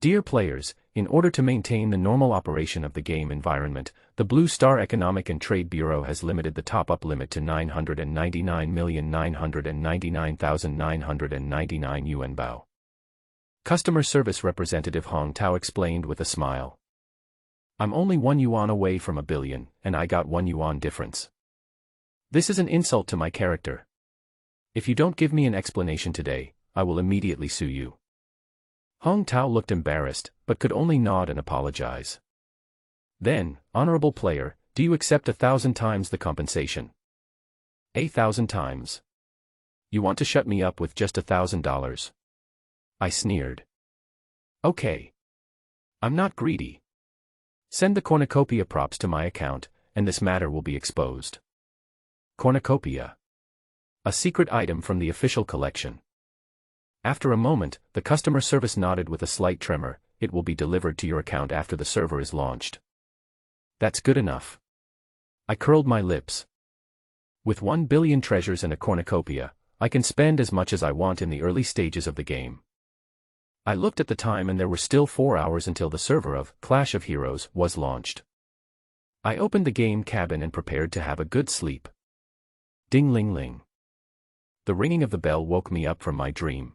Dear players, in order to maintain the normal operation of the game environment, the Blue Star Economic and Trade Bureau has limited the top-up limit to 999,999,999 yuan bao. Customer service representative Hong Tao explained with a smile. I'm only 1 yuan away from a billion, and I got 1 yuan difference. This is an insult to my character. If you don't give me an explanation today, I will immediately sue you. Hong Tao looked embarrassed, but could only nod and apologize. Then, honorable player, do you accept 1,000 times the compensation? 1,000 times. You want to shut me up with just $1,000? I sneered. Okay. I'm not greedy. Send the cornucopia props to my account, and this matter will be exposed. Cornucopia. A secret item from the official collection. After a moment, the customer service nodded with a slight tremor. It will be delivered to your account after the server is launched. That's good enough. I curled my lips. With 1 billion treasures and a cornucopia, I can spend as much as I want in the early stages of the game. I looked at the time and there were still 4 hours until the server of Clash of Heroes was launched. I opened the game cabin and prepared to have a good sleep. Ding-ling-ling. The ringing of the bell woke me up from my dream.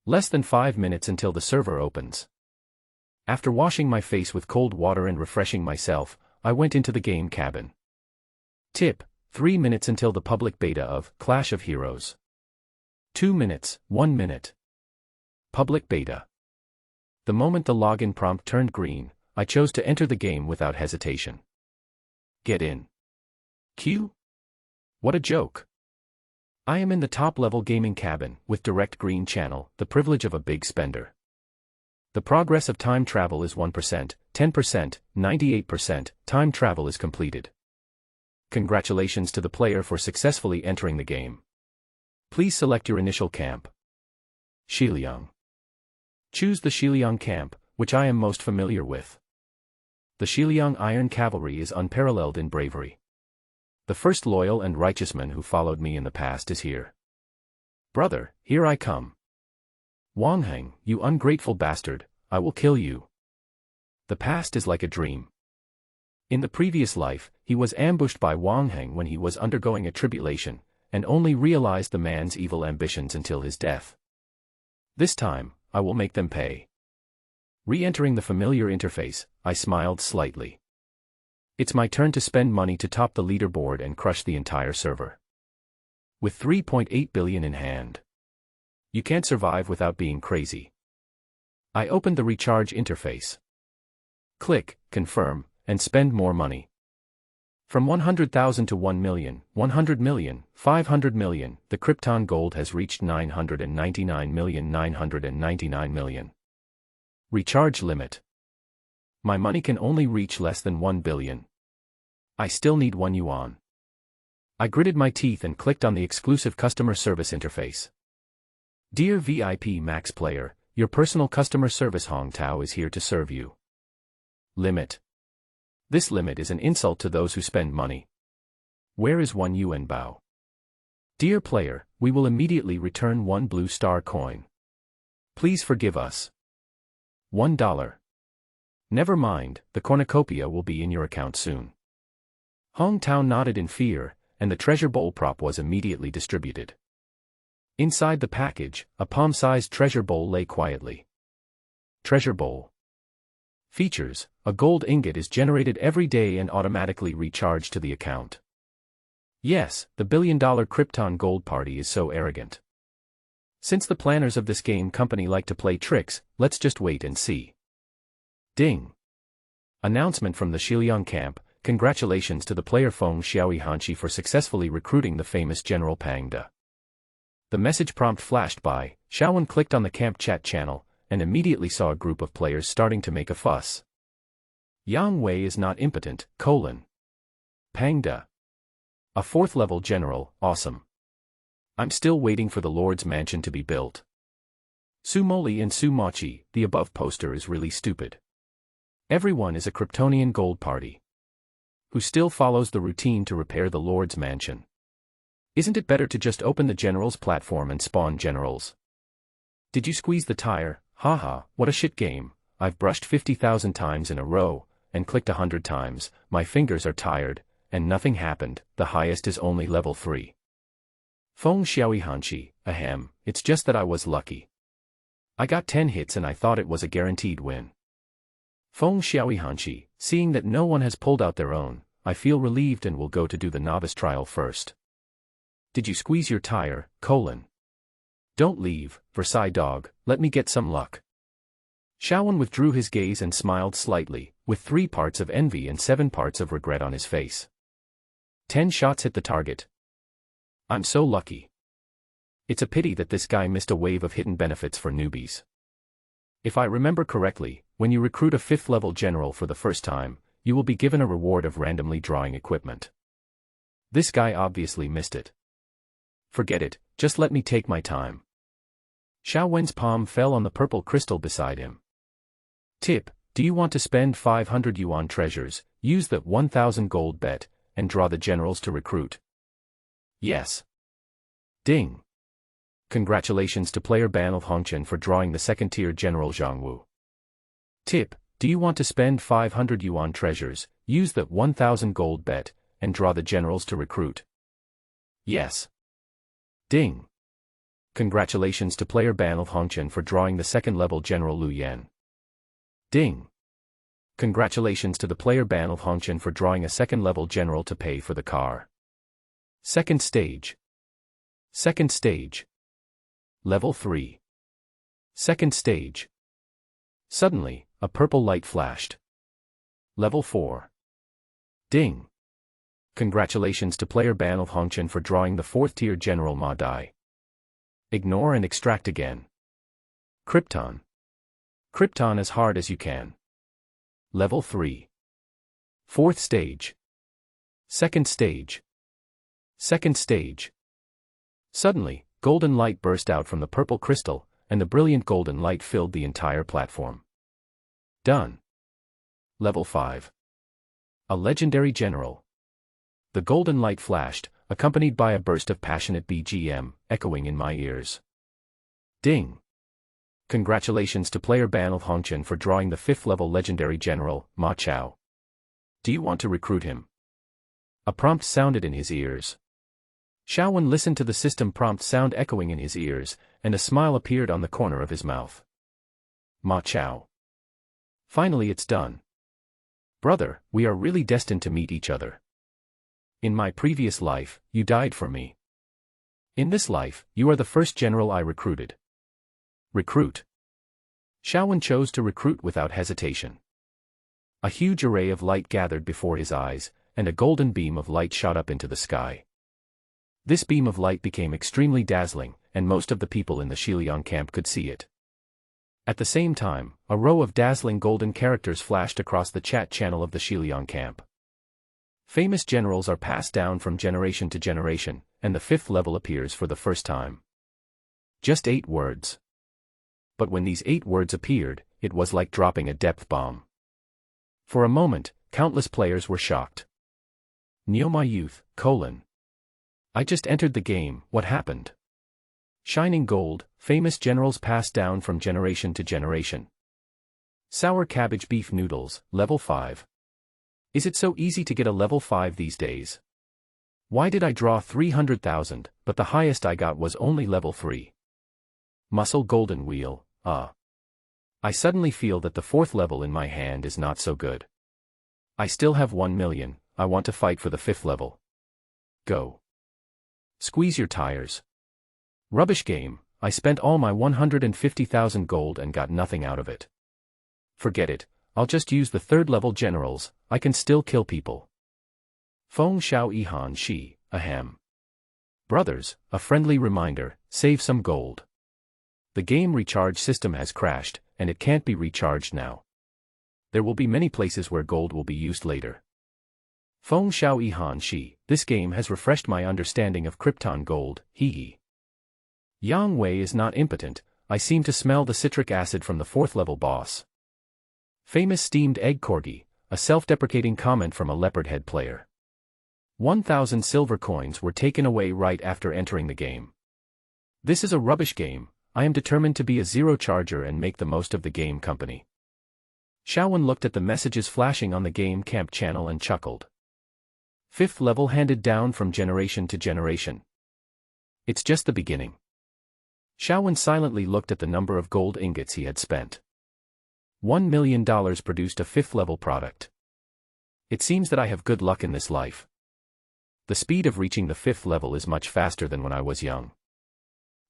Less than 5 minutes until the server opens. After washing my face with cold water and refreshing myself, I went into the game cabin. Tip: 3 minutes until the public beta of Clash of Heroes. 2 minutes, 1 minute. Public beta. The moment the login prompt turned green, I chose to enter the game without hesitation. Get in. Q? What a joke. I am in the top-level gaming cabin, with direct green channel, the privilege of a big spender. The progress of time travel is 1%, 10%, 98%, time travel is completed. Congratulations to the player for successfully entering the game. Please select your initial camp. Xiliang. Choose the Xiliang camp, which I am most familiar with. The Xiliang Iron Cavalry is unparalleled in bravery. The first loyal and righteous man who followed me in the past is here. Brother, here I come. Wang Heng, you ungrateful bastard, I will kill you. The past is like a dream. In the previous life, he was ambushed by Wang Heng when he was undergoing a tribulation, and only realized the man's evil ambitions until his death. This time, I will make them pay. Re-entering the familiar interface, I smiled slightly. It's my turn to spend money to top the leaderboard and crush the entire server. With 3.8 billion in hand. You can't survive without being crazy. I opened the recharge interface. Click, confirm, and spend more money. From 100,000 to 1 million, 100 million, 500 million, the Krypton gold has reached 999,999,000,000. Recharge limit. My money can only reach less than 1 billion. I still need 1 yuan. I gritted my teeth and clicked on the exclusive customer service interface. Dear VIP Max player, your personal customer service Hong Tao is here to serve you. Limit. This limit is an insult to those who spend money. Where is 1 yuan bao? Dear player, we will immediately return 1 blue star coin. Please forgive us. $1. Never mind, the cornucopia will be in your account soon. Hong Tao nodded in fear, and the treasure bowl prop was immediately distributed. Inside the package, a palm-sized treasure bowl lay quietly. Treasure bowl. Features: a gold ingot is generated every day and automatically recharged to the account. Yes, the billion-dollar Krypton gold party is so arrogant. Since the planners of this game company like to play tricks, let's just wait and see. Ding. Announcement from the Xiliang camp: congratulations to the player Feng Xiaoyi Hanshi for successfully recruiting the famous General Pang De. The message prompt flashed by. Xiaowen clicked on the camp chat channel, and immediately saw a group of players starting to make a fuss. Yang Wei is not impotent, Pang De. A 4th level general, awesome. I'm still waiting for the Lord's mansion to be built. Su Moli and Su Machi, the above poster is really stupid. Everyone is a Kryptonian gold party. Who still follows the routine to repair the Lord's mansion. Isn't it better to just open the general's platform and spawn generals? Did you squeeze the tire, Haha, what a shit game. I've brushed 50,000 times in a row, and clicked 100 times, my fingers are tired, and nothing happened, the highest is only level 3. Feng Xiaoyihanshi, ahem, it's just that I was lucky. I got 10 hits and I thought it was a guaranteed win. Feng Xiaoyihanshi, seeing that no one has pulled out their own, I feel relieved and will go to do the novice trial first. Did you squeeze your tire, ? Don't leave, Versailles dog, let me get some luck. Shaowen withdrew his gaze and smiled slightly, with 3 parts of envy and 7 parts of regret on his face. 10 shots hit the target. I'm so lucky. It's a pity that this guy missed a wave of hidden benefits for newbies. If I remember correctly, when you recruit a 5th level general for the first time, you will be given a reward of randomly drawing equipment. This guy obviously missed it. Forget it, just let me take my time. Xiao Wen's palm fell on the purple crystal beside him. Tip, do you want to spend 500 yuan treasures, use the 1000 gold bet, and draw the generals to recruit? Yes. Ding. Congratulations to player Ban of Hongchen for drawing the 2nd-tier General Zhang Wu. Tip, do you want to spend 500 yuan treasures, use the 1000 gold bet, and draw the generals to recruit? Yes. Ding. Congratulations to player Ban of Hongchen for drawing the 2nd-level General Lu Yan. Ding. Congratulations to the player Ban of Hongchen for drawing a 2nd-level general to pay for the car. 2nd stage. 2nd stage. Level 3. 2nd stage. Suddenly, a purple light flashed. Level 4. Ding. Congratulations to player Ban of Hongchen for drawing the 4th-tier General Ma Dai. Ignore and extract again. Krypton. Krypton as hard as you can. Level 3. 4th stage. 2nd stage. 2nd stage. Suddenly, golden light burst out from the purple crystal, and the brilliant golden light filled the entire platform. Done. Level 5. A legendary general. The golden light flashed, accompanied by a burst of passionate BGM, echoing in my ears. Ding. Congratulations to player Ban of Hongchen for drawing the 5th-level legendary general, Ma Chao. Do you want to recruit him? A prompt sounded in his ears. Shaowen listened to the system prompt sound echoing in his ears, and a smile appeared on the corner of his mouth. Ma Chao. Finally it's done. Brother, we are really destined to meet each other. In my previous life, you died for me. In this life, you are the first general I recruited. Recruit. Shaowen chose to recruit without hesitation. A huge array of light gathered before his eyes, and a golden beam of light shot up into the sky. This beam of light became extremely dazzling, and most of the people in the Xiliang camp could see it. At the same time, a row of dazzling golden characters flashed across the chat channel of the Xiliang camp. Famous generals are passed down from generation to generation, and the 5th level appears for the first time. Just 8 words. But when these 8 words appeared, it was like dropping a depth bomb. For a moment, countless players were shocked. Neo my youth, : I just entered the game, what happened? Shining gold, famous generals passed down from generation to generation. Sour cabbage beef noodles, level 5. Is it so easy to get a level 5 these days? Why did I draw 300,000, but the highest I got was only level 3? Muscle golden wheel, I suddenly feel that the 4th level in my hand is not so good. I still have 1 million, I want to fight for the 5th level. Go. Squeeze your tires. Rubbish game, I spent all my 150,000 gold and got nothing out of it. Forget it, I'll just use the 3rd level generals, I can still kill people. Feng Xiaoyihanshi, ahem. Brothers, a friendly reminder, save some gold. The game recharge system has crashed, and it can't be recharged now. There will be many places where gold will be used later. Feng Xiaoyihanshi, this game has refreshed my understanding of Krypton gold, hee. Yang Wei is not impotent, I seem to smell the citric acid from the 4th level boss. Famous steamed egg corgi, a self-deprecating comment from a leopard head player. 1,000 silver coins were taken away right after entering the game. This is a rubbish game, I am determined to be a zero charger and make the most of the game company. Xiaowen looked at the messages flashing on the game camp channel and chuckled. 5th level handed down from generation to generation. It's just the beginning. Xiaowen silently looked at the number of gold ingots he had spent. $1 million produced a 5th level product. It seems that I have good luck in this life. The speed of reaching the 5th level is much faster than when I was young.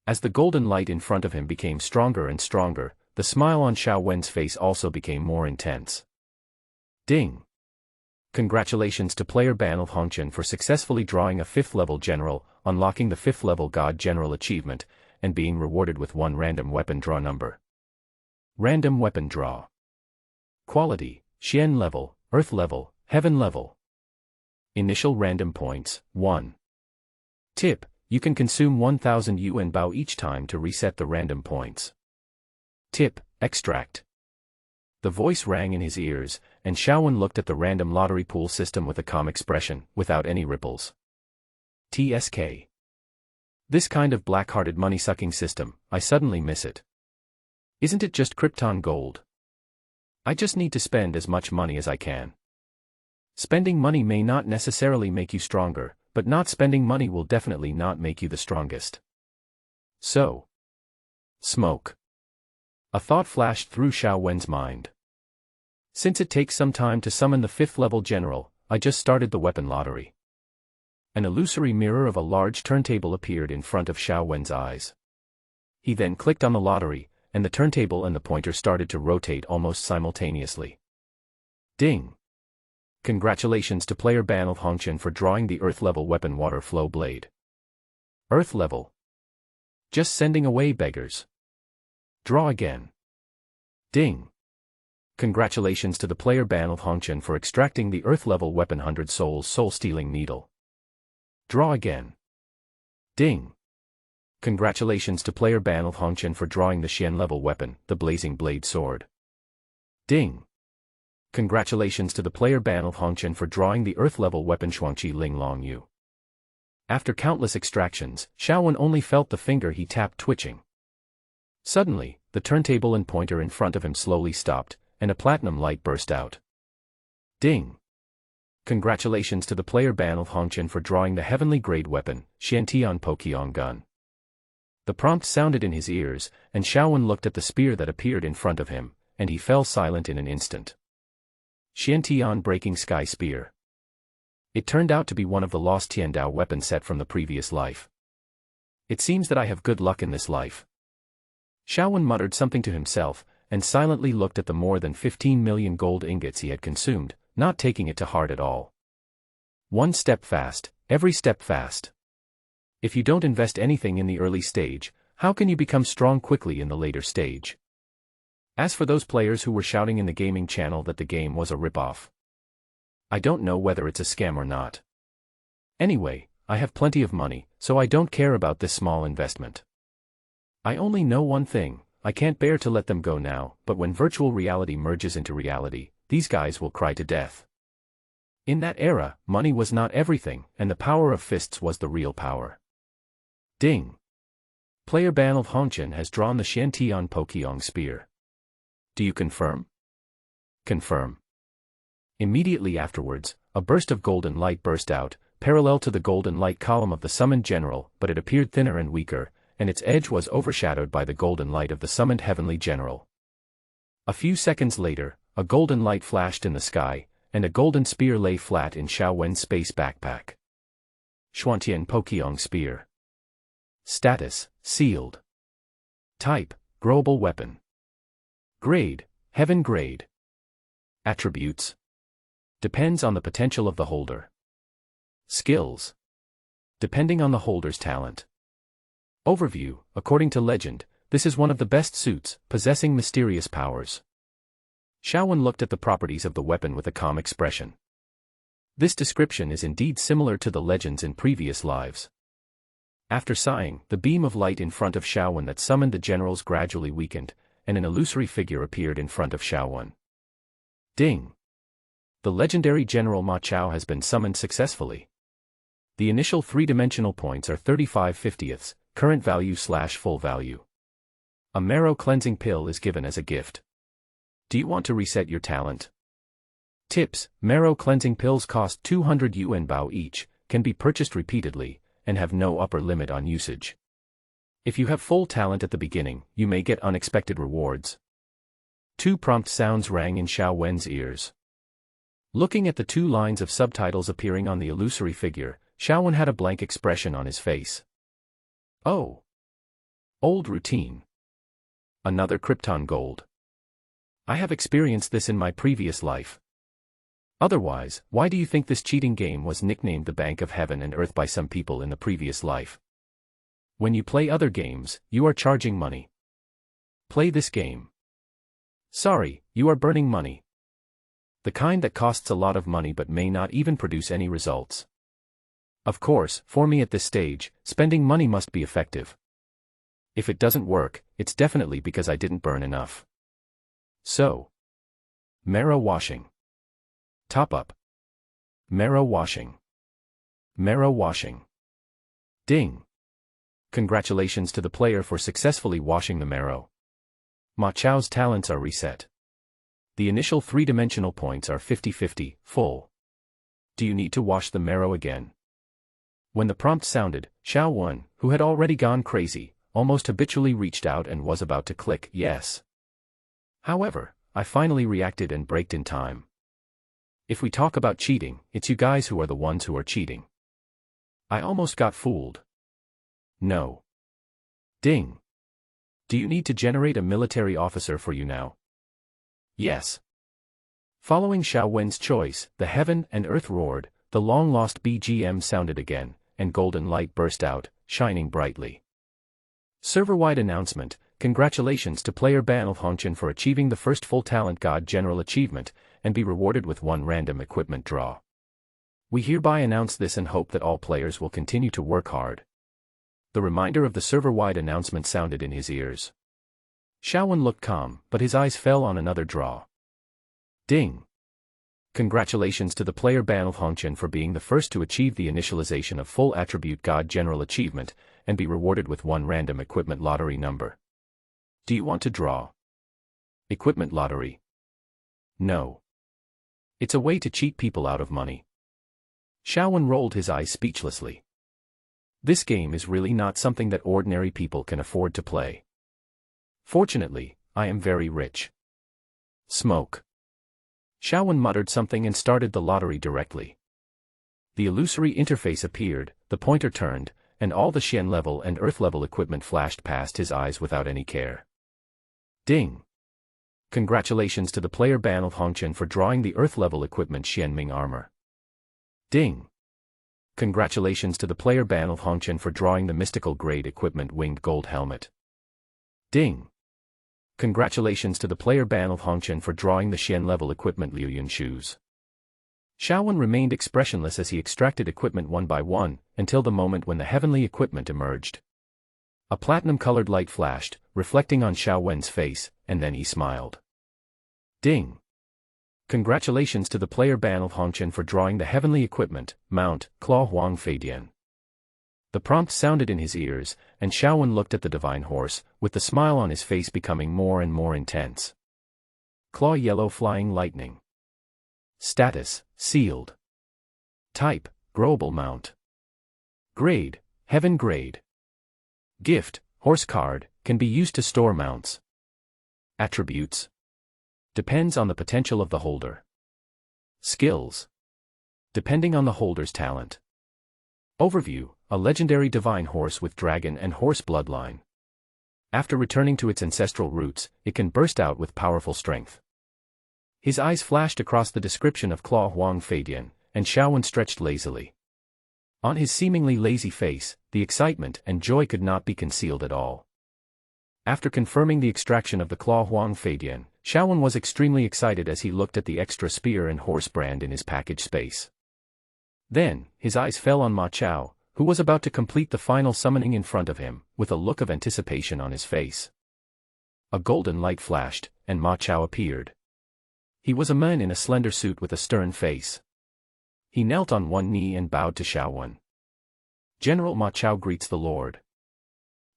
As the golden light in front of him became stronger and stronger, the smile on Xiaowen's face also became more intense. Ding! Congratulations to player Ban of Hongqian for successfully drawing a 5th level general, unlocking the 5th level God General achievement, and being rewarded with 1 random weapon draw number. Random weapon draw. Quality: Xian level, Earth level, Heaven level. Initial random points: 1. Tip: you can consume 1000 yuan bao each time to reset the random points. Tip: extract. The voice rang in his ears, and Xiaowen looked at the random lottery pool system with a calm expression, without any ripples. TSK. This kind of black-hearted money-sucking system, I suddenly miss it. Isn't it just Krypton gold? I just need to spend as much money as I can. Spending money may not necessarily make you stronger, but not spending money will definitely not make you the strongest. So. Smoke. A thought flashed through Xiaowen's mind. Since it takes some time to summon the 5th level general, I just started the weapon lottery. An illusory mirror of a large turntable appeared in front of Xiaowen's eyes. He then clicked on the lottery, and the turntable and the pointer started to rotate almost simultaneously. Ding! Congratulations to player Ban of Hongqian for drawing the Earth level weapon water flow blade. Earth level. Just sending away beggars. Draw again. Ding! Congratulations to the player Ban of Hongqian for extracting the Earth level weapon 100 souls soul-stealing needle. Draw again. Ding! Congratulations to player Ban of Hongqian for drawing the Xian level weapon, the blazing blade sword. Ding! Congratulations to the player Ban of Hongqian for drawing the Earth level weapon Shuangqi Ling Long Yu. After countless extractions, Xiaowen only felt the finger he tapped twitching. Suddenly, the turntable and pointer in front of him slowly stopped, and a platinum light burst out. Ding! Congratulations to the player Ban of Hongqian for drawing the heavenly grade weapon, Xiantian Pokyong gun. The prompt sounded in his ears, and Xiaowen looked at the spear that appeared in front of him, and he fell silent in an instant. Xiantian Breaking Sky Spear. It turned out to be one of the lost Tiandao weapon set from the previous life. It seems that I have good luck in this life. Xiaowen muttered something to himself, and silently looked at the more than 15 million gold ingots he had consumed, not taking it to heart at all. One step fast, every step fast. If you don't invest anything in the early stage, how can you become strong quickly in the later stage? As for those players who were shouting in the gaming channel that the game was a rip-off, I don't know whether it's a scam or not. Anyway, I have plenty of money, so I don't care about this small investment. I only know one thing: I can't bear to let them go now, but when virtual reality merges into reality, these guys will cry to death. In that era, money was not everything, and the power of fists was the real power. Ding! Player Ban of Hongqian has drawn the Xiantian Pokyong spear. Do you confirm? Confirm. Immediately afterwards, a burst of golden light burst out, parallel to the golden light column of the summoned general, but it appeared thinner and weaker, and its edge was overshadowed by the golden light of the summoned heavenly general. A few seconds later, a golden light flashed in the sky, and a golden spear lay flat in Xiaowen's space backpack. Xuantian Pokyong Spear. Status: sealed. Type: growable weapon. Grade: heaven grade. Attributes: depends on the potential of the holder. Skills: depending on the holder's talent. Overview: according to legend, this is one of the best suits, possessing mysterious powers. Xiaowen looked at the properties of the weapon with a calm expression. This description is indeed similar to the legends in previous lives. After sighing, the beam of light in front of Xiaowen that summoned the generals gradually weakened, and an illusory figure appeared in front of Xiaowen. Ding! The legendary General Ma Chao has been summoned successfully. The initial three-dimensional points are 35/50ths, current value/full value. A marrow cleansing pill is given as a gift. Do you want to reset your talent? Tips: marrow cleansing pills cost 200 yuan bao each, can be purchased repeatedly, and have no upper limit on usage. If you have full talent at the beginning, you may get unexpected rewards. Two prompt sounds rang in Xiao Wen's ears. Looking at the two lines of subtitles appearing on the illusory figure, Xiao Wen had a blank expression on his face. Oh. Old routine. Another Krypton gold. I have experienced this in my previous life. Otherwise, why do you think this cheating game was nicknamed the Bank of Heaven and Earth by some people in the previous life? When you play other games, you are charging money. Play this game. Sorry, you are burning money. The kind that costs a lot of money but may not even produce any results. Of course, for me at this stage, spending money must be effective. If it doesn't work, it's definitely because I didn't burn enough. So. Marrow washing. Top up. Marrow washing. Marrow washing. Ding. Congratulations to the player for successfully washing the marrow. Ma Chao's talents are reset. The initial three-dimensional points are 50-50, full. Do you need to wash the marrow again? When the prompt sounded, Xiao Wen, who had already gone crazy, almost habitually reached out and was about to click yes. However, I finally reacted and braked in time. If we talk about cheating, it's you guys who are the ones who are cheating. I almost got fooled. No. Ding. Do you need to generate a military officer for you now? Yes. Following Xiao Wen's choice, the heaven and earth roared, the long-lost BGM sounded again, and golden light burst out, shining brightly. Server-wide announcement: congratulations to player Ban Hongchen for achieving the first full talent god general achievement, and be rewarded with one random equipment draw. We hereby announce this and hope that all players will continue to work hard. The reminder of the server-wide announcement sounded in his ears. Xiao Wen looked calm, but his eyes fell on another draw. Ding. Congratulations to the player Ban Hongchen for being the first to achieve the initialization of full attribute god general achievement, and be rewarded with one random equipment lottery number. Do you want to draw? Equipment lottery. No. It's a way to cheat people out of money. Xiao Wen rolled his eyes speechlessly. This game is really not something that ordinary people can afford to play. Fortunately, I am very rich. Smoke. Xiao Wen muttered something and started the lottery directly. The illusory interface appeared, the pointer turned, and all the Xian level and Earth level equipment flashed past his eyes without any care. Ding. Congratulations to the player Ban Hongchen for drawing the Earth level equipment Xianming armor. Ding. Congratulations to the player Ban Hongchen for drawing the mystical grade equipment winged gold helmet. Ding. Congratulations to the player Ban Hongchen for drawing the Xian level equipment Liuyun shoes. Xiao Wen remained expressionless as he extracted equipment one by one, until the moment when the heavenly equipment emerged. A platinum-colored light flashed, reflecting on Xiao Wen's face, and then he smiled. Ding. Congratulations to the player Ban Hongchen for drawing the heavenly equipment, Mount, Claw Huang Feidian. The prompt sounded in his ears, and Xiao Wen looked at the divine horse, with the smile on his face becoming more and more intense. Claw Yellow Flying Lightning. Status, sealed. Type, growable mount. Grade, heaven grade. Gift, horse card, can be used to store mounts. Attributes. Depends on the potential of the holder. Skills. Depending on the holder's talent. Overview: a legendary divine horse with dragon and horse bloodline. After returning to its ancestral roots, it can burst out with powerful strength. His eyes flashed across the description of Claw Huang Feidian, and Xiao Wen stretched lazily. On his seemingly lazy face, the excitement and joy could not be concealed at all. After confirming the extraction of the Claw Huang Feidian, Xiao Wen was extremely excited as he looked at the extra spear and horse brand in his package space. Then, his eyes fell on Ma Chao, who was about to complete the final summoning in front of him, with a look of anticipation on his face. A golden light flashed, and Ma Chao appeared. He was a man in a slender suit with a stern face. He knelt on one knee and bowed to Xiao Wen. General Ma Chao greets the Lord.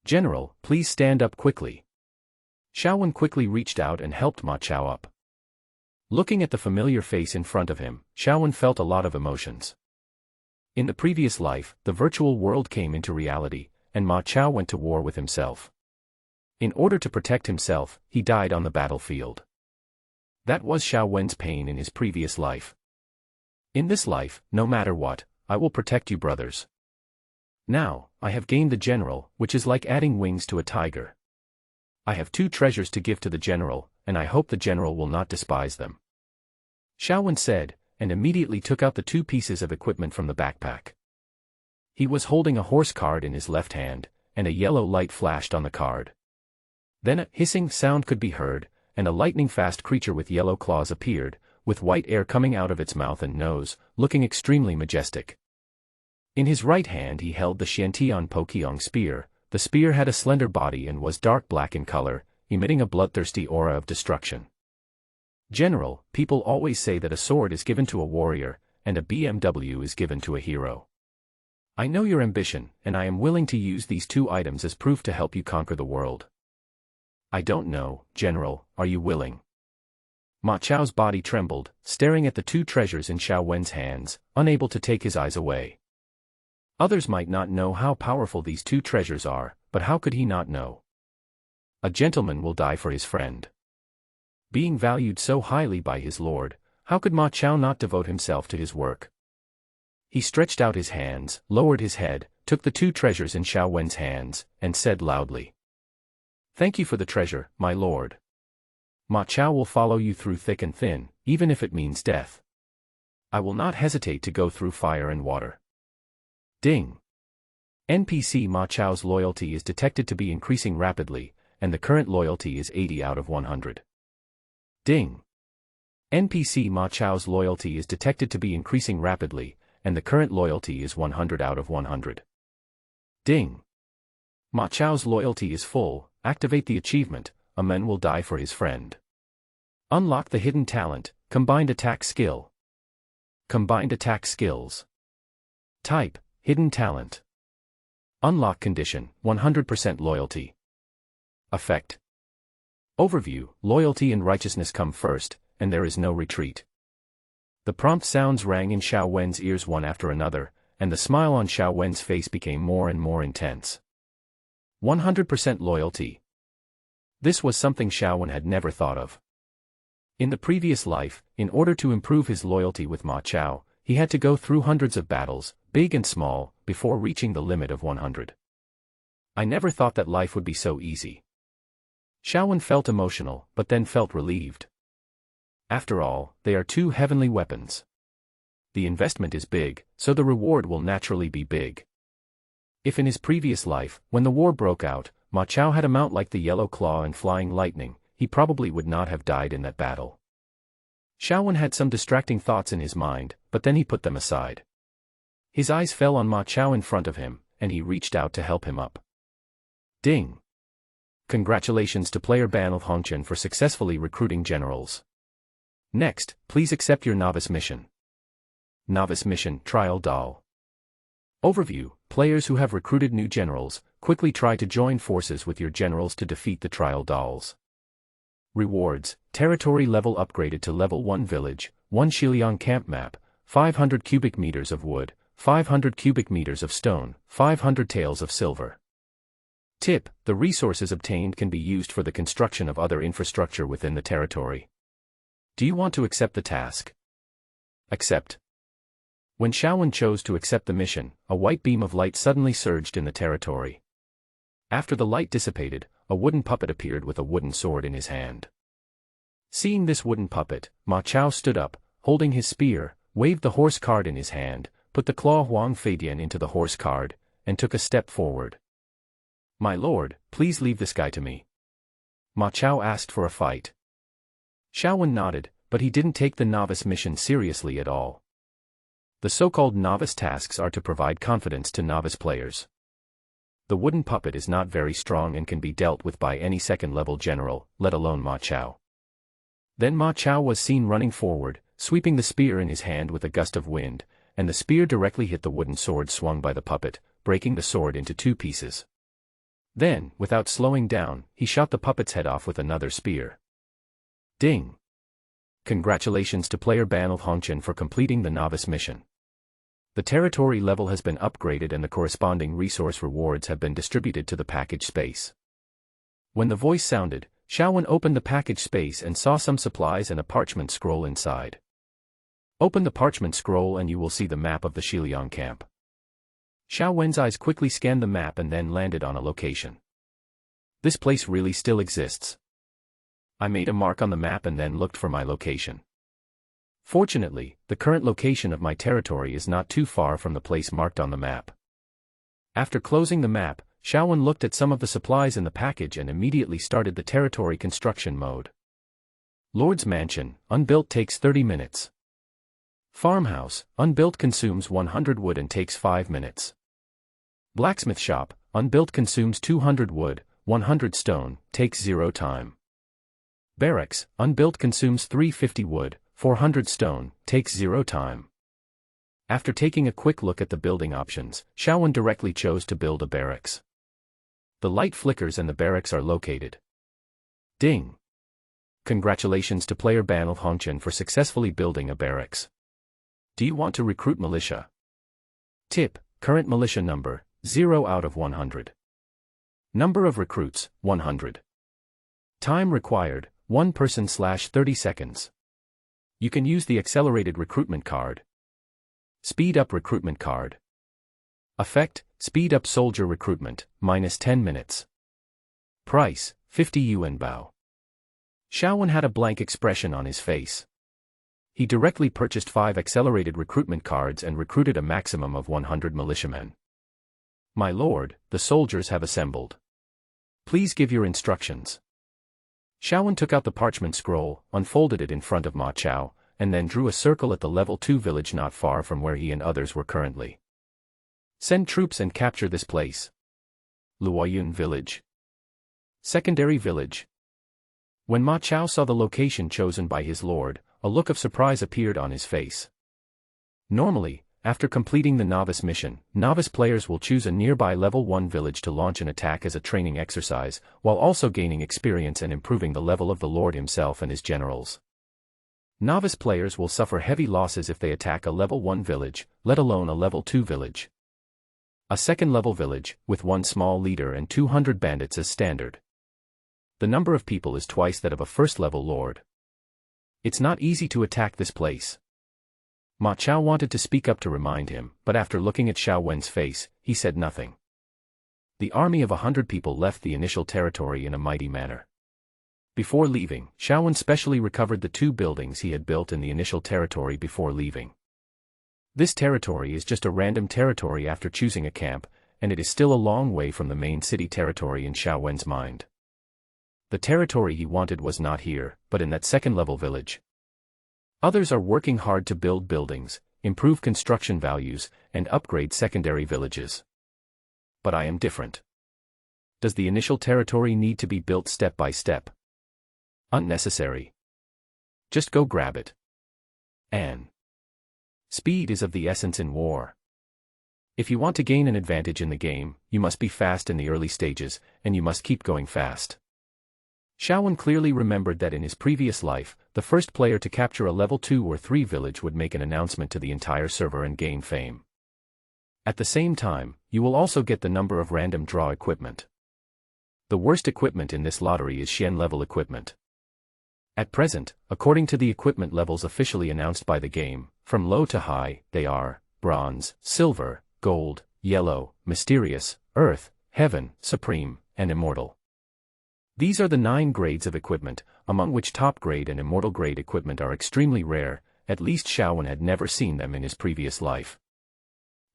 General, please stand up quickly. Xiaowen quickly reached out and helped Ma Chao up. Looking at the familiar face in front of him, Xiaowen felt a lot of emotions. In the previous life, the virtual world came into reality, and Ma Chao went to war with himself. In order to protect himself, he died on the battlefield. That was Xiaowen's pain in his previous life. In this life, no matter what, I will protect you, brothers. Now, I have gained the general, which is like adding wings to a tiger. I have 2 treasures to give to the general, and I hope the general will not despise them. Xiaowen said, and immediately took out the 2 pieces of equipment from the backpack. He was holding a horse card in his left hand, and a yellow light flashed on the card. Then a hissing sound could be heard, and a lightning-fast creature with yellow claws appeared, with white air coming out of its mouth and nose, looking extremely majestic. In his right hand he held the Xiantian Pokyong spear. The spear had a slender body and was dark black in color, emitting a bloodthirsty aura of destruction. General, people always say that a sword is given to a warrior, and a BMW is given to a hero. I know your ambition, and I am willing to use these 2 items as proof to help you conquer the world. I don't know, General, are you willing? Ma Chao's body trembled, staring at the 2 treasures in Xiaowen's hands, unable to take his eyes away. Others might not know how powerful these 2 treasures are, but how could he not know? A gentleman will die for his friend. Being valued so highly by his lord, how could Ma Chao not devote himself to his work? He stretched out his hands, lowered his head, took the 2 treasures in Xiaowen's hands, and said loudly, "Thank you for the treasure, my lord. Ma Chao will follow you through thick and thin, even if it means death. I will not hesitate to go through fire and water." Ding. NPC Ma Chao's loyalty is detected to be increasing rapidly, and the current loyalty is 80 out of 100. Ding. NPC Ma Chao's loyalty is detected to be increasing rapidly, and the current loyalty is 100 out of 100. Ding. Ma Chao's loyalty is full. Activate the achievement, a man will die for his friend. Unlock the hidden talent, combined attack skill. Combined attack skills. Type, hidden talent. Unlock condition, 100% loyalty. Effect. Overview, loyalty and righteousness come first, and there is no retreat. The prompt sounds rang in Xiaowen's ears one after another, and the smile on Xiaowen's face became more and more intense. 100% loyalty. This was something Xiaowen had never thought of. In the previous life, in order to improve his loyalty with Ma Chao, he had to go through hundreds of battles, big and small, before reaching the limit of 100. I never thought that life would be so easy. Xiaowen felt emotional, but then felt relieved. After all, they are 2 heavenly weapons. The investment is big, so the reward will naturally be big. If in his previous life, when the war broke out, Ma Chao had a mount like the Yellow Claw and Flying Lightning, he probably would not have died in that battle. Xiaowen had some distracting thoughts in his mind, but then he put them aside. His eyes fell on Ma Chao in front of him, and he reached out to help him up. Ding! Congratulations to player Ban of Hongchen for successfully recruiting generals. Next, please accept your novice mission. Novice mission, Trial Doll. Overview, players who have recruited new generals, quickly try to join forces with your generals to defeat the Trial Dolls. Rewards, territory level upgraded to level 1 village, 1 Shiliang camp map, 500 cubic meters of wood, 500 cubic meters of stone, 500 taels of silver. Tip, the resources obtained can be used for the construction of other infrastructure within the territory. Do you want to accept the task? Accept. When Xiaowen chose to accept the mission, a white beam of light suddenly surged in the territory. After the light dissipated, a wooden puppet appeared with a wooden sword in his hand. Seeing this wooden puppet, Ma Chao stood up, holding his spear, waved the horse card in his hand, put the claw Huang Feidian into the horse card, and took a step forward. "My lord, please leave this guy to me." Ma Chao asked for a fight. Xiaowen nodded, but he didn't take the novice mission seriously at all. The so-called novice tasks are to provide confidence to novice players. The wooden puppet is not very strong and can be dealt with by any second-level general, let alone Ma Chao. Then Ma Chao was seen running forward, sweeping the spear in his hand with a gust of wind, and the spear directly hit the wooden sword swung by the puppet, breaking the sword into 2 pieces. Then, without slowing down, he shot the puppet's head off with another spear. Ding! Congratulations to player Banal Hongchen for completing the novice mission. The territory level has been upgraded and the corresponding resource rewards have been distributed to the package space. When the voice sounded, Xiaowen opened the package space and saw some supplies and a parchment scroll inside. Open the parchment scroll and you will see the map of the Shiliang camp. Xiaowen's eyes quickly scanned the map and then landed on a location. This place really still exists. I made a mark on the map and then looked for my location. Fortunately, the current location of my territory is not too far from the place marked on the map. After closing the map, Xiaowen looked at some of the supplies in the package and immediately started the territory construction mode. Lord's Mansion, unbuilt, takes 30 minutes. Farmhouse, unbuilt, consumes 100 wood and takes 5 minutes. Blacksmith shop, unbuilt, consumes 200 wood, 100 stone, takes 0 time. Barracks, unbuilt, consumes 350 wood, 400 stone, takes 0 time. After taking a quick look at the building options, Xiaowen directly chose to build a barracks. The light flickers and the barracks are located. Ding! Congratulations to player Banal Hongchen for successfully building a barracks. Do you want to recruit militia? Tip: current militia number, 0 out of 100. Number of recruits, 100. Time required, 1 person / 30 seconds. You can use the accelerated recruitment card. Speed up recruitment card. Effect: speed up soldier recruitment, -10 minutes. Price: 50 yuan bao. Xiaowen had a blank expression on his face. He directly purchased 5 accelerated recruitment cards and recruited a maximum of 100 militiamen. My lord, the soldiers have assembled. Please give your instructions. Xiaowen took out the parchment scroll, unfolded it in front of Ma Chao, and then drew a circle at the level 2 village not far from where he and others were currently. Send troops and capture this place. Luoyun village. Secondary village. When Ma Chao saw the location chosen by his lord, a look of surprise appeared on his face. Normally, after completing the novice mission, novice players will choose a nearby level 1 village to launch an attack as a training exercise, while also gaining experience and improving the level of the lord himself and his generals. Novice players will suffer heavy losses if they attack a level 1 village, let alone a level 2 village. A second level village, with 1 small leader and 200 bandits is standard. The number of people is twice that of a first level lord. It's not easy to attack this place. Ma Chao wanted to speak up to remind him, but after looking at Xiaowen's face, he said nothing. The army of 100 people left the initial territory in a mighty manner. Before leaving, Xiaowen specially recovered the 2 buildings he had built in the initial territory before leaving. This territory is just a random territory after choosing a camp, and it is still a long way from the main city territory in Xiaowen's mind. The territory he wanted was not here, but in that second-level village. Others are working hard to build buildings, improve construction values, and upgrade secondary villages. But I am different. Does the initial territory need to be built step by step? Unnecessary. Just go grab it. And speed is of the essence in war. If you want to gain an advantage in the game, you must be fast in the early stages, and you must keep going fast. Xiaowen clearly remembered that in his previous life, the first player to capture a level 2 or 3 village would make an announcement to the entire server and gain fame. At the same time, you will also get the number of random draw equipment. The worst equipment in this lottery is Xian level equipment. At present, according to the equipment levels officially announced by the game, from low to high, they are bronze, silver, gold, yellow, mysterious, earth, heaven, supreme, and immortal. These are the 9 grades of equipment, among which top grade and immortal grade equipment are extremely rare, at least Xiaowen had never seen them in his previous life.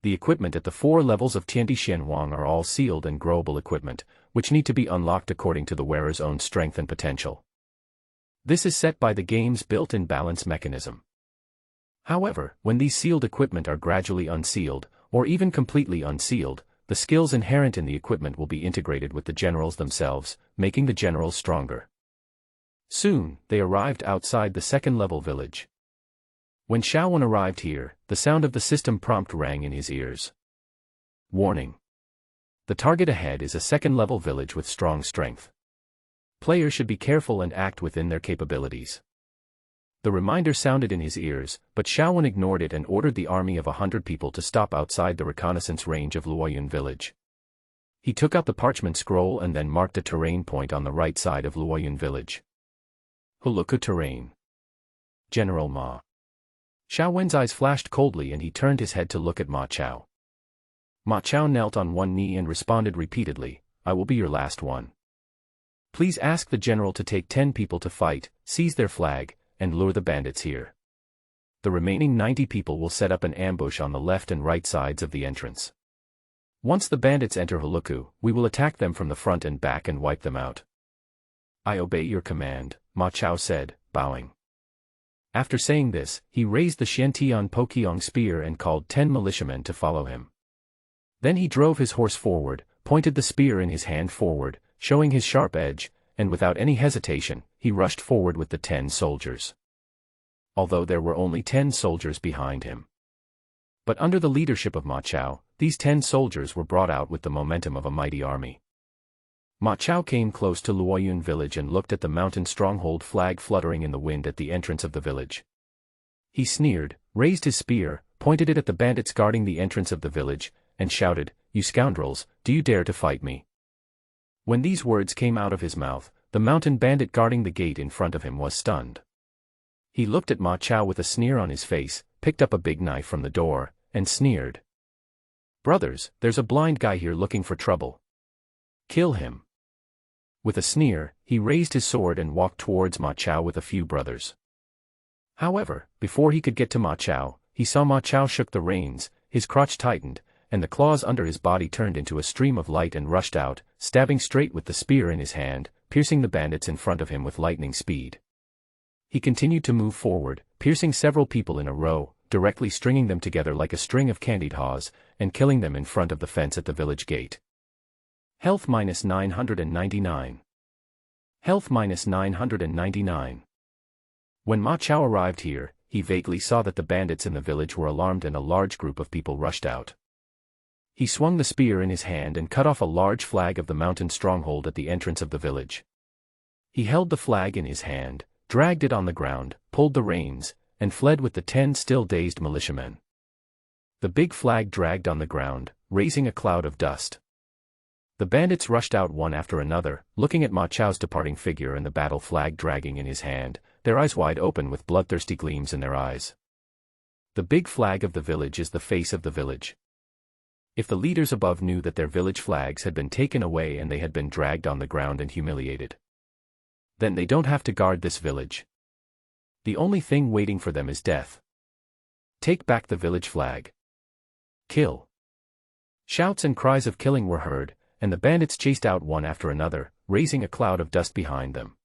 The equipment at the 4 levels of Tiandi Xianwang are all sealed and growable equipment, which need to be unlocked according to the wearer's own strength and potential. This is set by the game's built-in balance mechanism. However, when these sealed equipment are gradually unsealed, or even completely unsealed, the skills inherent in the equipment will be integrated with the generals themselves, making the generals stronger. Soon, they arrived outside the second-level village. When Xiaowen arrived here, the sound of the system prompt rang in his ears. Warning. The target ahead is a second-level village with strong strength. Players should be careful and act within their capabilities. The reminder sounded in his ears, but Xiaowen ignored it and ordered the army of 100 people to stop outside the reconnaissance range of Luoyun village. He took out the parchment scroll and then marked a terrain point on the right side of Luoyun village. Huluku terrain. General Ma. Xiaowen's eyes flashed coldly and he turned his head to look at Ma Chao. Ma Chao knelt on one knee and responded repeatedly, "I will be your last one. Please ask the general to take 10 people to fight, seize their flag, and lure the bandits here. The remaining 90 people will set up an ambush on the left and right sides of the entrance. Once the bandits enter Huluku, we will attack them from the front and back and wipe them out." "I obey your command," Ma Chao said, bowing. After saying this, he raised the Xiantian Pokyong spear and called 10 militiamen to follow him. Then he drove his horse forward, pointed the spear in his hand forward, showing his sharp edge, and without any hesitation, he rushed forward with the 10 soldiers. Although there were only 10 soldiers behind him. But under the leadership of Ma Chao, these 10 soldiers were brought out with the momentum of a mighty army. Ma Chao came close to Luoyun village and looked at the mountain stronghold flag fluttering in the wind at the entrance of the village. He sneered, raised his spear, pointed it at the bandits guarding the entrance of the village, and shouted, "You scoundrels, do you dare to fight me?" When these words came out of his mouth, the mountain bandit guarding the gate in front of him was stunned. He looked at Ma Chao with a sneer on his face, picked up a big knife from the door, and sneered. "Brothers, there's a blind guy here looking for trouble. Kill him." With a sneer, he raised his sword and walked towards Ma Chao with a few brothers. However, before he could get to Ma Chao, he saw Ma Chao shook the reins, his crotch tightened, and the claws under his body turned into a stream of light and rushed out, stabbing straight with the spear in his hand, piercing the bandits in front of him with lightning speed. He continued to move forward, piercing several people in a row, directly stringing them together like a string of candied haws, and killing them in front of the fence at the village gate. Health -999. Health -999. When Ma Chao arrived here, he vaguely saw that the bandits in the village were alarmed and a large group of people rushed out. He swung the spear in his hand and cut off a large flag of the mountain stronghold at the entrance of the village. He held the flag in his hand, dragged it on the ground, pulled the reins, and fled with the 10 still dazed militiamen. The big flag dragged on the ground, raising a cloud of dust. The bandits rushed out one after another, looking at Ma Chao's departing figure and the battle flag dragging in his hand, their eyes wide open with bloodthirsty gleams in their eyes. The big flag of the village is the face of the village. If the leaders above knew that their village flags had been taken away and they had been dragged on the ground and humiliated, then they don't have to guard this village. The only thing waiting for them is death. Take back the village flag. Kill. Shouts and cries of killing were heard, and the bandits chased out one after another, raising a cloud of dust behind them.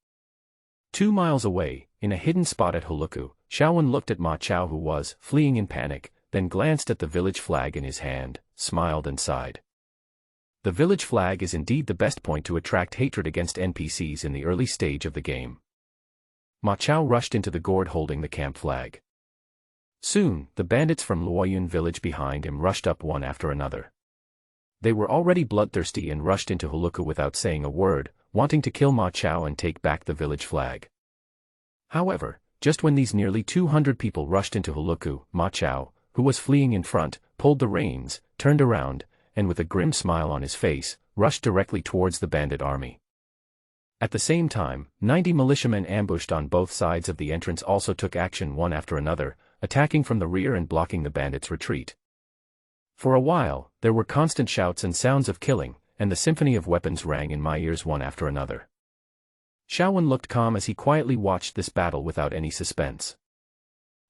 2 miles away, in a hidden spot at Huluku, Xiaowen looked at Ma Chao who was fleeing in panic, then glanced at the village flag in his hand, smiled and sighed. The village flag is indeed the best point to attract hatred against NPCs in the early stage of the game. Ma Chao rushed into the gourd holding the camp flag. Soon, the bandits from Luoyun village behind him rushed up one after another. They were already bloodthirsty and rushed into Huluku without saying a word, wanting to kill Ma Chao and take back the village flag. However, just when these nearly 200 people rushed into Huluku, Ma Chao, who was fleeing in front, pulled the reins, turned around, and with a grim smile on his face, rushed directly towards the bandit army. At the same time, 90 militiamen ambushed on both sides of the entrance also took action one after another, attacking from the rear and blocking the bandits' retreat. For a while, there were constant shouts and sounds of killing, and the symphony of weapons rang in my ears one after another. Xiaowen looked calm as he quietly watched this battle without any suspense.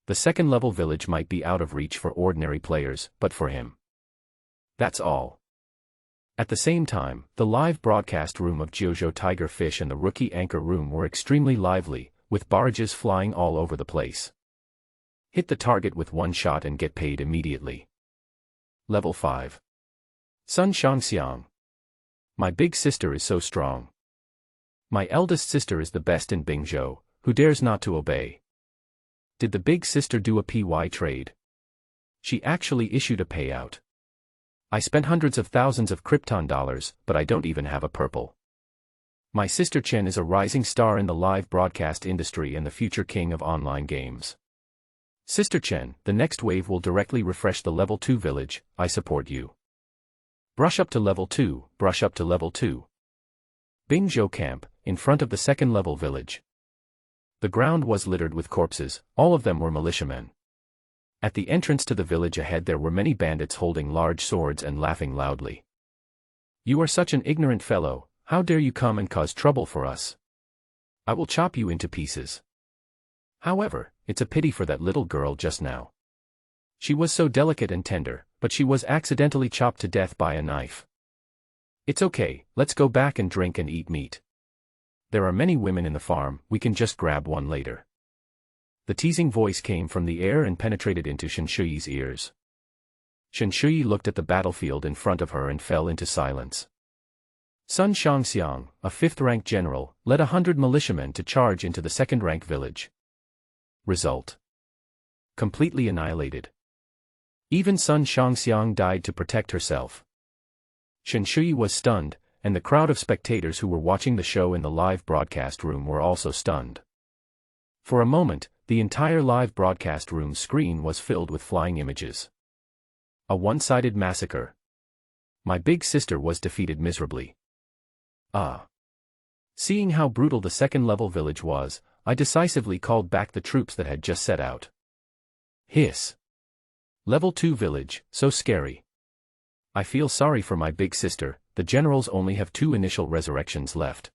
The second-level village might be out of reach for ordinary players, but for him, that's all. At the same time, the live broadcast room of Jiuzhou Tiger Fish and the rookie anchor room were extremely lively, with barrages flying all over the place. Hit the target with one shot and get paid immediately. Level 5. Sun Shangxiang. My big sister is so strong. My eldest sister is the best in Bingzhou, who dares not to obey. Did the big sister do a PY trade? She actually issued a payout. I spent hundreds of thousands of Krypton dollars, but I don't even have a purple. My sister Chen is a rising star in the live broadcast industry and the future king of online games. Sister Chen, the next wave will directly refresh the level 2 village, I support you. Brush up to level 2, brush up to level 2. Bing Zhou camp, in front of the second level village. The ground was littered with corpses, all of them were militiamen. At the entrance to the village ahead there were many bandits holding large swords and laughing loudly. You are such an ignorant fellow, how dare you come and cause trouble for us? I will chop you into pieces. However, it's a pity for that little girl just now. She was so delicate and tender, but she was accidentally chopped to death by a knife. It's okay, let's go back and drink and eat meat. There are many women in the farm, we can just grab one later. The teasing voice came from the air and penetrated into Shen Shuyi's ears. Shen Shuyi looked at the battlefield in front of her and fell into silence. Sun Shangxiang, a 5th-rank general, led 100 militiamen to charge into the 2nd-rank village. Result: completely annihilated. Even Sun Shangxiang died to protect herself. Shen Shuyi was stunned, and the crowd of spectators who were watching the show in the live broadcast room were also stunned. For a moment, the entire live broadcast room screen was filled with flying images. A one-sided massacre. My big sister was defeated miserably. Seeing how brutal the second-level village was, I decisively called back the troops that had just set out. Hiss. Level 2 village, so scary. I feel sorry for my big sister, the generals only have 2 initial resurrections left.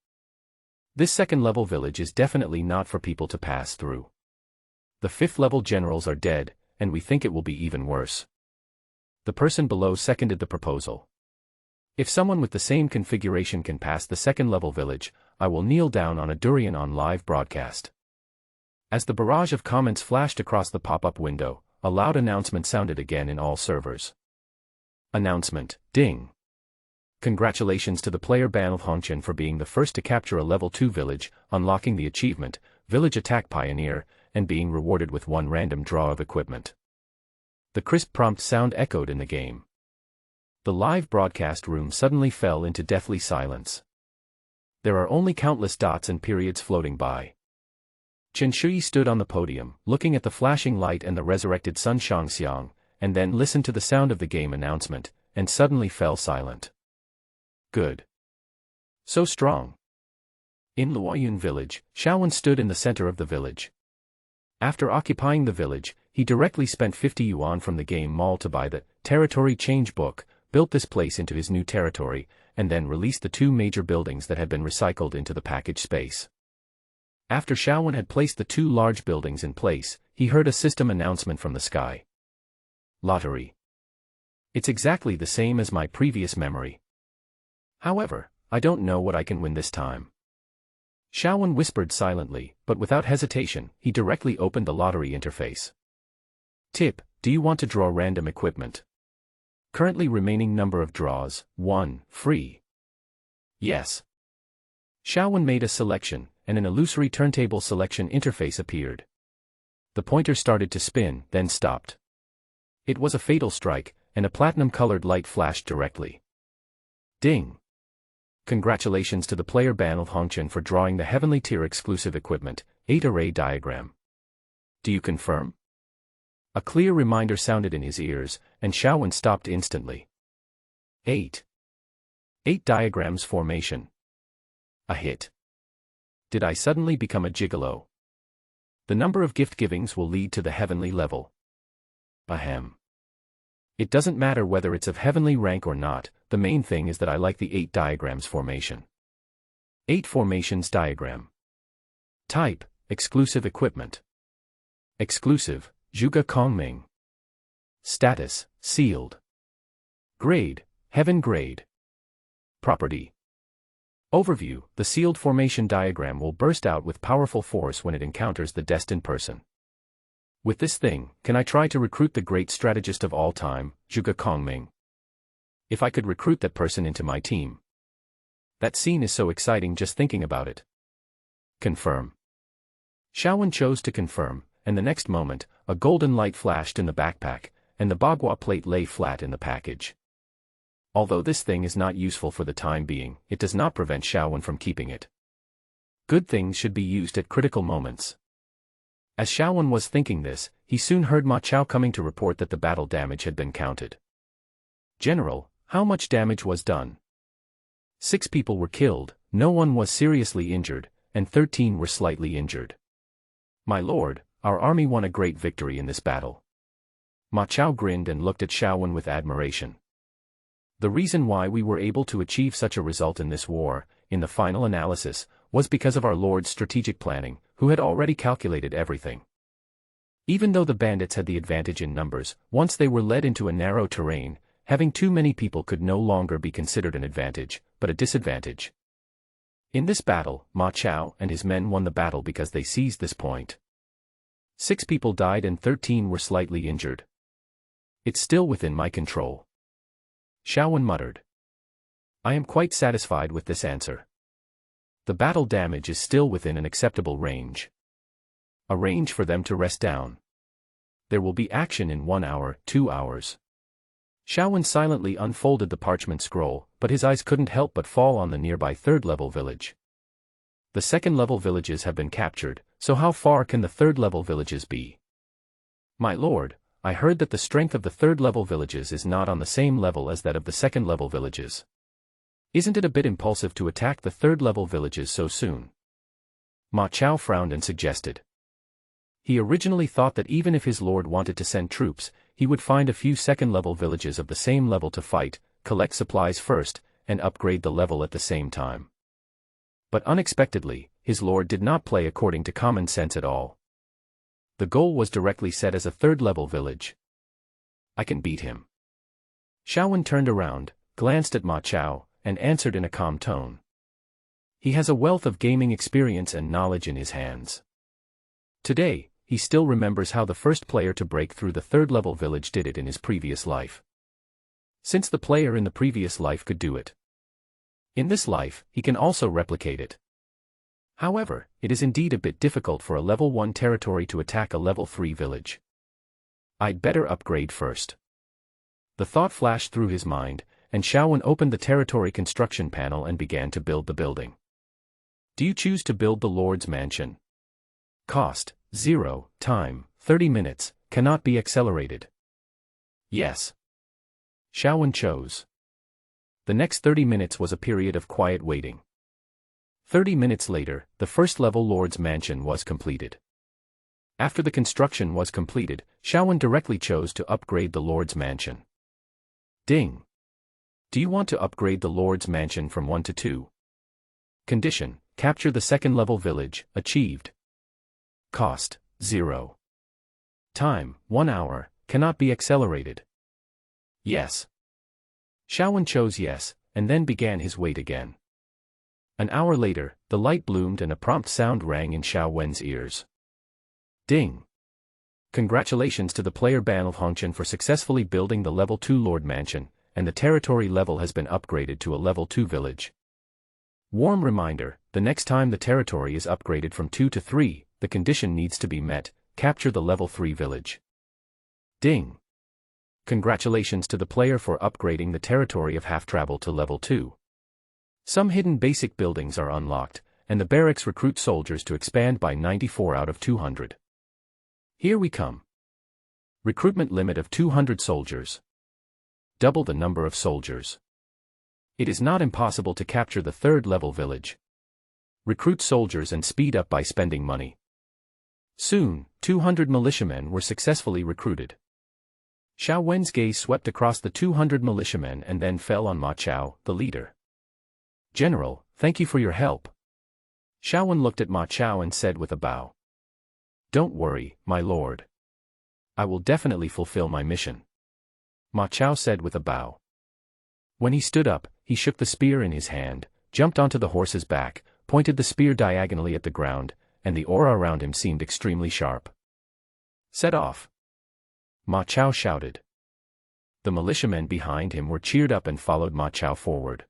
This second-level village is definitely not for people to pass through. The 5th-level generals are dead, and we think it will be even worse. The person below seconded the proposal. If someone with the same configuration can pass the second-level village, I will kneel down on a durian on live broadcast. As the barrage of comments flashed across the pop-up window, a loud announcement sounded again in all servers. Announcement, ding. Congratulations to the player Ban Hongchen for being the first to capture a level 2 village, unlocking the achievement, Village Attack Pioneer, and being rewarded with 1 random draw of equipment. The crisp prompt sound echoed in the game. The live broadcast room suddenly fell into deathly silence. There are only countless dots and periods floating by. Chen Shuyi stood on the podium, looking at the flashing light and the resurrected Sun Shangxiang, and then listened to the sound of the game announcement, and suddenly fell silent. Good. So strong. In Luoyun village, Shaowen stood in the center of the village. After occupying the village, he directly spent 50 yuan from the game mall to buy the territory change book, built this place into his new territory, and then released the 2 major buildings that had been recycled into the package space. After Shaowen had placed the 2 large buildings in place, he heard a system announcement from the sky. Lottery. It's exactly the same as my previous memory. However, I don't know what I can win this time. Shaowen whispered silently, but without hesitation, he directly opened the lottery interface. Tip, do you want to draw random equipment? Currently remaining number of draws, 1, free. Yes. Shaowen made a selection, and an illusory turntable selection interface appeared. The pointer started to spin, then stopped. It was a fatal strike, and a platinum-colored light flashed directly. Ding! Congratulations to the player Ban Hongchen for drawing the Heavenly Tier exclusive equipment, 8 array diagram. Do you confirm? A clear reminder sounded in his ears, and Shaowen stopped instantly. 8 diagrams formation. A hit. Did I suddenly become a gigolo? The number of gift givings will lead to the heavenly level. Ahem. It doesn't matter whether it's of heavenly rank or not, the main thing is that I like the 8 diagrams formation. 8 formations diagram. Type, exclusive equipment. Exclusive, Zhuge Kongming. Status, sealed. Grade, heaven grade. Property. Overview, the sealed formation diagram will burst out with powerful force when it encounters the destined person. With this thing, can I try to recruit the great strategist of all time, Zhuge Kongming? If I could recruit that person into my team. That scene is so exciting just thinking about it. Confirm. Shaowen chose to confirm, and the next moment, a golden light flashed in the backpack, and the bagua plate lay flat in the package. Although this thing is not useful for the time being, it does not prevent Xiaowen from keeping it. Good things should be used at critical moments. As Xiaowen was thinking this, he soon heard Ma Chao coming to report that the battle damage had been counted. General, how much damage was done? 6 people were killed, no one was seriously injured, and 13 were slightly injured. My lord, our army won a great victory in this battle. Ma Chao grinned and looked at Xiaowen with admiration. The reason why we were able to achieve such a result in this war, in the final analysis, was because of our lord's strategic planning, who had already calculated everything. Even though the bandits had the advantage in numbers, once they were led into a narrow terrain, having too many people could no longer be considered an advantage, but a disadvantage. In this battle, Ma Chao and his men won the battle because they seized this point. 6 people died and 13 were slightly injured. It's still within my control. Xiaowen muttered. I am quite satisfied with this answer. The battle damage is still within an acceptable range. A range for them to rest down. There will be action in 1 hour, 2 hours. Xiaowen silently unfolded the parchment scroll, but his eyes couldn't help but fall on the nearby 3rd-level village. The 2nd-level villages have been captured, so how far can the 3rd-level villages be? My lord, I heard that the strength of the 3rd-level villages is not on the same level as that of the 2nd-level villages. Isn't it a bit impulsive to attack the 3rd-level villages so soon? Ma Chao frowned and suggested. He originally thought that even if his lord wanted to send troops, he would find a few 2nd-level villages of the same level to fight, collect supplies first, and upgrade the level at the same time. But unexpectedly, his lord did not play according to common sense at all. The goal was directly set as a 3rd-level village. I can beat him. Xiaowen turned around, glanced at Ma Chao, and answered in a calm tone. He has a wealth of gaming experience and knowledge in his hands. Today, he still remembers how the first player to break through the 3rd-level village did it in his previous life. Since the player in the previous life could do it, in this life, he can also replicate it. However, it is indeed a bit difficult for a level 1 territory to attack a level 3 village. I'd better upgrade first. The thought flashed through his mind, and Xiaowen opened the territory construction panel and began to build the building. Do you choose to build the Lord's mansion? Cost, 0, time, 30 minutes, cannot be accelerated. Yes. Xiaowen chose. The next 30 minutes was a period of quiet waiting. 30 minutes later, the first-level Lord's mansion was completed. After the construction was completed, Xiaowen directly chose to upgrade the Lord's mansion. Ding. Do you want to upgrade the Lord's mansion from 1 to 2? Condition, capture the 2nd-level village, achieved. Cost, 0. Time, 1 hour, cannot be accelerated. Yes. Xiaowen chose yes, and then began his wait again. An hour later, the light bloomed and a prompt sound rang in Xiaowen's ears. Ding. Congratulations to the player Banl Hongchen for successfully building the level 2 Lord Mansion, and the territory level has been upgraded to a level 2 village. Warm reminder, the next time the territory is upgraded from 2 to 3, the condition needs to be met, capture the level 3 village. Ding. Congratulations to the player for upgrading the territory of half-travel to level 2. Some hidden basic buildings are unlocked, and the barracks recruit soldiers to expand by 94 out of 200. Here we come. Recruitment limit of 200 soldiers. Double the number of soldiers. It is not impossible to capture the 3rd-level village. Recruit soldiers and speed up by spending money. Soon, 200 militiamen were successfully recruited. Xiaowen's gaze swept across the 200 militiamen and then fell on Ma Chao, the leader. General, thank you for your help. Xiaowen looked at Ma Chao and said with a bow. Don't worry, my lord. I will definitely fulfill my mission. Ma Chao said with a bow. When he stood up, he shook the spear in his hand, jumped onto the horse's back, pointed the spear diagonally at the ground, and the aura around him seemed extremely sharp. Set off. Ma Chao shouted. The militiamen behind him were cheered up and followed Ma Chao forward.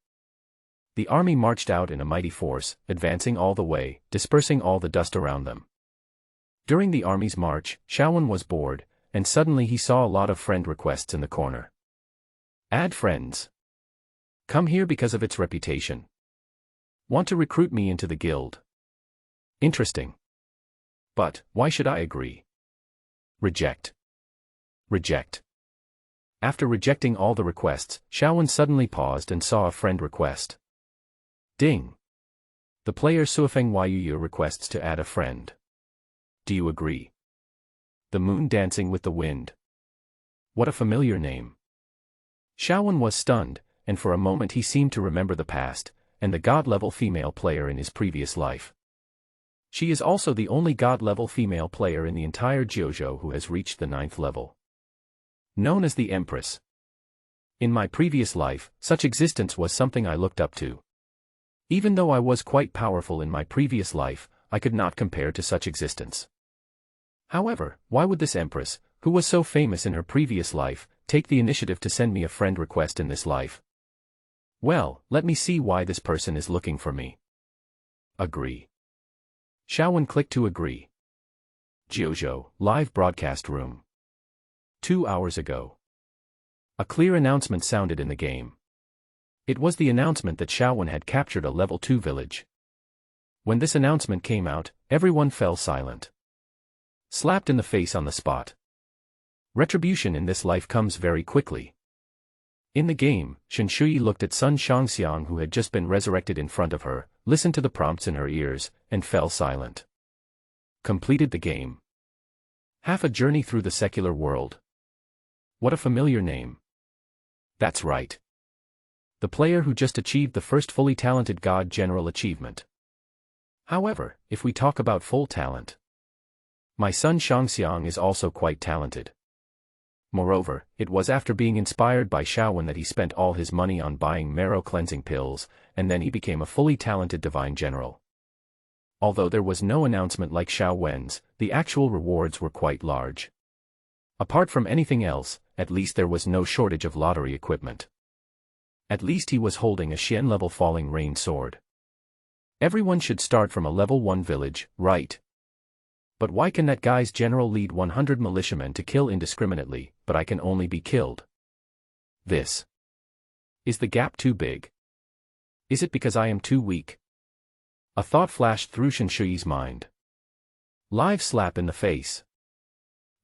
The army marched out in a mighty force, advancing all the way, dispersing all the dust around them. During the army's march, Xiaowen was bored, and suddenly he saw a lot of friend requests in the corner. Add friends. Come here because of its reputation. Want to recruit me into the guild? Interesting. But, why should I agree? Reject. Reject. After rejecting all the requests, Xiaowen suddenly paused and saw a friend request. Ding. The player Suifeng Yuyu requests to add a friend. Do you agree? The moon dancing with the wind. What a familiar name. Xiaowen was stunned, and for a moment he seemed to remember the past, and the god-level female player in his previous life. She is also the only god-level female player in the entire Jiuzhou who has reached the 9th level. Known as the Empress. In my previous life, such existence was something I looked up to. Even though I was quite powerful in my previous life, I could not compare to such existence. However, why would this Empress, who was so famous in her previous life, take the initiative to send me a friend request in this life? Well, let me see why this person is looking for me. Agree. Xiaowen clicked to agree. Jiuzhou, live broadcast room. 2 hours ago. A clear announcement sounded in the game. It was the announcement that Xiaowen had captured a level 2 village. When this announcement came out, everyone fell silent. Slapped in the face on the spot. Retribution in this life comes very quickly. In the game, Shen Shui looked at Sun Shangxiang who had just been resurrected in front of her, listened to the prompts in her ears, and fell silent. Completed the game. Half a journey through the secular world. What a familiar name. That's right. The player who just achieved the first fully talented God General achievement. However, if we talk about full talent, my son Shangxiang is also quite talented. Moreover, it was after being inspired by Xiaowen that he spent all his money on buying marrow-cleansing pills, and then he became a fully talented divine general. Although there was no announcement like Xiaowen's, the actual rewards were quite large. Apart from anything else, at least there was no shortage of lottery equipment. At least he was holding a Xian-level falling rain sword. Everyone should start from a level 1 village, right? But why can that guy's general lead 100 militiamen to kill indiscriminately, but I can only be killed? This. Is the gap too big? Is it because I am too weak? A thought flashed through Shen Shui's mind. Live slap in the face.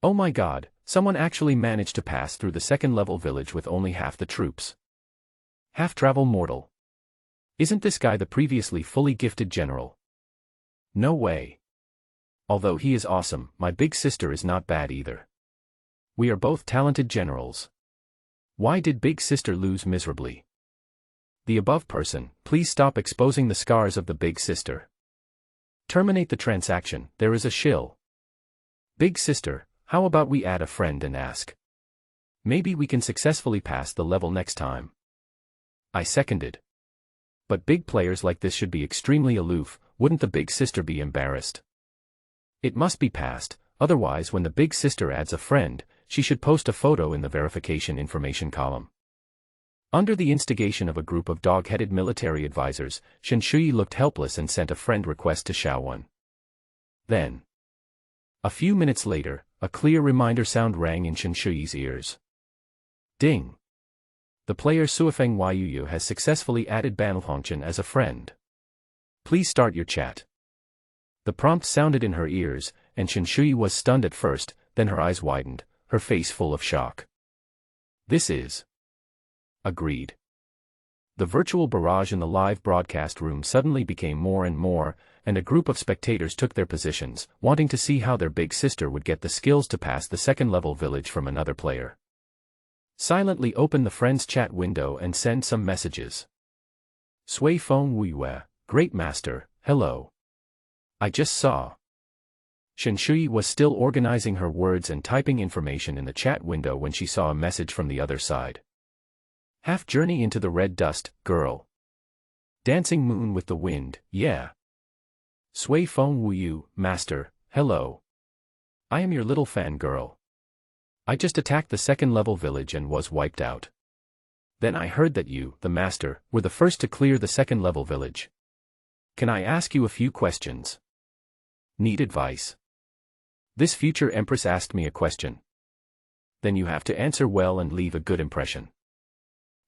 Oh my god, someone actually managed to pass through the 2nd level village with only half the troops. Half-travel mortal. Isn't this guy the previously fully gifted general? No way. Although he is awesome, my big sister is not bad either. We are both talented generals. Why did big sister lose miserably? The above person, please stop exposing the scars of the big sister. Terminate the transaction, there is a shill. Big sister, how about we add a friend and ask? Maybe we can successfully pass the level next time. I seconded. But big players like this should be extremely aloof, wouldn't the big sister be embarrassed? It must be passed, otherwise when the big sister adds a friend, she should post a photo in the verification information column. Under the instigation of a group of dog-headed military advisors, Shen Shui looked helpless and sent a friend request to Xiaowen. Then, a few minutes later, a clear reminder sound rang in Shen Shui's ears. Ding! The player Suifeng Yuyu has successfully added Banlhongchen as a friend. Please start your chat. The prompt sounded in her ears, and Shen Shui was stunned at first, then her eyes widened, her face full of shock. This is... Agreed. The virtual barrage in the live broadcast room suddenly became more and more, and a group of spectators took their positions, wanting to see how their big sister would get the skills to pass the 2nd level village from another player. Silently open the friends chat window and send some messages. Sui Feng Wuiyue, Great Master, hello. I just saw. Shen Shui was still organizing her words and typing information in the chat window when she saw a message from the other side. Half journey into the red dust, girl. Dancing moon with the wind, yeah. Sui Feng Wuyu, Master, hello. I am your little fan girl. I just attacked the 2nd level village and was wiped out. Then I heard that you, the Master, were the first to clear the 2nd level village. Can I ask you a few questions? Need advice? This future Empress asked me a question. Then you have to answer well and leave a good impression.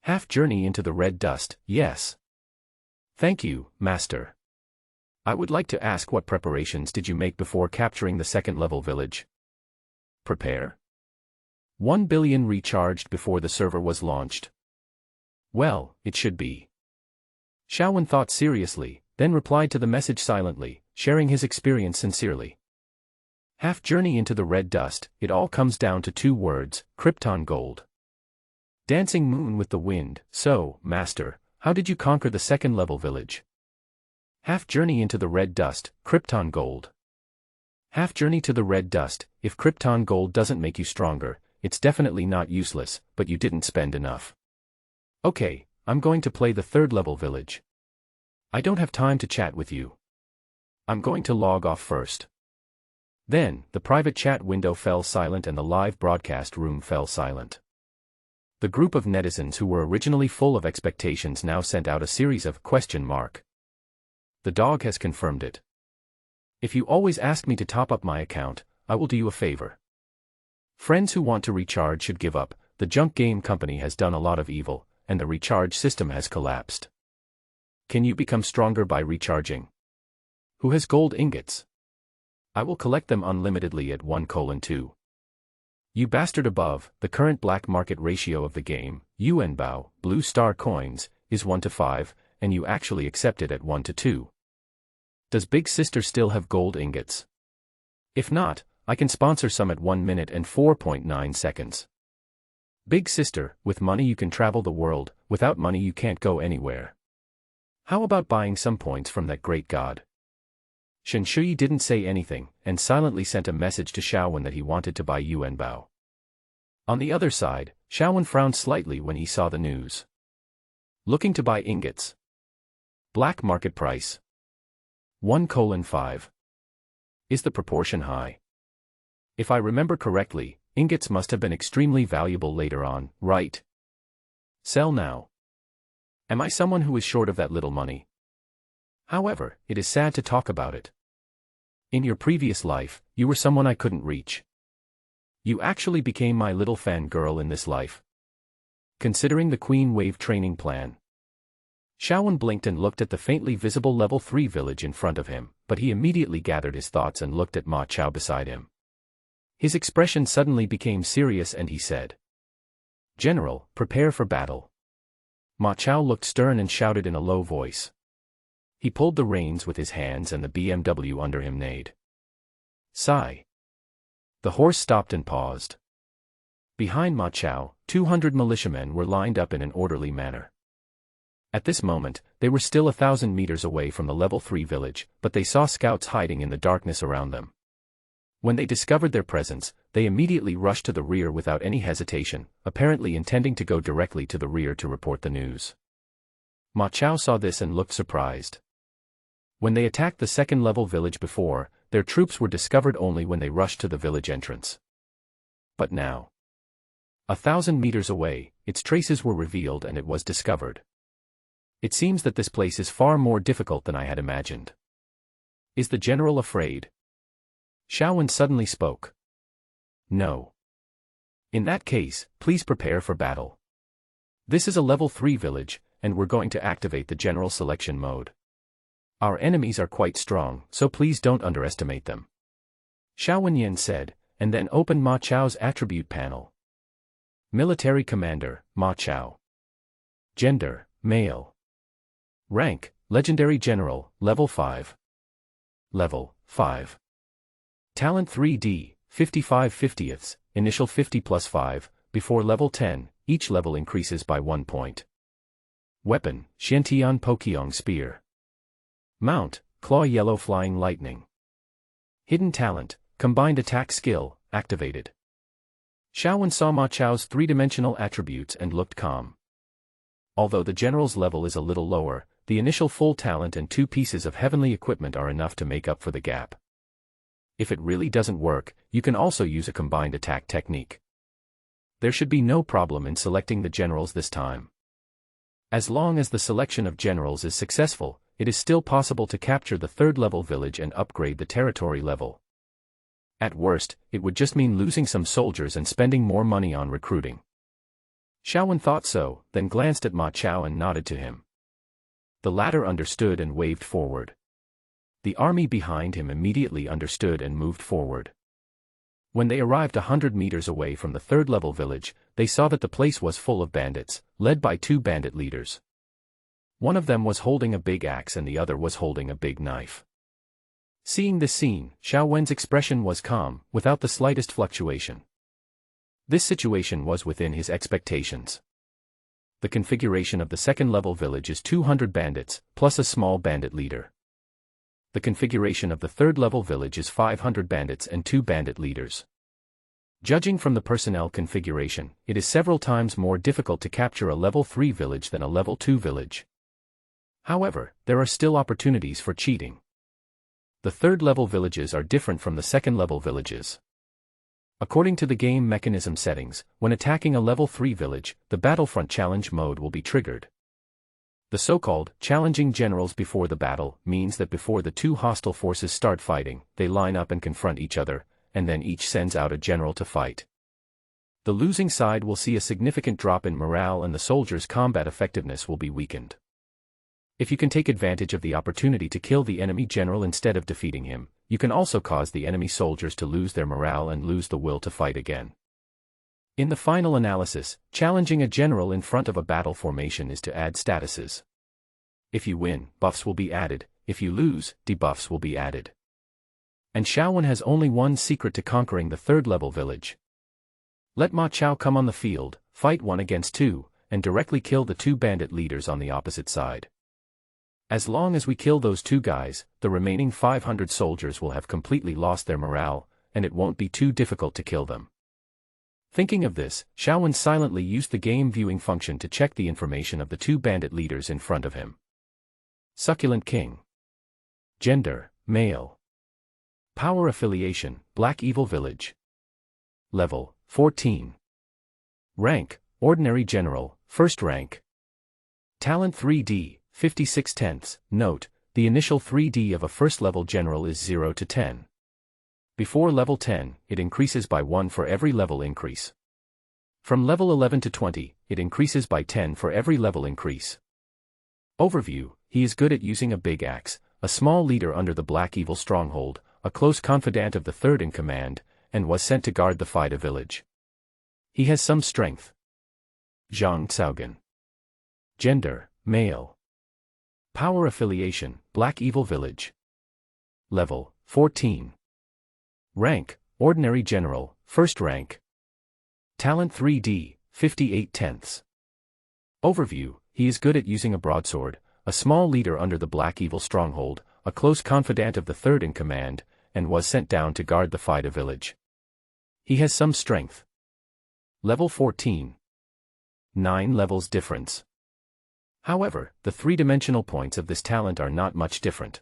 Half journey into the red dust, yes. Thank you, master. I would like to ask, what preparations did you make before capturing the second-level village? Prepare? 1 billion recharged before the server was launched. Well, it should be. Xiaowen thought seriously, then replied to the message silently, sharing his experience sincerely. Half journey into the red dust, it all comes down to 2 words, Krypton gold. Dancing moon with the wind, so, master, how did you conquer the second-level village? Half journey into the red dust, Krypton gold. Half journey to the red dust, if Krypton gold doesn't make you stronger, it's definitely not useless, but you didn't spend enough. Okay, I'm going to play the third-level village. I don't have time to chat with you. I'm going to log off first. Then, the private chat window fell silent and the live broadcast room fell silent. The group of netizens who were originally full of expectations now sent out a series of question mark. The dog has confirmed it. If you always ask me to top up my account, I will do you a favor. Friends who want to recharge should give up. The junk game company has done a lot of evil, and the recharge system has collapsed. Can you become stronger by recharging? Who has gold ingots? I will collect them unlimitedly at 1:2. You bastard. Above, the current black market ratio of the game, Yuanbao, blue star coins, is 1:5, and you actually accept it at 1:2. Does Big Sister still have gold ingots? If not, I can sponsor some at 1 minute and 4.9 seconds. Big Sister, with money you can travel the world, without money you can't go anywhere. How about buying some points from that great god? Shen Shui didn't say anything, and silently sent a message to Xiaowen that he wanted to buy Yuanbao. On the other side, Xiaowen frowned slightly when he saw the news. Looking to buy ingots. Black market price. 1:5. Is the proportion high? If I remember correctly, ingots must have been extremely valuable later on, right? Sell now. Am I someone who is short of that little money? However, it is sad to talk about it. In your previous life, you were someone I couldn't reach. You actually became my little fan girl in this life. Considering the Queen Wave training plan. Xiaowen blinked and looked at the faintly visible level 3 village in front of him, but he immediately gathered his thoughts and looked at Ma Chao beside him. His expression suddenly became serious and he said, "General, prepare for battle." Ma Chao looked stern and shouted in a low voice. He pulled the reins with his hands and the BMW under him neighed. Sigh. The horse stopped and paused. Behind Ma Chao, 200 militiamen were lined up in an orderly manner. At this moment, they were still 1,000 meters away from the level 3 village, but they saw scouts hiding in the darkness around them. When they discovered their presence, they immediately rushed to the rear without any hesitation, apparently intending to go directly to the rear to report the news. Ma Chao saw this and looked surprised. When they attacked the second-level village before, their troops were discovered only when they rushed to the village entrance. But now, 1,000 meters away, its traces were revealed and it was discovered. It seems that this place is far more difficult than I had imagined. Is the general afraid? Xiaowen suddenly spoke. No. In that case, please prepare for battle. This is a level 3 village, and we're going to activate the general selection mode. Our enemies are quite strong, so please don't underestimate them. Xiaowen Yin said, and then opened Ma Chao's attribute panel. Military Commander, Ma Chao. Gender, male. Rank, Legendary General, Level 5. Level, 5. Talent 3D, 55 50ths, initial 50 plus 5, before level 10, each level increases by 1 point. Weapon, Xiantian Pokyong Spear. Mount, Claw Yellow Flying Lightning. Hidden Talent, Combined Attack Skill, activated. Xiaowen saw Ma Chao's 3-dimensional attributes and looked calm. Although the general's level is a little lower, the initial full talent and 2 pieces of heavenly equipment are enough to make up for the gap. If it really doesn't work, you can also use a combined attack technique. There should be no problem in selecting the generals this time. As long as the selection of generals is successful, it is still possible to capture the 3rd-level village and upgrade the territory level. At worst, it would just mean losing some soldiers and spending more money on recruiting. Xiaowen thought so, then glanced at Ma Chao and nodded to him. The latter understood and waved forward. The army behind him immediately understood and moved forward. When they arrived 100 meters away from the third-level village, they saw that the place was full of bandits, led by 2 bandit leaders. One of them was holding a big axe and the other was holding a big knife. Seeing this scene, Xiaowen's expression was calm, without the slightest fluctuation. This situation was within his expectations. The configuration of the second-level village is 200 bandits, plus a small bandit leader. The configuration of the third-level village is 500 bandits and 2 bandit leaders. Judging from the personnel configuration, it is several times more difficult to capture a level 3 village than a level 2 village. However, there are still opportunities for cheating. The third-level villages are different from the second-level villages. According to the game mechanism settings, when attacking a level 3 village, the Battlefront Challenge mode will be triggered. The so-called challenging generals before the battle means that before the 2 hostile forces start fighting, they line up and confront each other, and then each sends out a general to fight. The losing side will see a significant drop in morale and the soldiers' combat effectiveness will be weakened. If you can take advantage of the opportunity to kill the enemy general instead of defeating him, you can also cause the enemy soldiers to lose their morale and lose the will to fight again. In the final analysis, challenging a general in front of a battle formation is to add statuses. If you win, buffs will be added, if you lose, debuffs will be added. And Xiaowen has only one secret to conquering the third-level village. Let Ma Chao come on the field, fight 1 against 2, and directly kill the 2 bandit leaders on the opposite side. As long as we kill those 2 guys, the remaining 500 soldiers will have completely lost their morale, and it won't be too difficult to kill them. Thinking of this, Xiaowen silently used the game viewing function to check the information of the 2 bandit leaders in front of him. Succulent King. Gender, male. Power affiliation, Black Evil Village. Level, 14. Rank, Ordinary General, 1st rank. Talent 3D, 56 tenths. Note, the initial 3D of a first-level general is 0 to 10. Before level 10, it increases by 1 for every level increase. From level 11 to 20, it increases by 10 for every level increase. Overview, he is good at using a big axe, a small leader under the Black Evil stronghold, a close confidant of the third in command, and was sent to guard the Fida village. He has some strength. Zhang Caogan. Gender, male. Power affiliation, Black Evil Village. Level, 14. Rank, Ordinary General, 1st rank. Talent 3D, 58 tenths. Overview, he is good at using a broadsword, a small leader under the Black Evil stronghold, a close confidant of the third in command, and was sent down to guard the Fida village. He has some strength. Level 14. 9 levels difference. However, the 3-dimensional points of this talent are not much different.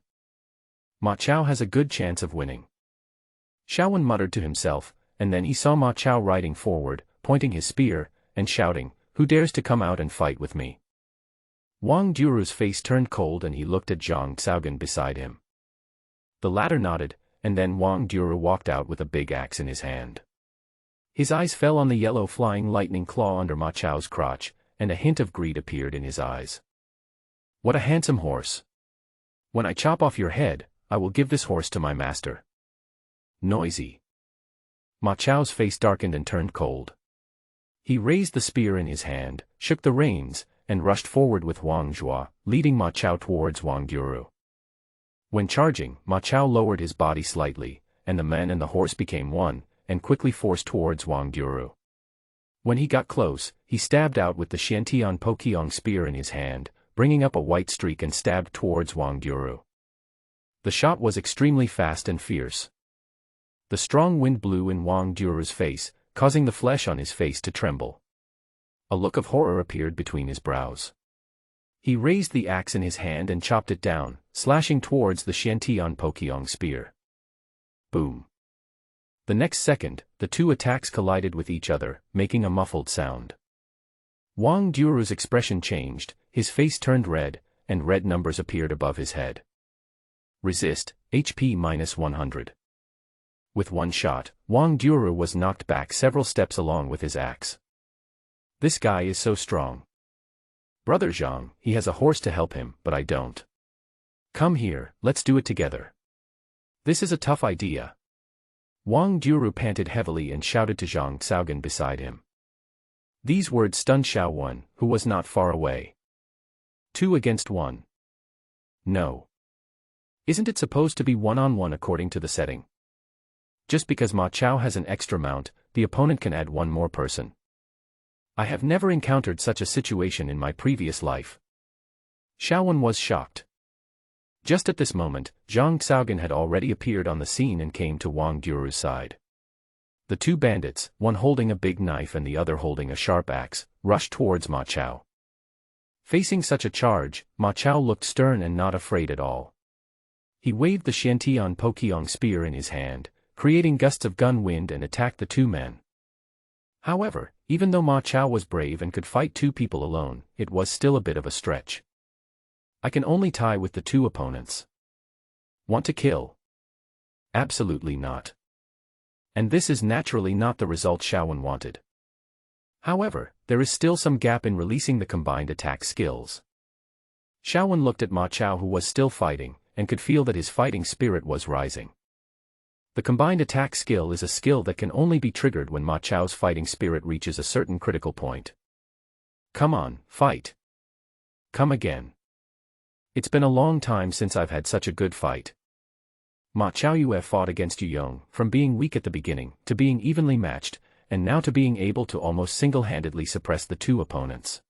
Ma Chao has a good chance of winning. Xiaowen muttered to himself, and then he saw Ma Chao riding forward, pointing his spear, and shouting, "Who dares to come out and fight with me?" Wang Duru's face turned cold and he looked at Zhang Caogan beside him. The latter nodded, and then Wang Duru walked out with a big axe in his hand. His eyes fell on the yellow flying lightning claw under Ma Chao's crotch, and a hint of greed appeared in his eyes. "What a handsome horse! When I chop off your head, I will give this horse to my master." Noisy. Ma Chao's face darkened and turned cold. He raised the spear in his hand, shook the reins, and rushed forward with Wang Zhua, leading Ma Chao towards Wang Duru. When charging, Ma Chao lowered his body slightly, and the man and the horse became one, and quickly forced towards Wang Duru. When he got close, he stabbed out with the Xiantian Poqiang spear in his hand, bringing up a white streak and stabbed towards Wang Duru. The shot was extremely fast and fierce. The strong wind blew in Wang Duru's face, causing the flesh on his face to tremble. A look of horror appeared between his brows. He raised the axe in his hand and chopped it down, slashing towards the Xiantian Poqiang spear. Boom. The next second, the 2 attacks collided with each other, making a muffled sound. Wang Duru's expression changed, his face turned red, and red numbers appeared above his head. Resist, HP -100. With one shot, Wang Duru was knocked back several steps along with his axe. This guy is so strong. Brother Zhang, he has a horse to help him, but I don't. Come here, let's do it together. This is a tough idea. Wang Juru panted heavily and shouted to Zhang Xiaogan beside him. These words stunned Xiao Wen, who was not far away. 2 against 1. No. Isn't it supposed to be 1-on-1 according to the setting? Just because Ma Chao has an extra mount, the opponent can add one more person. I have never encountered such a situation in my previous life. Xiao Wen was shocked. Just at this moment, Zhang Xiaogan had already appeared on the scene and came to Wang Juru's side. The 2 bandits, one holding a big knife and the other holding a sharp axe, rushed towards Ma Chao. Facing such a charge, Ma Chao looked stern and not afraid at all. He waved the Xiantian Poqiang spear in his hand, creating gusts of gun wind, and attacked the 2 men. However, even though Ma Chao was brave and could fight 2 people alone, it was still a bit of a stretch. I can only tie with the 2 opponents. Want to kill? Absolutely not. And this is naturally not the result Xiao Wen wanted. However, there is still some gap in releasing the combined attack skills. Xiao Wen looked at Ma Chao, who was still fighting, and could feel that his fighting spirit was rising. The combined attack skill is a skill that can only be triggered when Ma Chao's fighting spirit reaches a certain critical point. Come on, fight. Come again. It's been a long time since I've had such a good fight. Ma Chao Yue fought against Yu Yong, from being weak at the beginning, to being evenly matched, and now to being able to almost single-handedly suppress the 2 opponents.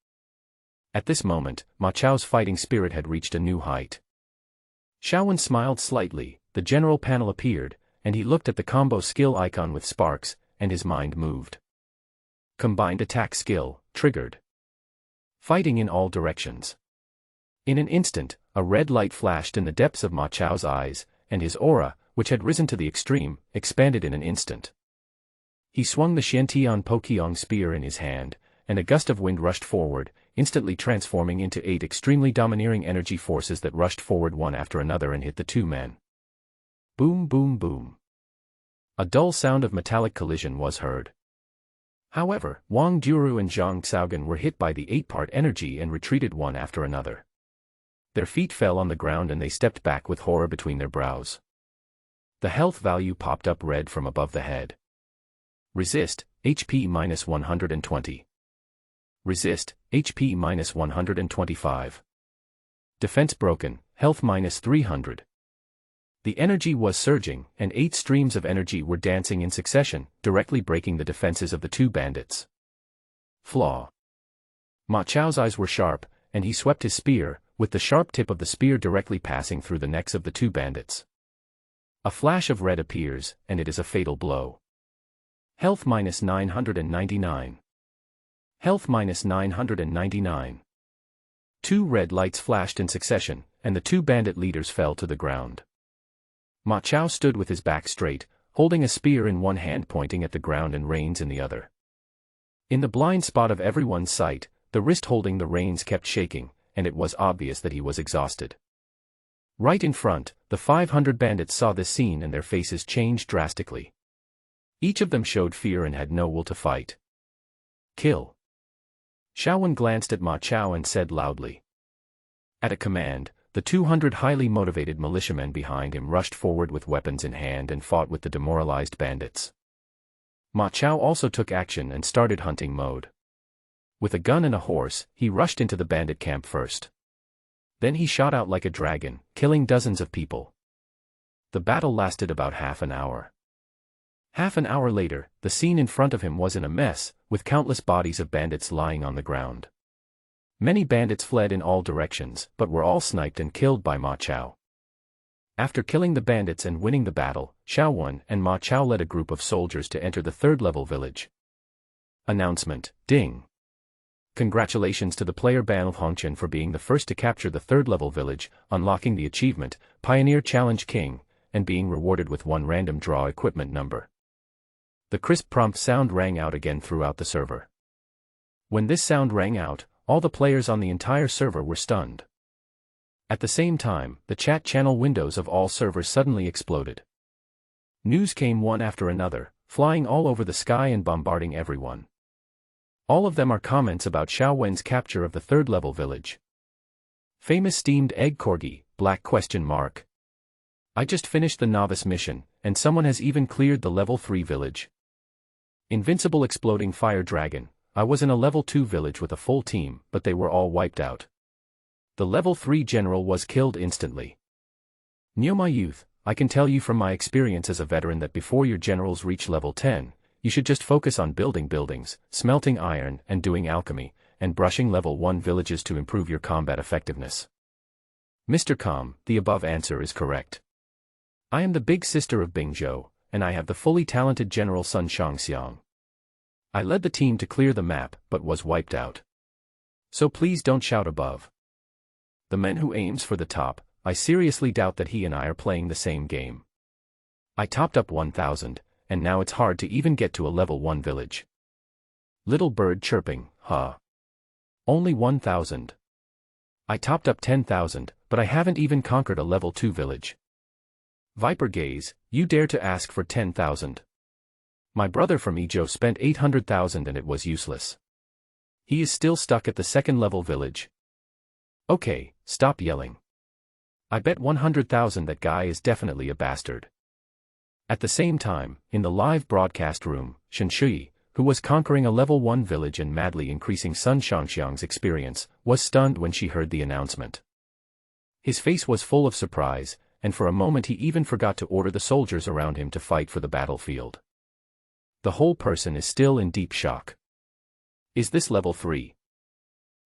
At this moment, Ma Chao's fighting spirit had reached a new height. Xiao Wen smiled slightly, the general panel appeared, and he looked at the combo skill icon with sparks, and his mind moved. Combined attack skill, triggered. Fighting in all directions. In an instant, a red light flashed in the depths of Ma Chao's eyes, and his aura, which had risen to the extreme, expanded in an instant. He swung the Xiantian Poqiang spear in his hand, and a gust of wind rushed forward, instantly transforming into 8 extremely domineering energy forces that rushed forward one after another and hit the 2 men. Boom, boom, boom. A dull sound of metallic collision was heard. However, Wang Juru and Zhang Xiaogan were hit by the 8-part energy and retreated one after another. Their feet fell on the ground and they stepped back with horror between their brows. The health value popped up red from above the head. Resist, HP minus 120. Resist, HP minus 125. Defense broken, health minus 300. The energy was surging, and 8 streams of energy were dancing in succession, directly breaking the defenses of the 2 bandits. Flaw. Ma Chao's eyes were sharp, and he swept his spear, with the sharp tip of the spear directly passing through the necks of the 2 bandits. A flash of red appears, and it is a fatal blow. Health minus 999. Health minus 999. 2 red lights flashed in succession, and the 2 bandit leaders fell to the ground. Ma Chao stood with his back straight, holding a spear in one hand pointing at the ground and reins in the other. In the blind spot of everyone's sight, the wrist holding the reins kept shaking, and it was obvious that he was exhausted. Right in front, the 500 bandits saw this scene and their faces changed drastically. Each of them showed fear and had no will to fight. Kill. Xiao Wen glanced at Ma Chao and said loudly. At a command, the 200 highly motivated militiamen behind him rushed forward with weapons in hand and fought with the demoralized bandits. Ma Chao also took action and started hunting mode. With a gun and a horse, he rushed into the bandit camp first. Then he shot out like a dragon, killing dozens of people. The battle lasted about half an hour. Half an hour later, the scene in front of him was in a mess, with countless bodies of bandits lying on the ground. Many bandits fled in all directions, but were all sniped and killed by Ma Chao. After killing the bandits and winning the battle, Xiao Wen and Ma Chao led a group of soldiers to enter the 3rd-level village. Announcement, ding. Congratulations to the player Ban of Hongqian for being the first to capture the 3rd-level village, unlocking the achievement, Pioneer Challenge King, and being rewarded with 1 random draw equipment number. The crisp prompt sound rang out again throughout the server. When this sound rang out, all the players on the entire server were stunned. At the same time, the chat channel windows of all servers suddenly exploded. News came one after another, flying all over the sky and bombarding everyone. All of them are comments about Xiao Wen's capture of the third-level village. Famous steamed egg corgi, black question mark. I just finished the novice mission, and someone has even cleared the level 3 village. Invincible exploding fire dragon. I was in a level 2 village with a full team, but they were all wiped out. The level 3 general was killed instantly. Neo my youth, I can tell you from my experience as a veteran that before your generals reach level 10, you should just focus on building buildings, smelting iron and doing alchemy, and brushing level 1 villages to improve your combat effectiveness. Mr. Com, the above answer is correct. I am the big sister of Bingzhou, and I have the fully talented General Sun Shangxiang. I led the team to clear the map, but was wiped out. So please don't shout above. The man who aims for the top, I seriously doubt that he and I are playing the same game. I topped up 1,000, and now it's hard to even get to a level 1 village. Little bird chirping, huh? Only 1,000. I topped up 10,000, but I haven't even conquered a level 2 village. Viper gaze, you dare to ask for 10,000. My brother from Ezhou spent 800,000 and it was useless. He is still stuck at the second level village. Okay, stop yelling. I bet 100,000 that guy is definitely a bastard. At the same time, in the live broadcast room, Shen Shui, who was conquering a level 1 village and madly increasing Sun Shangxiang's experience, was stunned when she heard the announcement. His face was full of surprise, and for a moment he even forgot to order the soldiers around him to fight for the battlefield. The whole person is still in deep shock. Is this level 3?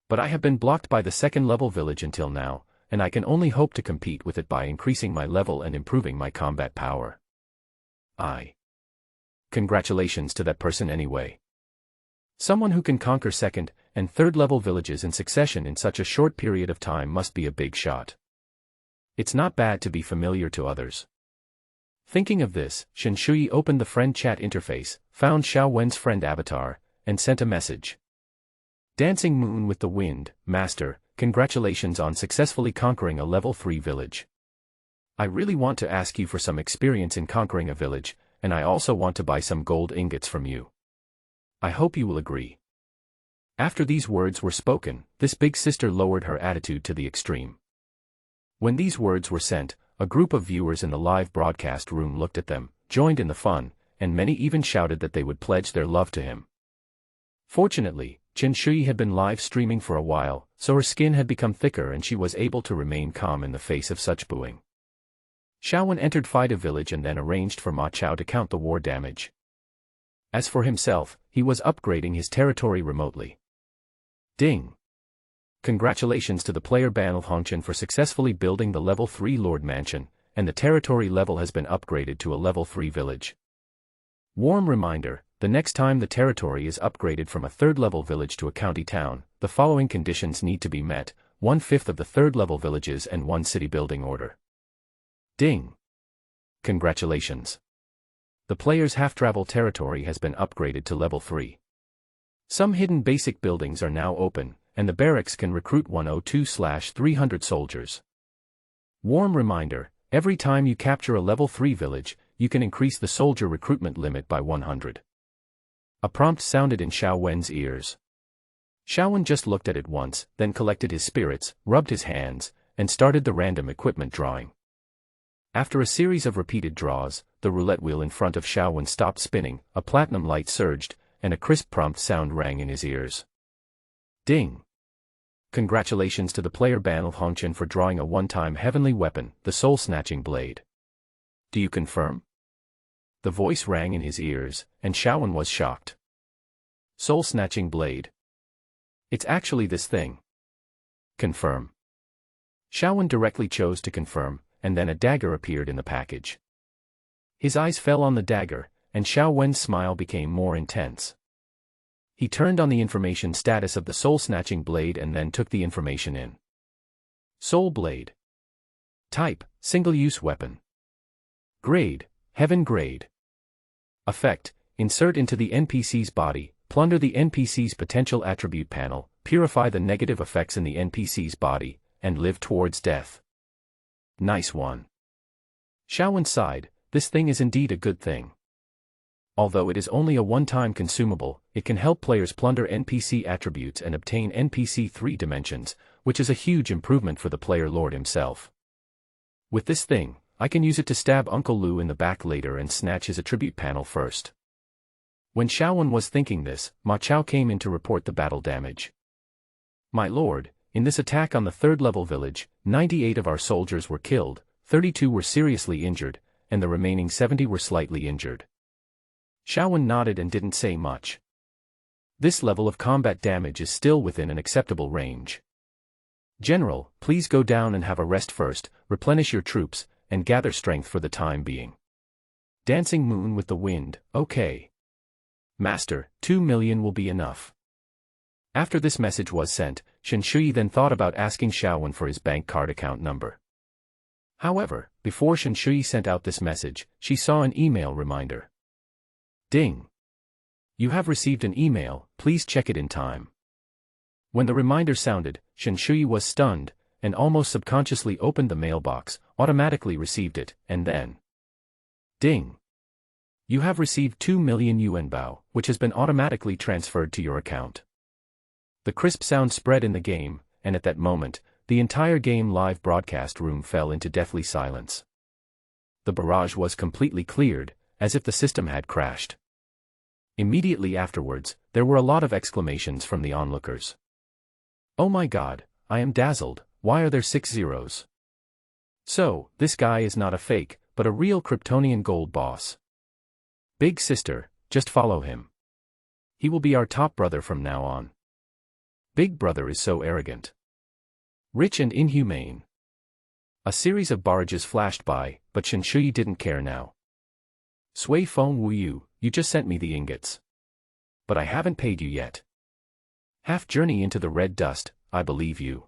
But I have been blocked by the second level village until now, and I can only hope to compete with it by increasing my level and improving my combat power. Congratulations to that person anyway. Someone who can conquer second and third level villages in succession in such a short period of time must be a big shot. It's not bad to be familiar to others. Thinking of this, Shen Shui opened the friend chat interface, found Xiao Wen's friend avatar, and sent a message. Dancing Moon with the Wind, Master, congratulations on successfully conquering a level 3 village. I really want to ask you for some experience in conquering a village, and I also want to buy some gold ingots from you. I hope you will agree. After these words were spoken, this big sister lowered her attitude to the extreme. When these words were sent, a group of viewers in the live broadcast room looked at them, joined in the fun, and many even shouted that they would pledge their love to him. Fortunately, Chen Shui had been live streaming for a while, so her skin had become thicker and she was able to remain calm in the face of such booing. Xiao Wen entered Fida village and then arranged for Ma Chao to count the war damage. As for himself, he was upgrading his territory remotely. Ding! Congratulations to the player Banl Hongchen for successfully building the level 3 Lord Mansion, and the territory level has been upgraded to a level 3 village. Warm reminder, the next time the territory is upgraded from a 3rd level village to a county town, the following conditions need to be met: 1/5 of the 3rd level villages and 1 city building order. Ding! Congratulations! The player's half-travel territory has been upgraded to level 3. Some hidden basic buildings are now open, and the barracks can recruit 102/300 soldiers. Warm reminder, every time you capture a level 3 village, you can increase the soldier recruitment limit by 100. A prompt sounded in Xiao Wen's ears. Xiao Wen just looked at it once, then collected his spirits, rubbed his hands, and started the random equipment drawing. After a series of repeated draws, the roulette wheel in front of Xiao Wen stopped spinning, a platinum light surged, and a crisp prompt sound rang in his ears. Ding! Congratulations to the player Banl Hongchen for drawing a one-time heavenly weapon, the soul-snatching blade. Do you confirm? The voice rang in his ears, and Xiao Wen was shocked. Soul-snatching blade. It's actually this thing. Confirm. Xiao Wen directly chose to confirm, and then a dagger appeared in the package. His eyes fell on the dagger, and Xiao Wen's smile became more intense. He turned on the information status of the soul-snatching blade and then took the information in. Soul blade. Type, single-use weapon. Grade, heaven grade. Effect, insert into the NPC's body, plunder the NPC's potential attribute panel, purify the negative effects in the NPC's body, and live towards death. Nice one. Xiao Wen sighed, this thing is indeed a good thing. Although it is only a one-time consumable, it can help players plunder NPC attributes and obtain NPC 3 dimensions, which is a huge improvement for the player lord himself. With this thing, I can use it to stab Uncle Lou in the back later and snatch his attribute panel first. When Xiaowen was thinking this, Ma Chao came in to report the battle damage. My lord, in this attack on the 3rd level village, 98 of our soldiers were killed, 32 were seriously injured, and the remaining 70 were slightly injured. Xiaowen nodded and didn't say much. This level of combat damage is still within an acceptable range. General, please go down and have a rest first, replenish your troops, and gather strength for the time being. Dancing Moon with the Wind, okay. Master, 2 million will be enough. After this message was sent, Shen Shui then thought about asking Xiaowen for his bank card account number. However, before Shen Shui sent out this message, she saw an email reminder. Ding! You have received an email, please check it in time. When the reminder sounded, Shen Shui was stunned, and almost subconsciously opened the mailbox, automatically received it, and then... Ding! You have received 2 million yuan bao, which has been automatically transferred to your account. The crisp sound spread in the game, and at that moment, the entire game live broadcast room fell into deathly silence. The barrage was completely cleared, as if the system had crashed. Immediately afterwards, there were a lot of exclamations from the onlookers. Oh my god, I am dazzled, why are there 6 zeros? So, this guy is not a fake, but a real Kryptonian gold boss. Big sister, just follow him. He will be our top brother from now on. Big brother is so arrogant. Rich and inhumane. A series of barrages flashed by, but Shen Shui didn't care now. Sui Feng Wu you just sent me the ingots. But I haven't paid you yet. Half journey into the red dust, I believe you.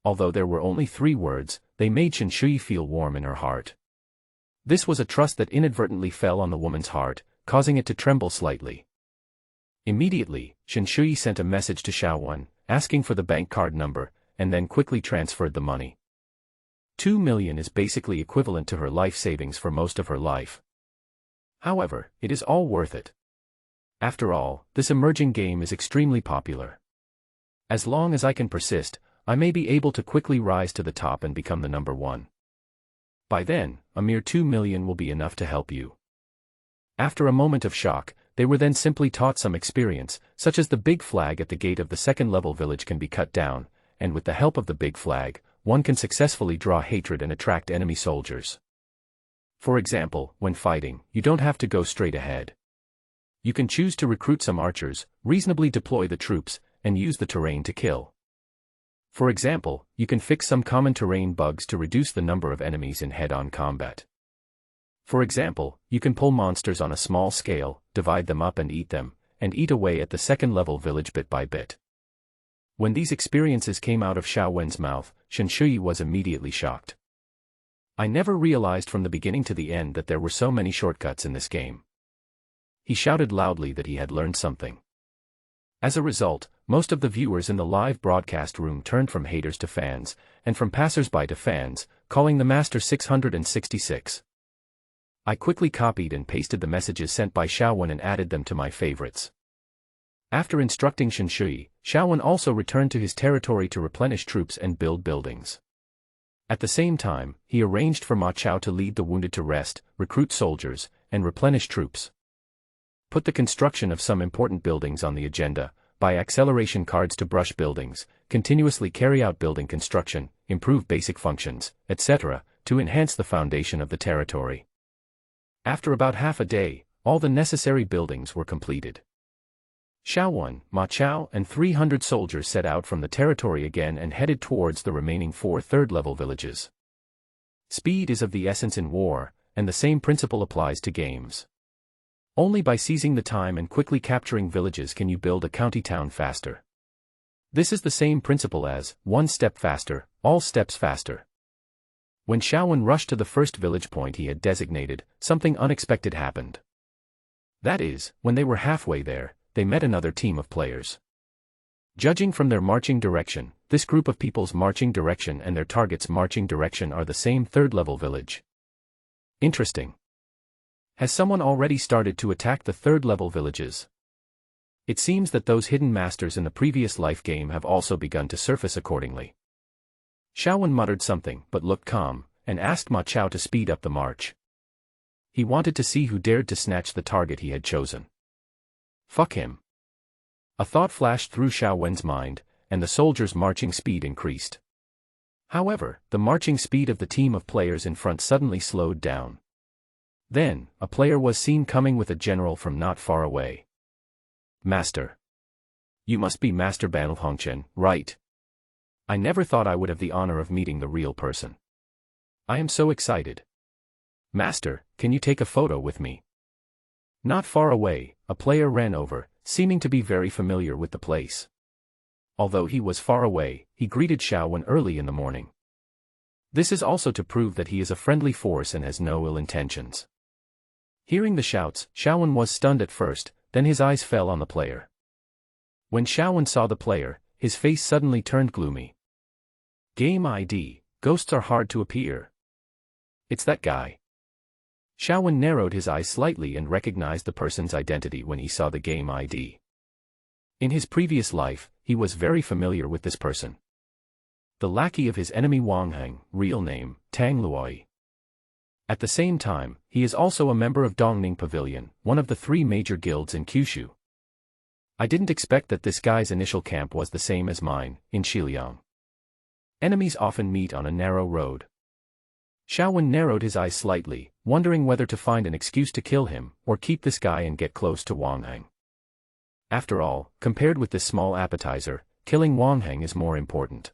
Although there were only 3 words, they made Shen Shui feel warm in her heart. This was a trust that inadvertently fell on the woman's heart, causing it to tremble slightly. Immediately, Shen Shui sent a message to Xiaowen, asking for the bank card number, and then quickly transferred the money. 2 million is basically equivalent to her life savings for most of her life. However, it is all worth it. After all, this emerging game is extremely popular. As long as I can persist, I may be able to quickly rise to the top and become the number 1. By then, a mere 2 million will be enough to help you. After a moment of shock, they were then simply taught some experience, such as the big flag at the gate of the 2nd level village can be cut down, and with the help of the big flag, one can successfully draw hatred and attract enemy soldiers. For example, when fighting, you don't have to go straight ahead. You can choose to recruit some archers, reasonably deploy the troops, and use the terrain to kill. For example, you can fix some common terrain bugs to reduce the number of enemies in head-on combat. For example, you can pull monsters on a small scale, divide them up and eat away at the 2nd level village bit by bit. When these experiences came out of Xiaowen's mouth, Shen Shui was immediately shocked. I never realized from the beginning to the end that there were so many shortcuts in this game. He shouted loudly that he had learned something. As a result, most of the viewers in the live broadcast room turned from haters to fans, and from passers-by to fans, calling the master 666. I quickly copied and pasted the messages sent by Xiaowen and added them to my favorites. After instructing Shen Shui, Xiaowen also returned to his territory to replenish troops and build buildings. At the same time, he arranged for Ma Chao to lead the wounded to rest, recruit soldiers, and replenish troops. Put the construction of some important buildings on the agenda, buy acceleration cards to brush buildings, continuously carry out building construction, improve basic functions, etc., to enhance the foundation of the territory. After about half a day, all the necessary buildings were completed. Xiaowen, Ma Chao and 300 soldiers set out from the territory again and headed towards the remaining 4 third-level villages. Speed is of the essence in war, and the same principle applies to games. Only by seizing the time and quickly capturing villages can you build a county town faster. This is the same principle as, 1 step faster, all steps faster. When Xiaowen rushed to the first village point he had designated, something unexpected happened. That is, when they were halfway there, they met another team of players. Judging from their marching direction, this group of people's marching direction and their target's marching direction are the same third-level village. Interesting. Has someone already started to attack the third-level villages? It seems that those hidden masters in the previous life game have also begun to surface accordingly. Xiaowen muttered something but looked calm, and asked Ma Chao to speed up the march. He wanted to see who dared to snatch the target he had chosen. Fuck him. A thought flashed through Xiaowen's mind, and the soldiers' marching speed increased. However, the marching speed of the team of players in front suddenly slowed down. Then, a player was seen coming with a general from not far away. Master. You must be Master Ban Hongchen, right? I never thought I would have the honor of meeting the real person. I am so excited. Master, can you take a photo with me? Not far away, a player ran over, seeming to be very familiar with the place. Although he was far away, he greeted Xiaowen early in the morning. This is also to prove that he is a friendly force and has no ill intentions. Hearing the shouts, Xiaowen was stunned at first, then his eyes fell on the player. When Xiaowen saw the player, his face suddenly turned gloomy. Game ID, ghosts are hard to appear. It's that guy. Xiaowen narrowed his eyes slightly and recognized the person's identity when he saw the game ID. In his previous life, he was very familiar with this person. The lackey of his enemy Wang Heng, real name, Tang Luoi. At the same time, he is also a member of Dongning Pavilion, one of the 3 major guilds in Kyushu. I didn't expect that this guy's initial camp was the same as mine, in Xiliang. Enemies often meet on a narrow road. Xiaowen narrowed his eyes slightly, wondering whether to find an excuse to kill him, or keep this guy and get close to Wang Heng. After all, compared with this small appetizer, killing Wang Heng is more important.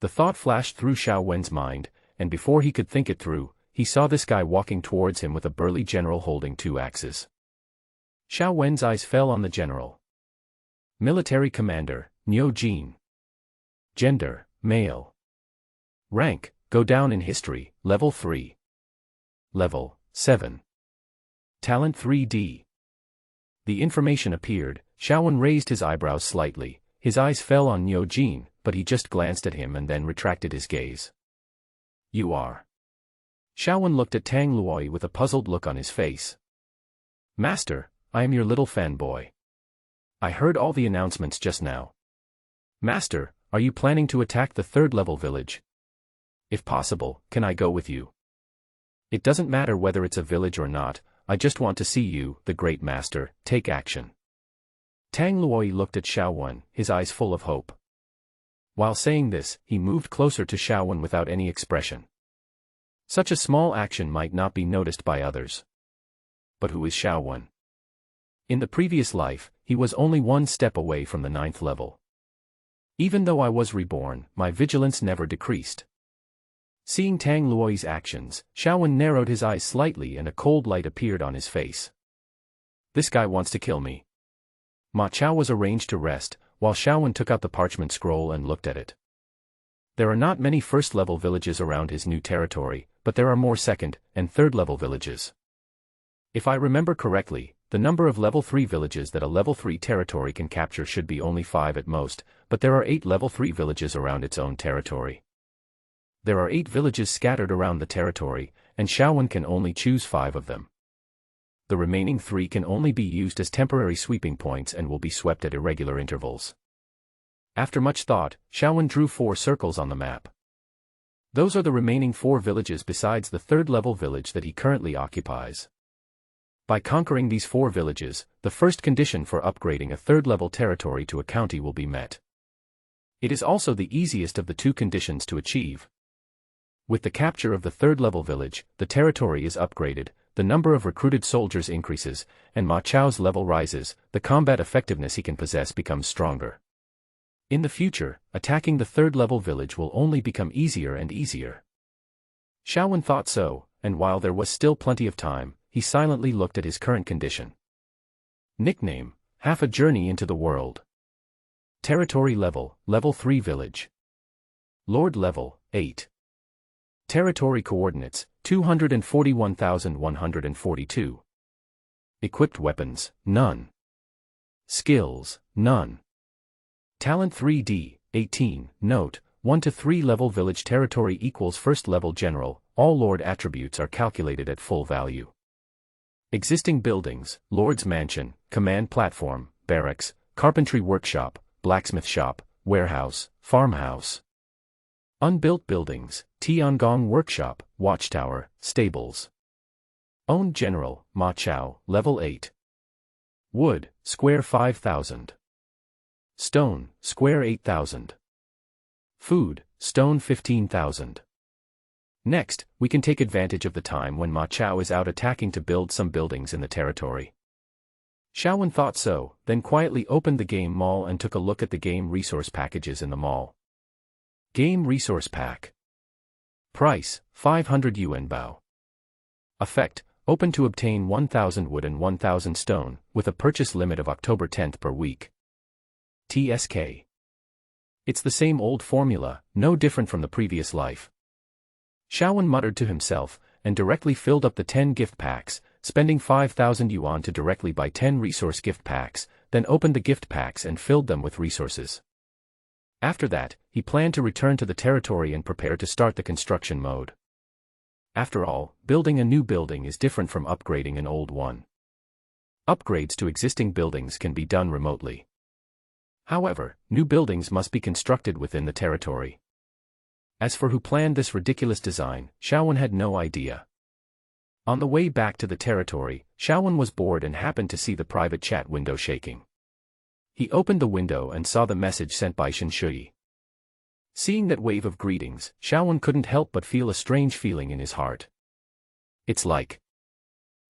The thought flashed through Xiaowen's mind, and before he could think it through, he saw this guy walking towards him with a burly general holding 2 axes. Xiaowen's eyes fell on the general. Military Commander, Niu Jin. Gender, male. Rank, go down in history, level 3. Level, 7. Talent 3D. The information appeared. Xiaowen raised his eyebrows slightly, his eyes fell on Niu Jin, but he just glanced at him and then retracted his gaze. You are. Xiaowen looked at Tang Luoi with a puzzled look on his face. Master, I am your little fanboy. I heard all the announcements just now. Master, are you planning to attack the third-level village? If possible, can I go with you? It doesn't matter whether it's a village or not, I just want to see you, the great master, take action. Tang Luoi looked at Xiaowen, his eyes full of hope. While saying this, he moved closer to Xiaowen without any expression. Such a small action might not be noticed by others. But who is Xiaowen? In the previous life, he was only 1 step away from the 9th level. Even though I was reborn, my vigilance never decreased. Seeing Tang Luoi's actions, Xiaowen narrowed his eyes slightly and a cold light appeared on his face. This guy wants to kill me. Ma Chao was arranged to rest, while Xiaowen took out the parchment scroll and looked at it. There are not many first-level villages around his new territory, but there are more second- and third-level villages. If I remember correctly, the number of level 3 villages that a level 3 territory can capture should be only 5 at most, but there are 8 level 3 villages around its own territory. There are 8 villages scattered around the territory, and Xiaowen can only choose 5 of them. The remaining 3 can only be used as temporary sweeping points and will be swept at irregular intervals. After much thought, Xiaowen drew 4 circles on the map. Those are the remaining 4 villages besides the third-level village that he currently occupies. By conquering these 4 villages, the first condition for upgrading a third-level territory to a county will be met. It is also the easiest of the 2 conditions to achieve. With the capture of the third-level village, the territory is upgraded, the number of recruited soldiers increases, and Ma Chao's level rises, the combat effectiveness he can possess becomes stronger. In the future, attacking the third-level village will only become easier and easier. Xiaowen thought so, and while there was still plenty of time, he silently looked at his current condition. Nickname, Half a Journey into the World. Territory level, level 3 village. Lord level, 8. Territory coordinates, 241,142. Equipped weapons, none. Skills, none. Talent 3D, 18. Note, 1 to 3 level village territory equals first level general, all lord attributes are calculated at full value. Existing buildings: Lord's Mansion, Command Platform, Barracks, Carpentry Workshop, Blacksmith Shop, Warehouse, Farmhouse. Unbuilt buildings: Tiangong Workshop, Watchtower, Stables. Owned General, Ma Chao, Level 8. Wood, Square 5,000. Stone, Square 8,000. Food, Stone 15,000. Next, we can take advantage of the time when Ma Chao is out attacking to build some buildings in the territory. Xiaowen thought so, then quietly opened the game mall and took a look at the game resource packages in the mall. Game Resource Pack. Price, 500 yuan bao. Effect, open to obtain 1,000 wood and 1,000 stone, with a purchase limit of October 10th per week. TSK. It's the same old formula, no different from the previous life. Xiaowen muttered to himself, and directly filled up the 10 gift packs, spending 5,000 yuan to directly buy 10 resource gift packs, then opened the gift packs and filled them with resources. After that, he planned to return to the territory and prepare to start the construction mode. After all, building a new building is different from upgrading an old one. Upgrades to existing buildings can be done remotely. However, new buildings must be constructed within the territory. As for who planned this ridiculous design, Xiaowen had no idea. On the way back to the territory, Xiaowen was bored and happened to see the private chat window shaking. He opened the window and saw the message sent by Shen Shui. Seeing that wave of greetings, Xiaowen couldn't help but feel a strange feeling in his heart. It's like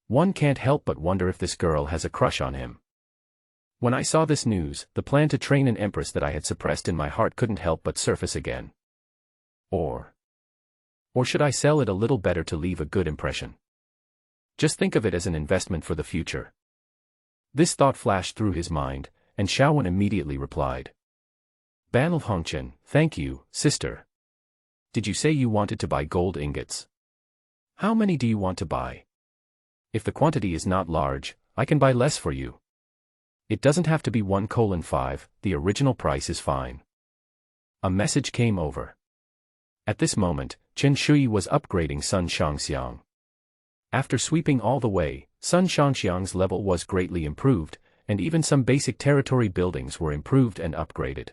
one can't help but wonder if this girl has a crush on him. When I saw this news, the plan to train an empress that I had suppressed in my heart couldn't help but surface again. Or should I sell it a little better to leave a good impression? Just think of it as an investment for the future. This thought flashed through his mind, and Xiaowen immediately replied. Banl Hongchen, thank you, sister. Did you say you wanted to buy gold ingots? How many do you want to buy? If the quantity is not large, I can buy less for you. It doesn't have to be 1:5, the original price is fine. A message came over. At this moment, Chen Shui was upgrading Sun Shangxiang. After sweeping all the way, Sun Shangxiang's level was greatly improved, and even some basic territory buildings were improved and upgraded.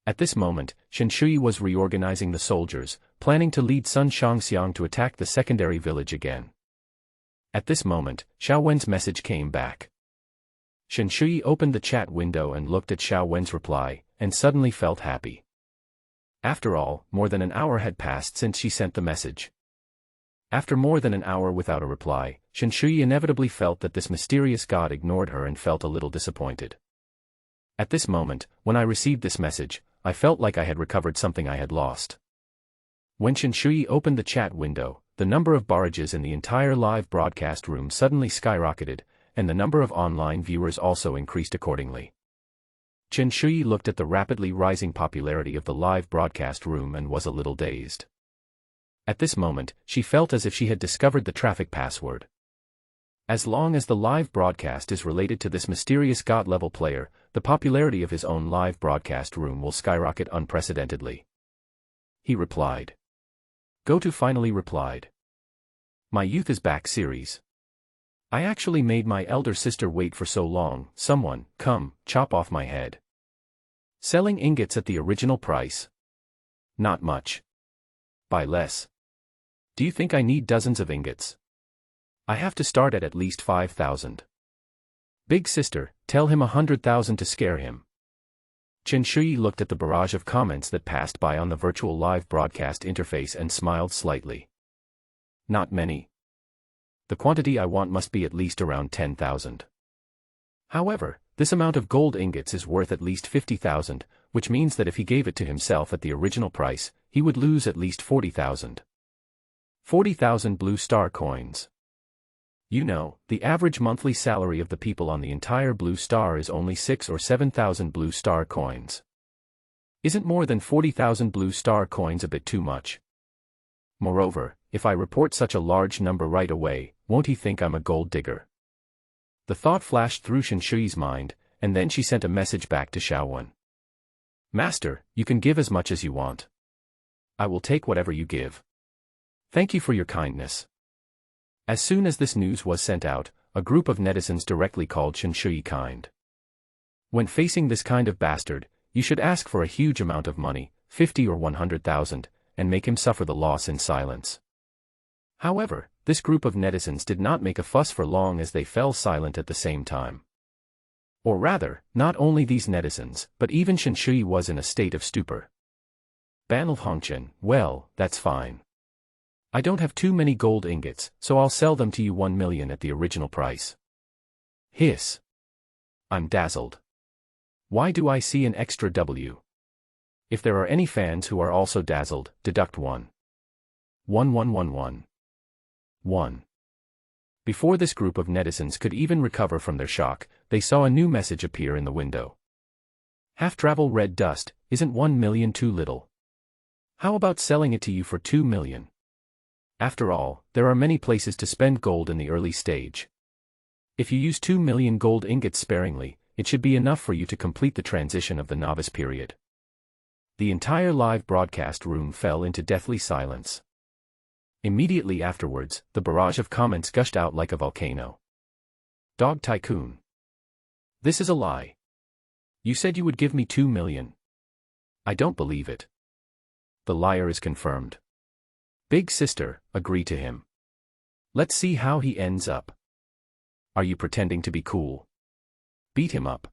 At this moment, Shen Shui was reorganizing the soldiers, planning to lead Sun Shangxiang to attack the secondary village again. At this moment, Xiaowen's message came back. Shen Shui opened the chat window and looked at Xiaowen's reply, and suddenly felt happy. After all, more than an hour had passed since she sent the message. After more than an hour without a reply, Shen Shui inevitably felt that this mysterious god ignored her and felt a little disappointed. At this moment, when I received this message, I felt like I had recovered something I had lost. When Shen Shui opened the chat window, the number of barrages in the entire live broadcast room suddenly skyrocketed, and the number of online viewers also increased accordingly. Chen Shui looked at the rapidly rising popularity of the live broadcast room and was a little dazed. At this moment, she felt as if she had discovered the traffic password. As long as the live broadcast is related to this mysterious god-level player, the popularity of his own live broadcast room will skyrocket unprecedentedly. He replied. Goto finally replied. My Youth is Back series. I actually made my elder sister wait for so long. Someone, come, chop off my head. Selling ingots at the original price? Not much. Buy less. Do you think I need dozens of ingots? I have to start at least 5,000. Big sister, tell him 100,000 to scare him. Chen Shui looked at the barrage of comments that passed by on the virtual live broadcast interface and smiled slightly. Not many. The quantity I want must be at least around 10,000. However, this amount of gold ingots is worth at least 50,000, which means that if he gave it to himself at the original price, he would lose at least 40,000. 40,000 blue star coins. You know, the average monthly salary of the people on the entire blue star is only 6,000 or 7,000 blue star coins. Isn't more than 40,000 blue star coins a bit too much? Moreover, if I report such a large number right away, won't he think I'm a gold digger? The thought flashed through Shen Shui's mind, and then she sent a message back to Xiaowen. Master, you can give as much as you want. I will take whatever you give. Thank you for your kindness. As soon as this news was sent out, a group of netizens directly called Shen Shui kind. When facing this kind of bastard, you should ask for a huge amount of money, 50 or 100,000, and make him suffer the loss in silence. However, this group of netizens did not make a fuss for long as they fell silent at the same time. Or rather, not only these netizens, but even Shen Shui was in a state of stupor. Ban of Hongchen, well, that's fine. I don't have too many gold ingots, so I'll sell them to you 1 million at the original price. Hiss. I'm dazzled. Why do I see an extra W? If there are any fans who are also dazzled, deduct 1. 1111. 1. Before this group of netizens could even recover from their shock, they saw a new message appear in the window. Half-travel red dust, isn't 1 million too little? How about selling it to you for 2 million? After all, there are many places to spend gold in the early stage. If you use 2 million gold ingots sparingly, it should be enough for you to complete the transition of the novice period. The entire live broadcast room fell into deathly silence. Immediately afterwards, the barrage of comments gushed out like a volcano. Dog Tycoon. This is a lie. You said you would give me 2 million. I don't believe it. The liar is confirmed. Big sister, agree to him. Let's see how he ends up. Are you pretending to be cool? Beat him up.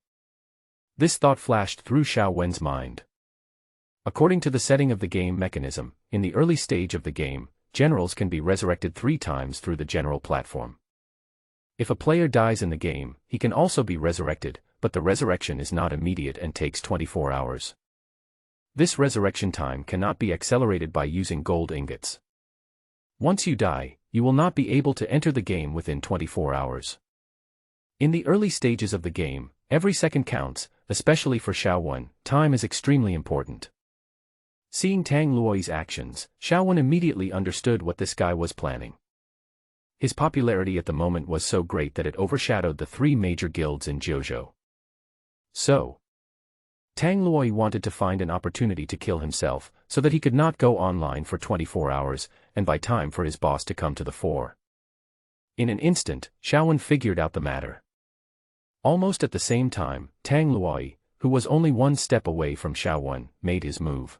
This thought flashed through Xiao Wen's mind. According to the setting of the game mechanism, in the early stage of the game, generals can be resurrected 3 times through the general platform. If a player dies in the game, he can also be resurrected, but the resurrection is not immediate and takes 24 hours. This resurrection time cannot be accelerated by using gold ingots. Once you die, you will not be able to enter the game within 24 hours. In the early stages of the game, every second counts, especially for Xiao Wen. Time is extremely important. Seeing Tang Luoyi's actions, Xiao Wen immediately understood what this guy was planning. His popularity at the moment was so great that it overshadowed the 3 major guilds in Jiuzhou. So, Tang Luoyi wanted to find an opportunity to kill himself, so that he could not go online for 24 hours, and buy time for his boss to come to the fore. In an instant, Xiao Wen figured out the matter. Almost at the same time, Tang Luoyi, who was only 1 step away from Xiao Wen, made his move.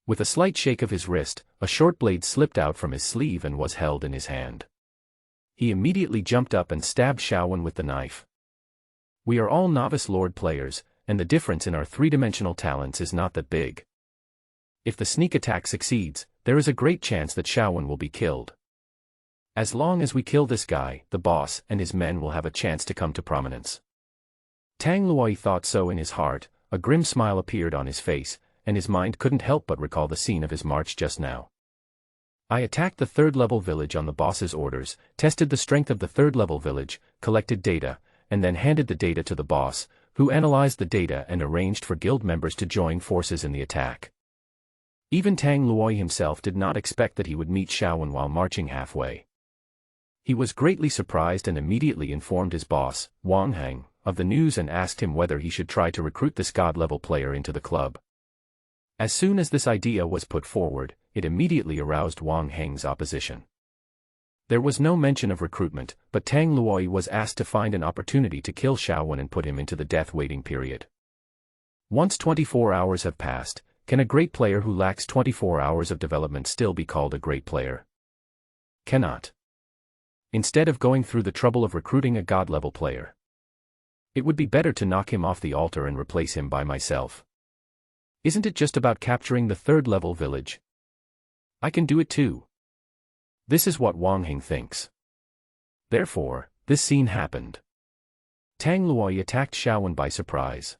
With a slight shake of his wrist, a short blade slipped out from his sleeve and was held in his hand. He immediately jumped up and stabbed Xiao Wen with the knife. We are all novice lord players, and the difference in our 3-dimensional talents is not that big. If the sneak attack succeeds, there is a great chance that Xiao Wen will be killed. As long as we kill this guy, the boss and his men will have a chance to come to prominence. Tang Luoyi thought so in his heart, a grim smile appeared on his face, and his mind couldn't help but recall the scene of his march just now. I attacked the 3rd-level village on the boss's orders, tested the strength of the 3rd-level village, collected data, and then handed the data to the boss, who analyzed the data and arranged for guild members to join forces in the attack. Even Tang Luoyi himself did not expect that he would meet Xiao Wen while marching halfway. He was greatly surprised and immediately informed his boss, Wang Heng, of the news and asked him whether he should try to recruit this god-level player into the club. As soon as this idea was put forward, it immediately aroused Wang Heng's opposition. There was no mention of recruitment, but Tang Luoyi was asked to find an opportunity to kill Xiao Wen and put him into the death waiting period. Once 24 hours have passed, can a great player who lacks 24 hours of development still be called a great player? Cannot. Instead of going through the trouble of recruiting a god-level player, it would be better to knock him off the altar and replace him by myself. Isn't it just about capturing the 3rd-level village? I can do it too. This is what Wang Heng thinks. Therefore, this scene happened. Tang Luoyi attacked Xiao Wen by surprise.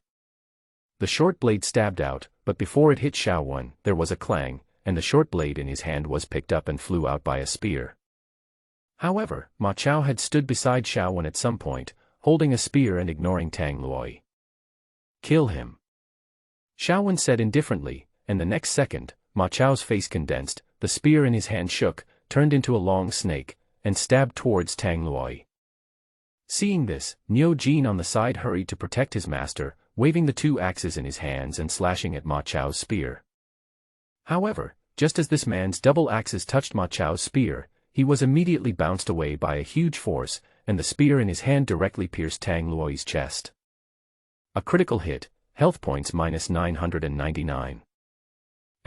The short blade stabbed out, but before it hit Xiao Wen, there was a clang, and the short blade in his hand was picked up and flew out by a spear. However, Ma Chao had stood beside Xiao Wen at some point, holding a spear and ignoring Tang Luoyi. Kill him. Xiao Wen said indifferently, and the next second, Ma Chao's face condensed, the spear in his hand shook, turned into a long snake, and stabbed towards Tang Luoyi. Seeing this, Niu Jin on the side hurried to protect his master, waving the 2 axes in his hands and slashing at Ma Chao's spear. However, just as this man's double axes touched Ma Chao's spear, he He was immediately bounced away by a huge force, and the spear in his hand directly pierced Tang Luoyi's chest. A critical hit, health points -999.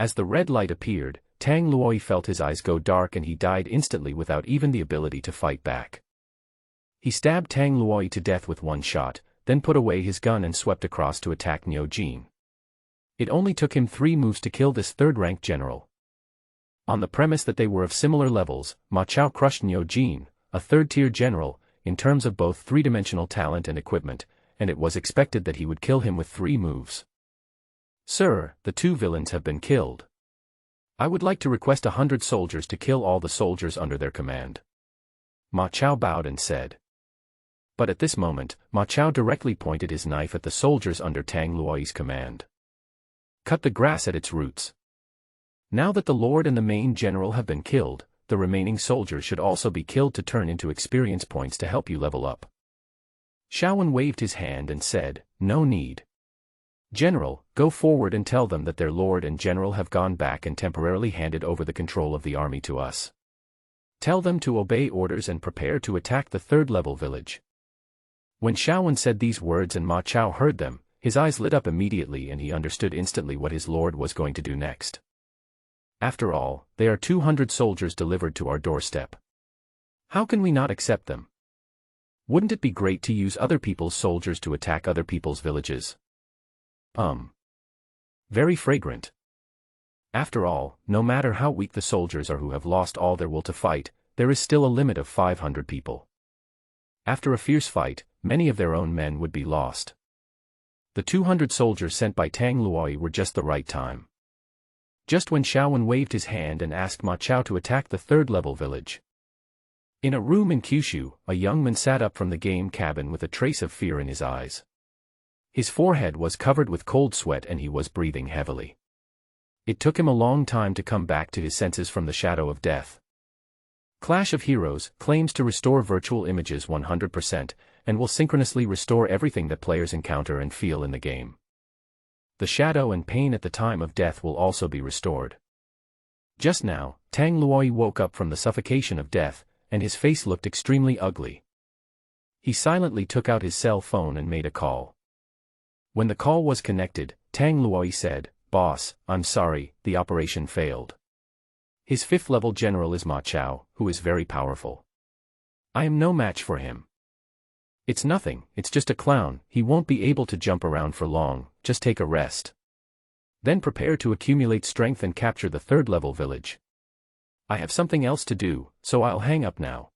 As the red light appeared, Tang Luoyi felt his eyes go dark and he died instantly without even the ability to fight back. He stabbed Tang Luoyi to death with one shot, then put away his gun and swept across to attack Niu Jin. It only took him 3 moves to kill this third-ranked general. On the premise that they were of similar levels, Ma Chao crushed Niu Jin, a third-tier general, in terms of both three-dimensional talent and equipment, and it was expected that he would kill him with 3 moves. "Sir, the 2 villains have been killed. I would like to request 100 soldiers to kill all the soldiers under their command." Ma Chao bowed and said. But at this moment, Ma Chao directly pointed his knife at the soldiers under Tang Luoyi's command. "Cut the grass at its roots. Now that the Lord and the main general have been killed, the remaining soldiers should also be killed to turn into experience points to help you level up." Xiaowen waved his hand and said, "No need. General, go forward and tell them that their lord and general have gone back and temporarily handed over the control of the army to us. Tell them to obey orders and prepare to attack the third-level village." When Xiaowen said these words and Ma Chao heard them, his eyes lit up immediately and he understood instantly what his lord was going to do next. After all, they are 200 soldiers delivered to our doorstep. How can we not accept them? Wouldn't it be great to use other people's soldiers to attack other people's villages? Very fragrant. After all, no matter how weak the soldiers are who have lost all their will to fight, there is still a limit of 500 people. After a fierce fight, many of their own men would be lost. The 200 soldiers sent by Tang Luoyi were just the right time. Just when Xiaowen waved his hand and asked Ma Chao to attack the third-level village. In a room in Kyushu, a young man sat up from the game cabin with a trace of fear in his eyes. His forehead was covered with cold sweat and he was breathing heavily. It took him a long time to come back to his senses from the shadow of death. Clash of Heroes claims to restore virtual images 100% and will synchronously restore everything that players encounter and feel in the game. The shadow and pain at the time of death will also be restored. Just now, Tang Luoyi woke up from the suffocation of death, and his face looked extremely ugly. He silently took out his cell phone and made a call. When the call was connected, Tang Luoyi said, "Boss, I'm sorry, the operation failed. His 5th-level general is Ma Chao, who is very powerful. I am no match for him. It's nothing, it's just a clown, he won't be able to jump around for long, just take a rest. Then prepare to accumulate strength and capture the third-level village. I have something else to do, so I'll hang up now."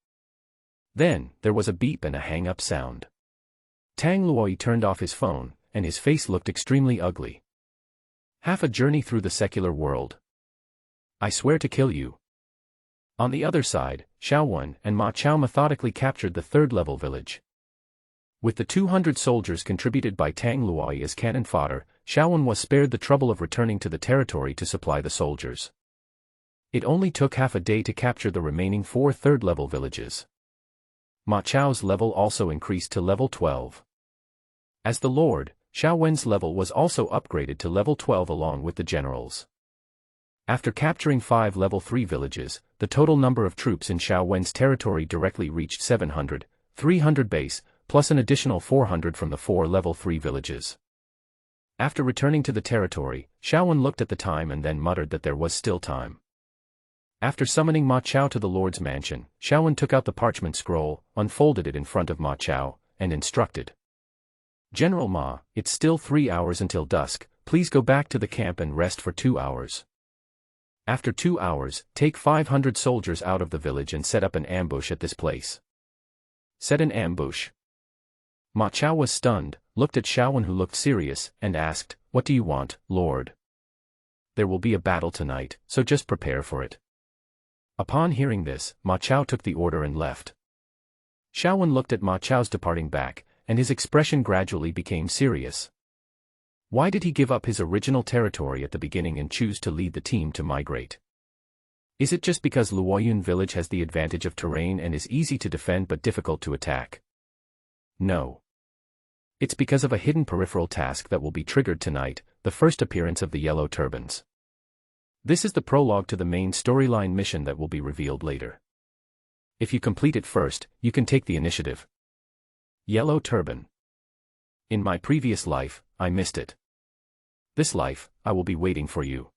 Then, there was a beep and a hang-up sound. Tang Luoyi turned off his phone, and his face looked extremely ugly. "Half a journey through the secular world. I swear to kill you." On the other side, Xiaowen and Ma Chao methodically captured the third-level village. With the 200 soldiers contributed by Tang Luoyi as cannon fodder, Xiaowen was spared the trouble of returning to the territory to supply the soldiers. It only took half a day to capture the remaining 4 third-level villages. Ma Chao's level also increased to level 12. As the Lord, Xiaowen's level was also upgraded to level 12 along with the generals. After capturing 5 level 3 villages, the total number of troops in Xiaowen's territory directly reached 700, 300 base, plus an additional 400 from the 4 level 3 villages. After returning to the territory, Xiaowen looked at the time and then muttered that there was still time. After summoning Ma Chao to the Lord's mansion, Xiaowen took out the parchment scroll, unfolded it in front of Ma Chao, and instructed. "General Ma, it's still 3 hours until dusk, please go back to the camp and rest for 2 hours. After 2 hours, take 500 soldiers out of the village and set up an ambush at this place." Set an ambush. Ma Chao was stunned, looked at Xiaowen who looked serious, and asked, "What do you want, Lord?" "There will be a battle tonight, so just prepare for it." Upon hearing this, Ma Chao took the order and left. Xiaowen looked at Ma Chao's departing back, and his expression gradually became serious. Why did he give up his original territory at the beginning and choose to lead the team to migrate? Is it just because Luoyun village has the advantage of terrain and is easy to defend but difficult to attack? No. It's because of a hidden peripheral task that will be triggered tonight, the first appearance of the yellow turbans. This is the prologue to the main storyline mission that will be revealed later. If you complete it first, you can take the initiative. Yellow turban. In my previous life, I missed it. This life, I will be waiting for you.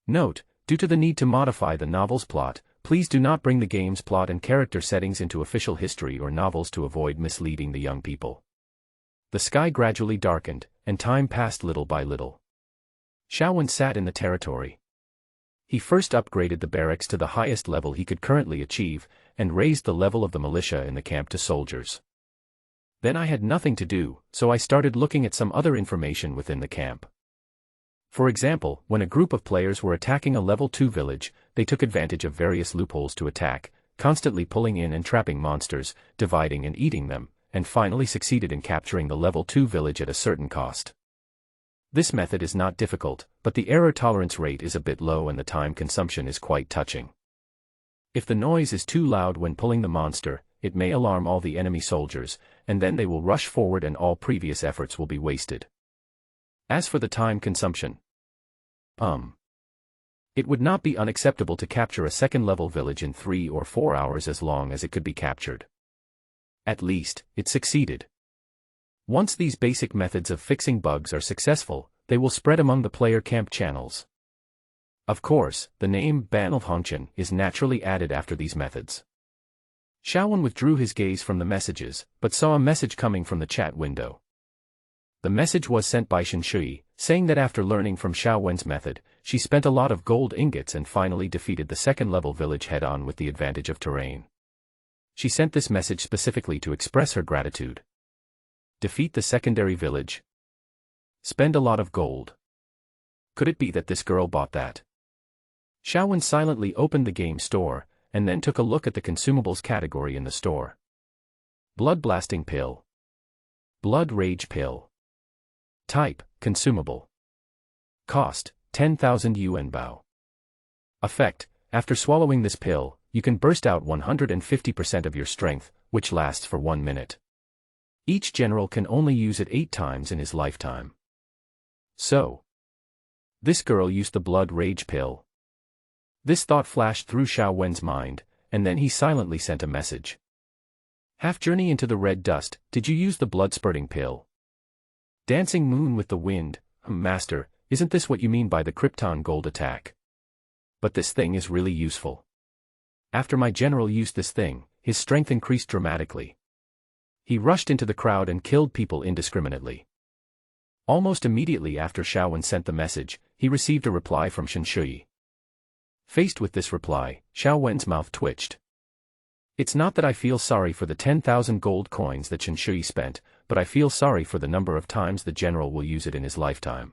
Note, due to the need to modify the novel's plot, please do not bring the game's plot and character settings into official history or novels to avoid misleading the young people. The sky gradually darkened, and time passed little by little. Xiaowen sat in the territory. He first upgraded the barracks to the highest level he could currently achieve, and raised the level of the militia in the camp to soldiers. Then I had nothing to do, so I started looking at some other information within the camp. For example, when a group of players were attacking a level 2 village, they took advantage of various loopholes to attack, constantly pulling in and trapping monsters, dividing and eating them, and finally succeeded in capturing the level 2 village at a certain cost. This method is not difficult, but the error tolerance rate is a bit low and the time consumption is quite touching. If the noise is too loud when pulling the monster, it may alarm all the enemy soldiers, and then they will rush forward and all previous efforts will be wasted. As for the time consumption, it would not be unacceptable to capture a second-level village in 3 or 4 hours as long as it could be captured. At least, it succeeded. Once these basic methods of fixing bugs are successful, they will spread among the player camp channels. Of course, the name Banlhongchen is naturally added after these methods. Xiaowen withdrew his gaze from the messages, but saw a message coming from the chat window. The message was sent by Xinshui, saying that after learning from Xiaowen's method, she spent a lot of gold ingots and finally defeated the second-level village head-on with the advantage of terrain. She sent this message specifically to express her gratitude. Defeat the secondary village. Spend a lot of gold. Could it be that this girl bought that? Xiaowen silently opened the game store, and then took a look at the consumables category in the store. Blood blasting pill. Blood rage pill. Type, consumable. Cost, 10,000 yuan bao. Effect, after swallowing this pill, you can burst out 150% of your strength, which lasts for 1 minute. Each general can only use it 8 times in his lifetime. So, this girl used the blood rage pill. This thought flashed through Xiaowen's mind, and then he silently sent a message. Half journey into the red dust, did you use the blood-spurting pill? Dancing moon with the wind, master, isn't this what you mean by the Krypton gold attack? But this thing is really useful. After my general used this thing, his strength increased dramatically. He rushed into the crowd and killed people indiscriminately. Almost immediately after Xiaowen sent the message, he received a reply from Xinshui. Faced with this reply, Xiaowen's mouth twitched. It's not that I feel sorry for the 10,000 gold coins that Xinshui spent, but I feel sorry for the number of times the general will use it in his lifetime.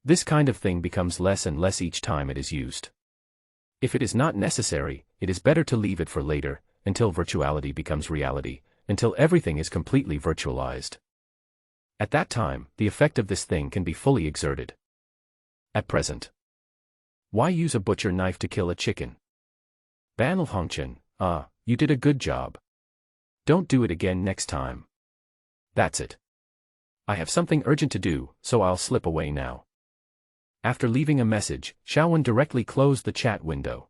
This kind of thing becomes less and less each time it is used. If it is not necessary, it is better to leave it for later, until virtuality becomes reality, until everything is completely virtualized. At that time, the effect of this thing can be fully exerted. At present, why use a butcher knife to kill a chicken? Banlhongchen, you did a good job. Don't do it again next time. That's it. I have something urgent to do, so I'll slip away now. After leaving a message, Xiaowen directly closed the chat window.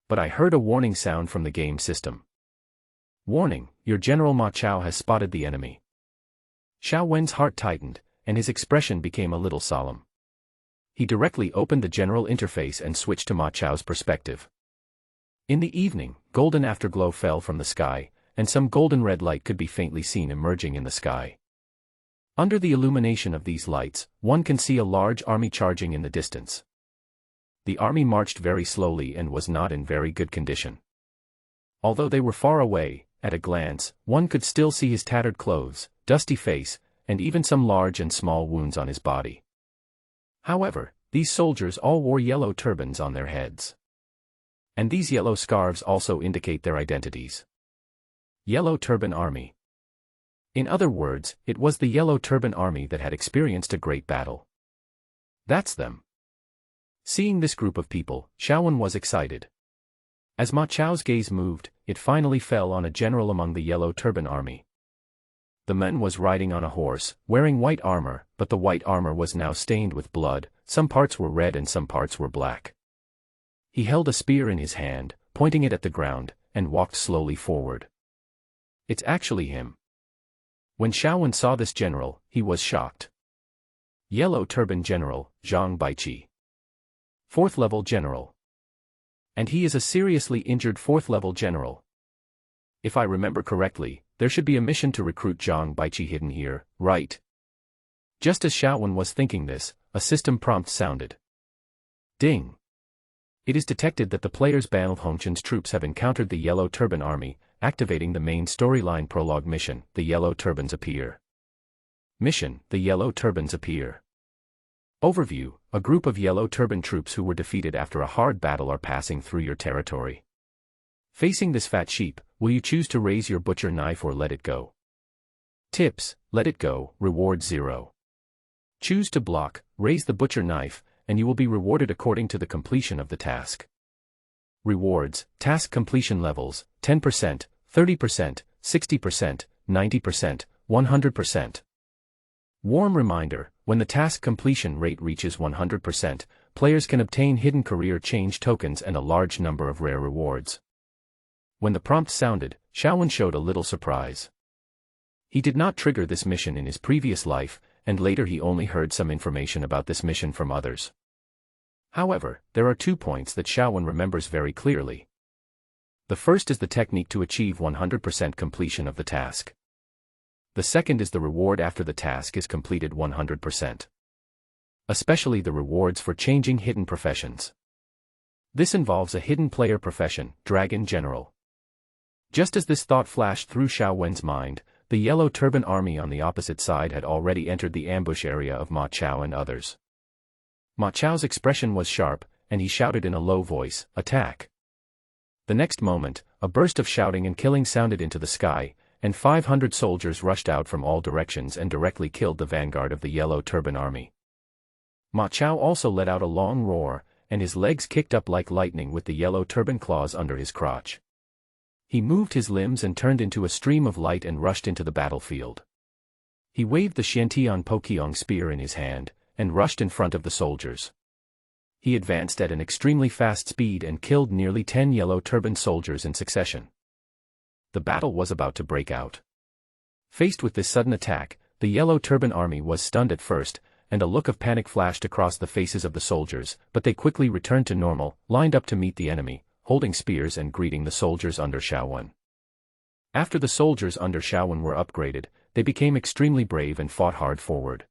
But I heard a warning sound from the game system. Warning, your General Ma Chao has spotted the enemy. Xiaowen's heart tightened, and his expression became a little solemn. He directly opened the general interface and switched to Ma Chao's perspective. In the evening, golden afterglow fell from the sky, and some golden red light could be faintly seen emerging in the sky. Under the illumination of these lights, one can see a large army charging in the distance. The army marched very slowly and was not in very good condition. Although they were far away, at a glance, one could still see his tattered clothes, dusty face, and even some large and small wounds on his body. However, these soldiers all wore yellow turbans on their heads. And these yellow scarves also indicate their identities. Yellow Turban Army. In other words, it was the Yellow Turban Army that had experienced a great battle. That's them. Seeing this group of people, Xiaowen was excited. As Ma Chao's gaze moved, it finally fell on a general among the Yellow Turban Army. The man was riding on a horse, wearing white armor, but the white armor was now stained with blood, some parts were red and some parts were black. He held a spear in his hand, pointing it at the ground, and walked slowly forward. It's actually him. When Xiaowen saw this general, he was shocked. Yellow Turban General, Zhang Baiqi. 4th level general. And he is a seriously injured 4th level general. If I remember correctly, there should be a mission to recruit Zhang Baiqi hidden here, right? Just as Xiaowen was thinking this, a system prompt sounded. Ding. It is detected that the player's Ban of Hongchen's troops have encountered the Yellow Turban Army, activating the main storyline prologue mission, The Yellow Turbans Appear. Mission, The Yellow Turbans Appear. Overview, a group of Yellow Turban troops who were defeated after a hard battle are passing through your territory. Facing this fat sheep, will you choose to raise your butcher knife or let it go? Tips, let it go, reward 0. Choose to block, raise the butcher knife, and you will be rewarded according to the completion of the task. Rewards, task completion levels, 10%, 30%, 60%, 90%, 100%. Warm reminder, when the task completion rate reaches 100%, players can obtain hidden career change tokens and a large number of rare rewards. When the prompt sounded, Xiaowen showed a little surprise. He did not trigger this mission in his previous life, and later he only heard some information about this mission from others. However, there are 2 points that Xiaowen remembers very clearly. The first is the technique to achieve 100% completion of the task. The second is the reward after the task is completed 100%. Especially the rewards for changing hidden professions. This involves a hidden player profession, Dragon General. Just as this thought flashed through Xiaowen's mind, the Yellow Turban Army on the opposite side had already entered the ambush area of Ma Chao and others. Ma Chao's expression was sharp, and he shouted in a low voice, "Attack!" The next moment, a burst of shouting and killing sounded into the sky, and 500 soldiers rushed out from all directions and directly killed the vanguard of the Yellow Turban Army. Ma Chao also let out a long roar, and his legs kicked up like lightning with the Yellow Turban claws under his crotch. He moved his limbs and turned into a stream of light and rushed into the battlefield. He waved the Xiantian Poqiong spear in his hand, and rushed in front of the soldiers. He advanced at an extremely fast speed and killed nearly 10 Yellow Turban soldiers in succession. The battle was about to break out. Faced with this sudden attack, the Yellow Turban Army was stunned at first, and a look of panic flashed across the faces of the soldiers, but they quickly returned to normal, lined up to meet the enemy, holding spears and greeting the soldiers under Xiaowen. After the soldiers under Xiaowen were upgraded, they became extremely brave and fought hard forward.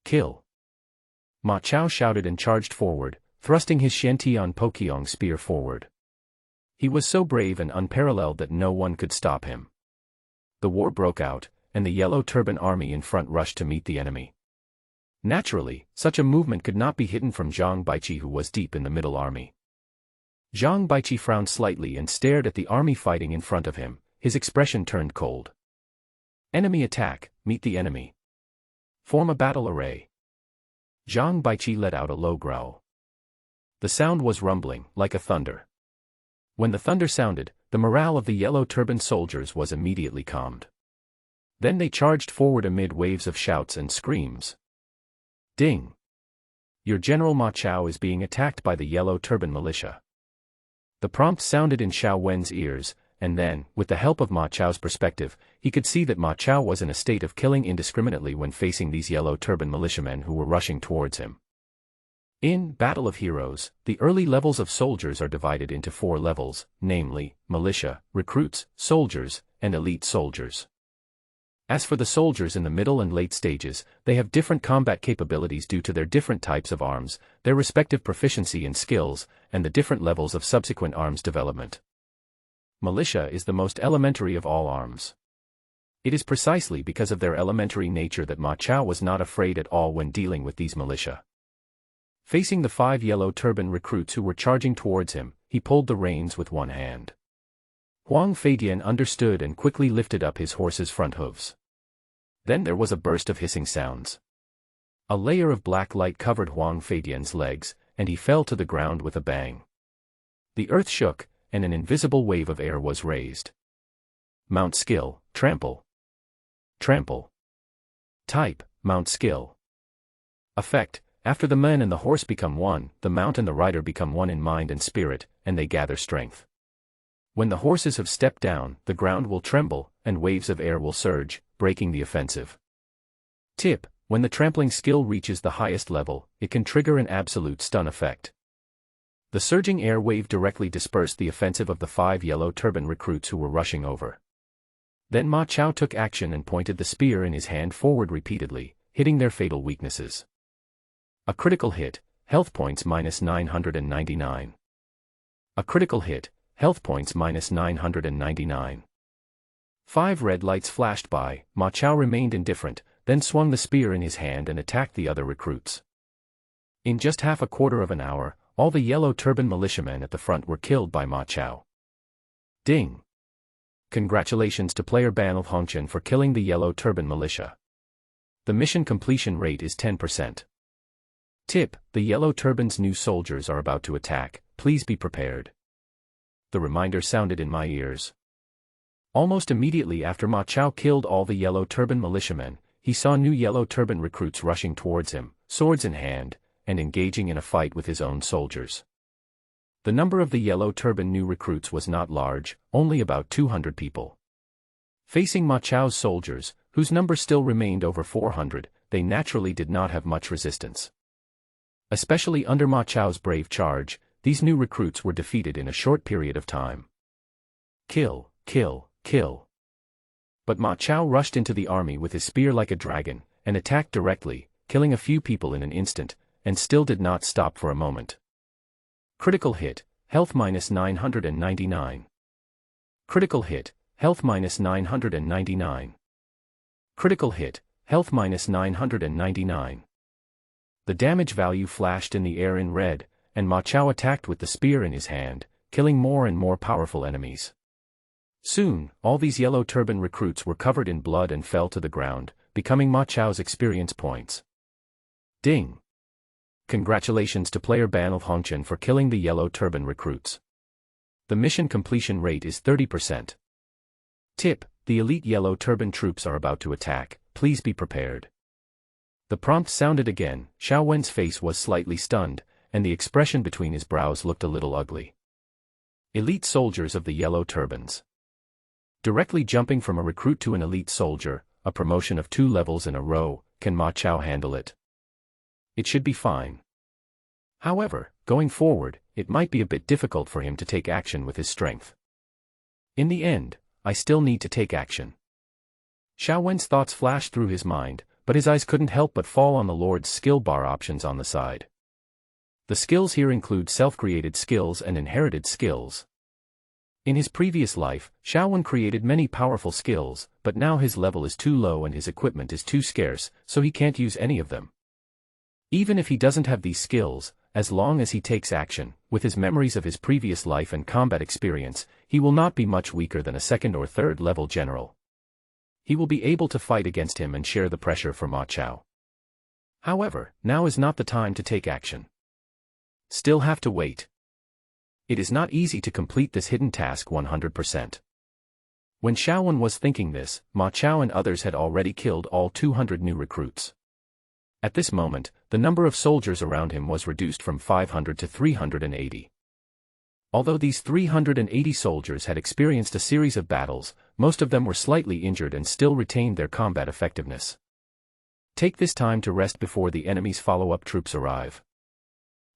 Kill! Ma Chao shouted and charged forward, thrusting his Xiantian Poqiong spear forward. He was so brave and unparalleled that no one could stop him. The war broke out, and the Yellow Turban Army in front rushed to meet the enemy. Naturally, such a movement could not be hidden from Zhang Baiqi, who was deep in the middle army. Zhang Baiqi frowned slightly and stared at the army fighting in front of him, his expression turned cold. Enemy attack, meet the enemy. Form a battle array. Zhang Baiqi let out a low growl. The sound was rumbling, like a thunder. When the thunder sounded, the morale of the Yellow Turban soldiers was immediately calmed. Then they charged forward amid waves of shouts and screams. Ding! Your General Ma Chao is being attacked by the Yellow Turban militia. The prompt sounded in Xiaowen's ears, and then, with the help of Ma Chao's perspective, he could see that Ma Chao was in a state of killing indiscriminately when facing these Yellow Turban militiamen who were rushing towards him. In Battle of Heroes, the early levels of soldiers are divided into 4 levels, namely, militia, recruits, soldiers, and elite soldiers. As for the soldiers in the middle and late stages, they have different combat capabilities due to their different types of arms, their respective proficiency and skills, and the different levels of subsequent arms development. Militia is the most elementary of all arms. It is precisely because of their elementary nature that Ma Chao was not afraid at all when dealing with these militia. Facing the 5 Yellow Turban recruits who were charging towards him, he pulled the reins with one hand. Huang Feidian understood and quickly lifted up his horse's front hooves. Then there was a burst of hissing sounds. A layer of black light covered Huang Feidian's legs, and he fell to the ground with a bang. The earth shook, and an invisible wave of air was raised. Mount skill, trample. Trample. Type, mount skill. Effect, after the man and the horse become one, the mount and the rider become one in mind and spirit, and they gather strength. When the horses have stepped down, the ground will tremble, and waves of air will surge, breaking the offensive. Tip: when the trampling skill reaches the highest level, it can trigger an absolute stun effect. The surging air wave directly dispersed the offensive of the 5 yellow turban recruits who were rushing over. Then Ma Chao took action and pointed the spear in his hand forward repeatedly, hitting their fatal weaknesses. A critical hit, health points -999. A critical hit, health points -999. 5 red lights flashed by. Ma Chao remained indifferent, then swung the spear in his hand and attacked the other recruits. In just half a quarter of an hour, all the yellow turban militiamen at the front were killed by Ma Chao. Ding! Congratulations to player Banl Hongchen for killing the yellow turban militia. The mission completion rate is 10%. Tip: the yellow turban's new soldiers are about to attack, please be prepared. The reminder sounded in my ears. Almost immediately after Ma Chao killed all the yellow turban militiamen, he saw new yellow turban recruits rushing towards him, swords in hand, and engaging in a fight with his own soldiers. The number of the yellow turban new recruits was not large, only about 200 people. Facing Ma Chao's soldiers, whose number still remained over 400, they naturally did not have much resistance. Especially under Ma Chao's brave charge, these new recruits were defeated in a short period of time. Kill, kill, kill. But Ma Chao rushed into the army with his spear like a dragon, and attacked directly, killing a few people in an instant, and still did not stop for a moment. Critical hit, health -999. Critical hit, health -999. Critical hit, health -999. The damage value flashed in the air in red, and Ma Chao attacked with the spear in his hand, killing more and more powerful enemies. Soon, all these yellow turban recruits were covered in blood and fell to the ground, becoming Ma Chao's experience points. Ding! Congratulations to player Banl Hongchen for killing the yellow turban recruits. The mission completion rate is 30%. Tip: the elite yellow turban troops are about to attack, please be prepared. The prompt sounded again. Xiao Wen's face was slightly stunned, and the expression between his brows looked a little ugly. Elite soldiers of the yellow turbans. Directly jumping from a recruit to an elite soldier, a promotion of 2 levels in a row, can Ma Chao handle it? It should be fine. However, going forward, it might be a bit difficult for him to take action with his strength. In the end, I still need to take action. Xiao Wen's thoughts flashed through his mind, but his eyes couldn't help but fall on the Lord's skill bar options on the side. The skills here include self-created skills and inherited skills. In his previous life, Xiao Wen created many powerful skills, but now his level is too low and his equipment is too scarce, so he can't use any of them. Even if he doesn't have these skills, as long as he takes action, with his memories of his previous life and combat experience, he will not be much weaker than a 2nd or 3rd level general. He will be able to fight against him and share the pressure for Ma Chao. However, now is not the time to take action. Still have to wait. It is not easy to complete this hidden task 100%. When Xiao Wen was thinking this, Ma Chao and others had already killed all 200 new recruits. At this moment, the number of soldiers around him was reduced from 500 to 380. Although these 380 soldiers had experienced a series of battles, most of them were slightly injured and still retained their combat effectiveness. Take this time to rest before the enemy's follow-up troops arrive.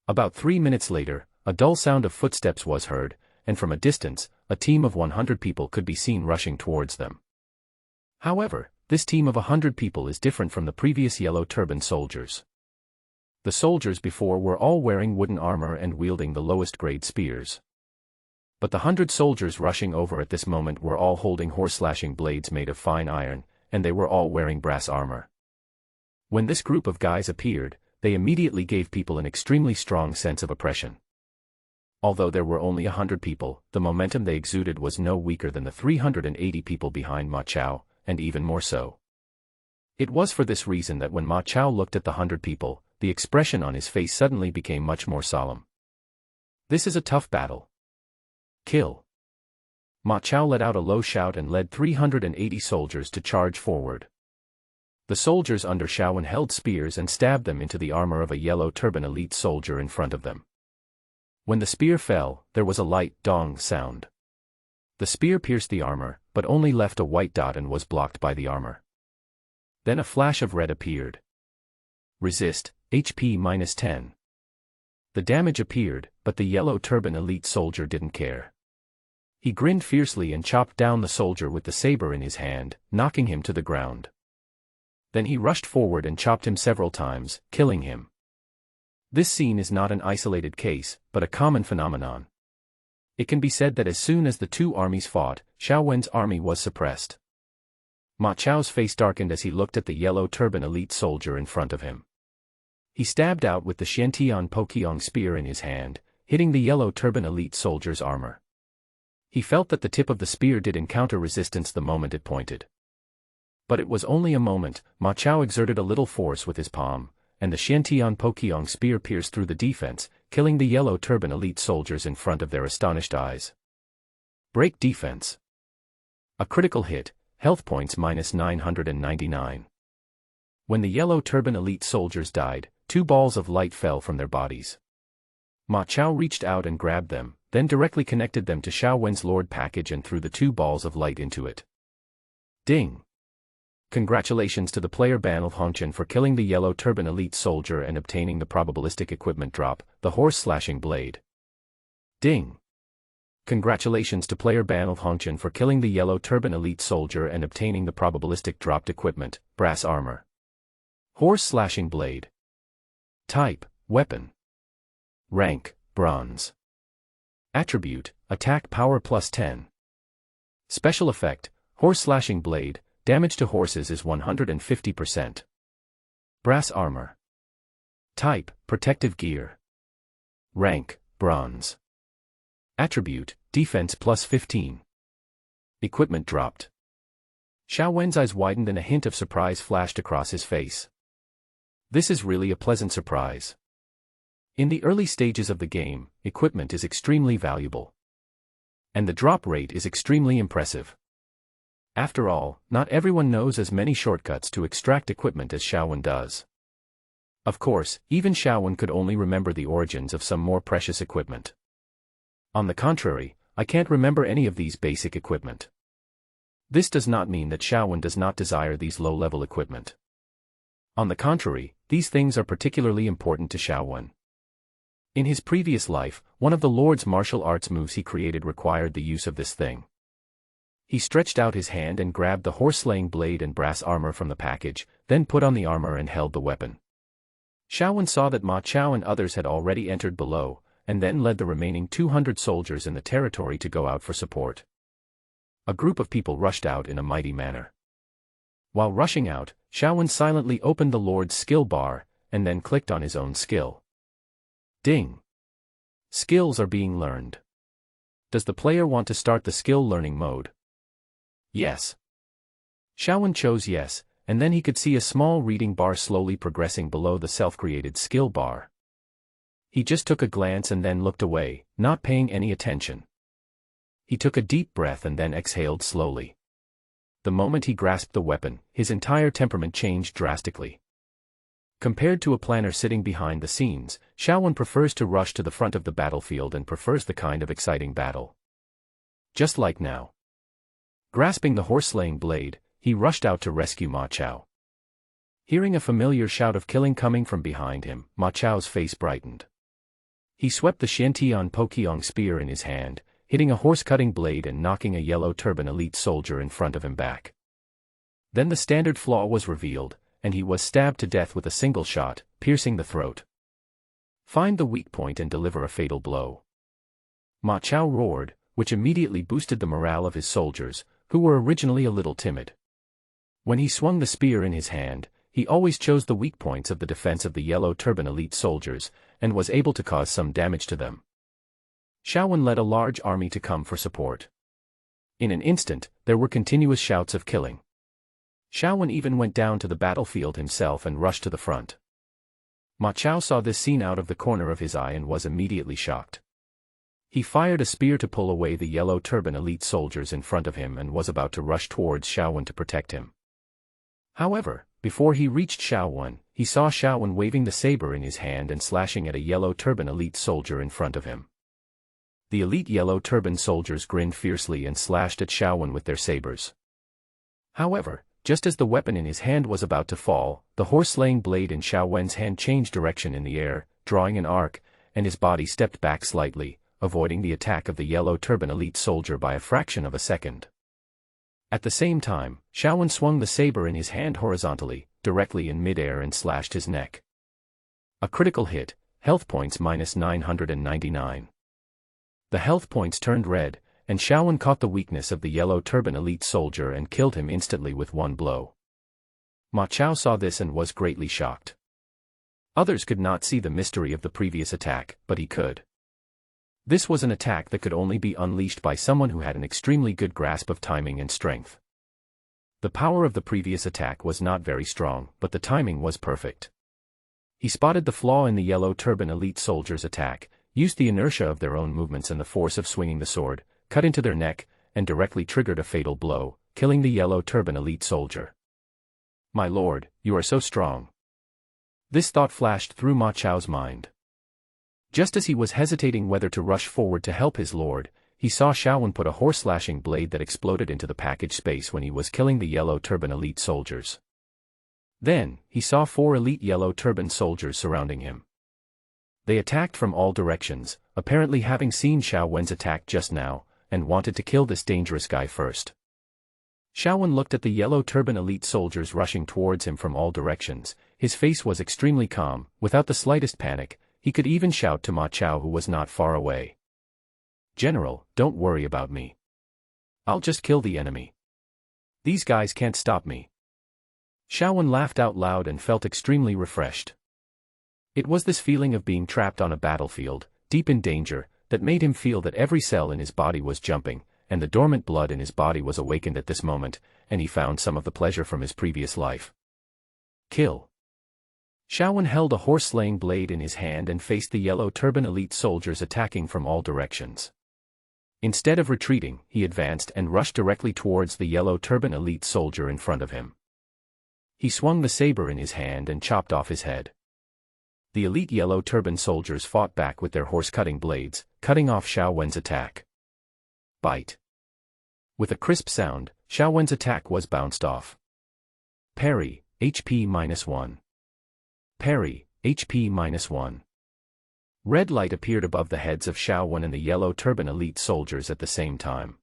About 3 minutes later, a dull sound of footsteps was heard, and from a distance, a team of 100 people could be seen rushing towards them. However, this team of 100 people is different from the previous yellow turban soldiers. The soldiers before were all wearing wooden armor and wielding the lowest grade spears. But the 100 soldiers rushing over at this moment were all holding horse-slashing blades made of fine iron, and they were all wearing brass armor. When this group of guys appeared, they immediately gave people an extremely strong sense of oppression. Although there were only 100 people, the momentum they exuded was no weaker than the 380 people behind Ma Chao, and even more so. It was for this reason that when Ma Chao looked at the 100 people, the expression on his face suddenly became much more solemn. This is a tough battle. Kill. Ma Chao let out a low shout and led 380 soldiers to charge forward. The soldiers under Xiao Wen held spears and stabbed them into the armor of a yellow turban elite soldier in front of them. When the spear fell, there was a light dong sound. The spear pierced the armor, but only left a white dot and was blocked by the armor. Then a flash of red appeared. Resist, HP -10. The damage appeared, but the yellow turban elite soldier didn't care. He grinned fiercely and chopped down the soldier with the saber in his hand, knocking him to the ground. Then he rushed forward and chopped him several times, killing him. This scene is not an isolated case, but a common phenomenon. It can be said that as soon as the two armies fought, Xiao Wen's army was suppressed. Ma Chao's face darkened as he looked at the yellow turban elite soldier in front of him. He stabbed out with the Xiantian Poqiang spear in his hand, hitting the yellow turban elite soldier's armor. He felt that the tip of the spear did encounter resistance the moment it pointed. But it was only a moment. Ma Chao exerted a little force with his palm, and the Xiantian Poqiang spear pierced through the defense, killing the yellow turban elite soldiers in front of their astonished eyes. Break defense. A critical hit, health points -999. When the yellow turban elite soldiers died, 2 balls of light fell from their bodies. Ma Chao reached out and grabbed them, then directly connected them to Xiao Wen's Lord package and threw the 2 balls of light into it. Ding! Congratulations to the player Ban of Hongqian for killing the yellow turban elite soldier and obtaining the probabilistic equipment drop, the horse slashing blade. Ding! Congratulations to player Ban of Hongqian for killing the yellow turban elite soldier and obtaining the probabilistic dropped equipment, brass armor. Horse slashing blade. Type, weapon. Rank, bronze. Attribute, attack power +10. Special effect, horse slashing blade, damage to horses is 150%. Brass armor. Type, protective gear. Rank, bronze. Attribute, defense +15. Equipment dropped. Xiao Wen's eyes widened and a hint of surprise flashed across his face. This is really a pleasant surprise. In the early stages of the game, equipment is extremely valuable. And the drop rate is extremely impressive. After all, not everyone knows as many shortcuts to extract equipment as Xiao Wen does. Of course, even Xiao Wen could only remember the origins of some more precious equipment. On the contrary, I can't remember any of these basic equipment. This does not mean that Xiao Wen does not desire these low-level equipment. On the contrary, these things are particularly important to Xiao Wen. In his previous life, one of the Lord's martial arts moves he created required the use of this thing. He stretched out his hand and grabbed the horse-slaying blade and brass armor from the package, then put on the armor and held the weapon. Xiao Wen saw that Ma Chao and others had already entered below, and then led the remaining 200 soldiers in the territory to go out for support. A group of people rushed out in a mighty manner. While rushing out, Xiao Wen silently opened the Lord's skill bar, and then clicked on his own skill. Ding! Skills are being learned. Does the player want to start the skill learning mode? Yes. Xiao Wen chose yes, and then he could see a small reading bar slowly progressing below the self-created skill bar. He just took a glance and then looked away, not paying any attention. He took a deep breath and then exhaled slowly. The moment he grasped the weapon, his entire temperament changed drastically. Compared to a planner sitting behind the scenes, Xiao Wen prefers to rush to the front of the battlefield and prefers the kind of exciting battle. Just like now. Grasping the horse-slaying blade, he rushed out to rescue Ma Chao. Hearing a familiar shout of killing coming from behind him, Ma Chao's face brightened. He swept the Xiantian Poqiang spear in his hand, hitting a horse-cutting blade and knocking a yellow turban elite soldier in front of him back. Then the standard flaw was revealed, and he was stabbed to death with a single shot, piercing the throat. Find the weak point and deliver a fatal blow. Ma Chao roared, which immediately boosted the morale of his soldiers, who were originally a little timid. When he swung the spear in his hand, he always chose the weak points of the defense of the yellow turban elite soldiers, and was able to cause some damage to them. Xiao Wen led a large army to come for support. In an instant, there were continuous shouts of killing. Xiao Wen even went down to the battlefield himself and rushed to the front. Ma Chao saw this scene out of the corner of his eye and was immediately shocked. He fired a spear to pull away the yellow turban elite soldiers in front of him and was about to rush towards Xiao Wen to protect him. However, before he reached Xiao Wen, he saw Xiao Wen waving the saber in his hand and slashing at a yellow turban elite soldier in front of him. The elite yellow turban soldiers grinned fiercely and slashed at Xiaowen with their sabers. However, just as the weapon in his hand was about to fall, the horse-slaying blade in Xiaowen's hand changed direction in the air, drawing an arc, and his body stepped back slightly, avoiding the attack of the yellow turban elite soldier by a fraction of a second. At the same time, Xiaowen swung the saber in his hand horizontally, directly in midair and slashed his neck. A critical hit, health points minus 999. The health points turned red, and Xiaowen caught the weakness of the yellow turban elite soldier and killed him instantly with one blow. Ma Chao saw this and was greatly shocked. Others could not see the mystery of the previous attack, but he could. This was an attack that could only be unleashed by someone who had an extremely good grasp of timing and strength. The power of the previous attack was not very strong, but the timing was perfect. He spotted the flaw in the yellow turban elite soldier's attack, used the inertia of their own movements and the force of swinging the sword, cut into their neck, and directly triggered a fatal blow, killing the yellow turban elite soldier. "My lord, you are so strong." This thought flashed through Ma Chao's mind. Just as he was hesitating whether to rush forward to help his lord, he saw Xiaowen put a horse-slashing blade that exploded into the package space when he was killing the yellow turban elite soldiers. Then, he saw 4 elite yellow turban soldiers surrounding him. They attacked from all directions, apparently having seen Xiaowen's attack just now, and wanted to kill this dangerous guy first. Xiaowen looked at the yellow turban elite soldiers rushing towards him from all directions. His face was extremely calm, without the slightest panic. He could even shout to Ma Chao, who was not far away. "General, don't worry about me. I'll just kill the enemy. These guys can't stop me." Xiaowen laughed out loud and felt extremely refreshed. It was this feeling of being trapped on a battlefield, deep in danger, that made him feel that every cell in his body was jumping, and the dormant blood in his body was awakened at this moment, and he found some of the pleasure from his previous life. Kill. Xiaowen held a horse-slaying blade in his hand and faced the yellow turban elite soldiers attacking from all directions. Instead of retreating, he advanced and rushed directly towards the yellow turban elite soldier in front of him. He swung the saber in his hand and chopped off his head. The elite yellow turban soldiers fought back with their horse-cutting blades, cutting off Xiaowen's attack. Bite. With a crisp sound, Xiaowen's attack was bounced off. Parry, HP -1. Parry, HP -1. Red light appeared above the heads of Xiaowen and the yellow turban elite soldiers at the same time.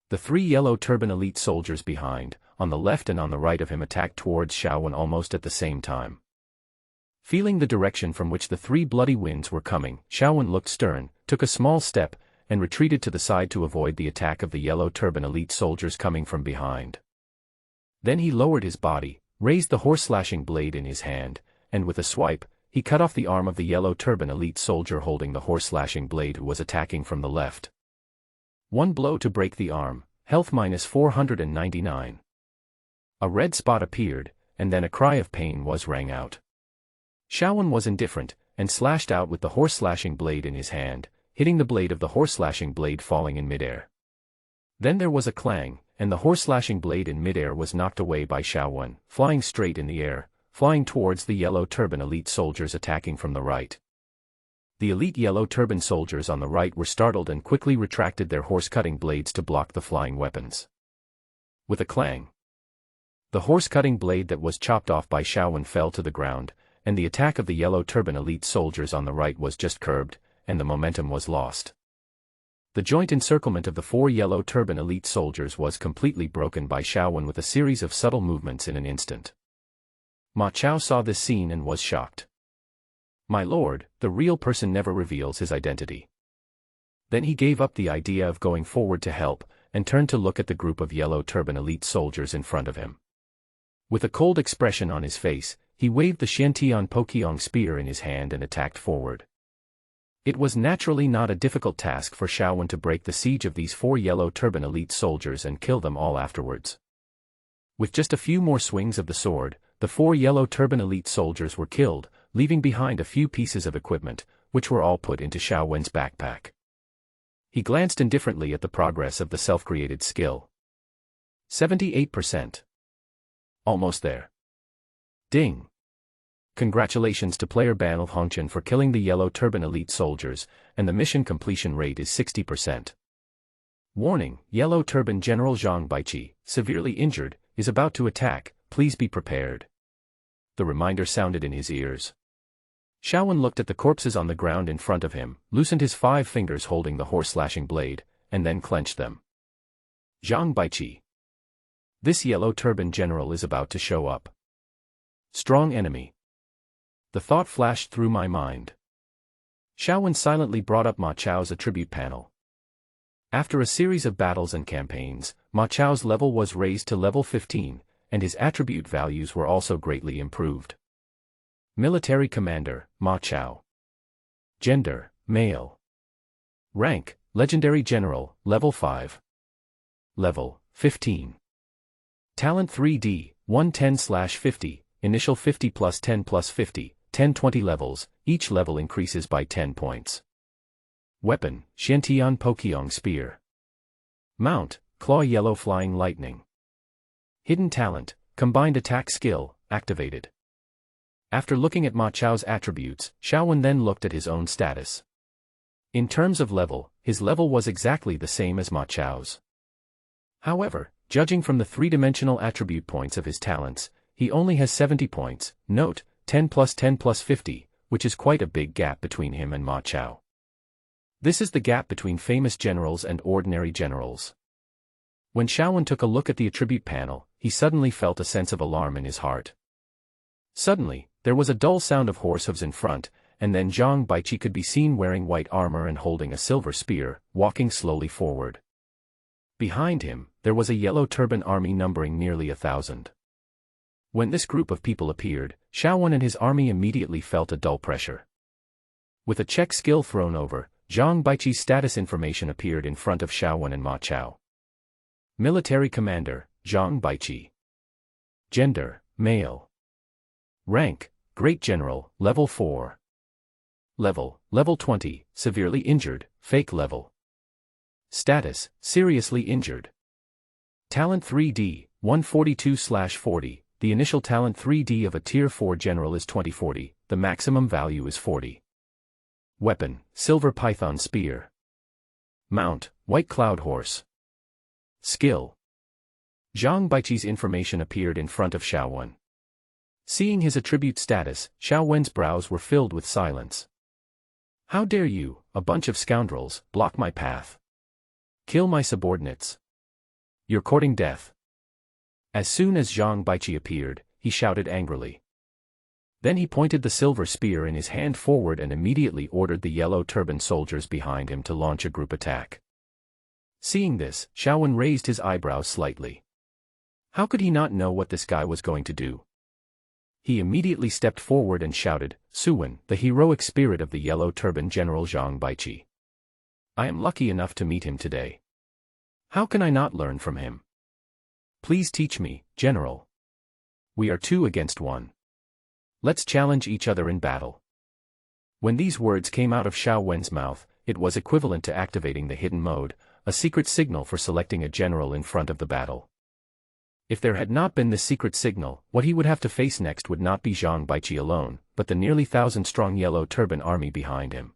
The 3 yellow turban elite soldiers behind, on the left and on the right of him, attacked towards Xiaowen almost at the same time. Feeling the direction from which the 3 bloody winds were coming, Xiaowen looked stern, took a small step, and retreated to the side to avoid the attack of the yellow turban elite soldiers coming from behind. Then he lowered his body, raised the horse-slashing blade in his hand, and with a swipe, he cut off the arm of the yellow turban elite soldier holding the horse-slashing blade who was attacking from the left. One blow to break the arm, health -499. A red spot appeared, and then a cry of pain rang out. Xiaowen was indifferent, and slashed out with the horse-slashing blade in his hand, hitting the blade of the horse-slashing blade falling in midair. Then there was a clang, and the horse-slashing blade in midair was knocked away by Xiaowen, flying straight in the air, flying towards the yellow turban elite soldiers attacking from the right. The elite yellow turban soldiers on the right were startled and quickly retracted their horse-cutting blades to block the flying weapons. With a clang, the horse-cutting blade that was chopped off by Xiaowen fell to the ground, and the attack of the yellow turban elite soldiers on the right was just curbed, and the momentum was lost. The joint encirclement of the 4 yellow turban elite soldiers was completely broken by Xiaowen with a series of subtle movements in an instant. Ma Chao saw this scene and was shocked. "My lord, the real person never reveals his identity." Then he gave up the idea of going forward to help, and turned to look at the group of yellow turban elite soldiers in front of him. With a cold expression on his face, he waved the Xiantian Pokyong spear in his hand and attacked forward. It was naturally not a difficult task for Xiaowen to break the siege of these 4 yellow turban elite soldiers and kill them all afterwards. With just a few more swings of the sword, the 4 yellow turban elite soldiers were killed, leaving behind a few pieces of equipment, which were all put into Xiaowen's backpack. He glanced indifferently at the progress of the self-created skill. 78%. Almost there. Ding. Congratulations to player Ban Hongchen for killing the Yellow Turban elite soldiers, and the mission completion rate is 60%. Warning, Yellow Turban General Zhang Baiqi, severely injured, is about to attack, please be prepared. The reminder sounded in his ears. Xiaowen looked at the corpses on the ground in front of him, loosened his 5 fingers holding the horse-slashing blade, and then clenched them. Zhang Baiqi. This Yellow Turban General is about to show up. Strong enemy. The thought flashed through my mind. Xiaowen silently brought up Ma Chao's attribute panel. After a series of battles and campaigns, Ma Chao's level was raised to level 15, and his attribute values were also greatly improved. Military Commander, Ma Chao. Gender, male. Rank, Legendary General, level 5. Level, 15. Talent 3D, 110/50, initial 50 plus 10 plus 50, 10-20 levels, each level increases by 10 points. Weapon, Xiantian Pokyong Spear. Mount, Claw Yellow Flying Lightning. Hidden Talent, Combined Attack Skill, activated. After looking at Ma Chao's attributes, Xiaowen then looked at his own status. In terms of level, his level was exactly the same as Ma Chao's. However, judging from the 3-dimensional attribute points of his talents, he only has 70 points, note, 10 plus 10 plus 50, which is quite a big gap between him and Ma Chao. This is the gap between famous generals and ordinary generals. When Xiaowen took a look at the attribute panel, he suddenly felt a sense of alarm in his heart. Suddenly, there was a dull sound of horse hooves in front, and then Zhang Baiqi could be seen wearing white armor and holding a silver spear, walking slowly forward. Behind him, there was a Yellow Turban army numbering nearly 1,000. When this group of people appeared, Xiaowen and his army immediately felt a dull pressure. With a check skill thrown over, Zhang Baiqi's status information appeared in front of Xiaowen and Ma Chao. Military Commander, Zhang Baiqi. Gender, male. Rank, Great General, level 4. Level 20, severely injured, fake level. Status, seriously injured. Talent 3D, 142/40, the initial talent 3D of a tier 4 general is 20/40, the maximum value is 40. Weapon, Silver Python Spear. Mount, White Cloud Horse. Skill. Zhang Baiqi's information appeared in front of Xiaowen. Seeing his attribute status, Xiaowen's brows were filled with silence. How dare you, a bunch of scoundrels, block my path? Kill my subordinates. You're courting death. As soon as Zhang Baiqi appeared, he shouted angrily. Then he pointed the silver spear in his hand forward and immediately ordered the Yellow Turban soldiers behind him to launch a group attack. Seeing this, Xiaowen raised his eyebrows slightly. How could he not know what this guy was going to do? He immediately stepped forward and shouted, Suwen, the heroic spirit of the Yellow Turban General Zhang Baiqi. I am lucky enough to meet him today. How can I not learn from him? Please teach me, General. We are 2 against 1. Let's challenge each other in battle. When these words came out of Xiaowen's mouth, it was equivalent to activating the hidden mode, a secret signal for selecting a general in front of the battle. If there had not been this secret signal, what he would have to face next would not be Zhang Baiqi alone, but the nearly 1,000-strong Yellow Turban army behind him.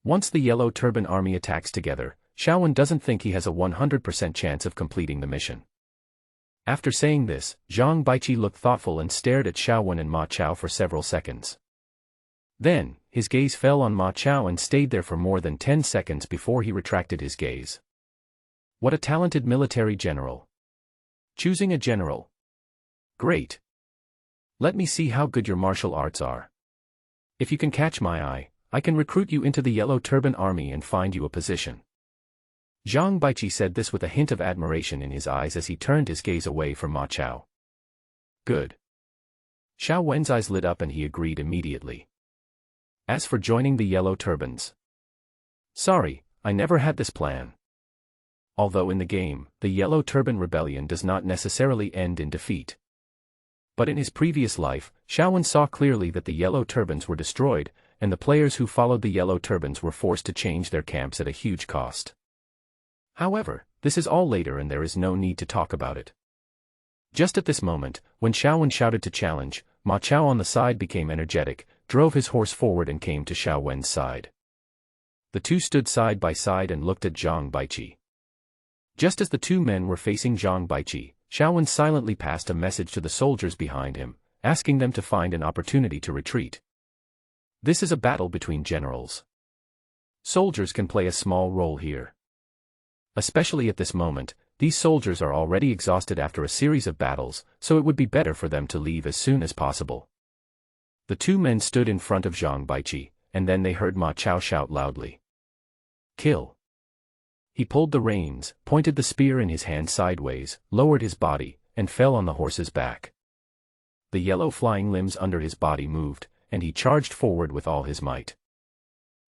Once the Yellow Turban army attacks together, Xiaowen doesn't think he has a 100% chance of completing the mission. After saying this, Zhang Baiqi looked thoughtful and stared at Xiaowen and Ma Chao for several seconds. Then, his gaze fell on Ma Chao and stayed there for more than 10 seconds before he retracted his gaze. What a talented military general. Choosing a general. Great. Let me see how good your martial arts are. If you can catch my eye, I can recruit you into the Yellow Turban army and find you a position. Zhang Baiqi said this with a hint of admiration in his eyes as he turned his gaze away from Ma Chao. Good. Xiaowen's eyes lit up and he agreed immediately. As for joining the Yellow Turbans. Sorry, I never had this plan. Although in the game, the Yellow Turban Rebellion does not necessarily end in defeat. But in his previous life, Xiaowen saw clearly that the Yellow Turbans were destroyed, and the players who followed the Yellow Turbans were forced to change their camps at a huge cost. However, this is all later and there is no need to talk about it. Just at this moment, when Xiaowen shouted to challenge, Ma Chao on the side became energetic, drove his horse forward and came to Xiao Wen's side. The two stood side by side and looked at Zhang Baiqi. Just as the two men were facing Zhang Baiqi, Xiao Wen silently passed a message to the soldiers behind him, asking them to find an opportunity to retreat. This is a battle between generals. Soldiers can play a small role here. Especially at this moment, these soldiers are already exhausted after a series of battles, so it would be better for them to leave as soon as possible. The two men stood in front of Zhang Baiqi, and then they heard Ma Chao shout loudly. "Kill!" He pulled the reins, pointed the spear in his hand sideways, lowered his body, and fell on the horse's back. The yellow flying limbs under his body moved, and he charged forward with all his might.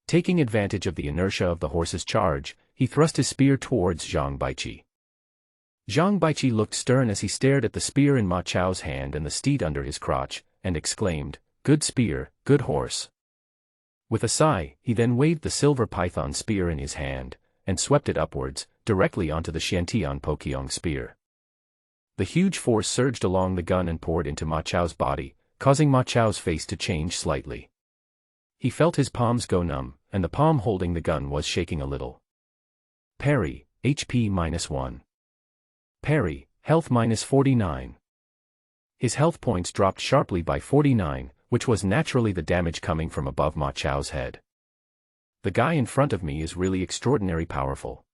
Taking advantage of the inertia of the horse's charge, he thrust his spear towards Zhang Baiqi. Zhang Baiqi looked stern as he stared at the spear in Ma Chao's hand and the steed under his crotch, and exclaimed, "Good spear, good horse." With a sigh, he then waved the silver python spear in his hand, and swept it upwards, directly onto the Xiantian Pokyong spear. The huge force surged along the gun and poured into Ma Chao's body, causing Ma Chao's face to change slightly. He felt his palms go numb, and the palm holding the gun was shaking a little. Parry, HP -1. Parry, health -49. His health points dropped sharply by 49, which was naturally the damage coming from above Ma Chao's head. The guy in front of me is really extraordinarily powerful.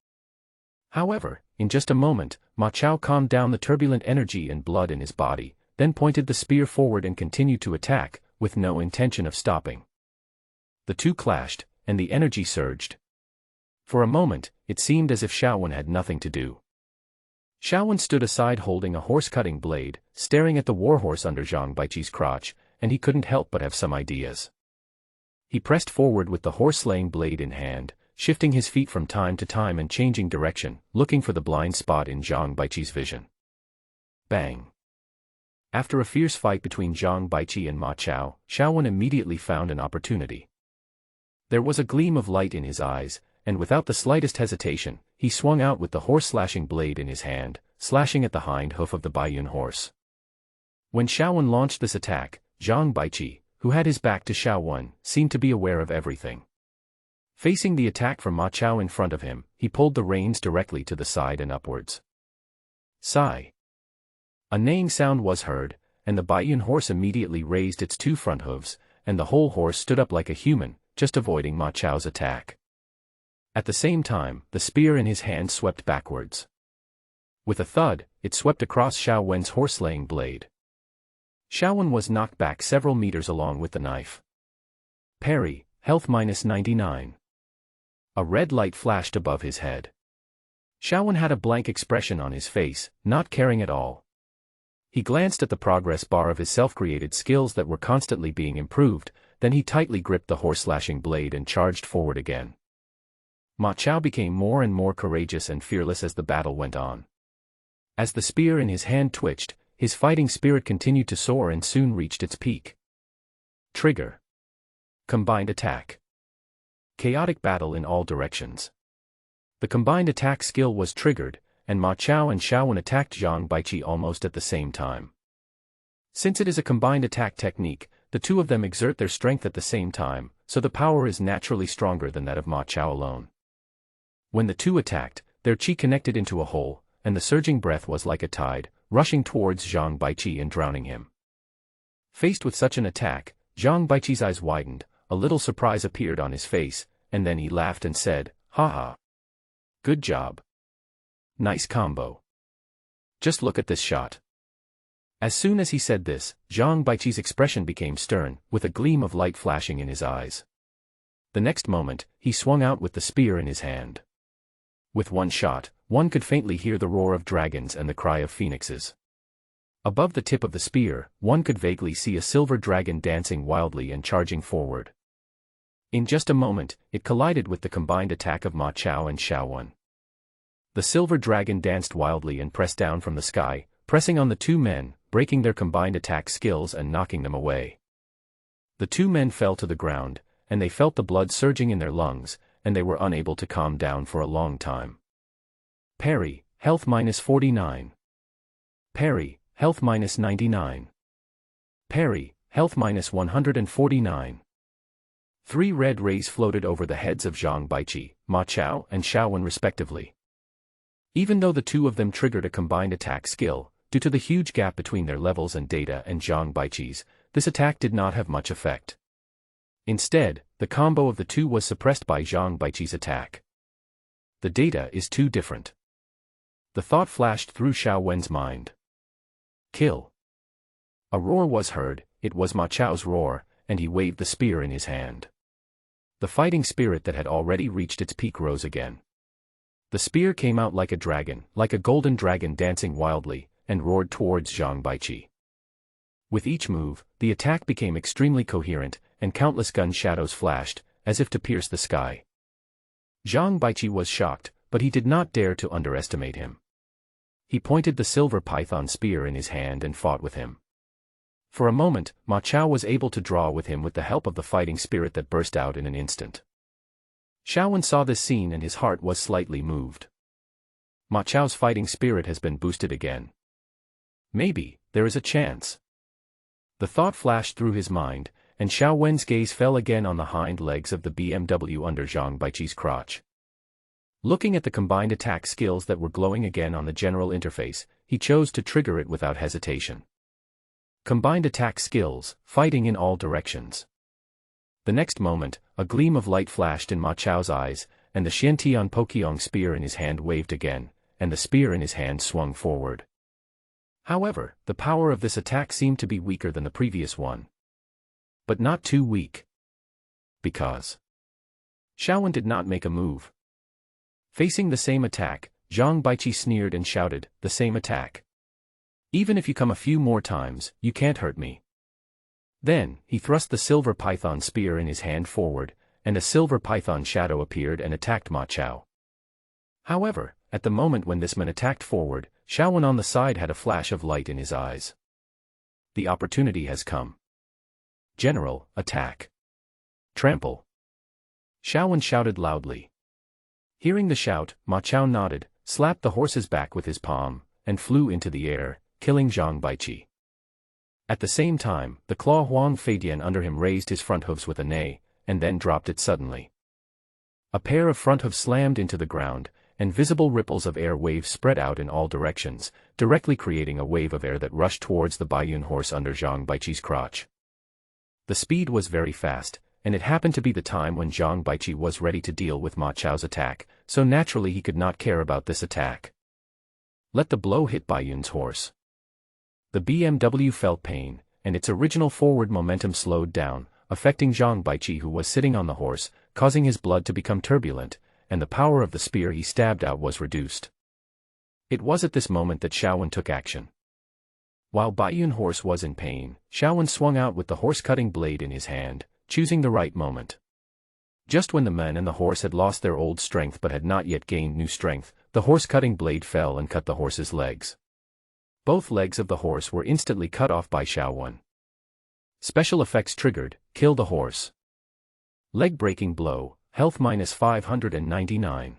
However, in just a moment, Ma Chao calmed down the turbulent energy and blood in his body, then pointed the spear forward and continued to attack, with no intention of stopping. The two clashed, and the energy surged. For a moment, it seemed as if Xiao Wen had nothing to do. Xiao Wen stood aside holding a horse-cutting blade, staring at the warhorse under Zhang Baiqi's crotch, and he couldn't help but have some ideas. He pressed forward with the horse-slaying blade in hand, shifting his feet from time to time and changing direction, looking for the blind spot in Zhang Baiqi's vision. Bang! After a fierce fight between Zhang Baiqi and Ma Chao, Xiao Wen immediately found an opportunity. There was a gleam of light in his eyes, and without the slightest hesitation, he swung out with the horse-slashing blade in his hand, slashing at the hind hoof of the Baiyun horse. When Xiao Wen launched this attack, Zhang Baiqi, who had his back to Xiao Wen, seemed to be aware of everything. Facing the attack from Ma Chao in front of him, he pulled the reins directly to the side and upwards. Sigh! A neighing sound was heard, and the Baiyun horse immediately raised its two front hooves, and the whole horse stood up like a human, just avoiding Ma Chao's attack. At the same time, the spear in his hand swept backwards. With a thud, it swept across Xiao Wen's horse-slaying blade. Xiao Wen was knocked back several meters along with the knife. Parry, health -99. A red light flashed above his head. Xiao Wen had a blank expression on his face, not caring at all. He glanced at the progress bar of his self-created skills that were constantly being improved, then he tightly gripped the horse-slashing blade and charged forward again. Ma Chao became more and more courageous and fearless as the battle went on. As the spear in his hand twitched, his fighting spirit continued to soar and soon reached its peak. Trigger. Combined attack. Chaotic battle in all directions. The combined attack skill was triggered, and Ma Chao and Xiao Wen attacked Zhang Baiqi almost at the same time. Since it is a combined attack technique, the two of them exert their strength at the same time, so the power is naturally stronger than that of Ma Chao alone. When the two attacked, their chi connected into a whole, and the surging breath was like a tide, rushing towards Zhang Baiqi and drowning him. Faced with such an attack, Zhang Baiqi's eyes widened, a little surprise appeared on his face, and then he laughed and said, "Ha ha. Good job. Nice combo. Just look at this shot." As soon as he said this, Zhang Baiqi's expression became stern, with a gleam of light flashing in his eyes. The next moment, he swung out with the spear in his hand. With one shot, one could faintly hear the roar of dragons and the cry of phoenixes. Above the tip of the spear, one could vaguely see a silver dragon dancing wildly and charging forward. In just a moment, it collided with the combined attack of Ma Chao and Xiao Wen. The silver dragon danced wildly and pressed down from the sky, pressing on the two men, breaking their combined attack skills and knocking them away. The two men fell to the ground, and they felt the blood surging in their lungs, and they were unable to calm down for a long time. Parry, health -49. Parry, health -99. Parry, health minus 149. 3 red rays floated over the heads of Zhang Baiqi, Ma Chao, and Xiaowen respectively. Even though the two of them triggered a combined attack skill, due to the huge gap between their levels and data and Zhang Baiqi's, this attack did not have much effect. Instead, the combo of the two was suppressed by Zhang Baiqi's attack. The data is too different. The thought flashed through Xiaowen's mind. Kill. A roar was heard, it was Ma Chao's roar, and he waved the spear in his hand. The fighting spirit that had already reached its peak rose again. The spear came out like a golden dragon dancing wildly, and roared towards Zhang Baiqi. With each move, the attack became extremely coherent, and countless gun shadows flashed, as if to pierce the sky. Zhang Baiqi was shocked, but he did not dare to underestimate him. He pointed the silver python spear in his hand and fought with him. For a moment, Ma Chao was able to draw with him with the help of the fighting spirit that burst out in an instant. Xiaowen saw this scene and his heart was slightly moved. Ma Chao's fighting spirit has been boosted again. Maybe, there is a chance. The thought flashed through his mind, and Xiaowen's gaze fell again on the hind legs of the BMW under Zhang Baiqi's crotch. Looking at the combined attack skills that were glowing again on the general interface, he chose to trigger it without hesitation. Combined attack skills, fighting in all directions. The next moment, a gleam of light flashed in Ma Chao's eyes, and the Xiantian Pokyong spear in his hand waved again, and the spear in his hand swung forward. However, the power of this attack seemed to be weaker than the previous one. But not too weak. Because Xiaowen did not make a move. Facing the same attack, Zhang Baiqi sneered and shouted, "The same attack. Even if you come a few more times, you can't hurt me." Then, he thrust the silver python spear in his hand forward, and a silver python shadow appeared and attacked Ma Chao. However, at the moment when this man attacked forward, Xiaowen on the side had a flash of light in his eyes. The opportunity has come. General, attack. Trample. Xiaowen shouted loudly. Hearing the shout, Ma Chao nodded, slapped the horse's back with his palm, and flew into the air, killing Zhang Baiqi. At the same time, the claw Huang Feidian under him raised his front hooves with a neigh, and then dropped it suddenly. A pair of front hooves slammed into the ground, and visible ripples of air waves spread out in all directions, directly creating a wave of air that rushed towards the Baiyun horse under Zhang Baiqi's crotch. The speed was very fast, and it happened to be the time when Zhang Baiqi was ready to deal with Ma Chao's attack, so naturally he could not care about this attack. Let the blow hit Baiyun's horse. The BMW felt pain, and its original forward momentum slowed down, affecting Zhang Baiqi who was sitting on the horse, causing his blood to become turbulent, and the power of the spear he stabbed out was reduced. It was at this moment that Xiaowen took action. While Baiyun horse was in pain, Xiaowen swung out with the horse-cutting blade in his hand, choosing the right moment. Just when the man and the horse had lost their old strength but had not yet gained new strength, the horse-cutting blade fell and cut the horse's legs. Both legs of the horse were instantly cut off by Xiaowen. Special effects triggered, kill the horse. Leg-breaking blow, health minus 599.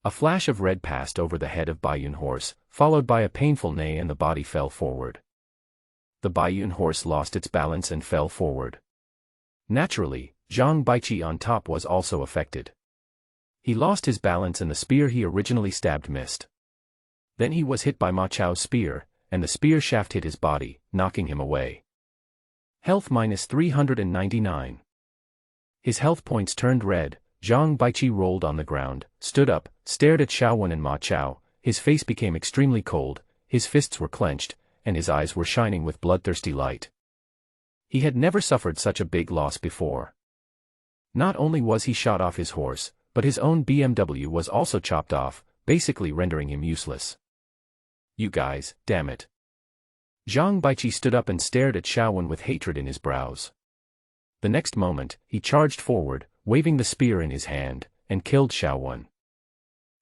A flash of red passed over the head of Baiyun horse, followed by a painful neigh and the body fell forward. The Baiyun horse lost its balance and fell forward. Naturally, Zhang Baiqi on top was also affected. He lost his balance and the spear he originally stabbed missed. Then he was hit by Ma Chao's spear, and the spear shaft hit his body, knocking him away. Health minus 399. His health points turned red. Zhang Baiqi rolled on the ground, stood up, stared at Xiaowen and Ma Chao. His face became extremely cold, his fists were clenched, and his eyes were shining with bloodthirsty light. He had never suffered such a big loss before. Not only was he shot off his horse, but his own BMW was also chopped off, basically rendering him useless. You guys, damn it. Zhang Baiqi stood up and stared at Xiaowen with hatred in his brows. The next moment, he charged forward, waving the spear in his hand, and killed Xiaowen.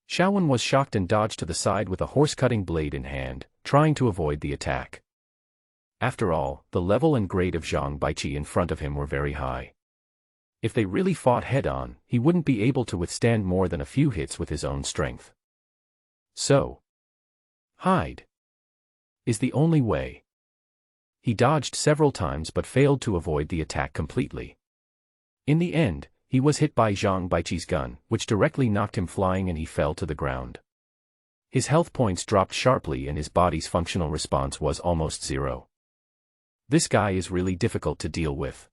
Xiaowen was shocked and dodged to the side with a horse-cutting blade in hand, trying to avoid the attack. After all, the level and grade of Zhang Baiqi in front of him were very high. If they really fought head-on, he wouldn't be able to withstand more than a few hits with his own strength. So, hide is the only way. He dodged several times but failed to avoid the attack completely. In the end, he was hit by Zhang Baiqi's gun, which directly knocked him flying and he fell to the ground. His health points dropped sharply and his body's functional response was almost zero. This guy is really difficult to deal with.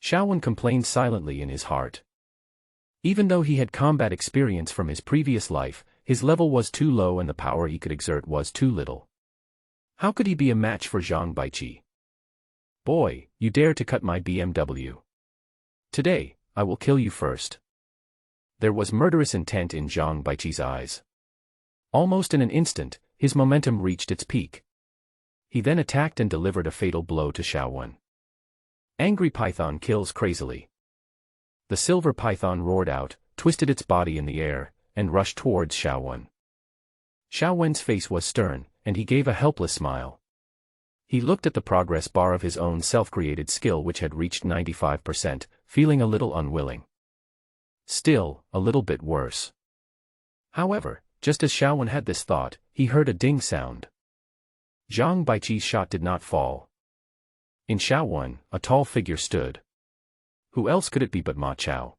Xiaowen complained silently in his heart. Even though he had combat experience from his previous life, his level was too low and the power he could exert was too little. How could he be a match for Zhang Baiqi? Boy, you dare to cut my BMW. Today, I will kill you first. There was murderous intent in Zhang Baiqi's eyes. Almost in an instant, his momentum reached its peak. He then attacked and delivered a fatal blow to Xiaowen. Angry Python kills crazily. The silver python roared out, twisted its body in the air, and rushed towards Xiaowen. Xiaowen's face was stern, and he gave a helpless smile. He looked at the progress bar of his own self-created skill which had reached 95%, feeling a little unwilling. Still, a little bit worse. However, just as Xiaowen had this thought, he heard a ding sound. Zhang Baiqi's shot did not fall. In Xiaowen, a tall figure stood. Who else could it be but Ma Chao?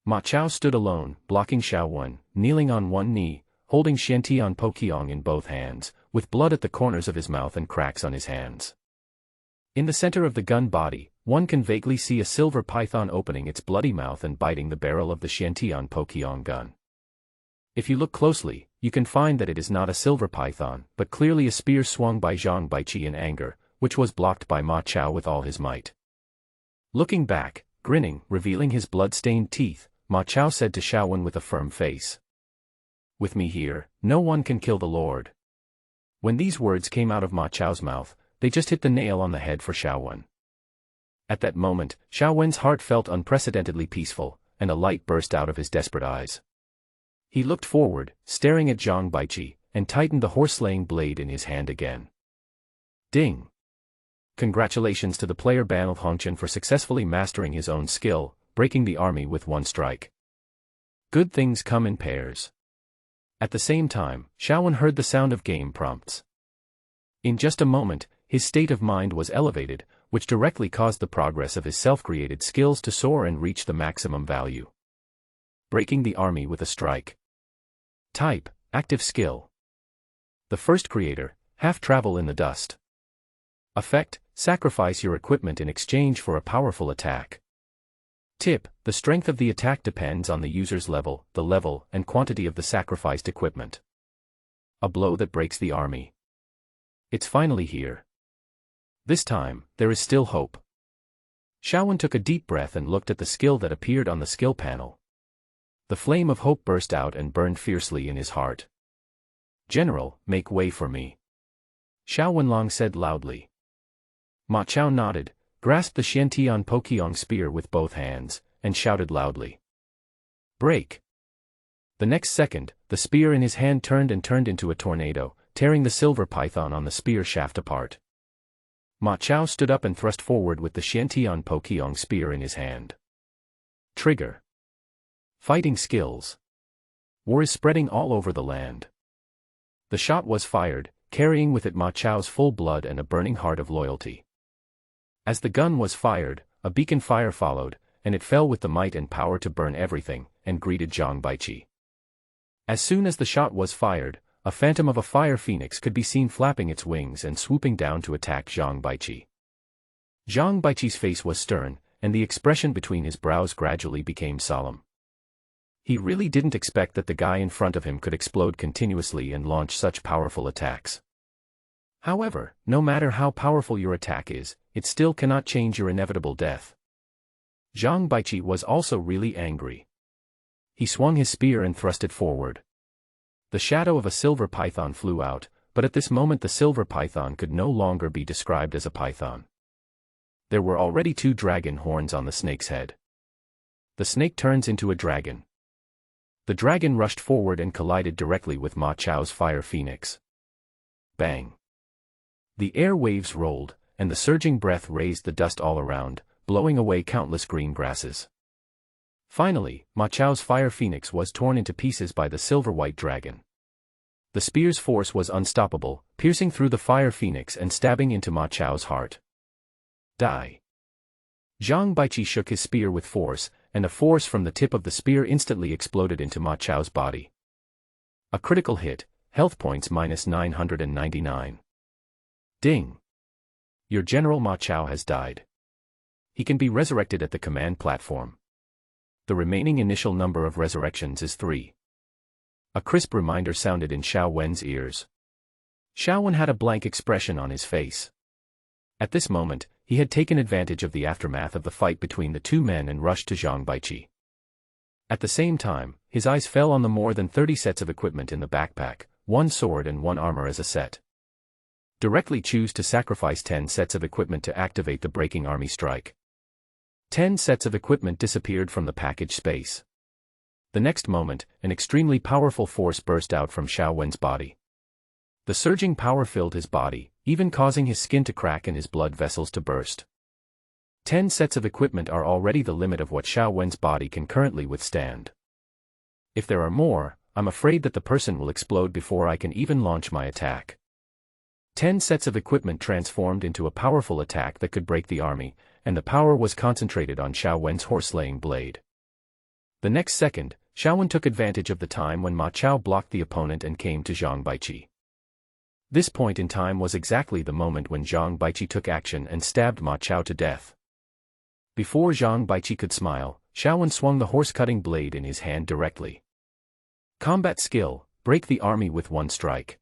Ma Chao stood alone, blocking Xiaowen, kneeling on one knee, holding Xiantian Poqiang in both hands, with blood at the corners of his mouth and cracks on his hands. In the center of the gun body, one can vaguely see a silver python opening its bloody mouth and biting the barrel of the Xiantian Poqiang gun. If you look closely, you can find that it is not a silver python, but clearly a spear swung by Zhang Baiqi in anger, which was blocked by Ma Chao with all his might. Looking back, grinning, revealing his blood-stained teeth, Ma Chao said to Xiaowen with a firm face. With me here, no one can kill the Lord. When these words came out of Ma Chao's mouth, they just hit the nail on the head for Xiaowen. At that moment, Xiaowen's heart felt unprecedentedly peaceful, and a light burst out of his desperate eyes. He looked forward, staring at Zhang Baiqi, and tightened the horse-slaying blade in his hand again. Ding! Congratulations to the player Ban Hongchen for successfully mastering his own skill, breaking the army with one strike. Good things come in pairs. At the same time, Xiaowen heard the sound of game prompts. In just a moment, his state of mind was elevated, which directly caused the progress of his self-created skills to soar and reach the maximum value. Breaking the army with a strike. Type, active skill. The first creator, half travel in the dust. Effect, sacrifice your equipment in exchange for a powerful attack. Tip, the strength of the attack depends on the user's level, the level and quantity of the sacrificed equipment. A blow that breaks the army. It's finally here. This time, there is still hope. Xiaowen took a deep breath and looked at the skill that appeared on the skill panel. The flame of hope burst out and burned fiercely in his heart. General, make way for me. Xiao Wenlong said loudly. Ma Chao nodded, grasped the Xiantian Poqiang spear with both hands, and shouted loudly. Break! The next second, the spear in his hand turned into a tornado, tearing the silver python on the spear shaft apart. Ma Chao stood up and thrust forward with the Xiantian Poqiang spear in his hand. Trigger. Fighting skills. War is spreading all over the land. The shot was fired, carrying with it Ma Chao's full blood and a burning heart of loyalty. As the gun was fired, a beacon fire followed, and it fell with the might and power to burn everything, and greeted Zhang Baiqi. As soon as the shot was fired, a phantom of a fire phoenix could be seen flapping its wings and swooping down to attack Zhang Baiqi. Zhang Baiqi's face was stern, and the expression between his brows gradually became solemn. He really didn't expect that the guy in front of him could explode continuously and launch such powerful attacks. However, no matter how powerful your attack is, it still cannot change your inevitable death. Zhang Baiqi was also really angry. He swung his spear and thrust it forward. The shadow of a silver python flew out, but at this moment the silver python could no longer be described as a python. There were already 2 dragon horns on the snake's head. The snake turns into a dragon. The dragon rushed forward and collided directly with Ma Chao's fire phoenix. Bang! The air waves rolled, and the surging breath raised the dust all around, blowing away countless green grasses. Finally, Ma Chao's fire phoenix was torn into pieces by the silver-white dragon. The spear's force was unstoppable, piercing through the fire phoenix and stabbing into Ma Chao's heart. Die. Zhang Baiqi shook his spear with force, and the force from the tip of the spear instantly exploded into Ma Chao's body. A critical hit, health points minus 999. Ding. Your General Ma Chao has died. He can be resurrected at the command platform. The remaining initial number of resurrections is 3. A crisp reminder sounded in Xiao Wen's ears. Xiao Wen had a blank expression on his face. At this moment, he had taken advantage of the aftermath of the fight between the two men and rushed to Zhang Baiqi. At the same time, his eyes fell on the more than 30 sets of equipment in the backpack, 1 sword and 1 armor as a set. Directly choose to sacrifice 10 sets of equipment to activate the Breaking Army Strike. 10 sets of equipment disappeared from the package space. The next moment, an extremely powerful force burst out from Xiao Wen's body. The surging power filled his body, even causing his skin to crack and his blood vessels to burst. 10 sets of equipment are already the limit of what Xiao Wen's body can currently withstand. If there are more, I'm afraid that the person will explode before I can even launch my attack. 10 sets of equipment transformed into a powerful attack that could break the army, and the power was concentrated on Xiao Wen's horse-laying blade. The next second, Xiao Wen took advantage of the time when Ma Chao blocked the opponent and came to Zhang Baiqi. This point in time was exactly the moment when Zhang Baiqi took action and stabbed Ma Chao to death. Before Zhang Baiqi could smile, Xiao Wen swung the horse-cutting blade in his hand directly. Combat skill, break the army with 1 strike.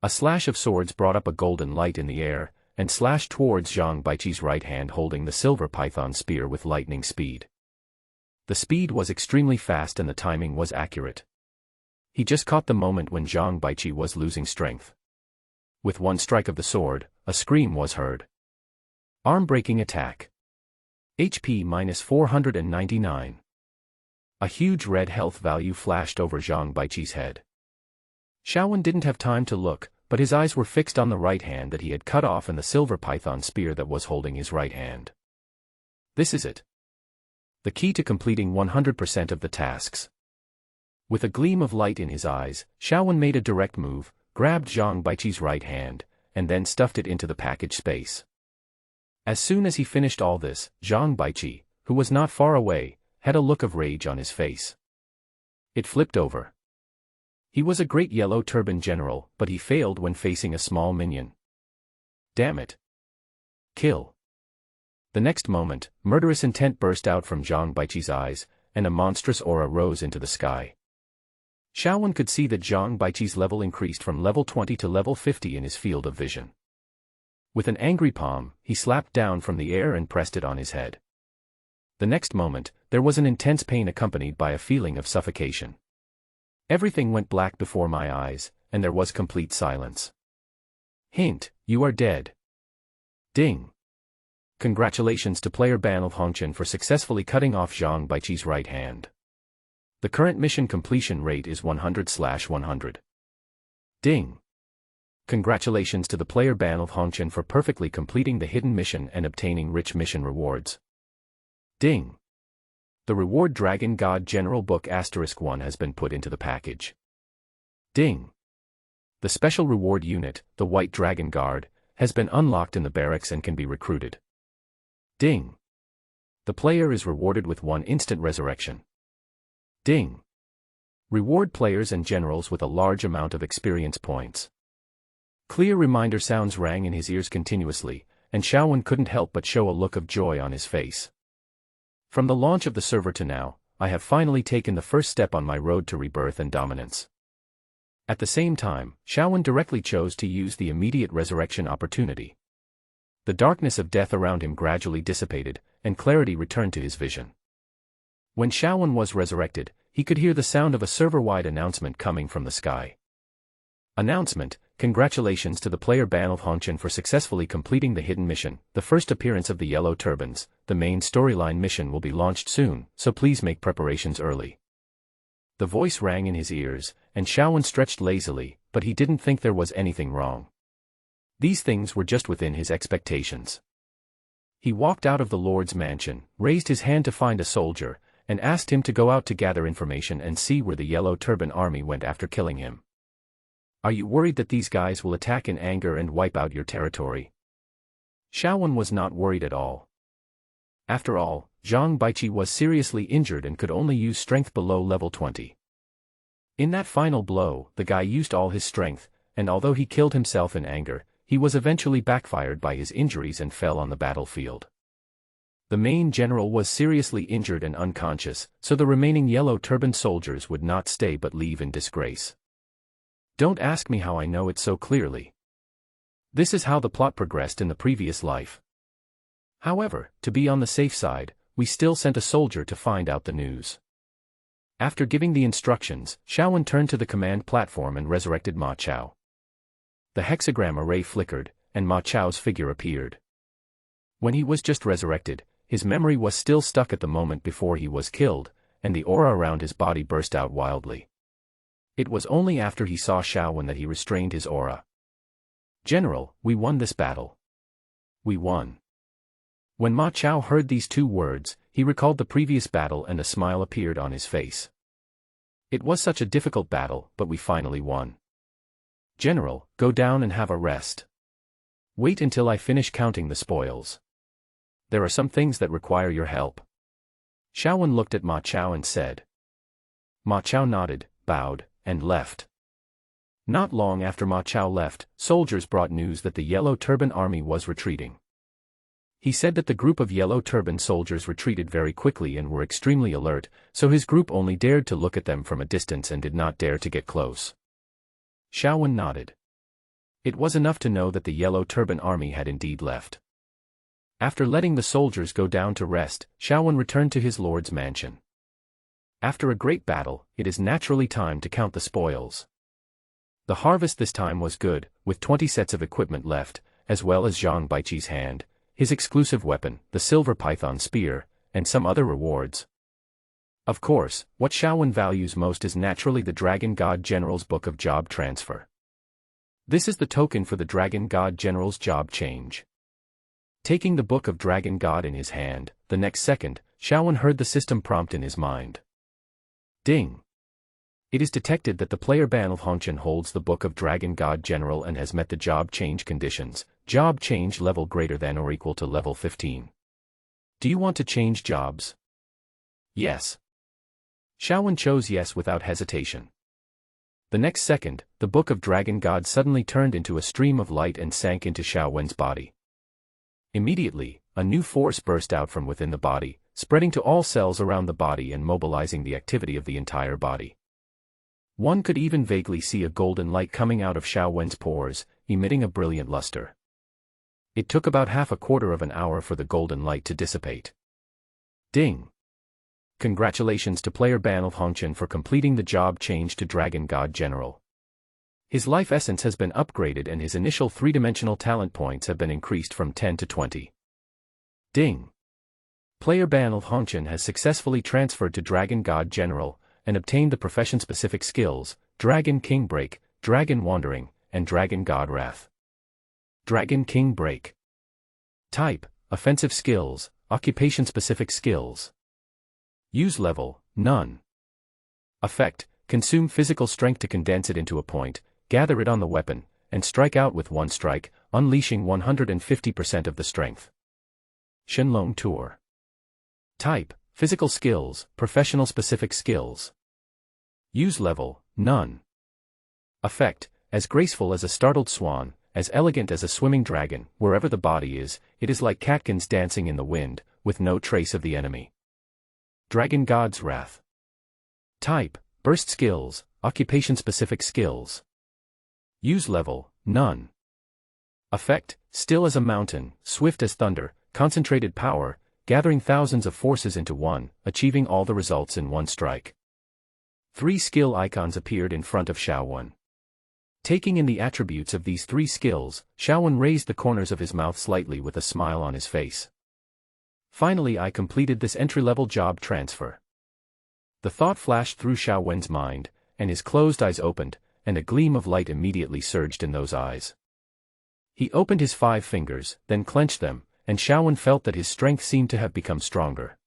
A slash of swords brought up a golden light in the air, and slashed towards Zhang Baiqi's right hand holding the silver python spear with lightning speed. The speed was extremely fast and the timing was accurate. He just caught the moment when Zhang Baiqi was losing strength. With 1 strike of the sword, a scream was heard. Arm-breaking attack. HP minus 499. A huge red health value flashed over Zhang Baiqi's head. Xiao Wen didn't have time to look, but his eyes were fixed on the right hand that he had cut off and the silver python spear that was holding his right hand. This is it. The key to completing 100% of the tasks. With a gleam of light in his eyes, Xiao Wen made a direct move, grabbed Zhang Baiqi's right hand, and then stuffed it into the package space. As soon as he finished all this, Zhang Baiqi, who was not far away, had a look of rage on his face. It flipped over. He was a great yellow turban general, but he failed when facing a small minion. Damn it. Kill. The next moment, murderous intent burst out from Zhang Baiqi's eyes, and a monstrous aura rose into the sky. Xiao Wen could see that Zhang Baiqi's level increased from level 20 to level 50 in his field of vision. With an angry palm, he slapped down from the air and pressed it on his head. The next moment, there was an intense pain accompanied by a feeling of suffocation. Everything went black before my eyes, and there was complete silence. Hint, you are dead. Ding. Congratulations to player Ban of Hongchen for successfully cutting off Zhang Baiqi's right hand. The current mission completion rate is 100/100. Ding. Congratulations to the player Ban of Hongchen for perfectly completing the hidden mission and obtaining rich mission rewards. Ding. The reward Dragon God General Book *1 has been put into the package. Ding. The special reward unit, the White Dragon Guard, has been unlocked in the barracks and can be recruited. Ding. The player is rewarded with 1 instant resurrection. Ding. Reward players and generals with a large amount of experience points. Clear reminder sounds rang in his ears continuously, and Xiao Wen couldn't help but show a look of joy on his face. From the launch of the server to now, I have finally taken the first step on my road to rebirth and dominance. At the same time, Xiao Wen directly chose to use the immediate resurrection opportunity. The darkness of death around him gradually dissipated, and clarity returned to his vision. When Xiao Wen was resurrected, he could hear the sound of a server-wide announcement coming from the sky. Announcement: Congratulations to the player Ban of Hongchen for successfully completing the hidden mission, the first appearance of the Yellow Turbans. The main storyline mission will be launched soon, so please make preparations early. The voice rang in his ears, and Xiao Wen stretched lazily, but he didn't think there was anything wrong. These things were just within his expectations. He walked out of the Lord's mansion, raised his hand to find a soldier, and asked him to go out to gather information and see where the Yellow Turban army went after killing him. Are you worried that these guys will attack in anger and wipe out your territory? Xiaowen was not worried at all. After all, Zhang Baiqi was seriously injured and could only use strength below level 20. In that final blow, the guy used all his strength, and although he killed himself in anger, he was eventually backfired by his injuries and fell on the battlefield. The main general was seriously injured and unconscious, so the remaining yellow-turbaned soldiers would not stay but leave in disgrace. Don't ask me how I know it so clearly. This is how the plot progressed in the previous life. However, to be on the safe side, we still sent a soldier to find out the news. After giving the instructions, Xiaowen turned to the command platform and resurrected Ma Chao. The hexagram array flickered, and Ma Chao's figure appeared. When he was just resurrected, his memory was still stuck at the moment before he was killed, and the aura around his body burst out wildly. It was only after he saw Xiaowen that he restrained his aura. "General, we won this battle. We won." When Ma Chao heard these two words, he recalled the previous battle and a smile appeared on his face. "It was such a difficult battle, but we finally won. General, go down and have a rest. Wait until I finish counting the spoils. There are some things that require your help." Xiaowen looked at Ma Chao and said. Ma Chao nodded, bowed, and left. Not long after Ma Chao left, soldiers brought news that the Yellow Turban army was retreating. He said that the group of Yellow Turban soldiers retreated very quickly and were extremely alert, so his group only dared to look at them from a distance and did not dare to get close. Xiaowen nodded. It was enough to know that the Yellow Turban army had indeed left. After letting the soldiers go down to rest, Xiaowen returned to his lord's mansion. After a great battle, it is naturally time to count the spoils. The harvest this time was good, with 20 sets of equipment left, as well as Zhang Baiqi's hand, his exclusive weapon, the silver python spear, and some other rewards. Of course, what Xiaowen values most is naturally the Dragon God General's Book of Job Transfer. This is the token for the Dragon God General's job change. Taking the Book of Dragon God in his hand, the next second, Xiaowen heard the system prompt in his mind. Ding! It is detected that the player Ban Hongchen holds the Book of Dragon God General and has met the job change conditions, job change level greater than or equal to level 15. Do you want to change jobs? Yes. Xiaowen chose yes without hesitation. The next second, the Book of Dragon God suddenly turned into a stream of light and sank into Xiaowen's body. Immediately, a new force burst out from within the body, spreading to all cells around the body and mobilizing the activity of the entire body. One could even vaguely see a golden light coming out of Xiaowen's pores, emitting a brilliant luster. It took about half a quarter of an hour for the golden light to dissipate. Ding! Congratulations to player Ban Hongchen for completing the job change to Dragon God General. His life essence has been upgraded and his initial three-dimensional talent points have been increased from 10 to 20. Ding! Player Ban Hongchen has successfully transferred to Dragon God General, and obtained the profession-specific skills, Dragon King Break, Dragon Wandering, and Dragon God Wrath. Dragon King Break. Type, Offensive Skills, Occupation-specific skills. Use level, None. Effect, consume physical strength to condense it into a point, gather it on the weapon, and strike out with one strike, unleashing 150% of the strength. Shenlong Tour. Type, Physical Skills, Professional-specific skills. Use level, None. Effect, as graceful as a startled swan, as elegant as a swimming dragon, wherever the body is, it is like catkins dancing in the wind, with no trace of the enemy. Dragon God's Wrath. Type, Burst Skills, Occupation-specific skills. Use level, None. Effect, still as a mountain, swift as thunder, concentrated power, gathering thousands of forces into one, achieving all the results in one strike. 3 skill icons appeared in front of Xiaowen. Taking in the attributes of these 3 skills, Xiaowen raised the corners of his mouth slightly with a smile on his face. Finally, I completed this entry-level job transfer. The thought flashed through Xiaowen's mind, and his closed eyes opened, and a gleam of light immediately surged in those eyes. He opened his 5 fingers, then clenched them, and Xiaowen felt that his strength seemed to have become stronger.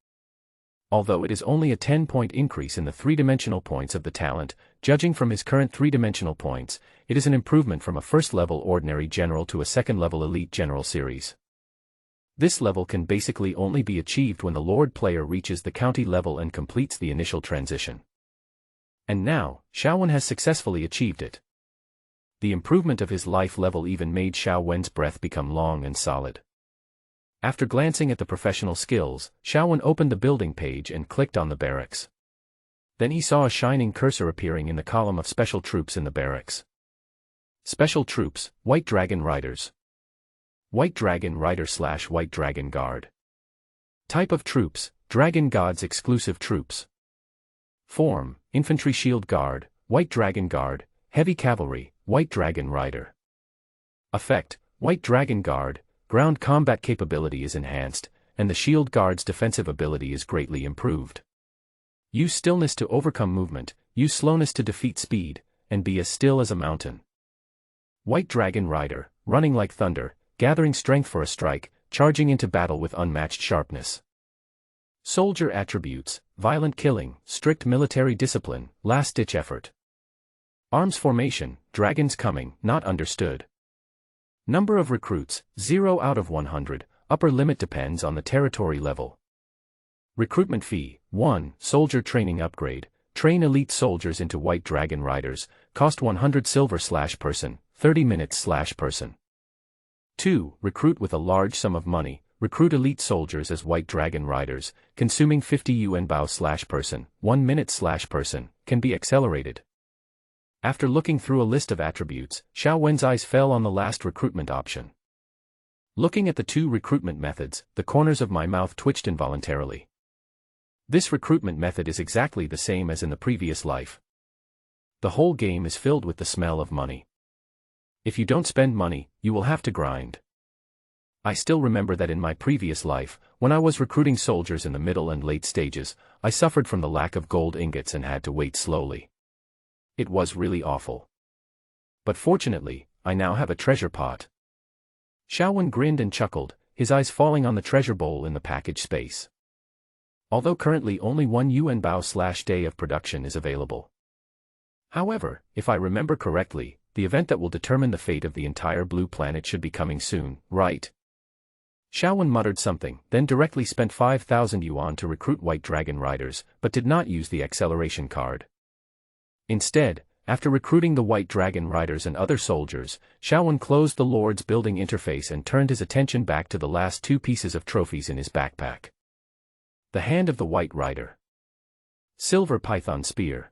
Although it is only a 10-point increase in the three-dimensional points of the talent, judging from his current three-dimensional points, it is an improvement from a first-level ordinary general to a second-level elite general series. This level can basically only be achieved when the Lord player reaches the county level and completes the initial transition. And now, Xiaowen has successfully achieved it. The improvement of his life level even made Xiaowen's breath become long and solid. After glancing at the professional skills, Xiaowen opened the building page and clicked on the barracks. Then he saw a shining cursor appearing in the column of special troops in the barracks. Special troops, White Dragon Riders. White Dragon Rider / White Dragon Guard. Type of troops, Dragon God's exclusive troops. Form, Infantry Shield Guard, White Dragon Guard, Heavy Cavalry, White Dragon Rider. Effect, White Dragon Guard, ground combat capability is enhanced, and the Shield Guard's defensive ability is greatly improved. Use stillness to overcome movement, use slowness to defeat speed, and be as still as a mountain. White Dragon Rider, running like thunder, gathering strength for a strike, charging into battle with unmatched sharpness. Soldier attributes, violent killing, strict military discipline, last-ditch effort. Arms formation, dragons coming, not understood. Number of recruits, 0 out of 100, upper limit depends on the territory level. Recruitment fee, 1, soldier training upgrade, train elite soldiers into White Dragon Riders, cost 100 silver / person, 30 minutes / person. 2. Recruit with a large sum of money, recruit elite soldiers as White Dragon Riders, consuming 50 yuan bao / person, 1 minute / person, can be accelerated. After looking through a list of attributes, Xiaowen's eyes fell on the last recruitment option. Looking at the two recruitment methods, the corners of my mouth twitched involuntarily. This recruitment method is exactly the same as in the previous life. The whole game is filled with the smell of money. If you don't spend money, you will have to grind. I still remember that in my previous life, when I was recruiting soldiers in the middle and late stages, I suffered from the lack of gold ingots and had to wait slowly. It was really awful. But fortunately, I now have a treasure pot. Xiaowen grinned and chuckled, his eyes falling on the treasure bowl in the package space. Although currently only 1 yuan bao / day of production is available. However, if I remember correctly, the event that will determine the fate of the entire blue planet should be coming soon, right? Xiaowen muttered something, then directly spent 5,000 yuan to recruit White Dragon Riders, but did not use the acceleration card. Instead, after recruiting the White Dragon Riders and other soldiers, Xiaowen closed the Lord's building interface and turned his attention back to the last 2 pieces of trophies in his backpack. The Hand of the White Rider. Silver Python Spear.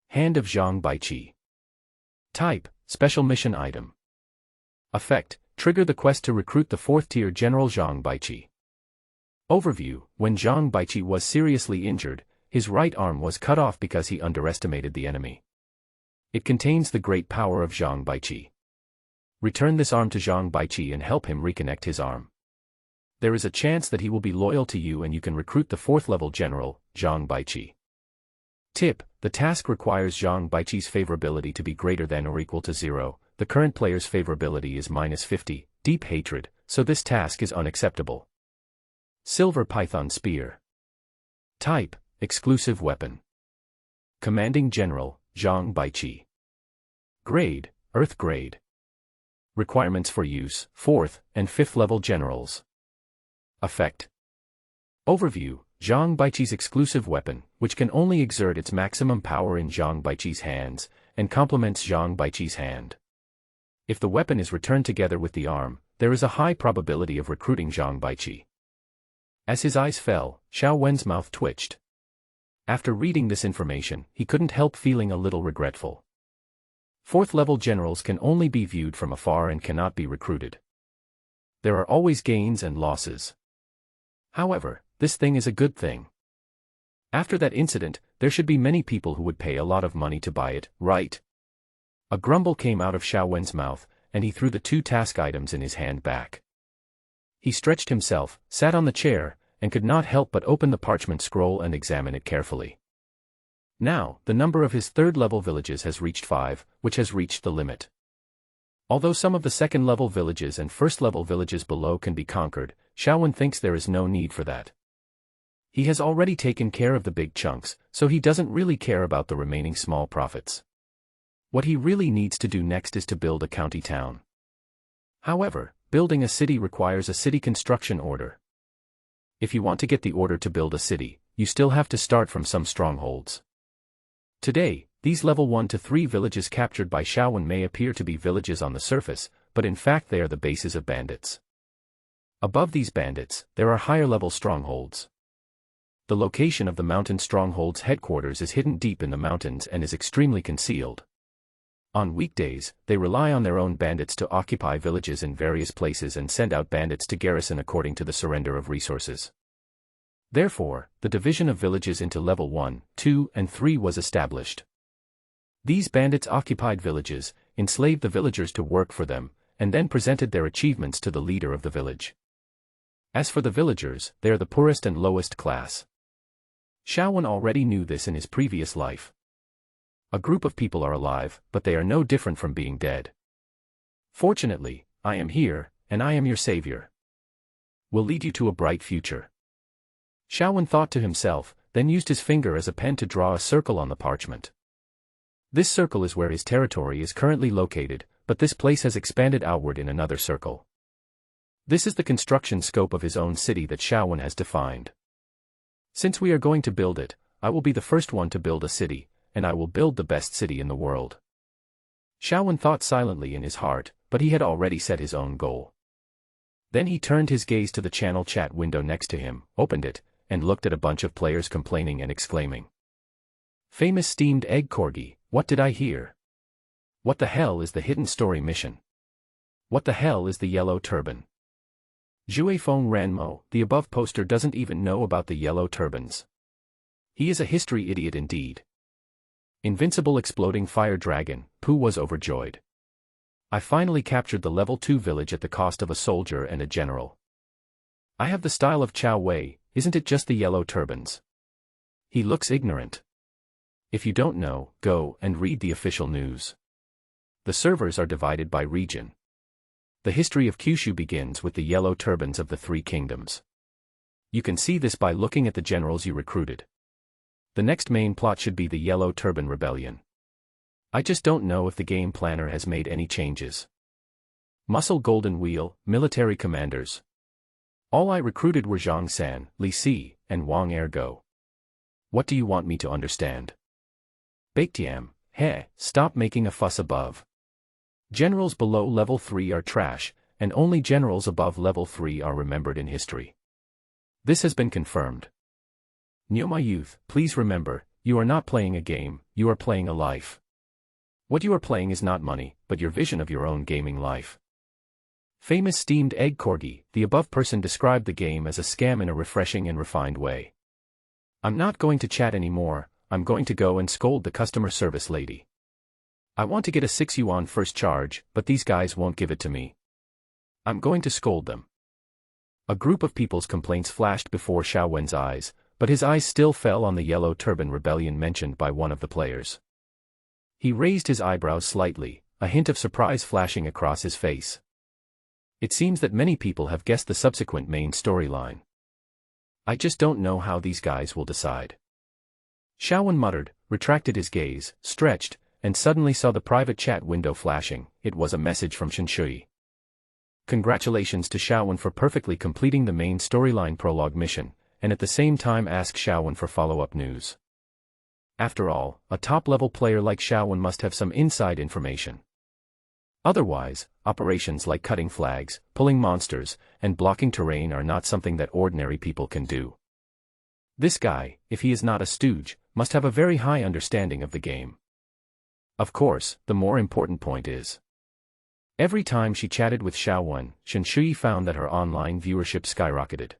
Hand of Zhang Baiqi. Type, Special Mission Item. Effect, trigger the quest to recruit the 4th-tier General Zhang Baiqi. Overview, when Zhang Baiqi was seriously injured, his right arm was cut off because he underestimated the enemy. It contains the great power of Zhang Baiqi. Return this arm to Zhang Baiqi and help him reconnect his arm. There is a chance that he will be loyal to you and you can recruit the 4th-level General, Zhang Baiqi. Tip, the task requires Zhang Baiqi's favorability to be greater than or equal to 0, the current player's favorability is -50, deep hatred, so this task is unacceptable. Silver Python Spear. Type, exclusive weapon. Commanding General, Zhang Baiqi. Grade, Earth Grade. Requirements for use, 4th and 5th level generals. Effect. Overview, Zhang Baiqi's exclusive weapon, which can only exert its maximum power in Zhang Baiqi's hands, and complements Zhang Baiqi's hand. If the weapon is returned together with the arm, there is a high probability of recruiting Zhang Baiqi. As his eyes fell, Xiaowen's mouth twitched. After reading this information, he couldn't help feeling a little regretful. 4th-level generals can only be viewed from afar and cannot be recruited. There are always gains and losses. However, this thing is a good thing. After that incident, there should be many people who would pay a lot of money to buy it, right? A grumble came out of Xiaowen's mouth, and he threw the 2 task items in his hand back. He stretched himself, sat on the chair, and could not help but open the parchment scroll and examine it carefully. Now, the number of his 3rd-level villages has reached 5, which has reached the limit. Although some of the 2nd-level villages and 1st-level villages below can be conquered, Xiaowen thinks there is no need for that. He has already taken care of the big chunks, so he doesn't really care about the remaining small profits. What he really needs to do next is to build a county town. However, building a city requires a city construction order. If you want to get the order to build a city, you still have to start from some strongholds. Today, these level 1 to 3 villages captured by Xiaowen may appear to be villages on the surface, but in fact they are the bases of bandits. Above these bandits, there are higher-level strongholds. The location of the mountain stronghold's headquarters is hidden deep in the mountains and is extremely concealed. On weekdays, they rely on their own bandits to occupy villages in various places and send out bandits to garrison according to the surrender of resources. Therefore, the division of villages into level 1, 2, and 3 was established. These bandits occupied villages, enslaved the villagers to work for them, and then presented their achievements to the leader of the village. As for the villagers, they are the poorest and lowest class. Xiaowen already knew this in his previous life. A group of people are alive, but they are no different from being dead. Fortunately, I am here, and I am your savior. Will lead you to a bright future. Xiaowen thought to himself, then used his finger as a pen to draw a circle on the parchment. This circle is where his territory is currently located, but this place has expanded outward in another circle. This is the construction scope of his own city that Xiaowen has defined. Since we are going to build it, I will be the first one to build a city, and I will build the best city in the world. Xiaowen thought silently in his heart, but he had already set his own goal. Then he turned his gaze to the channel chat window next to him, opened it, and looked at a bunch of players complaining and exclaiming. Famous steamed egg corgi, what did I hear? What the hell is the hidden story mission? What the hell is the yellow turban? Zhui Feng Ranmo, the above poster doesn't even know about the yellow turbans. He is a history idiot indeed. Invincible exploding fire dragon, Pooh was overjoyed. I finally captured the level 2 village at the cost of a soldier and a general. I have the style of Chao Wei, isn't it just the yellow turbans? He looks ignorant. If you don't know, go and read the official news. The servers are divided by region. The history of Kyushu begins with the yellow turbans of the 3 kingdoms. You can see this by looking at the generals you recruited. The next main plot should be the Yellow Turban Rebellion. I just don't know if the game planner has made any changes. Muscle Golden Wheel, military commanders. All I recruited were Zhang San, Li Si, and Wang Ergo. What do you want me to understand? Baked yam, heh, stop making a fuss above. Generals below level 3 are trash, and only generals above level 3 are remembered in history. This has been confirmed. My youth, please remember, you are not playing a game, you are playing a life. What you are playing is not money, but your vision of your own gaming life. Famous steamed egg corgi, the above person described the game as a scam in a refreshing and refined way. I'm not going to chat anymore, I'm going to go and scold the customer service lady. I want to get a 6 yuan first charge, but these guys won't give it to me. I'm going to scold them. A group of people's complaints flashed before Xiaowen's eyes, but his eyes still fell on the Yellow Turban Rebellion mentioned by one of the players. He raised his eyebrows slightly, a hint of surprise flashing across his face. It seems that many people have guessed the subsequent main storyline. I just don't know how these guys will decide. Xiaowen muttered, retracted his gaze, stretched, and suddenly saw the private chat window flashing. It was a message from Shinshui. Congratulations to Xiaowen for perfectly completing the main storyline prologue mission, and at the same time ask Xiaowen for follow-up news. After all, a top-level player like Xiaowen must have some inside information. Otherwise, operations like cutting flags, pulling monsters, and blocking terrain are not something that ordinary people can do. This guy, if he is not a stooge, must have a very high understanding of the game. Of course, the more important point is, every time she chatted with Xiaowen, Shinshui found that her online viewership skyrocketed.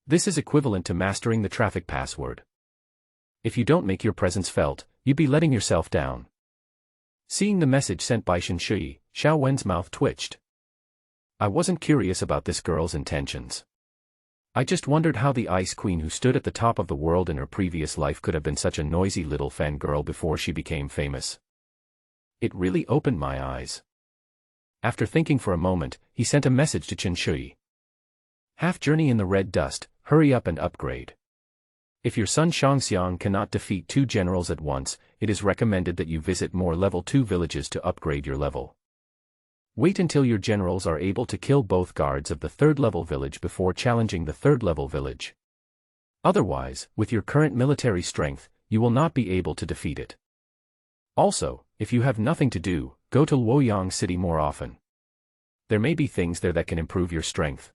This is equivalent to mastering the traffic password. If you don't make your presence felt, you'd be letting yourself down. Seeing the message sent by Shinshui, Xiaowen's mouth twitched. I wasn't curious about this girl's intentions. I just wondered how the Ice Queen who stood at the top of the world in her previous life could have been such a noisy little fangirl before she became famous. It really opened my eyes. After thinking for a moment, he sent a message to Shinshui. Half journey in the red dust, hurry up and upgrade. If your son Shangxiang cannot defeat 2 generals at once, it is recommended that you visit more level 2 villages to upgrade your level. Wait until your generals are able to kill both guards of the 3rd level village before challenging the 3rd level village. Otherwise, with your current military strength, you will not be able to defeat it. Also, if you have nothing to do, go to Luoyang City more often. There may be things there that can improve your strength.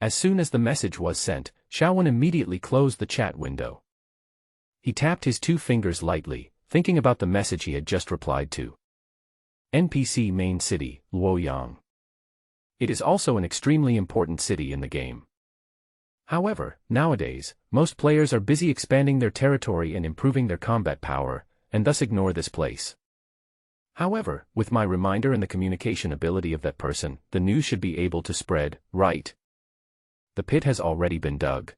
As soon as the message was sent, Xiaowen immediately closed the chat window. He tapped his 2 fingers lightly, thinking about the message he had just replied to. NPC main city, Luoyang. It is also an extremely important city in the game. However, nowadays, most players are busy expanding their territory and improving their combat power, and thus ignore this place. However, with my reminder and the communication ability of that person, the news should be able to spread, right? The pit has already been dug.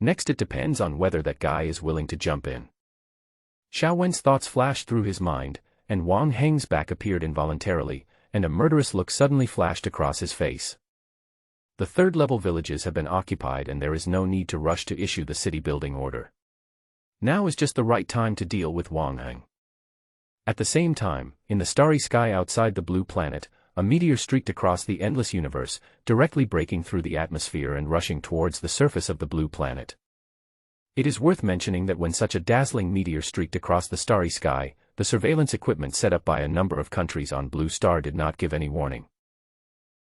Next, it depends on whether that guy is willing to jump in. Xiaowen's thoughts flashed through his mind, and Wang Heng's back appeared involuntarily, and a murderous look suddenly flashed across his face. The 3rd level villages have been occupied and there is no need to rush to issue the city building order. Now is just the right time to deal with Wang Heng. At the same time, in the starry sky outside the blue planet, a meteor streaked across the endless universe, directly breaking through the atmosphere and rushing towards the surface of the blue planet. It is worth mentioning that when such a dazzling meteor streaked across the starry sky, the surveillance equipment set up by a number of countries on Blue Star did not give any warning.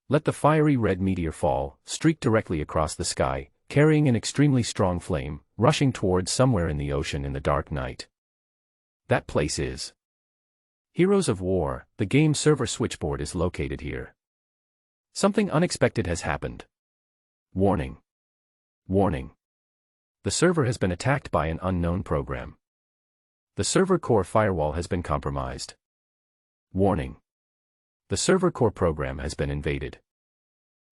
Let the fiery red meteor fall, streak directly across the sky, carrying an extremely strong flame, rushing towards somewhere in the ocean in the dark night. That place is Heroes of War. The game server switchboard is located here. Something unexpected has happened. Warning. Warning. The server has been attacked by an unknown program. The server core firewall has been compromised. Warning. The server core program has been invaded.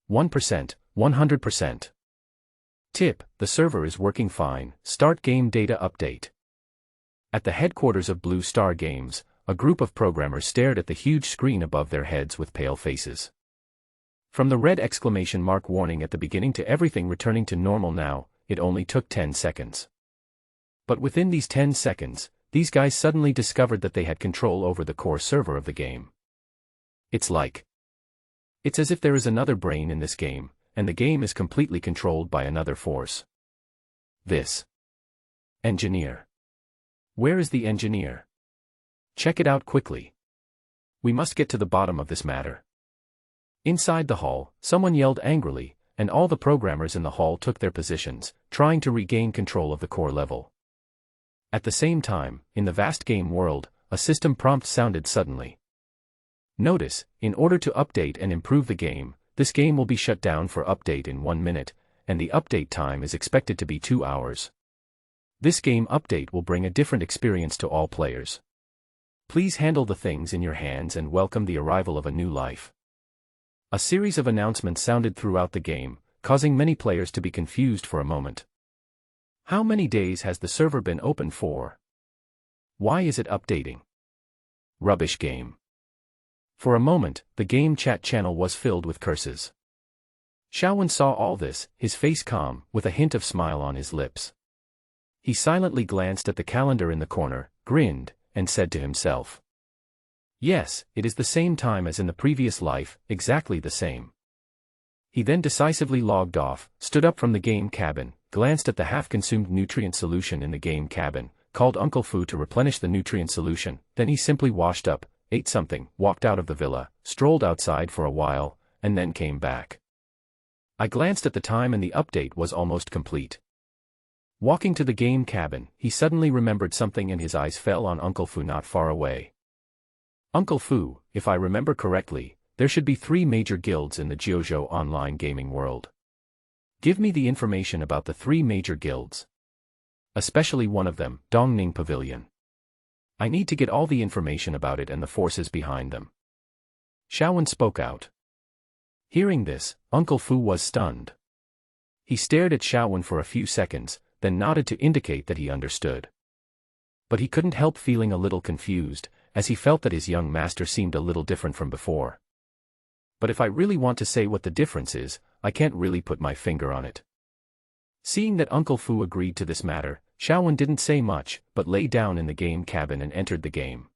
1%, 100%. Tip: the server is working fine. Start game data update. At the headquarters of Blue Star Games, a group of programmers stared at the huge screen above their heads with pale faces. From the red exclamation mark warning at the beginning to everything returning to normal now, it only took 10 seconds. But within these 10 seconds, these guys suddenly discovered that they had control over the core server of the game. It's as if there is another brain in this game, and the game is completely controlled by another force. This engineer. Where is the engineer? Check it out quickly. We must get to the bottom of this matter. Inside the hall, someone yelled angrily, and all the programmers in the hall took their positions, trying to regain control of the core level. At the same time, in the vast game world, a system prompt sounded suddenly. Notice, in order to update and improve the game, this game will be shut down for update in 1 minute, and the update time is expected to be 2 hours. This game update will bring a different experience to all players. Please handle the things in your hands and welcome the arrival of a new life. A series of announcements sounded throughout the game, causing many players to be confused for a moment. How many days has the server been open for? Why is it updating? Rubbish game. For a moment, the game chat channel was filled with curses. Xiaowen saw all this, his face calm, with a hint of smile on his lips. He silently glanced at the calendar in the corner, grinned, and said to himself, "Yes, it is the same time as in the previous life, exactly the same." He then decisively logged off, stood up from the game cabin, glanced at the half-consumed nutrient solution in the game cabin, called Uncle Fu to replenish the nutrient solution, then he simply washed up, ate something, walked out of the villa, strolled outside for a while, and then came back. I glanced at the time and the update was almost complete. Walking to the game cabin, he suddenly remembered something and his eyes fell on Uncle Fu not far away. Uncle Fu, if I remember correctly, there should be 3 major guilds in the Jiuzhou online gaming world. Give me the information about the 3 major guilds. Especially one of them, Dongning Pavilion. I need to get all the information about it and the forces behind them. Xiaowen spoke out. Hearing this, Uncle Fu was stunned. He stared at Xiaowen for a few seconds, then nodded to indicate that he understood. But he couldn't help feeling a little confused, as he felt that his young master seemed a little different from before. But if I really want to say what the difference is, I can't really put my finger on it. Seeing that Uncle Fu agreed to this matter, Xiaowen didn't say much, but lay down in the game cabin and entered the game.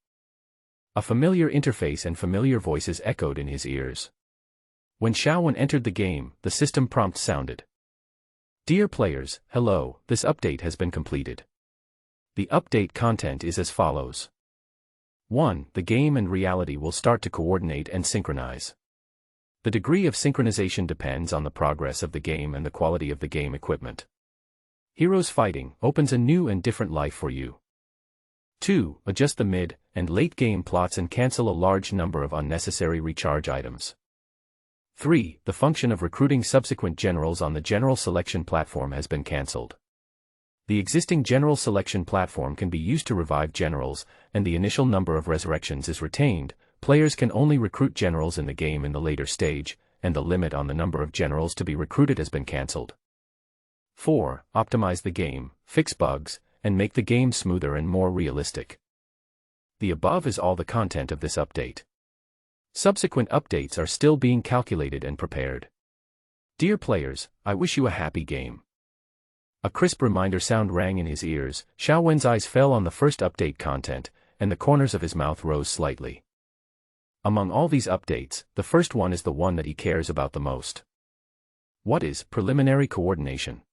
A familiar interface and familiar voices echoed in his ears. When Xiaowen entered the game, the system prompt sounded. Dear players, hello, this update has been completed. The update content is as follows. 1. The game and reality will start to coordinate and synchronize. The degree of synchronization depends on the progress of the game and the quality of the game equipment. Heroes Fighting opens a new and different life for you. 2. Adjust the mid and late game plots and cancel a large number of unnecessary recharge items. 3. The function of recruiting subsequent generals on the general selection platform has been cancelled. The existing general selection platform can be used to revive generals, and the initial number of resurrections is retained. Players can only recruit generals in the game in the later stage, and the limit on the number of generals to be recruited has been cancelled. 4. Optimize the game, fix bugs, and make the game smoother and more realistic. The above is all the content of this update. Subsequent updates are still being calculated and prepared. Dear players, I wish you a happy game. A crisp reminder sound rang in his ears. Xiaowen's eyes fell on the first update content, and the corners of his mouth rose slightly. Among all these updates, the first one is the one that he cares about the most. What is preliminary coordination?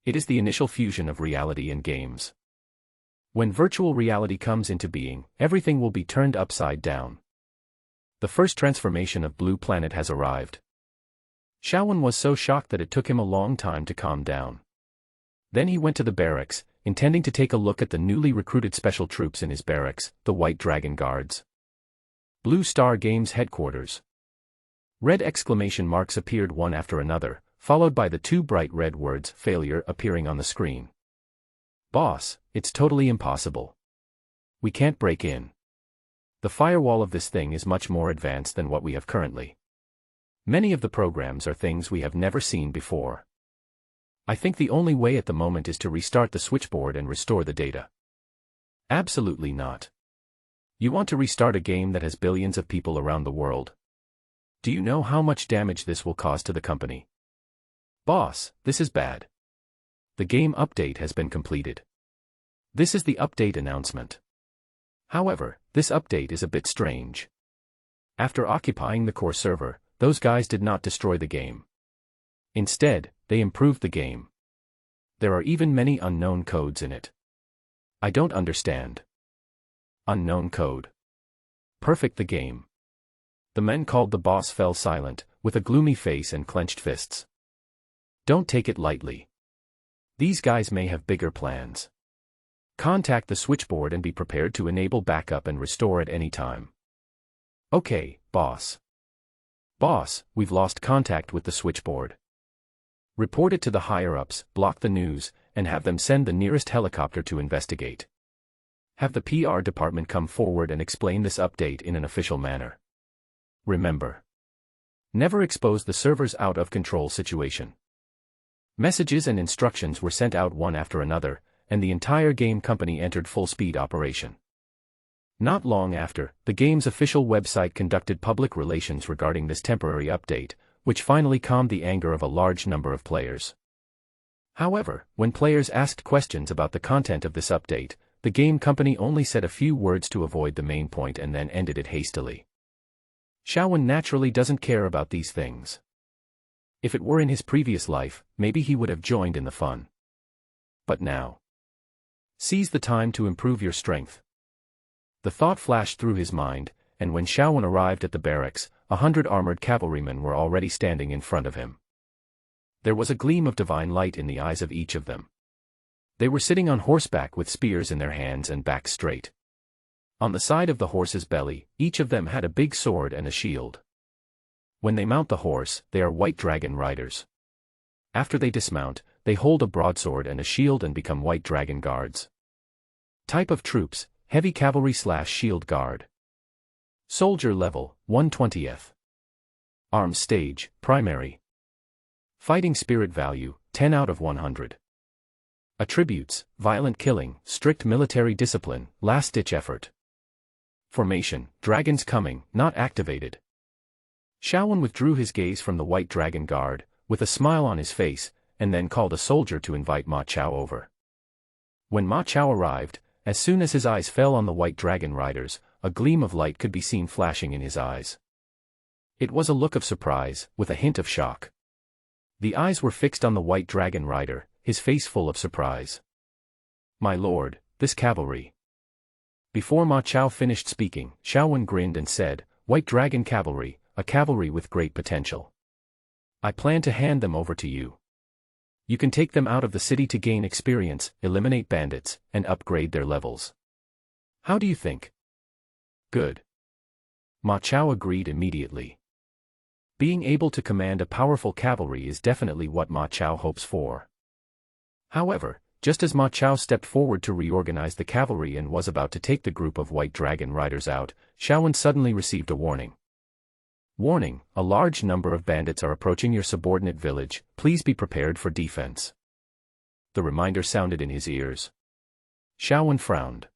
It is the initial fusion of reality and games. When virtual reality comes into being, everything will be turned upside down. The first transformation of Blue Planet has arrived. Xiaowen was so shocked that it took him a long time to calm down. Then he went to the barracks, intending to take a look at the newly recruited special troops in his barracks, the White Dragon Guards. Blue Star Games headquarters. Red exclamation marks appeared one after another, followed by the two bright red words failure appearing on the screen. Boss, it's totally impossible. We can't break in. The firewall of this thing is much more advanced than what we have currently. Many of the programs are things we have never seen before. I think the only way at the moment is to restart the switchboard and restore the data. Absolutely not. You want to restart a game that has billions of people around the world? Do you know how much damage this will cause to the company? Boss, this is bad. The game update has been completed. This is the update announcement. However, this update is a bit strange. After occupying the core server, those guys did not destroy the game. Instead, they improved the game. There are even many unknown codes in it. I don't understand. Unknown code. Perfect the game. The men called the boss fell silent, with a gloomy face and clenched fists. Don't take it lightly. These guys may have bigger plans. Contact the switchboard and be prepared to enable backup and restore at any time. Okay, boss. Boss, we've lost contact with the switchboard. Report it to the higher-ups, block the news, and have them send the nearest helicopter to investigate. Have the PR department come forward and explain this update in an official manner. Remember. Never expose the server's out-of-control situation. Messages and instructions were sent out one after another, and the entire game company entered full-speed operation. Not long after, the game's official website conducted public relations regarding this temporary update, which finally calmed the anger of a large number of players. However, when players asked questions about the content of this update, the game company only said a few words to avoid the main point and then ended it hastily. Xiaowen naturally doesn't care about these things. If it were in his previous life, maybe he would have joined in the fun. But now. Seize the time to improve your strength. The thought flashed through his mind, and when Xiaowen arrived at the barracks, 100 armored cavalrymen were already standing in front of him. There was a gleam of divine light in the eyes of each of them. They were sitting on horseback with spears in their hands and backs straight. On the side of the horse's belly, each of them had a big sword and a shield. When they mount the horse, they are White Dragon riders. After they dismount, they hold a broadsword and a shield and become White Dragon Guards. Type of troops, Heavy Cavalry/Shield Guard. Soldier level, 120th. Arms stage, Primary. Fighting spirit value, 10 out of 100. Attributes, violent killing, strict military discipline, last-ditch effort. Formation, Dragons Coming, not activated. Xiaowen withdrew his gaze from the White Dragon Guard, with a smile on his face, and then called a soldier to invite Ma Chao over. When Ma Chao arrived, as soon as his eyes fell on the white dragon riders, a gleam of light could be seen flashing in his eyes. It was a look of surprise, with a hint of shock. The eyes were fixed on the white dragon rider, his face full of surprise. "My lord, this cavalry." Before Ma Chao finished speaking, Xiaowen grinned and said, "White dragon cavalry, a cavalry with great potential. I plan to hand them over to you. You can take them out of the city to gain experience, eliminate bandits, and upgrade their levels. How do you think?" "Good." Ma Chao agreed immediately. Being able to command a powerful cavalry is definitely what Ma Chao hopes for. However, just as Ma Chao stepped forward to reorganize the cavalry and was about to take the group of white dragon riders out, Xiaowen suddenly received a warning. "Warning, a large number of bandits are approaching your subordinate village, please be prepared for defense." The reminder sounded in his ears. Xiaowen frowned.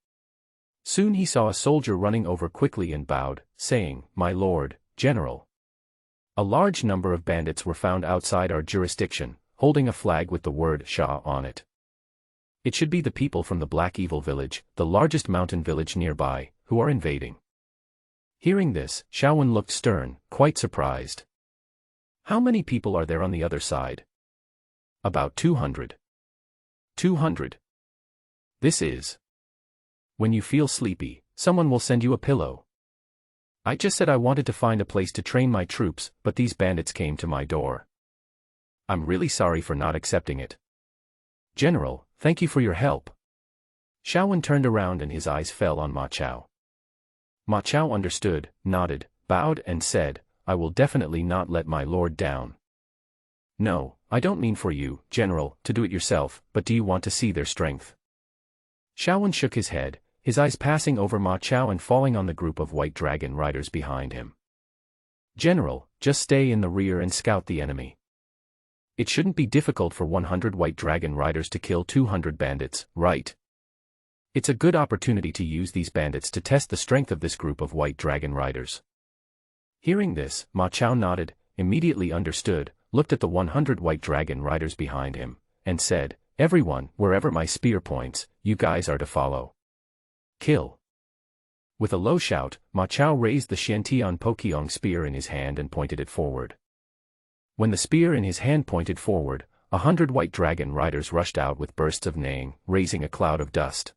Soon he saw a soldier running over quickly and bowed, saying, "My lord, General." A large number of bandits were found outside our jurisdiction, holding a flag with the word Shah on it. It should be the people from the Black Evil village, the largest mountain village nearby, who are invading. Hearing this, Xiaowen looked stern, quite surprised. "How many people are there on the other side?" "About 200. 200. This is. When you feel sleepy, someone will send you a pillow. I just said I wanted to find a place to train my troops, but these bandits came to my door. I'm really sorry for not accepting it. General, thank you for your help." Xiaowen turned around and his eyes fell on Ma Chao. Ma Chao understood, nodded, bowed and said, "I will definitely not let my lord down. No, I don't mean for you, General, to do it yourself, but do you want to see their strength?" Xiaowen shook his head, his eyes passing over Ma Chao and falling on the group of white dragon riders behind him. "General, just stay in the rear and scout the enemy. It shouldn't be difficult for 100 white dragon riders to kill 200 bandits, right? It's a good opportunity to use these bandits to test the strength of this group of white dragon riders." Hearing this, Ma Chao nodded, immediately understood, looked at the 100 white dragon riders behind him, and said, "Everyone, wherever my spear points, you guys are to follow. Kill." With a low shout, Ma Chao raised the Xiantian Pokyong spear in his hand and pointed it forward. When the spear in his hand pointed forward, 100 white dragon riders rushed out with bursts of neighing, raising a cloud of dust.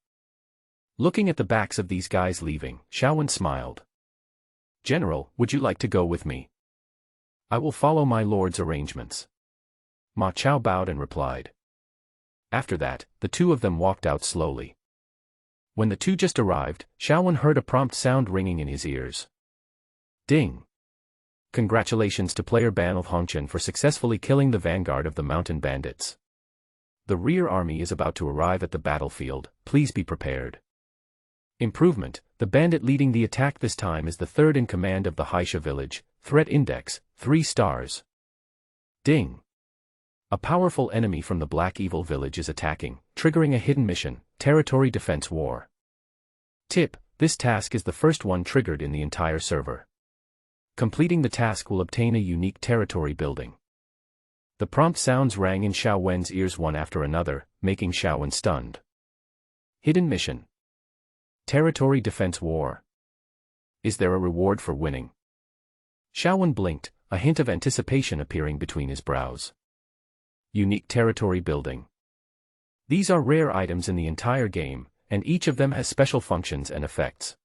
Looking at the backs of these guys leaving, Xiaowen smiled. "General, would you like to go with me?" "I will follow my lord's arrangements." Ma Chao bowed and replied. After that, the two of them walked out slowly. When the two just arrived, Xiaowen heard a prompt sound ringing in his ears. Ding! Congratulations to player Ban of Hongchen for successfully killing the vanguard of the mountain bandits. The rear army is about to arrive at the battlefield, please be prepared. Improvement: the bandit leading the attack this time is the third in command of the Haisha village, threat index, 3 stars. Ding! A powerful enemy from the Black Evil village is attacking, triggering a hidden mission, territory defense war. Tip: this task is the first one triggered in the entire server. Completing the task will obtain a unique territory building. The prompt sounds rang in Xiaowen's ears one after another, making Xiaowen stunned. Hidden mission. Territory defense war. Is there a reward for winning? Xiaowen blinked, a hint of anticipation appearing between his brows. Unique territory building. These are rare items in the entire game, and each of them has special functions and effects.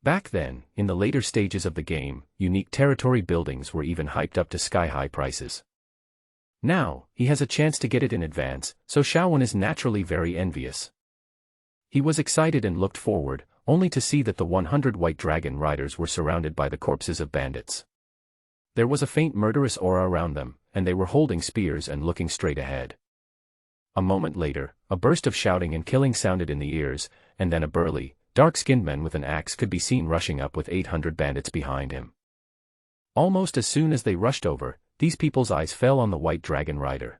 Back then, in the later stages of the game, unique territory buildings were even hyped up to sky-high prices. Now, he has a chance to get it in advance, so Xiaowen is naturally very envious. He was excited and looked forward, only to see that the 100 white dragon riders were surrounded by the corpses of bandits. There was a faint murderous aura around them, and they were holding spears and looking straight ahead. A moment later, a burst of shouting and killing sounded in the ears, and then a burly, dark-skinned man with an axe could be seen rushing up with 800 bandits behind him. Almost as soon as they rushed over, these people's eyes fell on the white dragon rider.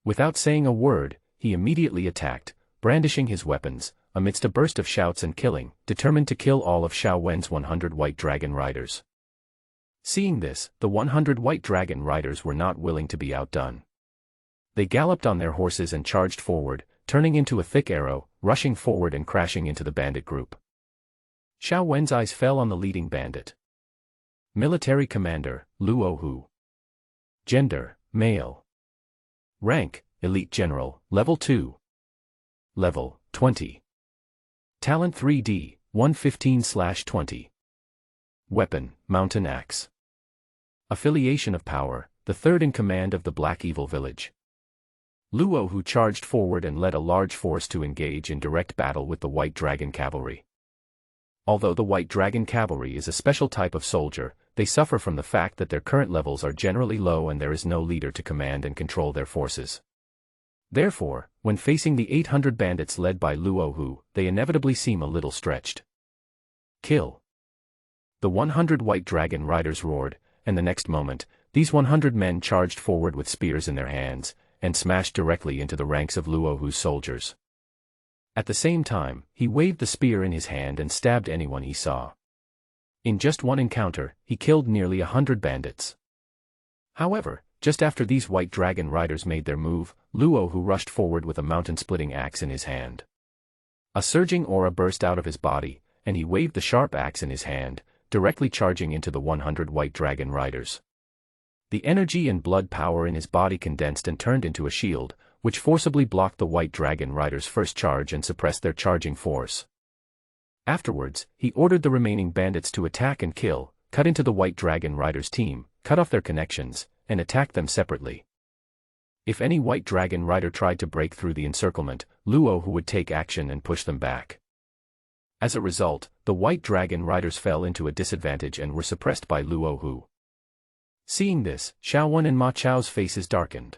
Without saying a word, he immediately attacked, brandishing his weapons, amidst a burst of shouts and killing, determined to kill all of Xiaowen's 100 white dragon riders. Seeing this, the 100 white dragon riders were not willing to be outdone. They galloped on their horses and charged forward, turning into a thick arrow, rushing forward and crashing into the bandit group. Xiao Wen's eyes fell on the leading bandit. Military Commander, Luo Hu. Gender, male. Rank, Elite General, Level 2. Level, 20. Talent 3D, 115/20. Weapon, Mountain Axe. Affiliation of Power, the third in command of the Black Evil Village. Luo Hu charged forward and led a large force to engage in direct battle with the White Dragon Cavalry. Although the White Dragon Cavalry is a special type of soldier, they suffer from the fact that their current levels are generally low and there is no leader to command and control their forces. Therefore, when facing the 800 bandits led by Luo Hu, they inevitably seem a little stretched. Kill. The 100 White Dragon Riders roared, and the next moment, these 100 men charged forward with spears in their hands, and smashed directly into the ranks of Luo Hu's soldiers. At the same time, he waved the spear in his hand and stabbed anyone he saw. In just one encounter, he killed nearly 100 bandits. However, just after these White Dragon Riders made their move, Luo Hu rushed forward with a mountain-splitting axe in his hand. A surging aura burst out of his body, and he waved the sharp axe in his hand, directly charging into the 100 White Dragon Riders. The energy and blood power in his body condensed and turned into a shield, which forcibly blocked the White Dragon Riders' first charge and suppressed their charging force. Afterwards, he ordered the remaining bandits to attack and kill, cut into the White Dragon Riders' team, cut off their connections, and attack them separately. If any White Dragon Rider tried to break through the encirclement, Luo Hu would take action and push them back. As a result, the White Dragon Riders fell into a disadvantage and were suppressed by Luo Hu. Seeing this, Xiao Wen and Ma Chao's faces darkened.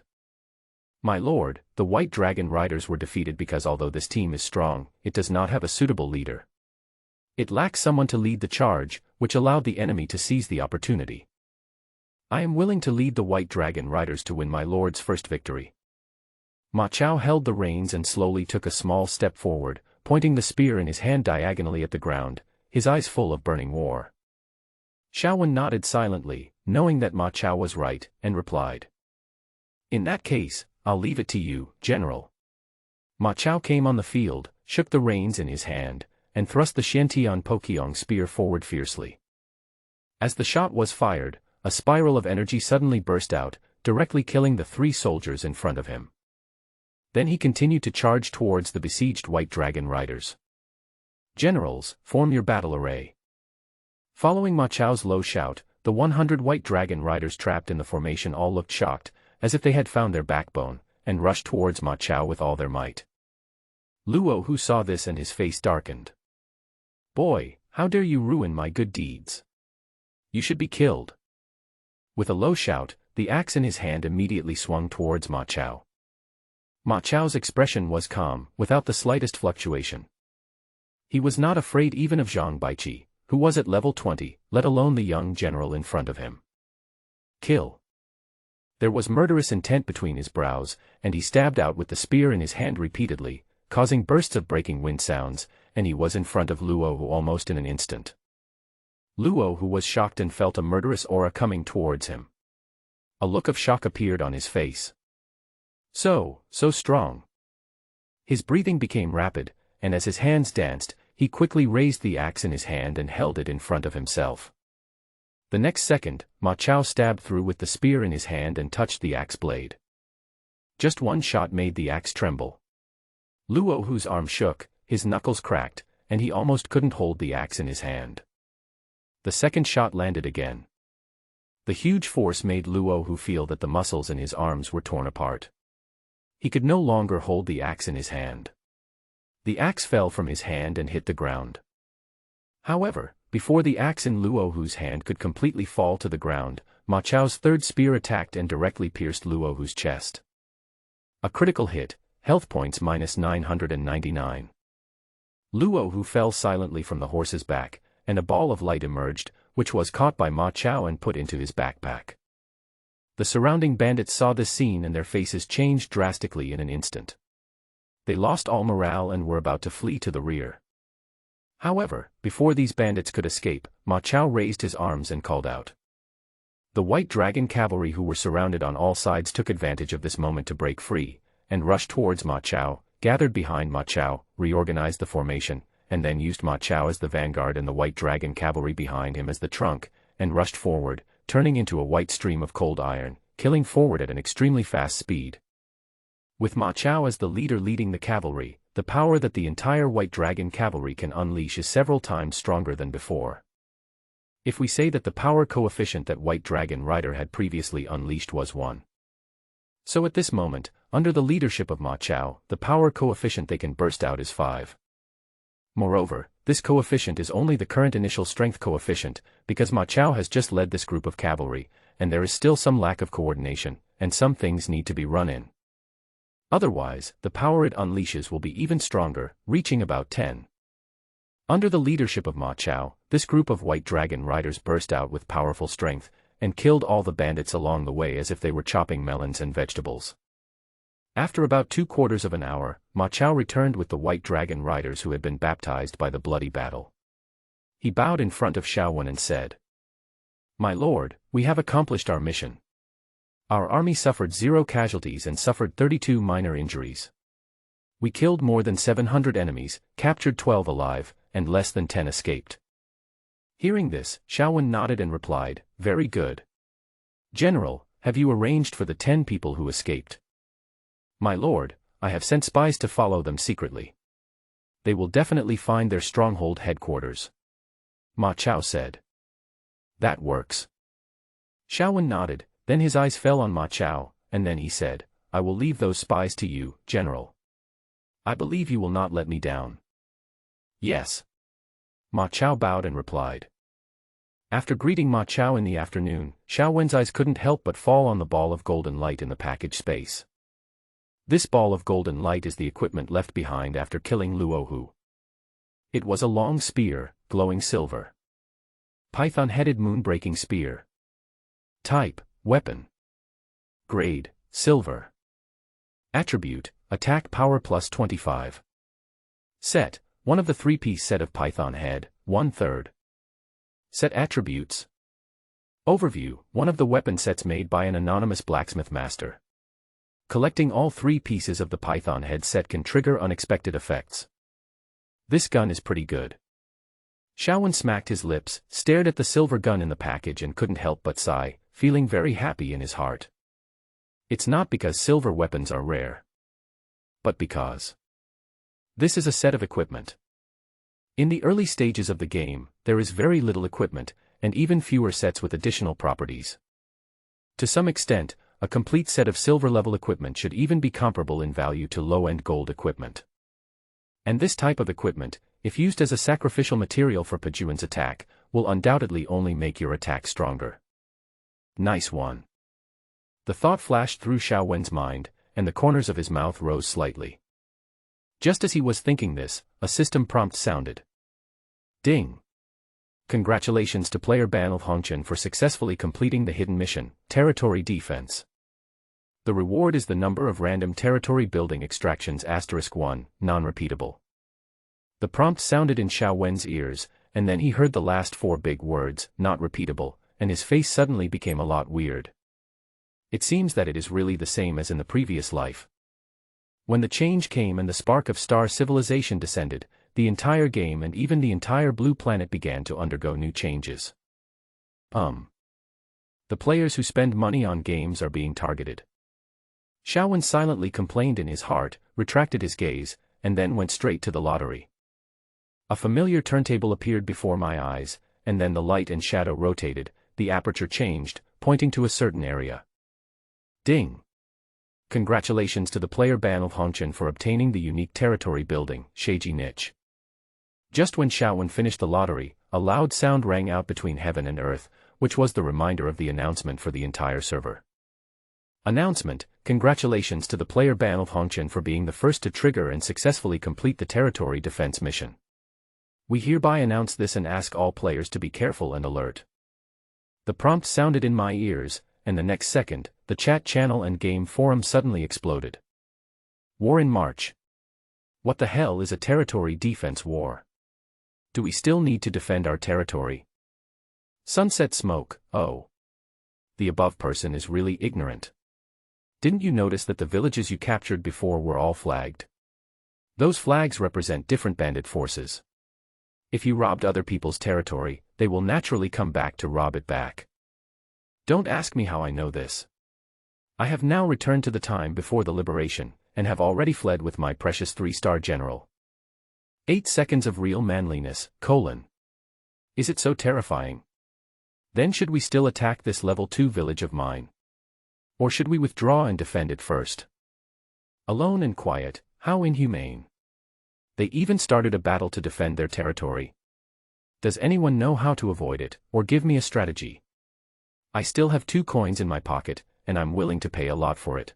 My lord, the White Dragon Riders were defeated because although this team is strong, it does not have a suitable leader. It lacks someone to lead the charge, which allowed the enemy to seize the opportunity. I am willing to lead the White Dragon Riders to win my lord's first victory. Ma Chao held the reins and slowly took a small step forward, pointing the spear in his hand diagonally at the ground, his eyes full of burning war. Xiao Wen nodded silently, knowing that Ma Chao was right, and replied. In that case, I'll leave it to you, General. Ma Chao came on the field, shook the reins in his hand, and thrust the Xiantian Pokyong spear forward fiercely. As the shot was fired, a spiral of energy suddenly burst out, directly killing the 3 soldiers in front of him. Then he continued to charge towards the besieged White Dragon Riders. Generals, form your battle array. Following Ma Chao's low shout, the 100 White Dragon Riders trapped in the formation all looked shocked, as if they had found their backbone, and rushed towards Ma Chao with all their might. Luo Hu saw this and his face darkened. Boy, how dare you ruin my good deeds? You should be killed. With a low shout, the axe in his hand immediately swung towards Ma Chao. Ma Chao's expression was calm, without the slightest fluctuation. He was not afraid even of Zhang Baiqi, who was at level 20, let alone the young general in front of him. Kill. There was murderous intent between his brows, and he stabbed out with the spear in his hand repeatedly, causing bursts of breaking wind sounds, and he was in front of Luo Hu almost in an instant. Luo Hu was shocked and felt a murderous aura coming towards him. A look of shock appeared on his face. So strong. His breathing became rapid, and as his hands danced, he quickly raised the axe in his hand and held it in front of himself. The next second, Ma Chao stabbed through with the spear in his hand and touched the axe blade. Just one shot made the axe tremble. Luo Hu's arm shook, his knuckles cracked, and he almost couldn't hold the axe in his hand. The second shot landed again. The huge force made Luo Hu feel that the muscles in his arms were torn apart. He could no longer hold the axe in his hand. The axe fell from his hand and hit the ground. However, before the axe in Luo Hu's hand could completely fall to the ground, Ma Chao's third spear attacked and directly pierced Luo Hu's chest. A critical hit, health points -999. Luo Hu fell silently from the horse's back, and a ball of light emerged, which was caught by Ma Chao and put into his backpack. The surrounding bandits saw this scene and their faces changed drastically in an instant. They lost all morale and were about to flee to the rear. However, before these bandits could escape, Ma Chao raised his arms and called out. The White Dragon cavalry who were surrounded on all sides took advantage of this moment to break free, and rushed towards Ma Chao, gathered behind Ma Chao, reorganized the formation, and then used Ma Chao as the vanguard and the White Dragon cavalry behind him as the trunk, and rushed forward, turning into a white stream of cold iron, killing forward at an extremely fast speed. With Ma Chao as the leader leading the cavalry, the power that the entire White Dragon cavalry can unleash is several times stronger than before. If we say that the power coefficient that White Dragon Rider had previously unleashed was 1. So at this moment, under the leadership of Ma Chao, the power coefficient they can burst out is 5. Moreover, this coefficient is only the current initial strength coefficient, because Ma Chao has just led this group of cavalry, and there is still some lack of coordination, and some things need to be run in. Otherwise, the power it unleashes will be even stronger, reaching about 10. Under the leadership of Ma Chao, this group of White Dragon Riders burst out with powerful strength, and killed all the bandits along the way as if they were chopping melons and vegetables. After about 3/4 of an hour, Ma Chao returned with the White Dragon Riders who had been baptized by the bloody battle. He bowed in front of Xiaowen and said, "My lord, we have accomplished our mission. Our army suffered 0 casualties and suffered 32 minor injuries. We killed more than 700 enemies, captured 12 alive, and less than 10 escaped." Hearing this, Xiaowen nodded and replied, "Very good. General, have you arranged for the 10 people who escaped?" "My lord, I have sent spies to follow them secretly. They will definitely find their stronghold headquarters," Ma Chao said. "That works." Xiaowen nodded, then his eyes fell on Ma Chao, and then he said, "I will leave those spies to you, General. I believe you will not let me down." "Yes." Ma Chao bowed and replied. After greeting Ma Chao in the afternoon, Xiaowen's eyes couldn't help but fall on the ball of golden light in the package space. This ball of golden light is the equipment left behind after killing Luohu. It was a long spear, glowing silver. Python-headed moon-breaking spear. Type, weapon. Grade, silver. Attribute, attack power plus 25. Set, one of the 3-piece set of Python head, 1/3. Set attributes. Overview, one of the weapon sets made by an anonymous blacksmith master. Collecting all 3 pieces of the Python head set can trigger unexpected effects. This gun is pretty good. Xiaowen smacked his lips, stared at the silver gun in the package and couldn't help but sigh, feeling very happy in his heart. It's not because silver weapons are rare, but because this is a set of equipment. In the early stages of the game, there is very little equipment, and even fewer sets with additional properties. To some extent, a complete set of silver-level equipment should even be comparable in value to low-end gold equipment. And this type of equipment, if used as a sacrificial material for Pejuan's attack, will undoubtedly only make your attack stronger. Nice one. The thought flashed through Xiaowen's mind, and the corners of his mouth rose slightly. Just as he was thinking this, a system prompt sounded. Ding! Congratulations to player Banl Hongchen for successfully completing the hidden mission, Territory Defense. The reward is the number of random territory building extractions *1, non-repeatable. The prompt sounded in Xiaowen's ears, and then he heard the last 4 big words, not repeatable, and his face suddenly became a lot weird. It seems that it is really the same as in the previous life. When the change came and the spark of star civilization descended, the entire game and even the entire blue planet began to undergo new changes. The players who spend money on games are being targeted. Xiaowen silently complained in his heart, retracted his gaze, and then went straight to the lottery. A familiar turntable appeared before my eyes, and then the light and shadow rotated, the aperture changed, pointing to a certain area. Ding! Congratulations to the player Banl Hongchen for obtaining the unique territory building, Sheiji Niche. Just when Xiaowen finished the lottery, a loud sound rang out between heaven and earth, which was the reminder of the announcement for the entire server. Announcement: congratulations to the player Banl Hongchen for being the first to trigger and successfully complete the territory defense mission. We hereby announce this and ask all players to be careful and alert. The prompt sounded in my ears, and the next second, the chat channel and game forum suddenly exploded. War in March. What the hell is a territory defense war? Do we still need to defend our territory? Sunset smoke, oh. The above person is really ignorant. Didn't you notice that the villages you captured before were all flagged? Those flags represent different bandit forces. If you robbed other people's territory, they will naturally come back to rob it back. Don't ask me how I know this. I have now returned to the time before the liberation, and have already fled with my precious 3-star general. 8 seconds of real manliness, : Is it so terrifying? Then should we still attack this level 2 village of mine? Or should we withdraw and defend it first? Alone and quiet, how inhumane. They even started a battle to defend their territory. Does anyone know how to avoid it, or give me a strategy? I still have 2 coins in my pocket, and I'm willing to pay a lot for it.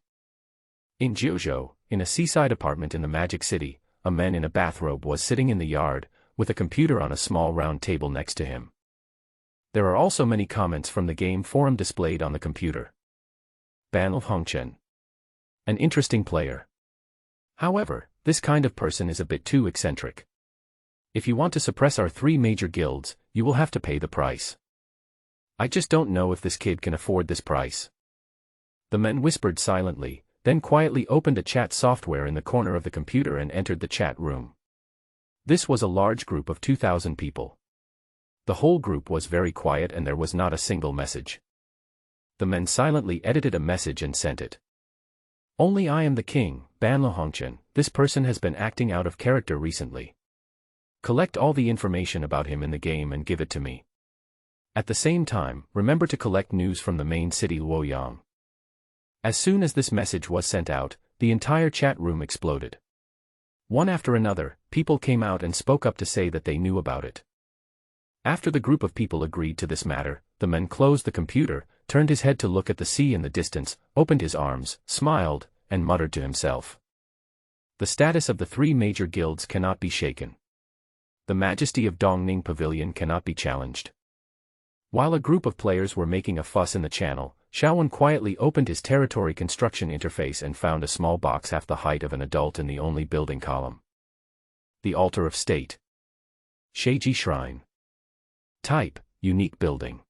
In Jiuzhou, in a seaside apartment in the Magic City, a man in a bathrobe was sitting in the yard, with a computer on a small round table next to him. There are also many comments from the game forum displayed on the computer. Ban Hongchen. An interesting player. However, this kind of person is a bit too eccentric. If you want to suppress our 3 major guilds, you will have to pay the price. I just don't know if this kid can afford this price. The men whispered silently, then quietly opened a chat software in the corner of the computer and entered the chat room. This was a large group of 2,000 people. The whole group was very quiet and there was not a single message. The men silently edited a message and sent it. Only I am the king, Ban Hongchen. This person has been acting out of character recently. Collect all the information about him in the game and give it to me. At the same time, remember to collect news from the main city Luoyang. As soon as this message was sent out, the entire chat room exploded. One after another, people came out and spoke up to say that they knew about it. After the group of people agreed to this matter, the man closed the computer, turned his head to look at the sea in the distance, opened his arms, smiled, and muttered to himself. The status of the 3 major guilds cannot be shaken. The majesty of Dongning Pavilion cannot be challenged. While a group of players were making a fuss in the channel, Xiaowen quietly opened his territory construction interface and found a small box half the height of an adult in the only building column. The Altar of State. Sheiji Shrine. Type: unique building.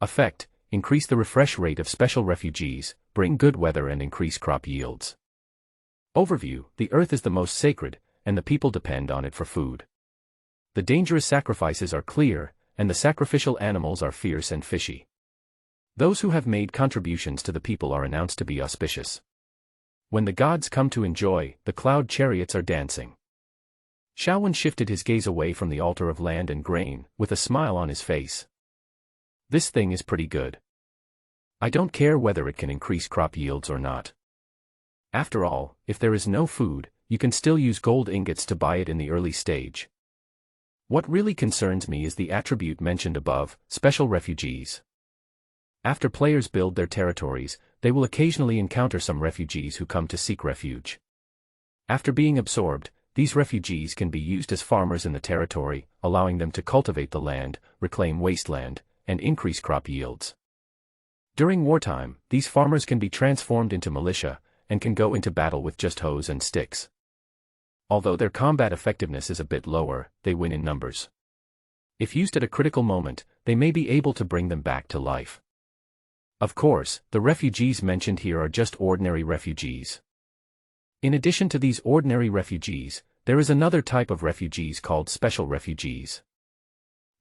Effect: increase the refresh rate of special refugees, bring good weather and increase crop yields. Overview: the earth is the most sacred, and the people depend on it for food. The dangerous sacrifices are clear, and the sacrificial animals are fierce and fishy. Those who have made contributions to the people are announced to be auspicious. When the gods come to enjoy, the cloud chariots are dancing. Xiaowen shifted his gaze away from the altar of land and grain, with a smile on his face. This thing is pretty good. I don't care whether it can increase crop yields or not. After all, if there is no food, you can still use gold ingots to buy it in the early stage. What really concerns me is the attribute mentioned above, special refugees. After players build their territories, they will occasionally encounter some refugees who come to seek refuge. After being absorbed, these refugees can be used as farmers in the territory, allowing them to cultivate the land, reclaim wasteland, and increase crop yields. During wartime, these farmers can be transformed into militia, and can go into battle with just hoes and sticks. Although their combat effectiveness is a bit lower, they win in numbers. If used at a critical moment, they may be able to bring them back to life. Of course, the refugees mentioned here are just ordinary refugees. In addition to these ordinary refugees, there is another type of refugees called special refugees.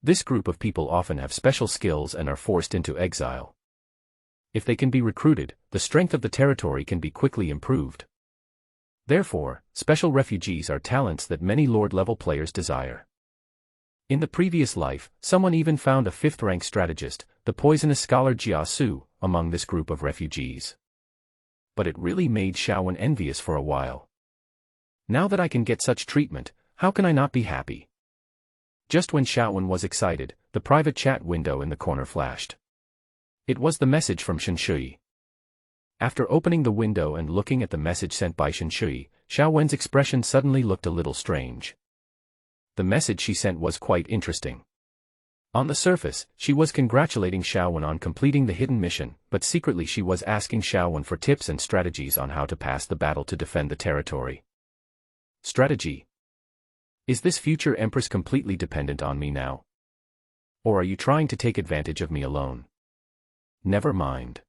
This group of people often have special skills and are forced into exile. If they can be recruited, the strength of the territory can be quickly improved. Therefore, special refugees are talents that many Lord-level players desire. In the previous life, someone even found a 5th-rank strategist, the poisonous scholar Jia Su, among this group of refugees. But it really made Xiaowen envious for a while. Now that I can get such treatment, how can I not be happy? Just when Xiaowen was excited, the private chat window in the corner flashed. It was the message from Shinshui. After opening the window and looking at the message sent by Shinshui, Xiaowen's expression suddenly looked a little strange. The message she sent was quite interesting. On the surface, she was congratulating Xiaowen on completing the hidden mission, but secretly she was asking Xiaowen for tips and strategies on how to pass the battle to defend the territory. Strategy? Is this future empress completely dependent on me now? Or are you trying to take advantage of me alone? never mind.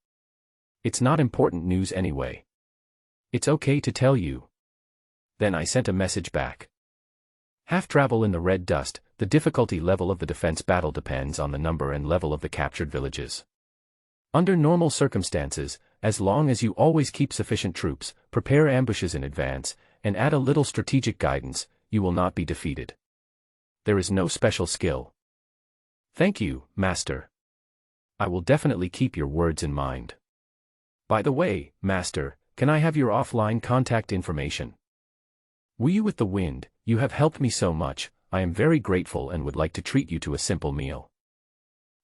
It's not important news anyway. It's okay to tell you. Then I sent a message back. Half travel in the red dust, the difficulty level of the defense battle depends on the number and level of the captured villages. Under normal circumstances, as long as you always keep sufficient troops, prepare ambushes in advance, and add a little strategic guidance, you will not be defeated. There is no special skill. Thank you, Master. I will definitely keep your words in mind. By the way, Master, can I have your offline contact information? Were you with the wind? You have helped me so much, I am very grateful and would like to treat you to a simple meal.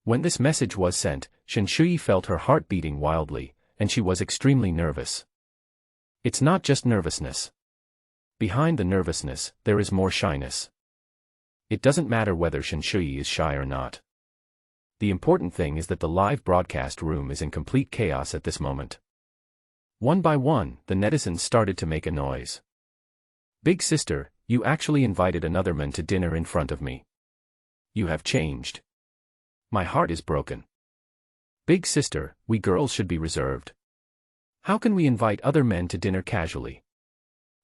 When this message was sent, Shui felt her heart beating wildly, and she was extremely nervous. It's not just nervousness. Behind the nervousness, there is more shyness. It doesn't matter whether Shui is shy or not. The important thing is that the live broadcast room is in complete chaos at this moment. One by one, the netizens started to make a noise. Big sister, you actually invited another man to dinner in front of me. You have changed. My heart is broken. Big sister, we girls should be reserved. How can we invite other men to dinner casually?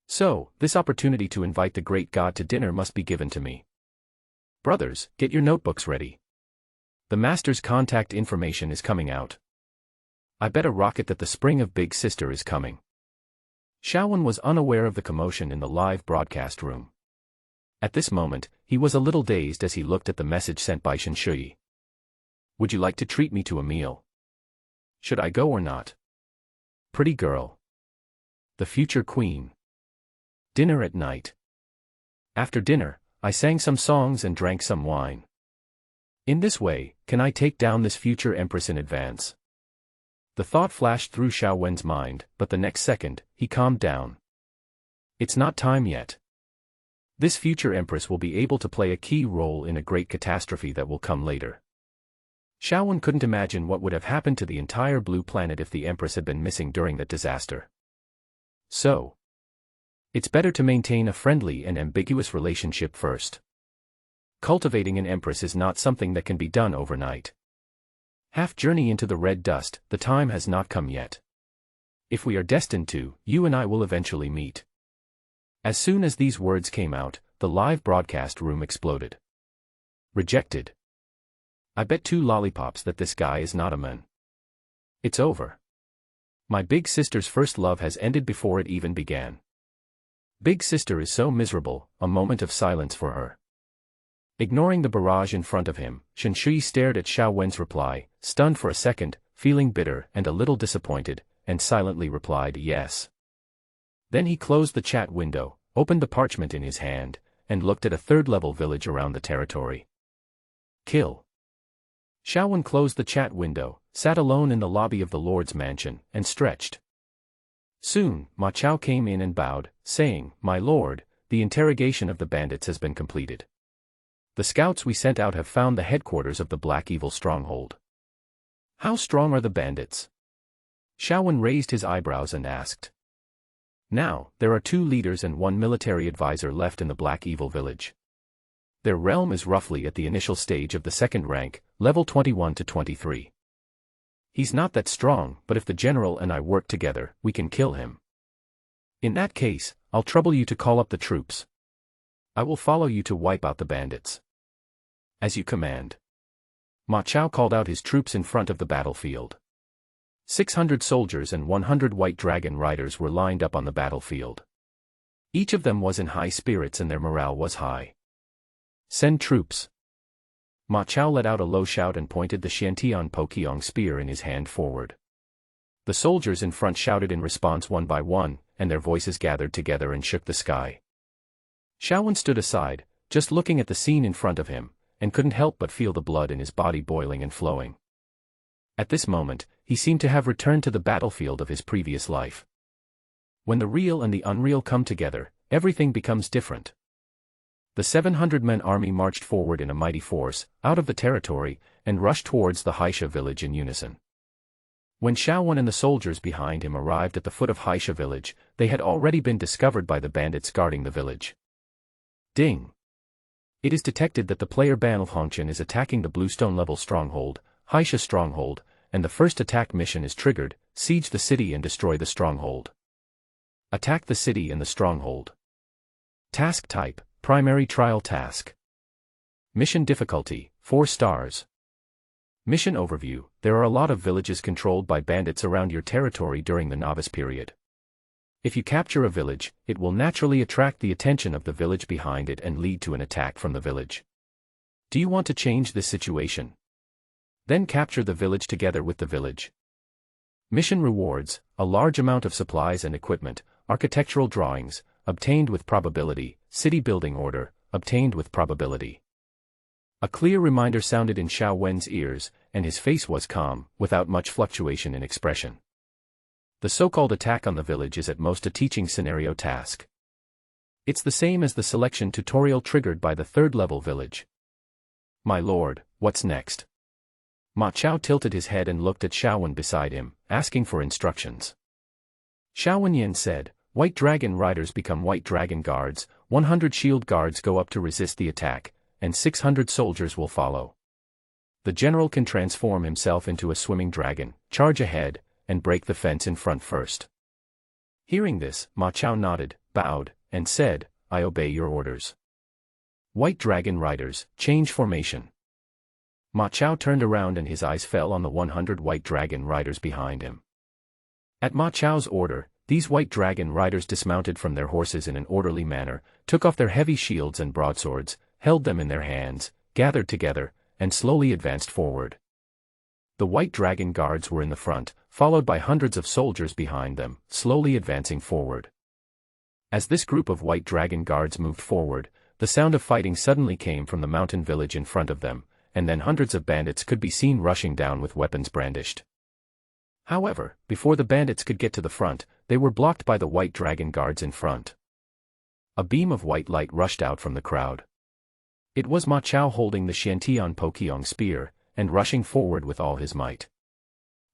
So, this opportunity to invite the great god to dinner must be given to me. Brothers, get your notebooks ready. The master's contact information is coming out. I bet a rocket that the spring of Big Sister is coming. Xiaowen was unaware of the commotion in the live broadcast room. At this moment, he was a little dazed as he looked at the message sent by Shui. Would you like to treat me to a meal? Should I go or not? Pretty girl. The future queen. Dinner at night. After dinner, I sang some songs and drank some wine. In this way, can I take down this future empress in advance? The thought flashed through Xiaowen's mind, but the next second, he calmed down. It's not time yet. This future empress will be able to play a key role in a great catastrophe that will come later. Xiaowen couldn't imagine what would have happened to the entire blue planet if the empress had been missing during that disaster. So, it's better to maintain a friendly and ambiguous relationship first. Cultivating an empress is not something that can be done overnight. Half journey into the red dust, the time has not come yet. If we are destined to, you and I will eventually meet. As soon as these words came out, the live broadcast room exploded. Rejected. I bet 2 lollipops that this guy is not a man. It's over. My big sister's first love has ended before it even began. Big sister is so miserable, a moment of silence for her. Ignoring the barrage in front of him, Shui stared at Xiaowen's reply, stunned for a second, feeling bitter and a little disappointed, and silently replied yes. Then he closed the chat window, opened the parchment in his hand, and looked at a third-level village around the territory. Kill. Xiaowen closed the chat window, sat alone in the lobby of the Lord's mansion, and stretched. Soon, Ma Chao came in and bowed, saying, "My lord, the interrogation of the bandits has been completed. The scouts we sent out have found the headquarters of the Black Evil stronghold." How strong are the bandits? Xiaowen raised his eyebrows and asked. Now, there are 2 leaders and 1 military advisor left in the Black Evil village. Their realm is roughly at the initial stage of the 2nd rank, level 21 to 23. He's not that strong, but if the general and I work together, we can kill him. In that case, I'll trouble you to call up the troops. I will follow you to wipe out the bandits. As you command. Ma Chao called out his troops in front of the battlefield. 600 soldiers and 100 white dragon riders were lined up on the battlefield. Each of them was in high spirits and their morale was high. Send troops. Ma Chao let out a low shout and pointed the Xiantian Pokyong spear in his hand forward. The soldiers in front shouted in response one by one, and their voices gathered together and shook the sky. Xiaowen stood aside, just looking at the scene in front of him, and couldn't help but feel the blood in his body boiling and flowing. At this moment, he seemed to have returned to the battlefield of his previous life. When the real and the unreal come together, everything becomes different. The 700-man army marched forward in a mighty force, out of the territory, and rushed towards the Haisha village in unison. When Xiaowen and the soldiers behind him arrived at the foot of Haisha village, they had already been discovered by the bandits guarding the village. Ding! It is detected that the player Ban Hongchen is attacking the Bluestone level stronghold, Haisha stronghold, and the first attack mission is triggered: siege the city and destroy the stronghold. Attack the city and the stronghold. Task type: primary trial task. Mission difficulty: 4 stars. Mission overview: there are a lot of villages controlled by bandits around your territory during the novice period. If you capture a village, it will naturally attract the attention of the village behind it and lead to an attack from the village. Do you want to change this situation? Then capture the village together with the village. Mission rewards: a large amount of supplies and equipment, architectural drawings, obtained with probability, city building order, obtained with probability. A clear reminder sounded in Xiao Wen's ears, and his face was calm, without much fluctuation in expression. The so-called attack on the village is at most a teaching scenario task. It's the same as the selection tutorial triggered by the 3rd-level village. My lord, what's next? Ma Chao tilted his head and looked at Xiao Wen beside him, asking for instructions. Xiao Wenyan said, White Dragon Riders become White Dragon Guards, 100 shield guards go up to resist the attack, and 600 soldiers will follow. The general can transform himself into a swimming dragon, charge ahead, and break the fence in front first. Hearing this, Ma Chao nodded, bowed, and said, I obey your orders. White Dragon Riders, change formation. Ma Chao turned around and his eyes fell on the 100 White Dragon Riders behind him. At Ma Chao's order, these White Dragon Riders dismounted from their horses in an orderly manner, took off their heavy shields and broadswords, held them in their hands, gathered together, and slowly advanced forward. The White Dragon Guards were in the front, followed by hundreds of soldiers behind them, slowly advancing forward. As this group of White Dragon Guards moved forward, the sound of fighting suddenly came from the mountain village in front of them, and then hundreds of bandits could be seen rushing down with weapons brandished. However, before the bandits could get to the front, they were blocked by the White Dragon Guards in front. A beam of white light rushed out from the crowd. It was Ma Chao holding the Xiantian Pokyong spear, and rushing forward with all his might.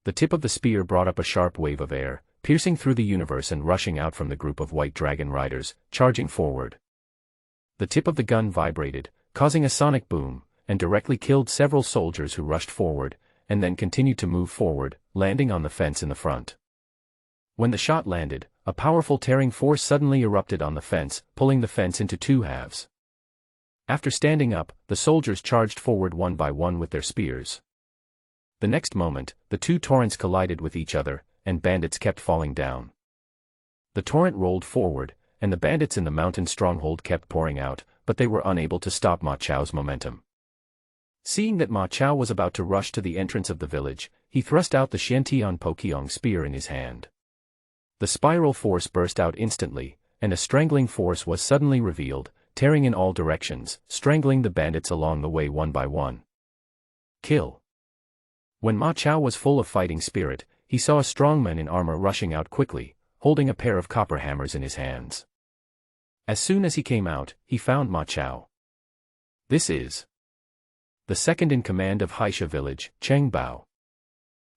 The tip of the spear brought up a sharp wave of air, piercing through the universe and rushing out from the group of White Dragon Riders, charging forward. The tip of the gun vibrated, causing a sonic boom, and directly killed several soldiers who rushed forward, and then continued to move forward, landing on the fence in the front. When the shot landed, a powerful tearing force suddenly erupted on the fence, pulling the fence into 2 halves. After standing up, the soldiers charged forward one by one with their spears. The next moment, the 2 torrents collided with each other, and bandits kept falling down. The torrent rolled forward, and the bandits in the mountain stronghold kept pouring out, but they were unable to stop Ma Chao's momentum. Seeing that Ma Chao was about to rush to the entrance of the village, he thrust out the Xiantian Pokyong spear in his hand. The spiral force burst out instantly, and a strangling force was suddenly revealed, tearing in all directions, strangling the bandits along the way one by one. Kill. When Ma Chao was full of fighting spirit, he saw a strong man in armor rushing out quickly, holding a pair of copper hammers in his hands. As soon as he came out, he found Ma Chao. This is the second in command of Haisha village, Cheng Bao.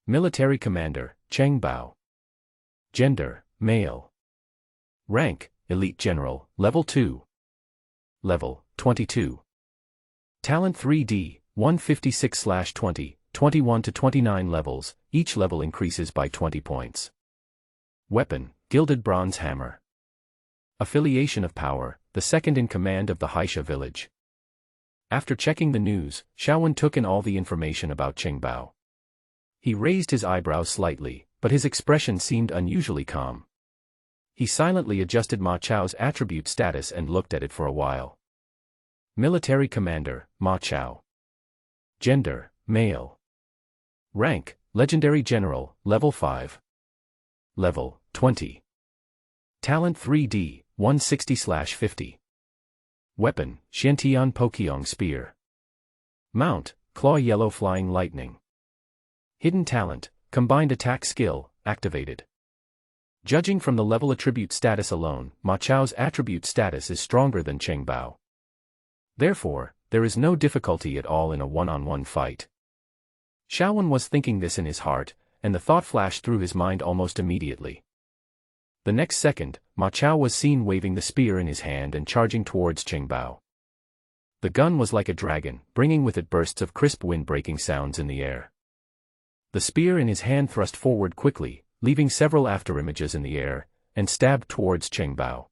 Military commander, Cheng Bao. Gender, male. Rank, elite general, level 2. Level, 22. Talent 3D, 156/20, 21 to 29 levels, each level increases by 20 points. Weapon, gilded bronze hammer. Affiliation of power, the second in command of the Haisha village. After checking the news, Xiao Wen took in all the information about Cheng Bao. He raised his eyebrows slightly, but his expression seemed unusually calm. He silently adjusted Ma Chao's attribute status and looked at it for a while. Military commander, Ma Chao. Gender, male. Rank, legendary general, level 5. Level, 20. Talent 3D, 160/50. Weapon, Xiantian Pokyong spear. Mount, claw yellow flying lightning. Hidden talent, combined attack skill, activated. Judging from the level attribute status alone, Ma Chao's attribute status is stronger than Cheng Bao. Therefore, there is no difficulty at all in a one-on-one fight. Xiao Wen was thinking this in his heart, and the thought flashed through his mind almost immediately. The next second, Ma Chao was seen waving the spear in his hand and charging towards Cheng Bao. The gun was like a dragon, bringing with it bursts of crisp wind-breaking sounds in the air. The spear in his hand thrust forward quickly, leaving several afterimages in the air, and stabbed towards Cheng Bao.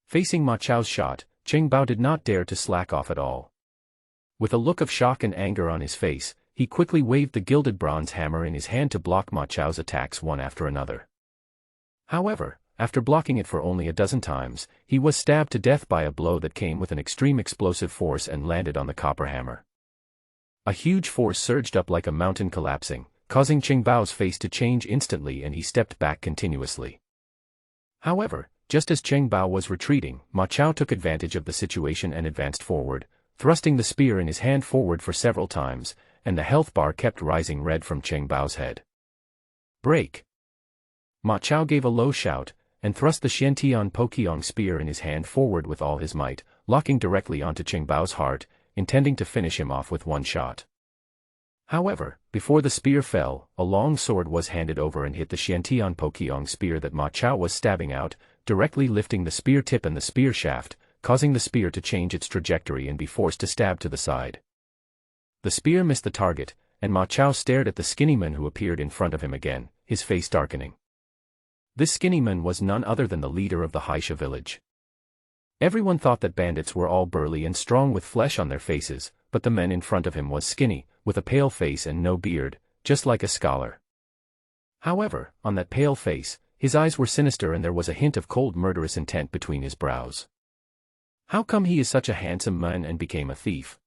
Facing Ma Chao's shot, Cheng Bao did not dare to slack off at all. With a look of shock and anger on his face, he quickly waved the gilded bronze hammer in his hand to block Ma Chao's attacks one after another. However, after blocking it for only a dozen times, he was stabbed to death by a blow that came with an extreme explosive force and landed on the copper hammer. A huge force surged up like a mountain collapsing, causing Cheng Bao's face to change instantly, and he stepped back continuously. However, just as Cheng Bao was retreating, Ma Chao took advantage of the situation and advanced forward, thrusting the spear in his hand forward for several times, and the health bar kept rising red from Cheng Bao's head. Break! Ma Chao gave a low shout, and thrust the Xiantian Poqiang spear in his hand forward with all his might, locking directly onto Cheng Bao's heart, intending to finish him off with one shot. However, before the spear fell, a long sword was handed over and hit the Xiantian Poqiang spear that Ma Chao was stabbing out, directly lifting the spear tip and the spear shaft, causing the spear to change its trajectory and be forced to stab to the side. The spear missed the target, and Ma Chao stared at the skinny man who appeared in front of him again, his face darkening. This skinny man was none other than the leader of the Haisha village. Everyone thought that bandits were all burly and strong with flesh on their faces, but the man in front of him was skinny, with a pale face and no beard, just like a scholar. However, on that pale face, his eyes were sinister and there was a hint of cold murderous intent between his brows. How come he is such a handsome man and became a thief?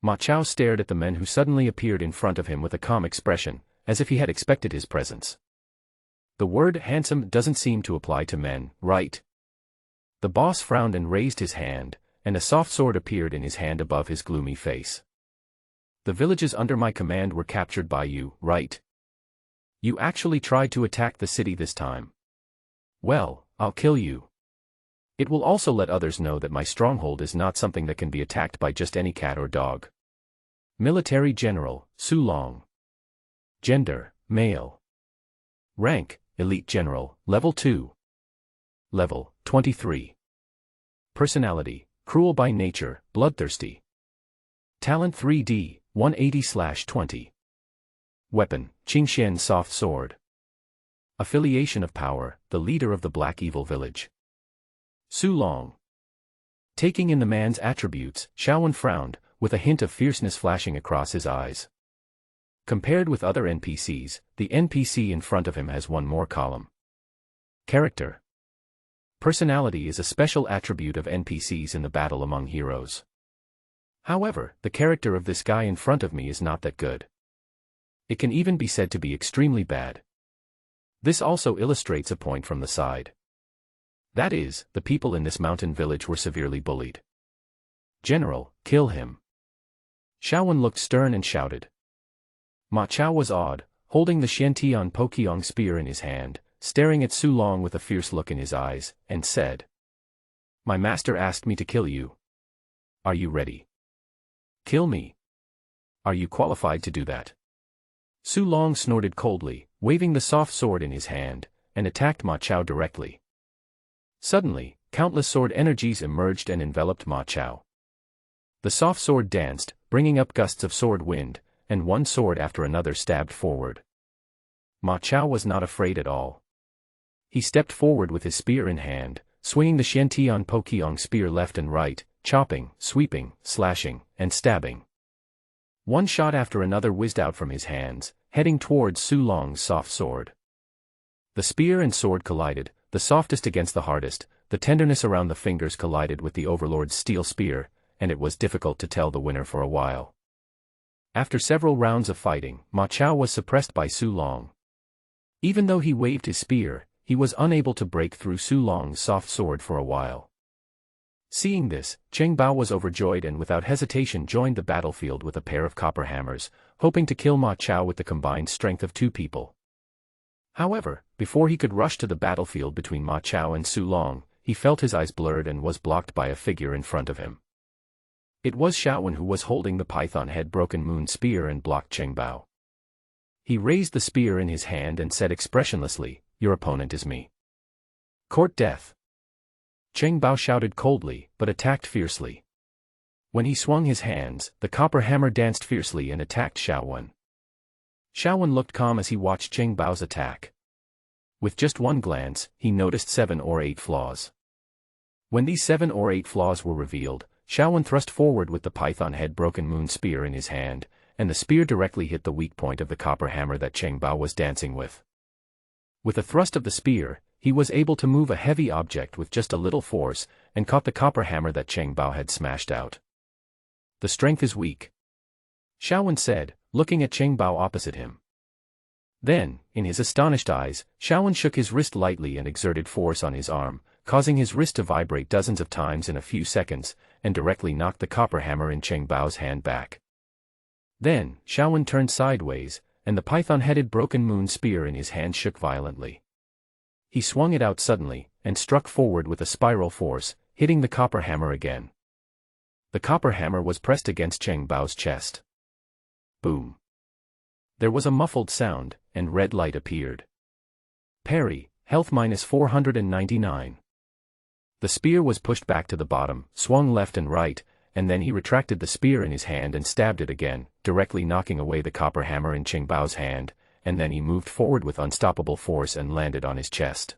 Ma Chao stared at the man who suddenly appeared in front of him with a calm expression, as if he had expected his presence. The word handsome doesn't seem to apply to men, right? The boss frowned and raised his hand, and a soft sword appeared in his hand above his gloomy face. The villages under my command were captured by you, right? You actually tried to attack the city this time. Well, I'll kill you. It will also let others know that my stronghold is not something that can be attacked by just any cat or dog. Military General, Su Long. Gender, male. Rank, Elite General, Level 2. Level, 23. Personality, cruel by nature, bloodthirsty. Talent 3D, 180/20. Weapon, Qingxian soft sword. Affiliation of power, the leader of the Black Evil Village. Su Long. Taking in the man's attributes, Shaowen frowned, with a hint of fierceness flashing across his eyes. Compared with other NPCs, the NPC in front of him has one more column. Character. Personality is a special attribute of NPCs in the battle among heroes. However, the character of this guy in front of me is not that good. It can even be said to be extremely bad. This also illustrates a point from the side. That is, the people in this mountain village were severely bullied. General, kill him. Shaowen looked stern and shouted. Ma Chao was awed, holding the Xiantian Poqiang spear in his hand, staring at Su Long with a fierce look in his eyes, and said, "My master asked me to kill you. Are you ready? Kill me. Are you qualified to do that?" Su Long snorted coldly, waving the soft sword in his hand, and attacked Ma Chao directly. Suddenly, countless sword energies emerged and enveloped Ma Chao. The soft sword danced, bringing up gusts of sword wind, and one sword after another stabbed forward. Ma Chao was not afraid at all. He stepped forward with his spear in hand, swinging the Xiantian Poqiang spear left and right, chopping, sweeping, slashing, and stabbing. One shot after another whizzed out from his hands, heading towards Su Long's soft sword. The spear and sword collided, the softest against the hardest, the tenderness around the fingers collided with the overlord's steel spear, and it was difficult to tell the winner for a while. After several rounds of fighting, Ma Chao was suppressed by Su Long. Even though he waved his spear, he was unable to break through Su Long's soft sword for a while. Seeing this, Cheng Bao was overjoyed and without hesitation joined the battlefield with a pair of copper hammers, hoping to kill Ma Chao with the combined strength of two people. However, before he could rush to the battlefield between Ma Chao and Su Long, he felt his eyes blurred and was blocked by a figure in front of him. It was Shaowen who was holding the python head broken moon spear and blocked Cheng Bao. He raised the spear in his hand and said expressionlessly, "Your opponent is me. Court death." Cheng Bao shouted coldly, but attacked fiercely. When he swung his hands, the copper hammer danced fiercely and attacked Shaowen. Xiaowen looked calm as he watched Cheng Bao's attack. With just one glance, he noticed 7 or 8 flaws. When these 7 or 8 flaws were revealed, Xiaowen thrust forward with the python head broken moon spear in his hand, and the spear directly hit the weak point of the copper hammer that Cheng Bao was dancing with. With a thrust of the spear, he was able to move a heavy object with just a little force, and caught the copper hammer that Cheng Bao had smashed out. The strength is weak, Xiaowen said, looking at Cheng Bao opposite him. Then, in his astonished eyes, Xiaowen shook his wrist lightly and exerted force on his arm, causing his wrist to vibrate dozens of times in a few seconds, and directly knocked the copper hammer in Cheng Bao's hand back. Then, Xiaowen turned sideways, and the python-headed broken moon spear in his hand shook violently. He swung it out suddenly, and struck forward with a spiral force, hitting the copper hammer again. The copper hammer was pressed against Cheng Bao's chest. Boom. There was a muffled sound, and red light appeared. Parry, health minus 499. The spear was pushed back to the bottom, swung left and right, and then he retracted the spear in his hand and stabbed it again, directly knocking away the copper hammer in Cheng Bao's hand, and then he moved forward with unstoppable force and landed on his chest.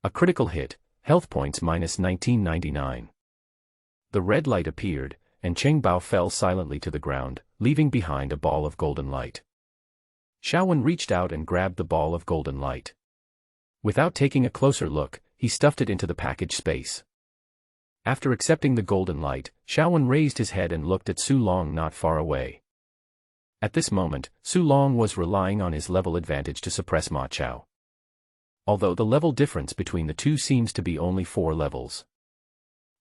A critical hit, health points minus 1999. The red light appeared, and Cheng Bao fell silently to the ground, leaving behind a ball of golden light. Xiaowen reached out and grabbed the ball of golden light. Without taking a closer look, he stuffed it into the package space. After accepting the golden light, Xiaowen raised his head and looked at Su Long not far away. At this moment, Su Long was relying on his level advantage to suppress Ma Chao. Although the level difference between the two seems to be only 4 levels.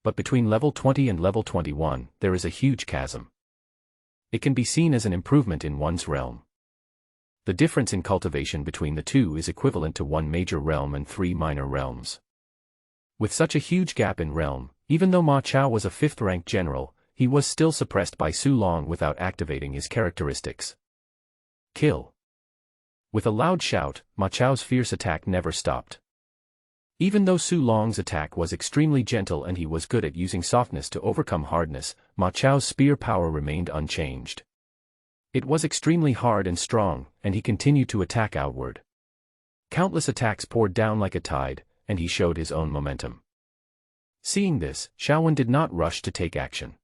But between level 20 and level 21, there is a huge chasm. It can be seen as an improvement in one's realm. The difference in cultivation between the two is equivalent to 1 major realm and 3 minor realms. With such a huge gap in realm, even though Ma Chao was a 5th-ranked general, he was still suppressed by Su Long without activating his characteristics. Kill. With a loud shout, Ma Chao's fierce attack never stopped. Even though Su Long's attack was extremely gentle and he was good at using softness to overcome hardness, Ma Chao's spear power remained unchanged. It was extremely hard and strong, and he continued to attack outward. Countless attacks poured down like a tide, and he showed his own momentum. Seeing this, Xiaowen did not rush to take action.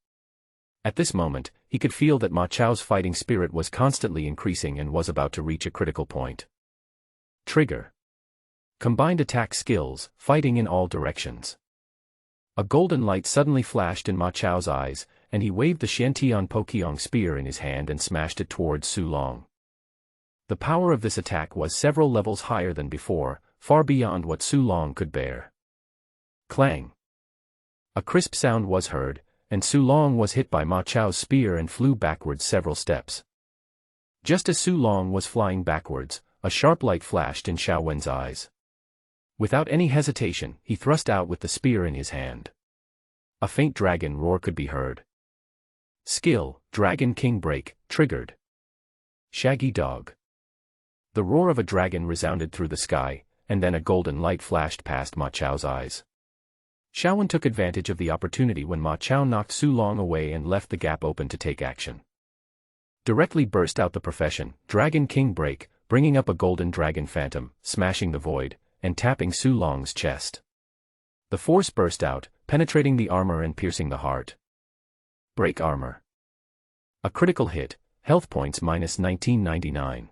At this moment, he could feel that Ma Chao's fighting spirit was constantly increasing and was about to reach a critical point. Trigger. Combined attack skills, fighting in all directions. A golden light suddenly flashed in Ma Chao's eyes, and he waved the Xiantian Pokyong spear in his hand and smashed it towards Su Long. The power of this attack was several levels higher than before, far beyond what Su Long could bear. Clang. A crisp sound was heard, and Su Long was hit by Ma Chao's spear and flew backwards several steps. Just as Su Long was flying backwards, a sharp light flashed in Xiaowen's eyes. Without any hesitation, he thrust out with the spear in his hand. A faint dragon roar could be heard. Skill, Dragon King Break, triggered. Shaggy Dog. The roar of a dragon resounded through the sky, and then a golden light flashed past Ma Chao's eyes. Xiaowen took advantage of the opportunity when Ma Chao knocked Su Long away and left the gap open to take action. Directly burst out the profession, Dragon King Break, bringing up a golden dragon phantom, smashing the void, and tapping Su Long's chest. The force burst out, penetrating the armor and piercing the heart. Break armor. A critical hit, health points minus 1999.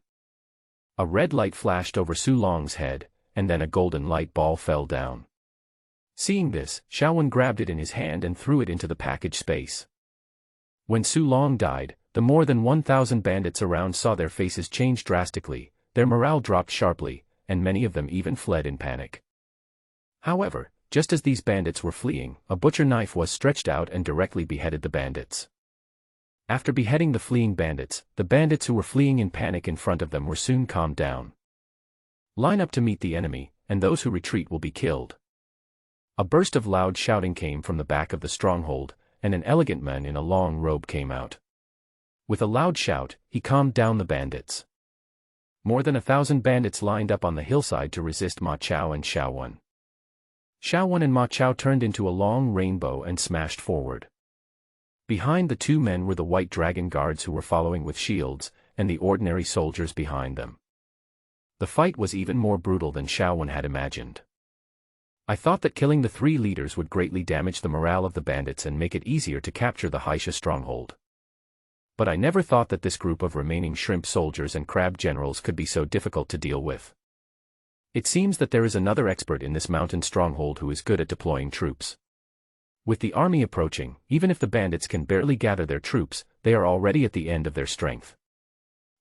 A red light flashed over Su Long's head, and then a golden light ball fell down. Seeing this, Xiaowen grabbed it in his hand and threw it into the package space. When Su Long died, the more than 1,000 bandits around saw their faces change drastically, their morale dropped sharply, and many of them even fled in panic. However, just as these bandits were fleeing, a butcher knife was stretched out and directly beheaded the bandits. After beheading the fleeing bandits, the bandits who were fleeing in panic in front of them were soon calmed down. Line up to meet the enemy, and those who retreat will be killed. A burst of loud shouting came from the back of the stronghold, and an elegant man in a long robe came out. With a loud shout, he calmed down the bandits. More than 1,000 bandits lined up on the hillside to resist Ma Chao and Xiaowen. Xiaowen and Ma Chao turned into a long rainbow and smashed forward. Behind the two men were the white dragon guards who were following with shields, and the ordinary soldiers behind them. The fight was even more brutal than Xiaowen had imagined. I thought that killing the 3 leaders would greatly damage the morale of the bandits and make it easier to capture the Haisha stronghold. But I never thought that this group of remaining shrimp soldiers and crab generals could be so difficult to deal with. It seems that there is another expert in this mountain stronghold who is good at deploying troops. With the army approaching, even if the bandits can barely gather their troops, they are already at the end of their strength.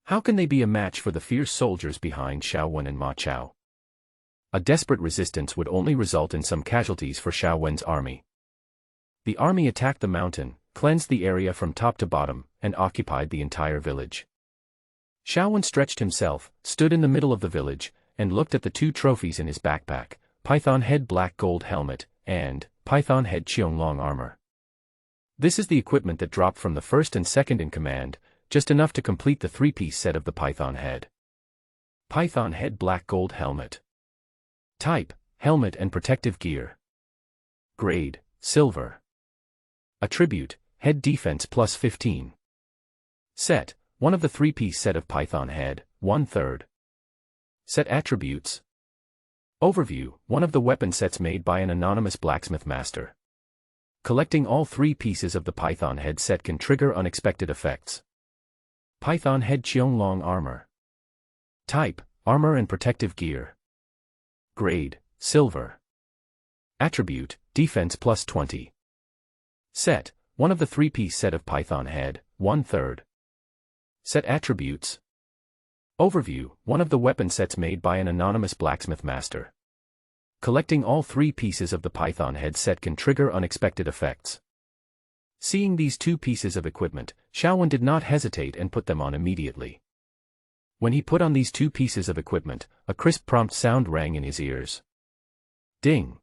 How can they be a match for the fierce soldiers behind Xiaowen and Ma Chao? A desperate resistance would only result in some casualties for Xiaowen's army. The army attacked the mountain, cleansed the area from top to bottom, and occupied the entire village. Xiaowen stretched himself, stood in the middle of the village, and looked at the 2 trophies in his backpack, python head black gold helmet, and python head Qianglong armor. This is the equipment that dropped from the first and second in command, just enough to complete the 3-piece set of the python head. Python head black gold helmet. Type, helmet and protective gear. Grade, silver. Attribute, head defense plus 15. Set, one of the 3-piece set of python head, 1/3. Set attributes. Overview, one of the weapon sets made by an anonymous blacksmith master. Collecting all 3 pieces of the python head set can trigger unexpected effects. Python head Qianglong armor. Type, armor and protective gear. Grade, silver. Attribute, defense plus 20. Set, one of the 3-piece set of python head, 1/3. Set attributes. Overview, one of the weapon sets made by an anonymous blacksmith master. Collecting all 3 pieces of the python head set can trigger unexpected effects. Seeing these 2 pieces of equipment, Xiaowen did not hesitate and put them on immediately. When he put on these 2 pieces of equipment, a crisp prompt sound rang in his ears. Ding!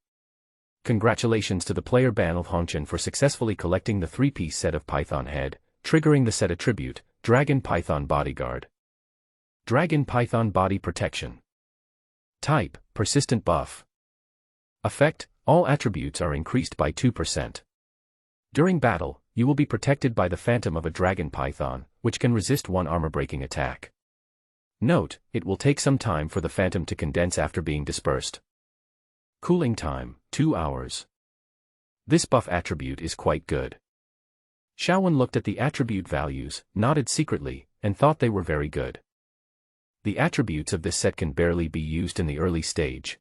Congratulations to the player Ban Hongchen for successfully collecting the 3-piece set of python head, triggering the set attribute, Dragon Python Bodyguard. Dragon Python Body Protection. Type, persistent buff. Effect, all attributes are increased by 2%. During battle, you will be protected by the phantom of a dragon python, which can resist 1 armor-breaking attack. Note, it will take some time for the phantom to condense after being dispersed. Cooling time, 2 hours. This buff attribute is quite good. Xiaowen looked at the attribute values, nodded secretly, and thought they were very good. The attributes of this set can barely be used in the early stage.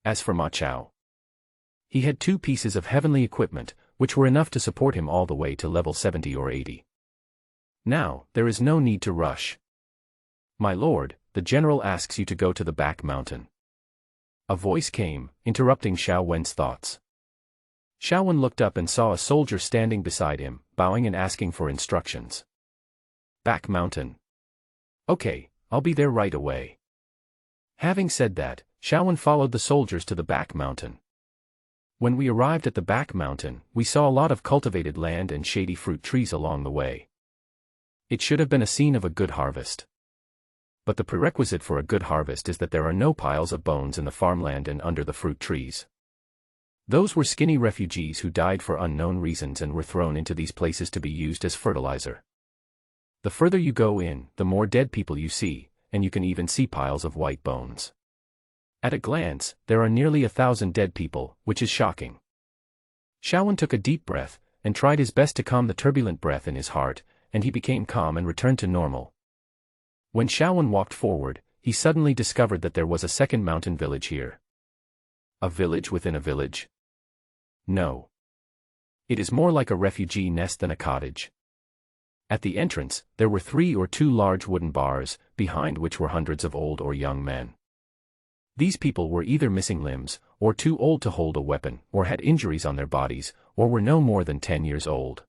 As for Ma Chao, he had 2 pieces of heavenly equipment, which were enough to support him all the way to level 70 or 80. Now, there is no need to rush. My lord, the general asks you to go to the back mountain. A voice came, interrupting Xiaowen's thoughts. Xiaowen looked up and saw a soldier standing beside him, bowing and asking for instructions. Back mountain. Okay, I'll be there right away. Having said that, Xiaowen followed the soldiers to the back mountain. When we arrived at the back mountain, we saw a lot of cultivated land and shady fruit trees along the way. It should have been a scene of a good harvest. But the prerequisite for a good harvest is that there are no piles of bones in the farmland and under the fruit trees. Those were skinny refugees who died for unknown reasons and were thrown into these places to be used as fertilizer. The further you go in, the more dead people you see, and you can even see piles of white bones. At a glance, there are nearly 1,000 dead people, which is shocking. Xiaowen took a deep breath, and tried his best to calm the turbulent breath in his heart, and he became calm and returned to normal. When Xiaowen walked forward, he suddenly discovered that there was a second mountain village here. A village within a village? No. It is more like a refugee nest than a cottage. At the entrance, there were 3 or 2 large wooden bars, behind which were hundreds of old or young men. These people were either missing limbs, or too old to hold a weapon, or had injuries on their bodies, or were no more than 10 years old.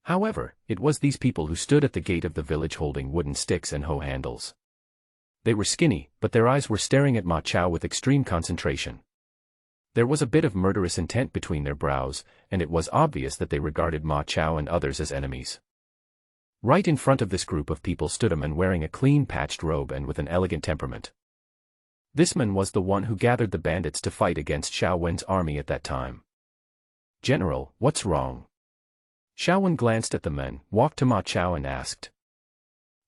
However, it was these people who stood at the gate of the village holding wooden sticks and hoe handles. They were skinny, but their eyes were staring at Ma Chao with extreme concentration. There was a bit of murderous intent between their brows, and it was obvious that they regarded Ma Chao and others as enemies. Right in front of this group of people stood a man wearing a clean patched robe and with an elegant temperament. This man was the one who gathered the bandits to fight against Xiaowen's army at that time. General, what's wrong? Xiaowen glanced at the man, walked to Ma Chao and asked.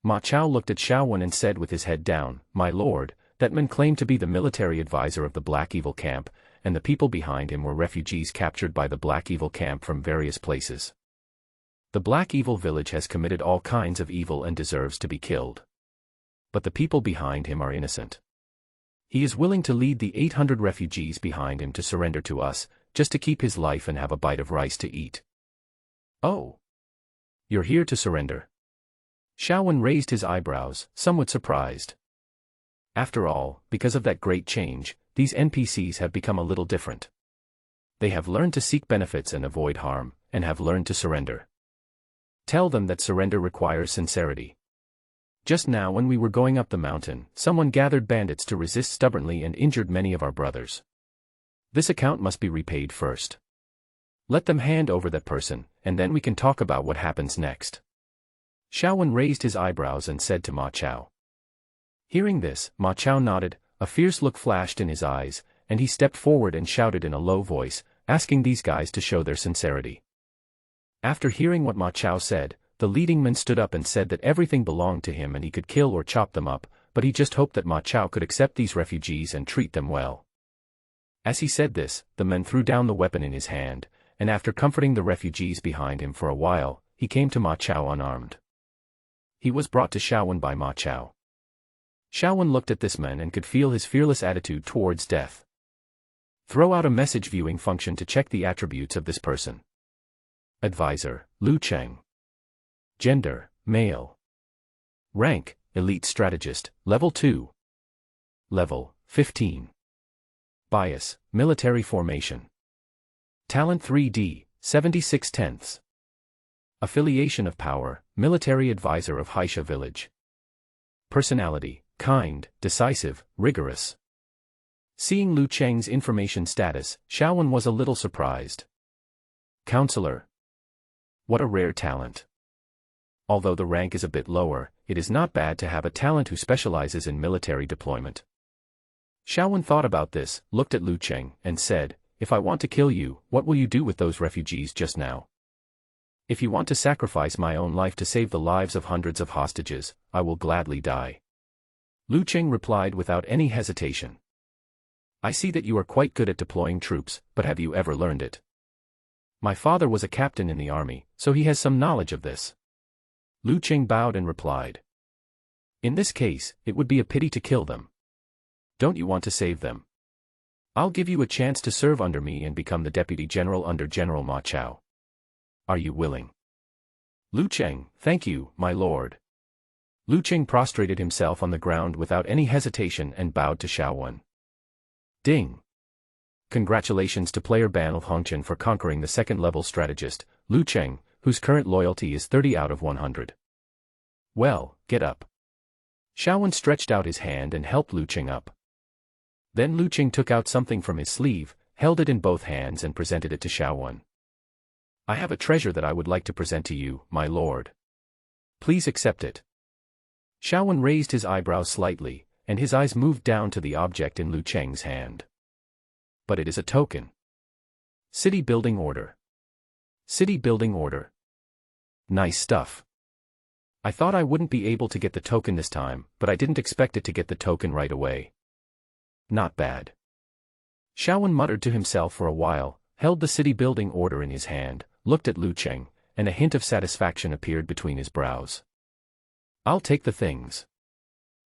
Ma Chao looked at Xiaowen and said with his head down, "My lord, that man claimed to be the military advisor of the Black Evil camp, and the people behind him were refugees captured by the Black Evil camp from various places. The Black Evil village has committed all kinds of evil and deserves to be killed. But the people behind him are innocent. He is willing to lead the 800 refugees behind him to surrender to us, just to keep his life and have a bite of rice to eat." "Oh. You're here to surrender?" Xiaowen raised his eyebrows, somewhat surprised. After all, because of that great change, these NPCs have become a little different. They have learned to seek benefits and avoid harm, and have learned to surrender. Tell them that surrender requires sincerity. Just now when we were going up the mountain, someone gathered bandits to resist stubbornly and injured many of our brothers. This account must be repaid first. Let them hand over that person, and then we can talk about what happens next. Xiaowen raised his eyebrows and said to Ma Chao. Hearing this, Ma Chao nodded, a fierce look flashed in his eyes, and he stepped forward and shouted in a low voice, asking these guys to show their sincerity. After hearing what Ma Chao said, the leading man stood up and said that everything belonged to him and he could kill or chop them up, but he just hoped that Ma Chao could accept these refugees and treat them well. As he said this, the man threw down the weapon in his hand, and after comforting the refugees behind him for a while, he came to Ma Chao unarmed. He was brought to Xiaowen by Ma Chao. Xiaowen looked at this man and could feel his fearless attitude towards death. Throw out a message viewing function to check the attributes of this person. Advisor, Lu Cheng. Gender, male. Rank, Elite Strategist, Level 2. Level, 15. Bias, Military Formation. Talent 3D, 76/10. Affiliation of Power, Military Advisor of Haisha Village. Personality, kind, decisive, rigorous. Seeing Lu Cheng's information status, Xiaowen was a little surprised. Counselor. What a rare talent. Although the rank is a bit lower, it is not bad to have a talent who specializes in military deployment. Xiaowen thought about this, looked at Lu Cheng, and said, "If I want to kill you, what will you do with those refugees just now? If you want to sacrifice my own life to save the lives of hundreds of hostages, I will gladly die." Lu Cheng replied without any hesitation. "I see that you are quite good at deploying troops, but have you ever learned it? My father was a captain in the army, so he has some knowledge of this." Lu Cheng bowed and replied. "In this case, it would be a pity to kill them. Don't you want to save them? I'll give you a chance to serve under me and become the deputy general under General Ma Chao. Are you willing?" Lu Cheng, "Thank you, my lord." Lu Cheng prostrated himself on the ground without any hesitation and bowed to Xiaowen. Ding! Congratulations to player Ban Hongchen for conquering the second-level strategist, Lu Cheng, whose current loyalty is 30 out of 100. Well, get up. Xiaowen stretched out his hand and helped Lu Cheng up. Then Lu Cheng took out something from his sleeve, held it in both hands and presented it to Xiaowen. "I have a treasure that I would like to present to you, my lord. Please accept it." Xiaowen raised his eyebrows slightly, and his eyes moved down to the object in Lu Cheng's hand. But it is a token. City building order. City building order. Nice stuff. I thought I wouldn't be able to get the token this time, but I didn't expect it to get the token right away. Not bad. Xiaowen muttered to himself for a while, held the city building order in his hand, looked at Lu Cheng, and a hint of satisfaction appeared between his brows. "I'll take the things.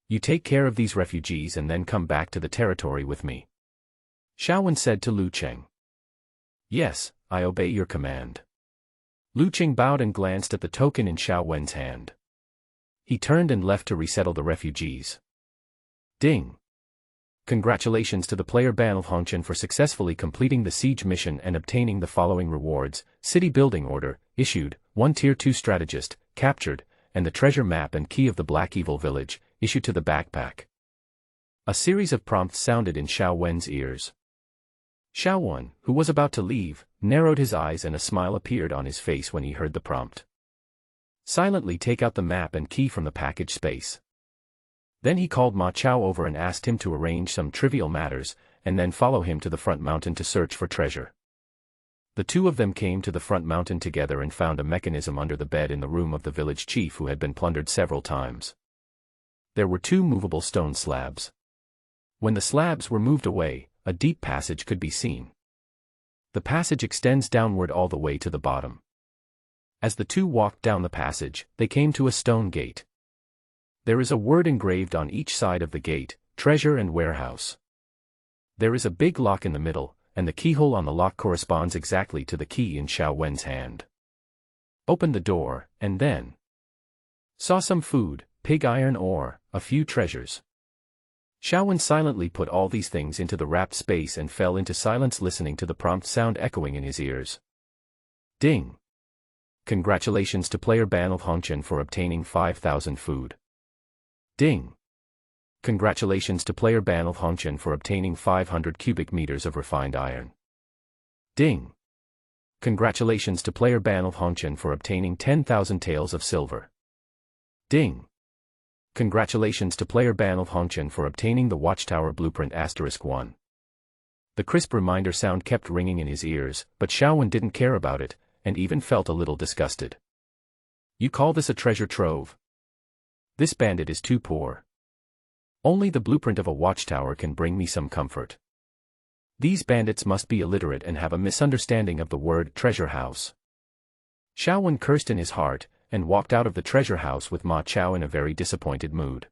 You take care of these refugees and then come back to the territory with me," Xiaowen said to Lu Cheng. "Yes, I obey your command." Lu Cheng bowed and glanced at the token in Xiaowen's hand. He turned and left to resettle the refugees. Ding! Congratulations to the player Ban Hongchen for successfully completing the siege mission and obtaining the following rewards: City Building Order, issued, 1 Tier 2 Strategist, captured, and the treasure map and key of the Black Evil Village, issued to the backpack. A series of prompts sounded in Xiaowen's ears. Xiaowen, who was about to leave, narrowed his eyes and a smile appeared on his face when he heard the prompt. Silently take out the map and key from the package space. Then he called Ma Chao over and asked him to arrange some trivial matters, and then follow him to the front mountain to search for treasure. The two of them came to the front mountain together and found a mechanism under the bed in the room of the village chief who had been plundered several times. There were two movable stone slabs. When the slabs were moved away, a deep passage could be seen. The passage extends downward all the way to the bottom. As the two walked down the passage, they came to a stone gate. There is a word engraved on each side of the gate, treasure and warehouse. There is a big lock in the middle, and the keyhole on the lock corresponds exactly to the key in Xiao Wen's hand. Opened the door, and then saw some food, pig iron ore, a few treasures. Xiao Wen silently put all these things into the wrapped space and fell into silence, listening to the prompt sound echoing in his ears. Ding! Congratulations to player Ban of Hongchen for obtaining 5,000 food. Ding! Congratulations to player Ban of Hongchen for obtaining 500 cubic meters of refined iron. Ding! Congratulations to player Ban of Hongchen for obtaining 10,000 taels of silver. Ding! Congratulations to player Ban of Hongchen for obtaining the Watchtower Blueprint *1. The crisp reminder sound kept ringing in his ears, but Xiao Wen didn't care about it, and even felt a little disgusted. You call this a treasure trove? This bandit is too poor. Only the blueprint of a watchtower can bring me some comfort. These bandits must be illiterate and have a misunderstanding of the word treasure house. Xiao Wen cursed in his heart, and walked out of the treasure house with Ma Chao in a very disappointed mood.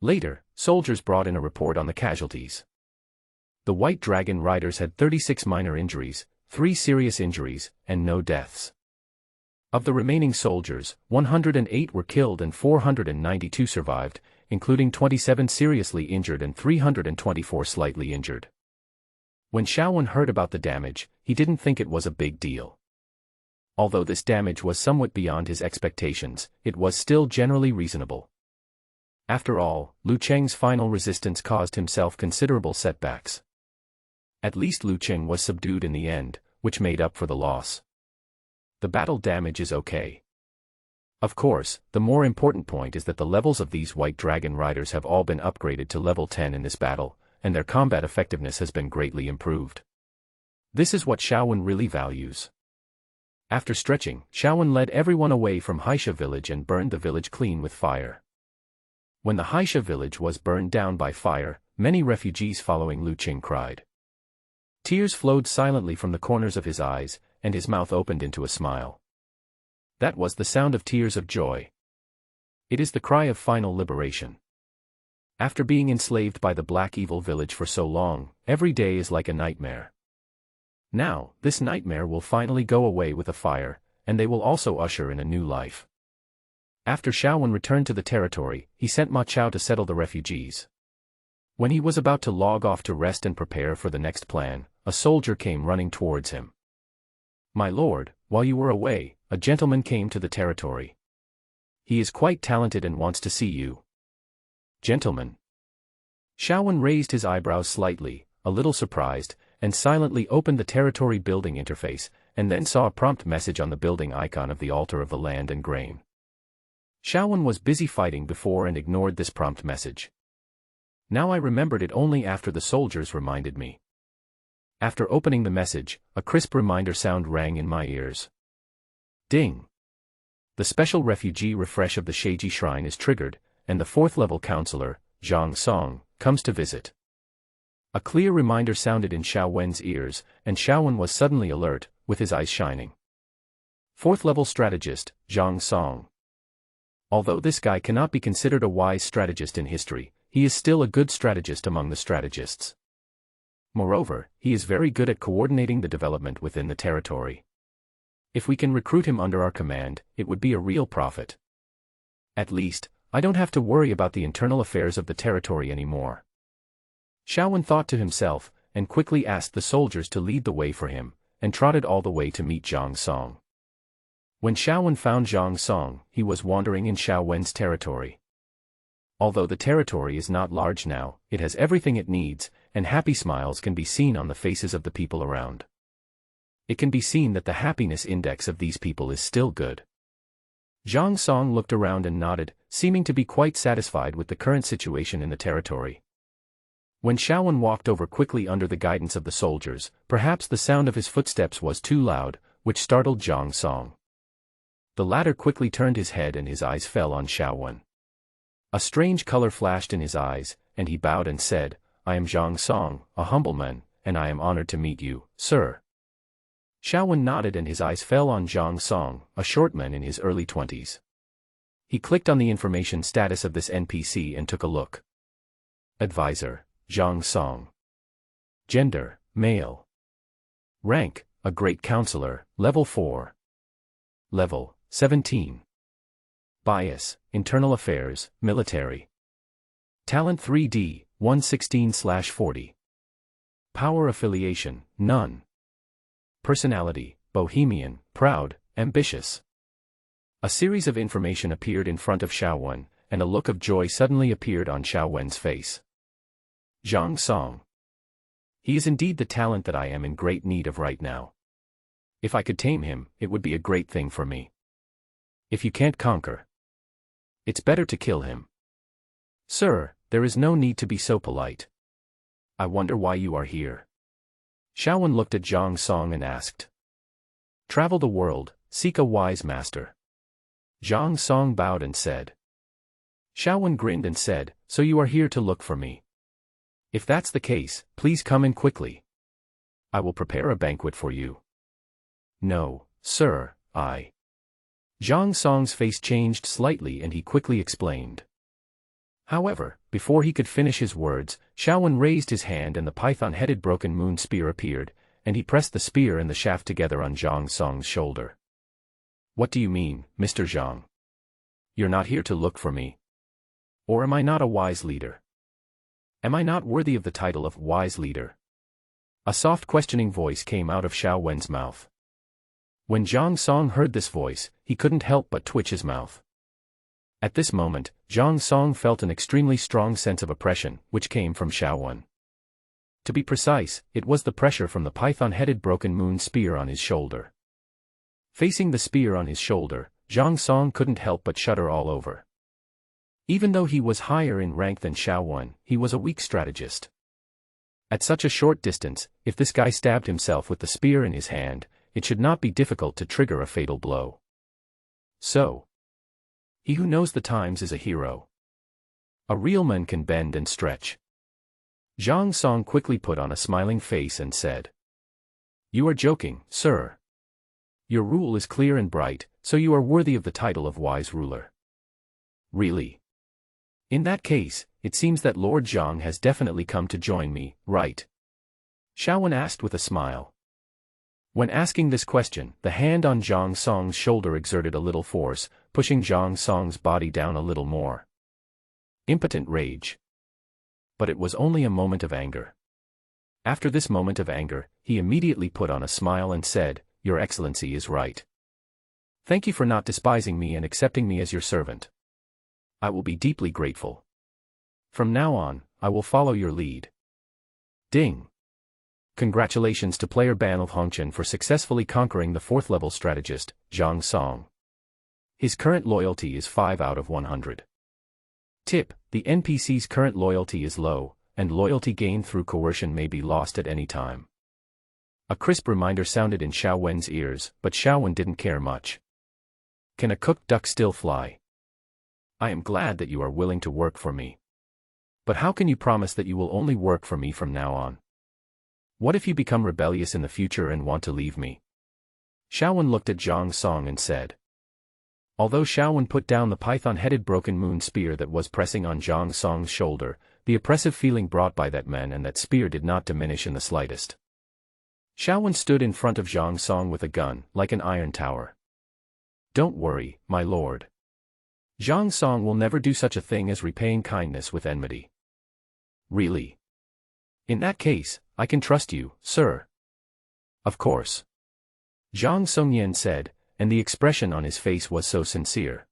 Later, soldiers brought in a report on the casualties. The White Dragon riders had 36 minor injuries, 3 serious injuries, and no deaths. Of the remaining soldiers, 108 were killed and 492 survived, including 27 seriously injured and 324 slightly injured. When Xiao Wen heard about the damage, he didn't think it was a big deal. Although this damage was somewhat beyond his expectations, it was still generally reasonable. After all, Lu Cheng's final resistance caused himself considerable setbacks. At least Lu Cheng was subdued in the end, which made up for the loss. The battle damage is okay. Of course, the more important point is that the levels of these White Dragon riders have all been upgraded to level 10 in this battle, and their combat effectiveness has been greatly improved. This is what Xiao Wen really values. After stretching, Xiao Wen led everyone away from Haisha village and burned the village clean with fire. When the Haisha village was burned down by fire, many refugees following Lu Qing cried. Tears flowed silently from the corners of his eyes, and his mouth opened into a smile. That was the sound of tears of joy. It is the cry of final liberation. After being enslaved by the Black Evil village for so long, every day is like a nightmare. Now, this nightmare will finally go away with a fire, and they will also usher in a new life. After Xiao Wen returned to the territory, he sent Ma Chao to settle the refugees. When he was about to log off to rest and prepare for the next plan, a soldier came running towards him. My lord, while you were away, a gentleman came to the territory. He is quite talented and wants to see you. Gentleman. Xiao Wen raised his eyebrows slightly, a little surprised, and silently opened the territory building interface, and then saw a prompt message on the building icon of the altar of the land and grain. Xiao Wen was busy fighting before and ignored this prompt message. Now I remembered it only after the soldiers reminded me. After opening the message, a crisp reminder sound rang in my ears. Ding! The special refugee refresh of the Sheiji Shrine is triggered, and the 4th level counselor, Zhang Song, comes to visit. A clear reminder sounded in Xiao Wen's ears, and Xiao Wen was suddenly alert, with his eyes shining. 4th level strategist, Zhang Song. Although this guy cannot be considered a wise strategist in history, he is still a good strategist among the strategists. Moreover, he is very good at coordinating the development within the territory. If we can recruit him under our command, it would be a real profit. At least, I don't have to worry about the internal affairs of the territory anymore. Xiao Wen thought to himself, and quickly asked the soldiers to lead the way for him, and trotted all the way to meet Zhang Song. When Xiao Wen found Zhang Song, he was wandering in Xiao Wen's territory. Although the territory is not large now, it has everything it needs, and happy smiles can be seen on the faces of the people around. It can be seen that the happiness index of these people is still good. Zhang Song looked around and nodded, seeming to be quite satisfied with the current situation in the territory. When Shaowen walked over quickly under the guidance of the soldiers, perhaps the sound of his footsteps was too loud, which startled Zhang Song. The latter quickly turned his head and his eyes fell on Shaowen. A strange color flashed in his eyes, and he bowed and said, "I am Zhang Song, a humble man, and I am honored to meet you, sir." Shaowen nodded and his eyes fell on Zhang Song, a short man in his early 20s. He clicked on the information status of this NPC and took a look. Advisor, Zhang Song. Gender, male. Rank, a great counselor, level 4. Level, 17. Bias, internal affairs, military. Talent 3D, 116/40. Power affiliation, none. Personality, bohemian, proud, ambitious. A series of information appeared in front of Shaowen, and a look of joy suddenly appeared on Shaowen's face. Zhang Song. He is indeed the talent that I am in great need of right now. If I could tame him, it would be a great thing for me. If you can't conquer, it's better to kill him. Sir, there is no need to be so polite. I wonder why you are here. Shaowen looked at Zhang Song and asked. Travel the world, seek a wise master. Zhang Song bowed and said. Shaowen grinned and said, so you are here to look for me. If that's the case, please come in quickly. I will prepare a banquet for you. No, sir, I. Zhang Song's face changed slightly and he quickly explained. However, before he could finish his words, Shaowen raised his hand and the python-headed broken moon spear appeared, and he pressed the spear and the shaft together on Zhang Song's shoulder. What do you mean, Mr. Zhang? You're not here to look for me? Or am I not a wise leader? Am I not worthy of the title of wise leader? A soft questioning voice came out of Shaowen's mouth. When Zhang Song heard this voice, he couldn't help but twitch his mouth. At this moment, Zhang Song felt an extremely strong sense of oppression, which came from Shaowen. To be precise, it was the pressure from the python-headed broken moon spear on his shoulder. Facing the spear on his shoulder, Zhang Song couldn't help but shudder all over. Even though he was higher in rank than Shaowen, he was a weak strategist. At such a short distance, if this guy stabbed himself with the spear in his hand, it should not be difficult to trigger a fatal blow. So, he who knows the times is a hero. A real man can bend and stretch. Zhang Song quickly put on a smiling face and said. You are joking, sir. Your rule is clear and bright, so you are worthy of the title of wise ruler. Really? In that case, it seems that Lord Zhang has definitely come to join me, right? Shaowen asked with a smile. When asking this question, the hand on Zhang Song's shoulder exerted a little force, pushing Zhang Song's body down a little more. Impotent rage. But it was only a moment of anger. After this moment of anger, he immediately put on a smile and said, Your Excellency is right. Thank you for not despising me and accepting me as your servant. I will be deeply grateful. From now on, I will follow your lead. Ding. Congratulations to player Banl Hongchen for successfully conquering the 4th level strategist, Zhang Song. His current loyalty is 5 out of 100. Tip: the NPC's current loyalty is low, and loyalty gained through coercion may be lost at any time. A crisp reminder sounded in Shaowen's ears, but Shaowen didn't care much. Can a cooked duck still fly? I am glad that you are willing to work for me. But how can you promise that you will only work for me from now on? What if you become rebellious in the future and want to leave me? Shaowen looked at Zhang Song and said. Although Shaowen put down the python-headed broken moon spear that was pressing on Zhang Song's shoulder, the oppressive feeling brought by that man and that spear did not diminish in the slightest. Shaowen stood in front of Zhang Song with a gun, like an iron tower. Don't worry, my lord. Zhang Song will never do such a thing as repaying kindness with enmity. Really? In that case, I can trust you, sir. Of course. Zhang Songyan said, and the expression on his face was so sincere.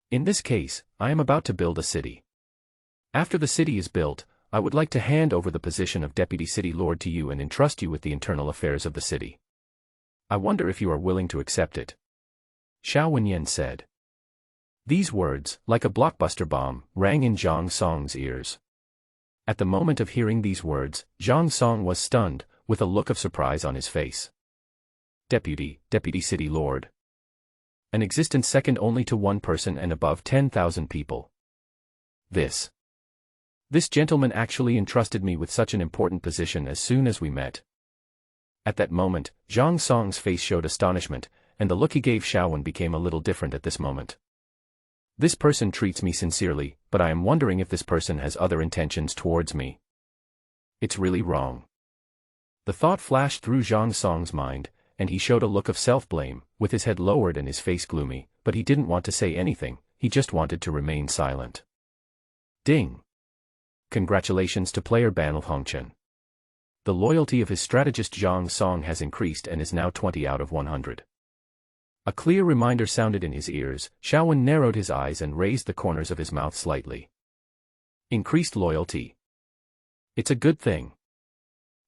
In this case, I am about to build a city. After the city is built, I would like to hand over the position of Deputy City Lord to you and entrust you with the internal affairs of the city. I wonder if you are willing to accept it. Shaowen said. These words, like a blockbuster bomb, rang in Zhang Song's ears. At the moment of hearing these words, Zhang Song was stunned, with a look of surprise on his face. Deputy City Lord. An existence second only to one person and above 10,000 people. This gentleman actually entrusted me with such an important position as soon as we met. At that moment, Zhang Song's face showed astonishment, and the look he gave Xiaowen became a little different at this moment. This person treats me sincerely, but I am wondering if this person has other intentions towards me. It's really wrong. The thought flashed through Zhang Song's mind, and he showed a look of self-blame, with his head lowered and his face gloomy, but he didn't want to say anything, he just wanted to remain silent. Ding! Congratulations to player Banl Hongchen. The loyalty of his strategist Zhang Song has increased and is now 20 out of 100. A clear reminder sounded in his ears. Xiaowen narrowed his eyes and raised the corners of his mouth slightly. Increased loyalty. It's a good thing.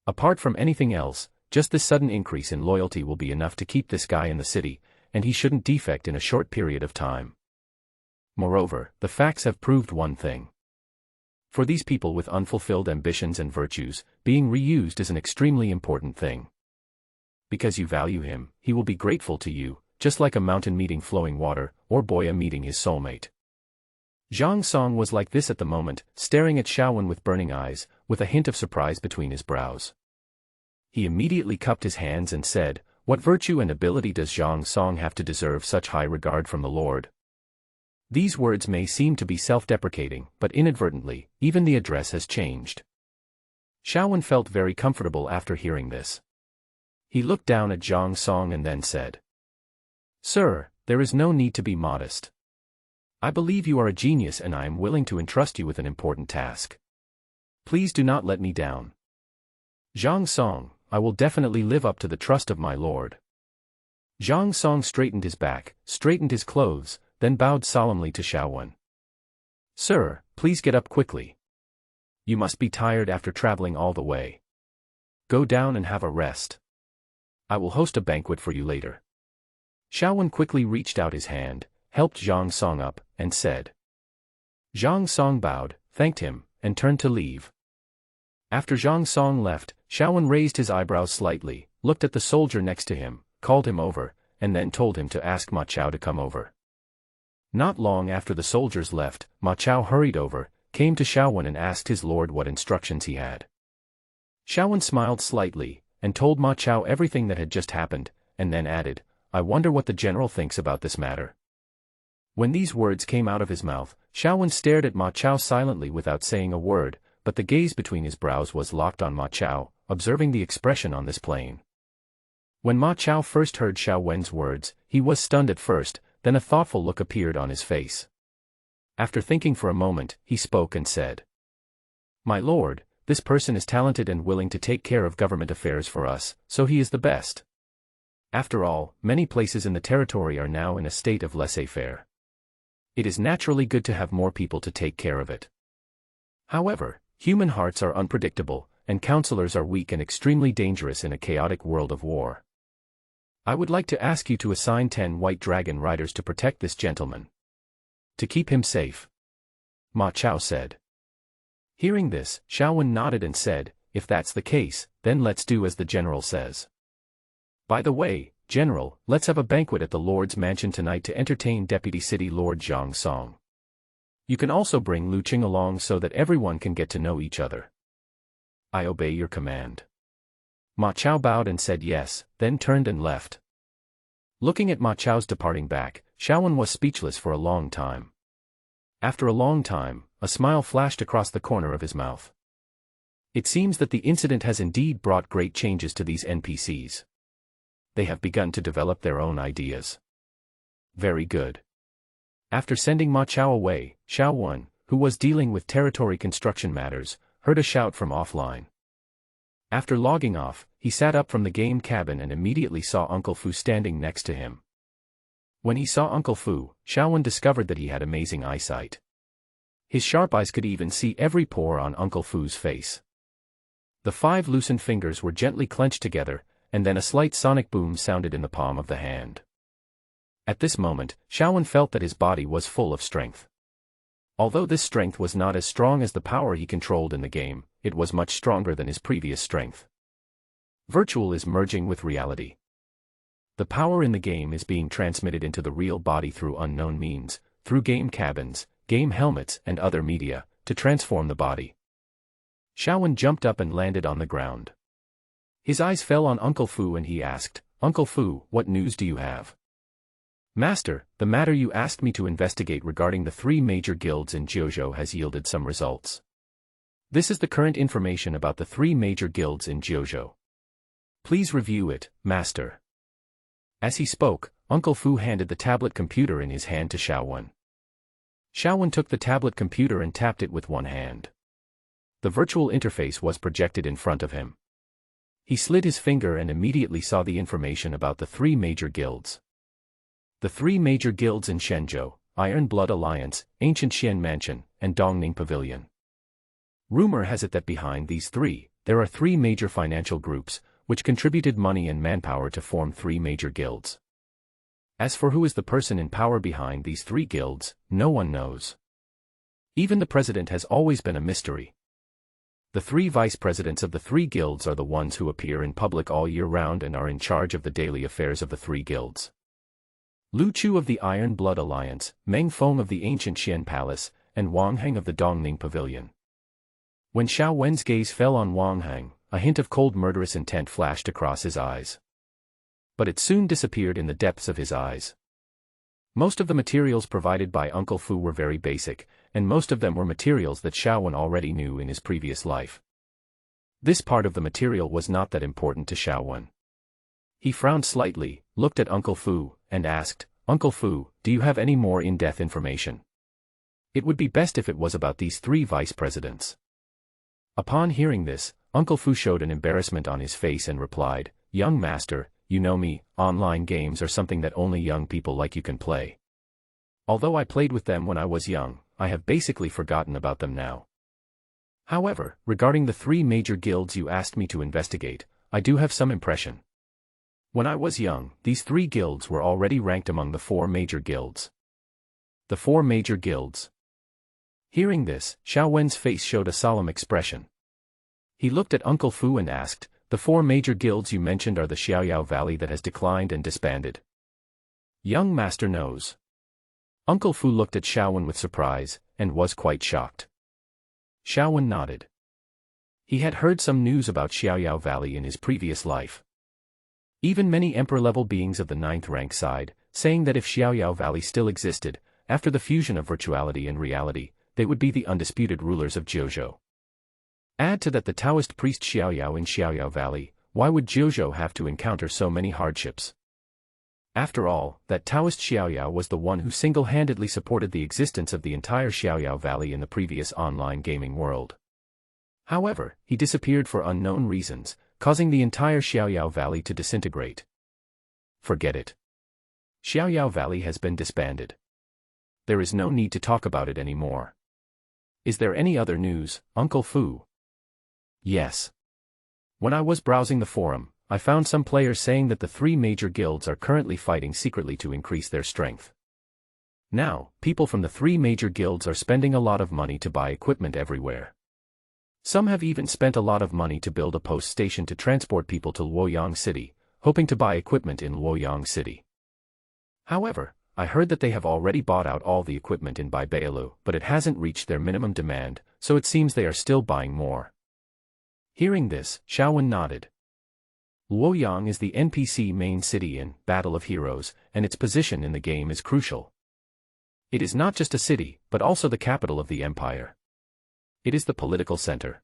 Apart from anything else, just this sudden increase in loyalty will be enough to keep this guy in the city, and he shouldn't defect in a short period of time. Moreover, the facts have proved one thing. For these people with unfulfilled ambitions and virtues, being reused is an extremely important thing. Because you value him, he will be grateful to you, just like a mountain meeting flowing water, or boya meeting his soulmate. Zhang Song was like this at the moment, staring at Xiaowen with burning eyes, with a hint of surprise between his brows. He immediately cupped his hands and said, "What virtue and ability does Zhang Song have to deserve such high regard from the Lord?" These words may seem to be self-deprecating, but inadvertently, even the address has changed. Xiaowen felt very comfortable after hearing this. He looked down at Zhang Song and then said, "Sir, there is no need to be modest. I believe you are a genius and I am willing to entrust you with an important task. Please do not let me down. Zhang Song, I will definitely live up to the trust of my lord." Zhang Song straightened his back, straightened his clothes, then bowed solemnly to Xiaowen. "Sir, please get up quickly. You must be tired after traveling all the way. Go down and have a rest. I will host a banquet for you later." Xiaowen quickly reached out his hand, helped Zhang Song up, and said. Zhang Song bowed, thanked him, and turned to leave. After Zhang Song left, Xiaowen raised his eyebrows slightly, looked at the soldier next to him, called him over, and then told him to ask Ma Chao to come over. Not long after the soldiers left, Ma Chao hurried over, came to Xiaowen and asked his lord what instructions he had. Xiaowen smiled slightly, and told Ma Chao everything that had just happened, and then added, "I wonder what the general thinks about this matter." When these words came out of his mouth, Xiaowen stared at Ma Chao silently without saying a word, but the gaze between his brows was locked on Ma Chao, observing the expression on this plane. When Ma Chao first heard Xiaowen's words, he was stunned at first, then a thoughtful look appeared on his face. After thinking for a moment, he spoke and said, "My lord, this person is talented and willing to take care of government affairs for us, so he is the best. After all, many places in the territory are now in a state of laissez-faire. It is naturally good to have more people to take care of it. However, human hearts are unpredictable, and counselors are weak and extremely dangerous in a chaotic world of war. I would like to ask you to assign 10 white dragon riders to protect this gentleman. To keep him safe." Ma Chao said. Hearing this, Xiaowen nodded and said, "If that's the case, then let's do as the general says. By the way, General, let's have a banquet at the Lord's mansion tonight to entertain Deputy City Lord Zhang Song. You can also bring Lu Qing along so that everyone can get to know each other." "I obey your command." Ma Chao bowed and said yes, then turned and left. Looking at Ma Chao's departing back, Xiaowen was speechless for a long time. After a long time, a smile flashed across the corner of his mouth. It seems that the incident has indeed brought great changes to these NPCs. They have begun to develop their own ideas. Very good. After sending Ma Chao away, Xiaowen, who was dealing with territory construction matters, heard a shout from offline. After logging off, he sat up from the game cabin and immediately saw Uncle Fu standing next to him. When he saw Uncle Fu, Xiaowen discovered that he had amazing eyesight. His sharp eyes could even see every pore on Uncle Fu's face. The 5 loosened fingers were gently clenched together, and then a slight sonic boom sounded in the palm of the hand. At this moment, Xiaowen felt that his body was full of strength. Although this strength was not as strong as the power he controlled in the game, it was much stronger than his previous strength. Virtual is merging with reality. The power in the game is being transmitted into the real body through unknown means, through game cabins, game helmets and other media, to transform the body. Xiaowen jumped up and landed on the ground. His eyes fell on Uncle Fu and he asked, "Uncle Fu, what news do you have?" "Master, the matter you asked me to investigate regarding the 3 major guilds in Jiuzhou has yielded some results. This is the current information about the 3 major guilds in Jiuzhou. Please review it, Master." As he spoke, Uncle Fu handed the tablet computer in his hand to Xiaowen. Xiaowen took the tablet computer and tapped it with one hand. The virtual interface was projected in front of him. He slid his finger and immediately saw the information about the 3 major guilds. The 3 major guilds in Shenzhou: Iron Blood Alliance, Ancient Xian Mansion, and Dongning Pavilion. Rumor has it that behind these 3, there are 3 major financial groups, which contributed money and manpower to form 3 major guilds. As for who is the person in power behind these 3 guilds, no one knows. Even the president has always been a mystery. The 3 vice presidents of the 3 guilds are the ones who appear in public all year round and are in charge of the daily affairs of the 3 guilds. Lu Chu of the Iron Blood Alliance, Meng Feng of the Ancient Xian Palace, and Wang Heng of the Dongning Pavilion. When Xiao Wen's gaze fell on Wang Heng, a hint of cold murderous intent flashed across his eyes. But it soon disappeared in the depths of his eyes. Most of the materials provided by Uncle Fu were very basic, and most of them were materials that Xiaowen already knew in his previous life. This part of the material was not that important to Xiaowen. He frowned slightly, looked at Uncle Fu, and asked, "Uncle Fu, do you have any more in-depth information? It would be best if it was about these 3 vice presidents." Upon hearing this, Uncle Fu showed an embarrassment on his face and replied, "Young master, you know me, online games are something that only young people like you can play. Although I played with them when I was young, I have basically forgotten about them now. However, regarding the 3 major guilds you asked me to investigate, I do have some impression. When I was young, these 3 guilds were already ranked among the 4 major guilds." The 4 major guilds. Hearing this, Xiao Wen's face showed a solemn expression. He looked at Uncle Fu and asked, "The 4 major guilds you mentioned are the Xiaoyao Valley that has declined and disbanded?" "Young master knows." Uncle Fu looked at Xiaowen with surprise, and was quite shocked. Xiaowen nodded. He had heard some news about Xiaoyao Valley in his previous life. Even many emperor-level beings of the 9th rank sighed, saying that if Xiaoyao Valley still existed, after the fusion of virtuality and reality, they would be the undisputed rulers of Jiuzhou. Add to that the Taoist priest Xiaoyao in Xiaoyao Valley, why would Jiuzhou have to encounter so many hardships? After all, that Taoist Xiaoyao was the one who single-handedly supported the existence of the entire Xiaoyao Valley in the previous online gaming world. However, he disappeared for unknown reasons, causing the entire Xiaoyao Valley to disintegrate. Forget it. Xiaoyao Valley has been disbanded. There is no need to talk about it anymore. Is there any other news, Uncle Fu? Yes. When I was browsing the forum, I found some players saying that the 3 major guilds are currently fighting secretly to increase their strength. Now, people from the 3 major guilds are spending a lot of money to buy equipment everywhere. Some have even spent a lot of money to build a post station to transport people to Luoyang City, hoping to buy equipment in Luoyang City. However, I heard that they have already bought out all the equipment in Baibaolu, but it hasn't reached their minimum demand, so it seems they are still buying more. Hearing this, Xiaowen nodded. Luoyang is the NPC main city in Battle of Heroes, and its position in the game is crucial. It is not just a city, but also the capital of the empire. It is the political center.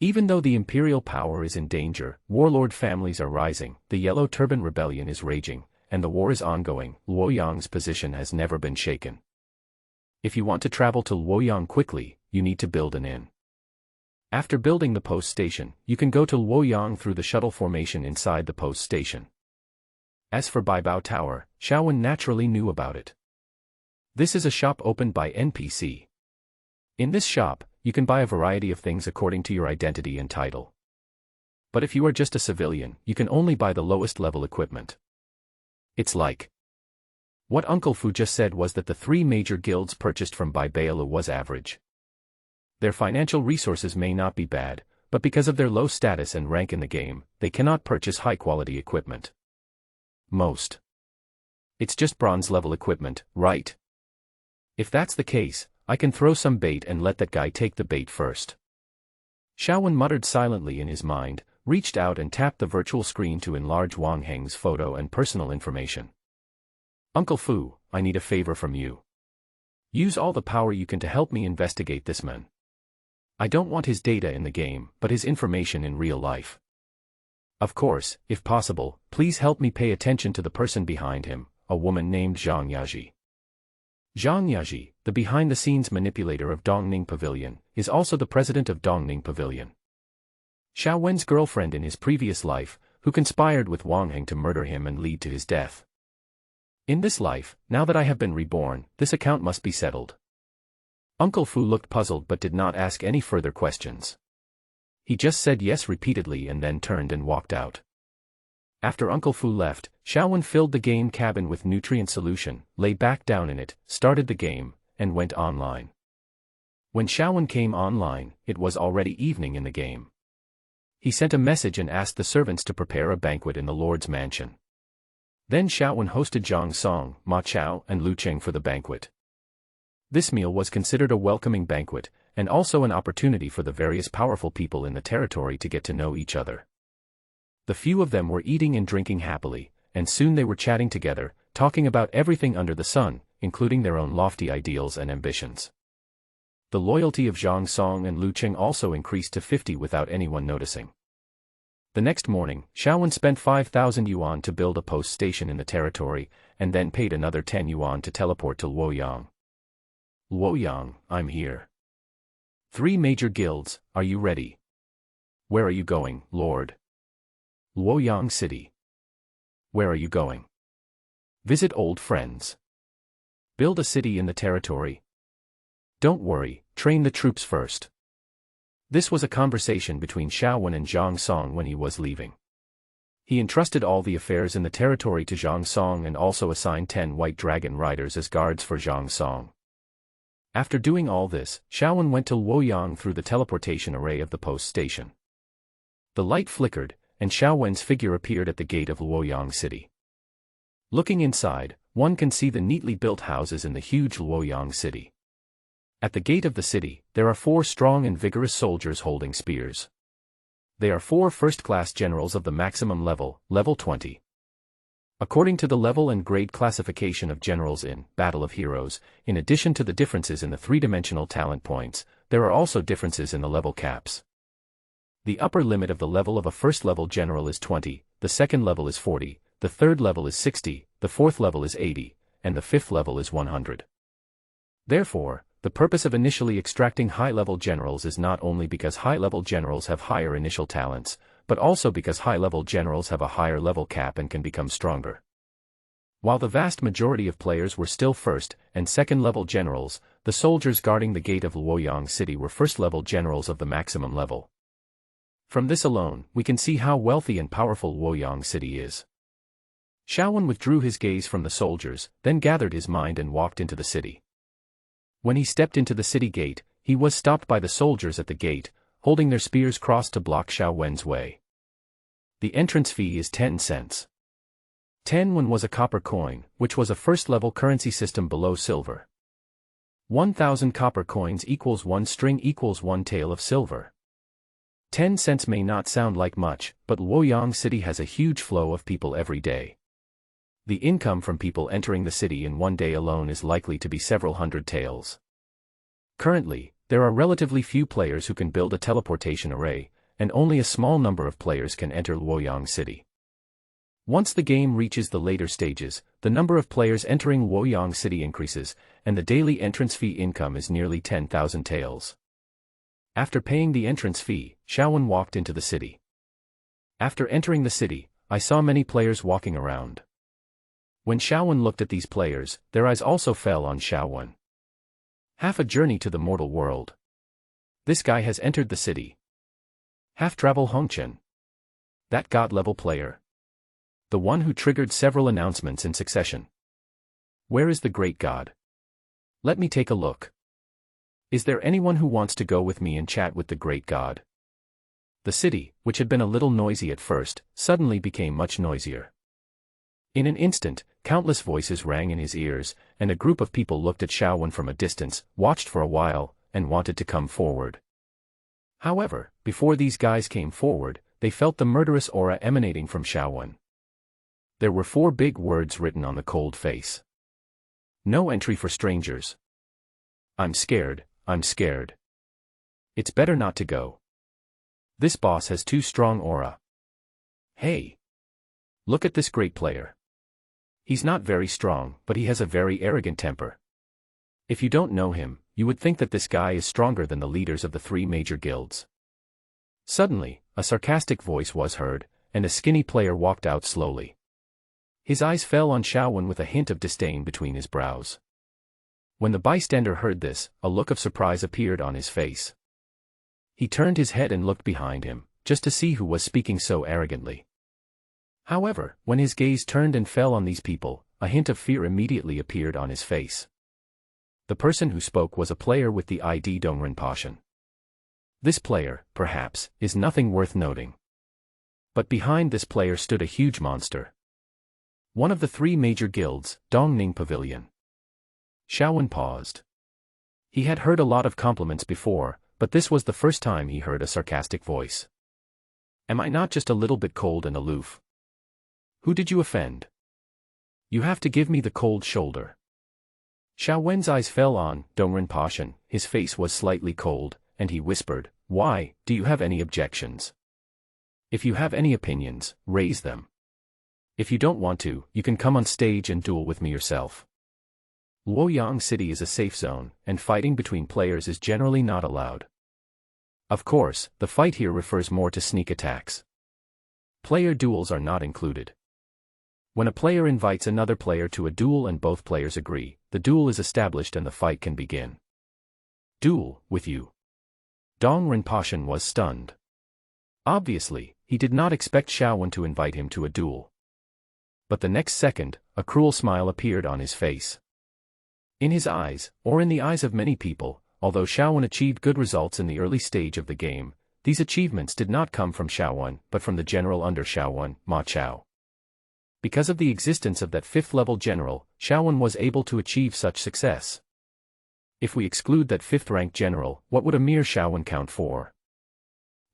Even though the imperial power is in danger, warlord families are rising, the Yellow Turban Rebellion is raging, and the war is ongoing. Luoyang's position has never been shaken. If you want to travel to Luoyang quickly, you need to build an inn. After building the post station, you can go to Luoyang through the shuttle formation inside the post station. As for Baibao Tower, Xiaowen naturally knew about it. This is a shop opened by NPC. In this shop, you can buy a variety of things according to your identity and title. But if you are just a civilian, you can only buy the lowest level equipment. It's like What Uncle Fu just said was that the three major guilds purchased from Bai Bailu was average. Their financial resources may not be bad, but because of their low status and rank in the game, they cannot purchase high-quality equipment. Most. It's just bronze-level equipment, right? If that's the case, I can throw some bait and let that guy take the bait first. Xiaowen muttered silently in his mind, reached out and tapped the virtual screen to enlarge Wang Heng's photo and personal information. Uncle Fu, I need a favor from you. Use all the power you can to help me investigate this man. I don't want his data in the game, but his information in real life. Of course, if possible, please help me pay attention to the person behind him, a woman named Zhang Yaji. Zhang Yaji, the behind-the-scenes manipulator of Dongning Pavilion, is also the president of Dongning Pavilion. Xiaowen's girlfriend in his previous life, who conspired with Wang Heng to murder him and lead to his death. In this life, now that I have been reborn, this account must be settled. Uncle Fu looked puzzled but did not ask any further questions. He just said yes repeatedly and then turned and walked out. After Uncle Fu left, Xiaowen filled the game cabin with nutrient solution, lay back down in it, started the game, and went online. When Xiaowen came online, it was already evening in the game. He sent a message and asked the servants to prepare a banquet in the Lord's mansion. Then Xiaowen hosted Zhang Song, Ma Chao, and Lu Cheng for the banquet. This meal was considered a welcoming banquet, and also an opportunity for the various powerful people in the territory to get to know each other. The few of them were eating and drinking happily, and soon they were chatting together, talking about everything under the sun, including their own lofty ideals and ambitions. The loyalty of Zhang Song and Lu Cheng also increased to 50 without anyone noticing. The next morning, Xiaowen spent 5,000 yuan to build a post station in the territory, and then paid another 10 yuan to teleport to Luoyang. Luoyang, I'm here. 3 major guilds, are you ready? Where are you going, Lord? Luoyang City. Where are you going? Visit old friends. Build a city in the territory. Don't worry, train the troops first. This was a conversation between Xiaowen and Zhang Song when he was leaving. He entrusted all the affairs in the territory to Zhang Song and also assigned 10 white dragon riders as guards for Zhang Song. After doing all this, Xiaowen went to Luoyang through the teleportation array of the post station. The light flickered, and Xiaowen's figure appeared at the gate of Luoyang City. Looking inside, one can see the neatly built houses in the huge Luoyang City. At the gate of the city, there are 4 strong and vigorous soldiers holding spears. They are 4 first-class generals of the maximum level, level 20. According to the level and grade classification of generals in Battle of Heroes, in addition to the differences in the 3-dimensional talent points, there are also differences in the level caps. The upper limit of the level of a first-level general is 20, the second level is 40, the third level is 60, the fourth level is 80, and the fifth level is 100. Therefore, the purpose of initially extracting high-level generals is not only because high-level generals have higher initial talents, but also because high-level generals have a higher level cap and can become stronger. While the vast majority of players were still first- and second-level generals, the soldiers guarding the gate of Luoyang City were first-level generals of the maximum level. From this alone, we can see how wealthy and powerful Luoyang City is. Xiaowen withdrew his gaze from the soldiers, then gathered his mind and walked into the city. When he stepped into the city gate, he was stopped by the soldiers at the gate, holding their spears crossed to block Xiaowen's way. The entrance fee is 10 cents. 10 yuan was a copper coin, which was a first-level currency system below silver. 1,000 copper coins equals 1 string equals 1 tael of silver. 10 cents may not sound like much, but Luoyang City has a huge flow of people every day. The income from people entering the city in one day alone is likely to be several hundred taels. Currently, there are relatively few players who can build a teleportation array, and only a small number of players can enter Luoyang City. Once the game reaches the later stages, the number of players entering Luoyang City increases, and the daily entrance fee income is nearly 10,000 taels. After paying the entrance fee, Xiaowen walked into the city. After entering the city, I saw many players walking around. When Xiaowen looked at these players, their eyes also fell on Xiaowen. Half a journey to the mortal world. This guy has entered the city. Half-travel Hongchen. That god-level player. The one who triggered several announcements in succession. Where is the great god? Let me take a look. Is there anyone who wants to go with me and chat with the great god? The city, which had been a little noisy at first, suddenly became much noisier. In an instant, countless voices rang in his ears, and a group of people looked at Xiaowen from a distance, watched for a while, and wanted to come forward. However, before these guys came forward, they felt the murderous aura emanating from Xiaowen. There were 4 big words written on the cold face. No entry for strangers. I'm scared, I'm scared. It's better not to go. This boss has too strong aura. Hey! Look at this great player. He's not very strong, but he has a very arrogant temper. If you don't know him, you would think that this guy is stronger than the leaders of the 3 major guilds. Suddenly, a sarcastic voice was heard, and a skinny player walked out slowly. His eyes fell on Xiaowen with a hint of disdain between his brows. When the bystander heard this, a look of surprise appeared on his face. He turned his head and looked behind him, just to see who was speaking so arrogantly. However, when his gaze turned and fell on these people, a hint of fear immediately appeared on his face. The person who spoke was a player with the ID Dongren Pashan. This player, perhaps, is nothing worth noting. But behind this player stood a huge monster. One of the 3 major guilds, Dongning Pavilion. Xiaowen paused. He had heard a lot of compliments before, but this was the first time he heard a sarcastic voice. Am I not just a little bit cold and aloof? Who did you offend? You have to give me the cold shoulder. Xiaowen's eyes fell on Dongren Pashan. His face was slightly cold, and he whispered, "Why, do you have any objections? If you have any opinions, raise them. If you don't want to, you can come on stage and duel with me yourself." Luoyang City is a safe zone, and fighting between players is generally not allowed. Of course, the fight here refers more to sneak attacks. Player duels are not included. When a player invites another player to a duel and both players agree, the duel is established and the fight can begin. Duel, with you? Dong Rinpochen was stunned. Obviously, he did not expect Xiaowen to invite him to a duel. But the next second, a cruel smile appeared on his face. In his eyes, or in the eyes of many people, although Xiaowen achieved good results in the early stage of the game, these achievements did not come from Xiaowen, but from the general under Xiaowen, Ma Chao. Because of the existence of that 5th-level general, Xiaowen was able to achieve such success. If we exclude that 5th-ranked general, what would a mere Xiaowen count for?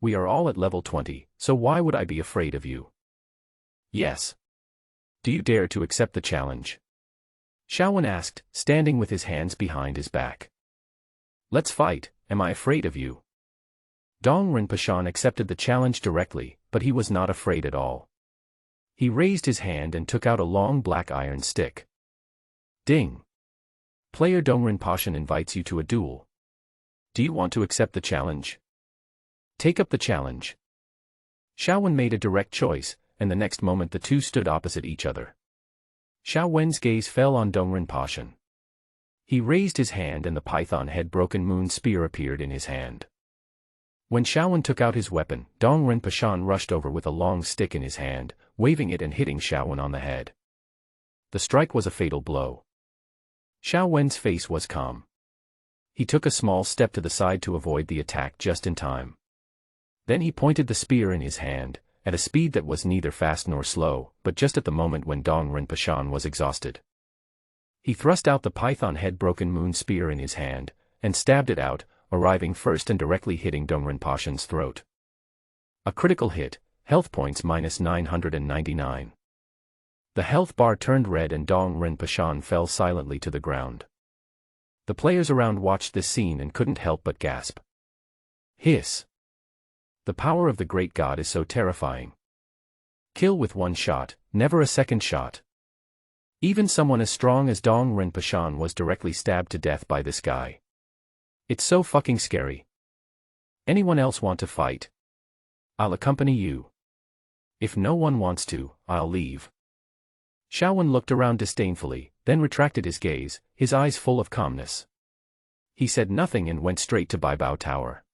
We are all at level 20, so why would I be afraid of you? Yes. Do you dare to accept the challenge? Xiaowen asked, standing with his hands behind his back. Let's fight, am I afraid of you? Dong Rinpochen accepted the challenge directly, but he was not afraid at all. He raised his hand and took out a long black iron stick. Ding! Player Dong Rinpochen invites you to a duel. Do you want to accept the challenge? Take up the challenge. Xiaowen made a direct choice, and the next moment the two stood opposite each other. Xiaowen's gaze fell on Dong Rinpochen. He raised his hand and the python-head broken moon spear appeared in his hand. When Xiaowen took out his weapon, Dong Rinpochen rushed over with a long stick in his hand, waving it and hitting Xiaowen on the head. The strike was a fatal blow. Xiaowen's face was calm. He took a small step to the side to avoid the attack just in time. Then he pointed the spear in his hand, at a speed that was neither fast nor slow, but just at the moment when Dong Rinpochen was exhausted. He thrust out the python-head broken moon spear in his hand, and stabbed it out, arriving first and directly hitting Dong Rinpochen's throat. A critical hit, health points minus 999. The health bar turned red and Dong Rinpochen fell silently to the ground. The players around watched this scene and couldn't help but gasp. Hiss! The power of the great god is so terrifying. Kill with one shot, never a second shot. Even someone as strong as Dong Rinpochen was directly stabbed to death by this guy. It's so fucking scary. Anyone else want to fight? I'll accompany you. If no one wants to, I'll leave. Xiaowen looked around disdainfully, then retracted his gaze, his eyes full of calmness. He said nothing and went straight to Baibao Tower.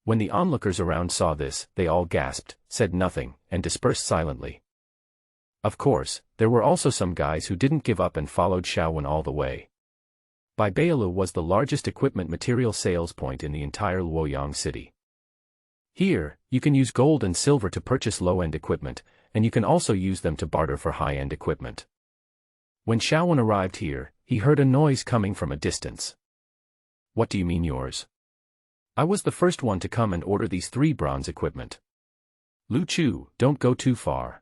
When the onlookers around saw this, they all gasped, said nothing, and dispersed silently. Of course, there were also some guys who didn't give up and followed Xiaowen all the way. Baibaolu was the largest equipment material sales point in the entire Luoyang city. Here, you can use gold and silver to purchase low-end equipment, and you can also use them to barter for high-end equipment. When Xiaowen arrived here, he heard a noise coming from a distance. What do you mean yours? I was the first one to come and order these 3 bronze equipment. Lu Chu, don't go too far.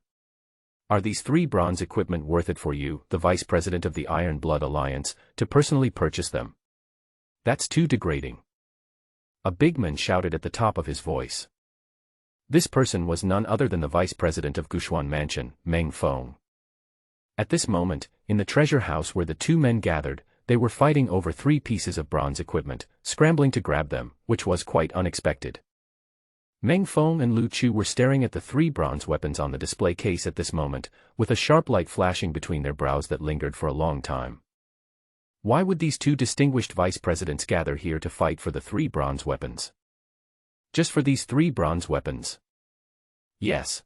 Are these 3 bronze equipment worth it for you, the vice president of the Iron Blood Alliance, to personally purchase them? That's too degrading. A big man shouted at the top of his voice. This person was none other than the vice president of Gushuan Mansion, Meng Feng. At this moment, in the treasure house where the 2 men gathered, they were fighting over 3 pieces of bronze equipment, scrambling to grab them, which was quite unexpected. Meng Feng and Lu Chu were staring at the 3 bronze weapons on the display case at this moment, with a sharp light flashing between their brows that lingered for a long time. Why would these 2 distinguished vice presidents gather here to fight for the 3 bronze weapons? Just for these 3 bronze weapons? Yes.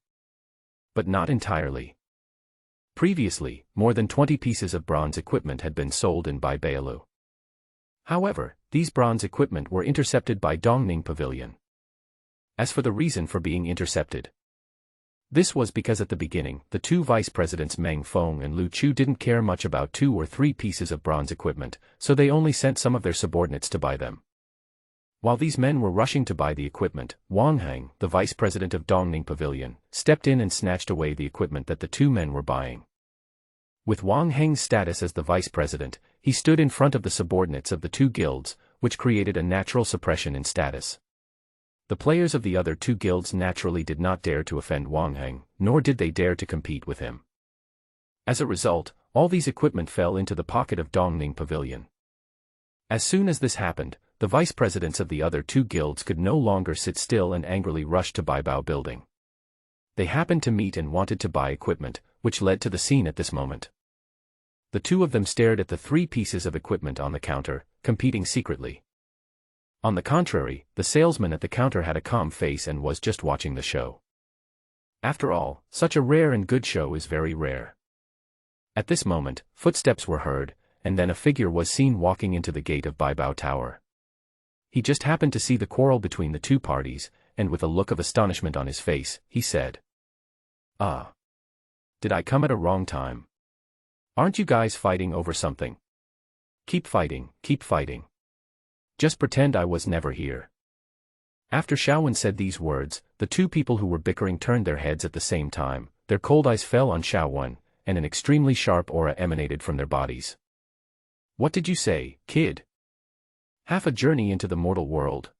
But not entirely. Previously, more than 20 pieces of bronze equipment had been sold in Baibaolu. However, these bronze equipment were intercepted by Dongning Pavilion. As for the reason for being intercepted, this was because at the beginning, the 2 vice presidents Meng Feng and Lu Chu didn't care much about 2 or 3 pieces of bronze equipment, so they only sent some of their subordinates to buy them. While these men were rushing to buy the equipment, Wang Heng, the vice president of Dongning Pavilion, stepped in and snatched away the equipment that the 2 men were buying. With Wang Heng's status as the vice president, he stood in front of the subordinates of the 2 guilds, which created a natural suppression in status. The players of the other 2 guilds naturally did not dare to offend Wang Heng, nor did they dare to compete with him. As a result, all these equipment fell into the pocket of Dongning Pavilion. As soon as this happened, the vice presidents of the other 2 guilds could no longer sit still and angrily rushed to Baibao building. They happened to meet and wanted to buy equipment, which led to the scene at this moment. The 2 of them stared at the 3 pieces of equipment on the counter, competing secretly. On the contrary, the salesman at the counter had a calm face and was just watching the show. After all, such a rare and good show is very rare. At this moment, footsteps were heard, and then a figure was seen walking into the gate of Baibao Tower. He just happened to see the quarrel between the 2 parties, and with a look of astonishment on his face, he said, "Ah. Did I come at a wrong time? Aren't you guys fighting over something? Keep fighting, keep fighting. Just pretend I was never here." After Xiaowen said these words, the 2 people who were bickering turned their heads at the same time, their cold eyes fell on Xiaowen, and an extremely sharp aura emanated from their bodies. "What did you say, kid? Half a journey into the mortal world?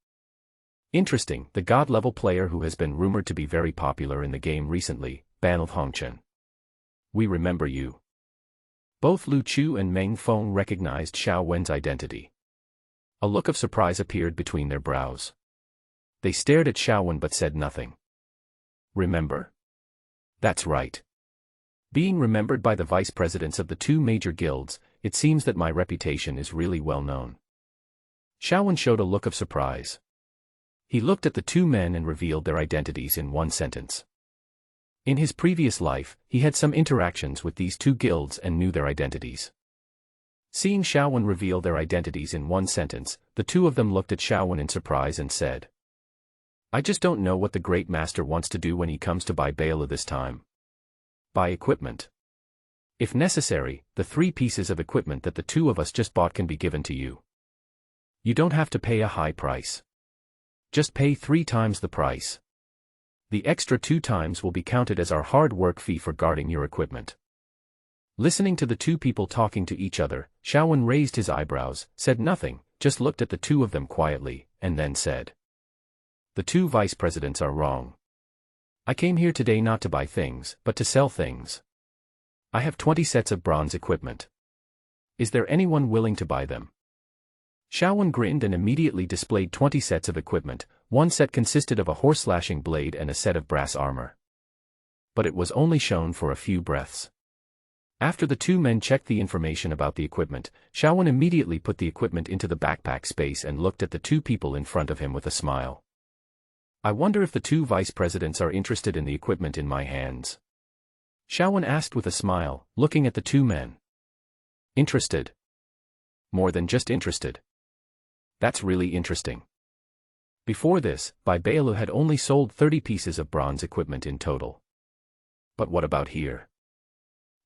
Interesting, the god-level player who has been rumored to be very popular in the game recently, Banl Hongchen. We remember you." Both Lu Chu and Meng Feng recognized Xiaowen's identity. A look of surprise appeared between their brows. They stared at Xiaowen but said nothing. Remember? That's right. Being remembered by the vice presidents of the 2 major guilds, it seems that my reputation is really well known. Xiaowen showed a look of surprise. He looked at the 2 men and revealed their identities in one sentence. In his previous life, he had some interactions with these 2 guilds and knew their identities. Seeing Xiaowen reveal their identities in one sentence, the 2 of them looked at Xiaowen in surprise and said, "I just don't know what the great master wants to do when he comes to buy Baila this time. Buy equipment. If necessary, the 3 pieces of equipment that the 2 of us just bought can be given to you. You don't have to pay a high price. Just pay 3 times the price. The extra 2 times will be counted as our hard work fee for guarding your equipment." Listening to the 2 people talking to each other, Xiaowen raised his eyebrows, said nothing, just looked at the 2 of them quietly, and then said, "The 2 vice presidents are wrong. I came here today not to buy things, but to sell things. I have 20 sets of bronze equipment. Is there anyone willing to buy them?" Xiaowen grinned and immediately displayed 20 sets of equipment. One set consisted of a horse-slashing blade and a set of brass armor. But it was only shown for a few breaths. After the 2 men checked the information about the equipment, Xiaowen immediately put the equipment into the backpack space and looked at the 2 people in front of him with a smile. "I wonder if the 2 vice presidents are interested in the equipment in my hands." Xiaowen asked with a smile, looking at the two men. Interested? More than just interested. That's really interesting. Before this, Bai Bailu had only sold 30 pieces of bronze equipment in total. But what about here?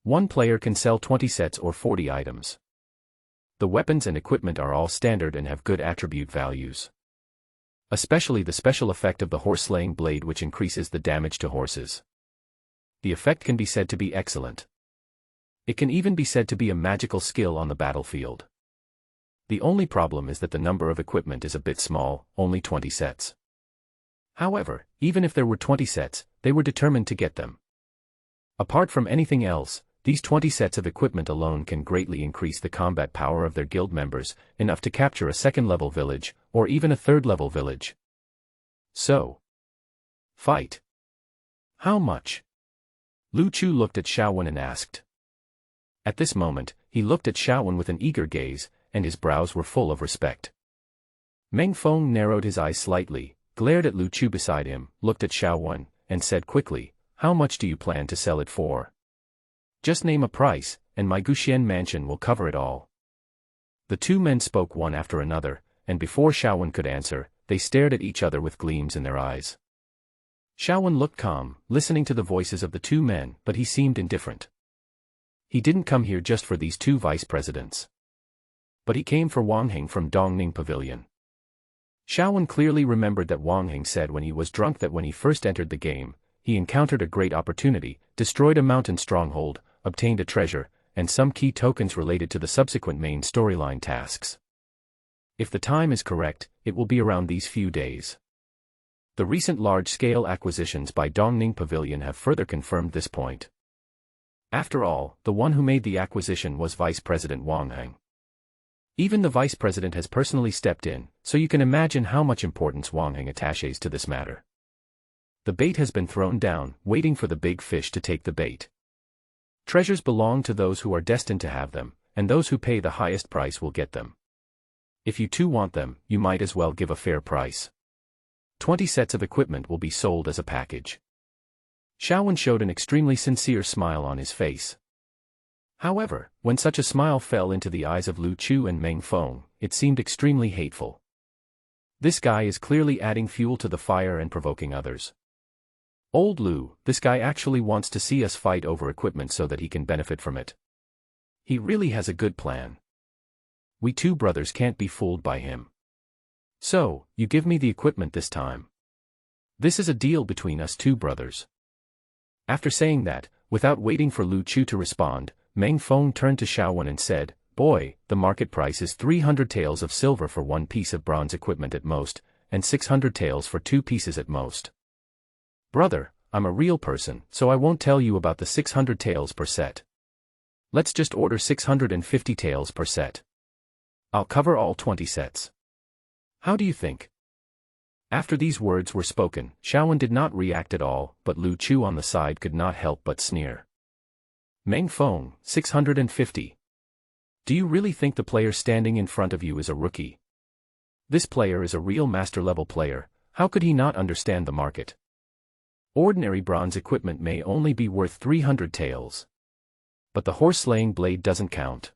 One player can sell 20 sets or 40 items. The weapons and equipment are all standard and have good attribute values. Especially the special effect of the horse-slaying blade, which increases the damage to horses. The effect can be said to be excellent. It can even be said to be a magical skill on the battlefield. The only problem is that the number of equipment is a bit small, only 20 sets. However, even if there were 20 sets, they were determined to get them. Apart from anything else, these 20 sets of equipment alone can greatly increase the combat power of their guild members, enough to capture a second-level village, or even a third-level village. So, fight. How much? Lu Chu looked at Xiaowen and asked. At this moment, he looked at Xiaowen with an eager gaze, and his brows were full of respect. Meng Feng narrowed his eyes slightly, glared at Lu Chu beside him, looked at Xiaowen, and said quickly, "How much do you plan to sell it for? Just name a price, and my Guxian mansion will cover it all." The two men spoke one after another, and before Xiaowen could answer, they stared at each other with gleams in their eyes. Xiaowen looked calm, listening to the voices of the two men, but he seemed indifferent. He didn't come here just for these two vice presidents. But he came for Wang Heng from Dongning Pavilion. Xiaowen clearly remembered that Wang Heng said when he was drunk that when he first entered the game, he encountered a great opportunity, destroyed a mountain stronghold, obtained a treasure, and some key tokens related to the subsequent main storyline tasks. If the time is correct, it will be around these few days. The recent large-scale acquisitions by Dongning Pavilion have further confirmed this point. After all, the one who made the acquisition was Vice President Wang Heng. Even the Vice President has personally stepped in, so you can imagine how much importance Wang Heng attaches to this matter. The bait has been thrown down, waiting for the big fish to take the bait. Treasures belong to those who are destined to have them, and those who pay the highest price will get them. If you too want them, you might as well give a fair price. 20 sets of equipment will be sold as a package. Xiaowen showed an extremely sincere smile on his face. However, when such a smile fell into the eyes of Lu Chu and Meng Feng, it seemed extremely hateful. This guy is clearly adding fuel to the fire and provoking others. Old Lu, this guy actually wants to see us fight over equipment so that he can benefit from it. He really has a good plan. We two brothers can't be fooled by him. So, you give me the equipment this time. This is a deal between us two brothers. After saying that, without waiting for Lu Chu to respond, Meng Feng turned to Xiaowen and said, "Boy, the market price is 300 taels of silver for one piece of bronze equipment at most, and 600 taels for 2 pieces at most. Brother, I'm a real person, so I won't tell you about the 600 taels per set. Let's just order 650 taels per set. I'll cover all 20 sets. How do you think?" After these words were spoken, Xiaowen did not react at all, but Lu Chu on the side could not help but sneer. "Meng Feng, 650. Do you really think the player standing in front of you is a rookie? This player is a real master-level player, how could he not understand the market? Ordinary bronze equipment may only be worth 300 taels. But the horse-slaying blade doesn't count.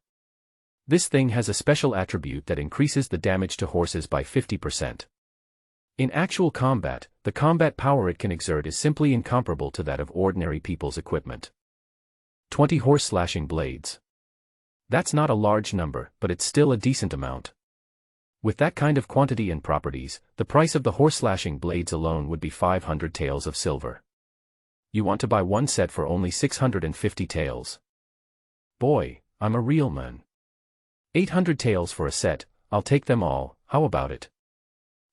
This thing has a special attribute that increases the damage to horses by 50%. In actual combat, the combat power it can exert is simply incomparable to that of ordinary people's equipment. 20 horse-slashing blades. That's not a large number, but it's still a decent amount. With that kind of quantity and properties, the price of the horse-slashing blades alone would be 500 taels of silver. You want to buy one set for only 650 taels. Boy, I'm a real man. 800 taels for a set, I'll take them all, how about it?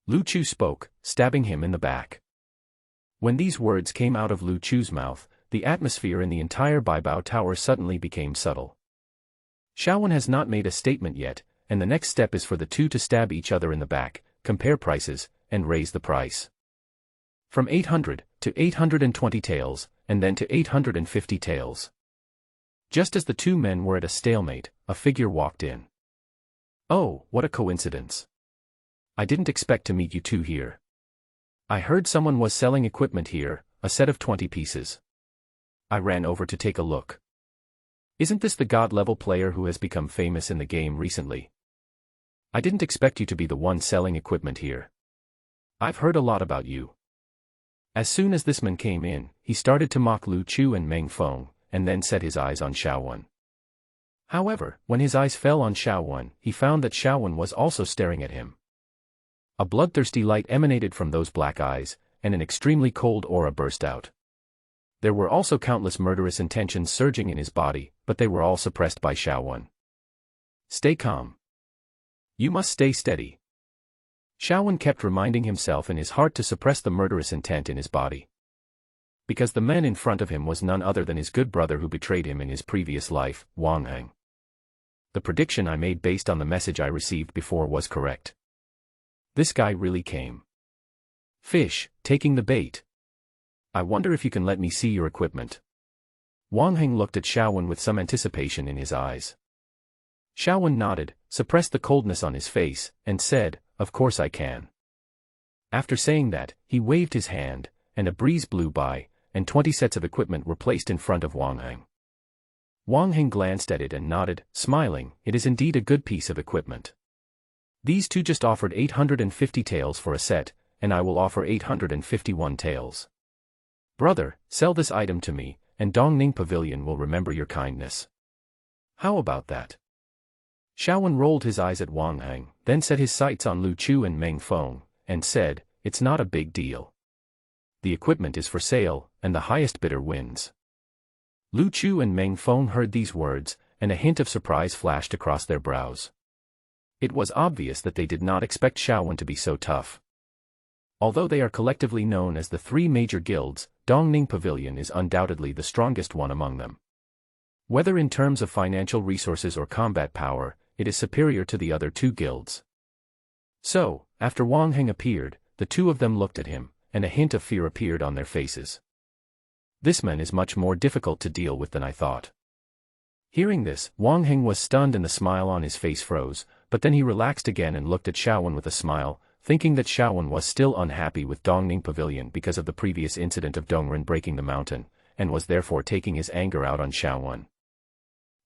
Lu Chu spoke, stabbing him in the back. When these words came out of Lu Chu's mouth, the atmosphere in the entire Baibao Tower suddenly became subtle. Xiaowen has not made a statement yet, and the next step is for the two to stab each other in the back, compare prices, and raise the price. From 800 to 820 taels, and then to 850 taels. Just as the two men were at a stalemate, a figure walked in. "Oh, what a coincidence. I didn't expect to meet you two here. I heard someone was selling equipment here, a set of 20 pieces. I ran over to take a look. Isn't this the god-level player who has become famous in the game recently? I didn't expect you to be the one selling equipment here. I've heard a lot about you. As soon as this man came in, he started to mock Lu Chu and Meng Feng, and then set his eyes on Xiaowen. However, when his eyes fell on Xiaowen, he found that Xiaowen was also staring at him. A bloodthirsty light emanated from those black eyes, and an extremely cold aura burst out. There were also countless murderous intentions surging in his body, but they were all suppressed by Xiaowen. Stay calm. You must stay steady. Xiaowen kept reminding himself in his heart to suppress the murderous intent in his body. Because the man in front of him was none other than his good brother who betrayed him in his previous life, Wang Heng. The prediction I made based on the message I received before was correct. This guy really came. Fish, taking the bait. I wonder if you can let me see your equipment. Wang Heng looked at Xiaowen with some anticipation in his eyes. Xiaowen nodded, suppressed the coldness on his face, and said, "Of course I can." After saying that, he waved his hand, and a breeze blew by, and 20 sets of equipment were placed in front of Wang Heng. Wang Heng glanced at it and nodded, smiling. It is indeed a good piece of equipment. These two just offered 850 taels for a set, and I will offer 851 taels. Brother, sell this item to me, and Dongning Pavilion will remember your kindness. How about that? Xiaowen rolled his eyes at Wang Heng, then set his sights on Lu Chu and Meng Feng, and said, "It's not a big deal. The equipment is for sale, and the highest bidder wins." Lu Chu and Meng Feng heard these words, and a hint of surprise flashed across their brows. It was obvious that they did not expect Xiaowen to be so tough. Although they are collectively known as the three major guilds, Dongning Pavilion is undoubtedly the strongest one among them. Whether in terms of financial resources or combat power, it is superior to the other two guilds. So, after Wang Heng appeared, the two of them looked at him, and a hint of fear appeared on their faces. This man is much more difficult to deal with than I thought. Hearing this, Wang Heng was stunned and the smile on his face froze, but then he relaxed again and looked at Xiaowen with a smile, thinking that Xiaowen was still unhappy with Dongning Pavilion because of the previous incident of Dongren breaking the mountain, and was therefore taking his anger out on Xiaowen.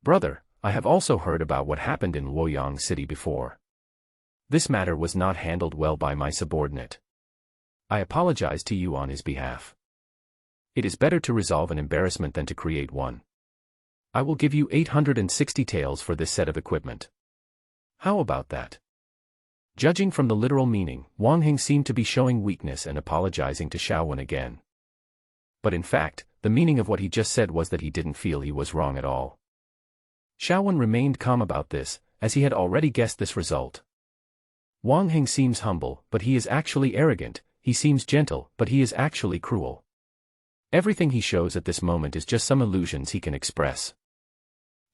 Brother, I have also heard about what happened in Luoyang City before. This matter was not handled well by my subordinate. I apologize to you on his behalf. It is better to resolve an embarrassment than to create one. I will give you 860 taels for this set of equipment. How about that? Judging from the literal meaning, Wang Heng seemed to be showing weakness and apologizing to Xiaowen again. But in fact, the meaning of what he just said was that he didn't feel he was wrong at all. Xiaowen remained calm about this, as he had already guessed this result. Wang Heng seems humble, but he is actually arrogant. He seems gentle, but he is actually cruel. Everything he shows at this moment is just some illusions he can express.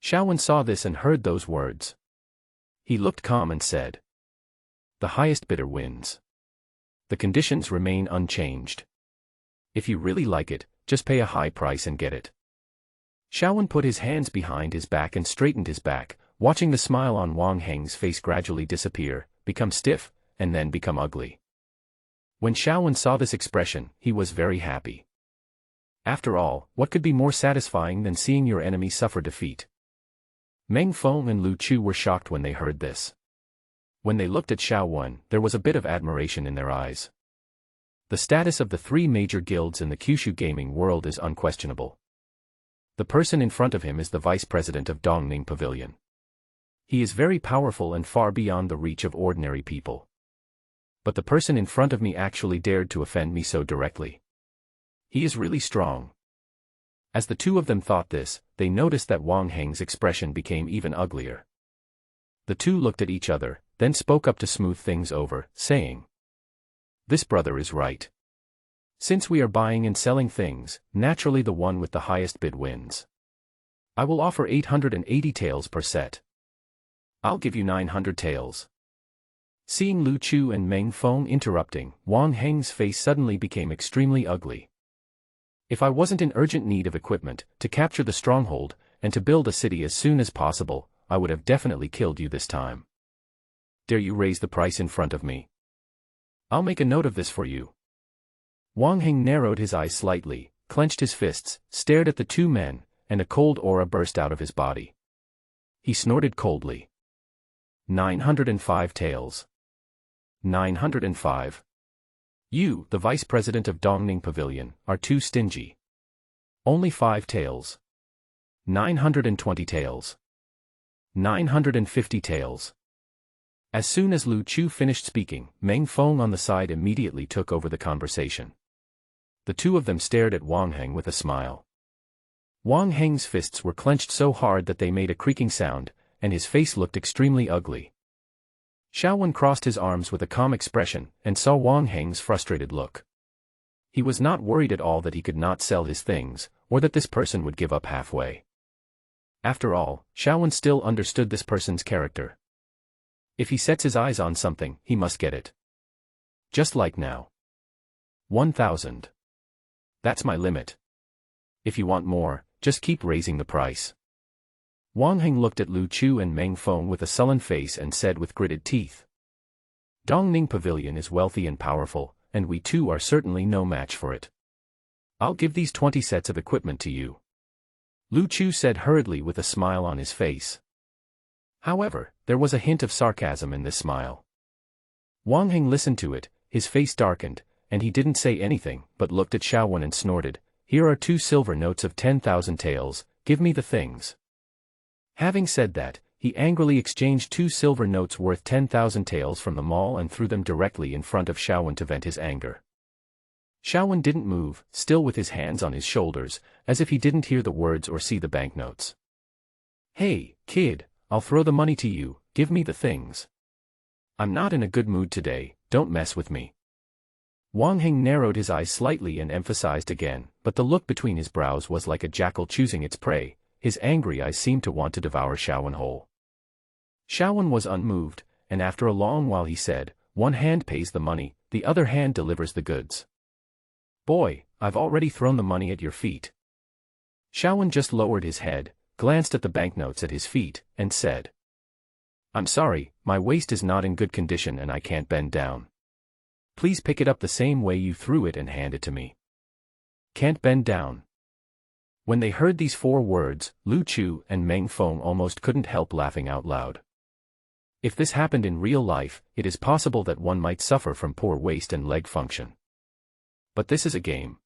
Xiaowen saw this and heard those words. He looked calm and said, "The highest bidder wins. The conditions remain unchanged. If you really like it, just pay a high price and get it." Xiaowen put his hands behind his back and straightened his back, watching the smile on Wang Heng's face gradually disappear, become stiff, and then become ugly. When Xiaowen saw this expression, he was very happy. After all, what could be more satisfying than seeing your enemy suffer defeat? Meng Feng and Lu Chu were shocked when they heard this. When they looked at Xiaowen, there was a bit of admiration in their eyes. The status of the three major guilds in the Kyushu gaming world is unquestionable. The person in front of him is the vice president of Dongning Pavilion. He is very powerful and far beyond the reach of ordinary people. But the person in front of me actually dared to offend me so directly. He is really strong. As the two of them thought this, they noticed that Wang Heng's expression became even uglier. The two looked at each other, then spoke up to smooth things over, saying, "This brother is right. Since we are buying and selling things, naturally the one with the highest bid wins. I will offer 880 taels per set. I'll give you 900 taels." Seeing Lu Chu and Meng Feng interrupting, Wang Heng's face suddenly became extremely ugly. "If I wasn't in urgent need of equipment, to capture the stronghold, and to build a city as soon as possible, I would have definitely killed you this time. Dare you raise the price in front of me? I'll make a note of this for you." Wang Heng narrowed his eyes slightly, clenched his fists, stared at the two men, and a cold aura burst out of his body. He snorted coldly. 905 taels. 905. You, the vice president of Dongning Pavilion, are too stingy. Only 5 taels. 920 taels. 950 taels. As soon as Lu Chu finished speaking, Meng Feng on the side immediately took over the conversation. The two of them stared at Wang Heng with a smile. Wang Heng's fists were clenched so hard that they made a creaking sound, and his face looked extremely ugly. Xiaowen crossed his arms with a calm expression and saw Wang Heng's frustrated look. He was not worried at all that he could not sell his things, or that this person would give up halfway. After all, Xiaowen still understood this person's character. If he sets his eyes on something, he must get it. Just like now. 1,000. That's my limit. If you want more, just keep raising the price. Wang Heng looked at Lu Chu and Meng Feng with a sullen face and said with gritted teeth. Dongning Pavilion is wealthy and powerful, and we too are certainly no match for it. I'll give these 20 sets of equipment to you. Lu Chu said hurriedly with a smile on his face. However, there was a hint of sarcasm in this smile. Wang Heng listened to it, his face darkened, and he didn't say anything but looked at Xiaowen and snorted, "Here are 2 silver notes of 10,000 taels, give me the things." Having said that, he angrily exchanged 2 silver notes worth 10,000 taels from the mall and threw them directly in front of Xiaowen to vent his anger. Xiaowen didn't move, still with his hands on his shoulders, as if he didn't hear the words or see the banknotes. "Hey, kid, I'll throw the money to you, give me the things. I'm not in a good mood today, don't mess with me." Wang Heng narrowed his eyes slightly and emphasized again, but the look between his brows was like a jackal choosing its prey. His angry eyes seemed to want to devour Xiaowen whole. Xiaowen was unmoved, and after a long while he said, "One hand pays the money, the other hand delivers the goods." "Boy, I've already thrown the money at your feet." Xiaowen just lowered his head, glanced at the banknotes at his feet, and said, "I'm sorry, my waist is not in good condition and I can't bend down. Please pick it up the same way you threw it and hand it to me." Can't bend down. When they heard these 4 words, Lu Chu and Meng Feng almost couldn't help laughing out loud. If this happened in real life, it is possible that one might suffer from poor waist and leg function. But this is a game.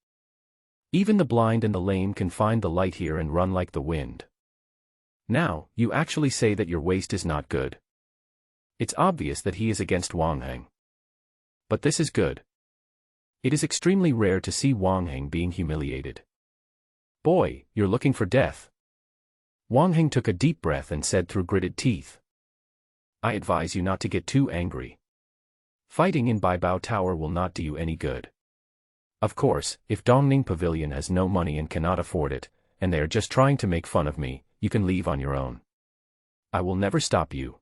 Even the blind and the lame can find the light here and run like the wind. Now, you actually say that your waist is not good. It's obvious that he is against Wang Heng. But this is good. It is extremely rare to see Wang Heng being humiliated. "Boy, you're looking for death." Wang Heng took a deep breath and said through gritted teeth, "I advise you not to get too angry. Fighting in Baibao Tower will not do you any good. Of course, if Dongning Pavilion has no money and cannot afford it, and they are just trying to make fun of me, you can leave on your own. I will never stop you."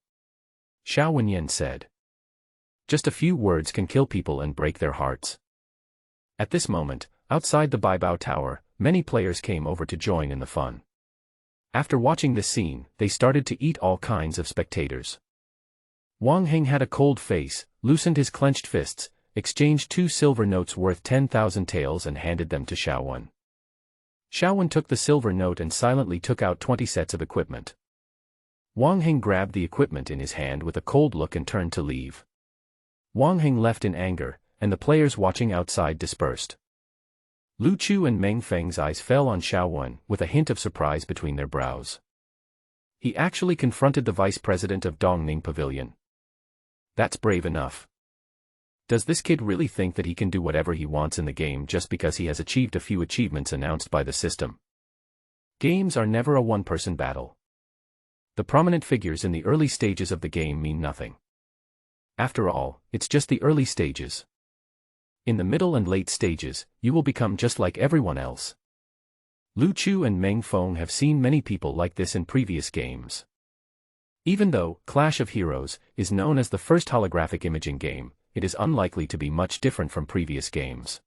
Xiao Wenyan said. Just a few words can kill people and break their hearts. At this moment, outside the Baibao Tower, many players came over to join in the fun. After watching this scene, they started to eat all kinds of spectators. Wang Heng had a cold face, loosened his clenched fists, exchanged 2 silver notes worth 10,000 taels and handed them to Xiaowen. Xiaowen took the silver note and silently took out 20 sets of equipment. Wang Heng grabbed the equipment in his hand with a cold look and turned to leave. Wang Heng left in anger, and the players watching outside dispersed. Lu Chu and Meng Feng's eyes fell on Xiaowen with a hint of surprise between their brows. He actually confronted the vice president of Dongning Pavilion. That's brave enough. Does this kid really think that he can do whatever he wants in the game just because he has achieved a few achievements announced by the system? Games are never a one-person battle. The prominent figures in the early stages of the game mean nothing. After all, it's just the early stages. In the middle and late stages, you will become just like everyone else. Lu Chu and Meng Feng have seen many people like this in previous games. Even though Clash of Heroes is known as the first holographic imaging game, it is unlikely to be much different from previous games.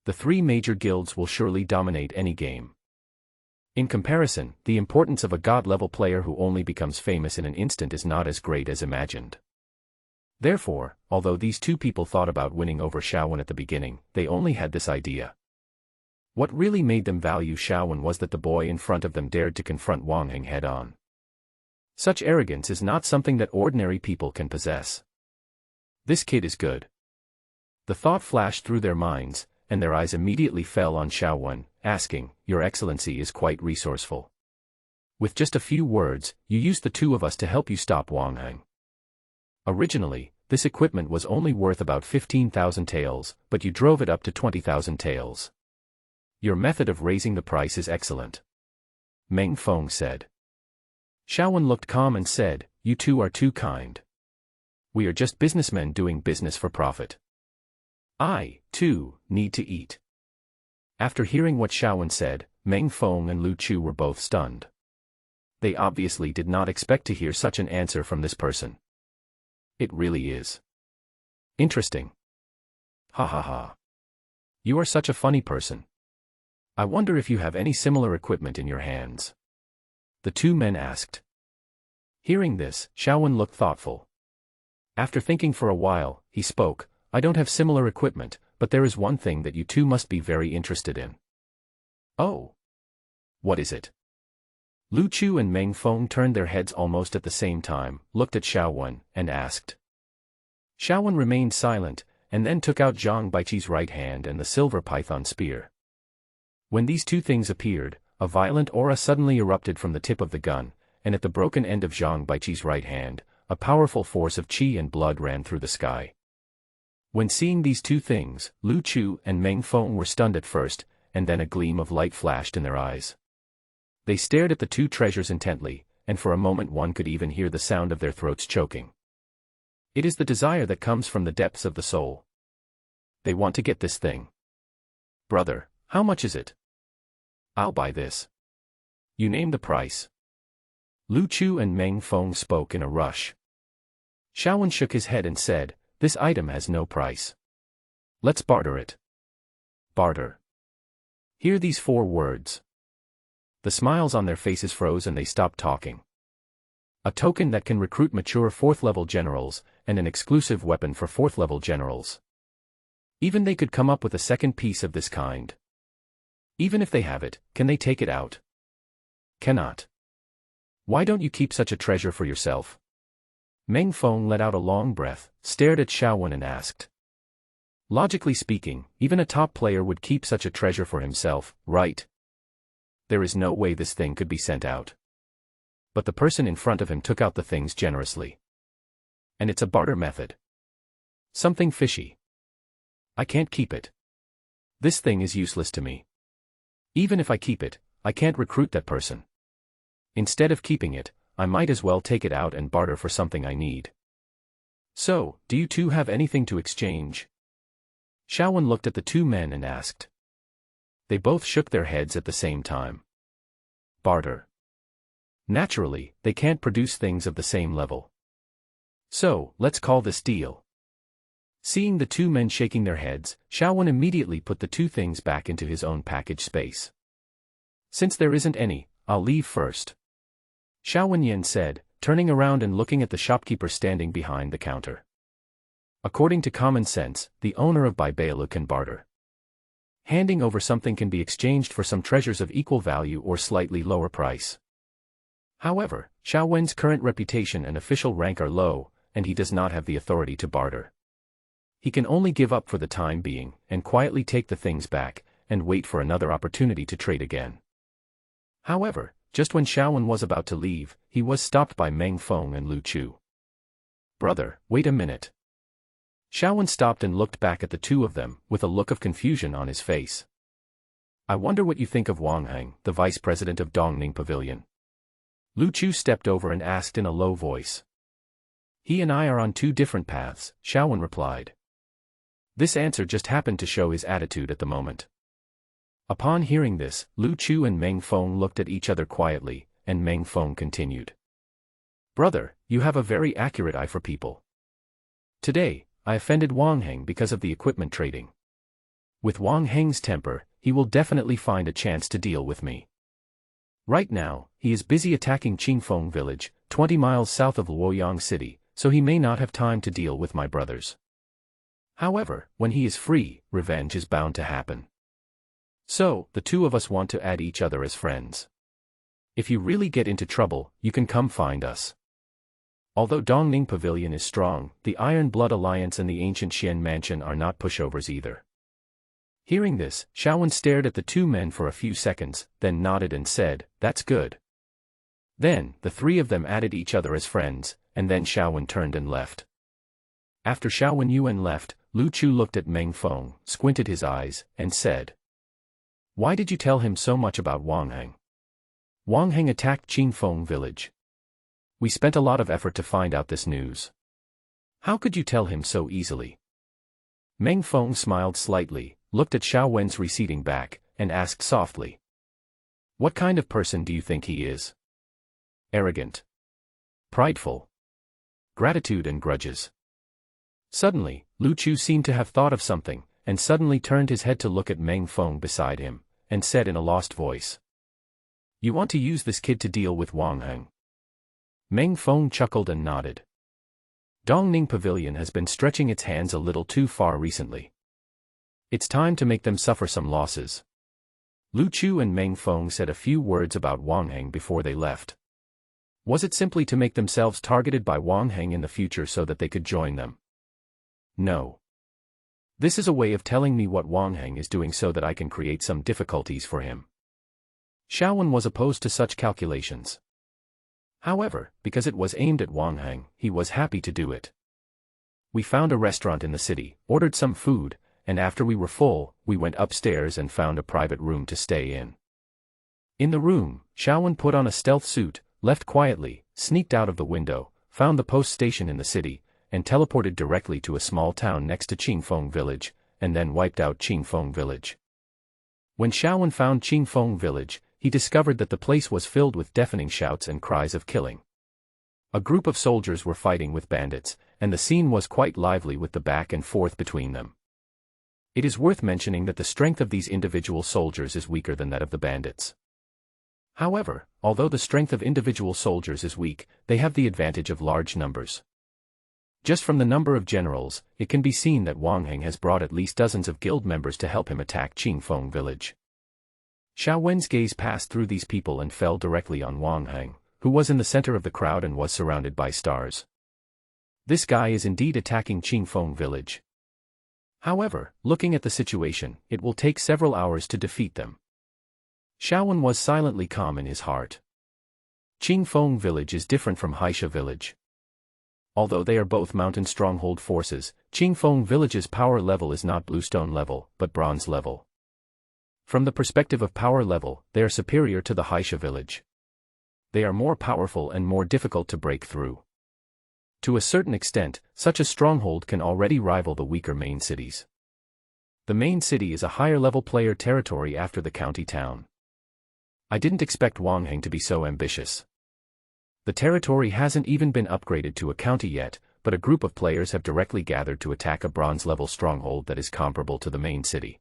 The 3 major guilds will surely dominate any game. In comparison, the importance of a god-level player who only becomes famous in an instant is not as great as imagined. Therefore, although these 2 people thought about winning over Xiaowen at the beginning, they only had this idea. What really made them value Xiaowen was that the boy in front of them dared to confront Wang Heng head-on. Such arrogance is not something that ordinary people can possess. This kid is good. The thought flashed through their minds, and their eyes immediately fell on Xiaowen, asking, "Your Excellency is quite resourceful. With just a few words, you used the two of us to help you stop Wang Heng. Originally, this equipment was only worth about 15,000 taels, but you drove it up to 20,000 taels. Your method of raising the price is excellent," Meng Feng said. Xiaowen looked calm and said, "You two are too kind. We are just businessmen doing business for profit. I, too, need to eat." After hearing what Xiaowen said, Meng Feng and Lu Chu were both stunned. They obviously did not expect to hear such an answer from this person. It really is interesting. Ha ha ha. You are such a funny person. I wonder if you have any similar equipment in your hands, the two men asked. Hearing this, Xiaowen looked thoughtful. After thinking for a while, he spoke, "I don't have similar equipment, but there is one thing that you two must be very interested in." "Oh. What is it?" Lu Chu and Meng Feng turned their heads almost at the same time, looked at Xiaowen, and asked. Xiaowen remained silent, and then took out Zhang Baiqi's right hand and the silver python spear. When these two things appeared, a violent aura suddenly erupted from the tip of the gun, and at the broken end of Zhang Baiqi's right hand, a powerful force of qi and blood ran through the sky. When seeing these two things, Lu Chu and Meng Feng were stunned at first, and then a gleam of light flashed in their eyes. They stared at the two treasures intently, and for a moment one could even hear the sound of their throats choking. It is the desire that comes from the depths of the soul. They want to get this thing. "Brother, how much is it?" "I'll buy this." "You name the price." Lu Chu and Meng Feng spoke in a rush. Xiaowen shook his head and said, "This item has no price. Let's barter it." Barter. Hear these 4 words. The smiles on their faces froze and they stopped talking. A token that can recruit mature 4th-level generals, and an exclusive weapon for 4th-level generals. Even they could come up with a second piece of this kind. Even if they have it, can they take it out? Cannot. Why don't you keep such a treasure for yourself? Meng Feng let out a long breath, stared at Xiaowen and asked. Logically speaking, even a top player would keep such a treasure for himself, right? There is no way this thing could be sent out. But the person in front of him took out the things generously. And it's a barter method. Something fishy. I can't keep it. This thing is useless to me. Even if I keep it, I can't recruit that person. Instead of keeping it, I might as well take it out and barter for something I need. So, do you two have anything to exchange? Xiaowen looked at the two men and asked. They both shook their heads at the same time. Barter. Naturally, they can't produce things of the same level. So, let's call this deal. Seeing the two men shaking their heads, Xiaowen immediately put the two things back into his own package space. Since there isn't any, I'll leave first. Xiaowen Yin said, turning around and looking at the shopkeeper standing behind the counter. According to common sense, the owner of Baibaolu can barter. Handing over something can be exchanged for some treasures of equal value or slightly lower price. However, Xiaowen's current reputation and official rank are low, and he does not have the authority to barter. He can only give up for the time being, and quietly take the things back, and wait for another opportunity to trade again. However, just when Xiaowen was about to leave, he was stopped by Meng Feng and Lu Chu. Brother, wait a minute. Xiaowen stopped and looked back at the two of them, with a look of confusion on his face. I wonder what you think of Wang Heng, the vice president of Dongning Pavilion. Lu Chu stepped over and asked in a low voice. He and I are on two different paths, Xiaowen replied. This answer just happened to show his attitude at the moment. Upon hearing this, Lu Chu and Meng Feng looked at each other quietly, and Meng Feng continued. Brother, you have a very accurate eye for people. Today, I offended Wang Heng because of the equipment trading. With Wang Heng's temper, he will definitely find a chance to deal with me. Right now, he is busy attacking Qingfeng village, 20 miles south of Luoyang city, so he may not have time to deal with my brothers. However, when he is free, revenge is bound to happen. So, the two of us want to add each other as friends. If you really get into trouble, you can come find us. Although Dongning Pavilion is strong, the Iron Blood Alliance and the ancient Xian Mansion are not pushovers either. Hearing this, Xiaowen stared at the two men for a few seconds, then nodded and said, "That's good." Then, the three of them added each other as friends, and then Xiaowen turned and left. After Xiaowen Yuan left, Lu Chu looked at Meng Feng, squinted his eyes, and said, "Why did you tell him so much about Wang Heng?" Wang Heng attacked Qingfeng village. We spent a lot of effort to find out this news. How could you tell him so easily? Meng Feng smiled slightly, looked at Xiaowen's receding back, and asked softly, "What kind of person do you think he is? Arrogant? Prideful? Gratitude and grudges?" Suddenly, Lu Chu seemed to have thought of something, and suddenly turned his head to look at Meng Feng beside him, and said in a lost voice, "You want to use this kid to deal with Wang Heng?" Meng Feng chuckled and nodded. Dongning Pavilion has been stretching its hands a little too far recently. It's time to make them suffer some losses. Lu Chu and Meng Feng said a few words about Wang Heng before they left. Was it simply to make themselves targeted by Wang Heng in the future so that they could join them? No. This is a way of telling me what Wang Heng is doing so that I can create some difficulties for him. Xiaowen was opposed to such calculations. However, because it was aimed at Wang Heng, he was happy to do it. We found a restaurant in the city, ordered some food, and after we were full, we went upstairs and found a private room to stay in. In the room, Xiaowen put on a stealth suit, left quietly, sneaked out of the window, found the post station in the city, and teleported directly to a small town next to Qingfeng village, and then wiped out Qingfeng village. When Xiaowen found Qingfeng village, he discovered that the place was filled with deafening shouts and cries of killing. A group of soldiers were fighting with bandits, and the scene was quite lively with the back and forth between them. It is worth mentioning that the strength of these individual soldiers is weaker than that of the bandits. However, although the strength of individual soldiers is weak, they have the advantage of large numbers. Just from the number of generals, it can be seen that Wang Heng has brought at least dozens of guild members to help him attack Qingfeng village. Xiaowen's gaze passed through these people and fell directly on Wang Heng, who was in the center of the crowd and was surrounded by stars. This guy is indeed attacking Qingfeng village. However, looking at the situation, it will take several hours to defeat them. Xiaowen was silently calm in his heart. Qingfeng village is different from Haisha village. Although they are both mountain stronghold forces, Qingfeng village's power level is not bluestone level, but bronze level. From the perspective of power level, they are superior to the Haisha village. They are more powerful and more difficult to break through. To a certain extent, such a stronghold can already rival the weaker main cities. The main city is a higher level player territory after the county town. I didn't expect Wang Heng to be so ambitious. The territory hasn't even been upgraded to a county yet, but a group of players have directly gathered to attack a bronze-level stronghold that is comparable to the main city.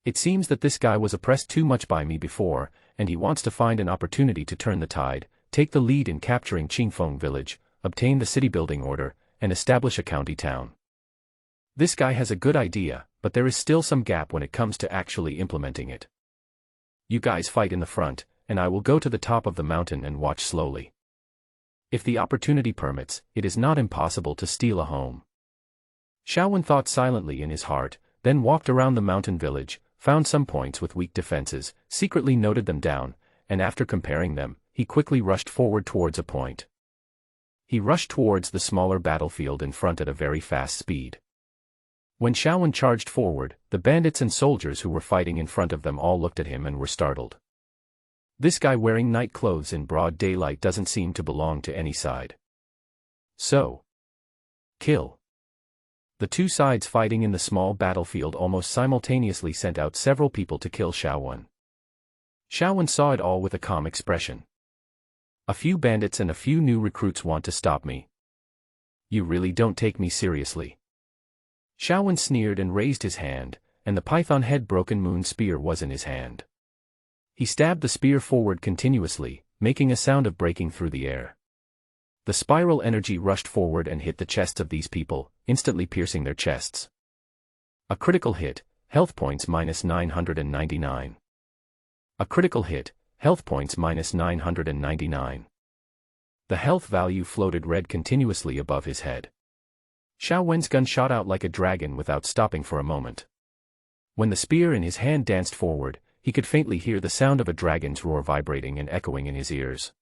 It seems that this guy was oppressed too much by me before, and he wants to find an opportunity to turn the tide, take the lead in capturing Qingfeng village, obtain the city building order, and establish a county town. This guy has a good idea, but there is still some gap when it comes to actually implementing it. You guys fight in the front, and I will go to the top of the mountain and watch slowly. If the opportunity permits, it is not impossible to steal a home. Xiaowen thought silently in his heart, then walked around the mountain village, found some points with weak defenses, secretly noted them down, and after comparing them, he quickly rushed forward towards a point. He rushed towards the smaller battlefield in front at a very fast speed. When Xiaowen charged forward, the bandits and soldiers who were fighting in front of them all looked at him and were startled. This guy wearing night clothes in broad daylight doesn't seem to belong to any side. So, kill. The two sides fighting in the small battlefield almost simultaneously sent out several people to kill Xiaowen. Xiaowen saw it all with a calm expression. A few bandits and a few new recruits want to stop me. You really don't take me seriously. Xiaowen sneered and raised his hand, and the python head broken moon spear was in his hand. He stabbed the spear forward continuously, making a sound of breaking through the air. The spiral energy rushed forward and hit the chests of these people, instantly piercing their chests. A critical hit, health points minus 999. A critical hit, health points minus 999. The health value floated red continuously above his head. Xiao Wen's gun shot out like a dragon without stopping for a moment. When the spear in his hand danced forward, he could faintly hear the sound of a dragon's roar vibrating and echoing in his ears.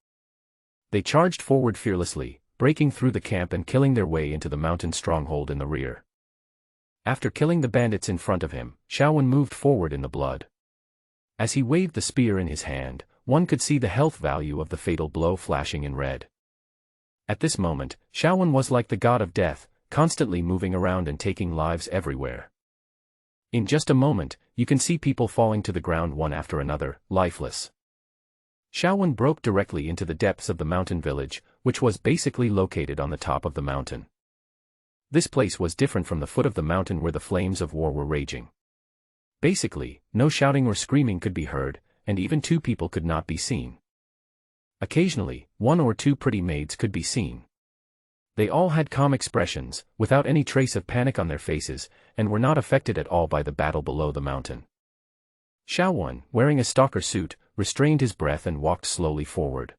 They charged forward fearlessly, breaking through the camp and killing their way into the mountain stronghold in the rear. After killing the bandits in front of him, Xiao Wen moved forward in the blood. As he waved the spear in his hand, one could see the health value of the fatal blow flashing in red. At this moment, Xiao Wen was like the god of death, constantly moving around and taking lives everywhere. In just a moment, you can see people falling to the ground one after another, lifeless. Xiao Wen broke directly into the depths of the mountain village, which was basically located on the top of the mountain. This place was different from the foot of the mountain where the flames of war were raging. Basically, no shouting or screaming could be heard, and even two people could not be seen. Occasionally, one or two pretty maids could be seen. They all had calm expressions, without any trace of panic on their faces, and were not affected at all by the battle below the mountain. Xiao Wen, wearing a stalker suit, restrained his breath and walked slowly forward.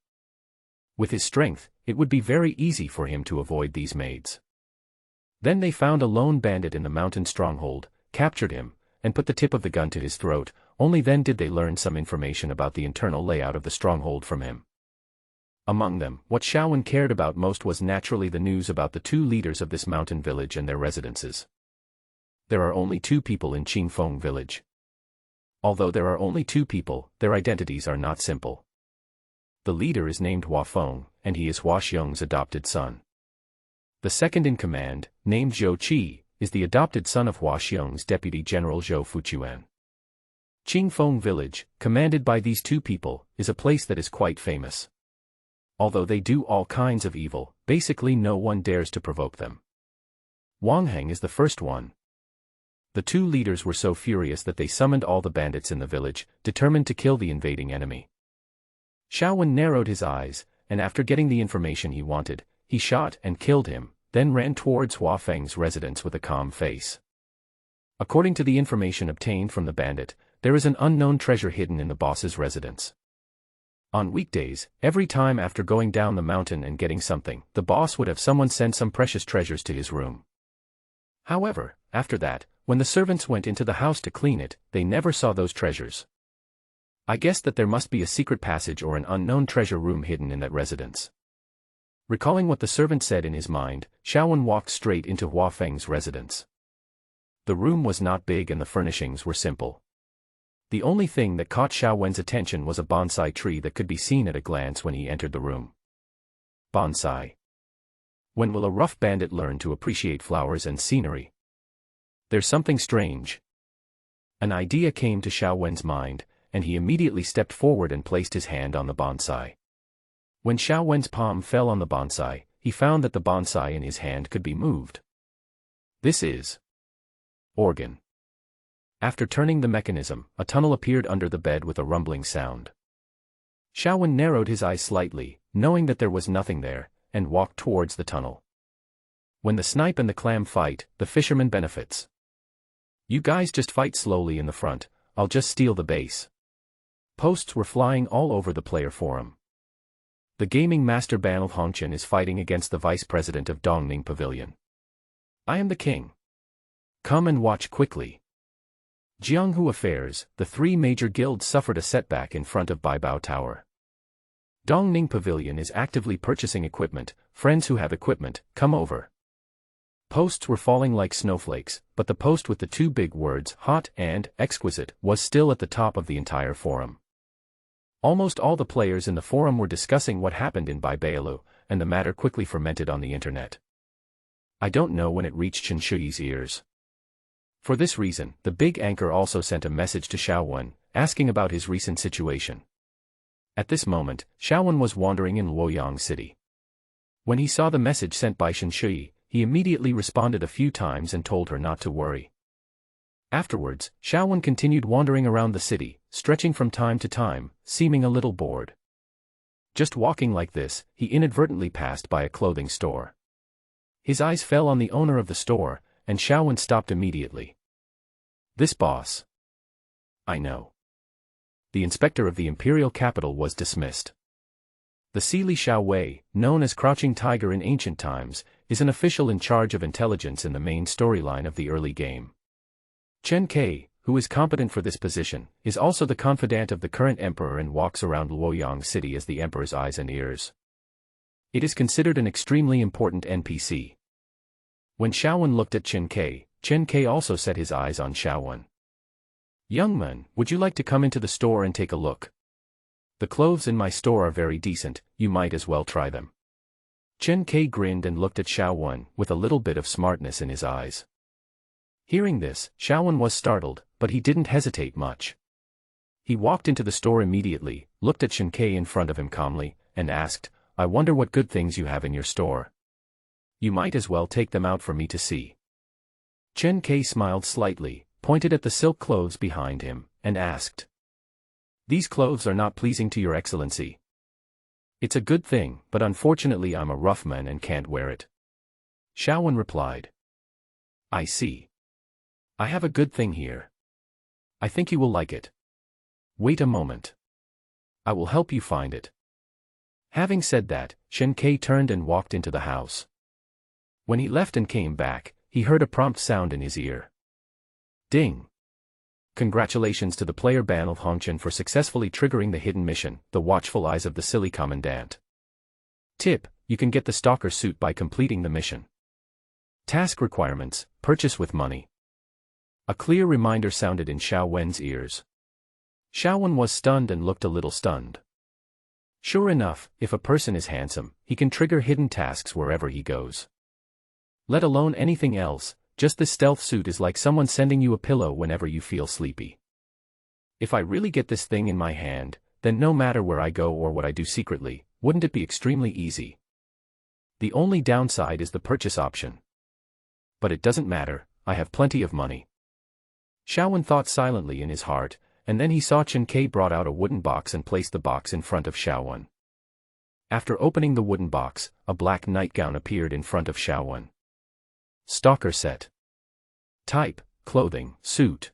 With his strength, it would be very easy for him to avoid these maids. Then they found a lone bandit in the mountain stronghold, captured him, and put the tip of the gun to his throat. Only then did they learn some information about the internal layout of the stronghold from him. Among them, what Xiao Wen cared about most was naturally the news about the two leaders of this mountain village and their residences. There are only two people in Qingfeng village. Although there are only two people, their identities are not simple. The leader is named Hua Feng, and he is Hua Xiong's adopted son. The second in command, named Zhou Qi, is the adopted son of Hua Xiong's deputy general Zhou Fuchuan. Qingfeng village, commanded by these two people, is a place that is quite famous. Although they do all kinds of evil, basically no one dares to provoke them. Wang Heng is the first one. The two leaders were so furious that they summoned all the bandits in the village, determined to kill the invading enemy. Xiao Wen narrowed his eyes, and after getting the information he wanted, he shot and killed him, then ran towards Hua Feng's residence with a calm face. According to the information obtained from the bandit, there is an unknown treasure hidden in the boss's residence. On weekdays, every time after going down the mountain and getting something, the boss would have someone send some precious treasures to his room. However, after that, when the servants went into the house to clean it, they never saw those treasures. I guessed that there must be a secret passage or an unknown treasure room hidden in that residence. Recalling what the servant said in his mind, Xiao Wen walked straight into Hua Feng's residence. The room was not big and the furnishings were simple. The only thing that caught Xiao Wen's attention was a bonsai tree that could be seen at a glance when he entered the room. Bonsai. When will a rough bandit learn to appreciate flowers and scenery? There's something strange. An idea came to Xiao Wen's mind, and he immediately stepped forward and placed his hand on the bonsai. When Xiao Wen's palm fell on the bonsai, he found that the bonsai in his hand could be moved. This is organ. After turning the mechanism, a tunnel appeared under the bed with a rumbling sound. Xiao Wen narrowed his eyes slightly, knowing that there was nothing there, and walked towards the tunnel. When the snipe and the clam fight, the fisherman benefits. You guys just fight slowly in the front, I'll just steal the base. Posts were flying all over the player forum. The gaming master Ban Hongqian is fighting against the vice president of Dongning Pavilion. I am the king. Come and watch quickly. Jianghu Affairs, the three major guilds suffered a setback in front of Baibao Tower. Dongning Pavilion is actively purchasing equipment. Friends who have equipment, come over. Posts were falling like snowflakes, but the post with the two big words, hot and exquisite, was still at the top of the entire forum. Almost all the players in the forum were discussing what happened in Baibao, and the matter quickly fermented on the internet. I don't know when it reached Chen Shui's ears. For this reason, the big anchor also sent a message to Xiao Wen, asking about his recent situation. At this moment, Xiao Wen was wandering in Luoyang City. When he saw the message sent by Chen Shui, he immediately responded a few times and told her not to worry. Afterwards, Xiao Wen continued wandering around the city, stretching from time to time, seeming a little bored. Just walking like this, he inadvertently passed by a clothing store. His eyes fell on the owner of the store, and Xiao Wen stopped immediately. This boss. I know. The inspector of the imperial capital was dismissed. The Sealy Xiao Wei, known as Crouching Tiger in ancient times, is an official in charge of intelligence in the main storyline of the early game. Chen Kai, who is competent for this position, is also the confidant of the current emperor and walks around Luoyang City as the emperor's eyes and ears. It is considered an extremely important NPC. When Xiaowen looked at Chen Kai also set his eyes on Xiaowen. "Young man, would you like to come into the store and take a look? The clothes in my store are very decent, you might as well try them." Chen Kai grinned and looked at Xiaowen with a little bit of smartness in his eyes. Hearing this, Xiaowen was startled, but he didn't hesitate much. He walked into the store immediately, looked at Chen Kai in front of him calmly, and asked, "I wonder what good things you have in your store. You might as well take them out for me to see." Chen Kai smiled slightly, pointed at the silk clothes behind him, and asked, "These clothes are not pleasing to your excellency." "It's a good thing, but unfortunately I'm a rough man and can't wear it." Xiaowen replied. "I see. I have a good thing here. I think you will like it. Wait a moment. I will help you find it." Having said that, Chen Kai turned and walked into the house. When he left and came back, he heard a prompt sound in his ear. Ding! Congratulations to the player Ban of Hongchen for successfully triggering the hidden mission, the watchful eyes of the silly commandant. Tip: you can get the stalker suit by completing the mission. Task requirements: purchase with money. A clear reminder sounded in Xiaowen's ears. Xiaowen was stunned and looked a little stunned. Sure enough, if a person is handsome, he can trigger hidden tasks wherever he goes. Let alone anything else, just this stealth suit is like someone sending you a pillow whenever you feel sleepy. If I really get this thing in my hand, then no matter where I go or what I do secretly, wouldn't it be extremely easy? The only downside is the purchase option. But it doesn't matter, I have plenty of money. Xiaowen thought silently in his heart, and then he saw Chen Kai brought out a wooden box and placed the box in front of Xiaowen. After opening the wooden box, a black nightgown appeared in front of Xiaowen. Stalker set. Type: clothing, suit.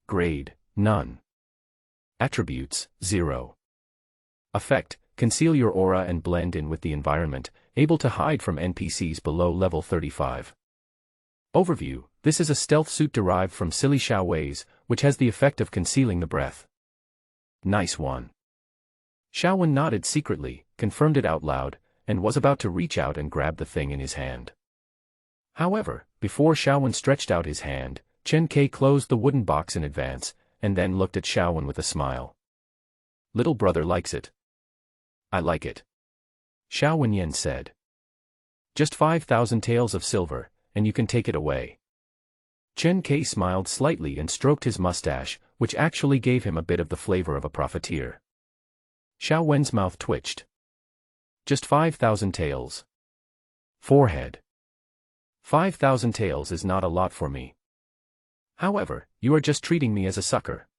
Grade: none. Attributes: 0. Effect: conceal your aura and blend in with the environment, able to hide from NPCs below level 35. Overview: this is a stealth suit derived from Silly Xiao Wei's, which has the effect of concealing the breath. Nice one. Xiaowen nodded secretly, confirmed it out loud, and was about to reach out and grab the thing in his hand. However, before Xiaowen stretched out his hand, Chen Kai closed the wooden box in advance, and then looked at Xiaowen with a smile. "Little brother likes it." "I like it," Xiaowen Yen said. "Just 5,000 taels of silver, and you can take it away." Chen Kai smiled slightly and stroked his mustache, which actually gave him a bit of the flavor of a profiteer. Xiaowen's mouth twitched. "Just 5,000 taels. Forehead. 5,000 taels is not a lot for me. However, you are just treating me as a sucker.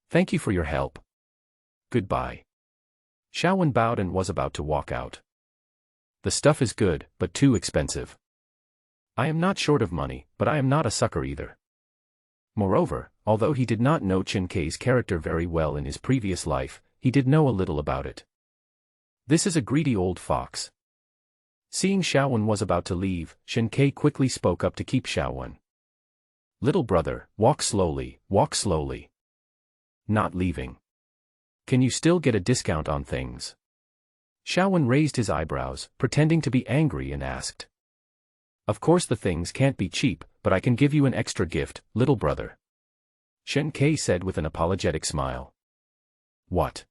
Thank you for your help. Goodbye." Xiaowen bowed and was about to walk out. "The stuff is good, but too expensive. I am not short of money, but I am not a sucker either." Moreover, although he did not know Chen Kai's character very well in his previous life, he did know a little about it. This is a greedy old fox. Seeing Xiaowen was about to leave, Chen Kai quickly spoke up to keep Xiaowen. "Little brother, walk slowly, walk slowly. Not leaving. Can you still get a discount on things?" Xiaowen raised his eyebrows, pretending to be angry, and asked. "Of course the things can't be cheap, but I can give you an extra gift, little brother," Chen Kai said with an apologetic smile. "What?"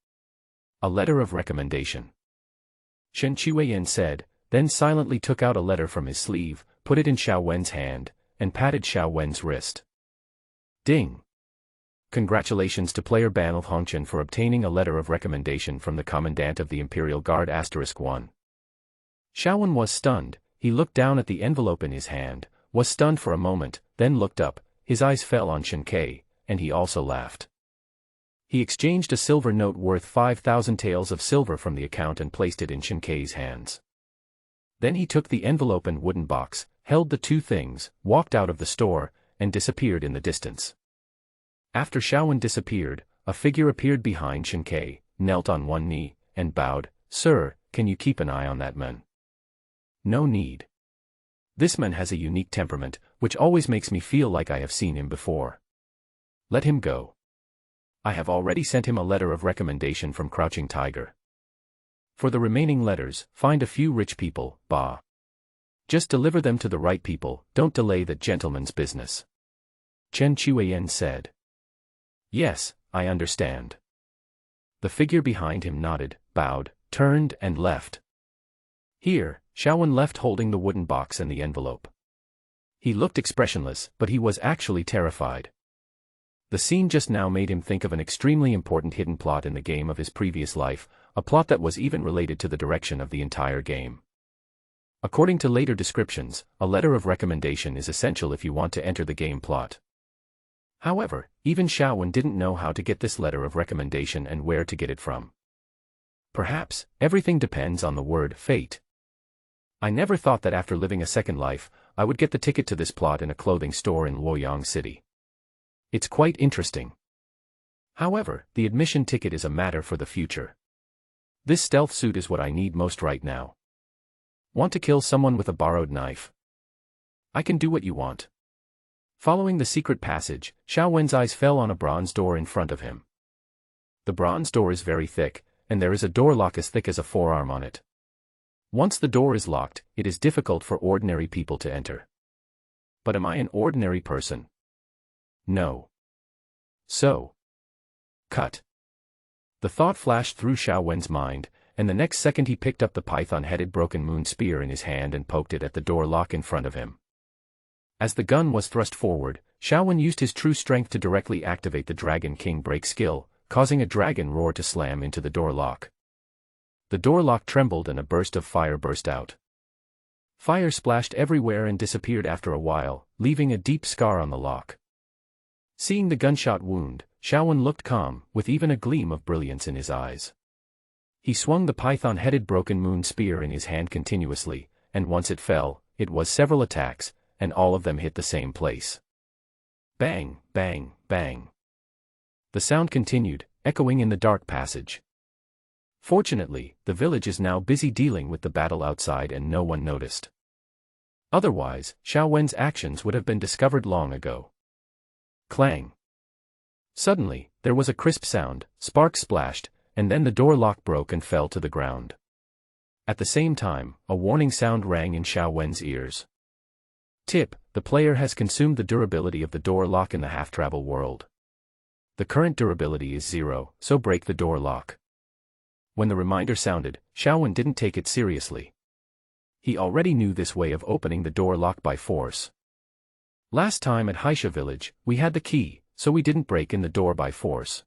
"A letter of recommendation," Shen Qiuyan said, then silently took out a letter from his sleeve, put it in Xiaowen's hand, and patted Xiaowen's wrist. Ding! Congratulations to player Ban of Hongchen for obtaining a letter of recommendation from the Commandant of the Imperial Guard *1. Xiaowen was stunned. He looked down at the envelope in his hand, was stunned for a moment, then looked up, his eyes fell on Chen Kai, and he also laughed. He exchanged a silver note worth 5,000 taels of silver from the account and placed it in Chen Kai's hands. Then he took the envelope and wooden box, held the two things, walked out of the store, and disappeared in the distance. After Xiaowen disappeared, a figure appeared behind Shen Ke, knelt on one knee, and bowed. "Sir, can you keep an eye on that man?" "No need. This man has a unique temperament, which always makes me feel like I have seen him before. Let him go. I have already sent him a letter of recommendation from Crouching Tiger. For the remaining letters, find a few rich people, bah. Just deliver them to the right people, don't delay that gentleman's business." Chen Chuiyan said. "Yes, I understand." The figure behind him nodded, bowed, turned and left. Here, Xiaowen left holding the wooden box and the envelope. He looked expressionless, but he was actually terrified. The scene just now made him think of an extremely important hidden plot in the game of his previous life, a plot that was even related to the direction of the entire game. According to later descriptions, a letter of recommendation is essential if you want to enter the game plot. However, even Xiaowen didn't know how to get this letter of recommendation and where to get it from. Perhaps, everything depends on the word fate. I never thought that after living a second life, I would get the ticket to this plot in a clothing store in Luoyang City. It's quite interesting. However, the admission ticket is a matter for the future. This stealth suit is what I need most right now. Want to kill someone with a borrowed knife? I can do what you want. Following the secret passage, Xiaowen's eyes fell on a bronze door in front of him. The bronze door is very thick, and there is a door lock as thick as a forearm on it. Once the door is locked, it is difficult for ordinary people to enter. But am I an ordinary person? No. So. Cut. The thought flashed through Xiaowen's mind, and the next second he picked up the python-headed broken moon spear in his hand and poked it at the door lock in front of him. As the gun was thrust forward, Xiaowen used his true strength to directly activate the Dragon King break skill, causing a dragon roar to slam into the door lock. The door lock trembled and a burst of fire burst out. Fire splashed everywhere and disappeared after a while, leaving a deep scar on the lock. Seeing the gunshot wound, Xiaowen looked calm, with even a gleam of brilliance in his eyes. He swung the python-headed broken moon spear in his hand continuously, and once it fell, it was several attacks, and all of them hit the same place. Bang, bang, bang. The sound continued, echoing in the dark passage. Fortunately, the village is now busy dealing with the battle outside and no one noticed. Otherwise, Xiaowen's actions would have been discovered long ago. Clang. Suddenly, there was a crisp sound, sparks splashed, and then the door lock broke and fell to the ground. At the same time, a warning sound rang in Xiaowen's ears. Tip: the player has consumed the durability of the door lock in the half-travel world. The current durability is 0, so break the door lock. When the reminder sounded, Xiaowen didn't take it seriously. He already knew this way of opening the door lock by force. Last time at Haisha village, we had the key, so we didn't break in the door by force.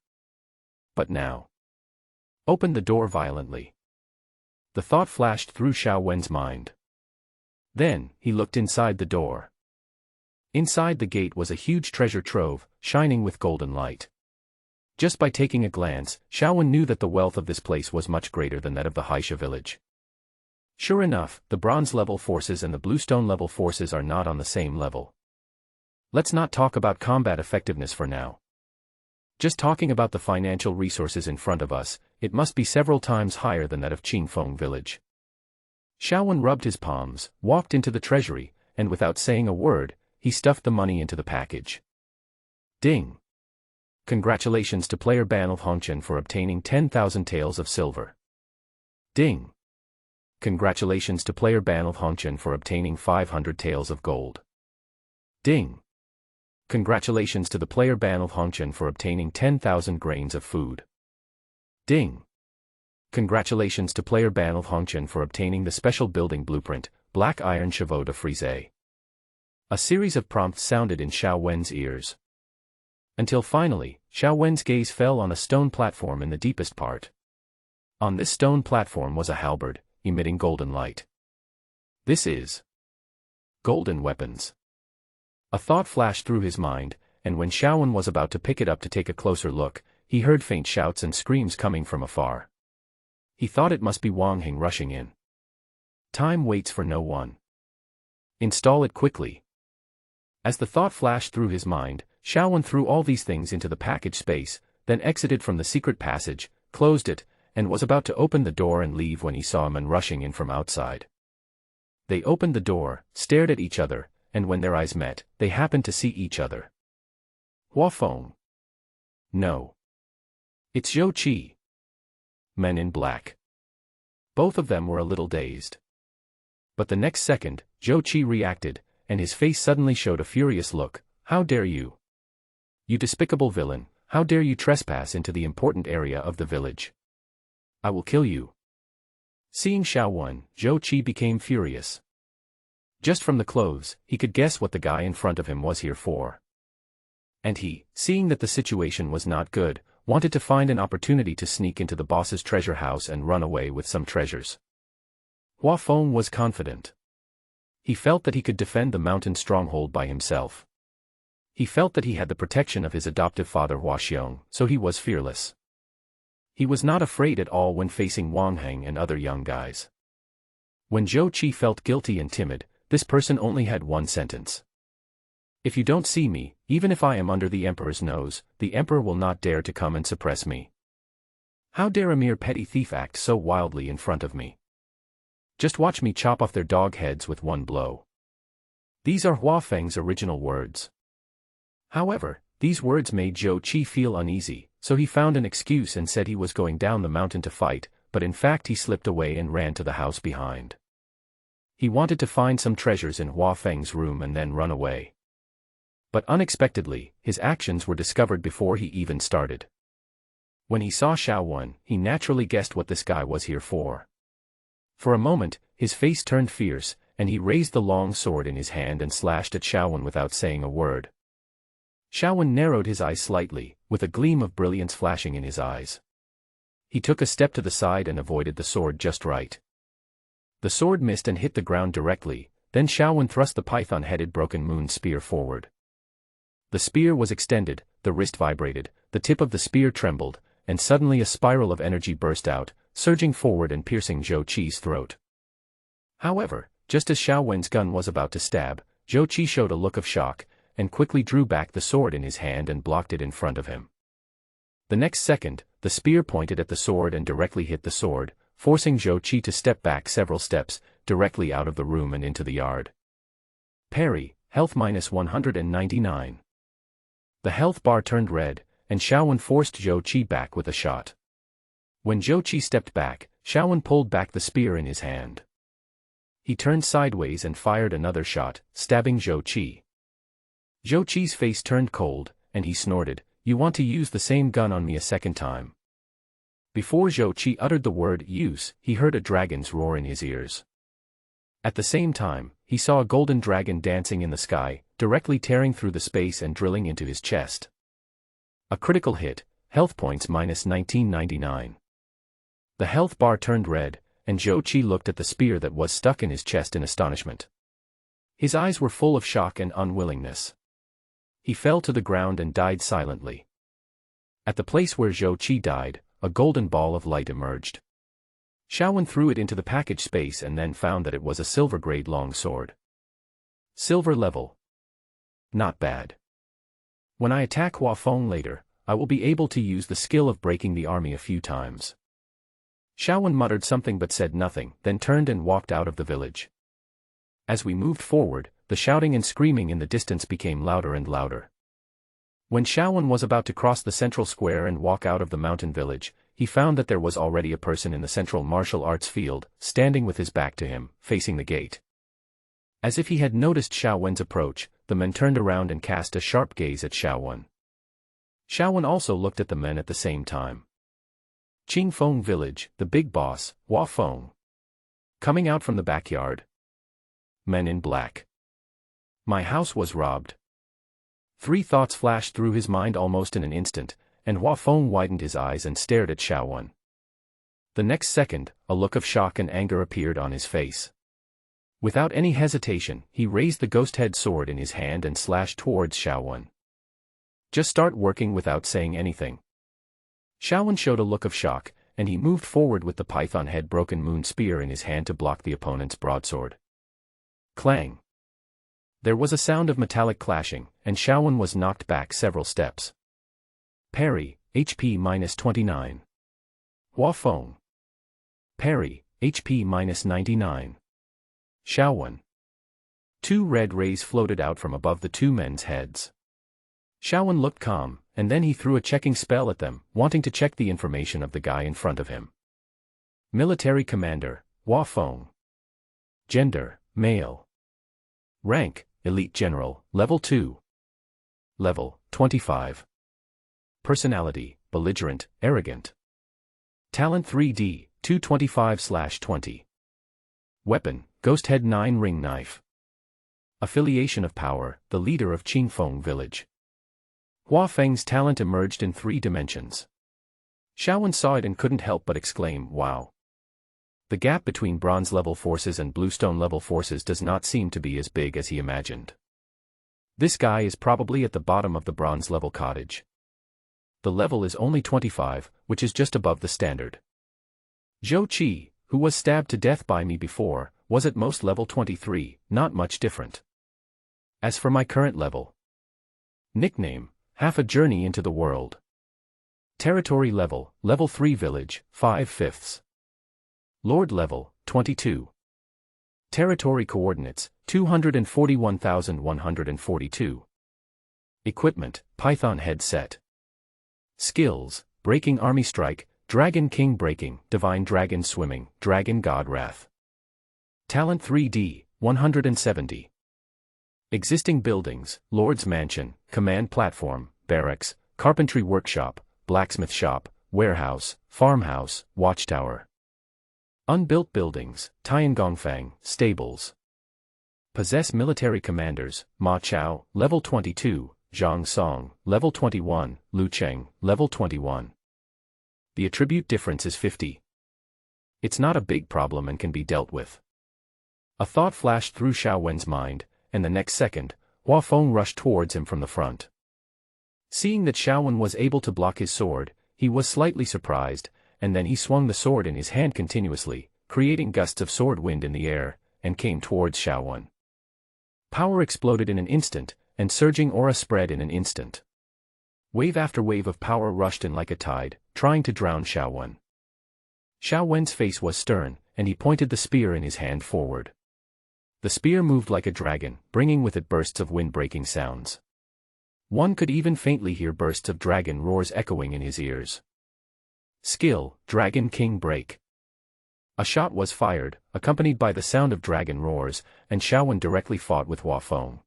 But now. Open the door violently. The thought flashed through Xiaowen's mind. Then, he looked inside the door. Inside the gate was a huge treasure trove, shining with golden light. Just by taking a glance, Xiaowen knew that the wealth of this place was much greater than that of the Haisha village. Sure enough, the bronze-level forces and the bluestone-level forces are not on the same level. Let's not talk about combat effectiveness for now. Just talking about the financial resources in front of us, it must be several times higher than that of Qingfeng village. Xiaowen rubbed his palms, walked into the treasury, and without saying a word, he stuffed the money into the package. Ding! Congratulations to player Ban of Hongchen for obtaining 10,000 taels of silver. Ding! Congratulations to player Ban of Hongchen for obtaining 500 taels of gold. Ding! Congratulations to the player Ban of Hongchen for obtaining 10,000 grains of food. Ding! Congratulations to player Ban of Hongchen for obtaining the special building blueprint, Black Iron Chevaux de Frise. A series of prompts sounded in Xiaowen's ears. Until finally, Xiaowen's gaze fell on a stone platform in the deepest part. On this stone platform was a halberd, emitting golden light. This is golden weapons. A thought flashed through his mind, and when Xiaowen was about to pick it up to take a closer look, he heard faint shouts and screams coming from afar. He thought it must be Wang Hing rushing in. Time waits for no one. Install it quickly. As the thought flashed through his mind, Xiaowen threw all these things into the package space, then exited from the secret passage, closed it, and was about to open the door and leave when he saw a man rushing in from outside. They opened the door, stared at each other, and when their eyes met, they happened to see each other. Hua Feng. No. It's Zhou Qi. Men in black. Both of them were a little dazed. But the next second, Zhou Qi reacted, and his face suddenly showed a furious look. How dare you? You despicable villain, how dare you trespass into the important area of the village? I will kill you. Seeing Xiaowen, Zhou Qi became furious. Just from the clothes, he could guess what the guy in front of him was here for. And he, seeing that the situation was not good, wanted to find an opportunity to sneak into the boss's treasure house and run away with some treasures. Hua Feng was confident. He felt that he could defend the mountain stronghold by himself. He felt that he had the protection of his adoptive father Hua Xiong, so he was fearless. He was not afraid at all when facing Wang Heng and other young guys. When Zhou Qi felt guilty and timid, this person only had one sentence. If you don't see me, even if I am under the emperor's nose, the emperor will not dare to come and suppress me. How dare a mere petty thief act so wildly in front of me? Just watch me chop off their dog heads with one blow. These are Hua Feng's original words. However, these words made Zhou Qi feel uneasy, so he found an excuse and said he was going down the mountain to fight, but in fact he slipped away and ran to the house behind. He wanted to find some treasures in Hua Feng's room and then run away. But unexpectedly, his actions were discovered before he even started. When he saw Xiaowen, he naturally guessed what this guy was here for. For a moment, his face turned fierce, and he raised the long sword in his hand and slashed at Xiaowen without saying a word. Xiaowen narrowed his eyes slightly, with a gleam of brilliance flashing in his eyes. He took a step to the side and avoided the sword just right. The sword missed and hit the ground directly, then Xiaowen thrust the python-headed broken moon spear forward. The spear was extended, the wrist vibrated, the tip of the spear trembled, and suddenly a spiral of energy burst out, surging forward and piercing Zhou Qi's throat. However, just as Xiaowen's gun was about to stab, Zhou Qi showed a look of shock, and quickly drew back the sword in his hand and blocked it in front of him. The next second, the spear pointed at the sword and directly hit the sword, forcing Zhou Qi to step back several steps, directly out of the room and into the yard. Parry, health minus 199. The health bar turned red, and Xiaowen forced Zhou Qi back with a shot. When Zhou Qi stepped back, Xiaowen pulled back the spear in his hand. He turned sideways and fired another shot, stabbing Zhou Qi. Zhou Qi's face turned cold, and he snorted, "You want to use the same gun on me a second time?" Before Zhou Qi uttered the word use, he heard a dragon's roar in his ears. At the same time, he saw a golden dragon dancing in the sky, directly tearing through the space and drilling into his chest. A critical hit, health points minus 1999. The health bar turned red, and Zhou Qi looked at the spear that was stuck in his chest in astonishment. His eyes were full of shock and unwillingness. He fell to the ground and died silently. At the place where Zhou Qi died, a golden ball of light emerged. Xiaowen threw it into the package space and then found that it was a silver-grade long sword. Silver level. Not bad. When I attack Hua Feng later, I will be able to use the skill of breaking the army a few times. Xiaowen muttered something but said nothing, then turned and walked out of the village. As we moved forward, the shouting and screaming in the distance became louder and louder. When Xiaowen was about to cross the central square and walk out of the mountain village, he found that there was already a person in the central martial arts field, standing with his back to him, facing the gate. As if he had noticed Xiaowen's approach, the man turned around and cast a sharp gaze at Xiaowen. Xiaowen also looked at the men at the same time. Qingfeng Village, the big boss, Hua Feng. Coming out from the backyard. Men in black. My house was robbed. Three thoughts flashed through his mind almost in an instant, and Hua Feng widened his eyes and stared at Xiaowen. The next second, a look of shock and anger appeared on his face. Without any hesitation, he raised the ghost-head sword in his hand and slashed towards Xiaowen. Just start working without saying anything. Xiaowen showed a look of shock, and he moved forward with the python-head broken moon spear in his hand to block the opponent's broadsword. Clang! There was a sound of metallic clashing, and Xiaowen was knocked back several steps. Parry, HP -29. Hua Feng. Parry, HP -99. Xiaowen. 2 red rays floated out from above the two men's heads. Xiaowen looked calm, and then he threw a checking spell at them, wanting to check the information of the guy in front of him. Military Commander, Hua Feng. Gender, male. Rank, Elite General, Level 2. Level, 25. Personality, belligerent, arrogant. Talent 3D, 225/20. Weapon, Ghost Head 9-ring knife. Affiliation of power, the leader of Qingfeng village. Hua Feng's talent emerged in 3 dimensions. Xiaowen saw it and couldn't help but exclaim, wow. The gap between bronze-level forces and bluestone-level forces does not seem to be as big as he imagined. This guy is probably at the bottom of the bronze-level cottage. The level is only 25, which is just above the standard. Zhou Qi, who was stabbed to death by me before, was at most level 23, not much different. As for my current level. Nickname, Half a Journey into the World. Territory level, Level 3 Village, 5/5. Lord level, 22. Territory coordinates, 241,142. Equipment, Python headset. Skills, Breaking Army Strike, Dragon King Breaking, Divine Dragon Swimming, Dragon God Wrath. Talent 3D, 170. Existing buildings, Lord's Mansion, Command Platform, Barracks, Carpentry Workshop, Blacksmith Shop, Warehouse, Farmhouse, Watchtower. Unbuilt buildings, Tiangongfang, Stables. Possess military commanders, Ma Chao, Level 22, Zhang Song, Level 21, Lu Cheng, Level 21. The attribute difference is 50. It's not a big problem and can be dealt with. A thought flashed through Xiaowen's mind, and the next second, Hua Feng rushed towards him from the front. Seeing that Xiaowen was able to block his sword, he was slightly surprised, and then he swung the sword in his hand continuously, creating gusts of sword wind in the air, and came towards Xiaowen. Power exploded in an instant, and surging aura spread in an instant. Wave after wave of power rushed in like a tide, trying to drown Xiaowen. Xiaowen's face was stern, and he pointed the spear in his hand forward. The spear moved like a dragon, bringing with it bursts of wind-breaking sounds. One could even faintly hear bursts of dragon roars echoing in his ears. Skill, Dragon King Break. A shot was fired, accompanied by the sound of dragon roars, and Xiaowen directly fought with Hua Feng.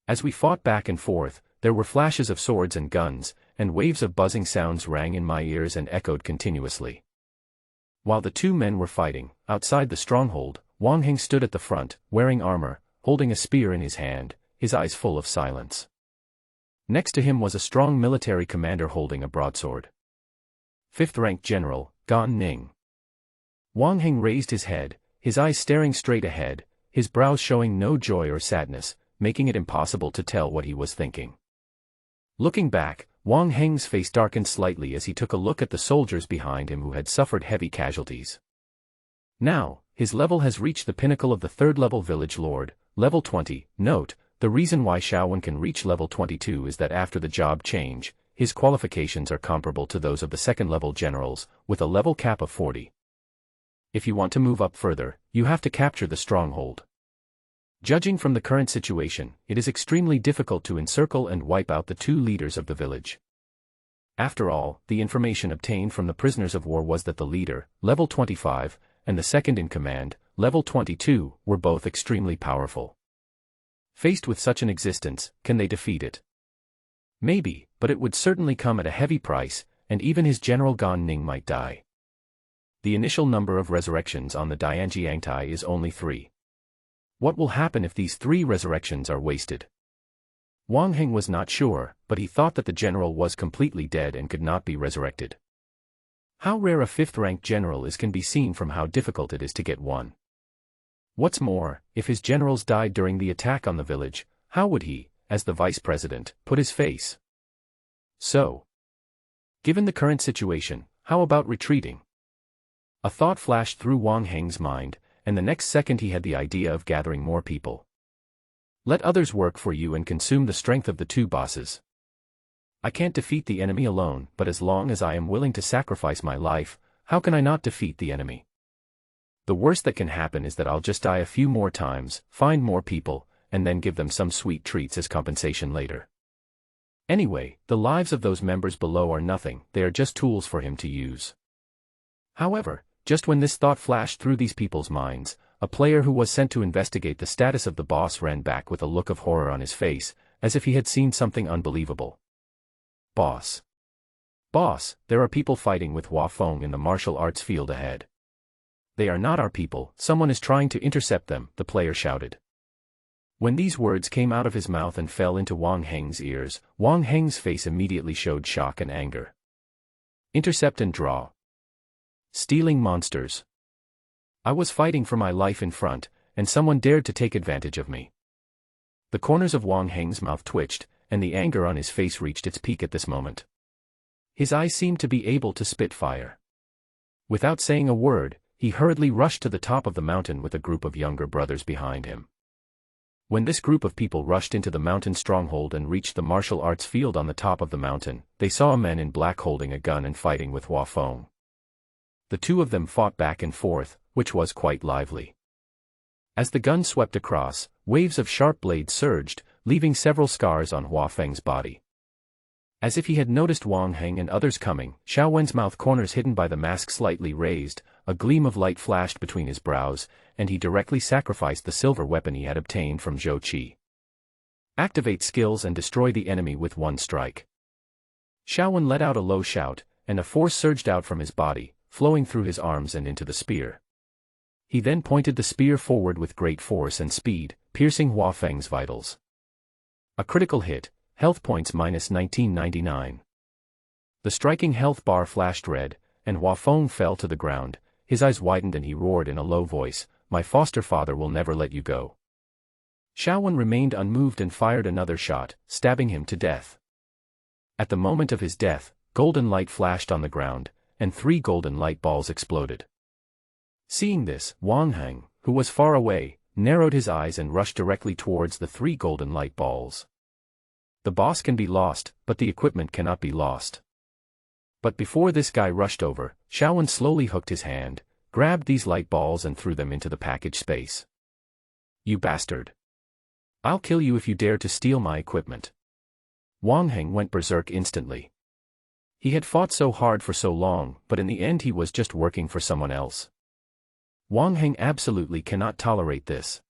As we fought back and forth, there were flashes of swords and guns, and waves of buzzing sounds rang in my ears and echoed continuously. While the two men were fighting, outside the stronghold, Wang Heng stood at the front, wearing armor, holding a spear in his hand, his eyes full of silence. Next to him was a strong military commander holding a broadsword. 5th-ranked General, Gan Ning. Wang Heng raised his head, his eyes staring straight ahead, his brows showing no joy or sadness, making it impossible to tell what he was thinking. Looking back, Wang Heng's face darkened slightly as he took a look at the soldiers behind him who had suffered heavy casualties. Now, his level has reached the pinnacle of the 3rd-level village lord, level 20. Note, the reason why Xiaowen can reach level 22 is that after the job change, his qualifications are comparable to those of the 2nd-level generals, with a level cap of 40. If you want to move up further, you have to capture the stronghold. Judging from the current situation, it is extremely difficult to encircle and wipe out the 2 leaders of the village. After all, the information obtained from the prisoners of war was that the leader, level 25, and the second in command, level 22, were both extremely powerful. Faced with such an existence, can they defeat it? Maybe, but it would certainly come at a heavy price, and even his general Gan Ning might die. The initial number of resurrections on the Dianjiangtai is only 3. What will happen if these 3 resurrections are wasted? Wang Heng was not sure, but he thought that the general was completely dead and could not be resurrected. How rare a 5th-ranked general is can be seen from how difficult it is to get one. What's more, if his generals died during the attack on the village, how would he, as the vice president, put his face? So, given the current situation, how about retreating? A thought flashed through Wang Heng's mind, and the next second he had the idea of gathering more people. Let others work for you and consume the strength of the two bosses. I can't defeat the enemy alone, but as long as I am willing to sacrifice my life, how can I not defeat the enemy? The worst that can happen is that I'll just die a few more times, find more people, and then give them some sweet treats as compensation later. Anyway, the lives of those members below are nothing, they are just tools for him to use. However, just when this thought flashed through these people's minds, a player who was sent to investigate the status of the boss ran back with a look of horror on his face, as if he had seen something unbelievable. Boss. Boss, there are people fighting with Hua Feng in the martial arts field ahead. They are not our people, someone is trying to intercept them, the player shouted. When these words came out of his mouth and fell into Wang Heng's ears, Wang Heng's face immediately showed shock and anger. Intercept and draw. Stealing monsters. I was fighting for my life in front, and someone dared to take advantage of me. The corners of Wang Heng's mouth twitched, and the anger on his face reached its peak at this moment. His eyes seemed to be able to spit fire. Without saying a word, he hurriedly rushed to the top of the mountain with a group of younger brothers behind him. When this group of people rushed into the mountain stronghold and reached the martial arts field on the top of the mountain, they saw a man in black holding a gun and fighting with Hua Feng. The two of them fought back and forth, which was quite lively. As the gun swept across, waves of sharp blades surged, leaving several scars on Hua Feng's body. As if he had noticed Wang Heng and others coming, Xiao Wen's mouth corners hidden by the mask slightly raised, a gleam of light flashed between his brows, and he directly sacrificed the silver weapon he had obtained from Zhou Qi. Activate skills and destroy the enemy with one strike. Xiao Wen let out a low shout, and a force surged out from his body, flowing through his arms and into the spear. He then pointed the spear forward with great force and speed, piercing Hua Feng's vitals. A critical hit, health points minus 1999. The striking health bar flashed red, and Hua Feng fell to the ground, his eyes widened and he roared in a low voice, "My foster father will never let you go." Xiao Wen remained unmoved and fired another shot, stabbing him to death. At the moment of his death, golden light flashed on the ground, and 3 golden light balls exploded. Seeing this, Wang Heng, who was far away, narrowed his eyes and rushed directly towards the 3 golden light balls. The boss can be lost, but the equipment cannot be lost. But before this guy rushed over, Xiao Wen slowly hooked his hand, grabbed these light balls and threw them into the package space. "You bastard! I'll kill you if you dare to steal my equipment." Wang Heng went berserk instantly. He had fought so hard for so long, but in the end he was just working for someone else. Wang Heng absolutely cannot tolerate this.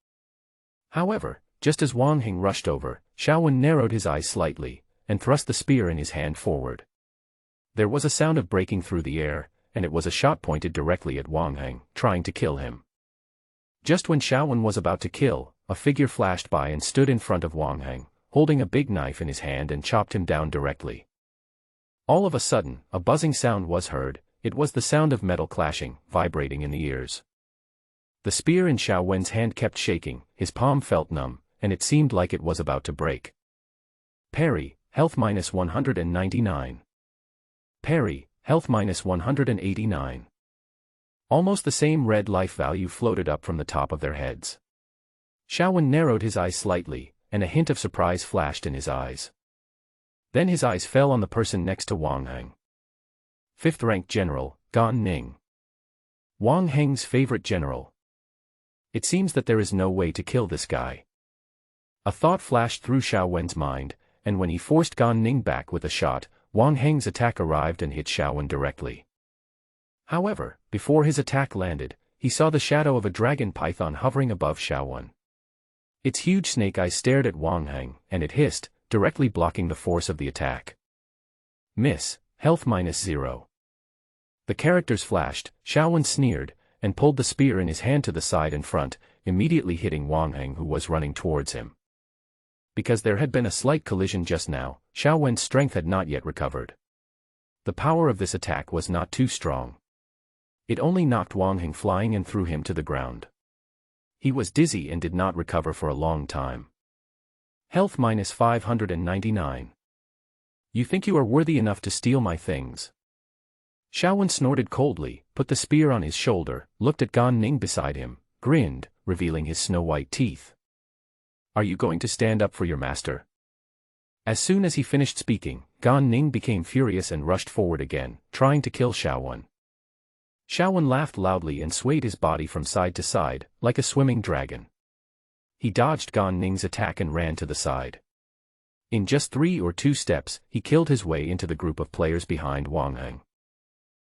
However, just as Wang Heng rushed over, Xiao Wen narrowed his eyes slightly, and thrust the spear in his hand forward. There was a sound of breaking through the air, and it was a shot pointed directly at Wang Heng, trying to kill him. Just when Xiao Wen was about to kill, a figure flashed by and stood in front of Wang Heng, holding a big knife in his hand and chopped him down directly. All of a sudden, a buzzing sound was heard. It was the sound of metal clashing, vibrating in the ears. The spear in Xiao Wen's hand kept shaking, his palm felt numb, and it seemed like it was about to break. Parry, health minus 199. Parry, health minus 189. Almost the same red life value floated up from the top of their heads. Xiao Wen narrowed his eyes slightly, and a hint of surprise flashed in his eyes. Then his eyes fell on the person next to Wang Heng. 5th rank General, Gan Ning. Wang Heng's favorite general. It seems that there is no way to kill this guy. A thought flashed through Xiao Wen's mind, and when he forced Gan Ning back with a shot, Wang Heng's attack arrived and hit Xiao Wen directly. However, before his attack landed, he saw the shadow of a dragon python hovering above Xiao Wen. Its huge snake eyes stared at Wang Heng, and it hissed, directly blocking the force of the attack. Miss, health minus 0. The characters flashed, Xiao Wen sneered, and pulled the spear in his hand to the side and front, immediately hitting Wang Heng who was running towards him. Because there had been a slight collision just now, Xiao Wen's strength had not yet recovered. The power of this attack was not too strong. It only knocked Wang Heng flying and threw him to the ground. He was dizzy and did not recover for a long time. Health minus 599. You think you are worthy enough to steal my things? Xiao Wen snorted coldly, put the spear on his shoulder, looked at Gan Ning beside him, grinned, revealing his snow-white teeth. Are you going to stand up for your master? As soon as he finished speaking, Gan Ning became furious and rushed forward again, trying to kill Xiaowen. Xiaowen laughed loudly and swayed his body from side to side, like a swimming dragon. He dodged Gan Ning's attack and ran to the side. In just 3 or 2 steps, he killed his way into the group of players behind Wang Heng.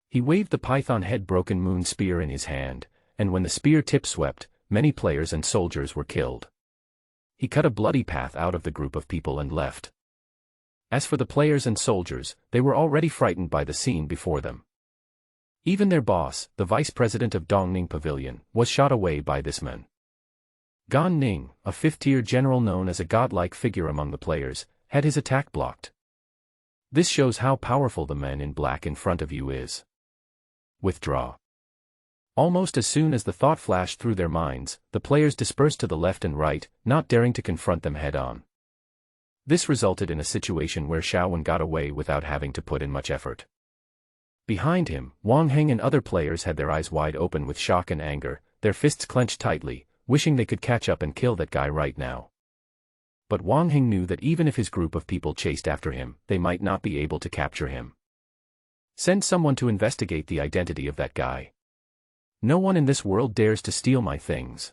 He waved the python-head broken moon spear in his hand, and when the spear tip swept, many players and soldiers were killed. He cut a bloody path out of the group of people and left. As for the players and soldiers, they were already frightened by the scene before them. Even their boss, the vice president of Dongning Pavilion, was shot away by this man. Gan Ning, a 5th-tier general known as a godlike figure among the players, had his attack blocked. This shows how powerful the man in black in front of you is. Withdraw. Almost as soon as the thought flashed through their minds, the players dispersed to the left and right, not daring to confront them head-on. This resulted in a situation where Xiaowen got away without having to put in much effort. Behind him, Wang Heng and other players had their eyes wide open with shock and anger, their fists clenched tightly, wishing they could catch up and kill that guy right now. But Wang Heng knew that even if his group of people chased after him, they might not be able to capture him. Send someone to investigate the identity of that guy. No one in this world dares to steal my things.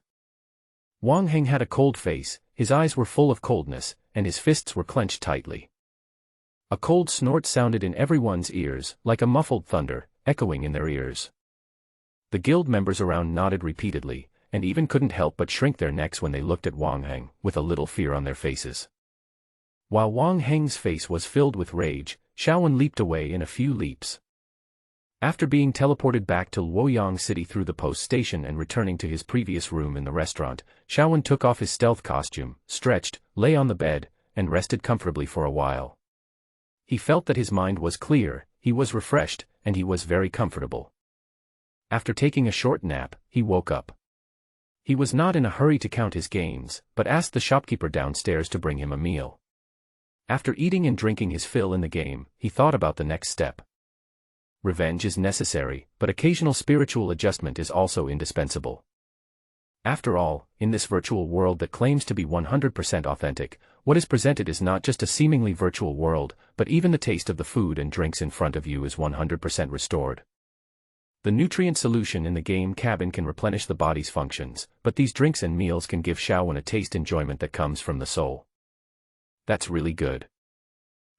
Wang Heng had a cold face, his eyes were full of coldness, and his fists were clenched tightly. A cold snort sounded in everyone's ears, like a muffled thunder, echoing in their ears. The guild members around nodded repeatedly, and even couldn't help but shrink their necks when they looked at Wang Heng, with a little fear on their faces. While Wang Heng's face was filled with rage, Xiaowen leaped away in a few leaps. After being teleported back to Luoyang City through the post station and returning to his previous room in the restaurant, Xiaowen took off his stealth costume, stretched, lay on the bed, and rested comfortably for a while. He felt that his mind was clear, he was refreshed, and he was very comfortable. After taking a short nap, he woke up. He was not in a hurry to count his gains, but asked the shopkeeper downstairs to bring him a meal. After eating and drinking his fill in the game, he thought about the next step. Revenge is necessary, but occasional spiritual adjustment is also indispensable. After all, in this virtual world that claims to be 100% authentic, what is presented is not just a seemingly virtual world, but even the taste of the food and drinks in front of you is 100% restored. The nutrient solution in the game cabin can replenish the body's functions, but these drinks and meals can give Xiaowen a taste enjoyment that comes from the soul. That's really good.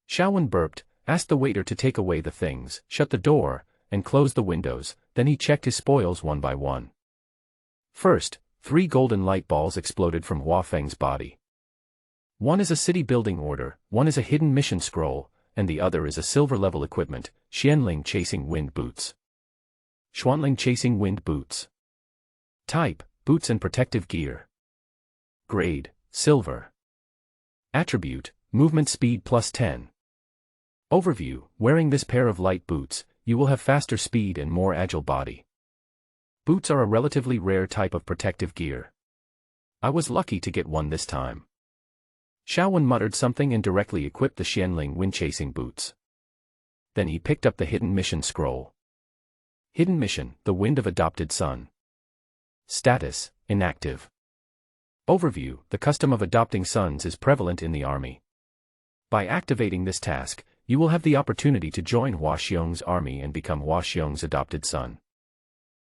Xiaowen burped, asked the waiter to take away the things, shut the door, and close the windows, then he checked his spoils one by one. First, 3 golden light balls exploded from Hua Feng's body. One is a city building order, one is a hidden mission scroll, and the other is a silver-level equipment, Xianling Chasing Wind Boots. Xuanling Chasing Wind Boots. Type, boots and protective gear. Grade, silver. Attribute, movement speed plus 10. Overview, wearing this pair of light boots, you will have faster speed and more agile body. Boots are a relatively rare type of protective gear. I was lucky to get one this time. Xiaowen muttered something and directly equipped the Xianling wind-chasing boots. Then he picked up the hidden mission scroll. Hidden mission, the Wind of Adopted Son. Status, inactive. Overview, the custom of adopting sons is prevalent in the army. By activating this task, you will have the opportunity to join Hua Xiong's army and become Hua Xiong's adopted son.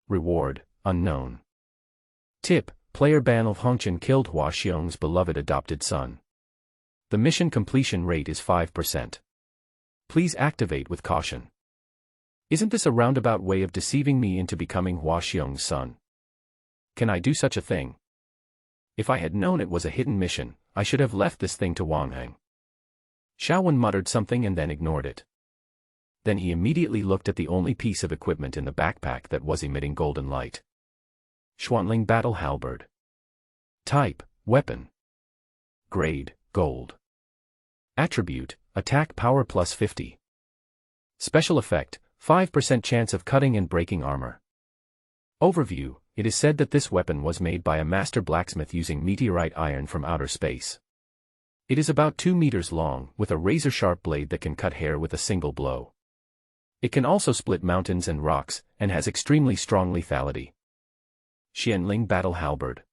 Reward, unknown. Tip, player Ban of Hongqian killed Hua Xiong's beloved adopted son. The mission completion rate is 5%. Please activate with caution. Isn't this a roundabout way of deceiving me into becoming Hua Xiong's son? Can I do such a thing? If I had known it was a hidden mission, I should have left this thing to Wang Heng. Xiaowen muttered something and then ignored it. Then he immediately looked at the only piece of equipment in the backpack that was emitting golden light. Xuanling Battle Halberd. Type, weapon. Grade, gold. Attribute, attack power plus 50. Special effect, 5% chance of cutting and breaking armor. Overview, it is said that this weapon was made by a master blacksmith using meteorite iron from outer space. It is about 2 meters long, with a razor-sharp blade that can cut hair with a single blow. It can also split mountains and rocks, and has extremely strong lethality. Xianling Battle Halberd.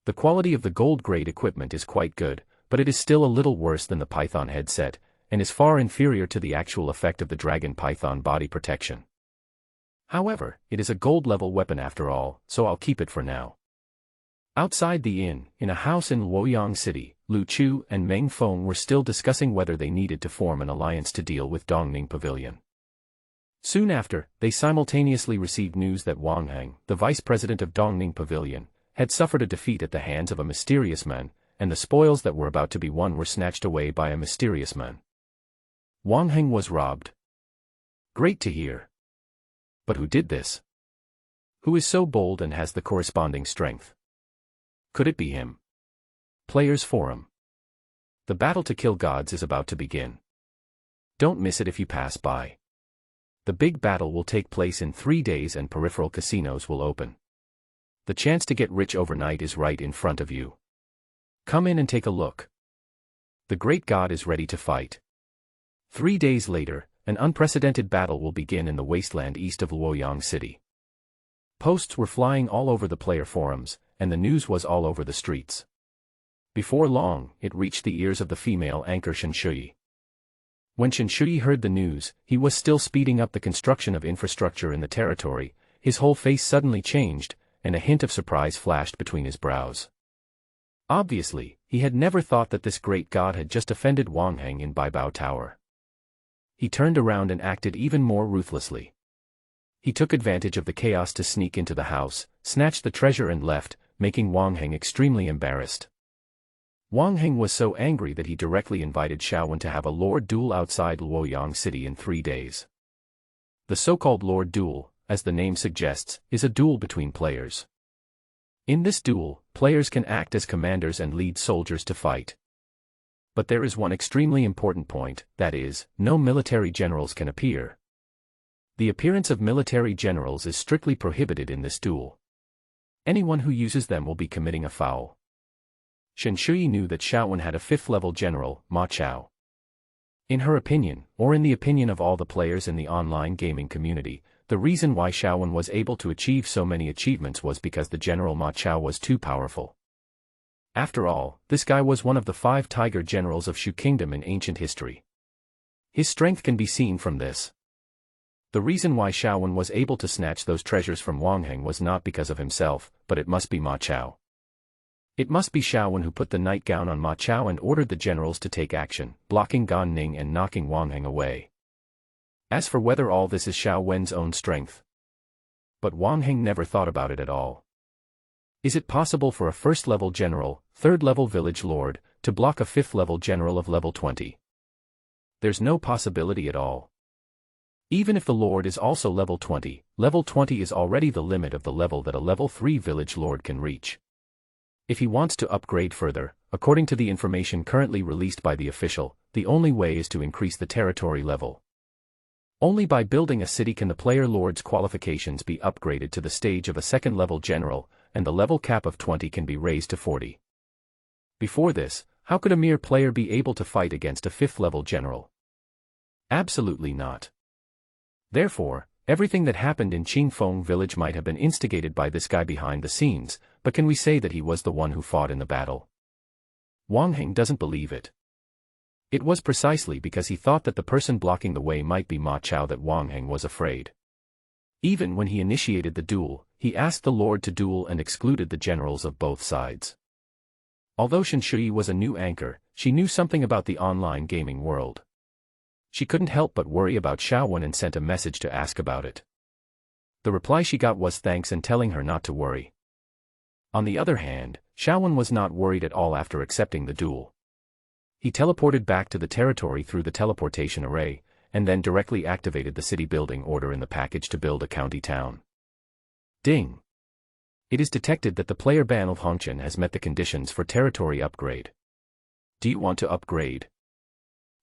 The quality of the gold-grade equipment is quite good, but it is still a little worse than the Python headset, and is far inferior to the actual effect of the Dragon Python body protection. However, it is a gold-level weapon after all, so I'll keep it for now. Outside the inn, in a house in Luoyang City, Lu Chu and Meng Feng were still discussing whether they needed to form an alliance to deal with Dongning Pavilion. Soon after, they simultaneously received news that Wang Heng, the vice president of Dongning Pavilion, had suffered a defeat at the hands of a mysterious man, and the spoils that were about to be won were snatched away by a mysterious man. Wang Heng was robbed. Great to hear. But who did this? Who is so bold and has the corresponding strength? Could it be him? Players Forum. The battle to kill gods is about to begin. Don't miss it if you pass by. The big battle will take place in 3 days and peripheral casinos will open. The chance to get rich overnight is right in front of you. Come in and take a look. The great god is ready to fight. 3 days later, an unprecedented battle will begin in the wasteland east of Luoyang City. Posts were flying all over the player forums, and the news was all over the streets. Before long, it reached the ears of the female anchor Shen Shui. When Shen Shui heard the news, he was still speeding up the construction of infrastructure in the territory. His whole face suddenly changed, and a hint of surprise flashed between his brows. Obviously, he had never thought that this great god had just offended Wang Heng in Baibao Tower. He turned around and acted even more ruthlessly. He took advantage of the chaos to sneak into the house, snatched the treasure and left, making Wang Heng extremely embarrassed. Wang Heng was so angry that he directly invited Xiaowen to have a Lord Duel outside Luoyang City in 3 days. The so-called Lord Duel, as the name suggests, is a duel between players. In this duel, players can act as commanders and lead soldiers to fight. But there is one extremely important point, that is, no military generals can appear. The appearance of military generals is strictly prohibited in this duel. Anyone who uses them will be committing a foul. Shen Shui knew that Xiaowen had a 5th-level general, Ma Chao. In her opinion, or in the opinion of all the players in the online gaming community, the reason why Xiaowen was able to achieve so many achievements was because the general Ma Chao was too powerful. After all, this guy was one of the 5 tiger generals of Shu Kingdom in ancient history. His strength can be seen from this. The reason why Xiaowen was able to snatch those treasures from Wang Heng was not because of himself, but it must be Ma Chao. It must be Xiaowen who put the nightgown on Ma Chao and ordered the generals to take action, blocking Gan Ning and knocking Wang Heng away. As for whether all this is Xiaowen's own strength. But Wang Heng never thought about it at all. Is it possible for a 1st-level general, 3rd-level village lord, to block a 5th-level general of level 20? There's no possibility at all. Even if the lord is also level 20 is already the limit of the level that a level 3 village lord can reach. If he wants to upgrade further, according to the information currently released by the official, the only way is to increase the territory level. Only by building a city can the player lord's qualifications be upgraded to the stage of a 2nd-level general, and the level cap of 20 can be raised to 40. Before this, how could a mere player be able to fight against a 5th-level general? Absolutely not. Therefore, everything that happened in Qingfeng village might have been instigated by this guy behind the scenes, but can we say that he was the one who fought in the battle? Wang Heng doesn't believe it. It was precisely because he thought that the person blocking the way might be Ma Chao that Wang Heng was afraid. Even when he initiated the duel, he asked the Lord to duel and excluded the generals of both sides. Although Shen Shui was a new anchor, she knew something about the online gaming world. She couldn't help but worry about Xiaowen and sent a message to ask about it. The reply she got was thanks and telling her not to worry. On the other hand, Xiaowen was not worried at all after accepting the duel. He teleported back to the territory through the teleportation array, and then directly activated the city building order in the package to build a county town. Ding! It is detected that the player Ban of Hongqian has met the conditions for territory upgrade. Do you want to upgrade?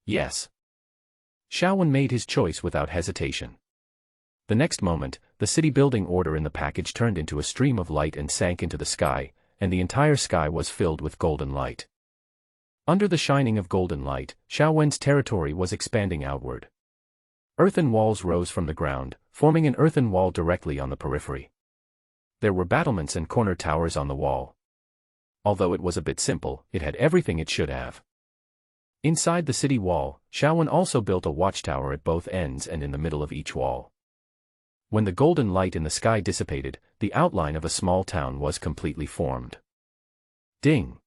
Yes. Xiaowen made his choice without hesitation. The next moment, the city building order in the package turned into a stream of light and sank into the sky, and the entire sky was filled with golden light. Under the shining of golden light, Xiaowen's territory was expanding outward. Earthen walls rose from the ground, forming an earthen wall directly on the periphery. There were battlements and corner towers on the wall. Although it was a bit simple, it had everything it should have. Inside the city wall, Shaowen also built a watchtower at both ends and in the middle of each wall. When the golden light in the sky dissipated, the outline of a small town was completely formed. Ding!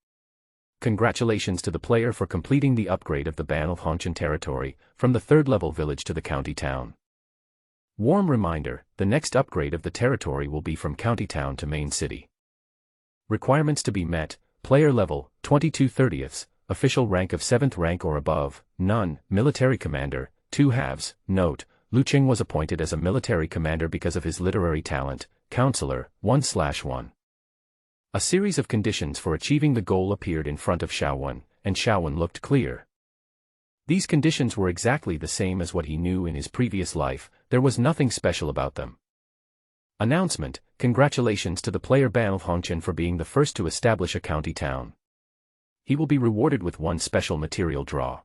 Congratulations to the player for completing the upgrade of the Banalhongchen territory, from the 3rd level village to the county town. Warm reminder, the next upgrade of the territory will be from county town to main city. Requirements to be met: player level, 22/30, official rank of 7th rank or above, none, military commander, 2 halves. Note, Lu Qing was appointed as a military commander because of his literary talent, counselor, 1/1. A series of conditions for achieving the goal appeared in front of Shaowen, and Shaowen looked clear. These conditions were exactly the same as what he knew in his previous life, there was nothing special about them. Announcement: congratulations to the player Banalhongchen for being the first to establish a county town. He will be rewarded with 1 special material draw.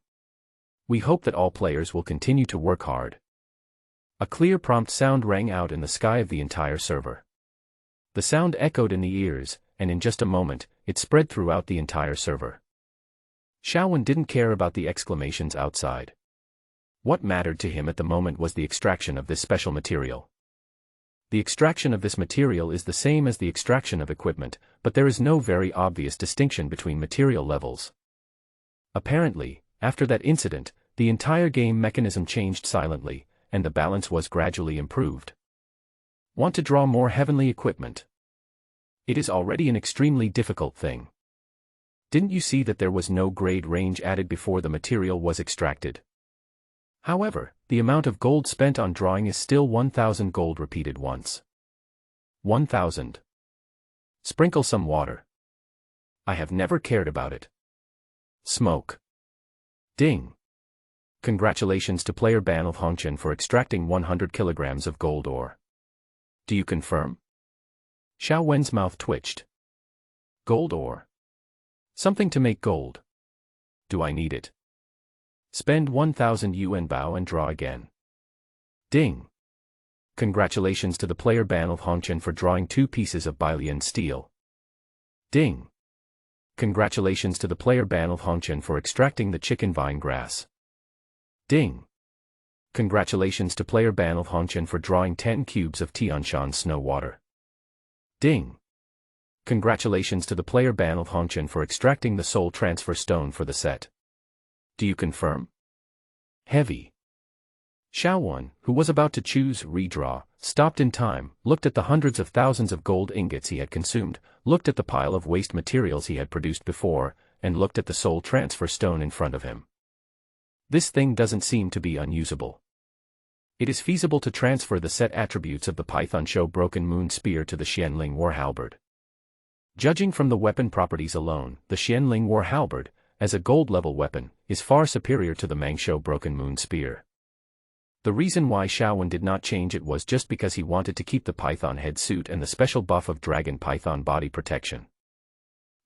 We hope that all players will continue to work hard. A clear prompt sound rang out in the sky of the entire server. The sound echoed in the ears, and in just a moment, it spread throughout the entire server. Shaowen didn't care about the exclamations outside. What mattered to him at the moment was the extraction of this special material. The extraction of this material is the same as the extraction of equipment, but there is no very obvious distinction between material levels. Apparently, after that incident, the entire game mechanism changed silently, and the balance was gradually improved. Want to draw more heavenly equipment? It is already an extremely difficult thing. Didn't you see that there was no grade range added before the material was extracted? However, the amount of gold spent on drawing is still 1,000 gold repeated once. 1,000. Sprinkle some water. I have never cared about it. Smoke. Ding. Congratulations to player Banalhongchen for extracting 100 kilograms of gold ore. Do you confirm? Shaowen's mouth twitched. Gold ore. Something to make gold. Do I need it? Spend 1,000 yuan bao and draw again. Ding. Congratulations to the player Banalhongchen for drawing 2 pieces of billionaire steel. Ding. Congratulations to the player Banalhongchen for extracting the chicken vine grass. Ding. Congratulations to player Banalhongchen for drawing 10 cubes of Tianshan snow water. Ding. Congratulations to the player Banalhongchen for extracting the soul transfer stone for the set. Do you confirm? Heavy. Shaowen, who was about to choose redraw, stopped in time, looked at the hundreds of thousands of gold ingots he had consumed, looked at the pile of waste materials he had produced before, and looked at the soul transfer stone in front of him. This thing doesn't seem to be unusable. It is feasible to transfer the set attributes of the Python Show Broken Moon Spear to the Xianling War Halberd. Judging from the weapon properties alone, the Xianling War Halberd, as a gold-level weapon, is far superior to the Mangshou Broken Moon Spear. The reason why Shaowen did not change it was just because he wanted to keep the Python head suit and the special buff of Dragon Python body protection.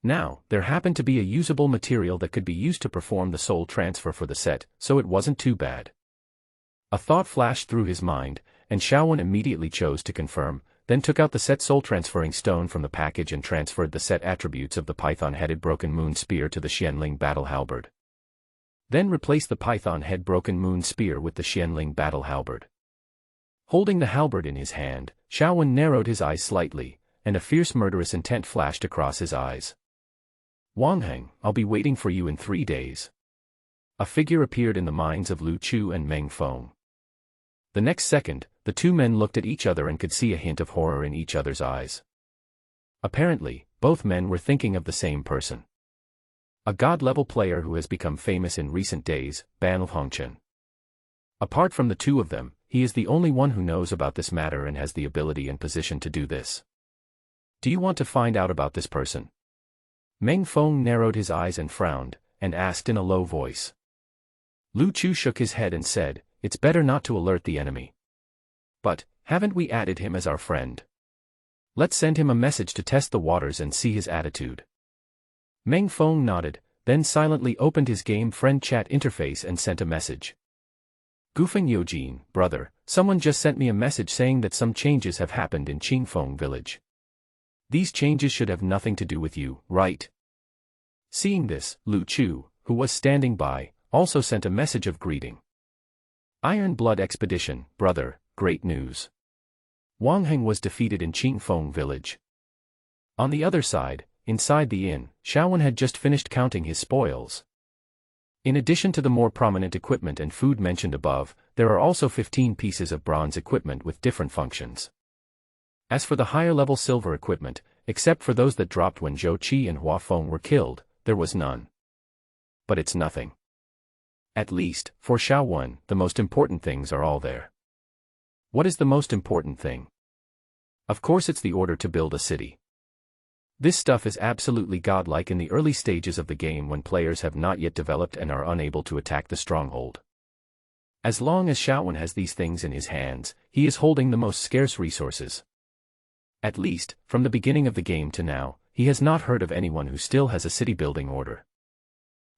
Now, there happened to be a usable material that could be used to perform the soul transfer for the set, so it wasn't too bad. A thought flashed through his mind, and Shaowen immediately chose to confirm, then took out the set soul transferring stone from the package and transferred the set attributes of the python-headed Broken Moon Spear to the Xianling Battle Halberd. Then replaced the python head Broken Moon Spear with the Xianling Battle Halberd. Holding the halberd in his hand, Shaowen narrowed his eyes slightly, and a fierce murderous intent flashed across his eyes. Wang Heng, I'll be waiting for you in 3 days. A figure appeared in the minds of Lu Chu and Meng Feng. The next second, the 2 men looked at each other and could see a hint of horror in each other's eyes. Apparently, both men were thinking of the same person. A god-level player who has become famous in recent days, Banalhongchen. Apart from the 2 of them, he is the only one who knows about this matter and has the ability and position to do this. Do you want to find out about this person? Meng Feng narrowed his eyes and frowned, and asked in a low voice. Lu Chu shook his head and said, "It's better not to alert the enemy. But, haven't we added him as our friend? Let's send him a message to test the waters and see his attitude." Meng Feng nodded, then silently opened his game friend chat interface and sent a message. Gufeng Yojin, brother, someone just sent me a message saying that some changes have happened in Qingfeng village. These changes should have nothing to do with you, right? Seeing this, Lu Chu, who was standing by, also sent a message of greeting. Iron Blood Expedition, brother, great news. Wang Heng was defeated in Qingfeng village. On the other side, inside the inn, Xiaowen had just finished counting his spoils. In addition to the more prominent equipment and food mentioned above, there are also 15 pieces of bronze equipment with different functions. As for the higher-level silver equipment, except for those that dropped when Zhou Qi and Hua Feng were killed, there was none. But it's nothing. At least, for Xiaowen, the most important things are all there. What is the most important thing? Of course it's the order to build a city. This stuff is absolutely godlike in the early stages of the game when players have not yet developed and are unable to attack the stronghold. As long as Xiaowen has these things in his hands, he is holding the most scarce resources. At least, from the beginning of the game to now, he has not heard of anyone who still has a city-building order.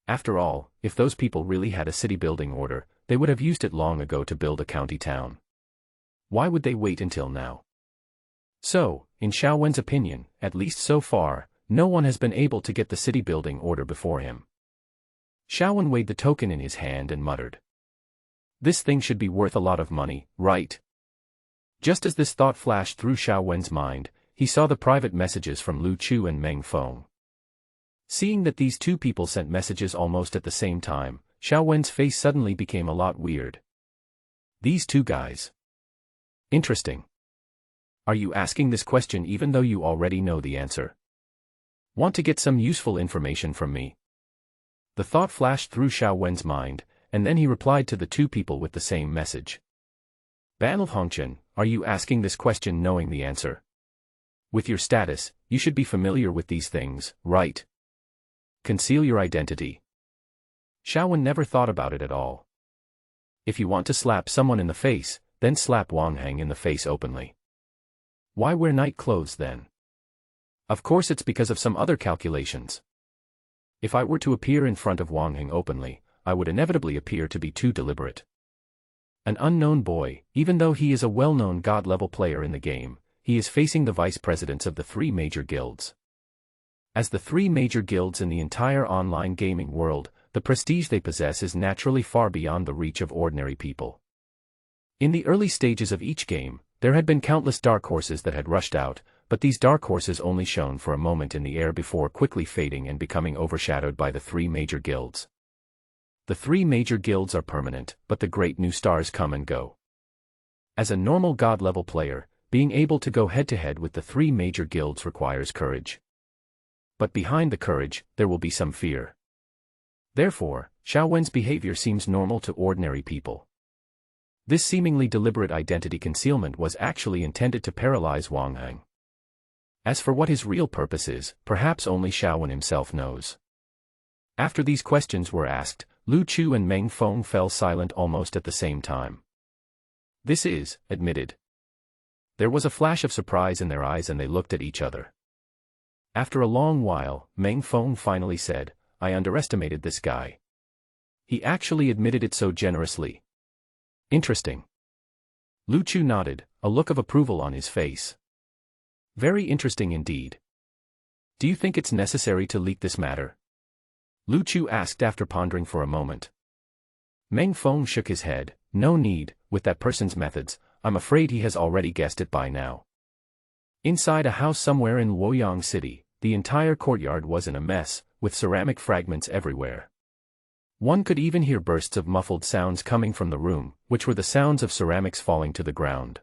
After all, if those people really had a city-building order, they would have used it long ago to build a county town. Why would they wait until now? So, in Xiaowen's opinion, at least so far, no one has been able to get the city-building order before him. Xiaowen weighed the token in his hand and muttered. This thing should be worth a lot of money, right? Just as this thought flashed through Xiaowen's mind, he saw the private messages from Lu Chu and Meng Feng. Seeing that these two people sent messages almost at the same time, Xiaowen's face suddenly became a lot weird. These two guys. Interesting. Are you asking this question even though you already know the answer? Want to get some useful information from me? The thought flashed through Xiaowen's mind, and then he replied to the two people with the same message. Ban Hongchen, are you asking this question knowing the answer? With your status, you should be familiar with these things, right? Conceal your identity. Xiaowen never thought about it at all. If you want to slap someone in the face, then slap Wang Heng in the face openly. Why wear night clothes then? Of course it's because of some other calculations. If I were to appear in front of Wang Heng openly, I would inevitably appear to be too deliberate. An unknown boy, even though he is a well-known god-level player in the game, he is facing the vice presidents of the three major guilds. As the three major guilds in the entire online gaming world, the prestige they possess is naturally far beyond the reach of ordinary people. In the early stages of each game, there had been countless dark horses that had rushed out, but these dark horses only shone for a moment in the air before quickly fading and becoming overshadowed by the three major guilds. The three major guilds are permanent, but the great new stars come and go. As a normal god-level player, being able to go head-to-head with the three major guilds requires courage. But behind the courage, there will be some fear. Therefore, Xiaowen's behavior seems normal to ordinary people. This seemingly deliberate identity concealment was actually intended to paralyze Wang Heng. As for what his real purpose is, perhaps only Xiaowen himself knows. After these questions were asked, Lu Chu and Meng Feng fell silent almost at the same time. This is, admitted. There was a flash of surprise in their eyes and they looked at each other. After a long while, Meng Feng finally said, I underestimated this guy. He actually admitted it so generously. Interesting. Lu Chu nodded, a look of approval on his face. Very interesting indeed. Do you think it's necessary to leak this matter? Lu Chu asked after pondering for a moment. Meng Feng shook his head, no need, with that person's methods, I'm afraid he has already guessed it by now. Inside a house somewhere in Luoyang City, the entire courtyard was in a mess, with ceramic fragments everywhere. One could even hear bursts of muffled sounds coming from the room, which were the sounds of ceramics falling to the ground.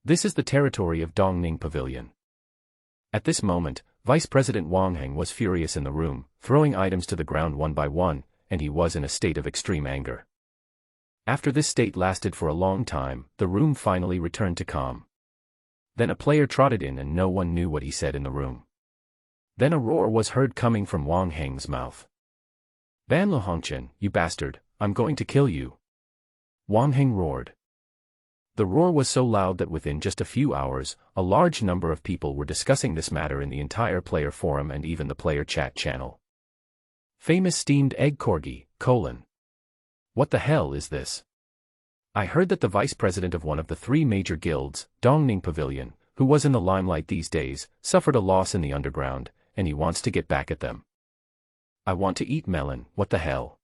This is the territory of Dongning Pavilion. At this moment, Vice President Wang Heng was furious in the room, throwing items to the ground one by one, and he was in a state of extreme anger. After this state lasted for a long time, the room finally returned to calm. Then a player trotted in and no one knew what he said in the room. Then a roar was heard coming from Wang Heng's mouth. Ban Hongchen, you bastard, I'm going to kill you. Wang Heng roared. The roar was so loud that within just a few hours, a large number of people were discussing this matter in the entire player forum and even the player chat channel. Famous steamed egg corgi, : What the hell is this? I heard that the vice president of one of the three major guilds, Dongning Pavilion, who was in the limelight these days, suffered a loss in the underground, and he wants to get back at them. I want to eat melon, what the hell?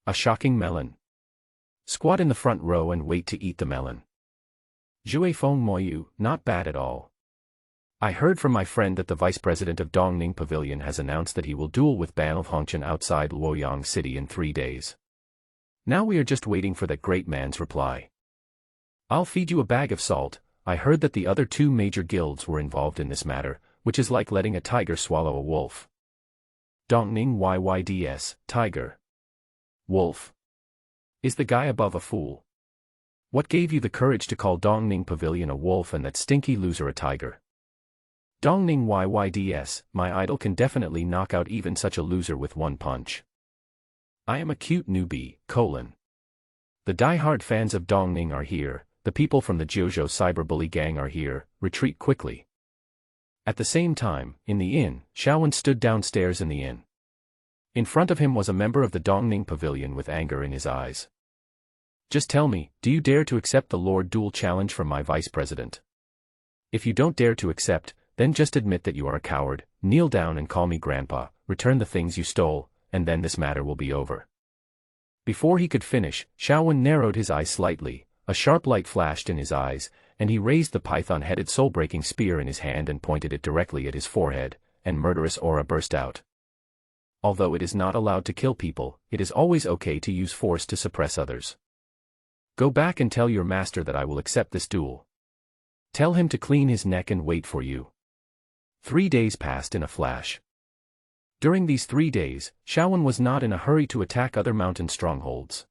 A shocking melon. Squat in the front row and wait to eat the melon. Jouer fong moyu, not bad at all. I heard from my friend that the vice president of Dongning Pavilion has announced that he will duel with Ban of Hongqian outside Luoyang City in 3 days. Now we are just waiting for that great man's reply. I'll feed you a bag of salt. I heard that the other 2 major guilds were involved in this matter, which is like letting a tiger swallow a wolf. Dongning Yyds, tiger. Wolf. Is the guy above a fool? What gave you the courage to call Dongning Pavilion a wolf and that stinky loser a tiger? Dongning Yyds, my idol can definitely knock out even such a loser with 1 punch. I am a cute newbie, : The die-hard fans of Dongning are here, the people from the Jiuzhou cyberbully gang are here, retreat quickly. At the same time, in the inn, Xiaowen stood downstairs in the inn. In front of him was a member of the Dongning Pavilion with anger in his eyes. Just tell me, do you dare to accept the Lord Duel challenge from my vice president? If you don't dare to accept, then just admit that you are a coward, kneel down and call me grandpa, return the things you stole, and then this matter will be over. Before he could finish, Xiaowen narrowed his eyes slightly, a sharp light flashed in his eyes, and he raised the python-headed soul-breaking spear in his hand and pointed it directly at his forehead, and murderous aura burst out. Although it is not allowed to kill people, it is always okay to use force to suppress others. Go back and tell your master that I will accept this duel. Tell him to clean his neck and wait for you. 3 days passed in a flash. During these 3 days, Xiaowen was not in a hurry to attack other mountain strongholds.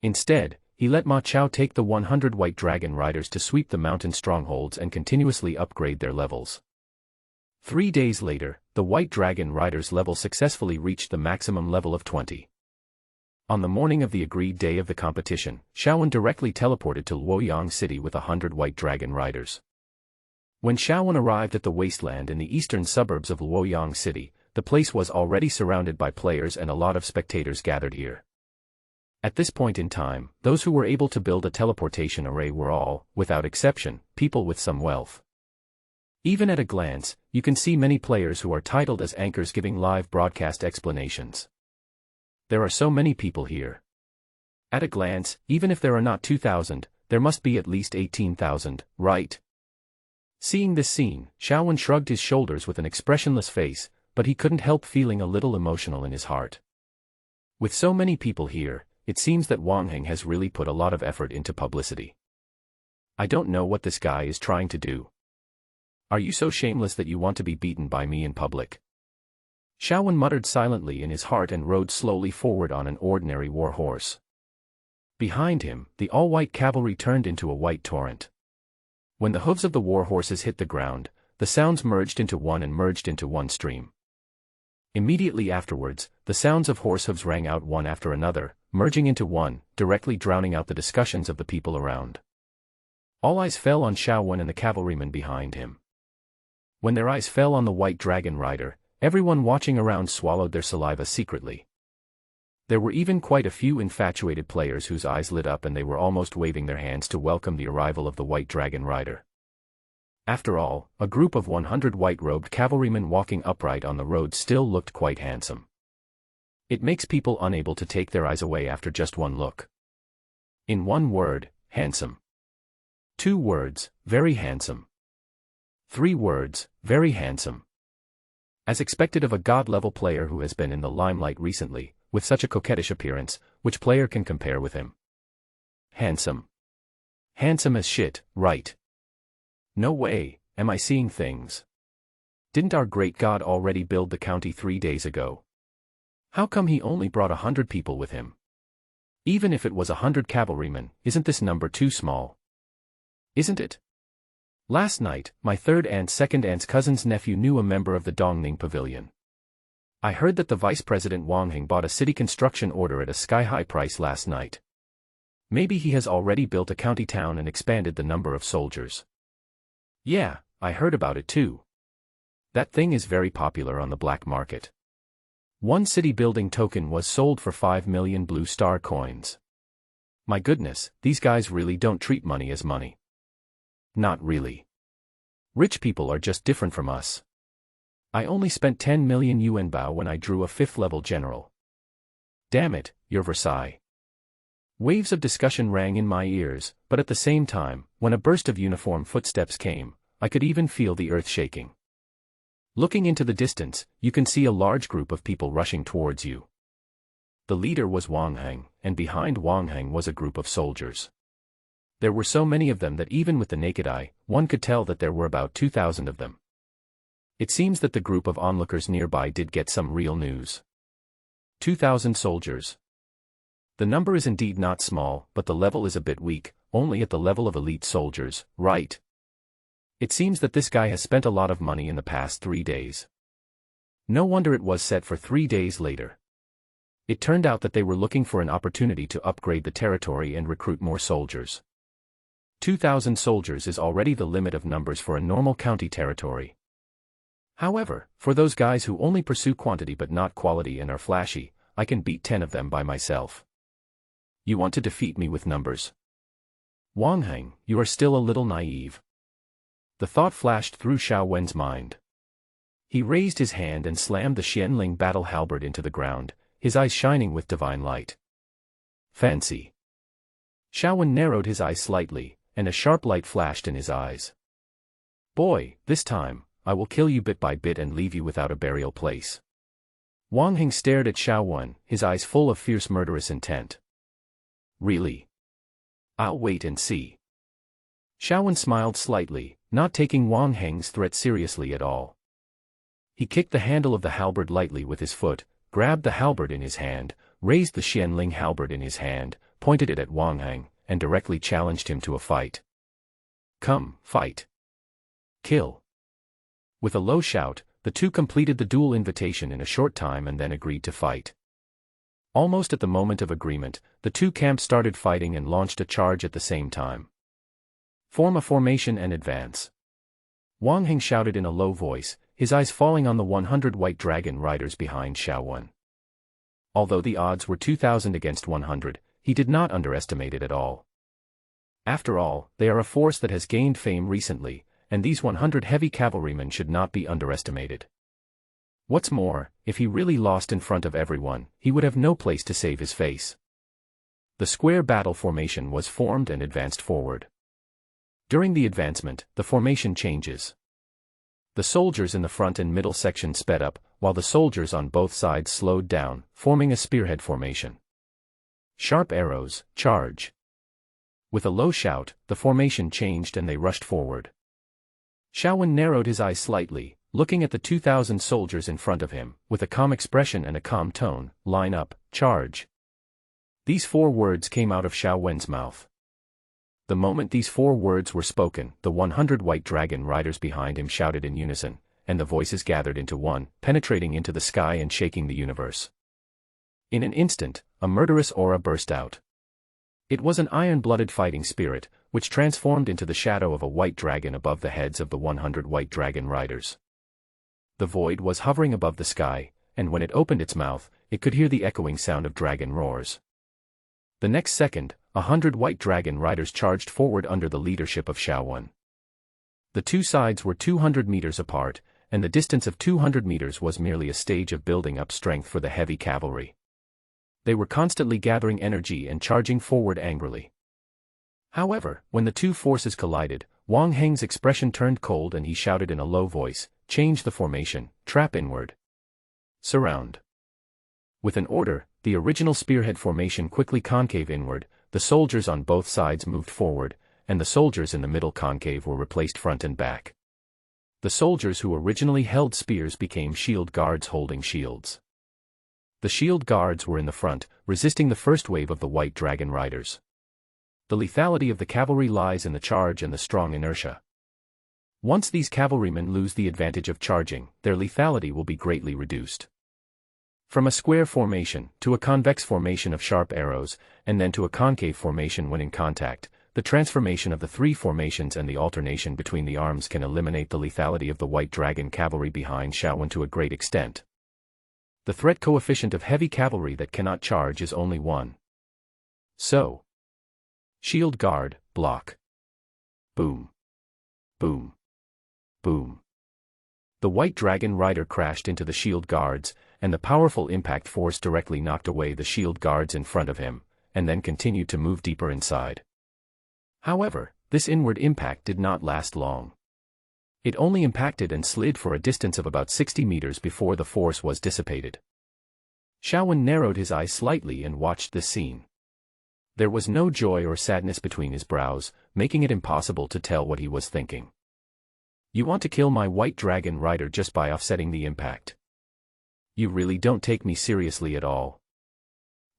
Instead, he let Ma Chao take the 100 white dragon riders to sweep the mountain strongholds and continuously upgrade their levels. 3 days later, the white dragon riders' level successfully reached the maximum level of 20. On the morning of the agreed day of the competition, Xiaowen directly teleported to Luoyang City with 100 white dragon riders. When Xiaowen arrived at the wasteland in the eastern suburbs of Luoyang City, the place was already surrounded by players and a lot of spectators gathered here. At this point in time, those who were able to build a teleportation array were all, without exception, people with some wealth. Even at a glance, you can see many players who are titled as anchors giving live broadcast explanations. There are so many people here. At a glance, even if there are not 2,000, there must be at least 18,000, right? Seeing this scene, Xiaowen shrugged his shoulders with an expressionless face, but he couldn't help feeling a little emotional in his heart. With so many people here, it seems that Wang Heng has really put a lot of effort into publicity. I don't know what this guy is trying to do. Are you so shameless that you want to be beaten by me in public? Xiaowen muttered silently in his heart and rode slowly forward on an ordinary war horse. Behind him, the all-white cavalry turned into a white torrent. When the hooves of the war horses hit the ground, the sounds merged into one and merged into one stream. Immediately afterwards, the sounds of horse hooves rang out one after another, merging into one, directly drowning out the discussions of the people around. All eyes fell on Xiaowen and the cavalrymen behind him. When their eyes fell on the white dragon rider, everyone watching around swallowed their saliva secretly. There were even quite a few infatuated players whose eyes lit up and they were almost waving their hands to welcome the arrival of the white dragon rider. After all, a group of 100 white-robed cavalrymen walking upright on the road still looked quite handsome. It makes people unable to take their eyes away after just one look. In one word, handsome. 2 words, very handsome. 3 words, very handsome. As expected of a god-level player who has been in the limelight recently, with such a coquettish appearance, which player can compare with him? Handsome. Handsome as shit, right? No way, am I seeing things? Didn't our great god already build the county 3 days ago? How come he only brought 100 people with him? Even if it was 100 cavalrymen, isn't this number too small? Isn't it? Last night, my third and second aunt's cousin's nephew knew a member of the Dongning Pavilion. I heard that the Vice President Wang Heng bought a city construction order at a sky-high price last night. Maybe he has already built a county town and expanded the number of soldiers. Yeah, I heard about it too. That thing is very popular on the black market. One city building token was sold for 5 million blue star coins. My goodness, these guys really don't treat money as money. Not really. Rich people are just different from us. I only spent 10 million yuan bao when I drew a 5th-level general. Damn it, you're Versailles. Waves of discussion rang in my ears, but at the same time, when a burst of uniform footsteps came, I could even feel the earth shaking. Looking into the distance, you can see a large group of people rushing towards you. The leader was Wang Heng, and behind Wang Heng was a group of soldiers. There were so many of them that even with the naked eye, one could tell that there were about 2,000 of them. It seems that the group of onlookers nearby did get some real news. 2,000 soldiers. The number is indeed not small, but the level is a bit weak, only at the level of elite soldiers, right? It seems that this guy has spent a lot of money in the past 3 days. No wonder it was set for 3 days later. It turned out that they were looking for an opportunity to upgrade the territory and recruit more soldiers. 2,000 soldiers is already the limit of numbers for a normal county territory. However, for those guys who only pursue quantity but not quality and are flashy, I can beat 10 of them by myself. You want to defeat me with numbers? Wang Heng, you are still a little naive. The thought flashed through Xiao Wen's mind. He raised his hand and slammed the Xianling battle halberd into the ground, his eyes shining with divine light. Fancy. Xiao Wen narrowed his eyes slightly, and a sharp light flashed in his eyes. Boy, this time, I will kill you bit by bit and leave you without a burial place. Wang Heng stared at Xiao Wen, his eyes full of fierce murderous intent. Really? I'll wait and see. Xiao Wen smiled slightly, not taking Wang Heng's threat seriously at all. He kicked the handle of the halberd lightly with his foot, grabbed the halberd in his hand, raised the Xianling halberd in his hand, pointed it at Wang Heng, and directly challenged him to a fight. Come, fight. Kill. With a low shout, the two completed the duel invitation in a short time and then agreed to fight. Almost at the moment of agreement, the two camps started fighting and launched a charge at the same time. Form a formation and advance. Wang Heng shouted in a low voice, his eyes falling on the 100 white dragon riders behind Xiao Wen. Although the odds were 2,000 against 100, he did not underestimate it at all. After all, they are a force that has gained fame recently, and these 100 heavy cavalrymen should not be underestimated. What's more, if he really lost in front of everyone, he would have no place to save his face. The square battle formation was formed and advanced forward. During the advancement, the formation changes. The soldiers in the front and middle section sped up, while the soldiers on both sides slowed down, forming a spearhead formation. Sharp arrows, charge. With a low shout, the formation changed and they rushed forward. Xiao Wen narrowed his eyes slightly, looking at the 2,000 soldiers in front of him, with a calm expression and a calm tone. Line up, charge. These 4 words came out of Xiao Wen's mouth. The moment these 4 words were spoken, the 100 white dragon riders behind him shouted in unison, and the voices gathered into one, penetrating into the sky and shaking the universe. In an instant, a murderous aura burst out. It was an iron-blooded fighting spirit, which transformed into the shadow of a white dragon above the heads of the 100 white dragon riders. The void was hovering above the sky, and when it opened its mouth, it could hear the echoing sound of dragon roars. The next second, 100 white dragon riders charged forward under the leadership of Xiao Wen. The two sides were 200 meters apart, and the distance of 200 meters was merely a stage of building up strength for the heavy cavalry. They were constantly gathering energy and charging forward angrily. However, when the two forces collided, Wang Heng's expression turned cold and he shouted in a low voice, "Change the formation, trap inward. Surround." With an order, the original spearhead formation quickly concave inward, the soldiers on both sides moved forward, and the soldiers in the middle concave were replaced front and back. The soldiers who originally held spears became shield guards holding shields. The shield guards were in the front, resisting the first wave of the white dragon riders. The lethality of the cavalry lies in the charge and the strong inertia. Once these cavalrymen lose the advantage of charging, their lethality will be greatly reduced. From a square formation, to a convex formation of sharp arrows, and then to a concave formation when in contact, the transformation of the 3 formations and the alternation between the arms can eliminate the lethality of the white dragon cavalry behind Xiao Wen to a great extent. The threat coefficient of heavy cavalry that cannot charge is only 1. So. Shield guard, block. Boom. Boom. Boom. The white dragon rider crashed into the shield guards, and the powerful impact force directly knocked away the shield guards in front of him, and then continued to move deeper inside. However, this inward impact did not last long. It only impacted and slid for a distance of about 60 meters before the force was dissipated. Xiaowen narrowed his eyes slightly and watched this scene. There was no joy or sadness between his brows, making it impossible to tell what he was thinking. You want to kill my white dragon rider just by offsetting the impact? You really don't take me seriously at all.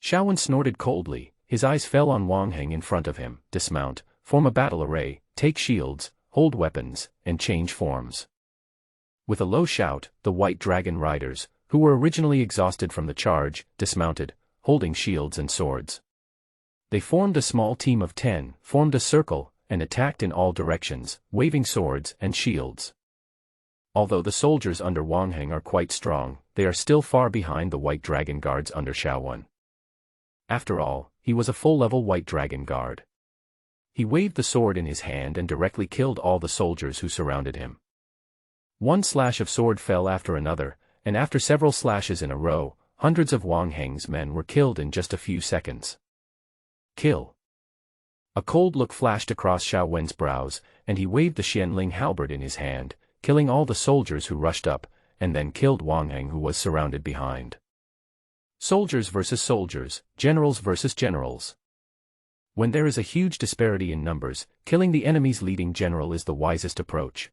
Xiaowen snorted coldly. His eyes fell on Wang Heng in front of him. Dismount, form a battle array, take shields, hold weapons, and change forms. With a low shout, the white dragon riders, who were originally exhausted from the charge, dismounted, holding shields and swords. They formed a small team of 10, formed a circle, and attacked in all directions, waving swords and shields. Although the soldiers under Wang Heng are quite strong, they are still far behind the white dragon guards under Xiaowen. After all, he was a full-level white dragon guard. He waved the sword in his hand and directly killed all the soldiers who surrounded him. One slash of sword fell after another, and after several slashes in a row, hundreds of Wang Heng's men were killed in just a few seconds. Kill. A cold look flashed across Xiaowen's brows, and he waved the Xianling halberd in his hand, killing all the soldiers who rushed up, and then killed Wang Heng who was surrounded behind. Soldiers versus soldiers, generals versus generals. When there is a huge disparity in numbers, killing the enemy's leading general is the wisest approach.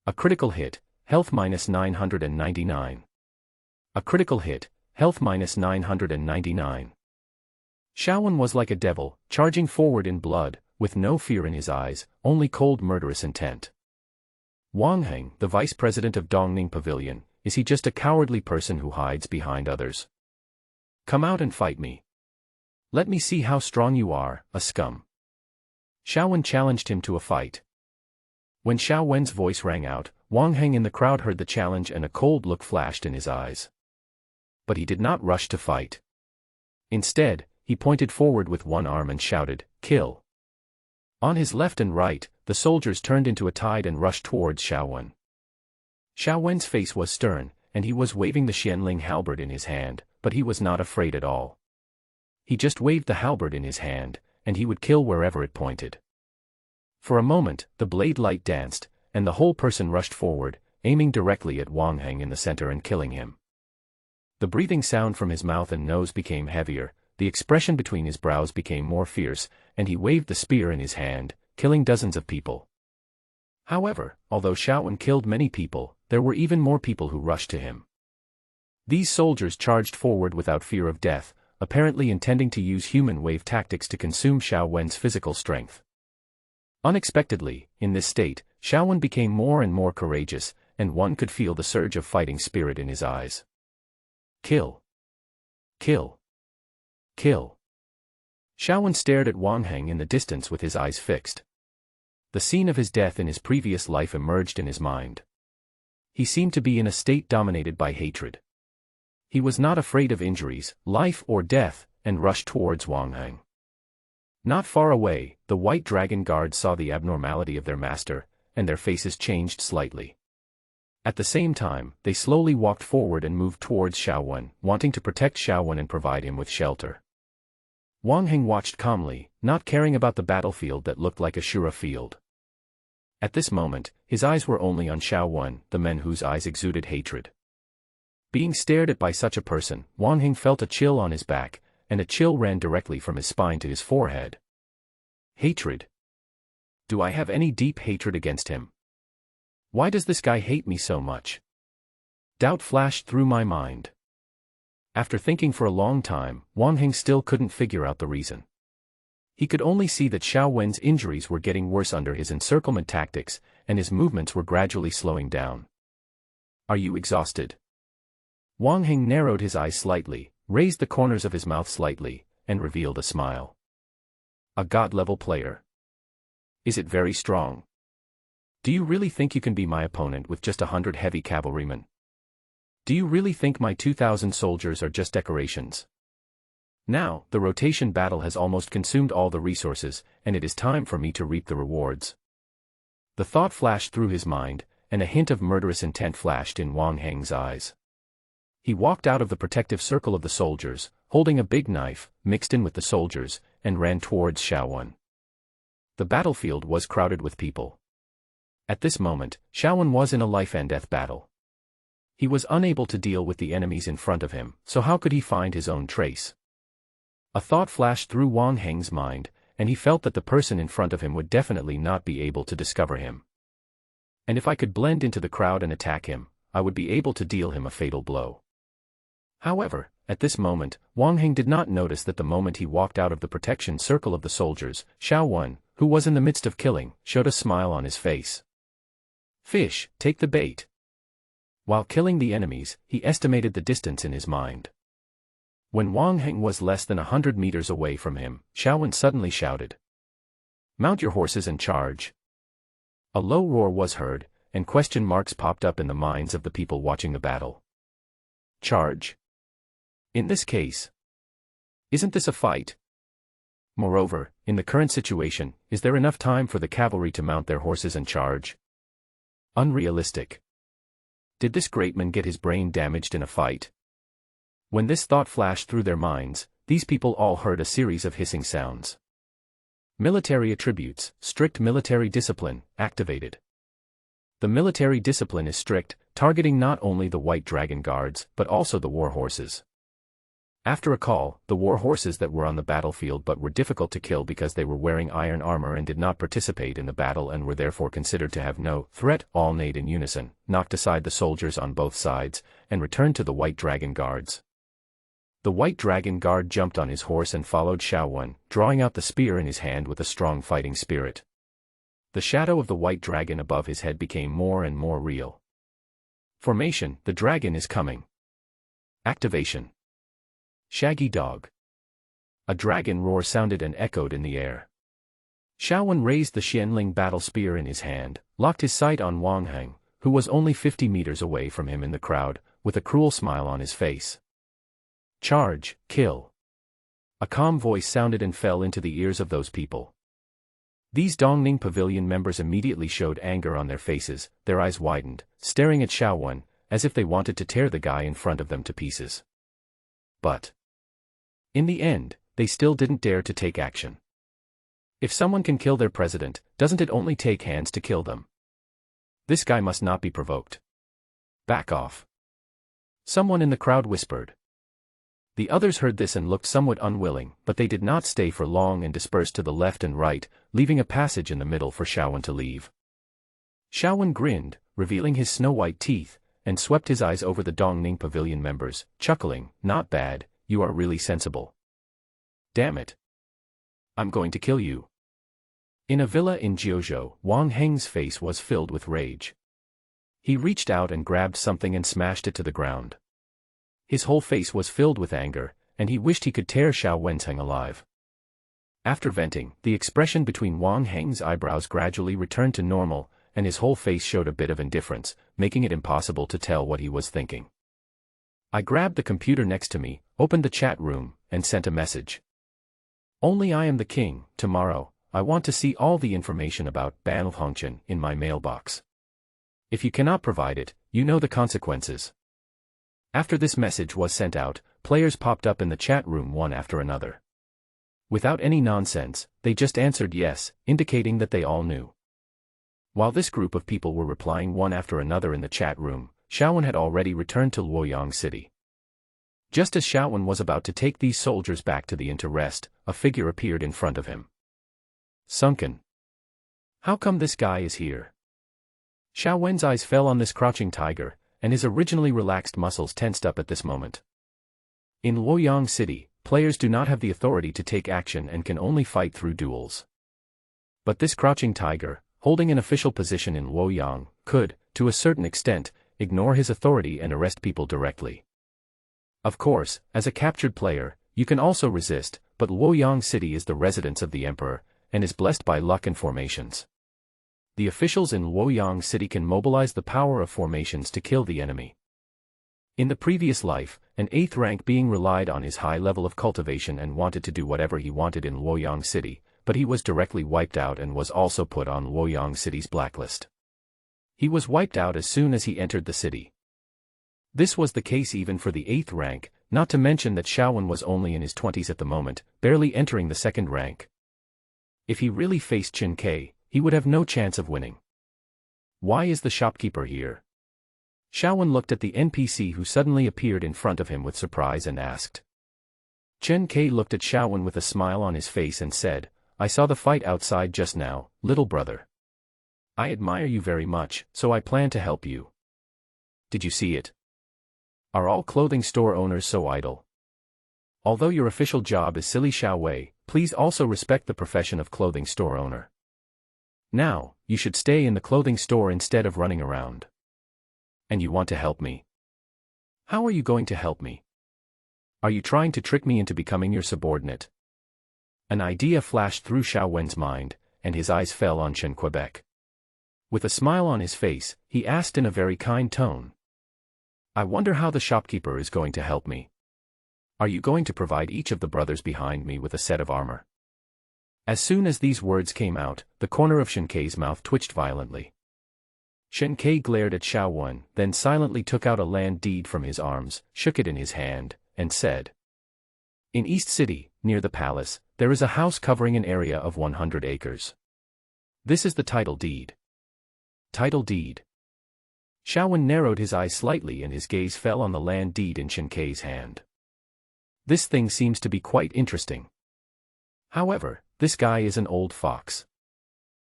A critical hit, health minus 999. A critical hit, health minus 999. Xiaowen was like a devil, charging forward in blood, with no fear in his eyes, only cold murderous intent. Wang Heng, the vice president of Dongning Pavilion, is he just a cowardly person who hides behind others? Come out and fight me. Let me see how strong you are, a scum. Xiaowen challenged him to a fight. When Xiaowen's voice rang out, Wang Heng in the crowd heard the challenge and a cold look flashed in his eyes. But he did not rush to fight. Instead, he pointed forward with one arm and shouted, "Kill." On his left and right, the soldiers turned into a tide and rushed towards Xiaowen. Xiaowen's face was stern, and he was waving the Xianling halberd in his hand, but he was not afraid at all. He just waved the halberd in his hand, and he would kill wherever it pointed. For a moment, the blade light danced, and the whole person rushed forward, aiming directly at Wang Heng in the center and killing him. The breathing sound from his mouth and nose became heavier, the expression between his brows became more fierce, and he waved the spear in his hand, killing dozens of people. However, although Xiaowen killed many people, there were even more people who rushed to him. These soldiers charged forward without fear of death, apparently intending to use human wave tactics to consume Xiaowen's physical strength. Unexpectedly, in this state, Xiaowen became more and more courageous, and one could feel the surge of fighting spirit in his eyes. Kill. Kill. Kill. Xiaowen stared at Wang Heng in the distance with his eyes fixed. The scene of his death in his previous life emerged in his mind. He seemed to be in a state dominated by hatred. He was not afraid of injuries, life or death, and rushed towards Wang Heng. Not far away, the white dragon guards saw the abnormality of their master, and their faces changed slightly. At the same time, they slowly walked forward and moved towards Xiaowen, wanting to protect Xiaowen and provide him with shelter. Wang Heng watched calmly, not caring about the battlefield that looked like a Shura field. At this moment, his eyes were only on Xiaowen, the man whose eyes exuded hatred. Being stared at by such a person, Wang Heng felt a chill on his back, and a chill ran directly from his spine to his forehead. Hatred. Do I have any deep hatred against him? Why does this guy hate me so much? Doubt flashed through my mind. After thinking for a long time, Wang Heng still couldn't figure out the reason. He could only see that Xiaowen's injuries were getting worse under his encirclement tactics, and his movements were gradually slowing down. Are you exhausted? Wang Heng narrowed his eyes slightly, raised the corners of his mouth slightly, and revealed a smile. A god-level player. Is it very strong? Do you really think you can be my opponent with just 100 heavy cavalrymen? Do you really think my 2,000 soldiers are just decorations? Now, the rotation battle has almost consumed all the resources, and it is time for me to reap the rewards. The thought flashed through his mind, and a hint of murderous intent flashed in Wang Heng's eyes. He walked out of the protective circle of the soldiers, holding a big knife, mixed in with the soldiers, and ran towards Xiaowen. The battlefield was crowded with people. At this moment, Xiaowen was in a life-and-death battle. He was unable to deal with the enemies in front of him, so how could he find his own trace? A thought flashed through Wang Heng's mind, and he felt that the person in front of him would definitely not be able to discover him. And if I could blend into the crowd and attack him, I would be able to deal him a fatal blow. However, at this moment, Wang Heng did not notice that the moment he walked out of the protection circle of the soldiers, Xiaowen, who was in the midst of killing, showed a smile on his face. Fish, take the bait. While killing the enemies, he estimated the distance in his mind. When Wang Heng was less than 100 meters away from him, Xiaowen suddenly shouted, "Mount your horses and charge." A low roar was heard, and question marks popped up in the minds of the people watching the battle. Charge? In this case, isn't this a fight? Moreover, in the current situation, is there enough time for the cavalry to mount their horses and charge? Unrealistic. Did this great man get his brain damaged in a fight? When this thought flashed through their minds, these people all heard a series of hissing sounds. Military attributes, strict military discipline, activated. The military discipline is strict, targeting not only the White Dragon Guards, but also the war horses. After a call, the war horses that were on the battlefield but were difficult to kill because they were wearing iron armor and did not participate in the battle and were therefore considered to have no threat, all neighed in unison, knocked aside the soldiers on both sides, and returned to the White Dragon Guards. The White Dragon Guard jumped on his horse and followed Xiaowen, drawing out the spear in his hand with a strong fighting spirit. The shadow of the White Dragon above his head became more and more real. Formation, the dragon is coming. Activation. Shaggy dog. A dragon roar sounded and echoed in the air. Xiaowen raised the Xianling battle spear in his hand, locked his sight on Wang Heng, who was only 50 meters away from him in the crowd, with a cruel smile on his face. Charge, kill. A calm voice sounded and fell into the ears of those people. These Dongning Pavilion members immediately showed anger on their faces, their eyes widened, staring at Xiaowen, as if they wanted to tear the guy in front of them to pieces. But in the end, they still didn't dare to take action. If someone can kill their president, doesn't it only take hands to kill them? This guy must not be provoked. Back off. Someone in the crowd whispered. The others heard this and looked somewhat unwilling, but they did not stay for long and dispersed to the left and right, leaving a passage in the middle for Xiaowen to leave. Xiaowen grinned, revealing his snow-white teeth, and swept his eyes over the Dongning Pavilion members, chuckling, "Not bad, you are really sensible. Damn it. I'm going to kill you." In a villa in Jiuzhou, Wang Heng's face was filled with rage. He reached out and grabbed something and smashed it to the ground. His whole face was filled with anger, and he wished he could tear Xiao Wenheng alive. After venting, the expression between Wang Heng's eyebrows gradually returned to normal, and his whole face showed a bit of indifference, making it impossible to tell what he was thinking. I grabbed the computer next to me, opened the chat room, and sent a message. "Only I am the king, tomorrow, I want to see all the information about Ban Hongchen in my mailbox. If you cannot provide it, you know the consequences." After this message was sent out, players popped up in the chat room one after another. Without any nonsense, they just answered yes, indicating that they all knew. While this group of people were replying one after another in the chat room, Xiaowen had already returned to Luoyang City. Just as Xiaowen was about to take these soldiers back to the inn to rest, a figure appeared in front of him. Sunken. How come this guy is here? Xiaowen's eyes fell on this crouching tiger, and his originally relaxed muscles tensed up at this moment. In Luoyang City, players do not have the authority to take action and can only fight through duels. But this crouching tiger, holding an official position in Luoyang, could, to a certain extent, ignore his authority and arrest people directly. Of course, as a captured player, you can also resist, but Luoyang City is the residence of the emperor, and is blessed by luck and formations. The officials in Luoyang City can mobilize the power of formations to kill the enemy. In the previous life, an 8th rank being relied on his high level of cultivation and wanted to do whatever he wanted in Luoyang City, but he was directly wiped out and was also put on Luoyang City's blacklist. He was wiped out as soon as he entered the city. This was the case even for the 8th rank, not to mention that Xiaowen was only in his 20s at the moment, barely entering the 2nd rank. If he really faced Qin Kai, he would have no chance of winning. Why is the shopkeeper here? Xiaowen looked at the NPC who suddenly appeared in front of him with surprise and asked. Qin Kai looked at Xiaowen with a smile on his face and said, I saw the fight outside just now, little brother. I admire you very much, so I plan to help you. Did you see it? Are all clothing store owners so idle? Although your official job is silly Xiaowei, please also respect the profession of clothing store owner. Now, you should stay in the clothing store instead of running around. And you want to help me? How are you going to help me? Are you trying to trick me into becoming your subordinate? An idea flashed through Xiaowen's mind, and his eyes fell on Chen Quebec. With a smile on his face, he asked in a very kind tone. I wonder how the shopkeeper is going to help me. Are you going to provide each of the brothers behind me with a set of armor? As soon as these words came out, the corner of Shen Kai's mouth twitched violently. Shen Kai glared at Xiaowen, then silently took out a land deed from his arms, shook it in his hand, and said. In East City, near the palace, there is a house covering an area of 100 acres. This is the title deed. Title deed. Xiaowen narrowed his eyes slightly and his gaze fell on the land deed in Shen Kai's hand. This thing seems to be quite interesting. However, this guy is an old fox.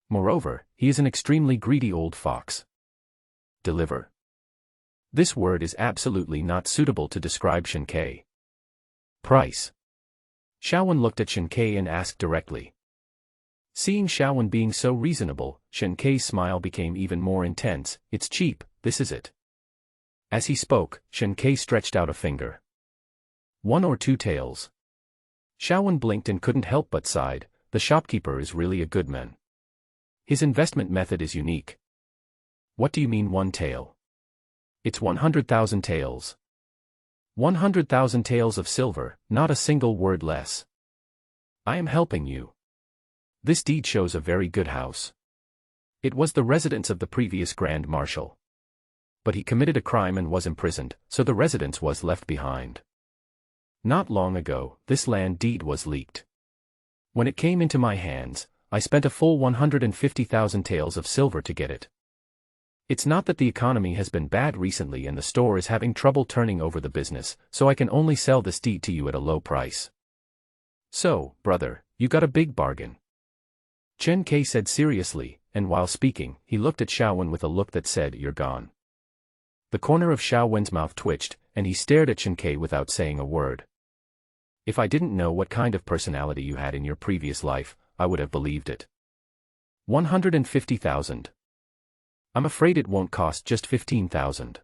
Moreover, he is an extremely greedy old fox. Deliver. This word is absolutely not suitable to describe Shen Kai. Price. Xiaowen looked at Shen Kai and asked directly. Seeing Xiaowen being so reasonable, Shen Kai's smile became even more intense. It's cheap, this is it. As he spoke, Shen Kai stretched out a finger. 1 or 2 taels. Xiaowen blinked and couldn't help but sighed. The shopkeeper is really a good man. His investment method is unique. What do you mean 1 tael? It's 100,000 taels. 100,000 taels of silver, not a single word less. I am helping you. This deed shows a very good house. It was the residence of the previous Grand Marshal. But he committed a crime and was imprisoned, so the residence was left behind. Not long ago, this land deed was leaked. When it came into my hands, I spent a full 150,000 taels of silver to get it. It's not that the economy has been bad recently and the store is having trouble turning over the business, so I can only sell this deed to you at a low price. So, brother, you got a big bargain. Chen Kai said seriously, and while speaking, he looked at Xiaowen with a look that said, You're gone. The corner of Xiaowen's mouth twitched, and he stared at Chen Kai without saying a word. If I didn't know what kind of personality you had in your previous life, I would have believed it. 150,000. I'm afraid it won't cost just 15,000.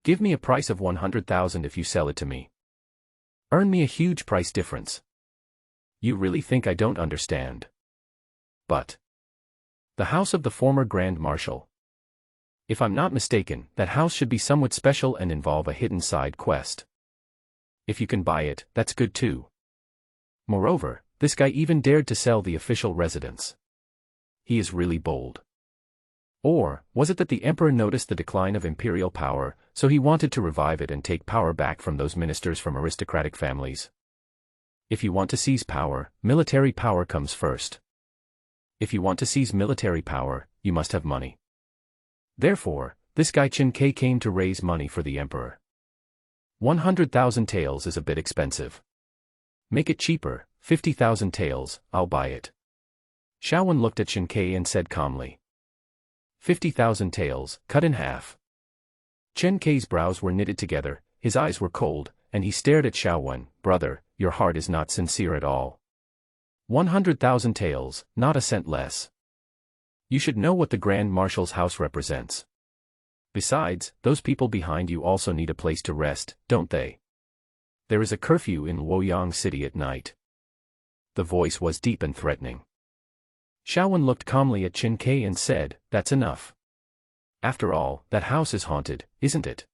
Give me a price of 100,000 if you sell it to me. Earn me a huge price difference. You really think I don't understand? But the house of the former Grand Marshal. If I'm not mistaken, that house should be somewhat special and involve a hidden side quest. If you can buy it, that's good too. Moreover, this guy even dared to sell the official residence. He is really bold. Or, was it that the emperor noticed the decline of imperial power, so he wanted to revive it and take power back from those ministers from aristocratic families? If you want to seize power, military power comes first. If you want to seize military power, you must have money. Therefore, this guy Chen Kai came to raise money for the emperor. 100,000 taels is a bit expensive. Make it cheaper, 50,000 taels, I'll buy it. Xiaowen looked at Chen Kai and said calmly. 50,000 taels, cut in half. Chen Kai's brows were knitted together, his eyes were cold, and he stared at Xiaowen. Brother, your heart is not sincere at all. 100,000 taels, not a cent less. You should know what the Grand Marshal's house represents. Besides, those people behind you also need a place to rest, don't they? There is a curfew in Luoyang City at night. The voice was deep and threatening. Xiaowen looked calmly at Chen Kai and said, That's enough. After all, that house is haunted, isn't it?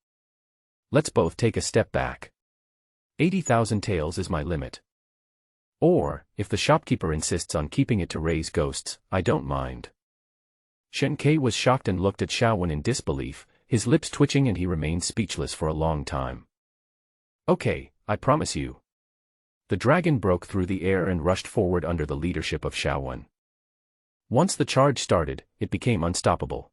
Let's both take a step back. 80,000 taels is my limit. Or, if the shopkeeper insists on keeping it to raise ghosts, I don't mind. Shen Ke was shocked and looked at Xiaowen in disbelief, his lips twitching, and he remained speechless for a long time. Okay, I promise you. The dragon broke through the air and rushed forward under the leadership of Xiaowen. Once the charge started, it became unstoppable.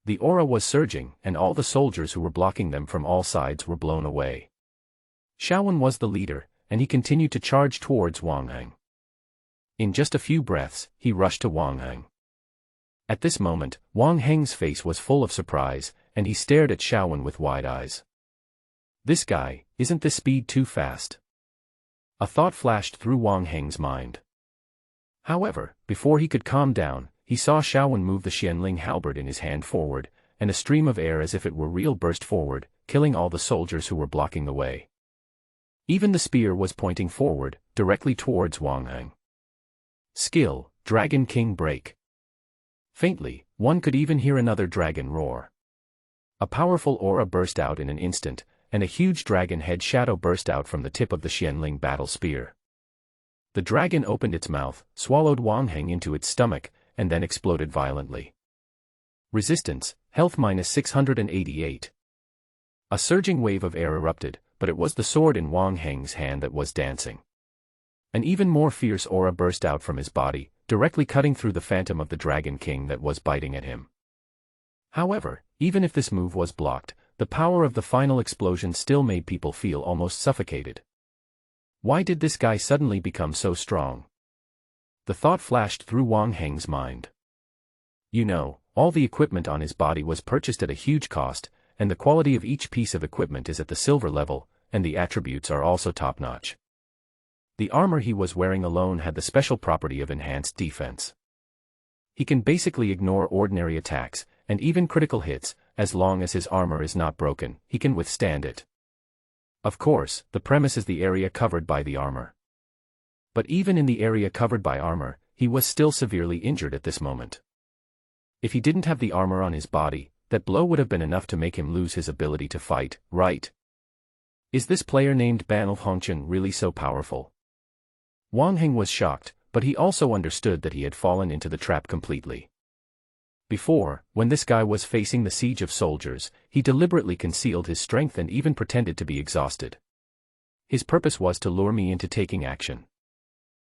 The aura was surging, and all the soldiers who were blocking them from all sides were blown away. Xiaowen was the leader, and he continued to charge towards Wang Heng. In just a few breaths, he rushed to Wang Heng. At this moment, Wang Heng's face was full of surprise, and he stared at Xiaowen with wide eyes. This guy, isn't this speed too fast? A thought flashed through Wang Heng's mind. However, before he could calm down, he saw Xiaowen move the Xianling halberd in his hand forward, and a stream of air as if it were real burst forward, killing all the soldiers who were blocking the way. Even the spear was pointing forward, directly towards Wang Heng. Skill, Dragon King Break. Faintly, one could even hear another dragon roar. A powerful aura burst out in an instant, and a huge dragon head shadow burst out from the tip of the Xianling battle spear. The dragon opened its mouth, swallowed Wang Heng into its stomach, and then exploded violently. Resistance, health -688. A surging wave of air erupted, but it was the sword in Wang Heng's hand that was dancing. An even more fierce aura burst out from his body, directly cutting through the phantom of the Dragon King that was biting at him. However, even if this move was blocked, the power of the final explosion still made people feel almost suffocated. Why did this guy suddenly become so strong? The thought flashed through Wang Heng's mind. You know, all the equipment on his body was purchased at a huge cost, and the quality of each piece of equipment is at the silver level, and the attributes are also top-notch. The armor he was wearing alone had the special property of enhanced defense. He can basically ignore ordinary attacks, and even critical hits, as long as his armor is not broken, he can withstand it. Of course, the premise is the area covered by the armor. But even in the area covered by armor, he was still severely injured at this moment. If he didn't have the armor on his body, that blow would have been enough to make him lose his ability to fight, right? Is this player named Ban Hongchen really so powerful? Wang Heng was shocked, but he also understood that he had fallen into the trap completely. Before, when this guy was facing the siege of soldiers, he deliberately concealed his strength and even pretended to be exhausted. His purpose was to lure me into taking action.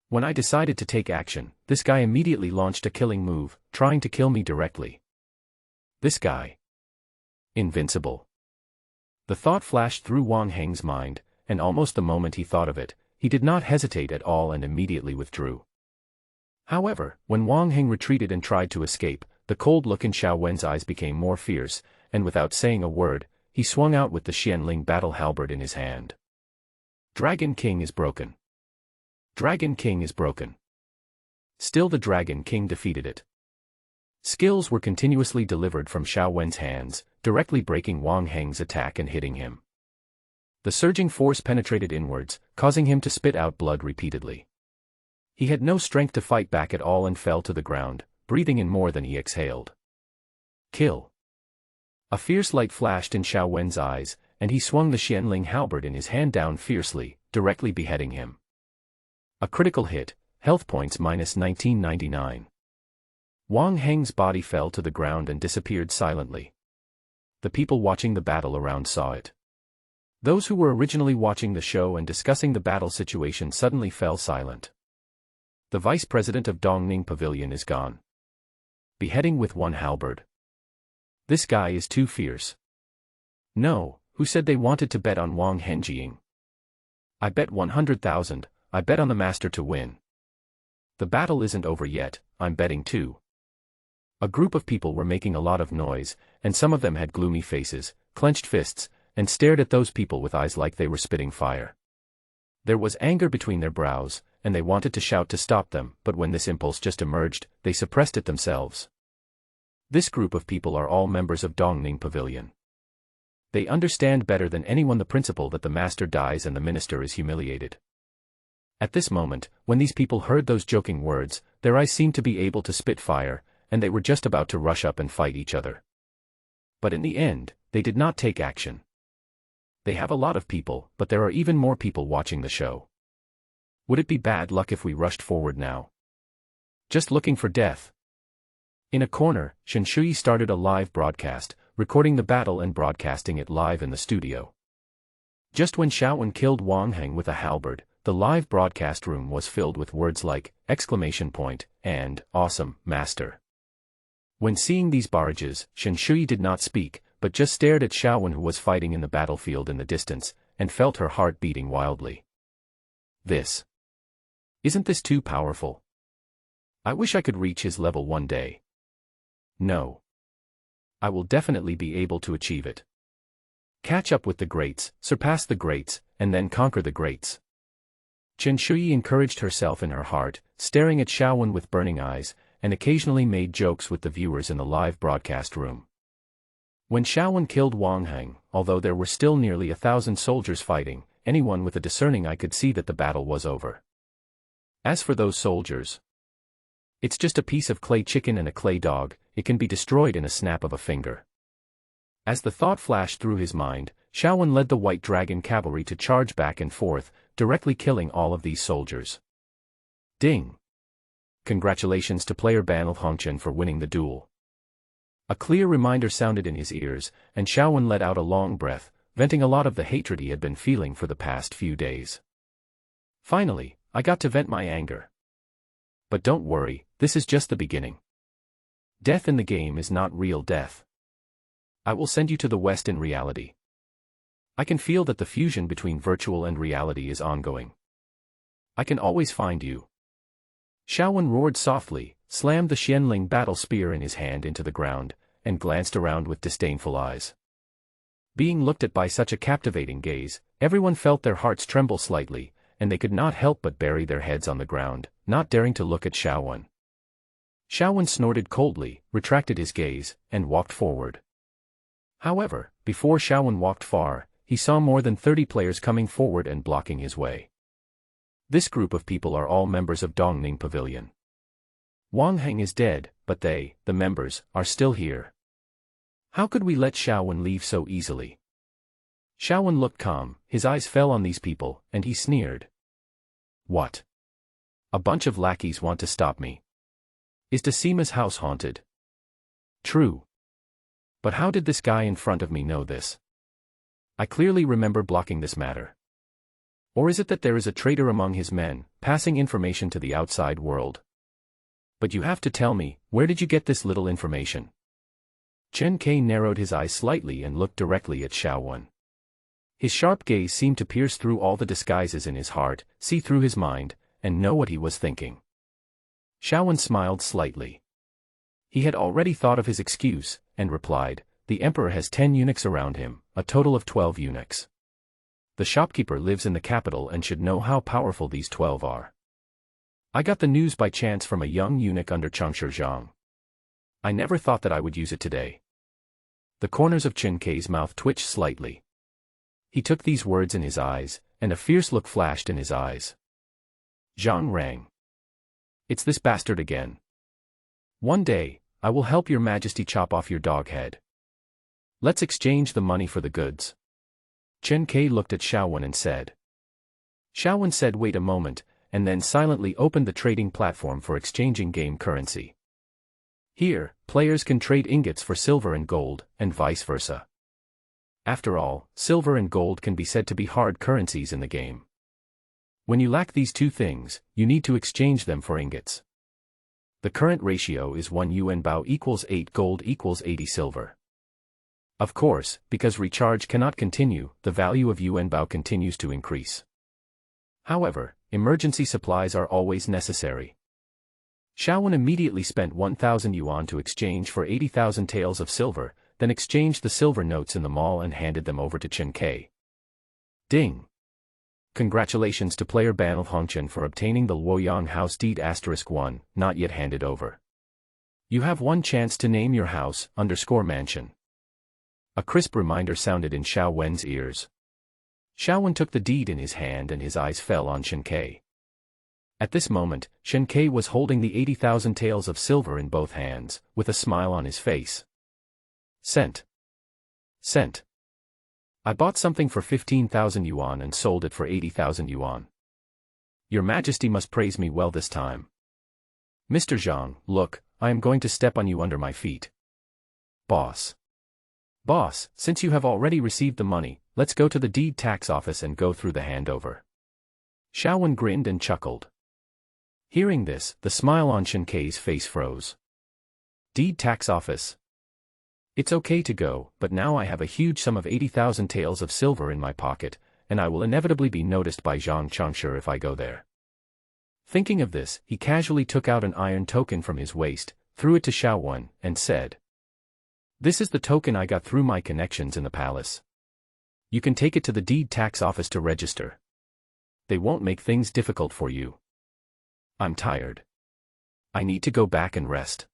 When I decided to take action, this guy immediately launched a killing move, trying to kill me directly. This guy. Invincible. The thought flashed through Wang Heng's mind, and almost the moment he thought of it, he did not hesitate at all and immediately withdrew. However, when Wang Heng retreated and tried to escape, the cold look in Xiaowen's eyes became more fierce, and without saying a word, he swung out with the Xianling battle halberd in his hand. Dragon King is broken. Dragon King is broken. Still the Dragon King defeated it. Skills were continuously delivered from Xiaowen's hands, directly breaking Wang Heng's attack and hitting him. The surging force penetrated inwards, causing him to spit out blood repeatedly. He had no strength to fight back at all and fell to the ground, breathing in more than he exhaled. Kill. A fierce light flashed in Xiaowen's eyes, and he swung the Xianling halberd in his hand down fiercely, directly beheading him. A critical hit, health points -1999. Wang Heng's body fell to the ground and disappeared silently. The people watching the battle around saw it. Those who were originally watching the show and discussing the battle situation suddenly fell silent. The vice president of Dongning Pavilion is gone. Beheading with one halberd. This guy is too fierce. No, who said they wanted to bet on Wang Henjing? I bet 100,000, I bet on the master to win. The battle isn't over yet, I'm betting too. A group of people were making a lot of noise, and some of them had gloomy faces, clenched fists, and stared at those people with eyes like they were spitting fire. There was anger between their brows, and they wanted to shout to stop them, but when this impulse just emerged, they suppressed it themselves. This group of people are all members of Dongning Pavilion. They understand better than anyone the principle that the master dies and the minister is humiliated. At this moment, when these people heard those joking words, their eyes seemed to be able to spit fire, and they were just about to rush up and fight each other. But in the end, they did not take action. They have a lot of people, but there are even more people watching the show. Would it be bad luck if we rushed forward now? Just looking for death. In a corner, Shen Shui started a live broadcast, recording the battle and broadcasting it live in the studio. Just when Xiaowen killed Wang Heng with a halberd, the live broadcast room was filled with words like, ! And, awesome, master. When seeing these barrages, Shen Shui did not speak, but just stared at Xiaowen, who was fighting in the battlefield in the distance, and felt her heart beating wildly. Isn't this too powerful? I wish I could reach his level one day. No. I will definitely be able to achieve it. Catch up with the greats, surpass the greats, and then conquer the greats. Chen Shui encouraged herself in her heart, staring at Xiaowen with burning eyes, and occasionally made jokes with the viewers in the live broadcast room. When Xiaowen killed Wang Heng, although there were still nearly 1,000 soldiers fighting, anyone with a discerning eye could see that the battle was over. As for those soldiers, it's just a piece of clay chicken and a clay dog, it can be destroyed in a snap of a finger. As the thought flashed through his mind, Xiaowen led the White Dragon cavalry to charge back and forth, directly killing all of these soldiers. Ding! Congratulations to player Banl Hongchen for winning the duel. A clear reminder sounded in his ears, and Xiaowen let out a long breath, venting a lot of the hatred he had been feeling for the past few days. Finally, I got to vent my anger. But don't worry, this is just the beginning. Death in the game is not real death. I will send you to the West in reality. I can feel that the fusion between virtual and reality is ongoing. I can always find you. Xiaowen roared softly, slammed the Xianling battle spear in his hand into the ground, and glanced around with disdainful eyes. Being looked at by such a captivating gaze, everyone felt their hearts tremble slightly, and they could not help but bury their heads on the ground, not daring to look at Xiaowen. Xiaowen snorted coldly, retracted his gaze, and walked forward. However, before Xiaowen walked far, he saw more than 30 players coming forward and blocking his way. This group of people are all members of Dongning Pavilion. Wang Heng is dead, but they, the members, are still here. How could we let Xiaowen leave so easily? Xiaowen looked calm, his eyes fell on these people, and he sneered. What? A bunch of lackeys want to stop me. Is Decima's house haunted? True. But how did this guy in front of me know this? I clearly remember blocking this matter. Or is it that there is a traitor among his men, passing information to the outside world? But you have to tell me, where did you get this little information? Chen Kai narrowed his eyes slightly and looked directly at Xiaowen. His sharp gaze seemed to pierce through all the disguises in his heart, see through his mind, and know what he was thinking. Xiaowen smiled slightly. He had already thought of his excuse, and replied, the emperor has 10 eunuchs around him, a total of 12 eunuchs. The shopkeeper lives in the capital and should know how powerful these 12 are. I got the news by chance from a young eunuch under Changshe Zhang. I never thought that I would use it today. The corners of Chen Kai's mouth twitched slightly. He took these words in his eyes, and a fierce look flashed in his eyes. Zhang rang. It's this bastard again. One day, I will help your majesty chop off your dog head. Let's exchange the money for the goods. Chen Kai looked at Xiaowen and said. Xiaowen said wait a moment, and then silently opened the trading platform for exchanging game currency. Here, players can trade ingots for silver and gold, and vice versa. After all, silver and gold can be said to be hard currencies in the game. When you lack these two things, you need to exchange them for ingots. The current ratio is 1 yuan bao equals 8 gold equals 80 silver. Of course, because recharge cannot continue, the value of yuan bao continues to increase. However, emergency supplies are always necessary. Xiaowen immediately spent 1,000 yuan to exchange for 80,000 taels of silver, then exchanged the silver notes in the mall and handed them over to Chen Kai. Ding! Congratulations to player Banl Hongchen for obtaining the Luoyang house deed *1, not yet handed over. You have one chance to name your house, _mansion. A crisp reminder sounded in Xiaowen's ears. Xiaowen took the deed in his hand and his eyes fell on Chen Kai. At this moment, Chen Kai was holding the 80,000 taels of silver in both hands, with a smile on his face. Cent. I bought something for 15,000 yuan and sold it for 80,000 yuan. Your Majesty must praise me well this time. Mr. Zhang, look, I am going to step on you under my feet. Boss. Boss, since you have already received the money, let's go to the deed tax office and go through the handover. Xiaowen grinned and chuckled. Hearing this, the smile on Chen Kei's face froze. Deed tax office. It's okay to go, but now I have a huge sum of 80,000 taels of silver in my pocket, and I will inevitably be noticed by Zhang Changshe if I go there. Thinking of this, he casually took out an iron token from his waist, threw it to Xiaowen, and said, "This is the token I got through my connections in the palace. You can take it to the deed tax office to register. They won't make things difficult for you. I'm tired. I need to go back and rest."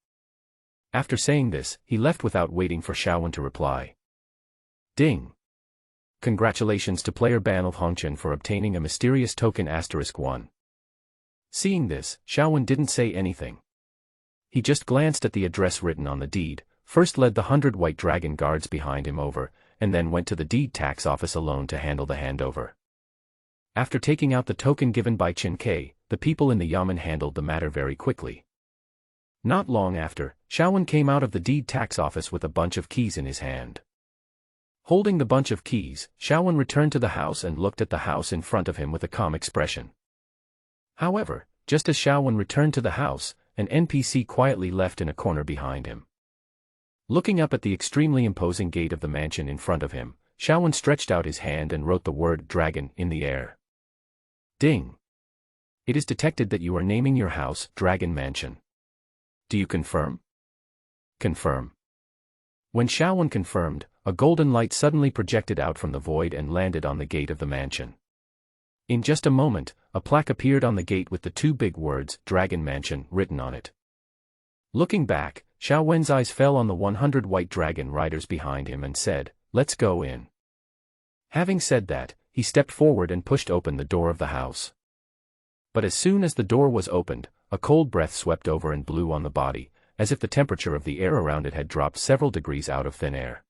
After saying this, he left without waiting for Xiaowen to reply. Ding! Congratulations to player Ban of Hongchen for obtaining a mysterious token *1. Seeing this, Xiaowen didn't say anything. He just glanced at the address written on the deed, first led the 100 white dragon guards behind him over, and then went to the deed tax office alone to handle the handover. After taking out the token given by Chen Kei, the people in the yamen handled the matter very quickly. Not long after, Xiaowen came out of the deed tax office with a bunch of keys in his hand. Holding the bunch of keys, Xiaowen returned to the house and looked at the house in front of him with a calm expression. However, just as Xiaowen returned to the house, an NPC quietly left in a corner behind him. Looking up at the extremely imposing gate of the mansion in front of him, Xiaowen stretched out his hand and wrote the word dragon in the air. Ding! It is detected that you are naming your house Dragon Mansion. Do you confirm? Confirm. When Xiaowen confirmed, a golden light suddenly projected out from the void and landed on the gate of the mansion. In just a moment, a plaque appeared on the gate with the two big words Dragon Mansion written on it. Looking back, Xiaowen's eyes fell on the 100 white dragon riders behind him and said, "Let's go in." Having said that, he stepped forward and pushed open the door of the house. But as soon as the door was opened, a cold breath swept over and blew on the body, as if the temperature of the air around it had dropped several degrees out of thin air.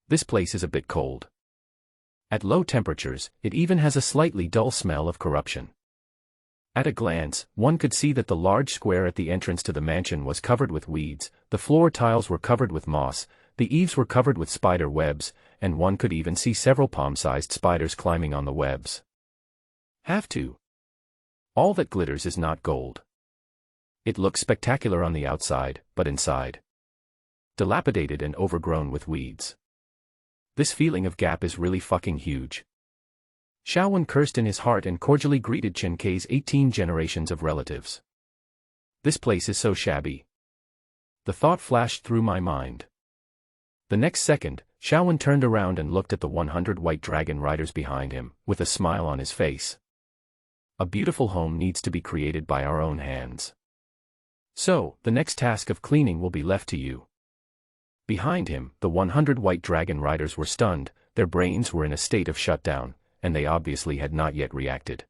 This place is a bit cold. At low temperatures, it even has a slightly dull smell of corruption. At a glance, one could see that the large square at the entrance to the mansion was covered with weeds, the floor tiles were covered with moss, the eaves were covered with spider webs, and one could even see several palm-sized spiders climbing on the webs. Have to. All that glitters is not gold. It looks spectacular on the outside, but inside, dilapidated and overgrown with weeds. This feeling of gap is really fucking huge. Xiaowen cursed in his heart and cordially greeted Chen Kei's 18 generations of relatives. This place is so shabby. The thought flashed through my mind. The next second, Xiaowen turned around and looked at the 100 white dragon riders behind him, with a smile on his face. A beautiful home needs to be created by our own hands. So, the next task of cleaning will be left to you. Behind him, the 100 white dragon riders were stunned, their brains were in a state of shutdown, and they obviously had not yet reacted.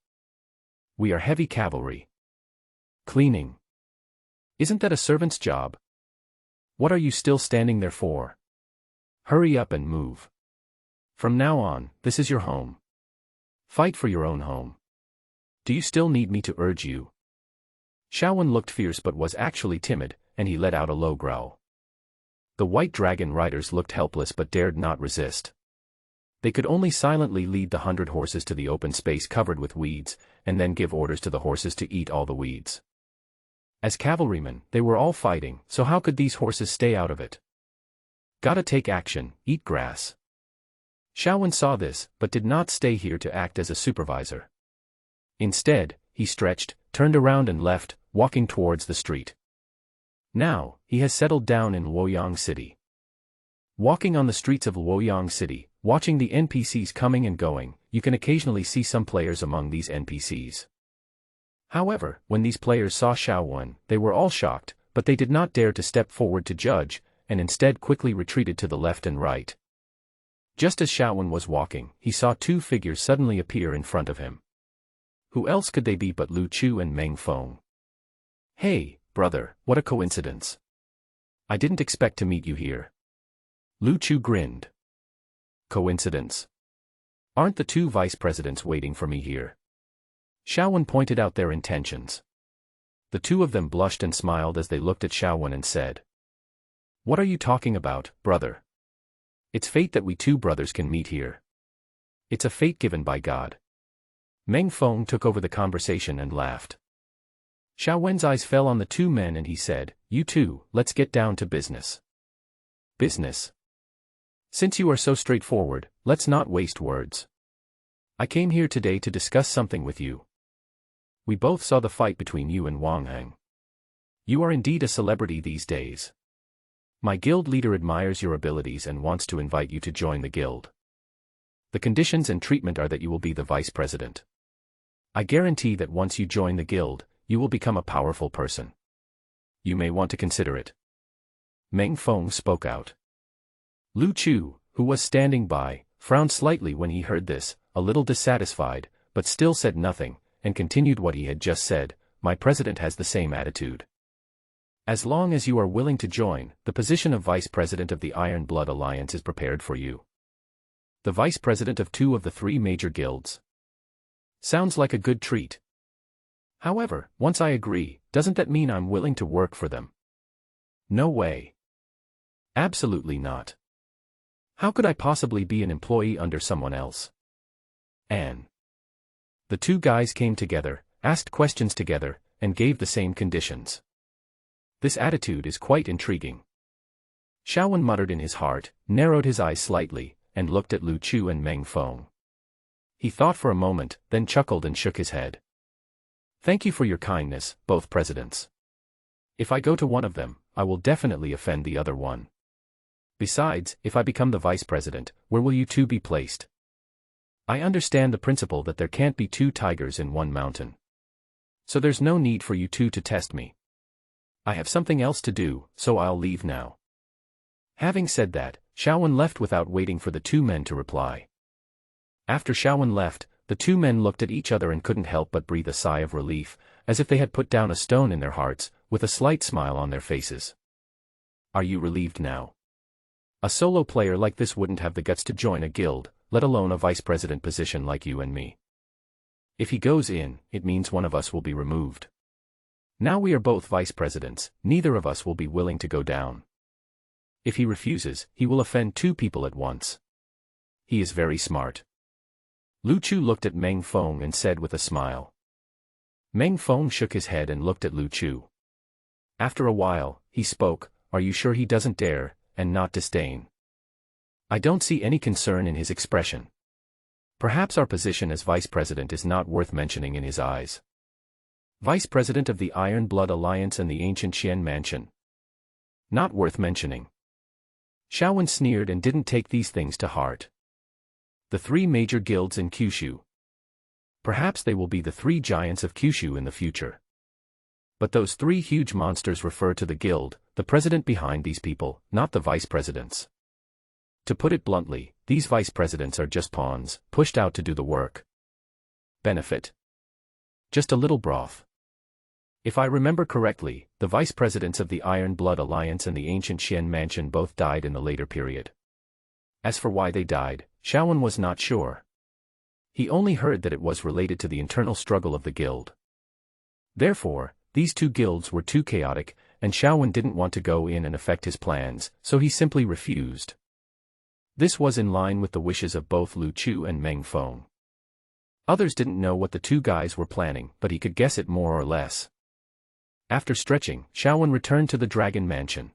We are heavy cavalry. Cleaning. Isn't that a servant's job? What are you still standing there for? Hurry up and move. From now on, this is your home. Fight for your own home. Do you still need me to urge you? Xiaowen looked fierce but was actually timid, and he let out a low growl. The white dragon riders looked helpless but dared not resist. They could only silently lead the 100 horses to the open space covered with weeds, and then give orders to the horses to eat all the weeds. As cavalrymen, they were all fighting, so how could these horses stay out of it? Gotta take action, eat grass. Xiaowen saw this, but did not stay here to act as a supervisor. Instead, he stretched, turned around and left, walking towards the street. Now, he has settled down in Luoyang City. Walking on the streets of Luoyang City, watching the NPCs coming and going, you can occasionally see some players among these NPCs. However, when these players saw Xiaowen, they were all shocked, but they did not dare to step forward to judge, and instead quickly retreated to the left and right. Just as Xiaowen was walking, he saw two figures suddenly appear in front of him. Who else could they be but Lu Chu and Meng Feng? Hey, brother, what a coincidence. I didn't expect to meet you here. Lu Chu grinned. Coincidence? Aren't the two vice presidents waiting for me here? Xiaowen pointed out their intentions. The two of them blushed and smiled as they looked at Xiaowen and said, "What are you talking about, brother? It's fate that we two brothers can meet here. It's a fate given by God." Meng Feng took over the conversation and laughed. Xiaowen's eyes fell on the two men and he said, "You two, let's get down to business." "Business? Since you are so straightforward, let's not waste words. I came here today to discuss something with you. We both saw the fight between you and Wang Heng. You are indeed a celebrity these days. My guild leader admires your abilities and wants to invite you to join the guild. The conditions and treatment are that you will be the vice president. I guarantee that once you join the guild, you will become a powerful person. You may want to consider it." Meng Feng spoke out. Lu Chu, who was standing by, frowned slightly when he heard this, a little dissatisfied, but still said nothing, and continued what he had just said. "My president has the same attitude. As long as you are willing to join, the position of vice president of the Iron Blood Alliance is prepared for you. The vice president of 2 of the 3 major guilds. Sounds like a good treat. However, once I agree, doesn't that mean I'm willing to work for them? No way. Absolutely not. How could I possibly be an employee under someone else?" And the two guys came together, asked questions together, and gave the same conditions. This attitude is quite intriguing. Xiaowen muttered in his heart, narrowed his eyes slightly, and looked at Lu Chu and Meng Feng. He thought for a moment, then chuckled and shook his head. "Thank you for your kindness, both presidents. If I go to one of them, I will definitely offend the other one. Besides, if I become the vice president, where will you two be placed? I understand the principle that there can't be 2 tigers in one mountain. So there's no need for you two to test me. I have something else to do, so I'll leave now." Having said that, Xiaowen left without waiting for the 2 men to reply. After Xiaowen left, the 2 men looked at each other and couldn't help but breathe a sigh of relief, as if they had put down a stone in their hearts, with a slight smile on their faces. "Are you relieved now? A solo player like this wouldn't have the guts to join a guild, let alone a vice president position like you and me. If he goes in, it means one of us will be removed. Now we are both vice presidents, neither of us will be willing to go down. If he refuses, he will offend 2 people at once. He is very smart." Lu Chu looked at Meng Feng and said with a smile. Meng Feng shook his head and looked at Lu Chu. After a while, he spoke, "Are you sure he doesn't dare, and not disdain? I don't see any concern in his expression. Perhaps our position as vice president is not worth mentioning in his eyes. Vice president of the Iron Blood Alliance and the ancient Qian Mansion. Not worth mentioning." Xiaowen sneered and didn't take these things to heart. The 3 major guilds in Kyushu. Perhaps they will be the 3 giants of Kyushu in the future. But those 3 huge monsters refer to the guild, the president behind these people, not the vice presidents. To put it bluntly, these vice presidents are just pawns, pushed out to do the work. Benefit? Just a little broth. If I remember correctly, the vice presidents of the Iron Blood Alliance and the ancient Qian Mansion both died in the later period. As for why they died, Xiaowen was not sure. He only heard that it was related to the internal struggle of the guild. Therefore, these 2 guilds were too chaotic, and Xiaowen didn't want to go in and affect his plans, so he simply refused. This was in line with the wishes of both Lu Chu and Meng Feng. Others didn't know what the 2 guys were planning, but he could guess it more or less. After stretching, Xiaowen returned to the Dragon Mansion.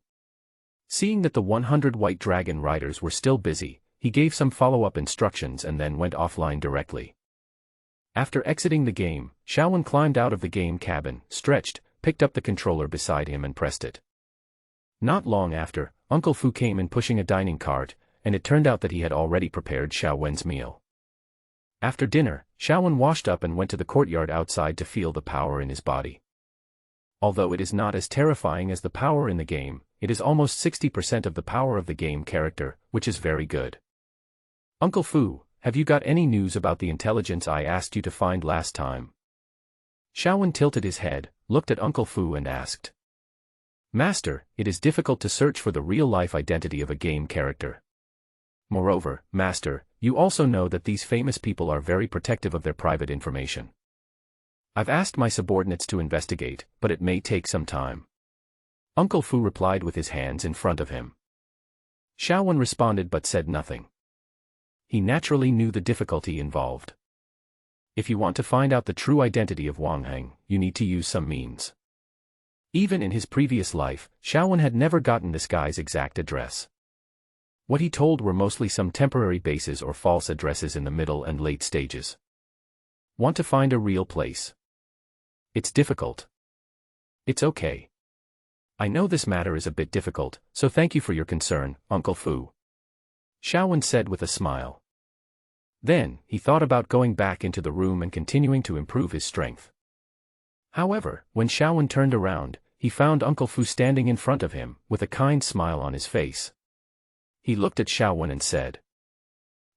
Seeing that the 100 white dragon riders were still busy, he gave some follow-up instructions and then went offline directly. After exiting the game, Xiaowen climbed out of the game cabin, stretched, picked up the controller beside him and pressed it. Not long after, Uncle Fu came in pushing a dining cart, and it turned out that he had already prepared Xiaowen's meal. After dinner, Xiaowen washed up and went to the courtyard outside to feel the power in his body. Although it is not as terrifying as the power in the game, it is almost 60% of the power of the game character, which is very good. "Uncle Fu, have you got any news about the intelligence I asked you to find last time?" Xiaowen tilted his head, looked at Uncle Fu and asked. "Master, it is difficult to search for the real-life identity of a game character. Moreover, Master, you also know that these famous people are very protective of their private information." I've asked my subordinates to investigate, but it may take some time. Uncle Fu replied with his hands in front of him. Xiaowen responded but said nothing. He naturally knew the difficulty involved. If you want to find out the true identity of Wang Heng, you need to use some means. Even in his previous life, Xiaowen had never gotten this guy's exact address. What he told were mostly some temporary bases or false addresses in the middle and late stages. Want to find a real place? It's difficult. It's okay. I know this matter is a bit difficult, so thank you for your concern, Uncle Fu. Xiaowen said with a smile. Then, he thought about going back into the room and continuing to improve his strength. However, when Xiaowen turned around, he found Uncle Fu standing in front of him, with a kind smile on his face. He looked at Xiaowen and said,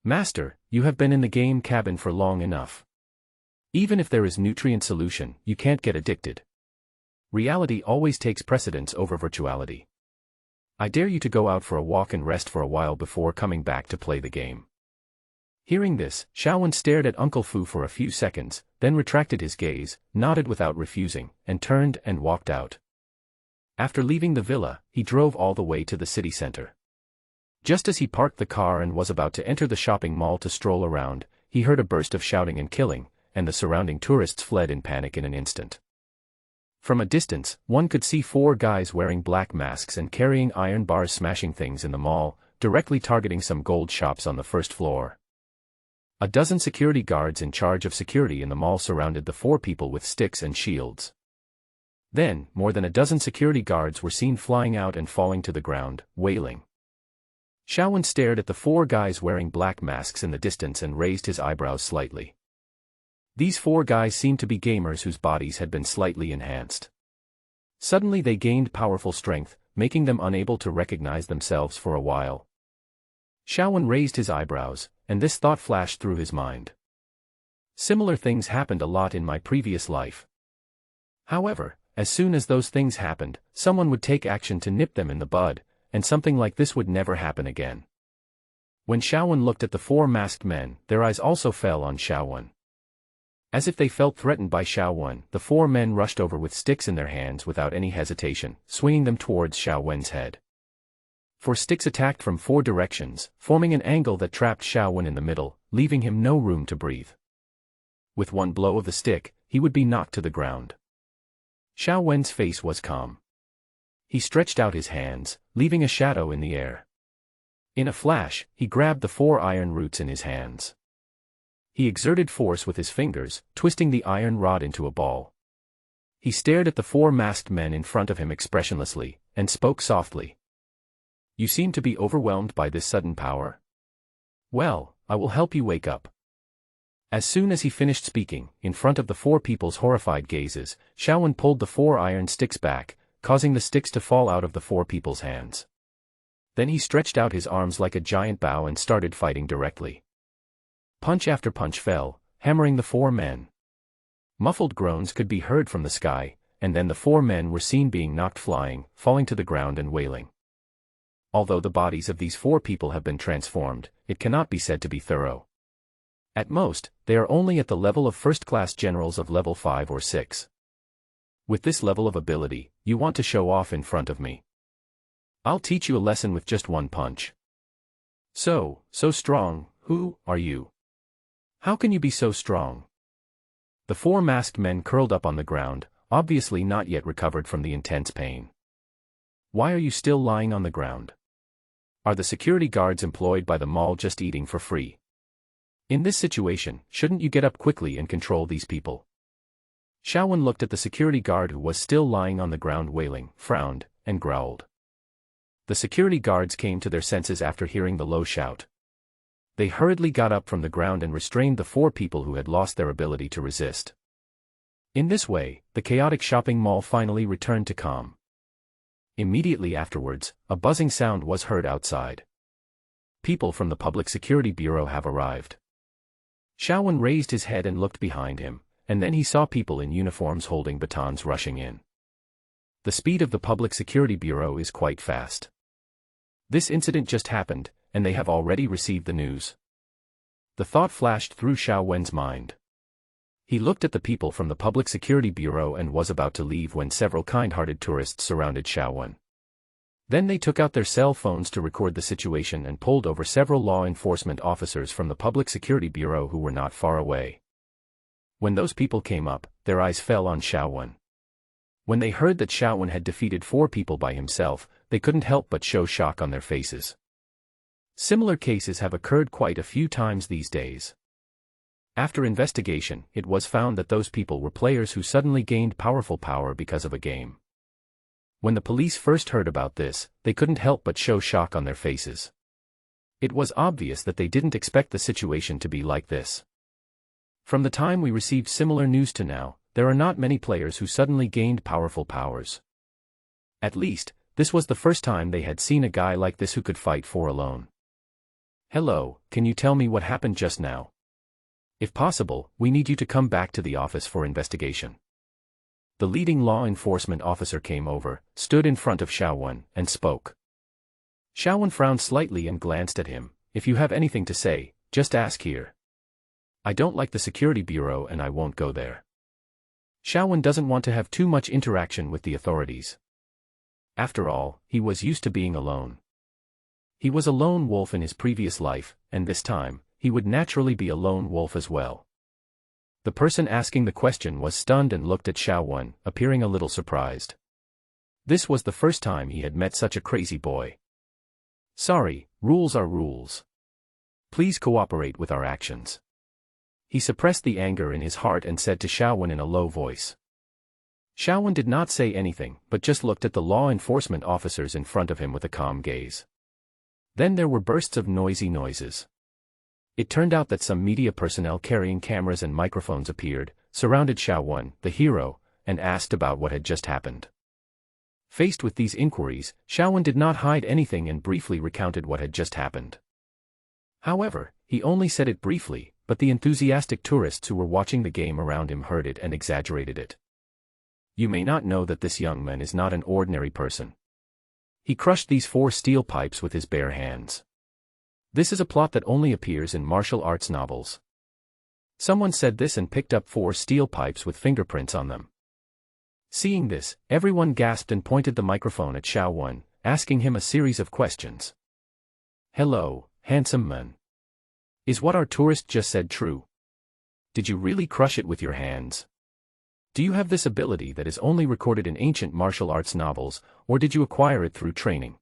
"Master, you have been in the game cabin for long enough. Even if there is nutrient solution, you can't get addicted. Reality always takes precedence over virtuality. I dare you to go out for a walk and rest for a while before coming back to play the game." Hearing this, Xiaowen stared at Uncle Fu for a few seconds, then retracted his gaze, nodded without refusing, and turned and walked out. After leaving the villa, he drove all the way to the city center. Just as he parked the car and was about to enter the shopping mall to stroll around, he heard a burst of shouting and killing, and the surrounding tourists fled in panic in an instant. From a distance, one could see 4 guys wearing black masks and carrying iron bars smashing things in the mall, directly targeting some gold shops on the first floor. A dozen security guards in charge of security in the mall surrounded the 4 people with sticks and shields. Then, more than a dozen security guards were seen flying out and falling to the ground, wailing. Xiaowen stared at the 4 guys wearing black masks in the distance and raised his eyebrows slightly. These 4 guys seemed to be gamers whose bodies had been slightly enhanced. Suddenly they gained powerful strength, making them unable to recognize themselves for a while. Xiaowen raised his eyebrows, and this thought flashed through his mind. Similar things happened a lot in my previous life. However, as soon as those things happened, someone would take action to nip them in the bud, and something like this would never happen again. When Xiaowen looked at the 4 masked men, their eyes also fell on Xiaowen. As if they felt threatened by Xiaowen, the 4 men rushed over with sticks in their hands without any hesitation, swinging them towards Xiaowen's head. 4 sticks attacked from 4 directions, forming an angle that trapped Xiaowen in the middle, leaving him no room to breathe. With one blow of the stick, he would be knocked to the ground. Xiaowen's face was calm. He stretched out his hands, leaving a shadow in the air. In a flash, he grabbed the 4 iron roots in his hands. He exerted force with his fingers, twisting the iron rod into a ball. He stared at the 4 masked men in front of him expressionlessly, and spoke softly. "You seem to be overwhelmed by this sudden power. Well, I will help you wake up." As soon as he finished speaking, in front of the 4 people's horrified gazes, Xiaowen pulled the 4 iron sticks back, causing the sticks to fall out of the 4 people's hands. Then he stretched out his arms like a giant bow and started fighting directly. Punch after punch fell, hammering the 4 men. Muffled groans could be heard from the sky, and then the 4 men were seen being knocked flying, falling to the ground and wailing. Although the bodies of these 4 people have been transformed, it cannot be said to be thorough. At most, they are only at the level of first-class generals of level 5 or 6. With this level of ability, you want to show off in front of me? I'll teach you a lesson with just 1 punch. So strong, who are you? How can you be so strong? The 4 masked men curled up on the ground, obviously not yet recovered from the intense pain. Why are you still lying on the ground? Are the security guards employed by the mall just eating for free? In this situation, shouldn't you get up quickly and control these people? Xiaowen looked at the security guard who was still lying on the ground wailing, frowned, and growled. The security guards came to their senses after hearing the low shout. They hurriedly got up from the ground and restrained the 4 people who had lost their ability to resist. In this way, the chaotic shopping mall finally returned to calm. Immediately afterwards, a buzzing sound was heard outside. People from the Public Security Bureau have arrived. Xiaowen raised his head and looked behind him, and then he saw people in uniforms holding batons rushing in. The speed of the Public Security Bureau is quite fast. This incident just happened, and they have already received the news. The thought flashed through Xiaowen's mind. He looked at the people from the Public Security Bureau and was about to leave when several kind-hearted tourists surrounded Xiaowen. Then they took out their cell phones to record the situation and pulled over several law enforcement officers from the Public Security Bureau who were not far away. When those people came up, their eyes fell on Xiaowen. When they heard that Xiaowen had defeated 4 people by himself, they couldn't help but show shock on their faces. Similar cases have occurred quite a few times these days. After investigation, it was found that those people were players who suddenly gained powerful power because of a game. When the police first heard about this, they couldn't help but show shock on their faces. It was obvious that they didn't expect the situation to be like this. From the time we received similar news to now, there are not many players who suddenly gained powerful powers. At least, this was the first time they had seen a guy like this who could fight 4 alone. Hello, can you tell me what happened just now? If possible, we need you to come back to the office for investigation. The leading law enforcement officer came over, stood in front of Xiaowen, and spoke. Xiaowen frowned slightly and glanced at him. If you have anything to say, just ask here. I don't like the security bureau and I won't go there. Xiaowen doesn't want to have too much interaction with the authorities. After all, he was used to being alone. He was a lone wolf in his previous life, and this time, he would naturally be a lone wolf as well. The person asking the question was stunned and looked at Xiaowen, appearing a little surprised. This was the first time he had met such a crazy boy. Sorry, rules are rules. Please cooperate with our actions. He suppressed the anger in his heart and said to Xiaowen in a low voice. Xiaowen did not say anything, but just looked at the law enforcement officers in front of him with a calm gaze. Then there were bursts of noisy noises. It turned out that some media personnel carrying cameras and microphones appeared, surrounded Xiaowen, the hero, and asked about what had just happened. Faced with these inquiries, Xiaowen did not hide anything and briefly recounted what had just happened. However, he only said it briefly, but the enthusiastic tourists who were watching the game around him heard it and exaggerated it. You may not know that this young man is not an ordinary person. He crushed these 4 steel pipes with his bare hands. This is a plot that only appears in martial arts novels. Someone said this and picked up 4 steel pipes with fingerprints on them. Seeing this, everyone gasped and pointed the microphone at Xiaowen, asking him a series of questions. Hello, handsome man. Is what our tourist just said true? Did you really crush it with your hands? Do you have this ability that is only recorded in ancient martial arts novels, or did you acquire it through training?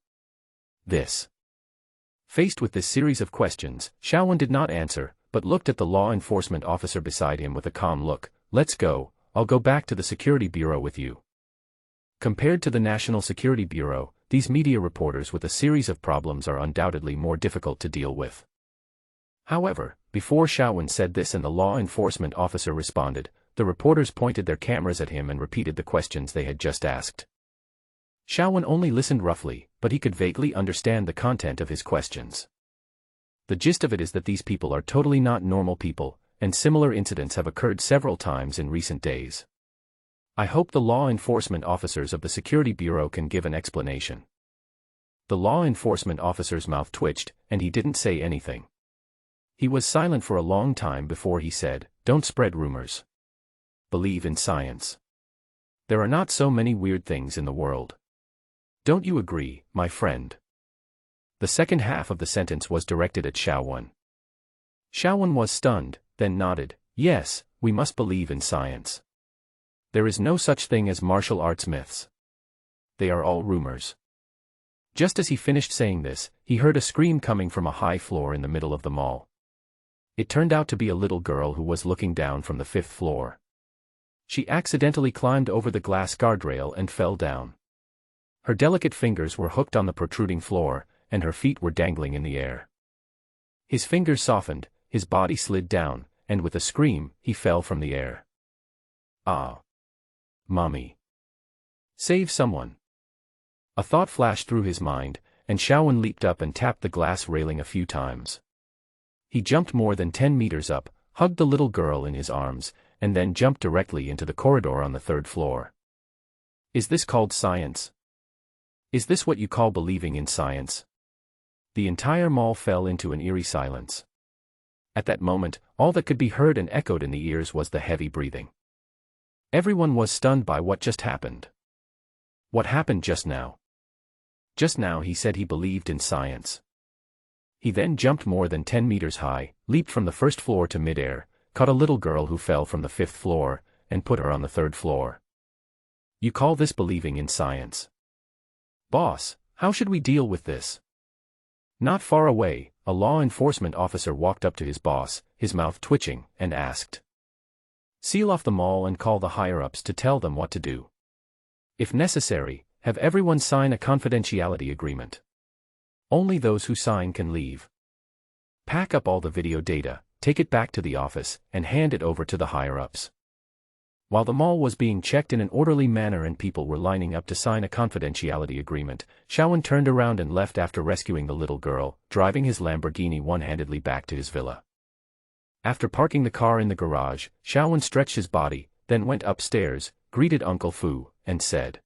Faced with this series of questions, Xiaowen did not answer, but looked at the law enforcement officer beside him with a calm look. Let's go, I'll go back to the security bureau with you. Compared to the National Security Bureau, these media reporters with a series of problems are undoubtedly more difficult to deal with. However, before Xiaowen said this and the law enforcement officer responded, the reporters pointed their cameras at him and repeated the questions they had just asked. Xiaowen only listened roughly, but he could vaguely understand the content of his questions. The gist of it is that these people are totally not normal people, and similar incidents have occurred several times in recent days. I hope the law enforcement officers of the Security Bureau can give an explanation. The law enforcement officer's mouth twitched, and he didn't say anything. He was silent for a long time before he said, "Don't spread rumors. Believe in science. There are not so many weird things in the world. Don't you agree, my friend?" The second half of the sentence was directed at Xiaowen. Xiaowen was stunned, then nodded. Yes, we must believe in science. There is no such thing as martial arts myths. They are all rumors. Just as he finished saying this, he heard a scream coming from a high floor in the middle of the mall. It turned out to be a little girl who was looking down from the 5th floor. She accidentally climbed over the glass guardrail and fell down. Her delicate fingers were hooked on the protruding floor, and her feet were dangling in the air. His fingers softened, his body slid down, and with a scream, he fell from the air. Ah! Mommy! Save someone! A thought flashed through his mind, and Xiaowen leaped up and tapped the glass railing a few times. He jumped more than 10 meters up, hugged the little girl in his arms, and then jumped directly into the corridor on the 3rd floor. Is this called science? Is this what you call believing in science? The entire mall fell into an eerie silence. At that moment, all that could be heard and echoed in the ears was the heavy breathing. Everyone was stunned by what just happened. What happened just now? Just now he said he believed in science. He then jumped more than 10 meters high, leaped from the first floor to midair, caught a little girl who fell from the 5th floor, and put her on the 3rd floor. You call this believing in science? Boss, how should we deal with this? Not far away, a law enforcement officer walked up to his boss, his mouth twitching, and asked. Seal off the mall and call the higher-ups to tell them what to do. If necessary, have everyone sign a confidentiality agreement. Only those who sign can leave. Pack up all the video data, take it back to the office, and hand it over to the higher-ups. While the mall was being checked in an orderly manner and people were lining up to sign a confidentiality agreement, Xiaowen turned around and left after rescuing the little girl, driving his Lamborghini one-handedly back to his villa. After parking the car in the garage, Xiaowen stretched his body, then went upstairs, greeted Uncle Fu, and said,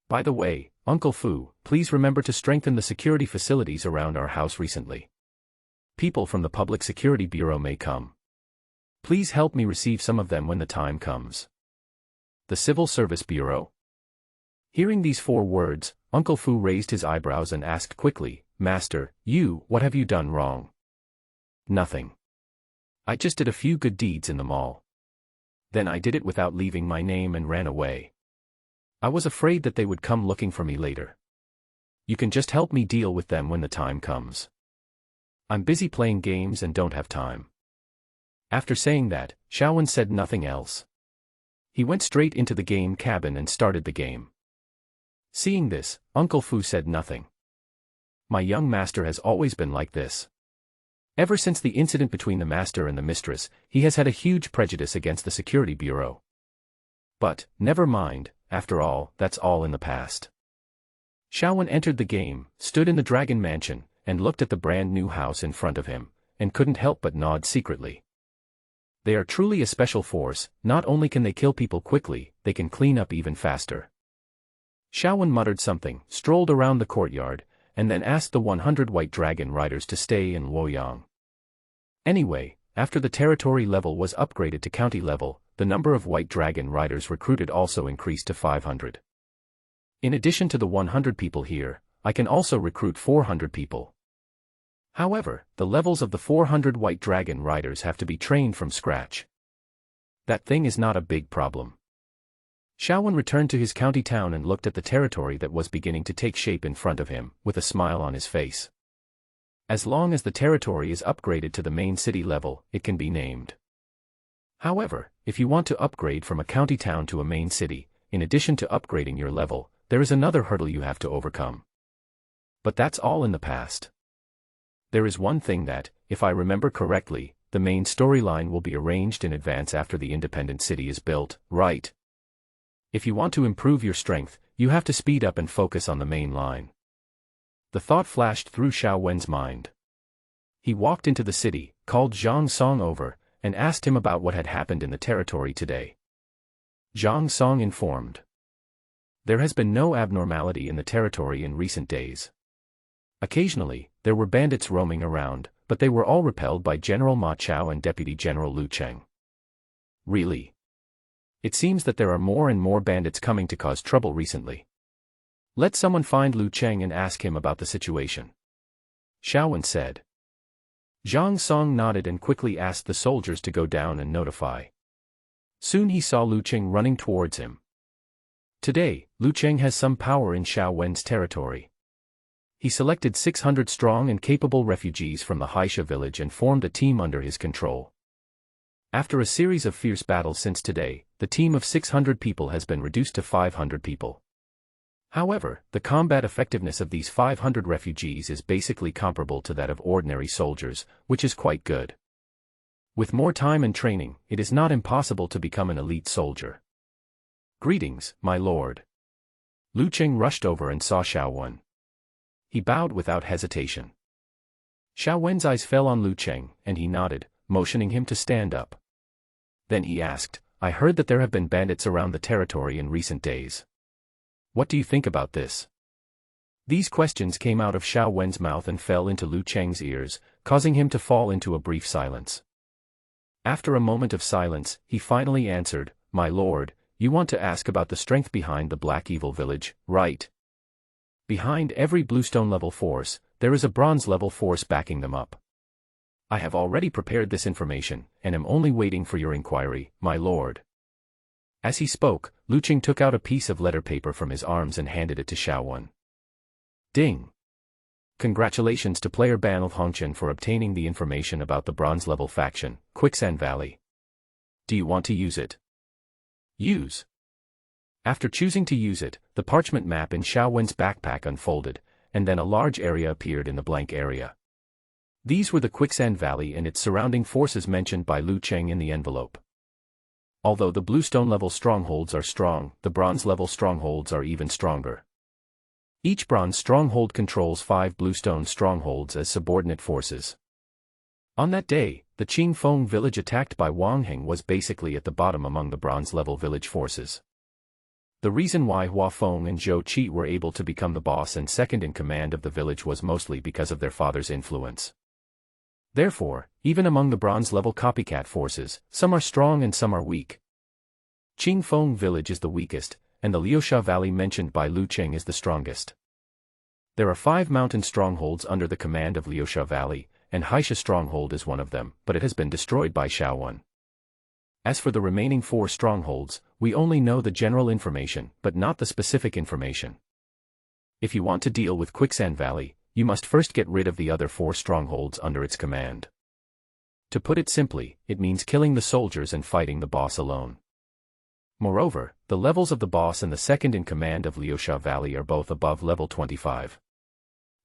By the way, Uncle Fu, please remember to strengthen the security facilities around our house recently. People from the Public Security Bureau may come. Please help me receive some of them when the time comes. The Civil Service Bureau? Hearing these 4 words, Uncle Fu raised his eyebrows and asked quickly, Master, what have you done wrong? Nothing. I just did a few good deeds in the mall. Then I did it without leaving my name and ran away. I was afraid that they would come looking for me later. You can just help me deal with them when the time comes. I'm busy playing games and don't have time. After saying that, Xiaowen said nothing else. He went straight into the game cabin and started the game. Seeing this, Uncle Fu said nothing. My young master has always been like this. Ever since the incident between the master and the mistress, he has had a huge prejudice against the Security Bureau. But, never mind, after all, that's all in the past. Xiaowen entered the game, stood in the Dragon Mansion, and looked at the brand new house in front of him, and couldn't help but nod secretly. They are truly a special force. Not only can they kill people quickly, they can clean up even faster. Xiaowen muttered something, strolled around the courtyard, and then asked the 100 White Dragon Riders to stay in Luoyang. Anyway, after the territory level was upgraded to county level, the number of White Dragon Riders recruited also increased to 500. In addition to the 100 people here, I can also recruit 400 people. However, the levels of the 400 White Dragon Riders have to be trained from scratch. That thing is not a big problem. Xiaowen returned to his county town and looked at the territory that was beginning to take shape in front of him, with a smile on his face. As long as the territory is upgraded to the main city level, it can be named. However, if you want to upgrade from a county town to a main city, in addition to upgrading your level, there is another hurdle you have to overcome. But that's all in the past. There is one thing that, if I remember correctly, the main storyline will be arranged in advance after the independent city is built, right? If you want to improve your strength, you have to speed up and focus on the main line. The thought flashed through Xiaowen's mind. He walked into the city, called Zhang Song over, and asked him about what had happened in the territory today. Zhang Song informed. There has been no abnormality in the territory in recent days. Occasionally, there were bandits roaming around, but they were all repelled by General Ma Chao and Deputy General Lu Cheng. Really? It seems that there are more and more bandits coming to cause trouble recently. Let someone find Lu Cheng and ask him about the situation. Xiaowen said. Zhang Song nodded and quickly asked the soldiers to go down and notify. Soon he saw Lu Cheng running towards him. Today, Lu Cheng has some power in Xiaowen's territory. He selected 600 strong and capable refugees from the Haisha village and formed a team under his control. After a series of fierce battles since today, the team of 600 people has been reduced to 500 people. However, the combat effectiveness of these 500 refugees is basically comparable to that of ordinary soldiers, which is quite good. With more time and training, it is not impossible to become an elite soldier. Greetings, my lord. Lu Cheng rushed over and saw Xiaowen. He bowed without hesitation. Xiaowen's eyes fell on Lu Cheng, and he nodded, motioning him to stand up. Then he asked, I heard that there have been bandits around the territory in recent days. What do you think about this? These questions came out of Xiaowen's mouth and fell into Lu Cheng's ears, causing him to fall into a brief silence. After a moment of silence, he finally answered, "My lord, you want to ask about the strength behind the Black Evil Village, right? Behind every bluestone-level force, there is a bronze-level force backing them up. I have already prepared this information, and am only waiting for your inquiry, my lord." As he spoke, Lu Qing took out a piece of letter paper from his arms and handed it to Xiaowen. Ding! Congratulations to player Ban of Hongqian for obtaining the information about the bronze-level faction, Quicksand Valley. Do you want to use it? Use. After choosing to use it, the parchment map in Xiaowen's backpack unfolded, and then a large area appeared in the blank area. These were the Quicksand Valley and its surrounding forces mentioned by Lu Qing in the envelope. Although the bluestone-level strongholds are strong, the bronze-level strongholds are even stronger. Each bronze stronghold controls 5 bluestone strongholds as subordinate forces. On that day, the Qingfeng village attacked by Wang Heng was basically at the bottom among the bronze-level village forces. The reason why Hua Feng and Zhou Qi were able to become the boss and second in command of the village was mostly because of their father's influence. Therefore, even among the bronze-level copycat forces, some are strong and some are weak. Qingfeng village is the weakest, and the Liuxia Valley mentioned by Lu Qing is the strongest. There are 5 mountain strongholds under the command of Liuxia Valley, and Haisha stronghold is one of them, but it has been destroyed by Xiaowen. As for the remaining 4 strongholds, we only know the general information, but not the specific information. If you want to deal with Quicksand Valley, you must first get rid of the other 4 strongholds under its command. To put it simply, it means killing the soldiers and fighting the boss alone. Moreover, the levels of the boss and the second in command of Liuxia Valley are both above level 25.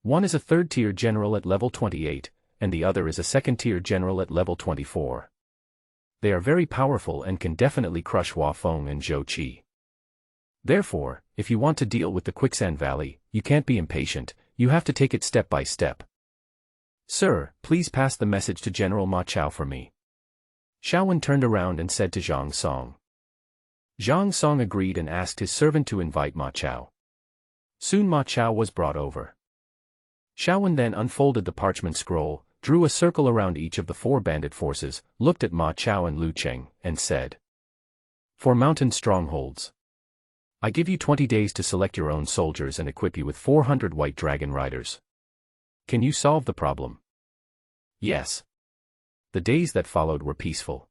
One is a third-tier general at level 28, and the other is a second-tier general at level 24. They are very powerful and can definitely crush Hua Feng and Zhou Qi. Therefore, if you want to deal with the Quicksand Valley, you can't be impatient, you have to take it step by step. Sir, please pass the message to General Ma Chao for me. Xiaowen turned around and said to Zhang Song. Zhang Song agreed and asked his servant to invite Ma Chao. Soon Ma Chao was brought over. Xiaowen then unfolded the parchment scroll, drew a circle around each of the 4 bandit forces, looked at Ma Chao and Lu Qing, and said, "For mountain strongholds, I give you 20 days to select your own soldiers and equip you with 400 white dragon riders. Can you solve the problem?" Yes. The days that followed were peaceful.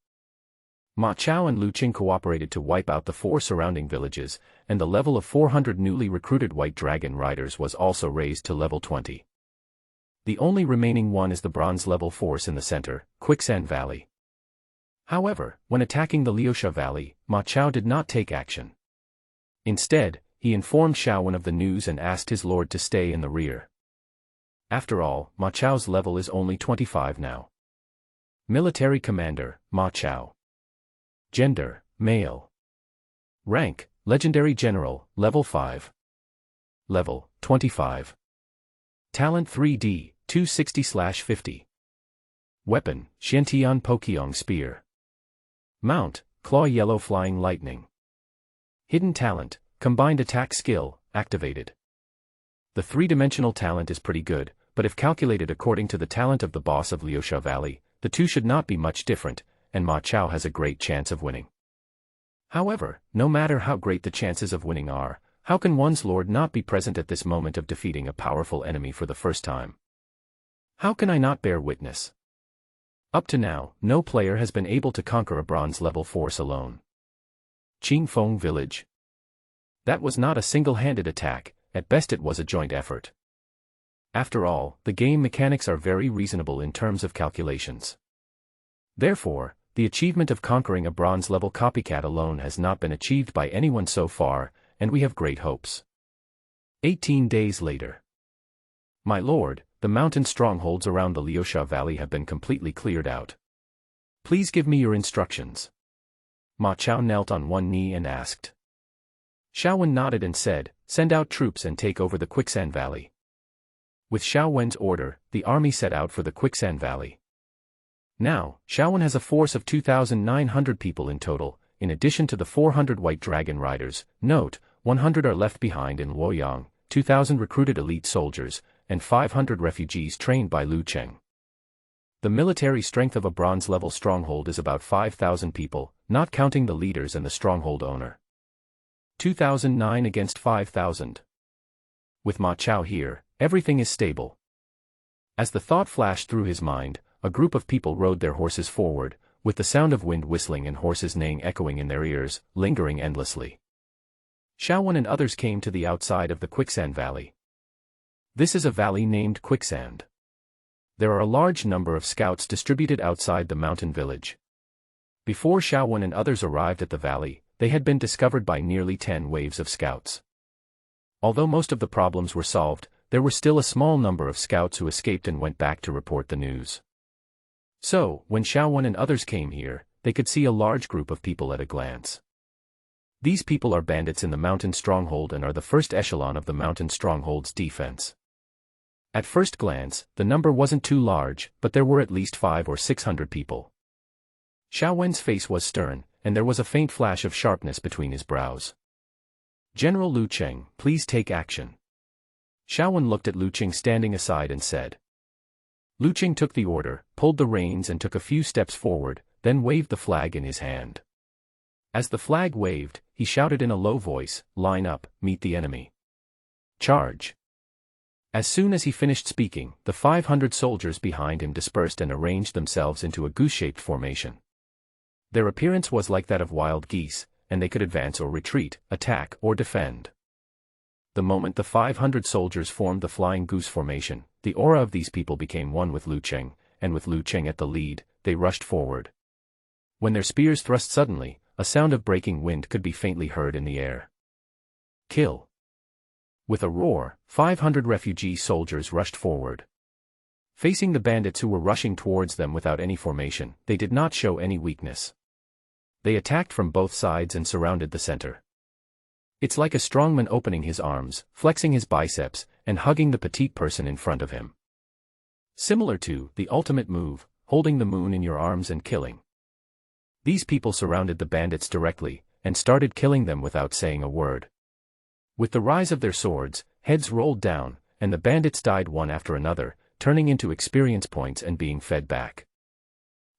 Ma Chao and Lu Qing cooperated to wipe out the 4 surrounding villages, and the level of 400 newly recruited white dragon riders was also raised to level 20. The only remaining one is the bronze-level force in the center, Quicksand Valley. However, when attacking the Liuxia Valley, Ma Chao did not take action. Instead, he informed Xiaowen of the news and asked his lord to stay in the rear. After all, Ma Chao's level is only 25 now. Military Commander, Ma Chao. Gender, male. Rank, Legendary General, Level 5. Level, 25. Talent 3D, 260/50. Weapon, Xiantian Pokyong Spear. Mount, Claw Yellow Flying Lightning. Hidden Talent, Combined Attack Skill, activated. The 3-dimensional talent is pretty good, but if calculated according to the talent of the boss of Liuxia Valley, the two should not be much different, and Ma Chao has a great chance of winning. However, no matter how great the chances of winning are, how can one's lord not be present at this moment of defeating a powerful enemy for the first time? How can I not bear witness? Up to now, no player has been able to conquer a bronze-level force alone. Qingfeng Village. That was not a single-handed attack, at best it was a joint effort. After all, the game mechanics are very reasonable in terms of calculations. Therefore, the achievement of conquering a bronze-level copycat alone has not been achieved by anyone so far, and we have great hopes. 18 days later. My lord, the mountain strongholds around the Liuxia Valley have been completely cleared out. Please give me your instructions. Ma Chao knelt on one knee and asked. Xiaowen nodded and said, "Send out troops and take over the Quicksand Valley." With Xiaowen's order, the army set out for the Quicksand Valley. Now, Xiaowen has a force of 2,900 people in total, in addition to the 400 white dragon riders. Note, 100 are left behind in Luoyang, 2,000 recruited elite soldiers, and 500 refugees trained by Lu Qing. The military strength of a bronze-level stronghold is about 5,000 people, not counting the leaders and the stronghold owner. 2009 against 5,000. With Ma Chao here, everything is stable. As the thought flashed through his mind, a group of people rode their horses forward, with the sound of wind whistling and horses neighing echoing in their ears, lingering endlessly. Xiaowen and others came to the outside of the Quicksand Valley. This is a valley named Quicksand. There are a large number of scouts distributed outside the mountain village. Before Xiaowen and others arrived at the valley, they had been discovered by nearly 10 waves of scouts. Although most of the problems were solved, there were still a small number of scouts who escaped and went back to report the news. So, when Xiaowen and others came here, they could see a large group of people at a glance. These people are bandits in the mountain stronghold and are the first echelon of the mountain stronghold's defense. At first glance, the number wasn't too large, but there were at least 500 or 600 people. Xiaowen's face was stern, and there was a faint flash of sharpness between his brows. "General Lu Cheng, please take action." Xiaowen looked at Lu Cheng standing aside and said. Lu Cheng took the order, pulled the reins and took a few steps forward, then waved the flag in his hand. As the flag waved, he shouted in a low voice, "Line up, meet the enemy. Charge." As soon as he finished speaking, the 500 soldiers behind him dispersed and arranged themselves into a goose-shaped formation. Their appearance was like that of wild geese, and they could advance or retreat, attack or defend. The moment the 500 soldiers formed the flying goose formation, the aura of these people became one with Lu Cheng, and with Lu Cheng at the lead, they rushed forward. When their spears thrust suddenly, a sound of breaking wind could be faintly heard in the air. Kill! With a roar, 500 refugee soldiers rushed forward. Facing the bandits who were rushing towards them without any formation, they did not show any weakness. They attacked from both sides and surrounded the center. It's like a strongman opening his arms, flexing his biceps, and hugging the petite person in front of him. Similar to the ultimate move, holding the moon in your arms and killing. These people surrounded the bandits directly, and started killing them without saying a word. With the rise of their swords, heads rolled down, and the bandits died one after another, turning into experience points and being fed back.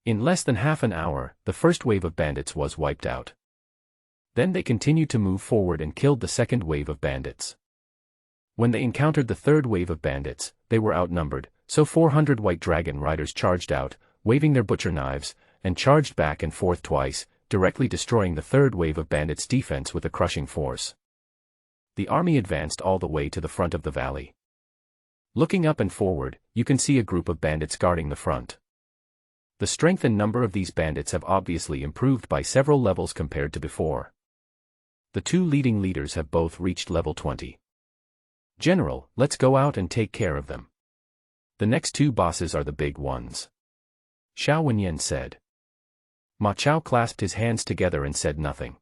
In less than half an hour, the first wave of bandits was wiped out. Then they continued to move forward and killed the second wave of bandits. When they encountered the third wave of bandits, they were outnumbered, so 400 white dragon riders charged out, waving their butcher knives, and charged back and forth twice, directly destroying the third wave of bandits' defense with a crushing force. The army advanced all the way to the front of the valley. Looking up and forward, you can see a group of bandits guarding the front. The strength and number of these bandits have obviously improved by several levels compared to before. The two leading leaders have both reached level 20. "General, let's go out and take care of them. The next two bosses are the big ones," Xiao Wenyan said. Ma Chao clasped his hands together and said nothing.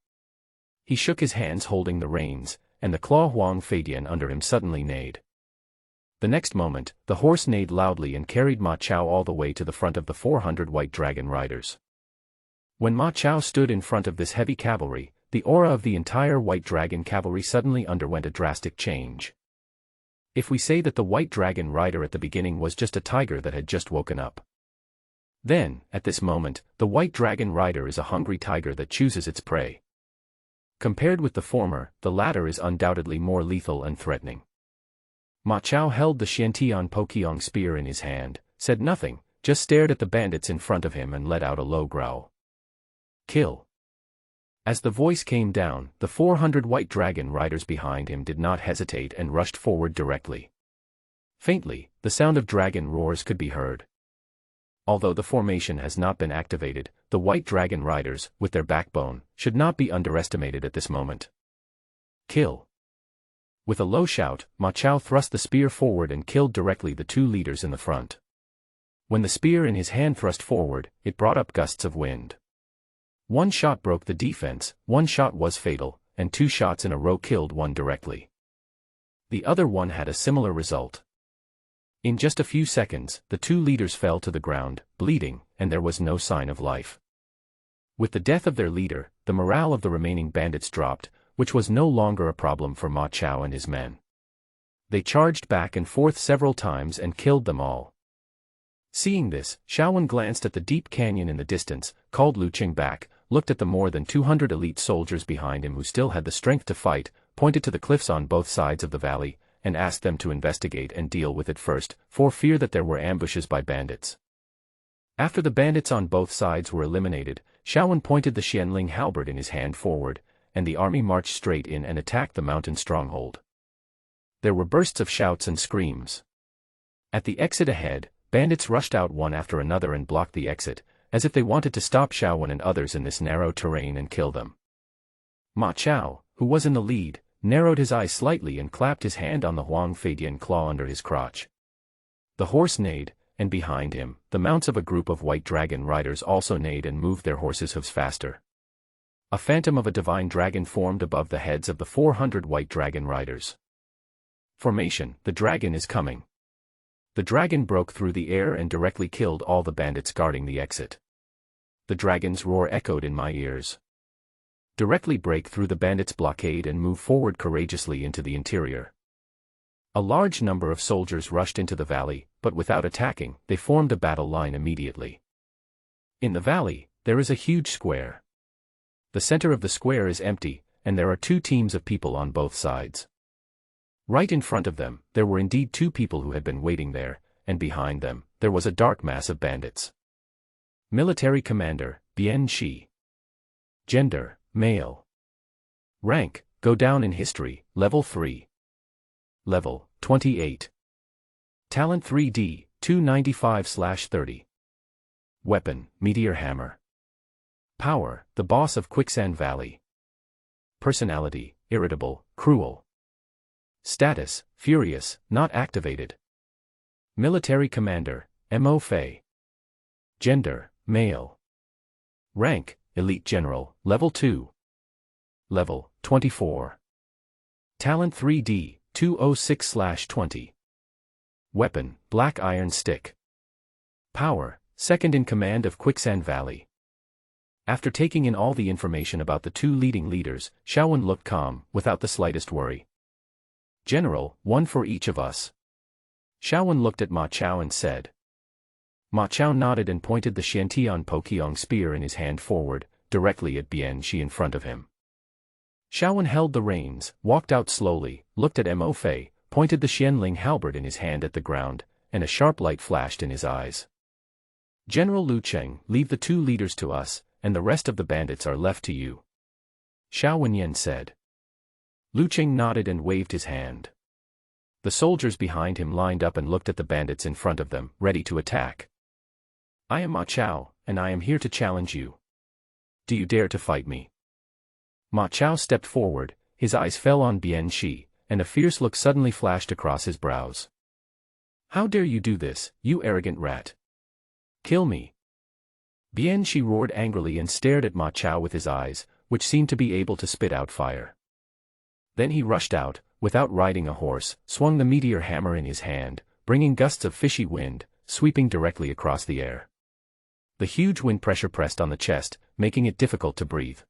He shook his hands holding the reins, and the claw Huang Feidian under him suddenly neighed. The next moment, the horse neighed loudly and carried Ma Chao all the way to the front of the 400 white dragon riders. When Ma Chao stood in front of this heavy cavalry, the aura of the entire white dragon cavalry suddenly underwent a drastic change. If we say that the white dragon rider at the beginning was just a tiger that had just woken up, then, at this moment, the white dragon rider is a hungry tiger that chooses its prey. Compared with the former, the latter is undoubtedly more lethal and threatening. Ma Chao held the Xiantian Pokyong spear in his hand, said nothing, just stared at the bandits in front of him and let out a low growl. "Kill." As the voice came down, the 400 white dragon riders behind him did not hesitate and rushed forward directly. Faintly, the sound of dragon roars could be heard. Although the formation has not been activated, the white dragon riders, with their backbone, should not be underestimated at this moment. "Kill." With a low shout, Ma Chao thrust the spear forward and killed directly the two leaders in the front. When the spear in his hand thrust forward, it brought up gusts of wind. One shot broke the defense, one shot was fatal, and two shots in a row killed one directly. The other one had a similar result. In just a few seconds, the two leaders fell to the ground, bleeding, and there was no sign of life. With the death of their leader, the morale of the remaining bandits dropped, which was no longer a problem for Ma Chao and his men. They charged back and forth several times and killed them all. Seeing this, Xiaowen glanced at the deep canyon in the distance, called Lu Qing back, looked at the more than 200 elite soldiers behind him who still had the strength to fight, pointed to the cliffs on both sides of the valley, and asked them to investigate and deal with it first, for fear that there were ambushes by bandits. After the bandits on both sides were eliminated, Xiaowen pointed the Xianling halberd in his hand forward, and the army marched straight in and attacked the mountain stronghold. There were bursts of shouts and screams. At the exit ahead, bandits rushed out one after another and blocked the exit, as if they wanted to stop Xiaowen and others in this narrow terrain and kill them. Ma Chao, who was in the lead, narrowed his eyes slightly and clapped his hand on the Huang Feidian claw under his crotch. The horse neighed, and behind him, the mounts of a group of white dragon riders also neighed and moved their horses' hooves faster. A phantom of a divine dragon formed above the heads of the 400 white dragon riders. Formation: the dragon is coming. The dragon broke through the air and directly killed all the bandits guarding the exit. The dragon's roar echoed in my ears. Directly break through the bandits' blockade and move forward courageously into the interior. A large number of soldiers rushed into the valley, but without attacking, they formed a battle line immediately. In the valley, there is a huge square. The center of the square is empty, and there are two teams of people on both sides. Right in front of them, there were indeed two people who had been waiting there, and behind them, there was a dark mass of bandits. Military Commander, Bian Shi. Gender, male. Rank, go down in history, level 3. Level, 28. Talent 3D, 295/30. Weapon, Meteor Hammer. Power, the boss of Quicksand Valley. Personality, irritable, cruel. Status, furious, not activated. Military Commander, Mo Fei. Gender, male. Rank, Elite General, level 2. Level, 24. Talent 3D, 206/20. Weapon, Black Iron Stick. Power, second in command of Quicksand Valley. After taking in all the information about the two leading leaders, Xiaowen looked calm, without the slightest worry. General, one for each of us. Xiaowen looked at Ma Chao and said. Ma Chao nodded and pointed the Xiantian Poqiong spear in his hand forward, directly at Bian Shi in front of him. Xiaowen held the reins, walked out slowly, looked at Mo Fei, pointed the Xianling halberd in his hand at the ground, and a sharp light flashed in his eyes. General Lu Cheng, leave the two leaders to us, and the rest of the bandits are left to you. Xiao Wenyan said. Lu Cheng nodded and waved his hand. The soldiers behind him lined up and looked at the bandits in front of them, ready to attack. I am Ma Chao, and I am here to challenge you. Do you dare to fight me? Ma Chao stepped forward, his eyes fell on Bian Shi, and a fierce look suddenly flashed across his brows. How dare you do this, you arrogant rat? Kill me. Bian Shi roared angrily and stared at Ma Chao with his eyes, which seemed to be able to spit out fire. Then he rushed out, without riding a horse, swung the meteor hammer in his hand, bringing gusts of fishy wind, sweeping directly across the air. The huge wind pressure pressed on the chest, making it difficult to breathe.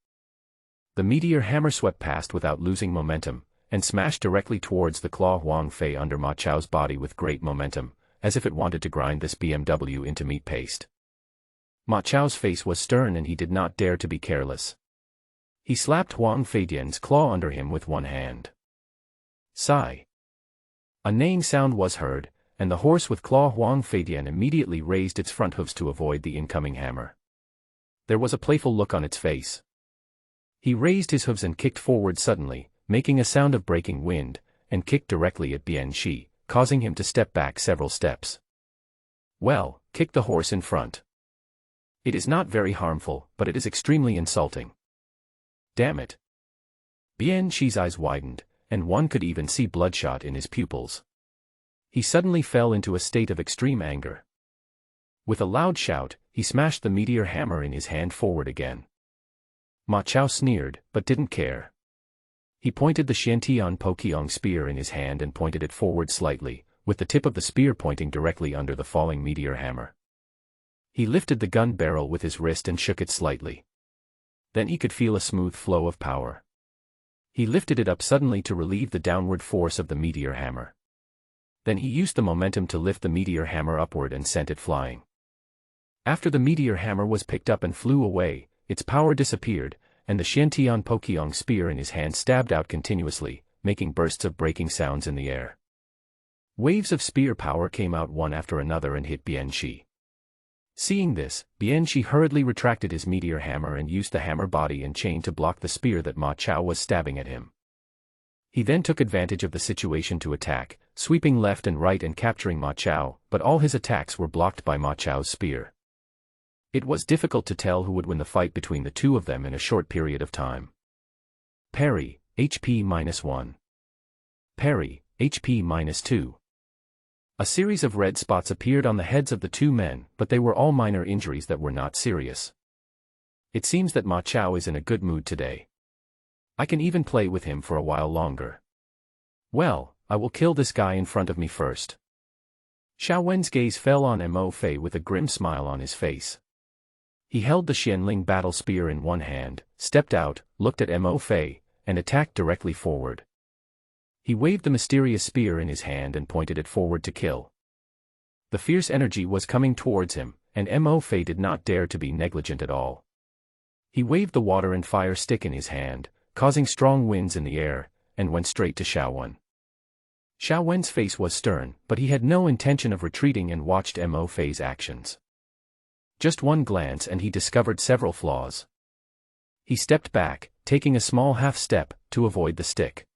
The meteor hammer swept past without losing momentum, and smashed directly towards the claw Huang Fei under Ma Chao's body with great momentum, as if it wanted to grind this BMW into meat paste. Ma Chao's face was stern and he did not dare to be careless. He slapped Huang Feidian's claw under him with one hand. Sigh. A neighing sound was heard, and the horse with claw Huang Feidian immediately raised its front hooves to avoid the incoming hammer. There was a playful look on its face. He raised his hooves and kicked forward suddenly, making a sound of breaking wind, and kicked directly at Bian Shi, causing him to step back several steps. Well, kick the horse in front. It is not very harmful, but it is extremely insulting. Damn it. Bian Shi's eyes widened, and one could even see bloodshot in his pupils. He suddenly fell into a state of extreme anger. With a loud shout, he smashed the meteor hammer in his hand forward again. Ma Chao sneered, but didn't care. He pointed the Xiantian Poqiong spear in his hand and pointed it forward slightly, with the tip of the spear pointing directly under the falling meteor hammer. He lifted the gun barrel with his wrist and shook it slightly. Then he could feel a smooth flow of power. He lifted it up suddenly to relieve the downward force of the meteor hammer. Then he used the momentum to lift the meteor hammer upward and sent it flying. After the meteor hammer was picked up and flew away, its power disappeared, and the Xiantian Pokyong spear in his hand stabbed out continuously, making bursts of breaking sounds in the air. Waves of spear power came out one after another and hit Bianxi. Seeing this, Bianxi hurriedly retracted his meteor hammer and used the hammer body and chain to block the spear that Ma Chao was stabbing at him. He then took advantage of the situation to attack, sweeping left and right and capturing Ma Chao, but all his attacks were blocked by Ma Chao's spear. It was difficult to tell who would win the fight between the two of them in a short period of time. Parry, HP -1. Parry, HP -2. A series of red spots appeared on the heads of the two men, but they were all minor injuries that were not serious. It seems that Ma Chao is in a good mood today. I can even play with him for a while longer. Well, I will kill this guy in front of me first. Xiao Wen's gaze fell on Mo Fei with a grim smile on his face. He held the Xianling battle spear in one hand, stepped out, looked at Mo Fei, and attacked directly forward. He waved the mysterious spear in his hand and pointed it forward to kill. The fierce energy was coming towards him, and Mo Fei did not dare to be negligent at all. He waved the water and fire stick in his hand, causing strong winds in the air, and went straight to Xiao Wen. Xiao Wen's face was stern, but he had no intention of retreating and watched Mo Fei's actions. Just one glance and he discovered several flaws. He stepped back, taking a small half-step, to avoid the stick.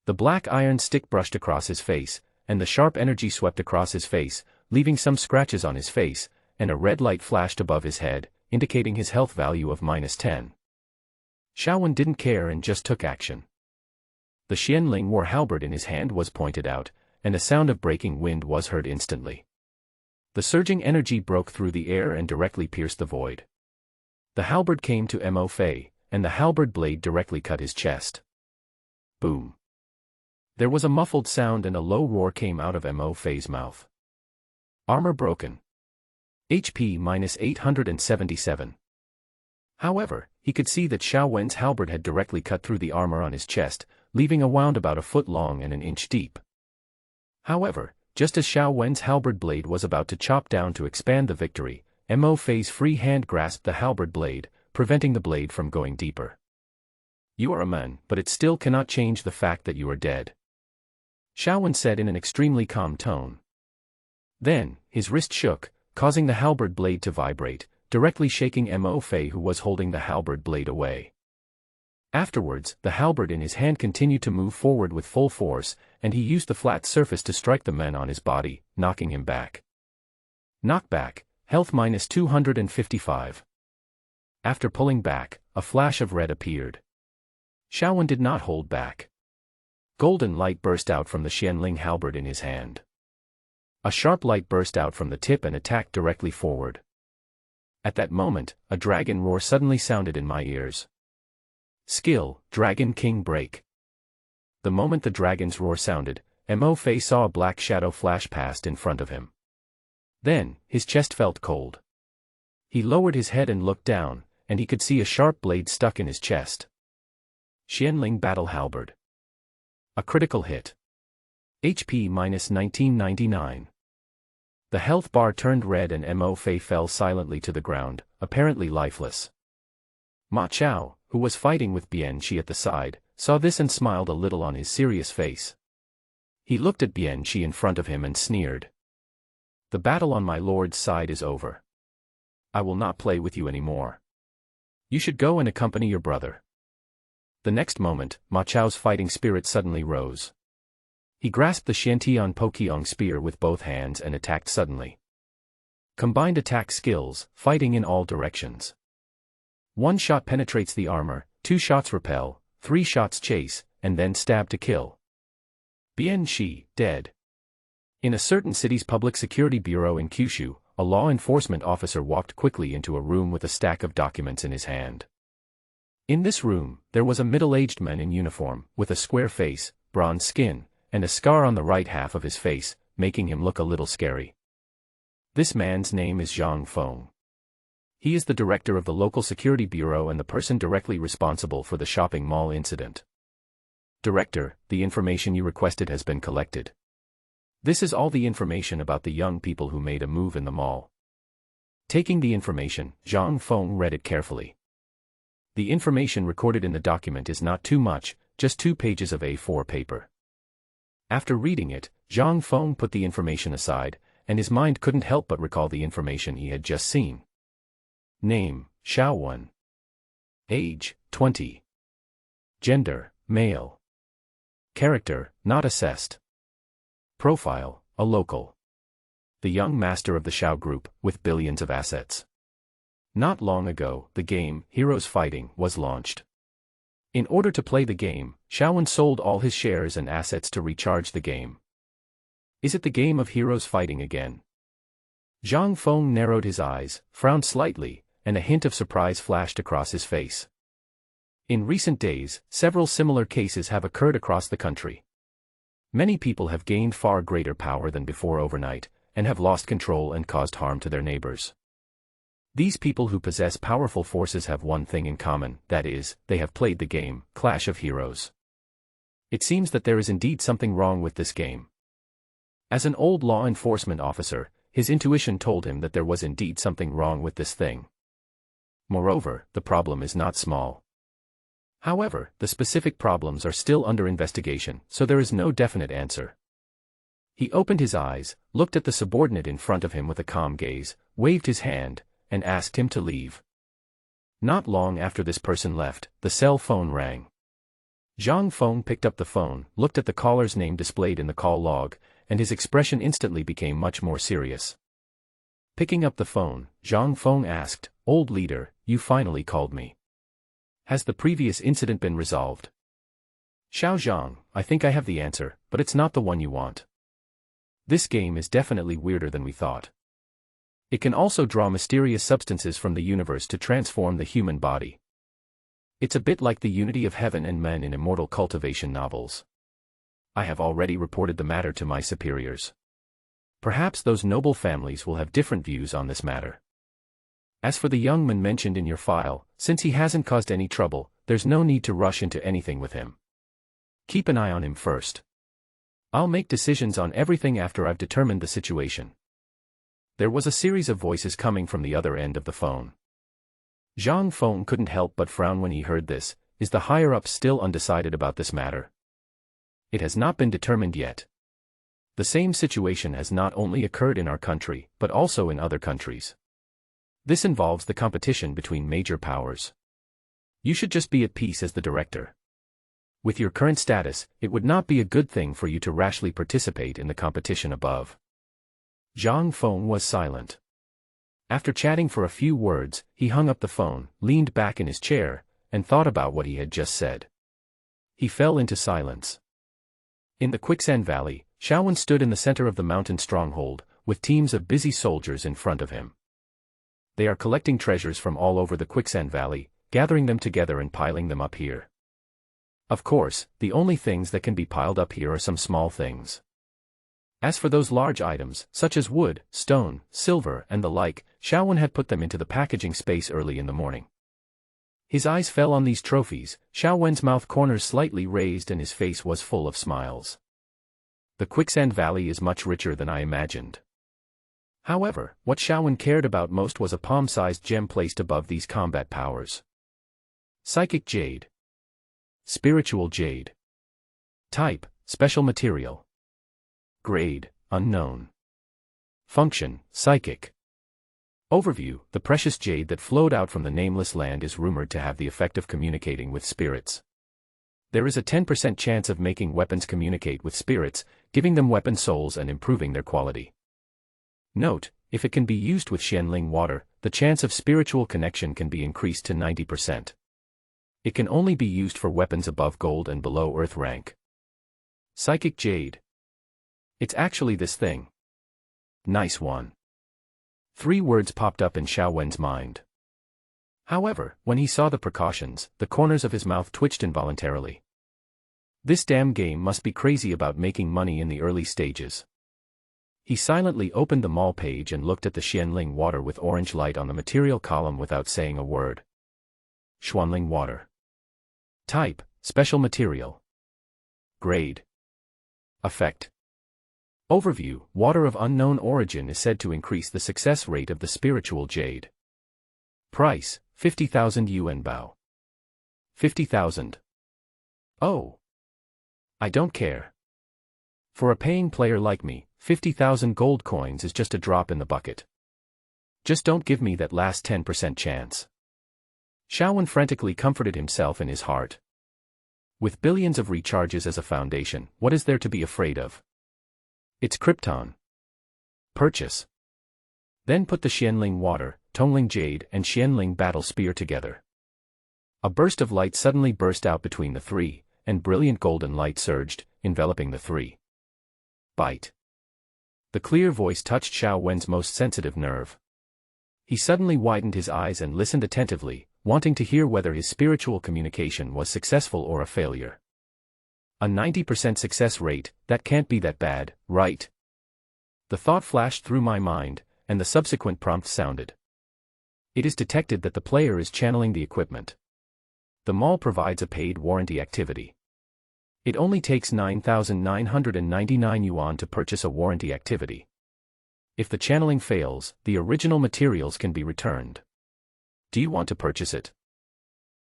The black iron stick brushed across his face, and the sharp energy swept across his face, leaving some scratches on his face, and a red light flashed above his head, indicating his health value of -10. Xiao Wen didn't care and just took action. The Xianling war halberd in his hand was pointed out, and a sound of breaking wind was heard instantly. The surging energy broke through the air and directly pierced the void. The halberd came to Mo Fei, and the halberd blade directly cut his chest. Boom. There was a muffled sound and a low roar came out of Mo Fei's mouth. Armor broken. HP -877. However, he could see that Xiao Wen's halberd had directly cut through the armor on his chest, leaving a wound about a foot long and an inch deep. However, just as Xiao Wen's halberd blade was about to chop down to expand the victory, Mo Fei's free hand grasped the halberd blade, preventing the blade from going deeper. You are a man, but it still cannot change the fact that you are dead. Xiao Wen said in an extremely calm tone. Then, his wrist shook, causing the halberd blade to vibrate, directly shaking Mo Fei who was holding the halberd blade away. Afterwards, the halberd in his hand continued to move forward with full force, and he used the flat surface to strike the man on his body, knocking him back. Knockback, health -255. After pulling back, a flash of red appeared. Xiao Wen did not hold back. Golden light burst out from the Xianling halberd in his hand. A sharp light burst out from the tip and attacked directly forward. At that moment, a dragon roar suddenly sounded in my ears. Skill, Dragon King Break. The moment the dragon's roar sounded, Mo Fei saw a black shadow flash past in front of him. Then, his chest felt cold. He lowered his head and looked down, and he could see a sharp blade stuck in his chest. Xianling Battle Halberd. A critical hit. HP -1999. The health bar turned red and Mo Fei fell silently to the ground, apparently lifeless. Ma Chao, who was fighting with Bianxi at the side, saw this and smiled a little on his serious face. He looked at Bianxi in front of him and sneered. The battle on my lord's side is over. I will not play with you anymore. You should go and accompany your brother. The next moment, Ma Chao's fighting spirit suddenly rose. He grasped the Xiantian Pokyong spear with both hands and attacked suddenly. Combined attack skills, fighting in all directions. 1 shot penetrates the armor, 2 shots repel, 3 shots chase, and then stab to kill. Bianxi, dead. In a certain city's public security bureau in Kyushu, a law enforcement officer walked quickly into a room with a stack of documents in his hand. In this room, there was a middle-aged man in uniform, with a square face, bronze skin, and a scar on the right half of his face, making him look a little scary. This man's name is Zhang Feng. He is the director of the local security bureau and the person directly responsible for the shopping mall incident. Director, the information you requested has been collected. This is all the information about the young people who made a move in the mall. Taking the information, Zhang Feng read it carefully. The information recorded in the document is not too much, just 2 pages of A4 paper. After reading it, Zhang Feng put the information aside, and his mind couldn't help but recall the information he had just seen. Name, Xiaowen. Age, 20. Gender, male. Character, not assessed. Profile, a local. The young master of the Xiao Group, with billions of assets. Not long ago, the game, Heroes Fighting, was launched. In order to play the game, Xiaowen sold all his shares and assets to recharge the game. Is it the game of Heroes Fighting again? Zhang Feng narrowed his eyes, frowned slightly, and a hint of surprise flashed across his face. In recent days, several similar cases have occurred across the country. Many people have gained far greater power than before overnight, and have lost control and caused harm to their neighbors. These people who possess powerful forces have one thing in common, that is, they have played the game, Clash of Heroes. It seems that there is indeed something wrong with this game. As an old law enforcement officer, his intuition told him that there was indeed something wrong with this thing. Moreover, the problem is not small. However, the specific problems are still under investigation, so there is no definite answer. He opened his eyes, looked at the subordinate in front of him with a calm gaze, waved his hand, and asked him to leave. Not long after this person left, the cell phone rang. Zhang Feng picked up the phone, looked at the caller's name displayed in the call log, and his expression instantly became much more serious. Picking up the phone, Zhang Feng asked, "Old leader, you finally called me. Has the previous incident been resolved?" "Xiao Zhang, I think I have the answer, but it's not the one you want. This game is definitely weirder than we thought. It can also draw mysterious substances from the universe to transform the human body. It's a bit like the unity of heaven and men in immortal cultivation novels. I have already reported the matter to my superiors. Perhaps those noble families will have different views on this matter. As for the young man mentioned in your file, since he hasn't caused any trouble, there's no need to rush into anything with him. Keep an eye on him first. I'll make decisions on everything after I've determined the situation." There was a series of voices coming from the other end of the phone. Zhang Feng couldn't help but frown when he heard this. Is the higher-ups still undecided about this matter? It has not been determined yet. The same situation has not only occurred in our country, but also in other countries. This involves the competition between major powers. You should just be at peace as the director. With your current status, it would not be a good thing for you to rashly participate in the competition above. Zhang Feng was silent. After chatting for a few words, he hung up the phone, leaned back in his chair, and thought about what he had just said. He fell into silence. In the Quicksand Valley, Xiaowen stood in the center of the mountain stronghold, with teams of busy soldiers in front of him. They are collecting treasures from all over the Quicksand Valley, gathering them together and piling them up here. Of course, the only things that can be piled up here are some small things. As for those large items, such as wood, stone, silver, and the like, Xiaowen had put them into the packaging space early in the morning. His eyes fell on these trophies, Xiaowen's mouth corners slightly raised and his face was full of smiles. The Quicksand Valley is much richer than I imagined. However, what Xiaowen cared about most was a palm-sized gem placed above these combat powers. Psychic Jade. Spiritual Jade. Type, Special Material. Grade, Unknown. Function, Psychic. Overview, the precious jade that flowed out from the nameless land is rumored to have the effect of communicating with spirits. There is a 10% chance of making weapons communicate with spirits, giving them weapon souls and improving their quality. Note, if it can be used with Xianling water, the chance of spiritual connection can be increased to 90%. It can only be used for weapons above gold and below earth rank. Psychic Jade. It's actually this thing. Nice one. 3 words popped up in Xiaowen's mind. However, when he saw the precautions, the corners of his mouth twitched involuntarily. This damn game must be crazy about making money in the early stages. He silently opened the mall page and looked at the Xianling water with orange light on the material column without saying a word. Xuanling water. Type, Special Material. Grade. Effect. Overview: Water of unknown origin is said to increase the success rate of the spiritual jade. Price: 50,000 yuan bao. 50,000. Oh. I don't care. For a paying player like me, 50,000 gold coins is just a drop in the bucket. Just don't give me that last 10% chance. Xiaowen frantically comforted himself in his heart. With billions of recharges as a foundation, what is there to be afraid of? It's Krypton. Purchase. Then put the Xianling water, Tongling jade and Xianling battle spear together. A burst of light suddenly burst out between the three, and brilliant golden light surged, enveloping the three. Bite. The clear voice touched Xiaowen's most sensitive nerve. He suddenly widened his eyes and listened attentively, wanting to hear whether his spiritual communication was successful or a failure. A 90% success rate, that can't be that bad, right? The thought flashed through my mind, and the subsequent prompt sounded. It is detected that the player is channeling the equipment. The mall provides a paid warranty activity. It only takes 9,999 yuan to purchase a warranty activity. If the channeling fails, the original materials can be returned. Do you want to purchase it?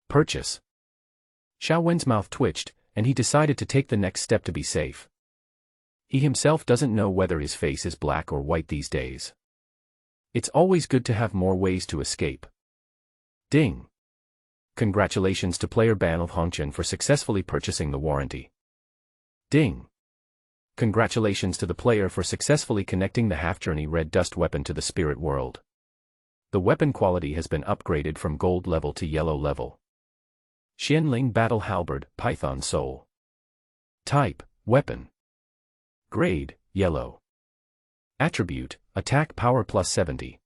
Purchase. Xiaowen's mouth twitched, and he decided to take the next step to be safe. He himself doesn't know whether his face is black or white these days. It's always good to have more ways to escape. Ding. Congratulations to player Banl Hongchen for successfully purchasing the warranty. Ding. Congratulations to the player for successfully connecting the half-journey red dust weapon to the spirit world. The weapon quality has been upgraded from gold level to yellow level. Xianling Battle Halberd, Python Soul. Type, Weapon. Grade, Yellow. Attribute, Attack Power plus 70.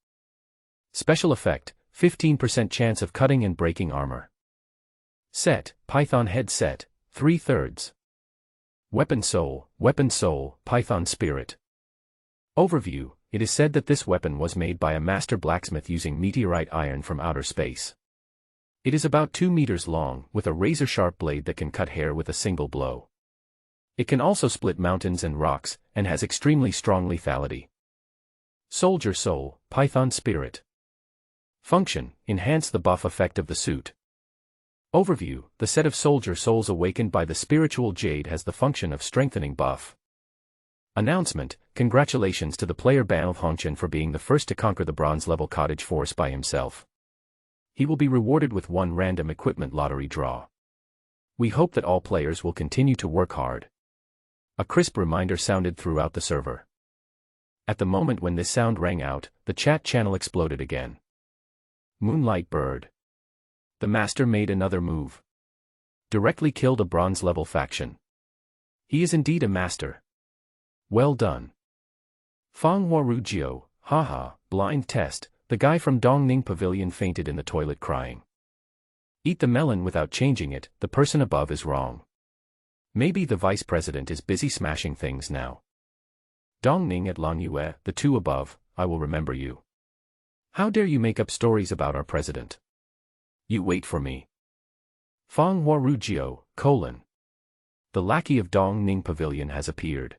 Special Effect, 15% chance of cutting and breaking armor. Set, Python Head Set, 3/3. Weapon Soul, Python Spirit. Overview: It is said that this weapon was made by a master blacksmith using meteorite iron from outer space. It is about 2 meters long, with a razor-sharp blade that can cut hair with a single blow. It can also split mountains and rocks, and has extremely strong lethality. Soldier Soul, Python Spirit. Function: Enhance the buff effect of the suit. Overview: The set of Soldier Souls awakened by the spiritual jade has the function of strengthening buff. Announcement: Congratulations to the player Banl Hongchen for being the first to conquer the bronze level cottage force by himself. He will be rewarded with one random equipment lottery draw. We hope that all players will continue to work hard. A crisp reminder sounded throughout the server. At the moment when this sound rang out, the chat channel exploded again. Moonlight Bird. The master made another move. Directly killed a bronze level faction. He is indeed a master. Well done. Fang Huarujio, haha, blind test, the guy from Dongning Pavilion fainted in the toilet crying. Eat the melon without changing it, the person above is wrong. Maybe the vice president is busy smashing things now. Dongning at Langyue, the two above, I will remember you. How dare you make up stories about our president? You wait for me. Fang Huarujio, : The lackey of Dongning Pavilion has appeared.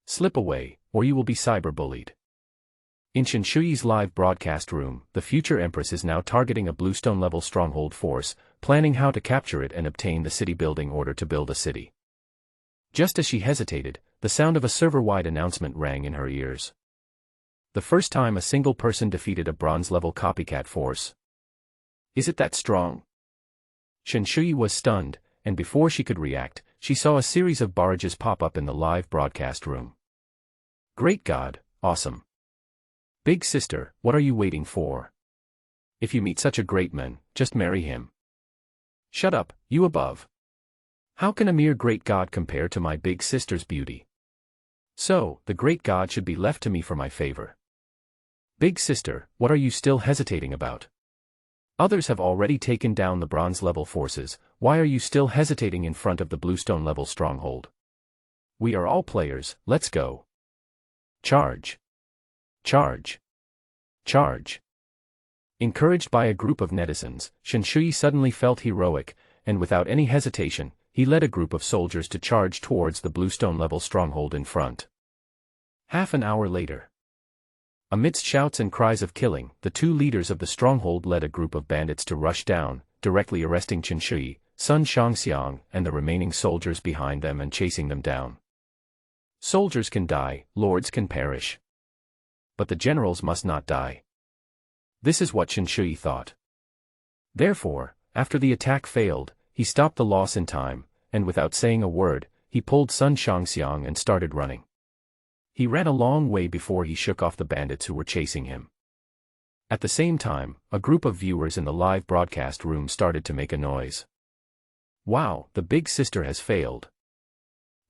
Slip away, or you will be cyberbullied. In Shinshuyi's live broadcast room, the future empress is now targeting a bluestone-level stronghold force, planning how to capture it and obtain the city building order to build a city. Just as she hesitated, the sound of a server-wide announcement rang in her ears. The first time a single person defeated a bronze-level copycat force. Is it that strong? Shinshuyi was stunned, and before she could react, she saw a series of barrages pop up in the live broadcast room. Great God, awesome. Big sister, what are you waiting for? If you meet such a great man, just marry him. Shut up, you above. How can a mere great god compare to my big sister's beauty? So, the great god should be left to me for my favor. Big sister, what are you still hesitating about? Others have already taken down the bronze-level forces, why are you still hesitating in front of the bluestone-level stronghold? We are all players, let's go. Charge. Charge. Charge. Encouraged by a group of netizens, Shinshuyi suddenly felt heroic, and without any hesitation, he led a group of soldiers to charge towards the bluestone-level stronghold in front. Half an hour later. Amidst shouts and cries of killing, the two leaders of the stronghold led a group of bandits to rush down, directly arresting Chen Shui, Sun Shangxiang, and the remaining soldiers behind them and chasing them down. Soldiers can die, lords can perish. But the generals must not die. This is what Chen Shui thought. Therefore, after the attack failed, he stopped the loss in time, and without saying a word, he pulled Sun Shangxiang and started running. He ran a long way before he shook off the bandits who were chasing him. At the same time, a group of viewers in the live broadcast room started to make a noise. Wow, the big sister has failed.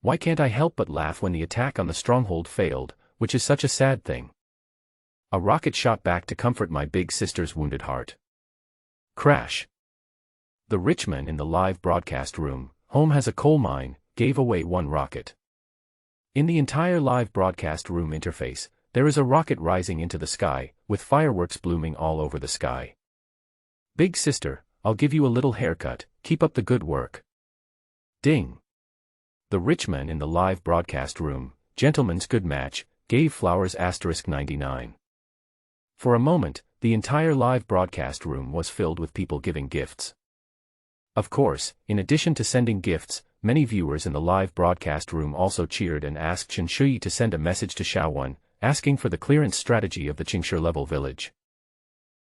Why can't I help but laugh when the attack on the stronghold failed, which is such a sad thing. A rocket shot back to comfort my big sister's wounded heart. Crash. The rich man in the live broadcast room, home has a coal mine, gave away one rocket. In the entire live broadcast room interface, there is a rocket rising into the sky, with fireworks blooming all over the sky. Big sister, I'll give you a little haircut, keep up the good work. Ding. The rich man in the live broadcast room, gentleman's good match, gave flowers *99. For a moment, the entire live broadcast room was filled with people giving gifts. Of course, in addition to sending gifts, many viewers in the live broadcast room also cheered and asked Chen Shui to send a message to Xiaowen, asking for the clearance strategy of the Qingshi level village.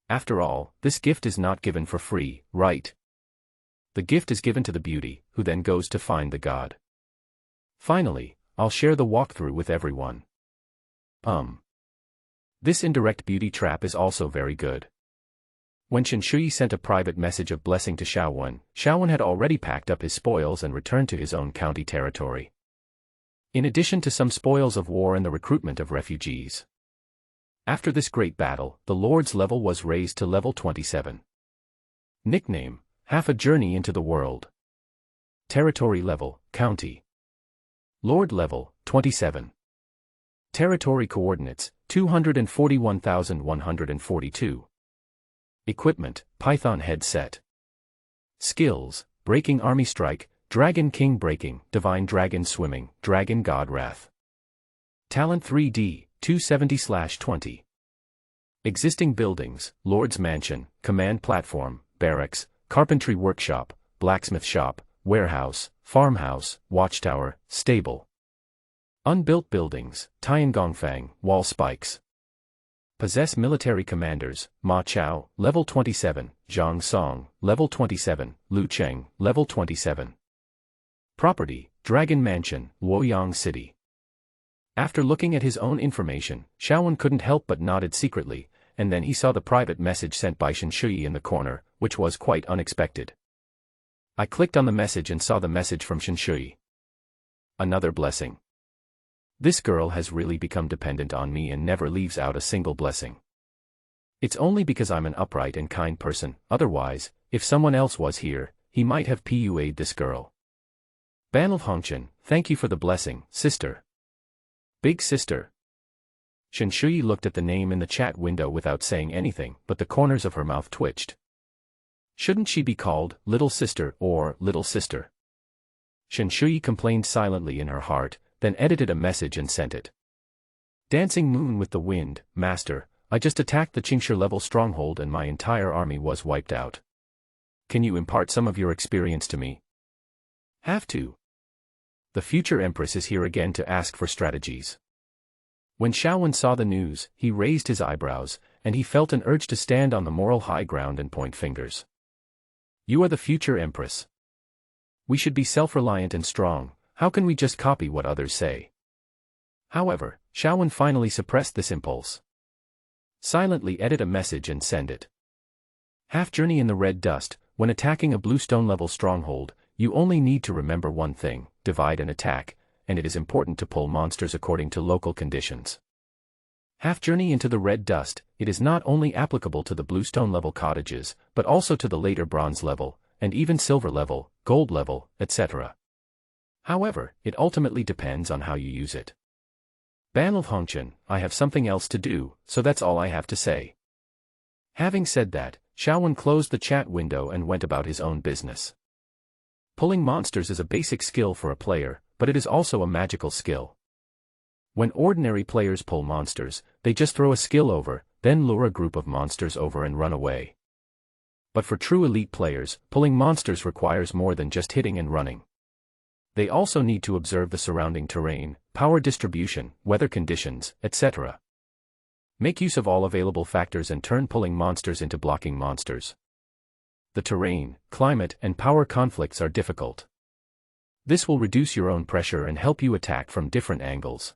After all, this gift is not given for free, right? The gift is given to the beauty, who then goes to find the god. Finally, I'll share the walkthrough with everyone. This indirect beauty trap is also very good. When Chen Shui sent a private message of blessing to Xiaowen, Xiaowen had already packed up his spoils and returned to his own county territory. In addition to some spoils of war and the recruitment of refugees. After this great battle, the Lord's level was raised to level 27. Nickname, Half a Journey into the World. Territory level, County. Lord level, 27. Territory coordinates, 241,142. Equipment, Python headset. Skills, Breaking Army Strike, Dragon King Breaking, Divine Dragon Swimming, Dragon God Wrath. Talent 3D, 270/20. Existing buildings, Lord's Mansion, Command Platform, Barracks, Carpentry Workshop, Blacksmith Shop, Warehouse, Farmhouse, Watchtower, Stable. Unbuilt buildings, Tiangongfang, Wall Spikes. Possess military commanders, Ma Chao, level 27, Zhang Song, level 27, Lu Cheng, level 27. Property, Dragon Mansion, Luoyang City. After looking at his own information, Xiaowen couldn't help but nodded secretly, and then he saw the private message sent by Chen Shui in the corner, which was quite unexpected. I clicked on the message and saw the message from Chen Shui. Another blessing. This girl has really become dependent on me and never leaves out a single blessing. It's only because I'm an upright and kind person, otherwise, if someone else was here, he might have PUA'd this girl. Banl Hongchen, thank you for the blessing, sister. Big sister. Chen Shui looked at the name in the chat window without saying anything, but the corners of her mouth twitched. Shouldn't she be called little sister or little sister? Chen Shui complained silently in her heart, then edited a message and sent it. Dancing Moon with the Wind, Master, I just attacked the Qingshi level stronghold and my entire army was wiped out. Can you impart some of your experience to me? Have to. The future Empress is here again to ask for strategies. When Xiaowen saw the news, he raised his eyebrows, and he felt an urge to stand on the moral high ground and point fingers. You are the future Empress. We should be self-reliant and strong. How can we just copy what others say? However, Xiaowen finally suppressed this impulse. Silently edit a message and send it. Half Journey in the Red Dust, when attacking a bluestone level stronghold, you only need to remember one thing, divide and attack, and it is important to pull monsters according to local conditions. Half Journey into the Red Dust, it is not only applicable to the bluestone level cottages, but also to the later bronze level, and even silver level, gold level, etc. However, it ultimately depends on how you use it. Banl Hongchen, I have something else to do, so that's all I have to say. Having said that, Xiaowen closed the chat window and went about his own business. Pulling monsters is a basic skill for a player, but it is also a magical skill. When ordinary players pull monsters, they just throw a skill over, then lure a group of monsters over and run away. But for true elite players, pulling monsters requires more than just hitting and running. They also need to observe the surrounding terrain, power distribution, weather conditions, etc. Make use of all available factors and turn pulling monsters into blocking monsters. The terrain, climate, and power conflicts are difficult. This will reduce your own pressure and help you attack from different angles.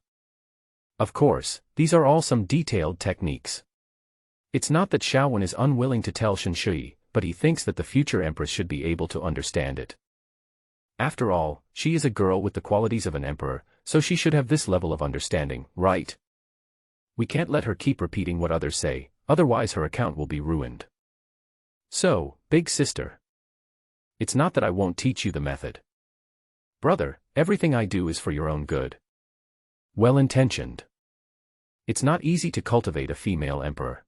Of course, these are all some detailed techniques. It's not that Xiaowen is unwilling to tell Shen Shui, but he thinks that the future empress should be able to understand it. After all, she is a girl with the qualities of an emperor, so she should have this level of understanding, right? We can't let her keep repeating what others say, otherwise her account will be ruined. So, big sister. It's not that I won't teach you the method. Brother, everything I do is for your own good. Well-intentioned. It's not easy to cultivate a female emperor.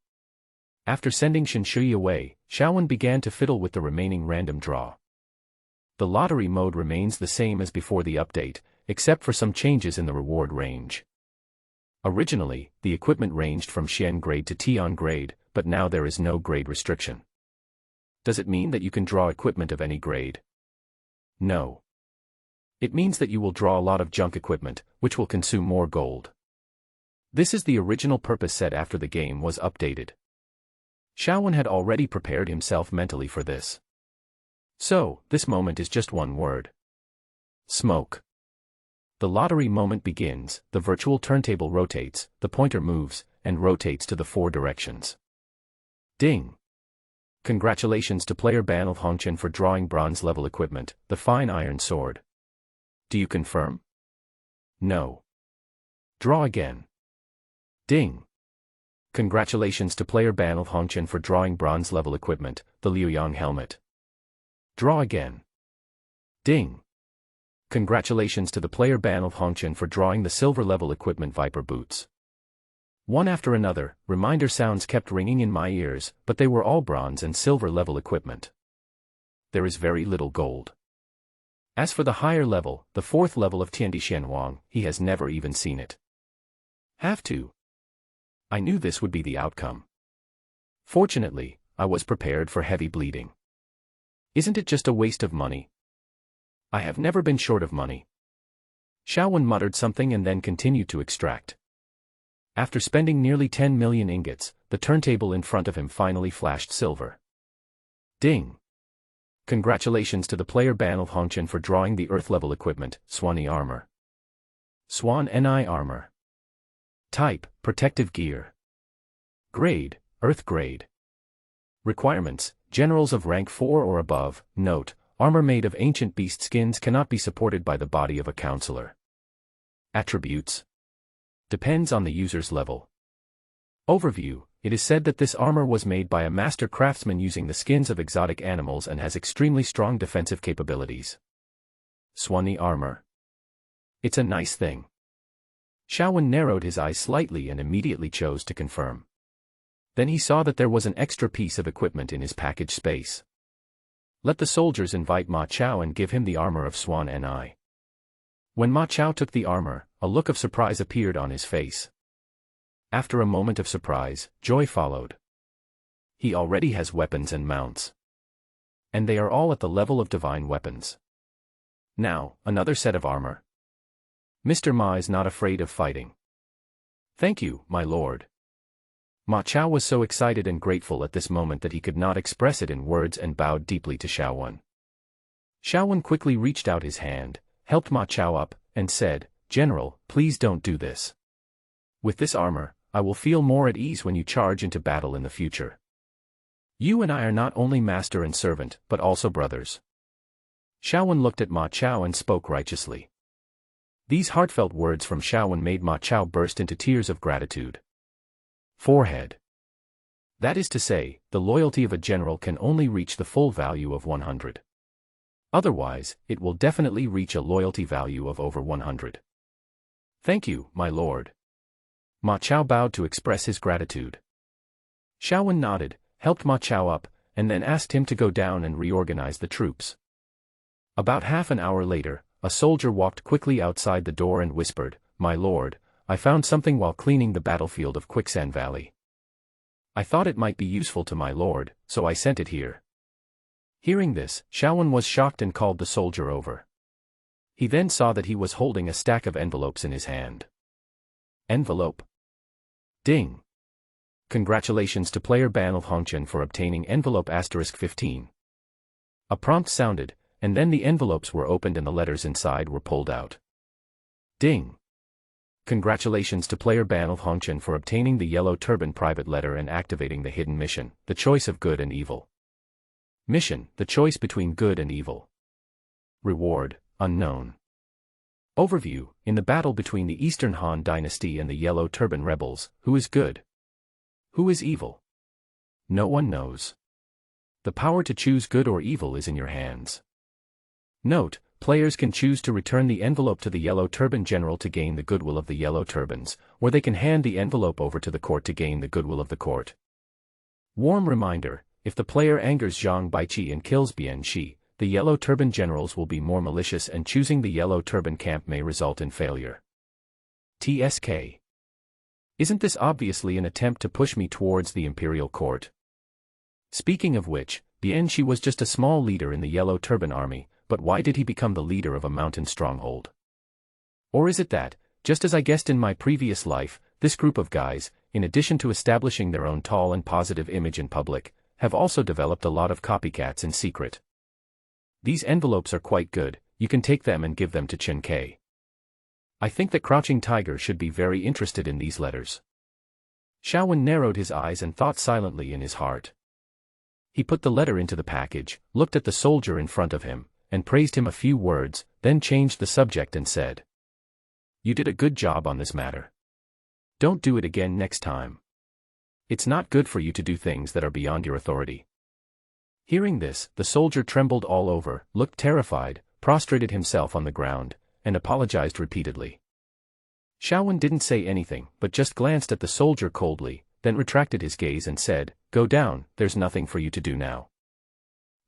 After sending Shen Shui away, Xiaowen began to fiddle with the remaining random draw. The lottery mode remains the same as before the update, except for some changes in the reward range. Originally, the equipment ranged from Xian grade to Tian grade, but now there is no grade restriction. Does it mean that you can draw equipment of any grade? No. It means that you will draw a lot of junk equipment, which will consume more gold. This is the original purpose set after the game was updated. Xiaowen had already prepared himself mentally for this. So, this moment is just one word. Smoke. The lottery moment begins, the virtual turntable rotates, the pointer moves, and rotates to the 4 directions. Ding! Congratulations to player Ban of Hongqian for drawing bronze-level equipment, the fine iron sword. Do you confirm? No. Draw again. Ding! Congratulations to player Ban of Hongqian for drawing bronze-level equipment, the Liuyang helmet. Draw again. Ding! Congratulations to the player Ban of Hongqian for drawing the silver-level equipment Viper boots. One after another, reminder sounds kept ringing in my ears, but they were all bronze and silver-level equipment. There is very little gold. As for the higher level, the 4th level of Tiandi Xianhuang, he has never even seen it. Have to. I knew this would be the outcome. Fortunately, I was prepared for heavy bleeding. Isn't it just a waste of money? I have never been short of money. Xiaowen muttered something and then continued to extract. After spending nearly 10 million ingots, the turntable in front of him finally flashed silver. Ding! Congratulations to the player Ban of Hongqian for drawing the Earth-level equipment, Swanee Armor. Swan Ni Armor. Type, Protective Gear. Grade, Earth Grade. Requirements, Generals of rank 4 or above. Note, armor made of ancient beast skins cannot be supported by the body of a counselor. Attributes. Depends on the user's level. Overview, it is said that this armor was made by a master craftsman using the skins of exotic animals and has extremely strong defensive capabilities. Swanee Armor. It's a nice thing. Xiaowen narrowed his eyes slightly and immediately chose to confirm. Then he saw that there was an extra piece of equipment in his package space. Let the soldiers invite Ma Chao and give him the armor of Swan Ni. When Ma Chao took the armor, a look of surprise appeared on his face. After a moment of surprise, joy followed. He already has weapons and mounts. And they are all at the level of divine weapons. Now, another set of armor. Mr. Ma is not afraid of fighting. Thank you, my lord. Ma Chao was so excited and grateful at this moment that he could not express it in words and bowed deeply to Xiaowen. Xiaowen quickly reached out his hand, helped Ma Chao up, and said, General, please don't do this. With this armor, I will feel more at ease when you charge into battle in the future. You and I are not only master and servant, but also brothers. Xiaowen looked at Ma Chao and spoke righteously. These heartfelt words from Xiaowen made Ma Chao burst into tears of gratitude. Forehead. That is to say, the loyalty of a general can only reach the full value of 100. Otherwise, it will definitely reach a loyalty value of over 100. Thank you, my lord. Ma Chao bowed to express his gratitude. Xiaowen nodded, helped Ma Chao up, and then asked him to go down and reorganize the troops. About half an hour later, a soldier walked quickly outside the door and whispered, My lord, I found something while cleaning the battlefield of Quicksand Valley. I thought it might be useful to my lord, so I sent it here." Hearing this, Shawan was shocked and called the soldier over. He then saw that he was holding a stack of envelopes in his hand. Envelope. Ding. Congratulations to player Banal Hongchen for obtaining envelope *15. A prompt sounded, and then the envelopes were opened and the letters inside were pulled out. Ding. Congratulations to player Banal Hongchen for obtaining the Yellow Turban private letter and activating the hidden mission, the choice of good and evil. Mission, the choice between good and evil. Reward, unknown. Overview, in the battle between the Eastern Han Dynasty and the Yellow Turban rebels, who is good? Who is evil? No one knows. The power to choose good or evil is in your hands. Note, players can choose to return the envelope to the Yellow Turban General to gain the goodwill of the Yellow Turbans, or they can hand the envelope over to the court to gain the goodwill of the court. Warm reminder, if the player angers Zhang Baiqi and kills Bian Shi, the Yellow Turban Generals will be more malicious and choosing the Yellow Turban camp may result in failure. TSK. Isn't this obviously an attempt to push me towards the Imperial Court? Speaking of which, Bian Shi was just a small leader in the Yellow Turban army, but why did he become the leader of a mountain stronghold? Or is it that, just as I guessed in my previous life, this group of guys, in addition to establishing their own tall and positive image in public, have also developed a lot of copycats in secret? These envelopes are quite good, you can take them and give them to Chen Kai. I think that Crouching Tiger should be very interested in these letters. Shawan narrowed his eyes and thought silently in his heart. He put the letter into the package, looked at the soldier in front of him, and praised him a few words, then changed the subject and said, "You did a good job on this matter. Don't do it again next time. It's not good for you to do things that are beyond your authority." Hearing this, the soldier trembled all over, looked terrified, prostrated himself on the ground, and apologized repeatedly. Shawan didn't say anything, but just glanced at the soldier coldly, then retracted his gaze and said, "Go down, there's nothing for you to do now."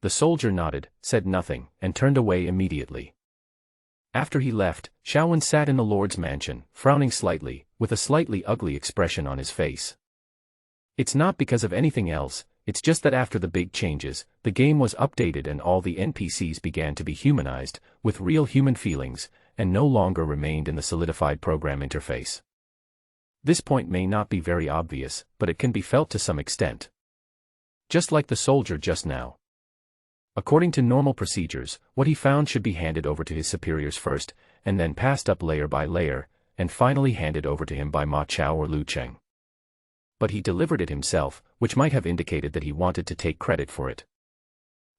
The soldier nodded, said nothing, and turned away immediately. After he left, Shawan sat in the Lord's mansion, frowning slightly, with a slightly ugly expression on his face. It's not because of anything else, it's just that after the big changes, the game was updated and all the NPCs began to be humanized, with real human feelings, and no longer remained in the solidified program interface. This point may not be very obvious, but it can be felt to some extent. Just like the soldier just now. According to normal procedures, what he found should be handed over to his superiors first, and then passed up layer by layer, and finally handed over to him by Ma Chao or Lu Cheng. But he delivered it himself, which might have indicated that he wanted to take credit for it.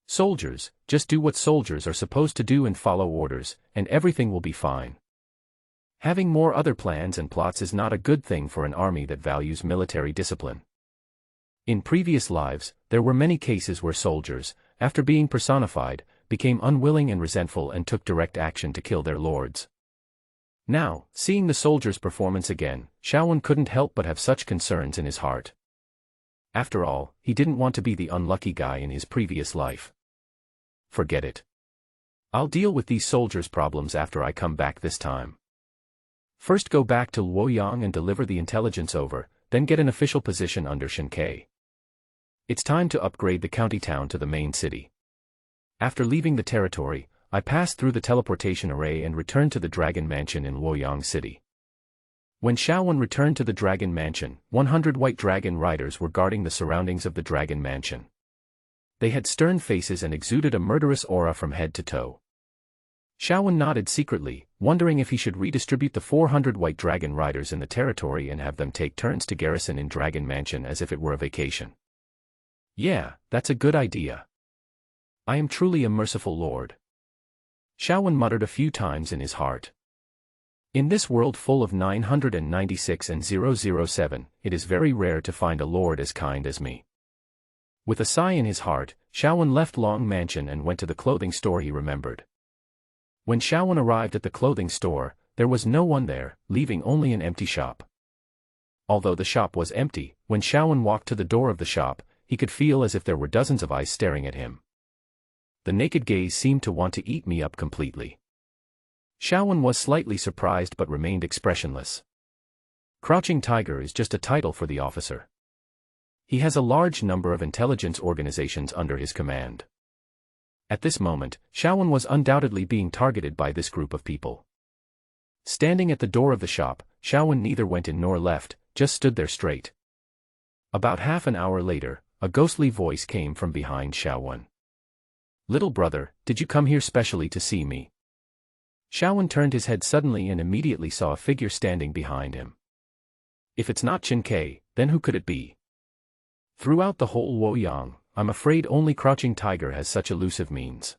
Soldiers, just do what soldiers are supposed to do and follow orders, and everything will be fine. Having more other plans and plots is not a good thing for an army that values military discipline. In previous lives, there were many cases where soldiers, after being personified, became unwilling and resentful and took direct action to kill their lords. Now, seeing the soldier's performance again, Shawan couldn't help but have such concerns in his heart. After all, he didn't want to be the unlucky guy in his previous life. Forget it. I'll deal with these soldiers' problems after I come back this time. First go back to Luoyang and deliver the intelligence over, then get an official position under Chen Kai. It's time to upgrade the county town to the main city. After leaving the territory, I passed through the teleportation array and returned to the Dragon Mansion in Luoyang City. When Shawan returned to the Dragon Mansion, 100 white dragon riders were guarding the surroundings of the Dragon Mansion. They had stern faces and exuded a murderous aura from head to toe. Shawan nodded secretly, wondering if he should redistribute the 400 white dragon riders in the territory and have them take turns to garrison in Dragon Mansion as if it were a vacation. Yeah, that's a good idea. I am truly a merciful lord. Shawan muttered a few times in his heart. In this world full of 996 and 007, it is very rare to find a lord as kind as me. With a sigh in his heart, Shawan left Long Mansion and went to the clothing store he remembered. When Shawan arrived at the clothing store, there was no one there, leaving only an empty shop. Although the shop was empty, when Shawan walked to the door of the shop, he could feel as if there were dozens of eyes staring at him. The naked gaze seemed to want to eat me up completely. Shawan was slightly surprised but remained expressionless. Crouching Tiger is just a title for the officer. He has a large number of intelligence organizations under his command. At this moment, Xiaowen was undoubtedly being targeted by this group of people. Standing at the door of the shop, Xiaowen neither went in nor left, just stood there straight. About half an hour later, a ghostly voice came from behind Xiaowen. "Little brother, did you come here specially to see me?" Xiaowen turned his head suddenly and immediately saw a figure standing behind him. If it's not Qin Kai, then who could it be? Throughout the whole Luoyang, I'm afraid only Crouching Tiger has such elusive means.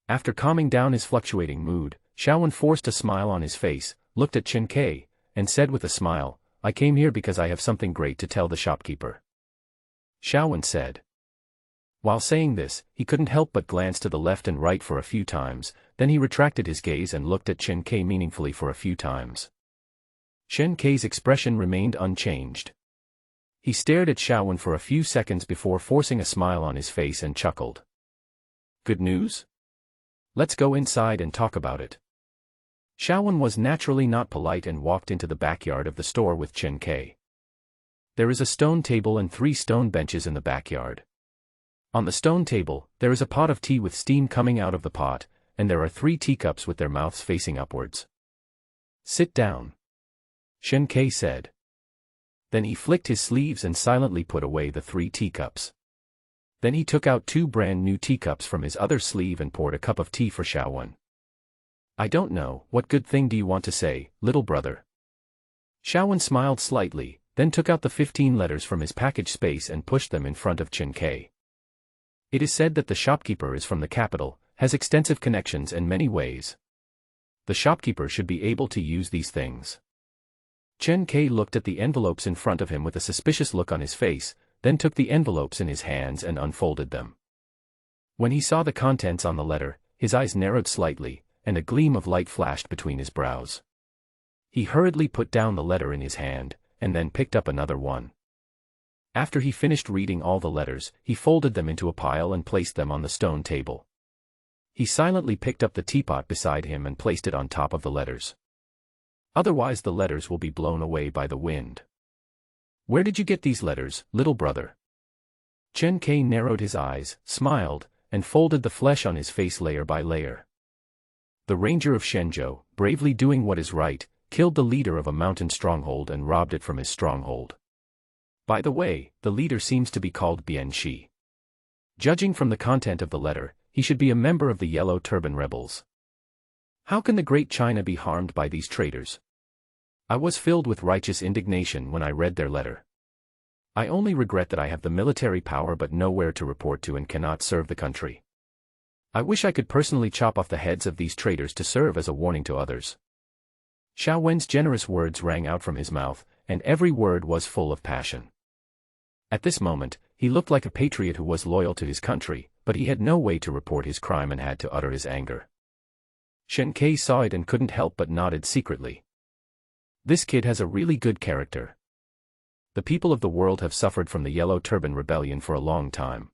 After calming down his fluctuating mood, Xiaowen forced a smile on his face, looked at Qin Kai, and said with a smile, "I came here because I have something great to tell the shopkeeper." Xiaowen said. While saying this, he couldn't help but glance to the left and right for a few times, then he retracted his gaze and looked at Qin Kai meaningfully for a few times. Qin Kai's expression remained unchanged. He stared at Xiaowen for a few seconds before forcing a smile on his face and chuckled. "Good news? Let's go inside and talk about it." Xiaowen was naturally not polite and walked into the backyard of the store with Qin Kai. There is a stone table and 3 stone benches in the backyard. On the stone table, there is a pot of tea with steam coming out of the pot, and there are 3 teacups with their mouths facing upwards. "Sit down," Qin Kai said. Then he flicked his sleeves and silently put away the 3 teacups. Then he took out 2 brand new teacups from his other sleeve and poured a cup of tea for Xiaowen. "I don't know, what good thing do you want to say, little brother?" Xiaowen smiled slightly, then took out the 15 letters from his package space and pushed them in front of Qin Kai. "It is said that the shopkeeper is from the capital, has extensive connections in many ways. The shopkeeper should be able to use these things." Qin Kai looked at the envelopes in front of him with a suspicious look on his face, then took the envelopes in his hands and unfolded them. When he saw the contents on the letter, his eyes narrowed slightly, and a gleam of light flashed between his brows. He hurriedly put down the letter in his hand, and then picked up another one. After he finished reading all the letters, he folded them into a pile and placed them on the stone table. He silently picked up the teapot beside him and placed it on top of the letters. "Otherwise the letters will be blown away by the wind." "Where did you get these letters, little brother?" Qin Kai narrowed his eyes, smiled, and folded the flesh on his face layer by layer. "The ranger of Shenzhou, bravely doing what is right, killed the leader of a mountain stronghold and robbed it from his stronghold. By the way, the leader seems to be called Bian Shi. Judging from the content of the letter, he should be a member of the Yellow Turban rebels. How can the Great China be harmed by these traitors? I was filled with righteous indignation when I read their letter. I only regret that I have the military power but nowhere to report to and cannot serve the country. I wish I could personally chop off the heads of these traitors to serve as a warning to others." Xiaowen's generous words rang out from his mouth, and every word was full of passion. At this moment, he looked like a patriot who was loyal to his country, but he had no way to report his crime and had to utter his anger. Qin Kai saw it and couldn't help but nodded secretly. This kid has a really good character. The people of the world have suffered from the Yellow Turban Rebellion for a long time.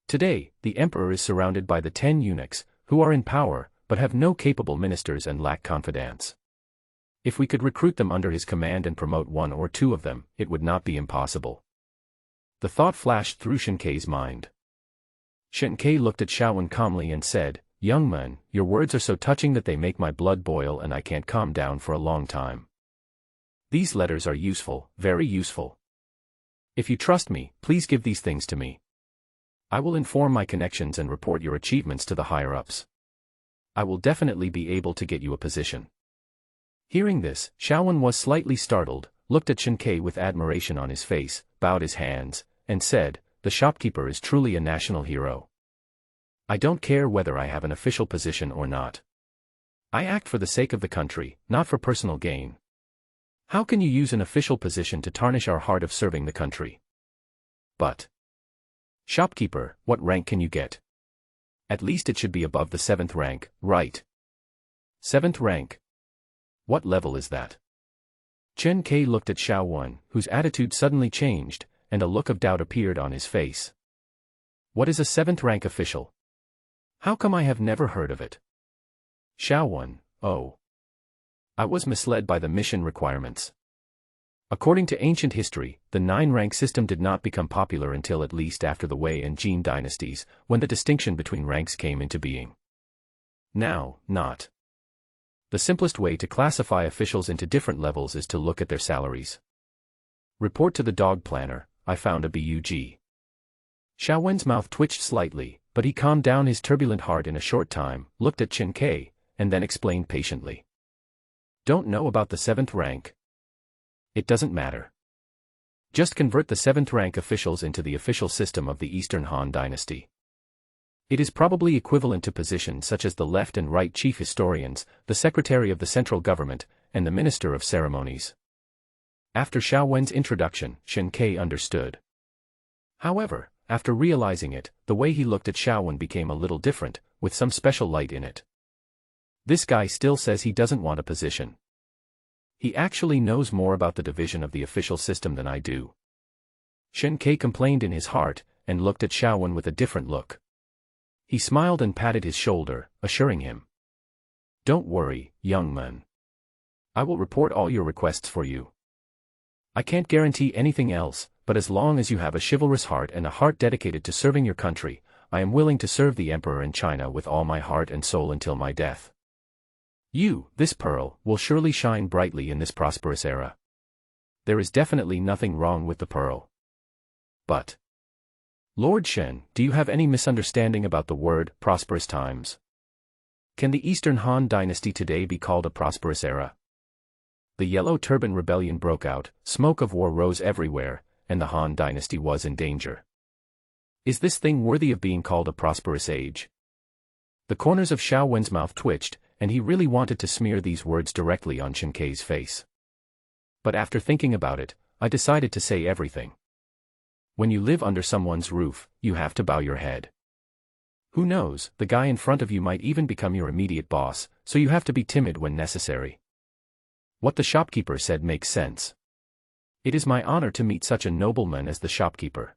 Today, the emperor is surrounded by the 10 eunuchs, who are in power, but have no capable ministers and lack confidence. If we could recruit them under his command and promote 1 or 2 of them, it would not be impossible. The thought flashed through Qin Kai's mind. Qin Kai looked at Xiaowen calmly and said, "Young man, your words are so touching that they make my blood boil and I can't calm down for a long time. These letters are useful, very useful. If you trust me, please give these things to me. I will inform my connections and report your achievements to the higher-ups. I will definitely be able to get you a position." Hearing this, Xiaowen was slightly startled, looked at Qin Kai with admiration on his face, bowed his hands, and said, "The shopkeeper is truly a national hero. I don't care whether I have an official position or not. I act for the sake of the country, not for personal gain. How can you use an official position to tarnish our heart of serving the country? But shopkeeper, what rank can you get? At least it should be above the 7th rank, right? 7th rank? What level is that?" Qin Kai looked at Xiaowen, whose attitude suddenly changed, and a look of doubt appeared on his face. "What is a 7th rank official? How come I have never heard of it?" Xiaowen, "Oh. I was misled by the mission requirements. According to ancient history, the 9-rank system did not become popular until at least after the Wei and Jin dynasties, when the distinction between ranks came into being. Now, not. The simplest way to classify officials into different levels is to look at their salaries. Report to the dog planner, I found a bug. Xiao Wen's mouth twitched slightly, but he calmed down his turbulent heart in a short time, looked at Chen Kai, and then explained patiently. Don't know about the 7th rank? It doesn't matter. Just convert the 7th rank officials into the official system of the Eastern Han dynasty. It is probably equivalent to positions such as the left and right chief historians, the secretary of the central government, and the minister of ceremonies. After Xiao Wen's introduction, Chen Kai understood. However, after realizing it, the way he looked at Xiao Wen became a little different, with some special light in it. This guy still says he doesn't want a position. He actually knows more about the division of the official system than I do. Chen Kai complained in his heart, and looked at Xiao Wen with a different look. He smiled and patted his shoulder, assuring him. Don't worry, young man. I will report all your requests for you. I can't guarantee anything else, but as long as you have a chivalrous heart and a heart dedicated to serving your country, I am willing to serve the emperor in China with all my heart and soul until my death. You, this pearl, will surely shine brightly in this prosperous era. There is definitely nothing wrong with the pearl. But, Lord Shen, do you have any misunderstanding about the word prosperous times? Can the Eastern Han dynasty today be called a prosperous era? The Yellow Turban Rebellion broke out, smoke of war rose everywhere, and the Han dynasty was in danger. Is this thing worthy of being called a prosperous age? The corners of Xiao Wen's mouth twitched, and he really wanted to smear these words directly on Chen Kai's face. But after thinking about it, I decided to say everything. When you live under someone's roof, you have to bow your head. Who knows, the guy in front of you might even become your immediate boss, so you have to be timid when necessary. What the shopkeeper said makes sense. It is my honor to meet such a nobleman as the shopkeeper.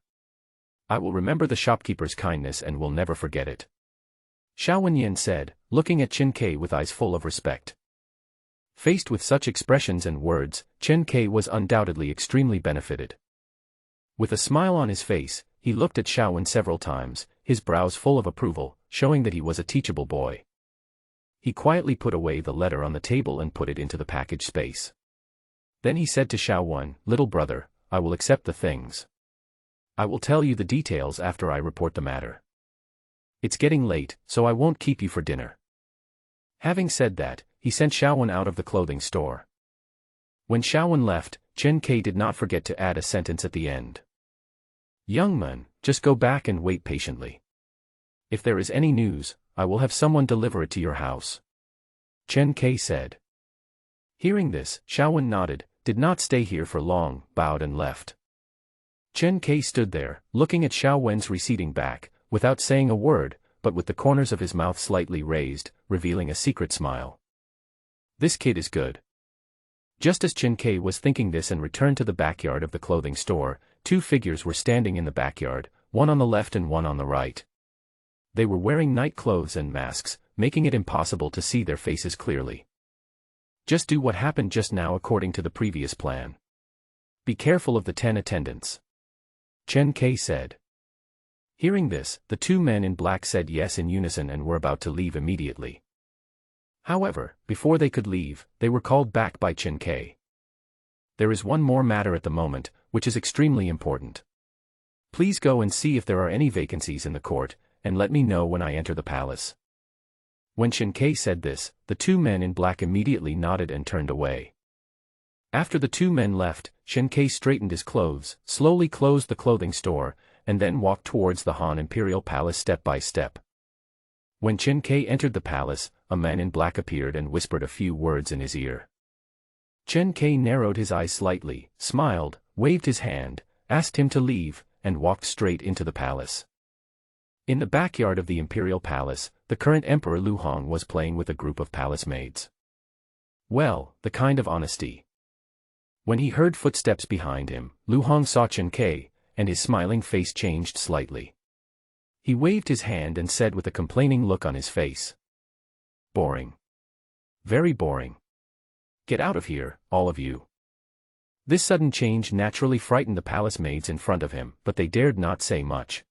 I will remember the shopkeeper's kindness and will never forget it. Xiao Wenyan said, looking at Chen Kai with eyes full of respect. Faced with such expressions and words, Chen Kai was undoubtedly extremely benefited. With a smile on his face, he looked at Xiao Wen several times, his brows full of approval, showing that he was a teachable boy. He quietly put away the letter on the table and put it into the package space. Then he said to Xiao Wen, little brother, I will accept the things. I will tell you the details after I report the matter. It's getting late, so I won't keep you for dinner. Having said that, he sent Xiao Wen out of the clothing store. When Xiao Wen left, Chen Kai did not forget to add a sentence at the end. Young man, just go back and wait patiently. If there is any news, I will have someone deliver it to your house. Chen Kai said. Hearing this, Xiao Wen nodded, did not stay here for long, bowed and left. Chen Kai stood there, looking at Xiao Wen's receding back, without saying a word, but with the corners of his mouth slightly raised, revealing a secret smile. This kid is good. Just as Chen Kai was thinking this and returned to the backyard of the clothing store, two figures were standing in the backyard, one on the left and one on the right. They were wearing night clothes and masks, making it impossible to see their faces clearly. Just do what happened just now according to the previous plan. Be careful of the 10 attendants. Chen Kai said. Hearing this, the two men in black said yes in unison and were about to leave immediately. However, before they could leave, they were called back by Chen Kai. There is one more matter at the moment, which is extremely important. Please go and see if there are any vacancies in the court, and let me know when I enter the palace. When Chen Kai said this, the two men in black immediately nodded and turned away. After the two men left, Chen Kai straightened his clothes, slowly closed the clothing store, and then walked towards the Han Imperial Palace step by step. When Chen Kai entered the palace, a man in black appeared and whispered a few words in his ear. Chen Kai narrowed his eyes slightly, smiled, waved his hand, asked him to leave, and walked straight into the palace. In the backyard of the Imperial Palace, the current Emperor Lu Hong was playing with a group of palace maids. Well, the kind of honesty. When he heard footsteps behind him, Lu Hong saw Chen Kai, and his smiling face changed slightly. He waved his hand and said with a complaining look on his face. Boring. Very boring. Get out of here, all of you. This sudden change naturally frightened the palace maids in front of him, but they dared not say much.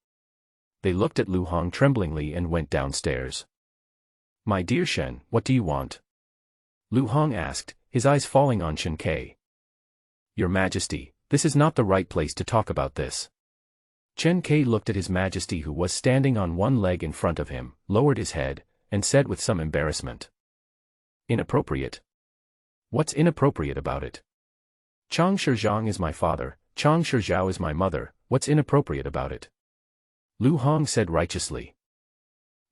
They looked at Lu Hong tremblingly and went downstairs. "My dear Shen, what do you want?" Lu Hong asked, his eyes falling on Shen Kai. "Your Majesty, this is not the right place to talk about this." Chen Kai looked at his Majesty, who was standing on one leg in front of him, lowered his head, and said with some embarrassment. "Inappropriate? What's inappropriate about it? Chang Shizhang is my father, Chang Shizhao is my mother, what's inappropriate about it?" Lu Hong said righteously.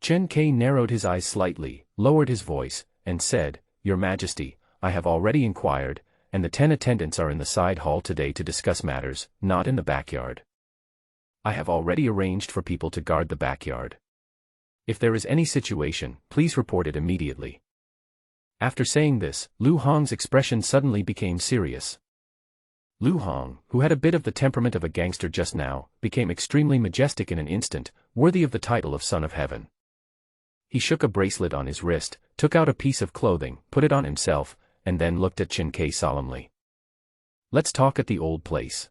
Chen Kai narrowed his eyes slightly, lowered his voice, and said, "Your Majesty, I have already inquired, and the 10 attendants are in the side hall today to discuss matters, not in the backyard. I have already arranged for people to guard the backyard. If there is any situation, please report it immediately." After saying this, Lu Hong's expression suddenly became serious. Lu Hong, who had a bit of the temperament of a gangster just now, became extremely majestic in an instant, worthy of the title of Son of Heaven. He shook a bracelet on his wrist, took out a piece of clothing, put it on himself, and then looked at Chen Kai solemnly. "Let's talk at the old place."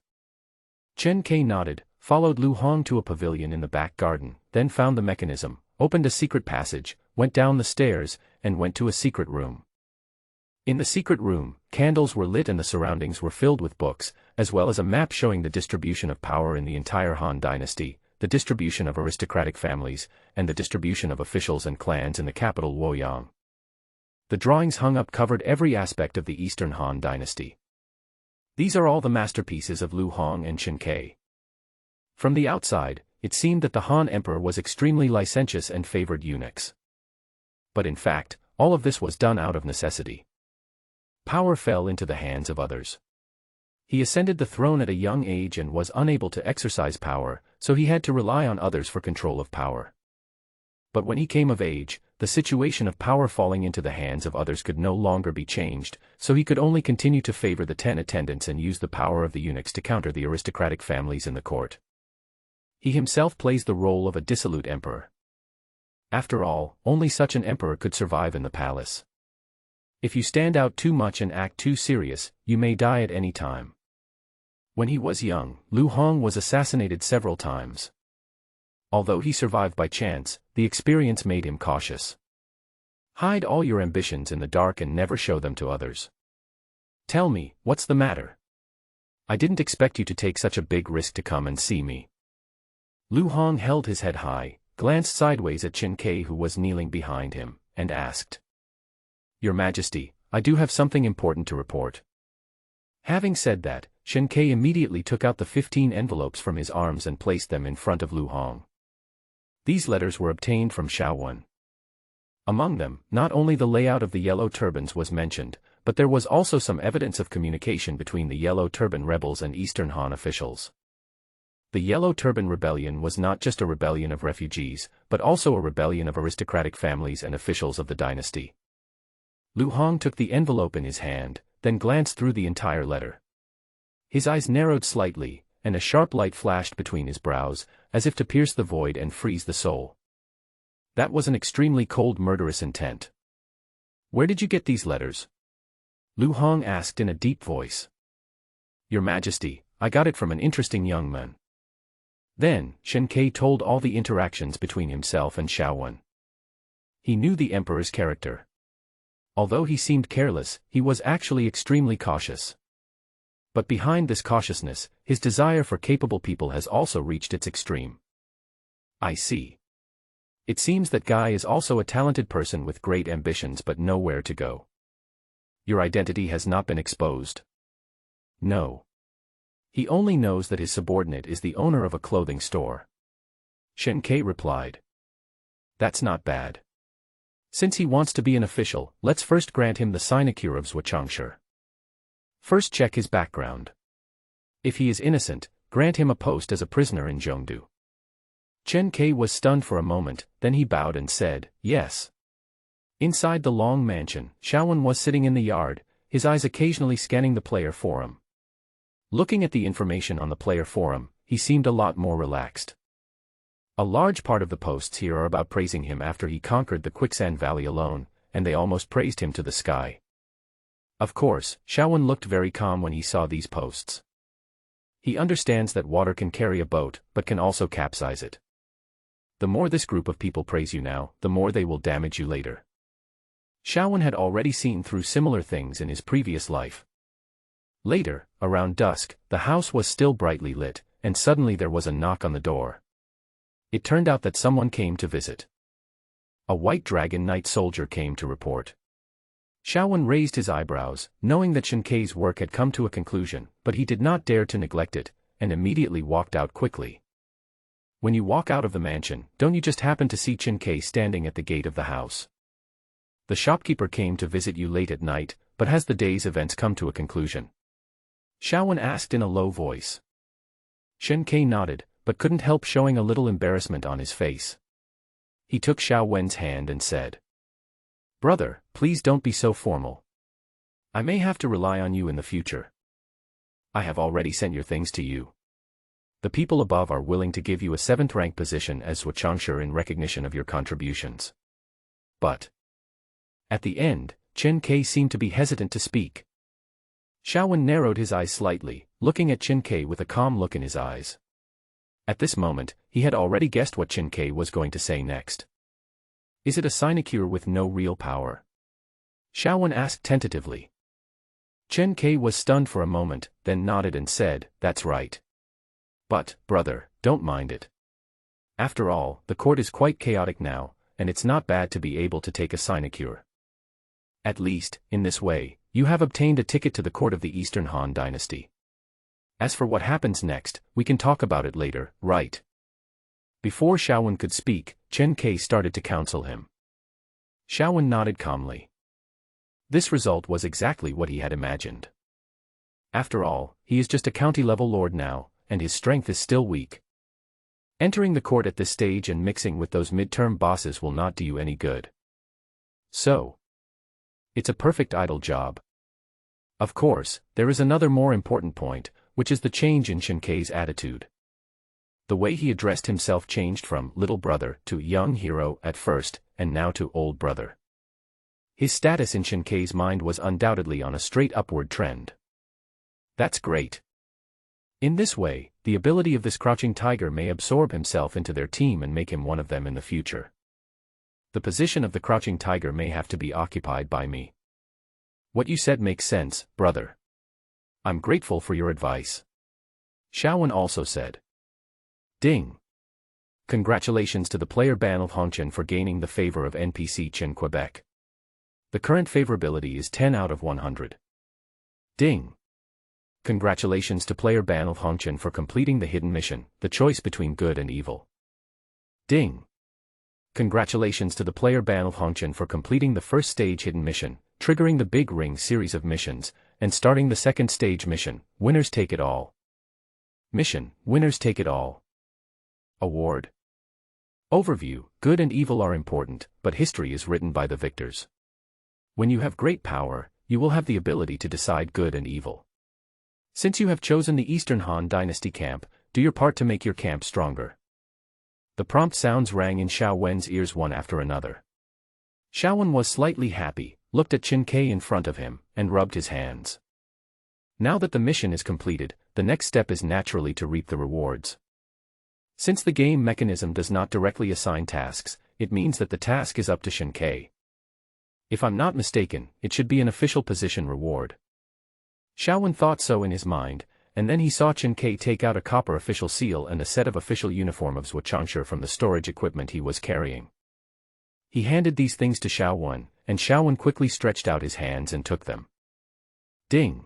Chen Kai nodded, followed Lu Hong to a pavilion in the back garden, then found the mechanism, opened a secret passage, went down the stairs, and went to a secret room. In the secret room, candles were lit and the surroundings were filled with books, as well as a map showing the distribution of power in the entire Han dynasty, the distribution of aristocratic families, and the distribution of officials and clans in the capital Luoyang. The drawings hung up covered every aspect of the Eastern Han dynasty. These are all the masterpieces of Lu Hong and Chen Kai. From the outside, it seemed that the Han Emperor was extremely licentious and favored eunuchs. But in fact, all of this was done out of necessity. Power fell into the hands of others. He ascended the throne at a young age and was unable to exercise power, so he had to rely on others for control of power. But when he came of age, the situation of power falling into the hands of others could no longer be changed, so he could only continue to favor the 10 attendants and use the power of the eunuchs to counter the aristocratic families in the court. He himself plays the role of a dissolute emperor. After all, only such an emperor could survive in the palace. If you stand out too much and act too serious, you may die at any time. When he was young, Lu Hong was assassinated several times. Although he survived by chance, the experience made him cautious. Hide all your ambitions in the dark and never show them to others. Tell me, what's the matter? I didn't expect you to take such a big risk to come and see me. Lu Hong held his head high, glanced sideways at Chen Kai, who was kneeling behind him, and asked, "Your Majesty, I do have something important to report." Having said that, Chen Kai immediately took out the 15 envelopes from his arms and placed them in front of Lu Hong. These letters were obtained from Shaowen. Among them, not only the layout of the Yellow Turbans was mentioned, but there was also some evidence of communication between the Yellow Turban rebels and Eastern Han officials. The Yellow Turban Rebellion was not just a rebellion of refugees, but also a rebellion of aristocratic families and officials of the dynasty. Lu Hong took the envelope in his hand, then glanced through the entire letter. His eyes narrowed slightly, and a sharp light flashed between his brows, as if to pierce the void and freeze the soul. That was an extremely cold, murderous intent. "Where did you get these letters?" Lu Hong asked in a deep voice. "Your Majesty, I got it from an interesting young man." Then, Chen Kai told all the interactions between himself and Shaowen. He knew the emperor's character. Although he seemed careless, he was actually extremely cautious. But behind this cautiousness, his desire for capable people has also reached its extreme. "I see. It seems that Guy is also a talented person with great ambitions but nowhere to go. Your identity has not been exposed." "No. He only knows that his subordinate is the owner of a clothing store." Chen Kai replied. "That's not bad. Since he wants to be an official, let's first grant him the sinecure of Zhuangshi. First check his background. If he is innocent, grant him a post as a prisoner in Zhongdu." Chen Kai was stunned for a moment, then he bowed and said, "Yes." Inside the long mansion, Shaowen was sitting in the yard, his eyes occasionally scanning the player forum. Looking at the information on the player forum, he seemed a lot more relaxed. A large part of the posts here are about praising him after he conquered the Quicksand Valley alone, and they almost praised him to the sky. Of course, Xiaowen looked very calm when he saw these posts. He understands that water can carry a boat, but can also capsize it. The more this group of people praise you now, the more they will damage you later. Xiaowen had already seen through similar things in his previous life. Later, around dusk, the house was still brightly lit, and suddenly there was a knock on the door. It turned out that someone came to visit. A white dragon knight soldier came to report. Xiaowen raised his eyebrows, knowing that Chen Kei's work had come to a conclusion, but he did not dare to neglect it, and immediately walked out quickly. When you walk out of the mansion, don't you just happen to see Chen Kei standing at the gate of the house? The shopkeeper came to visit you late at night, but has the day's events come to a conclusion? Xiaowen asked in a low voice. Chen Kei nodded, but couldn't help showing a little embarrassment on his face. He took Xiaowen's hand and said, "Brother, please don't be so formal. I may have to rely on you in the future. I have already sent your things to you. The people above are willing to give you a 7th rank position as Zhuochangsher in recognition of your contributions." But at the end, Chen Kei seemed to be hesitant to speak. Xiaowen narrowed his eyes slightly, looking at Chen Kei with a calm look in his eyes. At this moment, he had already guessed what Chen Kei was going to say next. "Is it a sinecure with no real power?" Xiaowen asked tentatively. Chen Kei was stunned for a moment, then nodded and said, "That's right. But, brother, don't mind it. After all, the court is quite chaotic now, and it's not bad to be able to take a sinecure. At least, in this way, you have obtained a ticket to the court of the Eastern Han Dynasty. As for what happens next, we can talk about it later, right?" Before Xiaowen could speak, Chen Kei started to counsel him. Xiaowen nodded calmly. This result was exactly what he had imagined. After all, he is just a county-level lord now, and his strength is still weak. Entering the court at this stage and mixing with those midterm bosses will not do you any good. So, it's a perfect idle job. Of course, there is another more important point, which is the change in Chen Kei's attitude. The way he addressed himself changed from little brother to young hero at first, and now to old brother. His status in Chen Kei's mind was undoubtedly on a straight upward trend. That's great. In this way, the ability of this crouching tiger may absorb himself into their team and make him one of them in the future. The position of the crouching tiger may have to be occupied by me. What you said makes sense, brother. I'm grateful for your advice. Xiaowen also said. Ding. Congratulations to the player Ban of Hongchen for gaining the favor of NPC Chen Quebec. The current favorability is 10 out of 100. Ding. Congratulations to player Ban of Hongchen for completing the hidden mission, the choice between good and evil. Ding. Congratulations to the player Ban of Hongchen for completing the first stage hidden mission, triggering the Big Ring series of missions, and starting the second stage mission, Winners Take It All. Mission, Winners Take It All. Award. Overview, good and evil are important, but history is written by the victors. When you have great power, you will have the ability to decide good and evil. Since you have chosen the Eastern Han Dynasty camp, do your part to make your camp stronger. The prompt sounds rang in Xiaowen's ears one after another. Xiaowen was slightly happy, looked at Chen Kei in front of him, and rubbed his hands. Now that the mission is completed, the next step is naturally to reap the rewards. Since the game mechanism does not directly assign tasks, it means that the task is up to Chen Kei. If I'm not mistaken, it should be an official position reward. Xiaowen thought so in his mind, and then he saw Chen Kei take out a copper official seal and a set of official uniform of Zhuochangsher from the storage equipment he was carrying. He handed these things to Xiaowen, and Xiaowen quickly stretched out his hands and took them. Ding!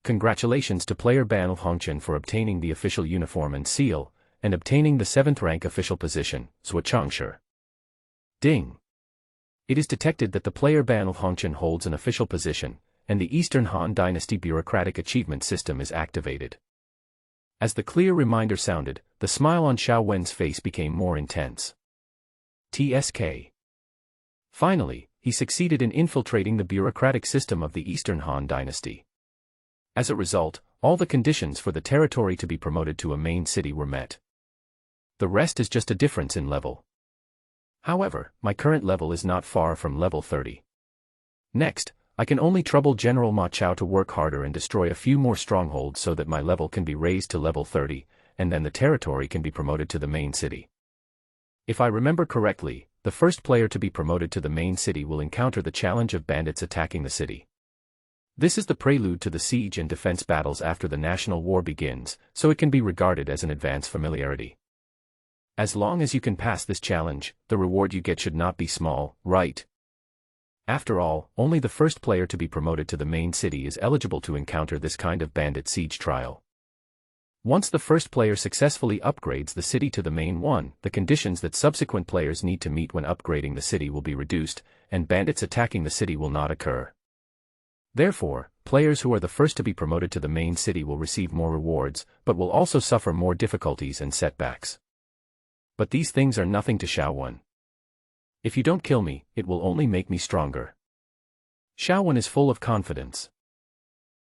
Congratulations to player Ban of Hongchen for obtaining the official uniform and seal, and obtaining the 7th rank official position, Zhuochangsher. Ding! It is detected that the player Ban of Hongchen holds an official position, and the Eastern Han Dynasty bureaucratic achievement system is activated. As the clear reminder sounded, the smile on Xiaowen's face became more intense. TSK. Finally, he succeeded in infiltrating the bureaucratic system of the Eastern Han Dynasty. As a result, all the conditions for the territory to be promoted to a main city were met. The rest is just a difference in level. However, my current level is not far from level 30. Next, I can only trouble General Ma Chao to work harder and destroy a few more strongholds so that my level can be raised to level 30, and then the territory can be promoted to the main city. If I remember correctly, the first player to be promoted to the main city will encounter the challenge of bandits attacking the city. This is the prelude to the siege and defense battles after the national war begins, so it can be regarded as an advanced familiarity. As long as you can pass this challenge, the reward you get should not be small, right? After all, only the first player to be promoted to the main city is eligible to encounter this kind of bandit siege trial. Once the first player successfully upgrades the city to the main one, the conditions that subsequent players need to meet when upgrading the city will be reduced, and bandits attacking the city will not occur. Therefore, players who are the first to be promoted to the main city will receive more rewards, but will also suffer more difficulties and setbacks. But these things are nothing to Xiaowen. If you don't kill me, it will only make me stronger. Xiaowen is full of confidence.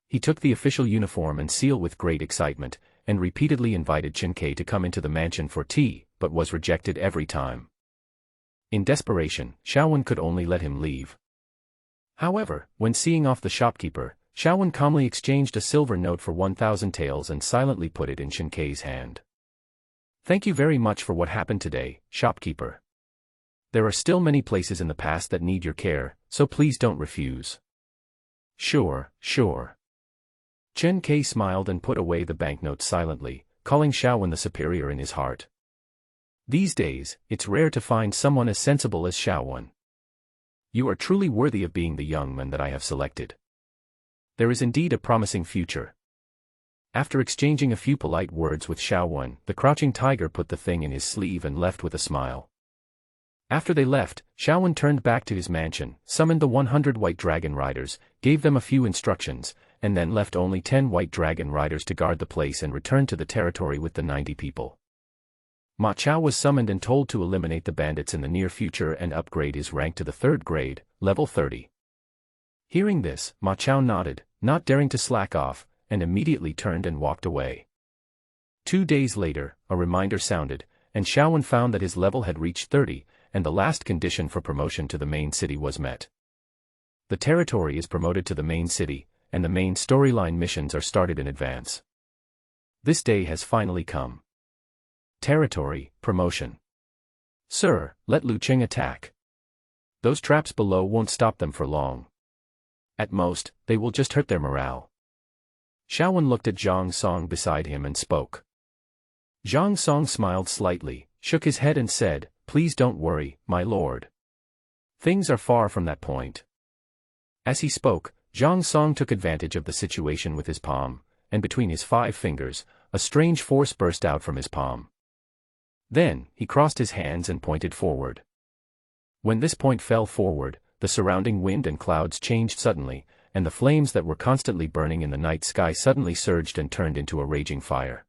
He took the official uniform and seal with great excitement, and repeatedly invited Chen Kai to come into the mansion for tea, but was rejected every time. In desperation, Xiaowen could only let him leave. However, when seeing off the shopkeeper, Xiaowen calmly exchanged a silver note for 1,000 taels and silently put it in Chen Kai's hand. Thank you very much for what happened today, shopkeeper. There are still many places in the past that need your care, so please don't refuse. Sure, sure. Chen Kai smiled and put away the banknotes silently, calling Xiaowen the superior in his heart. These days, it's rare to find someone as sensible as Xiaowen. You are truly worthy of being the young man that I have selected. There is indeed a promising future. After exchanging a few polite words with Xiaowen, the crouching tiger put the thing in his sleeve and left with a smile. After they left, Xiaowen turned back to his mansion, summoned the 100 white dragon riders, gave them a few instructions, and then left only 10 white dragon riders to guard the place and returned to the territory with the 90 people. Ma Chao was summoned and told to eliminate the bandits in the near future and upgrade his rank to the 3rd grade, level 30. Hearing this, Ma Chao nodded, not daring to slack off, and immediately turned and walked away. 2 days later, a reminder sounded, and Xiaowen found that his level had reached 30, and the last condition for promotion to the main city was met. The territory is promoted to the main city, and the main storyline missions are started in advance. This day has finally come. Territory, promotion. Sir, let Lu Qing attack. Those traps below won't stop them for long. At most, they will just hurt their morale. Xiaowen looked at Zhang Song beside him and spoke. Zhang Song smiled slightly, shook his head and said, "Please don't worry, my lord. Things are far from that point." As he spoke, Zhang Song took advantage of the situation with his palm, and between his 5 fingers, a strange force burst out from his palm. Then, he crossed his hands and pointed forward. When this point fell forward, the surrounding wind and clouds changed suddenly, and the flames that were constantly burning in the night sky suddenly surged and turned into a raging fire.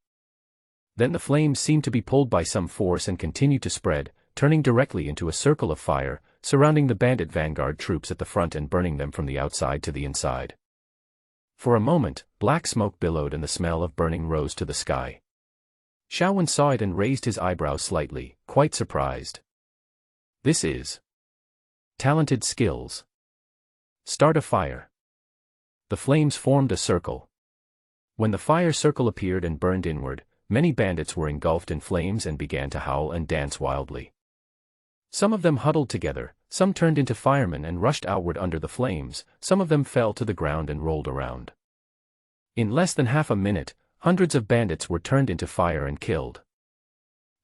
Then the flames seemed to be pulled by some force and continued to spread, turning directly into a circle of fire, surrounding the bandit vanguard troops at the front and burning them from the outside to the inside. For a moment, black smoke billowed and the smell of burning rose to the sky. Xiaowen saw it and raised his eyebrows slightly, quite surprised. This is talented skills. Start a fire. The flames formed a circle. When the fire circle appeared and burned inward, many bandits were engulfed in flames and began to howl and dance wildly. Some of them huddled together, some turned into firemen and rushed outward under the flames, some of them fell to the ground and rolled around. In less than half a minute, hundreds of bandits were turned into fire and killed.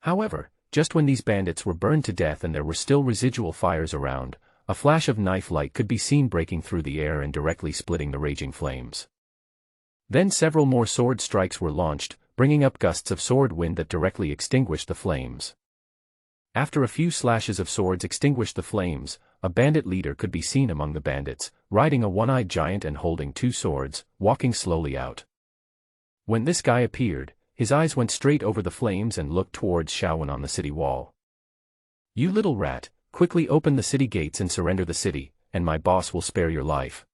However, just when these bandits were burned to death and there were still residual fires around, a flash of knife light could be seen breaking through the air and directly splitting the raging flames. Then several more sword strikes were launched, bringing up gusts of sword wind that directly extinguished the flames. After a few slashes of swords extinguished the flames, a bandit leader could be seen among the bandits, riding a one-eyed giant and holding 2 swords, walking slowly out. When this guy appeared, his eyes went straight over the flames and looked towards Xiaowen on the city wall. "You little rat, quickly open the city gates and surrender the city, and my boss will spare your life."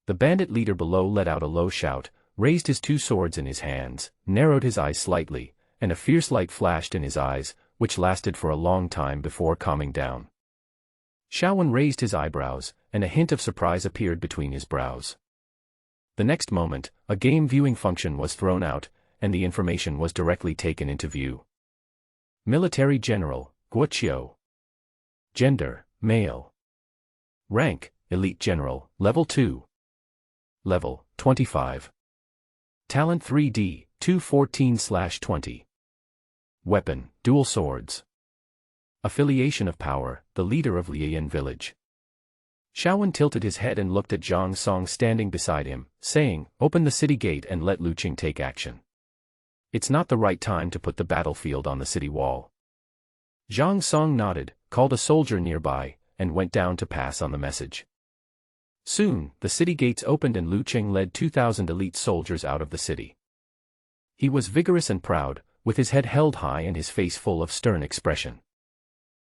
The bandit leader below let out a low shout, raised his 2 swords in his hands, narrowed his eyes slightly, and a fierce light flashed in his eyes, which lasted for a long time before calming down. Xiaowen raised his eyebrows, and a hint of surprise appeared between his brows. The next moment, a game viewing function was thrown out, and the information was directly taken into view. Military General, Guoqiu. Gender, male. Rank, Elite General, Level 2. Level, 25. Talent 3D, 214/20. Weapon, dual swords. Affiliation of power, the leader of Lian village. Xiaowen tilted his head and looked at Zhang Song standing beside him, saying, "Open the city gate and let Lu Qing take action. It's not the right time to put the battlefield on the city wall." Zhang Song nodded, called a soldier nearby, and went down to pass on the message. Soon, the city gates opened and Lu Qing led 2,000 elite soldiers out of the city. He was vigorous and proud, with his head held high and his face full of stern expression.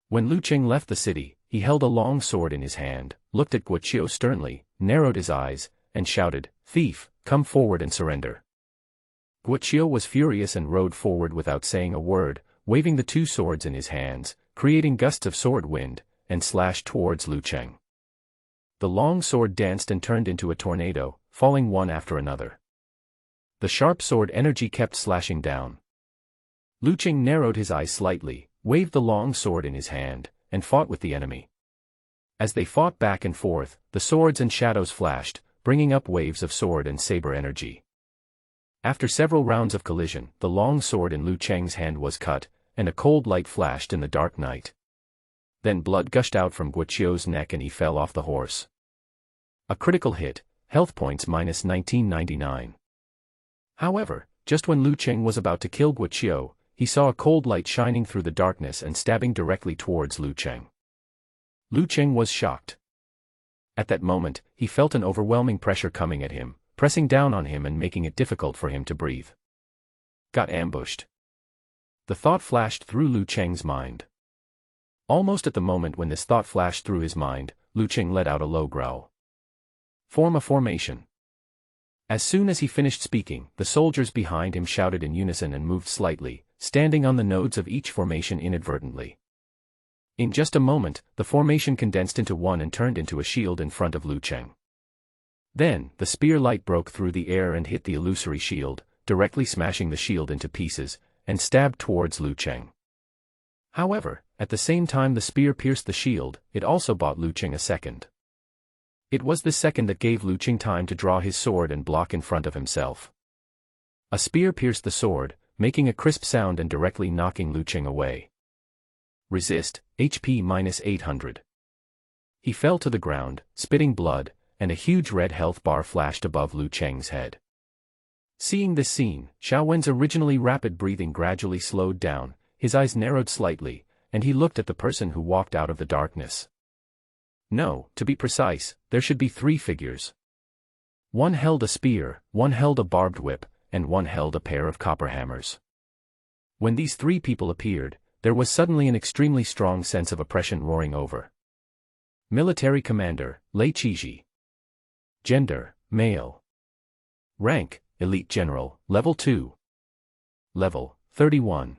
When Lu Qing left the city, he held a long sword in his hand, looked at Guoqiu sternly, narrowed his eyes, and shouted, "Thief, come forward and surrender." Guoqiu was furious and rode forward without saying a word, waving the two swords in his hands, creating gusts of sword wind, and slashed towards Lu Qing. The long sword danced and turned into a tornado, falling one after another. The sharp sword energy kept slashing down. Lu Qing narrowed his eyes slightly, waved the long sword in his hand, and fought with the enemy. As they fought back and forth, the swords and shadows flashed, bringing up waves of sword and saber energy. After several rounds of collision, the long sword in Lu Qing's hand was cut, and a cold light flashed in the dark night. Then blood gushed out from Guoqiu's neck and he fell off the horse. A critical hit, health points minus 1999. However, just when Lu Qing was about to kill Guoqiu, he saw a cold light shining through the darkness and stabbing directly towards Lu Qing. Lu Qing was shocked. At that moment, he felt an overwhelming pressure coming at him, pressing down on him and making it difficult for him to breathe. Got ambushed. The thought flashed through Lu Qing's mind. Almost at the moment when this thought flashed through his mind, Lu Qing let out a low growl. Form a formation. As soon as he finished speaking, the soldiers behind him shouted in unison and moved slightly, standing on the nodes of each formation inadvertently. In just a moment, the formation condensed into one and turned into a shield in front of Lu Qing. Then, the spear light broke through the air and hit the illusory shield, directly smashing the shield into pieces, and stabbed towards Lu Qing. However, at the same time the spear pierced the shield, it also bought Lu Qing a second. It was this second that gave Lu Qing time to draw his sword and block in front of himself. A spear pierced the sword, making a crisp sound and directly knocking Lu Qing away. Resist, HP minus 800. He fell to the ground, spitting blood, and a huge red health bar flashed above Lu Qing's head. Seeing this scene, Xiaowen's originally rapid breathing gradually slowed down, his eyes narrowed slightly, and he looked at the person who walked out of the darkness. No, to be precise, there should be 3 figures. One held a spear, one held a barbed whip, and one held a pair of copper hammers. When these 3 people appeared, there was suddenly an extremely strong sense of oppression roaring over. Military Commander, Lei Qizhi. Gender, male. Rank, Elite General, Level 2. Level, 31.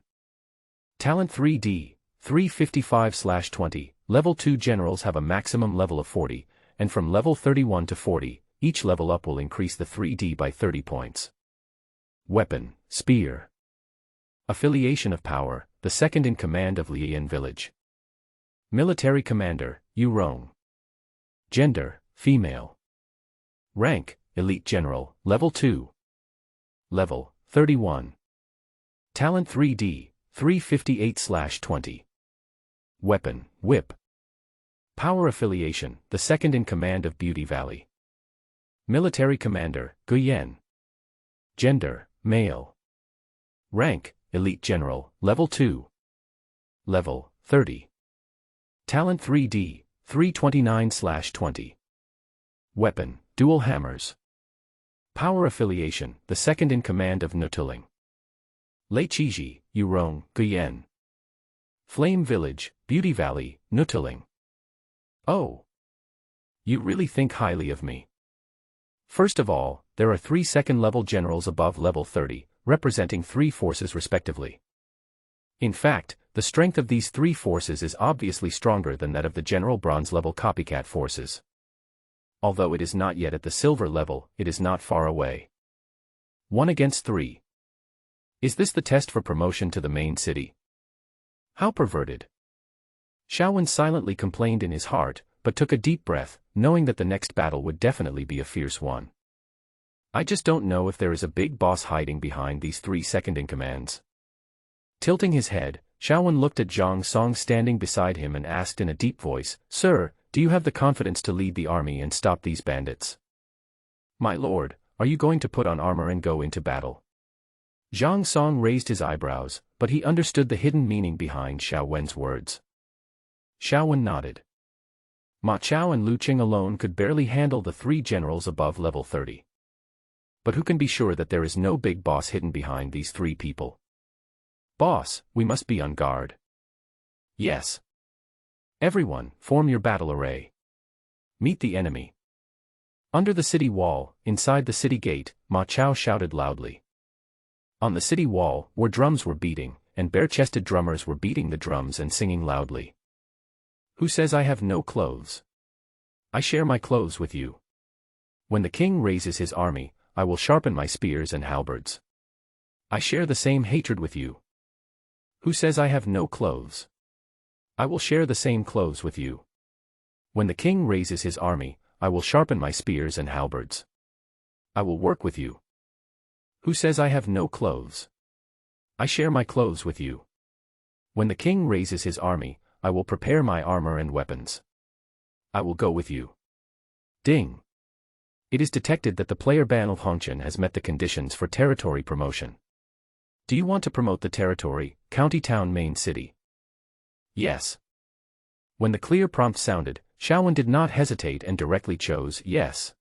Talent 3D, 355/20. Level 2 generals have a maximum level of 40, and from level 31 to 40, each level up will increase the 3D by 30 points. Weapon, spear. Affiliation of power, the second in command of Lian village. Military Commander, Yu Rong. Gender, female. Rank, Elite General, Level 2. Level, 31. Talent 3D, 358/20. Weapon, whip. Power affiliation, the second in command of Beauty Valley. Military Commander, Guyan. Gender, male. Rank, Elite General, Level 2. Level, 30. Talent 3D, 329/20. Weapon, dual hammers. Power affiliation, the second in command of Nutuling. Lei Qizhi, Yurong, Guyan. Flame Village, Beauty Valley, Nutuling. Oh. You really think highly of me. First of all, there are 3 second-level generals above level 30, representing 3 forces respectively. In fact, the strength of these 3 forces is obviously stronger than that of the general bronze-level copycat forces. Although it is not yet at the silver level, it is not far away. 1 against 3. Is this the test for promotion to the main city? How perverted. Xiaowen silently complained in his heart, but took a deep breath, knowing that the next battle would definitely be a fierce one. I just don't know if there is a big boss hiding behind these 3 second-in-commands. Tilting his head, Xiaowen looked at Zhang Song standing beside him and asked in a deep voice, "Sir, do you have the confidence to lead the army and stop these bandits?" "My lord, are you going to put on armor and go into battle?" Zhang Song raised his eyebrows, but he understood the hidden meaning behind Xiaowen's words. Xiaowen nodded. Ma Chao and Lu Qing alone could barely handle the 3 generals above level 30. But who can be sure that there is no big boss hidden behind these 3 people? "Boss, we must be on guard." "Yes. Everyone, form your battle array. Meet the enemy." Under the city wall, inside the city gate, Ma Chao shouted loudly. On the city wall, where drums were beating, and bare-chested drummers were beating the drums and singing loudly. "Who says I have no clothes? I share my clothes with you. When the king raises his army, I will sharpen my spears and halberds. I share the same hatred with you. Who says I have no clothes? I will share the same clothes with you. When the king raises his army, I will sharpen my spears and halberds. I will work with you. Who says I have no clothes? I share my clothes with you. When the king raises his army, I will prepare my armor and weapons. I will go with you." Ding. It is detected that the player Ban of Hongqian has met the conditions for territory promotion. Do you want to promote the territory, county town main city? Yes. When the clear prompt sounded, Xiaowen did not hesitate and directly chose yes.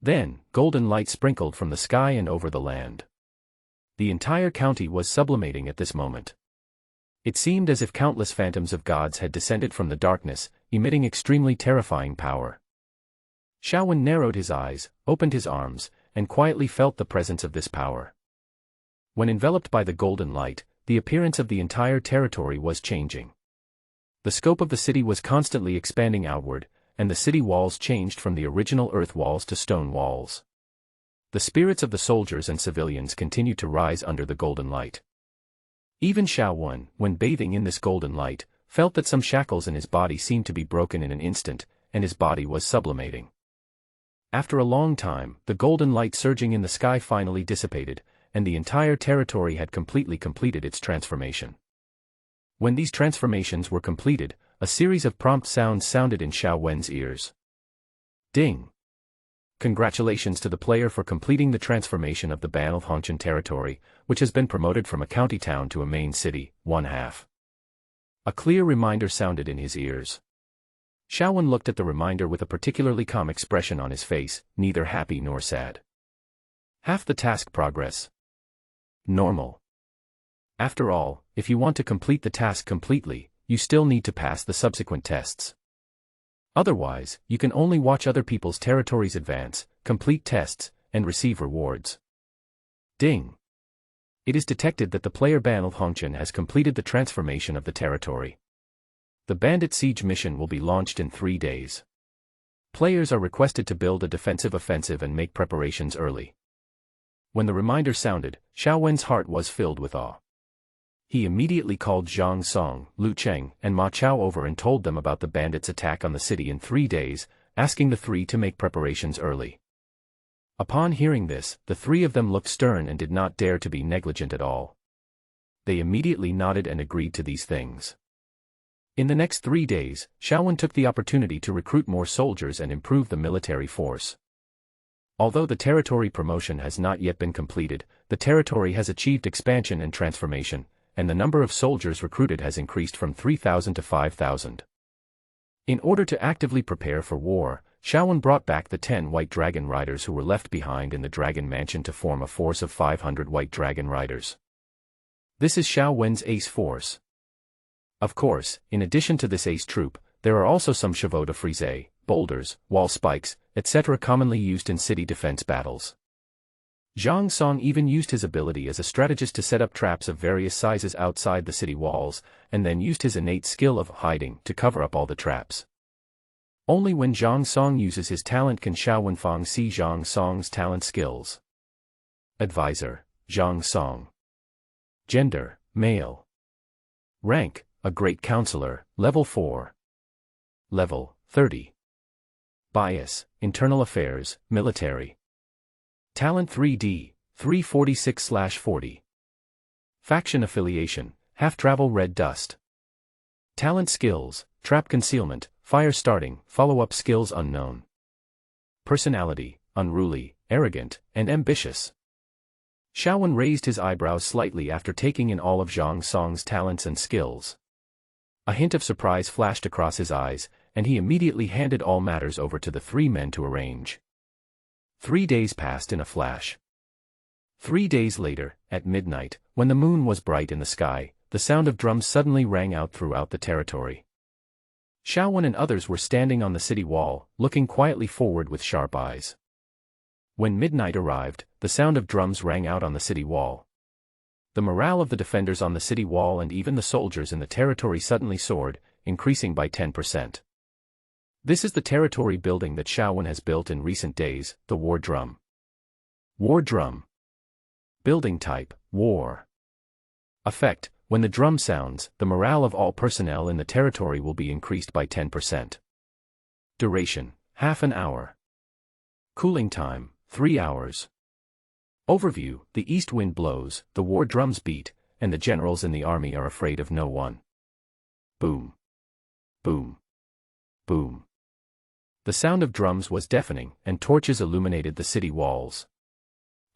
Then, golden light sprinkled from the sky and over the land. The entire county was sublimating at this moment. It seemed as if countless phantoms of gods had descended from the darkness, emitting extremely terrifying power. Xiaowen narrowed his eyes, opened his arms, and quietly felt the presence of this power. When enveloped by the golden light, the appearance of the entire territory was changing. The scope of the city was constantly expanding outward, and the city walls changed from the original earth walls to stone walls. The spirits of the soldiers and civilians continued to rise under the golden light. Even Xiaowen, when bathing in this golden light, felt that some shackles in his body seemed to be broken in an instant, and his body was sublimating. After a long time, the golden light surging in the sky finally dissipated, and the entire territory had completed its transformation. When these transformations were completed, a series of prompt sounds sounded in Xiaowen's ears. Ding! Congratulations to the player for completing the transformation of the Ban of Hongqian territory, which has been promoted from a county town to a main city, 1/2. A clear reminder sounded in his ears. Xiaowen looked at the reminder with a particularly calm expression on his face, neither happy nor sad. Half the task progress. Normal. After all, if you want to complete the task completely, you still need to pass the subsequent tests. Otherwise, you can only watch other people's territories advance, complete tests, and receive rewards. Ding! It is detected that the player Ban of Hongqian has completed the transformation of the territory. The bandit siege mission will be launched in 3 days. Players are requested to build a defensive offensive and make preparations early. When the reminder sounded, Xiaowen's heart was filled with awe. He immediately called Zhang Song, Lu Qing, and Ma Chao over and told them about the bandits' attack on the city in 3 days, asking the 3 to make preparations early. Upon hearing this, the 3 of them looked stern and did not dare to be negligent at all. They immediately nodded and agreed to these things. In the next 3 days, Xiaowen took the opportunity to recruit more soldiers and improve the military force. Although the territory promotion has not yet been completed, the territory has achieved expansion and transformation, and the number of soldiers recruited has increased from 3,000 to 5,000. In order to actively prepare for war, Xiaowen brought back the 10 white dragon riders who were left behind in the dragon mansion to form a force of 500 white dragon riders. This is Xiaowen's ace force. Of course, in addition to this ace troop, there are also some chevaux de frise, boulders, wall spikes, etc. commonly used in city defense battles. Zhang Song even used his ability as a strategist to set up traps of various sizes outside the city walls, and then used his innate skill of hiding to cover up all the traps. Only when Zhang Song uses his talent can Xiao Wenfang see Zhang Song's talent skills. Advisor, Zhang Song. Gender, male. Rank, a great counselor, level 4. Level, 30. Bias, internal affairs, military. Talent 3D, 346/40. Faction affiliation, half-travel red dust. Talent skills, trap concealment, fire starting, follow-up skills unknown. Personality, unruly, arrogant, and ambitious. Xiaowen raised his eyebrows slightly after taking in all of Zhang Song's talents and skills. A hint of surprise flashed across his eyes, and he immediately handed all matters over to the three men to arrange. 3 days passed in a flash. 3 days later, at midnight, when the moon was bright in the sky, the sound of drums suddenly rang out throughout the territory. Xiaowen and others were standing on the city wall, looking quietly forward with sharp eyes. When midnight arrived, the sound of drums rang out on the city wall. The morale of the defenders on the city wall and even the soldiers in the territory suddenly soared, increasing by 10%. This is the territory building that Xiaowen has built in recent days, the war drum. War drum. Building type, war. Effect, when the drum sounds, the morale of all personnel in the territory will be increased by 10%. Duration, half an hour. Cooling time, 3 hours. Overview, the east wind blows, the war drums beat, and the generals in the army are afraid of no one. Boom. Boom. Boom. The sound of drums was deafening, and torches illuminated the city walls.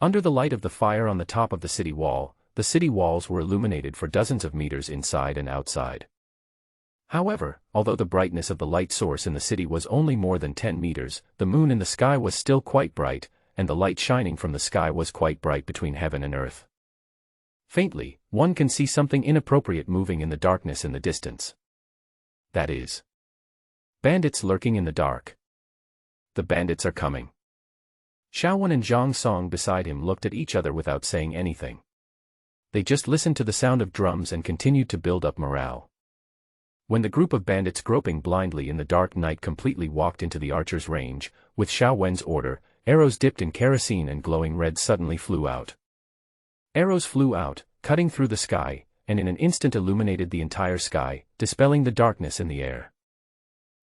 Under the light of the fire on the top of the city walls were illuminated for dozens of meters inside and outside. However, although the brightness of the light source in the city was only more than 10 meters, the moon in the sky was still quite bright, and the light shining from the sky was quite bright between heaven and earth. Faintly, one can see something inappropriate moving in the darkness in the distance. That is, bandits lurking in the dark. The bandits are coming. Xiaowen and Zhang Song beside him looked at each other without saying anything. They just listened to the sound of drums and continued to build up morale. When the group of bandits groping blindly in the dark night completely walked into the archer's range, with Xiaowen's order, arrows dipped in kerosene and glowing red suddenly flew out. Arrows flew out, cutting through the sky, and in an instant illuminated the entire sky, dispelling the darkness in the air.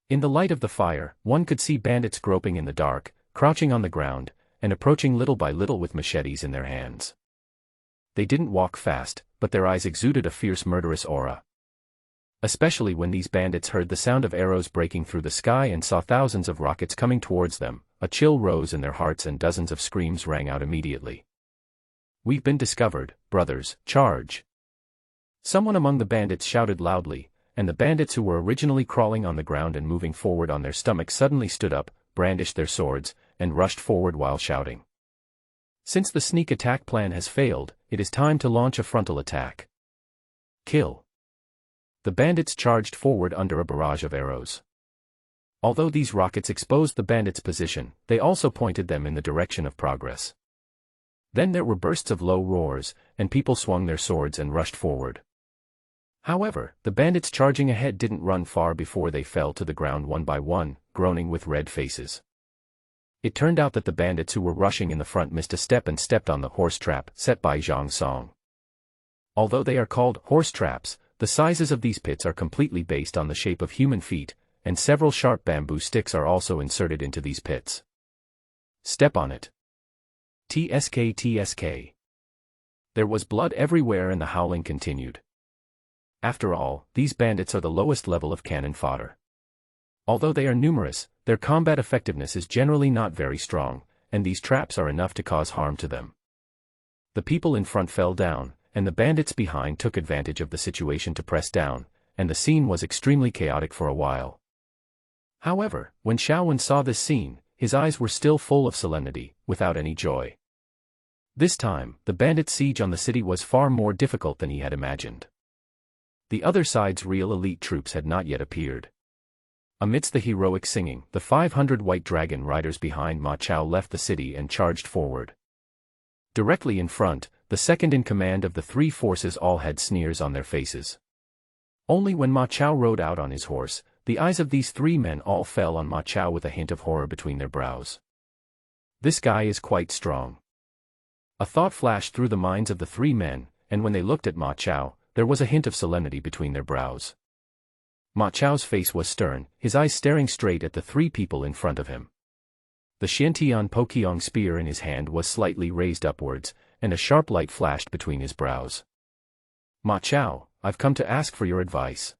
In the light of the fire, one could see bandits groping in the dark, crouching on the ground, and approaching little by little with machetes in their hands. They didn't walk fast, but their eyes exuded a fierce murderous aura. Especially when these bandits heard the sound of arrows breaking through the sky and saw thousands of rockets coming towards them, a chill rose in their hearts and dozens of screams rang out immediately. "We've been discovered, brothers, charge!" Someone among the bandits shouted loudly, and the bandits who were originally crawling on the ground and moving forward on their stomachs suddenly stood up, brandished their swords, and rushed forward while shouting. Since the sneak attack plan has failed, it is time to launch a frontal attack. Kill. The bandits charged forward under a barrage of arrows. Although these rockets exposed the bandits' position, they also pointed them in the direction of progress. Then there were bursts of low roars, and people swung their swords and rushed forward. However, the bandits charging ahead didn't run far before they fell to the ground one by one, groaning with red faces. It turned out that the bandits who were rushing in the front missed a step and stepped on the horse trap set by Zhang Song. Although they are called horse traps, the sizes of these pits are completely based on the shape of human feet, and several sharp bamboo sticks are also inserted into these pits. Step on it. TSK TSK. There was blood everywhere and the howling continued. After all, these bandits are the lowest level of cannon fodder. Although they are numerous, their combat effectiveness is generally not very strong, and these traps are enough to cause harm to them. The people in front fell down, and the bandits behind took advantage of the situation to press down, and the scene was extremely chaotic for a while. However, when Xiaowen saw this scene, his eyes were still full of solemnity, without any joy. This time, the bandit siege on the city was far more difficult than he had imagined. The other side's real elite troops had not yet appeared. Amidst the heroic singing, the 500 white dragon riders behind Ma Chao left the city and charged forward. Directly in front, the second in command of the three forces all had sneers on their faces. Only when Ma Chao rode out on his horse, The eyes of these three men all fell on Ma Chao with a hint of horror between their brows. This guy is quite strong. A thought flashed through the minds of the three men, and when they looked at Ma Chao, there was a hint of solemnity between their brows. Ma Chao's face was stern, his eyes staring straight at the three people in front of him. The Xiantian Pokyong spear in his hand was slightly raised upwards, and a sharp light flashed between his brows. Ma Chao, I've come to ask for your advice.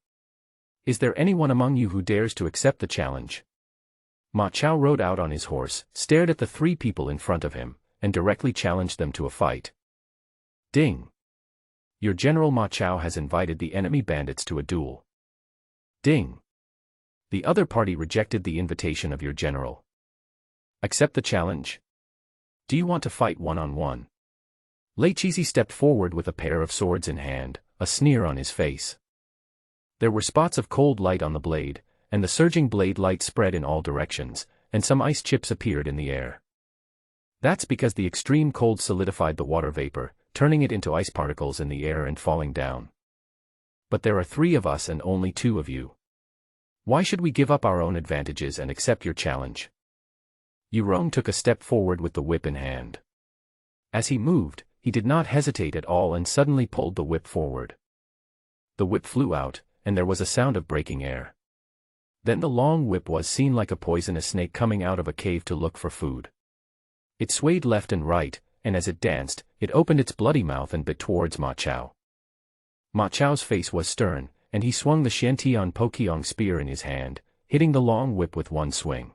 Is there anyone among you who dares to accept the challenge? Ma Chao rode out on his horse, stared at the three people in front of him, and directly challenged them to a fight. Ding! Your general Ma Chao has invited the enemy bandits to a duel. Ding! The other party rejected the invitation of your general. Accept the challenge? Do you want to fight one-on-one? Lei Chizi stepped forward with a pair of swords in hand, a sneer on his face. There were spots of cold light on the blade, and the surging blade light spread in all directions, and some ice chips appeared in the air. That's because the extreme cold solidified the water vapor, turning it into ice particles in the air and falling down. But there are 3 of us and only 2 of you. Why should we give up our own advantages and accept your challenge? Yurong took a step forward with the whip in hand. As he moved, he did not hesitate at all and suddenly pulled the whip forward. The whip flew out, and there was a sound of breaking air. Then the long whip was seen like a poisonous snake coming out of a cave to look for food. It swayed left and right, and as it danced, it opened its bloody mouth and bit towards Ma Chao. Ma Chao's face was stern, and he swung the Xiantian Pokyong spear in his hand, hitting the long whip with one swing.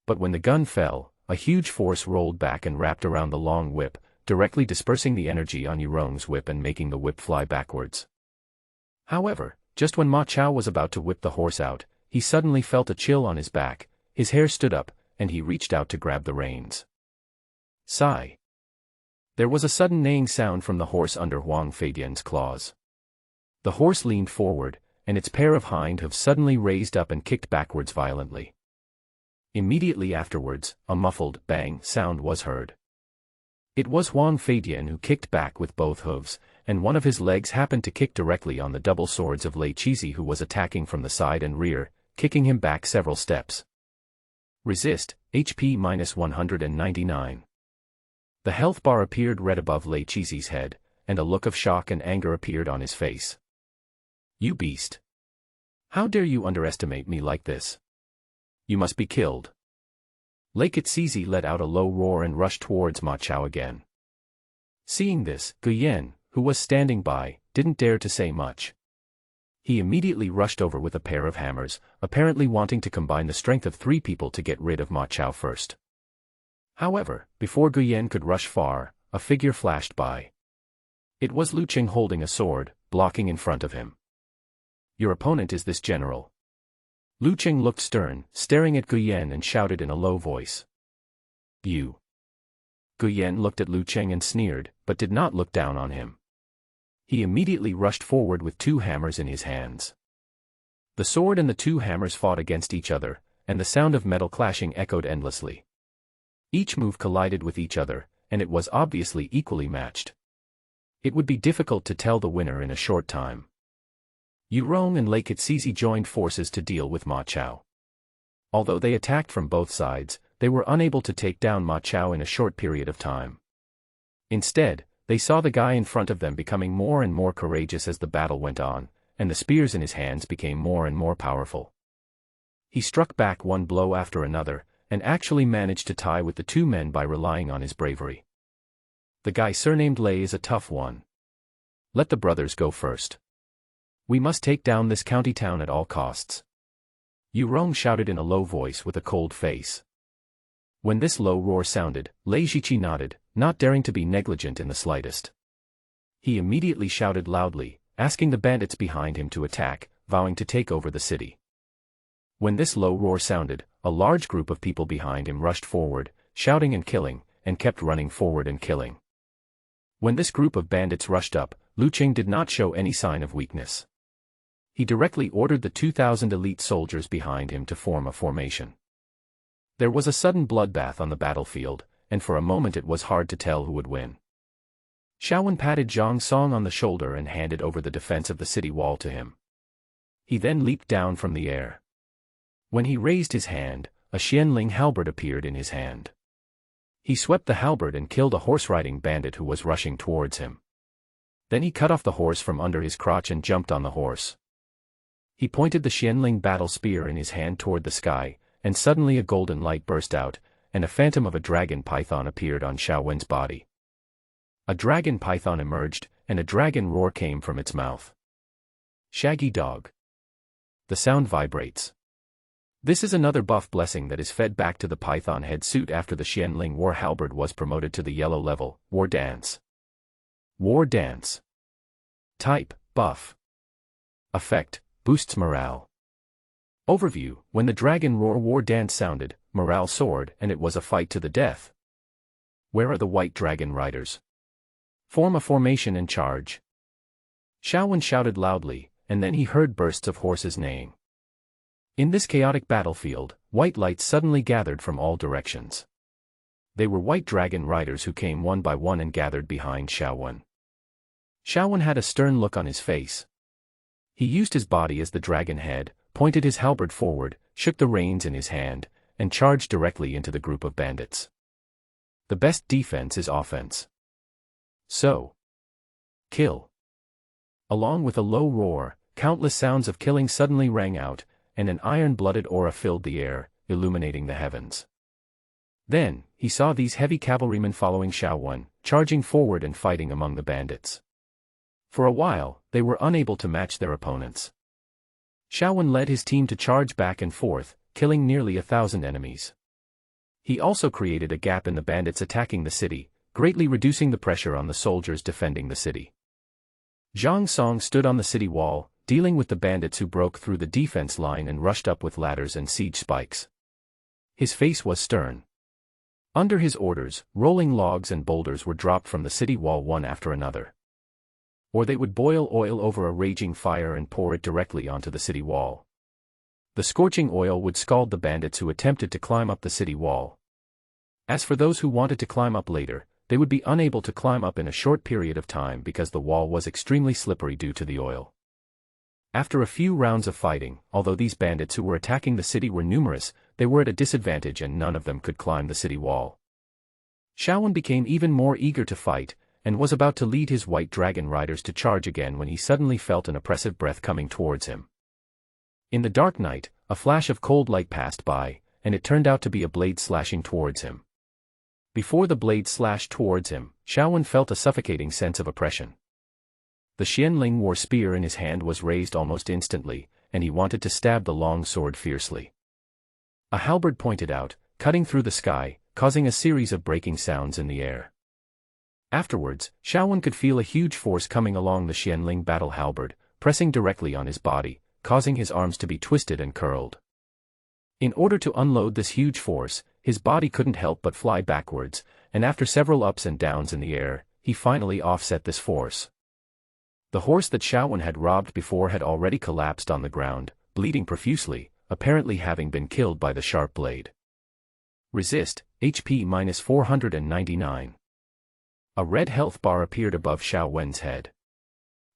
But when the gun fell, a huge force rolled back and wrapped around the long whip, directly dispersing the energy on Yurong's whip and making the whip fly backwards. However, just when Ma Chao was about to whip the horse out, he suddenly felt a chill on his back, his hair stood up, and he reached out to grab the reins. Sigh. There was a sudden neighing sound from the horse under Huang Feidian's claws. The horse leaned forward, and its pair of hind hooves suddenly raised up and kicked backwards violently. Immediately afterwards, a muffled bang sound was heard. It was Huang Feidian who kicked back with both hooves, and one of his legs happened to kick directly on the double swords of Lei Chizi, who was attacking from the side and rear, kicking him back several steps. Resist, HP -199. The health bar appeared red above Lei Chizi's head, and a look of shock and anger appeared on his face. You beast! How dare you underestimate me like this? You must be killed. Lei Chizi let out a low roar and rushed towards Ma Chao again. Seeing this, Guyen, who was standing by, didn't dare to say much. He immediately rushed over with a pair of hammers, apparently wanting to combine the strength of 3 people to get rid of Ma Chao first. However, before Guyen could rush far, a figure flashed by. It was Lu Qing holding a sword, blocking in front of him. Your opponent is this general. Lu Qing looked stern, staring at Guyen and shouted in a low voice. You. Guyen looked at Lu Qing and sneered, but did not look down on him. He immediately rushed forward with 2 hammers in his hands. The sword and the 2 hammers fought against each other, and the sound of metal clashing echoed endlessly. Each move collided with each other, and it was obviously equally matched. It would be difficult to tell the winner in a short time. Yurong and Lei Chizi joined forces to deal with Ma Chao. Although they attacked from both sides, they were unable to take down Ma Chao in a short period of time. Instead, they saw the guy in front of them becoming more and more courageous as the battle went on, and the spears in his hands became more and more powerful. He struck back one blow after another, and actually managed to tie with the 2 men by relying on his bravery. The guy surnamed Lei is a tough one. Let the brothers go first. We must take down this county town at all costs. Yurong shouted in a low voice with a cold face. When this low roar sounded, Lei Ziqi nodded, not daring to be negligent in the slightest. He immediately shouted loudly, asking the bandits behind him to attack, vowing to take over the city. When this low roar sounded, a large group of people behind him rushed forward, shouting and killing, and kept running forward and killing. When this group of bandits rushed up, Lu Qing did not show any sign of weakness. He directly ordered the 2,000 elite soldiers behind him to form a formation. There was a sudden bloodbath on the battlefield, and for a moment it was hard to tell who would win. Shaowen patted Zhang Song on the shoulder and handed over the defense of the city wall to him. He then leaped down from the air. When he raised his hand, a Xianling halberd appeared in his hand. He swept the halberd and killed a horse-riding bandit who was rushing towards him. Then he cut off the horse from under his crotch and jumped on the horse. He pointed the Xianling battle spear in his hand toward the sky, and suddenly a golden light burst out, and a phantom of a dragon python appeared on Xiao Wen's body. A dragon python emerged, and a dragon roar came from its mouth. Shaggy dog. The sound vibrates. This is another buff blessing that is fed back to the python head suit after the Xianling war halberd was promoted to the yellow level, War Dance. War Dance. Type, buff. Effect, boosts morale. Overview, when the dragon roar war dance sounded, morale soared and it was a fight to the death. Where are the white dragon riders? Form a formation and charge. Xiao Wen shouted loudly, and then he heard bursts of horses neighing. In this chaotic battlefield, white lights suddenly gathered from all directions. They were white dragon riders who came one by one and gathered behind Xiao Wen. Xiao Wen had a stern look on his face. He used his body as the dragon head, pointed his halberd forward, shook the reins in his hand, and charged directly into the group of bandits. The best defense is offense. So, kill. Along with a low roar, countless sounds of killing suddenly rang out, and an iron-blooded aura filled the air, illuminating the heavens. Then, he saw these heavy cavalrymen following Xiao Wen, charging forward and fighting among the bandits. For a while, they were unable to match their opponents. Xiao Wen led his team to charge back and forth, killing nearly 1,000 enemies. He also created a gap in the bandits attacking the city, greatly reducing the pressure on the soldiers defending the city. Zhang Song stood on the city wall, dealing with the bandits who broke through the defense line and rushed up with ladders and siege spikes. His face was stern. Under his orders, rolling logs and boulders were dropped from the city wall one after another. Or they would boil oil over a raging fire and pour it directly onto the city wall. The scorching oil would scald the bandits who attempted to climb up the city wall. As for those who wanted to climb up later, they would be unable to climb up in a short period of time because the wall was extremely slippery due to the oil. After a few rounds of fighting, although these bandits who were attacking the city were numerous, they were at a disadvantage and none of them could climb the city wall. Xiao Wen became even more eager to fight, and was about to lead his white dragon riders to charge again when he suddenly felt an oppressive breath coming towards him. In the dark night, a flash of cold light passed by, and it turned out to be a blade slashing towards him. Before the blade slashed towards him, Xiao Wen felt a suffocating sense of oppression. The Xianling war spear in his hand was raised almost instantly, and he wanted to stab the long sword fiercely. A halberd pointed out, cutting through the sky, causing a series of breaking sounds in the air. Afterwards, Xiao Wen could feel a huge force coming along the Xianling battle halberd, pressing directly on his body, causing his arms to be twisted and curled. In order to unload this huge force, his body couldn't help but fly backwards, and after several ups and downs in the air, he finally offset this force. The horse that Xiao Wen had robbed before had already collapsed on the ground, bleeding profusely, apparently having been killed by the sharp blade. Resist, HP -499. A red health bar appeared above Xiao Wen's head.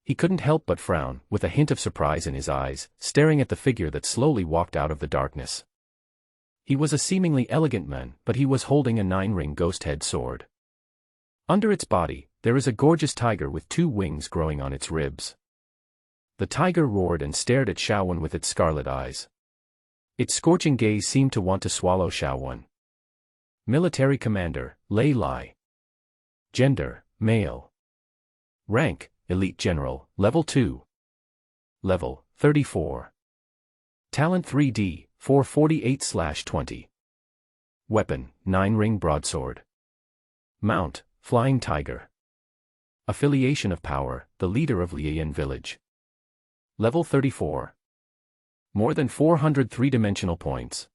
He couldn't help but frown, with a hint of surprise in his eyes, staring at the figure that slowly walked out of the darkness. He was a seemingly elegant man, but he was holding a 9-ring ghost-head sword. Under its body, there is a gorgeous tiger with 2 wings growing on its ribs. The tiger roared and stared at Xiao Wen with its scarlet eyes. Its scorching gaze seemed to want to swallow Xiao Wen. Military Commander, Lei Lai. Gender, Male. Rank, Elite General, Level 2. Level, 34. Talent 3D, 448/20. Weapon, 9-ring broadsword. Mount, Flying Tiger. Affiliation of Power, the leader of Liayan Village. Level 34. More than 400 three-dimensional points.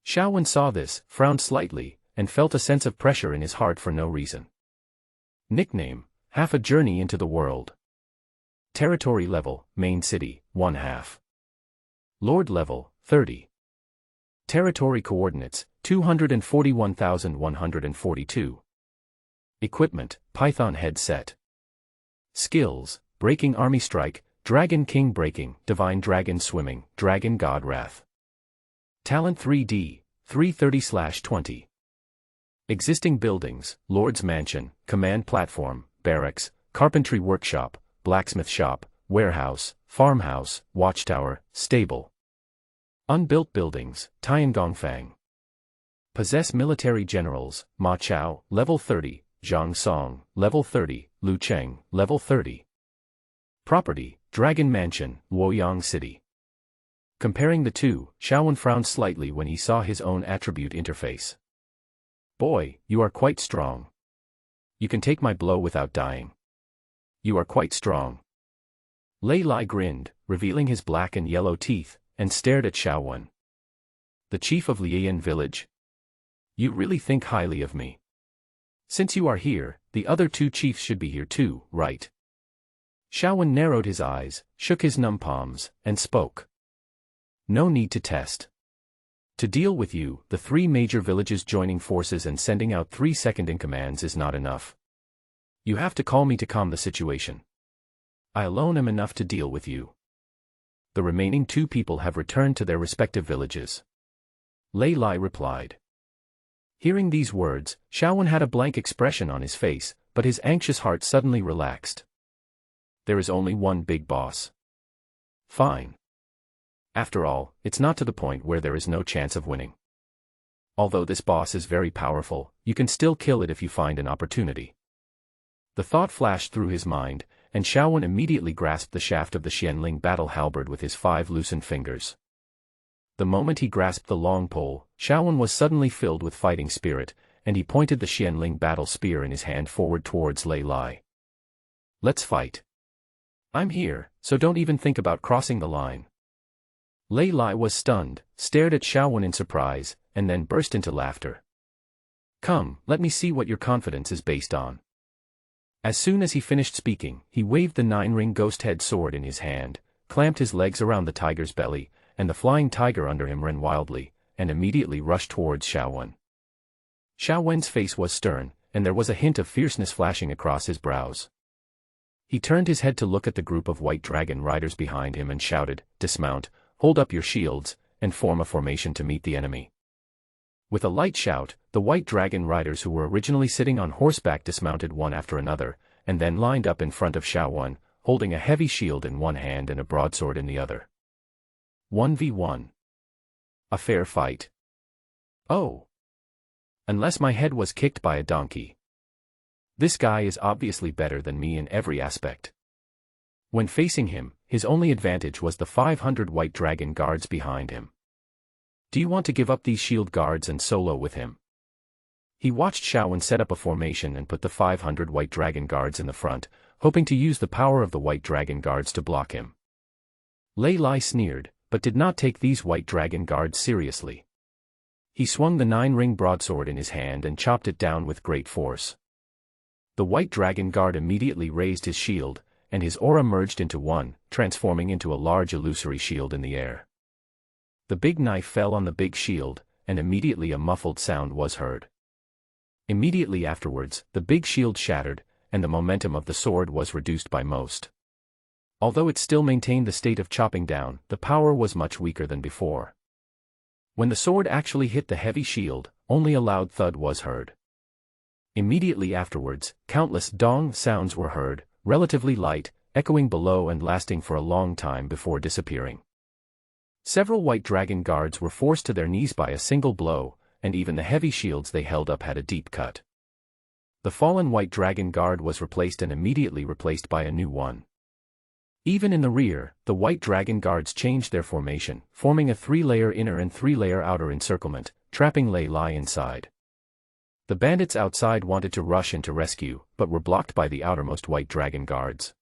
Xiao Wen saw this, frowned slightly, and felt a sense of pressure in his heart for no reason. Nickname, Half a Journey into the World. Territory level, Main City, 1/2. Lord level, 30. Territory coordinates, 241,142. Equipment, Python head set. Skills, Breaking Army Strike, Dragon King breaking, Divine Dragon swimming, Dragon God wrath. Talent 3D, 330/20. Existing buildings, Lord's Mansion, Command Platform, Barracks, Carpentry Workshop, Blacksmith Shop, Warehouse, Farmhouse, Watchtower, Stable. Unbuilt buildings, Tiangongfang. Possess military generals, Ma Chao, level 30, Zhang Song, level 30, Lu Cheng, level 30. Property, Dragon Mansion, Luoyang City. Comparing the two, Xiaowen frowned slightly when he saw his own attribute interface. Boy, you are quite strong. You can take my blow without dying. You are quite strong. Lei Lai grinned, revealing his black and yellow teeth, and stared at Xiaowen. The chief of Lian village? You really think highly of me. Since you are here, the other two chiefs should be here too, right? Xiaowen narrowed his eyes, shook his numb palms, and spoke. No need to test. To deal with you, the 3 major villages joining forces and sending out 3 second-in-commands is not enough. You have to call me to calm the situation. I alone am enough to deal with you. The remaining 2 people have returned to their respective villages. Lei Lai replied. Hearing these words, Xiaowen had a blank expression on his face, but his anxious heart suddenly relaxed. There is only one big boss. Fine. After all, it's not to the point where there is no chance of winning. Although this boss is very powerful, you can still kill it if you find an opportunity. The thought flashed through his mind, and Xiaowen immediately grasped the shaft of the Xianling battle halberd with his 5 loosened fingers. The moment he grasped the long pole, Xiaowen was suddenly filled with fighting spirit, and he pointed the Xianling battle spear in his hand forward towards Lei Lai. Let's fight. I'm here, so don't even think about crossing the line. Lei Lai was stunned, stared at Xiaowen in surprise, and then burst into laughter. Come, let me see what your confidence is based on. As soon as he finished speaking, he waved the 9-ring ghost-head sword in his hand, clamped his legs around the tiger's belly, and the flying tiger under him ran wildly, and immediately rushed towards Xiaowen. Xiaowen's face was stern, and there was a hint of fierceness flashing across his brows. He turned his head to look at the group of white dragon riders behind him and shouted, "Dismount, hold up your shields, and form a formation to meet the enemy." With a light shout, the white dragon riders who were originally sitting on horseback dismounted one after another, and then lined up in front of Xiaowen, holding a heavy shield in one hand and a broadsword in the other. 1v1. A fair fight. Oh. Unless my head was kicked by a donkey. This guy is obviously better than me in every aspect. When facing him, his only advantage was the 500 white dragon guards behind him. Do you want to give up these shield guards and solo with him? He watched Xiaowen set up a formation and put the 500 white dragon guards in the front, hoping to use the power of the white dragon guards to block him. Lei Lai sneered, but did not take these white dragon guards seriously. He swung the 9-ring broadsword in his hand and chopped it down with great force. The white dragon guard immediately raised his shield, and his aura merged into one, transforming into a large illusory shield in the air. The big knife fell on the big shield, and immediately a muffled sound was heard. Immediately afterwards, the big shield shattered, and the momentum of the sword was reduced by most. Although it still maintained the state of chopping down, the power was much weaker than before. When the sword actually hit the heavy shield, only a loud thud was heard. Immediately afterwards, countless dong sounds were heard, relatively light, echoing below and lasting for a long time before disappearing. Several white dragon guards were forced to their knees by a single blow, and even the heavy shields they held up had a deep cut. The fallen white dragon guard was replaced and immediately replaced by a new one. Even in the rear, the white dragon guards changed their formation, forming a 3-layer inner and 3-layer outer encirclement, trapping Lei Lai inside. The bandits outside wanted to rush in to rescue, but were blocked by the outermost white dragon guards.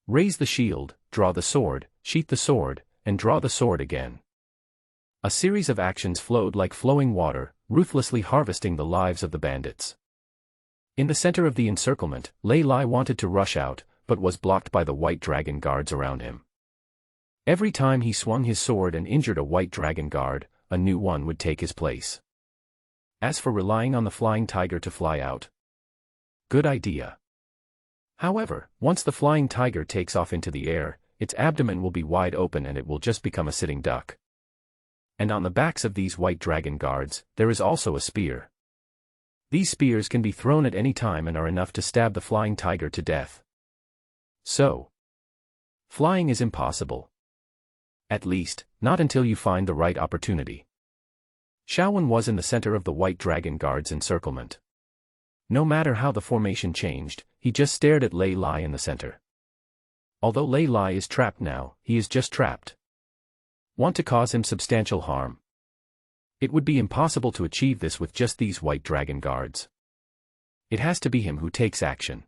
Raise the shield, draw the sword, sheath the sword, and draw the sword again. A series of actions flowed like flowing water, ruthlessly harvesting the lives of the bandits. In the center of the encirclement, Lei Lai wanted to rush out, but was blocked by the white dragon guards around him. Every time he swung his sword and injured a white dragon guard, a new one would take his place. As for relying on the flying tiger to fly out, good idea. However, once the flying tiger takes off into the air, its abdomen will be wide open and it will just become a sitting duck. And on the backs of these white dragon guards, there is also a spear. These spears can be thrown at any time and are enough to stab the flying tiger to death. So, flying is impossible. At least, not until you find the right opportunity. Xiaowen was in the center of the white dragon guard's encirclement. No matter how the formation changed, he just stared at Lei Lai in the center. Although Lei Lai is trapped now, he is just trapped. Want to cause him substantial harm. It would be impossible to achieve this with just these white dragon guards. It has to be him who takes action.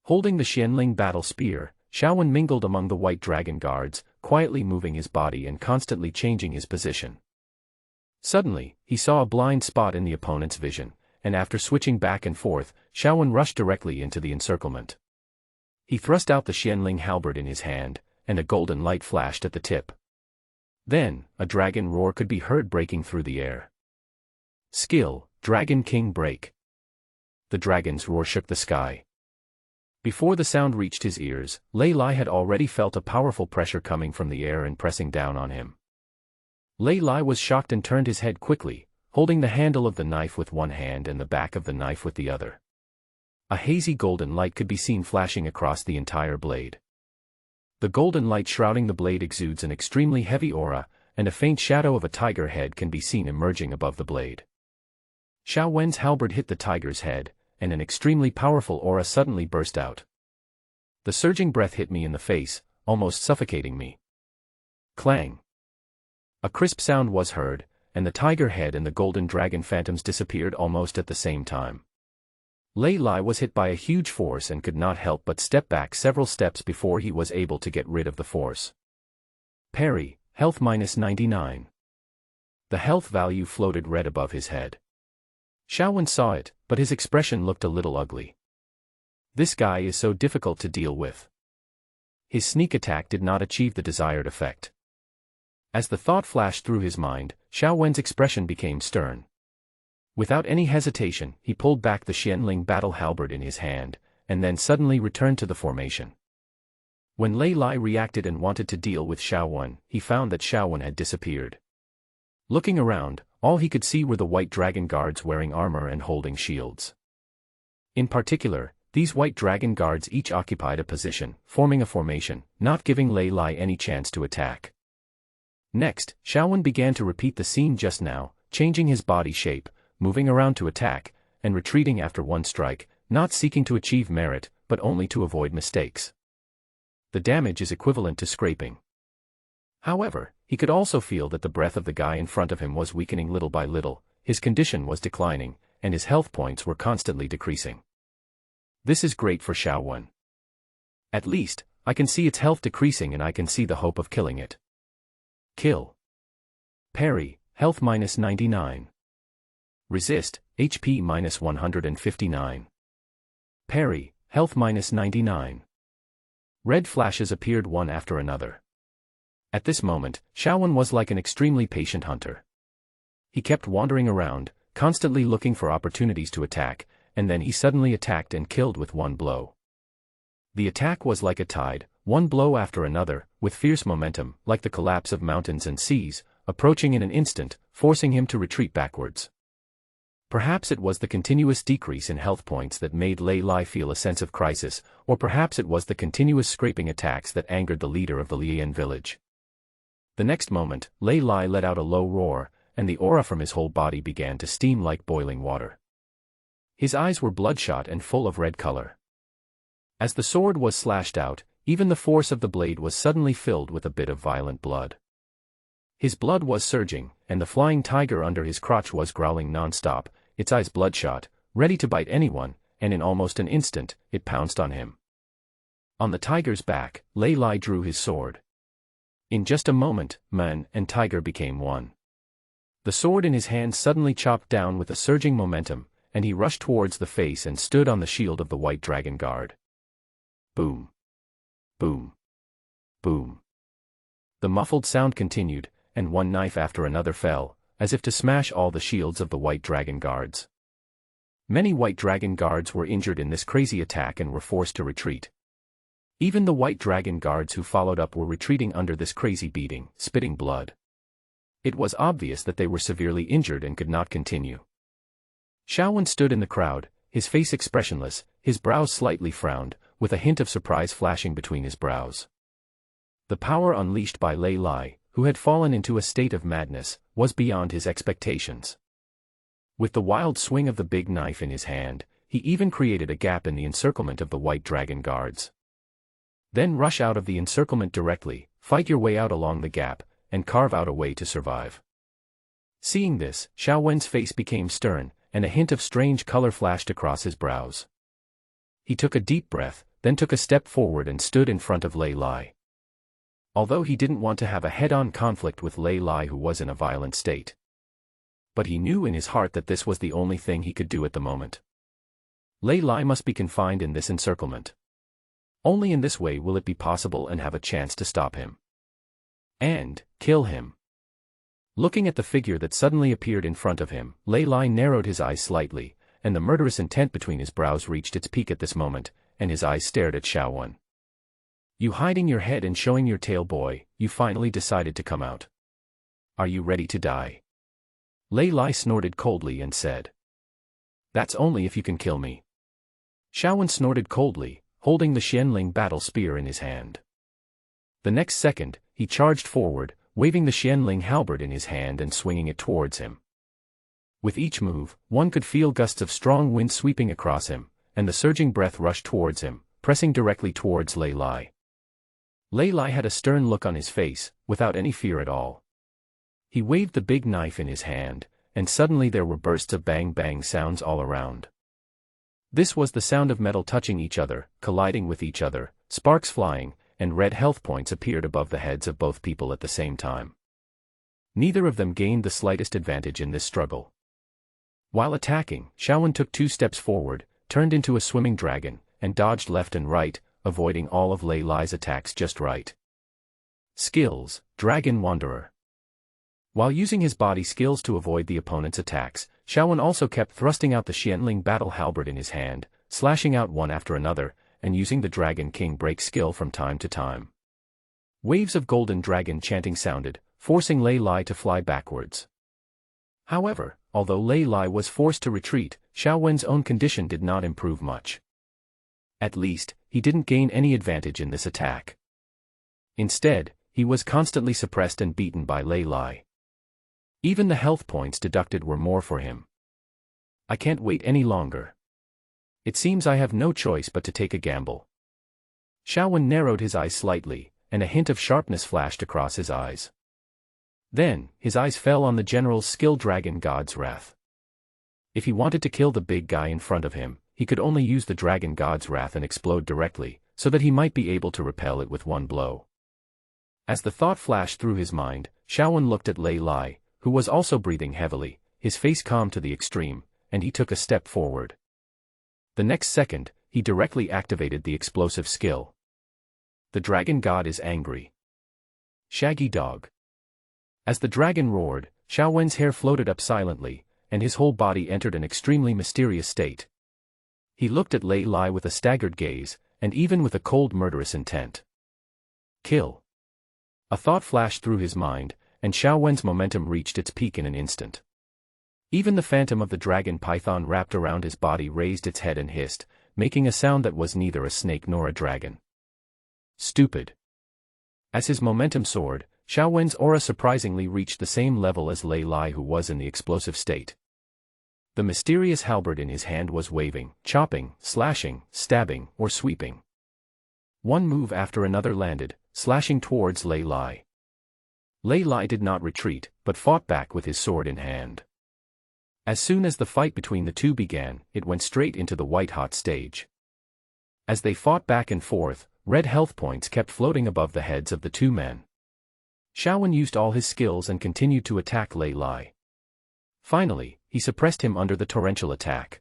Holding the Xianling battle spear, Xiaowen mingled among the white dragon guards, quietly moving his body and constantly changing his position. Suddenly, he saw a blind spot in the opponent's vision, and after switching back and forth, Xiaowen rushed directly into the encirclement. He thrust out the Xianling halberd in his hand, and a golden light flashed at the tip. Then, a dragon roar could be heard breaking through the air. Skill, Dragon King Break. The dragon's roar shook the sky. Before the sound reached his ears, Lei Lai had already felt a powerful pressure coming from the air and pressing down on him. Lei Lai was shocked and turned his head quickly, holding the handle of the knife with one hand and the back of the knife with the other. A hazy golden light could be seen flashing across the entire blade. The golden light shrouding the blade exudes an extremely heavy aura, and a faint shadow of a tiger head can be seen emerging above the blade. Xiaowen's halberd hit the tiger's head, and an extremely powerful aura suddenly burst out. The surging breath hit me in the face, almost suffocating me. Clang! A crisp sound was heard, and the tiger head and the golden dragon phantoms disappeared almost at the same time. Lei Lai was hit by a huge force and could not help but step back several steps before he was able to get rid of the force. Parry, health -99. The health value floated red above his head. Xiaowen saw it, but his expression looked a little ugly. This guy is so difficult to deal with. His sneak attack did not achieve the desired effect. As the thought flashed through his mind, Xiaowen's expression became stern. Without any hesitation, he pulled back the Xianling battle halberd in his hand, and then suddenly returned to the formation. When Lei Lai reacted and wanted to deal with Xiaowen, he found that Xiaowen had disappeared. Looking around, all he could see were the white dragon guards wearing armor and holding shields. In particular, these white dragon guards each occupied a position, forming a formation, not giving Lei Lai any chance to attack. Next, Xiaowen began to repeat the scene just now, changing his body shape, moving around to attack, and retreating after one strike, not seeking to achieve merit, but only to avoid mistakes. The damage is equivalent to scraping. However, he could also feel that the breath of the guy in front of him was weakening little by little, his condition was declining, and his health points were constantly decreasing. This is great for Xiaowen. At least, I can see its health decreasing and I can see the hope of killing it. Kill. Parry, health -99. Resist, HP -159. Parry, health -99. Red flashes appeared one after another. At this moment, Xiaowen was like an extremely patient hunter. He kept wandering around, constantly looking for opportunities to attack, and then he suddenly attacked and killed with one blow. The attack was like a tide, one blow after another, with fierce momentum, like the collapse of mountains and seas, approaching in an instant, forcing him to retreat backwards. Perhaps it was the continuous decrease in health points that made Lei Lai feel a sense of crisis, or perhaps it was the continuous scraping attacks that angered the leader of the Lian village. The next moment, Lei Lai let out a low roar, and the aura from his whole body began to steam like boiling water. His eyes were bloodshot and full of red color. As the sword was slashed out, even the force of the blade was suddenly filled with a bit of violent blood. His blood was surging, and the flying tiger under his crotch was growling non-stop, its eyes bloodshot, ready to bite anyone, and in almost an instant, it pounced on him. On the tiger's back, Lei Lai drew his sword. In just a moment, man and tiger became one. The sword in his hand suddenly chopped down with a surging momentum, and he rushed towards the face and stood on the shield of the white dragon guard. Boom. Boom. Boom. The muffled sound continued, and one knife after another fell, as if to smash all the shields of the white dragon guards. Many white dragon guards were injured in this crazy attack and were forced to retreat. Even the white dragon guards who followed up were retreating under this crazy beating, spitting blood. It was obvious that they were severely injured and could not continue. Xiaowen stood in the crowd, his face expressionless, his brows slightly frowned, with a hint of surprise flashing between his brows. The power unleashed by Lei Lai, who had fallen into a state of madness, was beyond his expectations. With the wild swing of the big knife in his hand, he even created a gap in the encirclement of the white dragon guards. Then rush out of the encirclement directly, fight your way out along the gap, and carve out a way to survive. Seeing this, Xiaowen's face became stern, and a hint of strange color flashed across his brows. He took a deep breath, then took a step forward and stood in front of Lei Lai. Although he didn't want to have a head-on conflict with Lei Lai, who was in a violent state. But he knew in his heart that this was the only thing he could do at the moment. Lei Lai must be confined in this encirclement. Only in this way will it be possible and have a chance to stop him. And kill him. Looking at the figure that suddenly appeared in front of him, Lei Lai narrowed his eyes slightly, and the murderous intent between his brows reached its peak at this moment, and his eyes stared at Xiaowen. You hiding your head and showing your tail, boy, you finally decided to come out. Are you ready to die? Lei Lai snorted coldly and said. That's only if you can kill me. Xiaowen snorted coldly, holding the Xianling battle spear in his hand. The next second, he charged forward, waving the Xianling halberd in his hand and swinging it towards him. With each move, one could feel gusts of strong wind sweeping across him, and the surging breath rushed towards him, pressing directly towards Lei Lai. Lei Lai had a stern look on his face, without any fear at all. He waved the big knife in his hand, and suddenly there were bursts of bang-bang sounds all around. This was the sound of metal touching each other, colliding with each other, sparks flying, and red health points appeared above the heads of both people at the same time. Neither of them gained the slightest advantage in this struggle. While attacking, Xiaowen took 2 steps forward, turned into a swimming dragon, and dodged left and right, avoiding all of Lei Lai's attacks just right. Skills: Dragon Wanderer. While using his body skills to avoid the opponent's attacks, Xiaowen also kept thrusting out the Xianling battle halberd in his hand, slashing out one after another, and using the Dragon King break skill from time to time. Waves of golden dragon chanting sounded, forcing Lei Lai to fly backwards. However, although Lei Lai was forced to retreat, Xiaowen's own condition did not improve much. At least, he didn't gain any advantage in this attack. Instead, he was constantly suppressed and beaten by Lei Lai. Even the health points deducted were more for him. I can't wait any longer. It seems I have no choice but to take a gamble. Xiaowen narrowed his eyes slightly, and a hint of sharpness flashed across his eyes. Then, his eyes fell on the general's skill Dragon God's Wrath. If he wanted to kill the big guy in front of him, he could only use the Dragon God's Wrath and explode directly, so that he might be able to repel it with one blow. As the thought flashed through his mind, Xiaowen looked at Lei Lai, who was also breathing heavily, his face calm to the extreme, and he took a step forward. The next second, he directly activated the explosive skill. The dragon god is angry. Shaggy dog. As the dragon roared, Xiaowen's hair floated up silently, and his whole body entered an extremely mysterious state. He looked at Lei Lai with a staggered gaze, and even with a cold murderous intent. Kill. A thought flashed through his mind, and Xiaowen's momentum reached its peak in an instant. Even the phantom of the dragon python wrapped around his body raised its head and hissed, making a sound that was neither a snake nor a dragon. Stupid. As his momentum soared, Xiaowen's aura surprisingly reached the same level as Lei Lai, who was in the explosive state. The mysterious halberd in his hand was waving, chopping, slashing, stabbing, or sweeping. One move after another landed, slashing towards Lei Lai. Lei Lai did not retreat, but fought back with his sword in hand. As soon as the fight between the two began, it went straight into the white-hot stage. As they fought back and forth, red health points kept floating above the heads of the two men. Xiaowen used all his skills and continued to attack Lei Lai. Finally, he suppressed him under the torrential attack.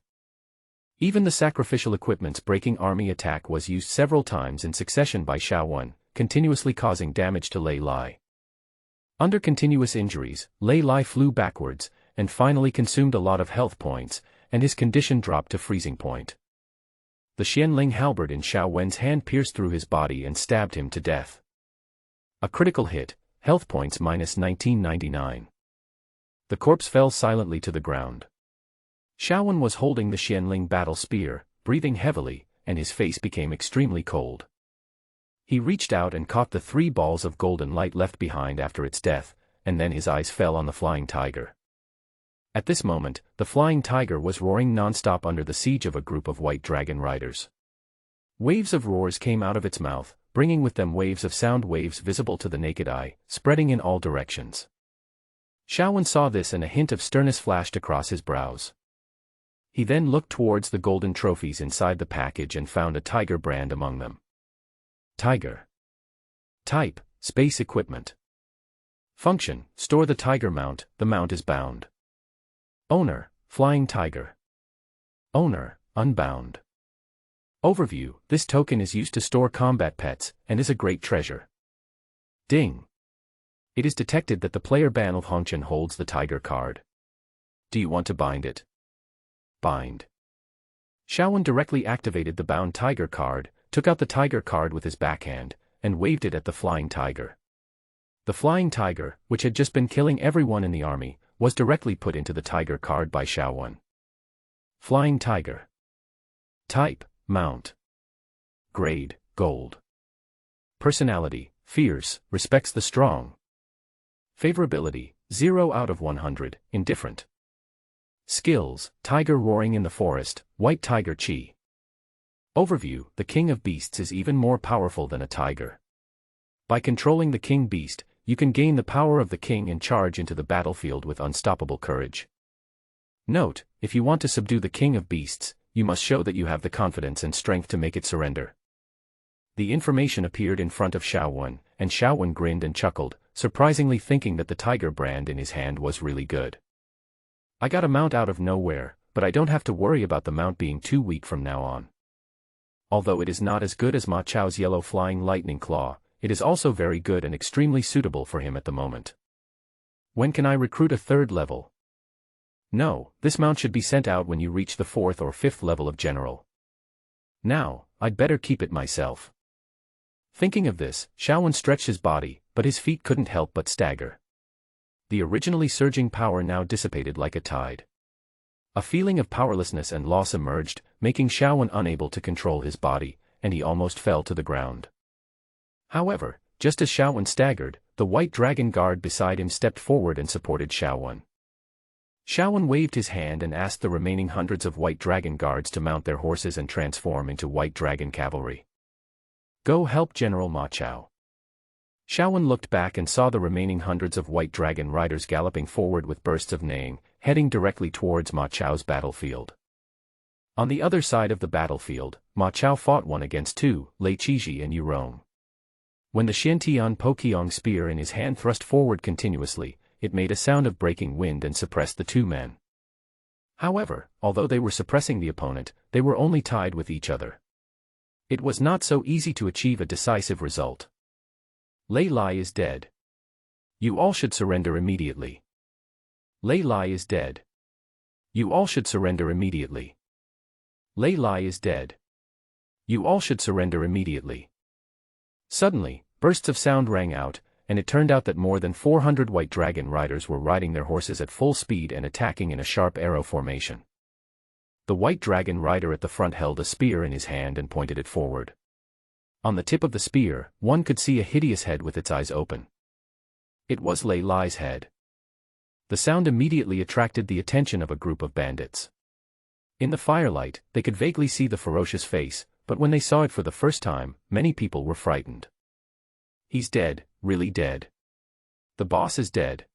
Even the sacrificial equipment's breaking army attack was used several times in succession by Xiaowen, continuously causing damage to Lei Lai. Under continuous injuries, Lei Lai flew backwards, and finally consumed a lot of health points, and his condition dropped to freezing point. The Xianling halberd in Xiao Wen's hand pierced through his body and stabbed him to death. A critical hit, health points minus 1999. The corpse fell silently to the ground. Xiao Wen was holding the Xianling battle spear, breathing heavily, and his face became extremely cold. He reached out and caught the 3 balls of golden light left behind after its death, and then his eyes fell on the flying tiger. At this moment, the flying tiger was roaring non-stop under the siege of a group of white dragon riders. Waves of roars came out of its mouth, bringing with them waves of sound, waves visible to the naked eye, spreading in all directions. Xiao Wen saw this and a hint of sternness flashed across his brows. He then looked towards the golden trophies inside the package and found a tiger brand among them. Tiger. Type, space equipment. Function, store the tiger mount, the mount is bound. Owner, flying tiger. Owner, unbound. Overview, this token is used to store combat pets, and is a great treasure. Ding. It is detected that the player Ban of Hongchen holds the tiger card. Do you want to bind it? Bind. Xiao Wen directly activated the bound tiger card, took out the tiger card with his backhand, and waved it at the flying tiger. The flying tiger, which had just been killing everyone in the army, was directly put into the tiger card by Xiao Wen. Flying tiger. Type, mount. Grade, gold. Personality, fierce, respects the strong. Favorability, 0 out of 100, indifferent. Skills, tiger roaring in the forest, white tiger chi. Overview, the king of beasts is even more powerful than a tiger. By controlling the king beast, you can gain the power of the king and charge into the battlefield with unstoppable courage. Note, if you want to subdue the king of beasts, you must show that you have the confidence and strength to make it surrender. The information appeared in front of Xiao Wen, and Xiao Wen grinned and chuckled, surprisingly thinking that the tiger brand in his hand was really good. I got a mount out of nowhere, but I don't have to worry about the mount being too weak from now on. Although it is not as good as Ma Chao's yellow flying lightning claw, it is also very good and extremely suitable for him at the moment. When can I recruit a 3rd level? No, this mount should be sent out when you reach the 4th or 5th level of general. Now, I'd better keep it myself. Thinking of this, Xiao Wen stretched his body, but his feet couldn't help but stagger. The originally surging power now dissipated like a tide. A feeling of powerlessness and loss emerged, making Xiao Wen unable to control his body, and he almost fell to the ground. However, just as Xiao Wen staggered, the white dragon guard beside him stepped forward and supported Xiao Wen. Xiao Wen waved his hand and asked the remaining hundreds of white dragon guards to mount their horses and transform into white dragon cavalry. Go help General Ma Chao. Xiao Wen looked back and saw the remaining hundreds of white dragon riders galloping forward with bursts of neighing, heading directly towards Ma Chao's battlefield. On the other side of the battlefield, Ma Chao fought 1 against 2, Lei Qizhi and Yu Rong. When the Xiantian Poqiang spear in his hand thrust forward continuously, it made a sound of breaking wind and suppressed the 2 men. However, although they were suppressing the opponent, they were only tied with each other. It was not so easy to achieve a decisive result. Lei Lai is dead. You all should surrender immediately. Lei Lai is dead. You all should surrender immediately. Lei Lai is dead. You all should surrender immediately. Suddenly, bursts of sound rang out, and it turned out that more than 400 white dragon riders were riding their horses at full speed and attacking in a sharp arrow formation. The white dragon rider at the front held a spear in his hand and pointed it forward. On the tip of the spear, one could see a hideous head with its eyes open. It was Lei Lai's head. The sound immediately attracted the attention of a group of bandits. In the firelight, they could vaguely see the ferocious face, but when they saw it for the first time, many people were frightened. He's dead, really dead. The boss is dead.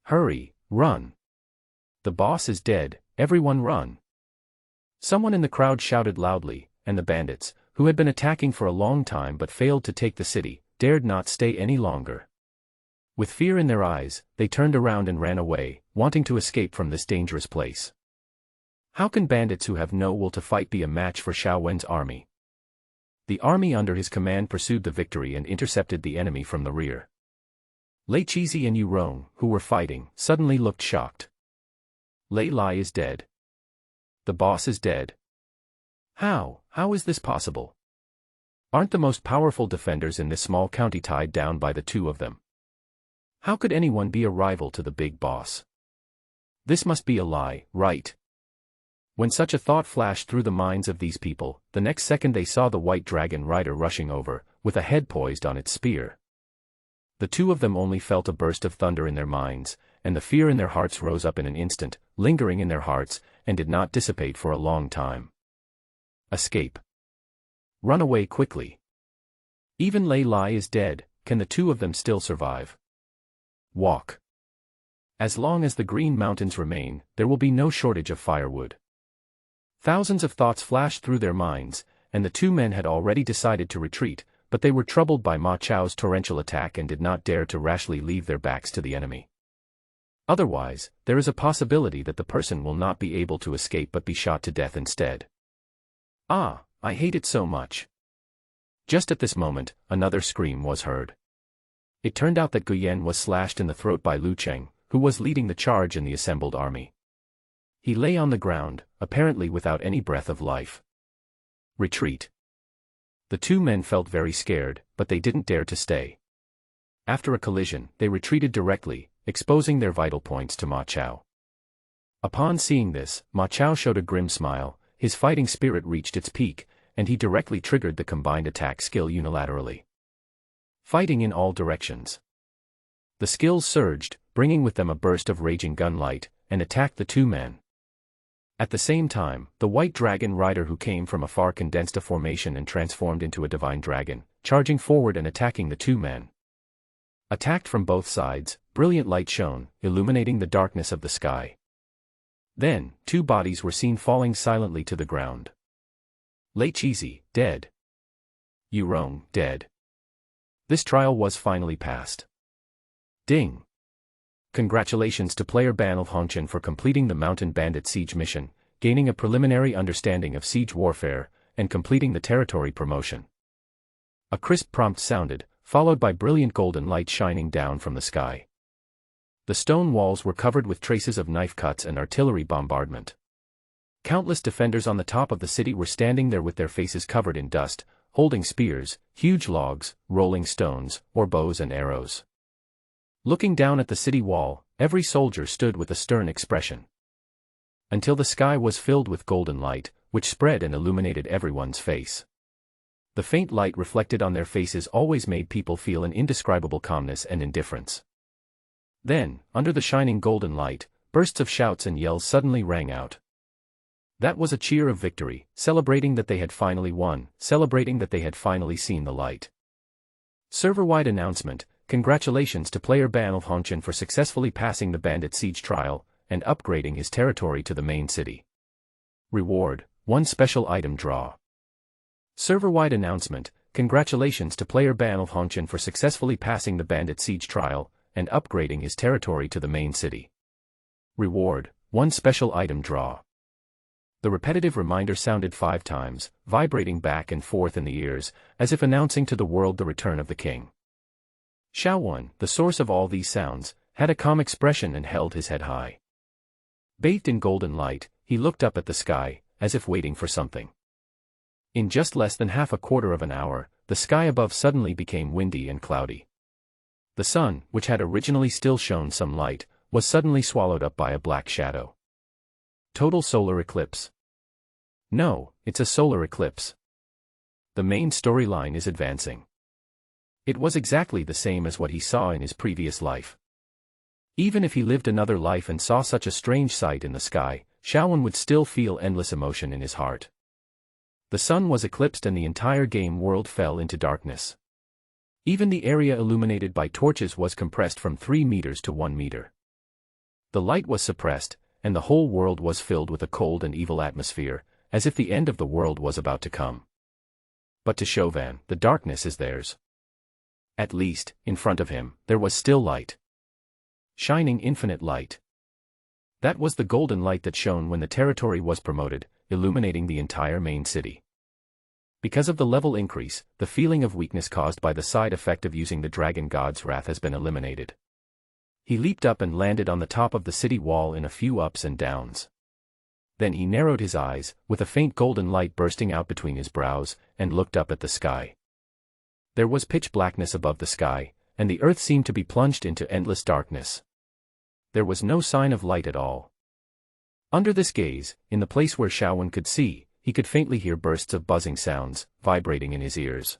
Hurry, run. The boss is dead, everyone run. Someone in the crowd shouted loudly, and the bandits, who had been attacking for a long time but failed to take the city, dared not stay any longer. With fear in their eyes, they turned around and ran away, wanting to escape from this dangerous place. How can bandits who have no will to fight be a match for Xiao Wen's army? The army under his command pursued the victory and intercepted the enemy from the rear. Lei Qizhi and Yu Rong, who were fighting, suddenly looked shocked. Lei Lai is dead. The boss is dead. How is this possible? Aren't the most powerful defenders in this small county tied down by the two of them? How could anyone be a rival to the big boss? This must be a lie, right? When such a thought flashed through the minds of these people, the next second they saw the white dragon rider rushing over, with a head poised on its spear. The two of them only felt a burst of thunder in their minds, and the fear in their hearts rose up in an instant, lingering in their hearts, and did not dissipate for a long time. Escape. Run away quickly. Even Lei Lai is dead, can the two of them still survive? Walk. As long as the Green Mountains remain, there will be no shortage of firewood. Thousands of thoughts flashed through their minds, and the two men had already decided to retreat, but they were troubled by Ma Chao's torrential attack and did not dare to rashly leave their backs to the enemy. Otherwise, there is a possibility that the person will not be able to escape but be shot to death instead. Ah, I hate it so much. Just at this moment, another scream was heard. It turned out that Guyen was slashed in the throat by Lu Cheng, who was leading the charge in the assembled army. He lay on the ground, apparently without any breath of life. Retreat. The two men felt very scared, but they didn't dare to stay. After a collision, they retreated directly, exposing their vital points to Ma Chao. Upon seeing this, Ma Chao showed a grim smile, his fighting spirit reached its peak, and he directly triggered the combined attack skill unilaterally. Fighting in all directions. The skills surged, bringing with them a burst of raging gunlight, and attacked the two men. At the same time, the white dragon rider who came from afar condensed a formation and transformed into a divine dragon, charging forward and attacking the two men. Attacked from both sides, brilliant light shone, illuminating the darkness of the sky. Then, two bodies were seen falling silently to the ground. Lei Chizi, dead. Yu Rong, dead. This trial was finally passed. Ding! Congratulations to player Ban of Hongchen for completing the Mountain Bandit Siege mission, gaining a preliminary understanding of siege warfare, and completing the territory promotion. A crisp prompt sounded, followed by brilliant golden light shining down from the sky. The stone walls were covered with traces of knife cuts and artillery bombardment. Countless defenders on the top of the city were standing there with their faces covered in dust, holding spears, huge logs, rolling stones, or bows and arrows. Looking down at the city wall, every soldier stood with a stern expression. Until the sky was filled with golden light, which spread and illuminated everyone's face. The faint light reflected on their faces always made people feel an indescribable calmness and indifference. Then, under the shining golden light, bursts of shouts and yells suddenly rang out. That was a cheer of victory, celebrating that they had finally won, celebrating that they had finally seen the light. Server-wide announcement: congratulations to player Ban of Hongchen for successfully passing the bandit siege trial, and upgrading his territory to the main city. Reward: 1 special item draw. Server-wide announcement: congratulations to player Ban of Hongchen for successfully passing the bandit siege trial, and upgrading his territory to the main city. Reward: 1 special item draw. The repetitive reminder sounded 5 times, vibrating back and forth in the ears, as if announcing to the world the return of the king. Xiaowen, the source of all these sounds, had a calm expression and held his head high. Bathed in golden light, he looked up at the sky, as if waiting for something. In just less than half a quarter of an hour, the sky above suddenly became windy and cloudy. The sun, which had originally still shown some light, was suddenly swallowed up by a black shadow. Total solar eclipse. No, it's a solar eclipse. The main storyline is advancing. It was exactly the same as what he saw in his previous life. Even if he lived another life and saw such a strange sight in the sky, Xiaowen would still feel endless emotion in his heart. The sun was eclipsed and the entire game world fell into darkness. Even the area illuminated by torches was compressed from 3 meters to 1 meter. The light was suppressed, and the whole world was filled with a cold and evil atmosphere, as if the end of the world was about to come. But to Chauvin, the darkness is theirs. At least, in front of him, there was still light. Shining infinite light. That was the golden light that shone when the territory was promoted, illuminating the entire main city. Because of the level increase, the feeling of weakness caused by the side effect of using the dragon god's wrath has been eliminated. He leaped up and landed on the top of the city wall in a few ups and downs. Then he narrowed his eyes, with a faint golden light bursting out between his brows, and looked up at the sky. There was pitch blackness above the sky, and the earth seemed to be plunged into endless darkness. There was no sign of light at all. Under this gaze, in the place where Xiaowen could see, he could faintly hear bursts of buzzing sounds, vibrating in his ears.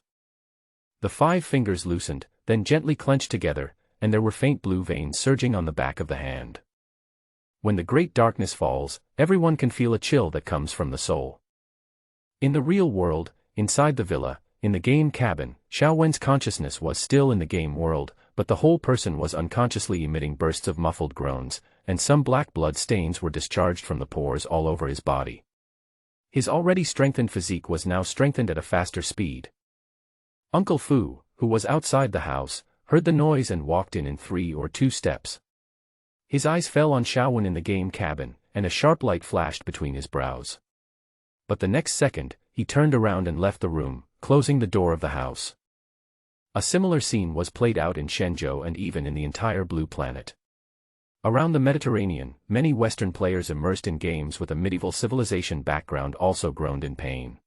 The 5 fingers loosened, then gently clenched together, and there were faint blue veins surging on the back of the hand. When the great darkness falls, everyone can feel a chill that comes from the soul. In the real world, inside the villa, in the game cabin, Xiaowen's consciousness was still in the game world, but the whole person was unconsciously emitting bursts of muffled groans, and some black blood stains were discharged from the pores all over his body. His already strengthened physique was now strengthened at a faster speed. Uncle Fu, who was outside the house, heard the noise and walked in 3 or 2 steps. His eyes fell on Xiaowen in the game cabin, and a sharp light flashed between his brows. But the next second, he turned around and left the room, closing the door of the house. A similar scene was played out in Shenzhou and even in the entire Blue Planet. Around the Mediterranean, many Western players immersed in games with a medieval civilization background also groaned in pain.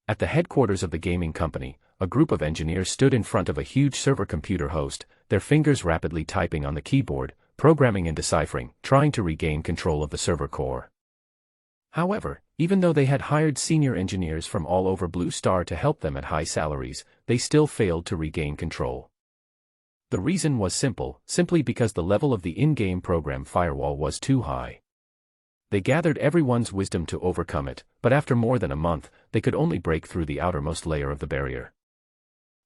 At the headquarters of the gaming company, a group of engineers stood in front of a huge server computer host, their fingers rapidly typing on the keyboard, programming and deciphering, trying to regain control of the server core. However, even though they had hired senior engineers from all over Blue Star to help them at high salaries, they still failed to regain control. The reason was simple, simply because the level of the in-game program firewall was too high. They gathered everyone's wisdom to overcome it, but after more than a month, they could only break through the outermost layer of the barrier.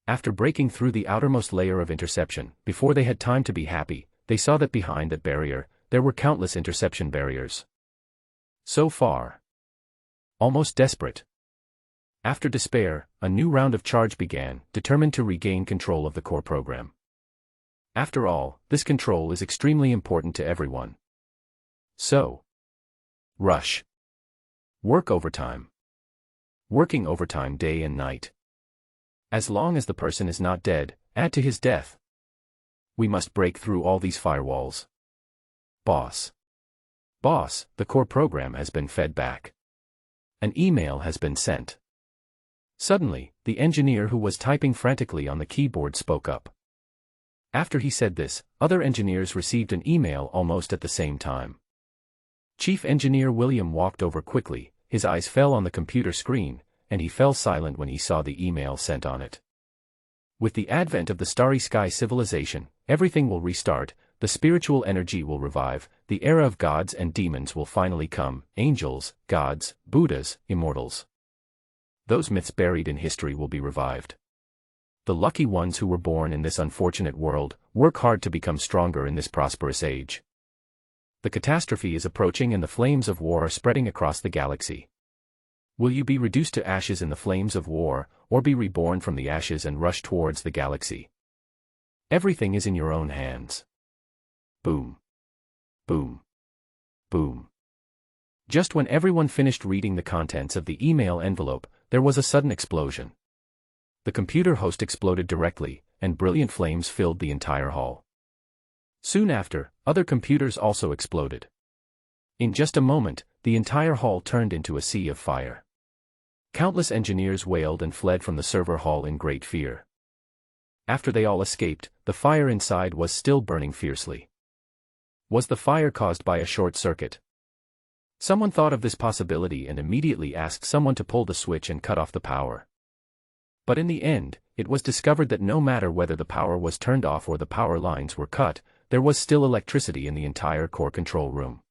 After breaking through the outermost layer of interception, before they had time to be happy, they saw that behind that barrier, there were countless interception barriers. So far. Almost desperate. After despair, a new round of charge began, determined to regain control of the core program. After all, this control is extremely important to everyone. So. Rush. Work overtime. Working overtime day and night. As long as the person is not dead, add to his death. We must break through all these firewalls. Boss. Boss, the core program has been fed back. An email has been sent. Suddenly, the engineer who was typing frantically on the keyboard spoke up. After he said this, other engineers received an email almost at the same time. Chief Engineer William walked over quickly, his eyes fell on the computer screen, and he fell silent when he saw the email sent on it. With the advent of the Starry Sky civilization, everything will restart, the spiritual energy will revive, the era of gods and demons will finally come, angels, gods, Buddhas, immortals. Those myths buried in history will be revived. The lucky ones who were born in this unfortunate world, work hard to become stronger in this prosperous age. The catastrophe is approaching and the flames of war are spreading across the galaxy. Will you be reduced to ashes in the flames of war, or be reborn from the ashes and rush towards the galaxy? Everything is in your own hands. Boom. Boom. Boom. Just when everyone finished reading the contents of the email envelope, there was a sudden explosion. The computer host exploded directly, and brilliant flames filled the entire hall. Soon after, other computers also exploded. In just a moment, the entire hall turned into a sea of fire. Countless engineers wailed and fled from the server hall in great fear. After they all escaped, the fire inside was still burning fiercely. Was the fire caused by a short circuit? Someone thought of this possibility and immediately asked someone to pull the switch and cut off the power. But in the end, it was discovered that no matter whether the power was turned off or the power lines were cut, there was still electricity in the entire core control room.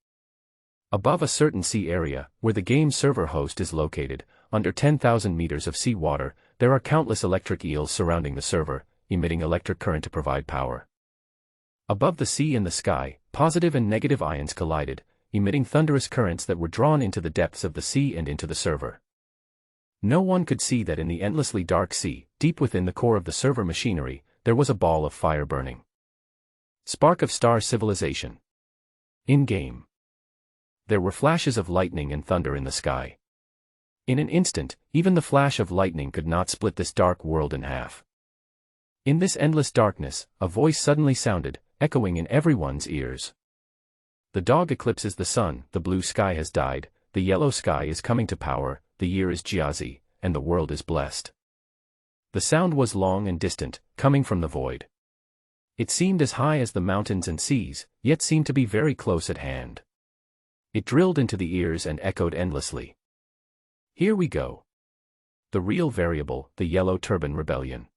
Above a certain sea area, where the game server host is located, under 10,000 meters of sea water, there are countless electric eels surrounding the server, emitting electric current to provide power. Above the sea and the sky, positive and negative ions collided, emitting thunderous currents that were drawn into the depths of the sea and into the server. No one could see that in the endlessly dark sea, deep within the core of the server machinery, there was a ball of fire burning. Spark of star civilization. In-game. There were flashes of lightning and thunder in the sky. In an instant, even the flash of lightning could not split this dark world in half. In this endless darkness, a voice suddenly sounded, echoing in everyone's ears. The dog eclipses the sun, the blue sky has died, the yellow sky is coming to power, the year is Jiazi, and the world is blessed. The sound was long and distant, coming from the void. It seemed as high as the mountains and seas, yet seemed to be very close at hand. It drilled into the ears and echoed endlessly. Here we go. The real variable, the Yellow Turban Rebellion.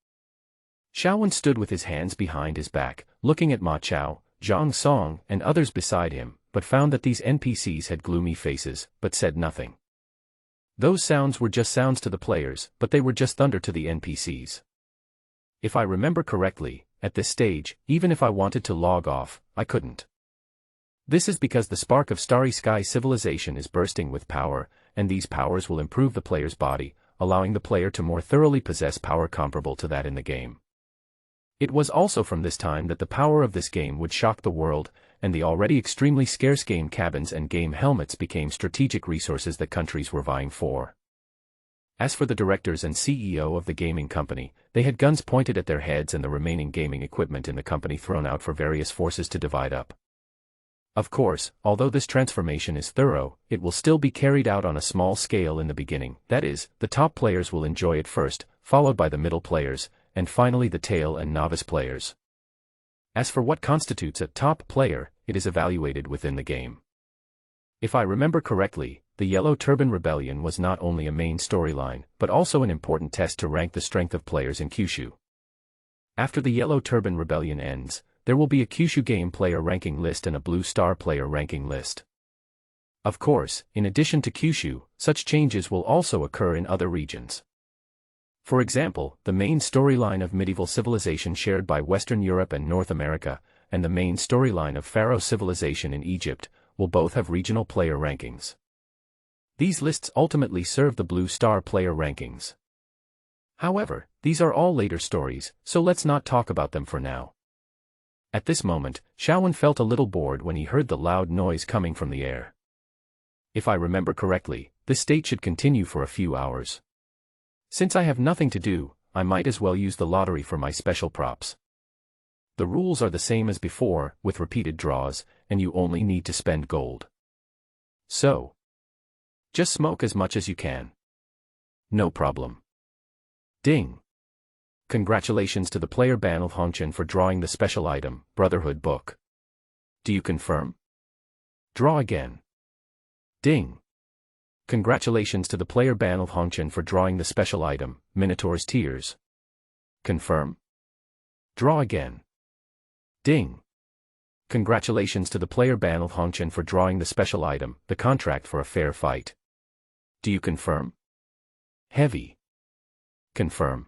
Xiaowen stood with his hands behind his back, looking at Ma Chao, Zhang Song, and others beside him, but found that these NPCs had gloomy faces, but said nothing. Those sounds were just sounds to the players, but they were just thunder to the NPCs. If I remember correctly, at this stage, even if I wanted to log off, I couldn't. This is because the spark of Starry Sky civilization is bursting with power, and these powers will improve the player's body, allowing the player to more thoroughly possess power comparable to that in the game. It was also from this time that the power of this game would shock the world, and the already extremely scarce game cabins and game helmets became strategic resources that countries were vying for. As for the directors and CEO of the gaming company, they had guns pointed at their heads and the remaining gaming equipment in the company thrown out for various forces to divide up. Of course, although this transformation is thorough, it will still be carried out on a small scale in the beginning, that is, the top players will enjoy it first, followed by the middle players, and finally the tail and novice players. As for what constitutes a top player, it is evaluated within the game. If I remember correctly, the Yellow Turban Rebellion was not only a main storyline, but also an important test to rank the strength of players in Kyushu. After the Yellow Turban Rebellion ends, there will be a Kyushu game player ranking list and a Blue Star player ranking list. Of course, in addition to Kyushu, such changes will also occur in other regions. For example, the main storyline of medieval civilization shared by Western Europe and North America, and the main storyline of Pharaoh civilization in Egypt, will both have regional player rankings. These lists ultimately serve the Blue Star player rankings. However, these are all later stories, so let's not talk about them for now. At this moment, Xiaowen felt a little bored when he heard the loud noise coming from the air. If I remember correctly, this state should continue for a few hours. Since I have nothing to do, I might as well use the lottery for my special props. The rules are the same as before, with repeated draws, and you only need to spend gold. So, just smoke as much as you can. No problem. Ding. Congratulations to the player Ban of Hongchen for drawing the special item, Brotherhood Book. Do you confirm? Draw again. Ding. Congratulations to the player Ban of Hongchen for drawing the special item, Minotaur's Tears. Confirm. Draw again. Ding. Congratulations to the player Ban of Hongchen for drawing the special item, the contract for a fair fight. Do you confirm? Heavy. Confirm.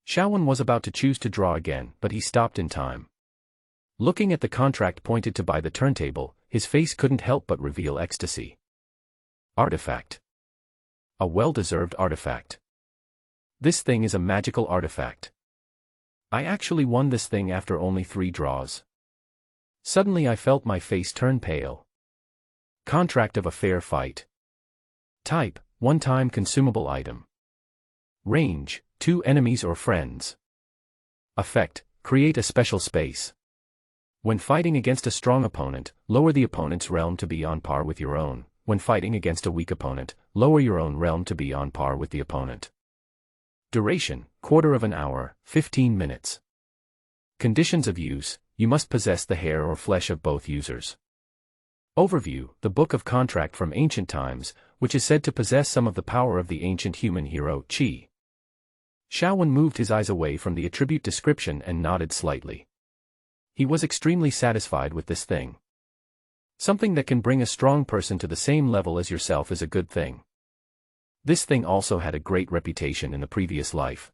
Xiaowen was about to choose to draw again, but he stopped in time. Looking at the contract pointed to by the turntable, his face couldn't help but reveal ecstasy. Artifact. A well-deserved artifact. This thing is a magical artifact. I actually won this thing after only 3 draws. Suddenly I felt my face turn pale. Contract of a fair fight. Type, one-time consumable item. Range, 2 enemies or friends. Effect, create a special space. When fighting against a strong opponent, lower the opponent's realm to be on par with your own. When fighting against a weak opponent, lower your own realm to be on par with the opponent. Duration, quarter of an hour, 15 minutes. Conditions of use, you must possess the hair or flesh of both users. Overview, the Book of Contract from ancient times, which is said to possess some of the power of the ancient human hero, Qi. Xiaowen moved his eyes away from the attribute description and nodded slightly. He was extremely satisfied with this thing. Something that can bring a strong person to the same level as yourself is a good thing. This thing also had a great reputation in the previous life.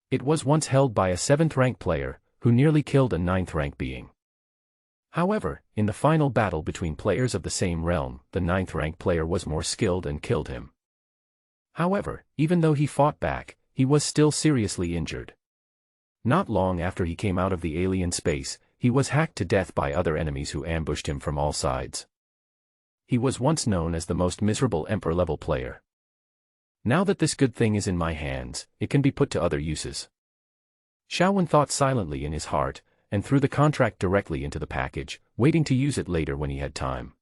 It was once held by a 7th rank player, who nearly killed a 9th rank being. However, in the final battle between players of the same realm, the 9th rank player was more skilled and killed him. However, even though he fought back, he was still seriously injured. Not long after he came out of the alien space, he was hacked to death by other enemies who ambushed him from all sides. He was once known as the most miserable Emperor-level player. Now that this good thing is in my hands, it can be put to other uses. Xiaowen thought silently in his heart, and threw the contract directly into the package, waiting to use it later when he had time.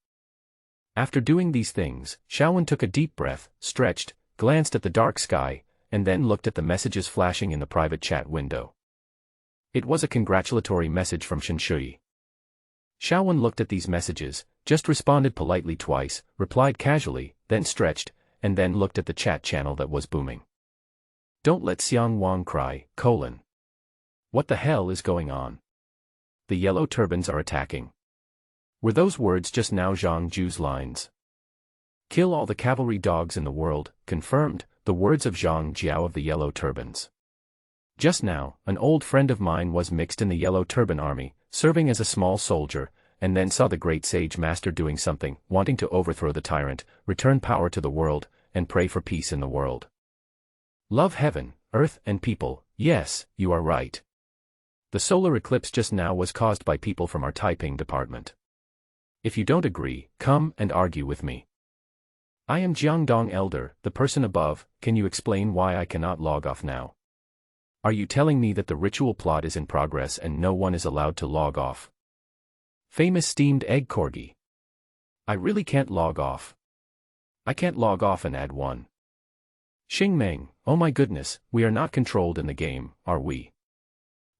After doing these things, Shaowen took a deep breath, stretched, glanced at the dark sky, and then looked at the messages flashing in the private chat window. It was a congratulatory message from Shinshui. Shaowen looked at these messages, just responded politely twice, replied casually, then stretched, and then looked at the chat channel that was booming. Don't let Xiang Wang cry, : What the hell is going on? The yellow turbans are attacking. Were those words just now Zhang Ju's lines? Kill all the cavalry dogs in the world, confirmed, the words of Zhang Jiao of the yellow turbans. Just now, an old friend of mine was mixed in the yellow turban army, serving as a small soldier, and then saw the great sage master doing something, wanting to overthrow the tyrant, return power to the world, and pray for peace in the world. Love heaven, earth, and people. Yes, you are right. The solar eclipse just now was caused by people from our Taiping department. If you don't agree, come and argue with me. I am Jiangdong Elder, the person above. Can you explain why I cannot log off now? Are you telling me that the ritual plot is in progress and no one is allowed to log off? Famous steamed egg corgi. I really can't log off. I can't log off and add one. Xing Meng, oh my goodness, we are not controlled in the game, are we?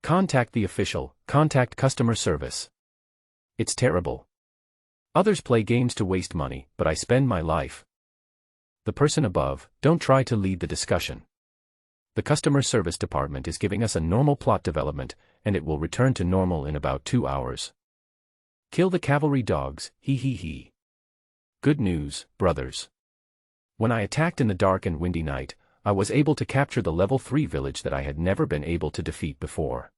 Contact the official, contact customer service. It's terrible. Others play games to waste money, but I spend my life. The person above, don't try to lead the discussion. The customer service department is giving us a normal plot development, and it will return to normal in about 2 hours. Kill the cavalry dogs, he he he. Good news, brothers. When I attacked in the dark and windy night, I was able to capture the level 3 village that I had never been able to defeat before.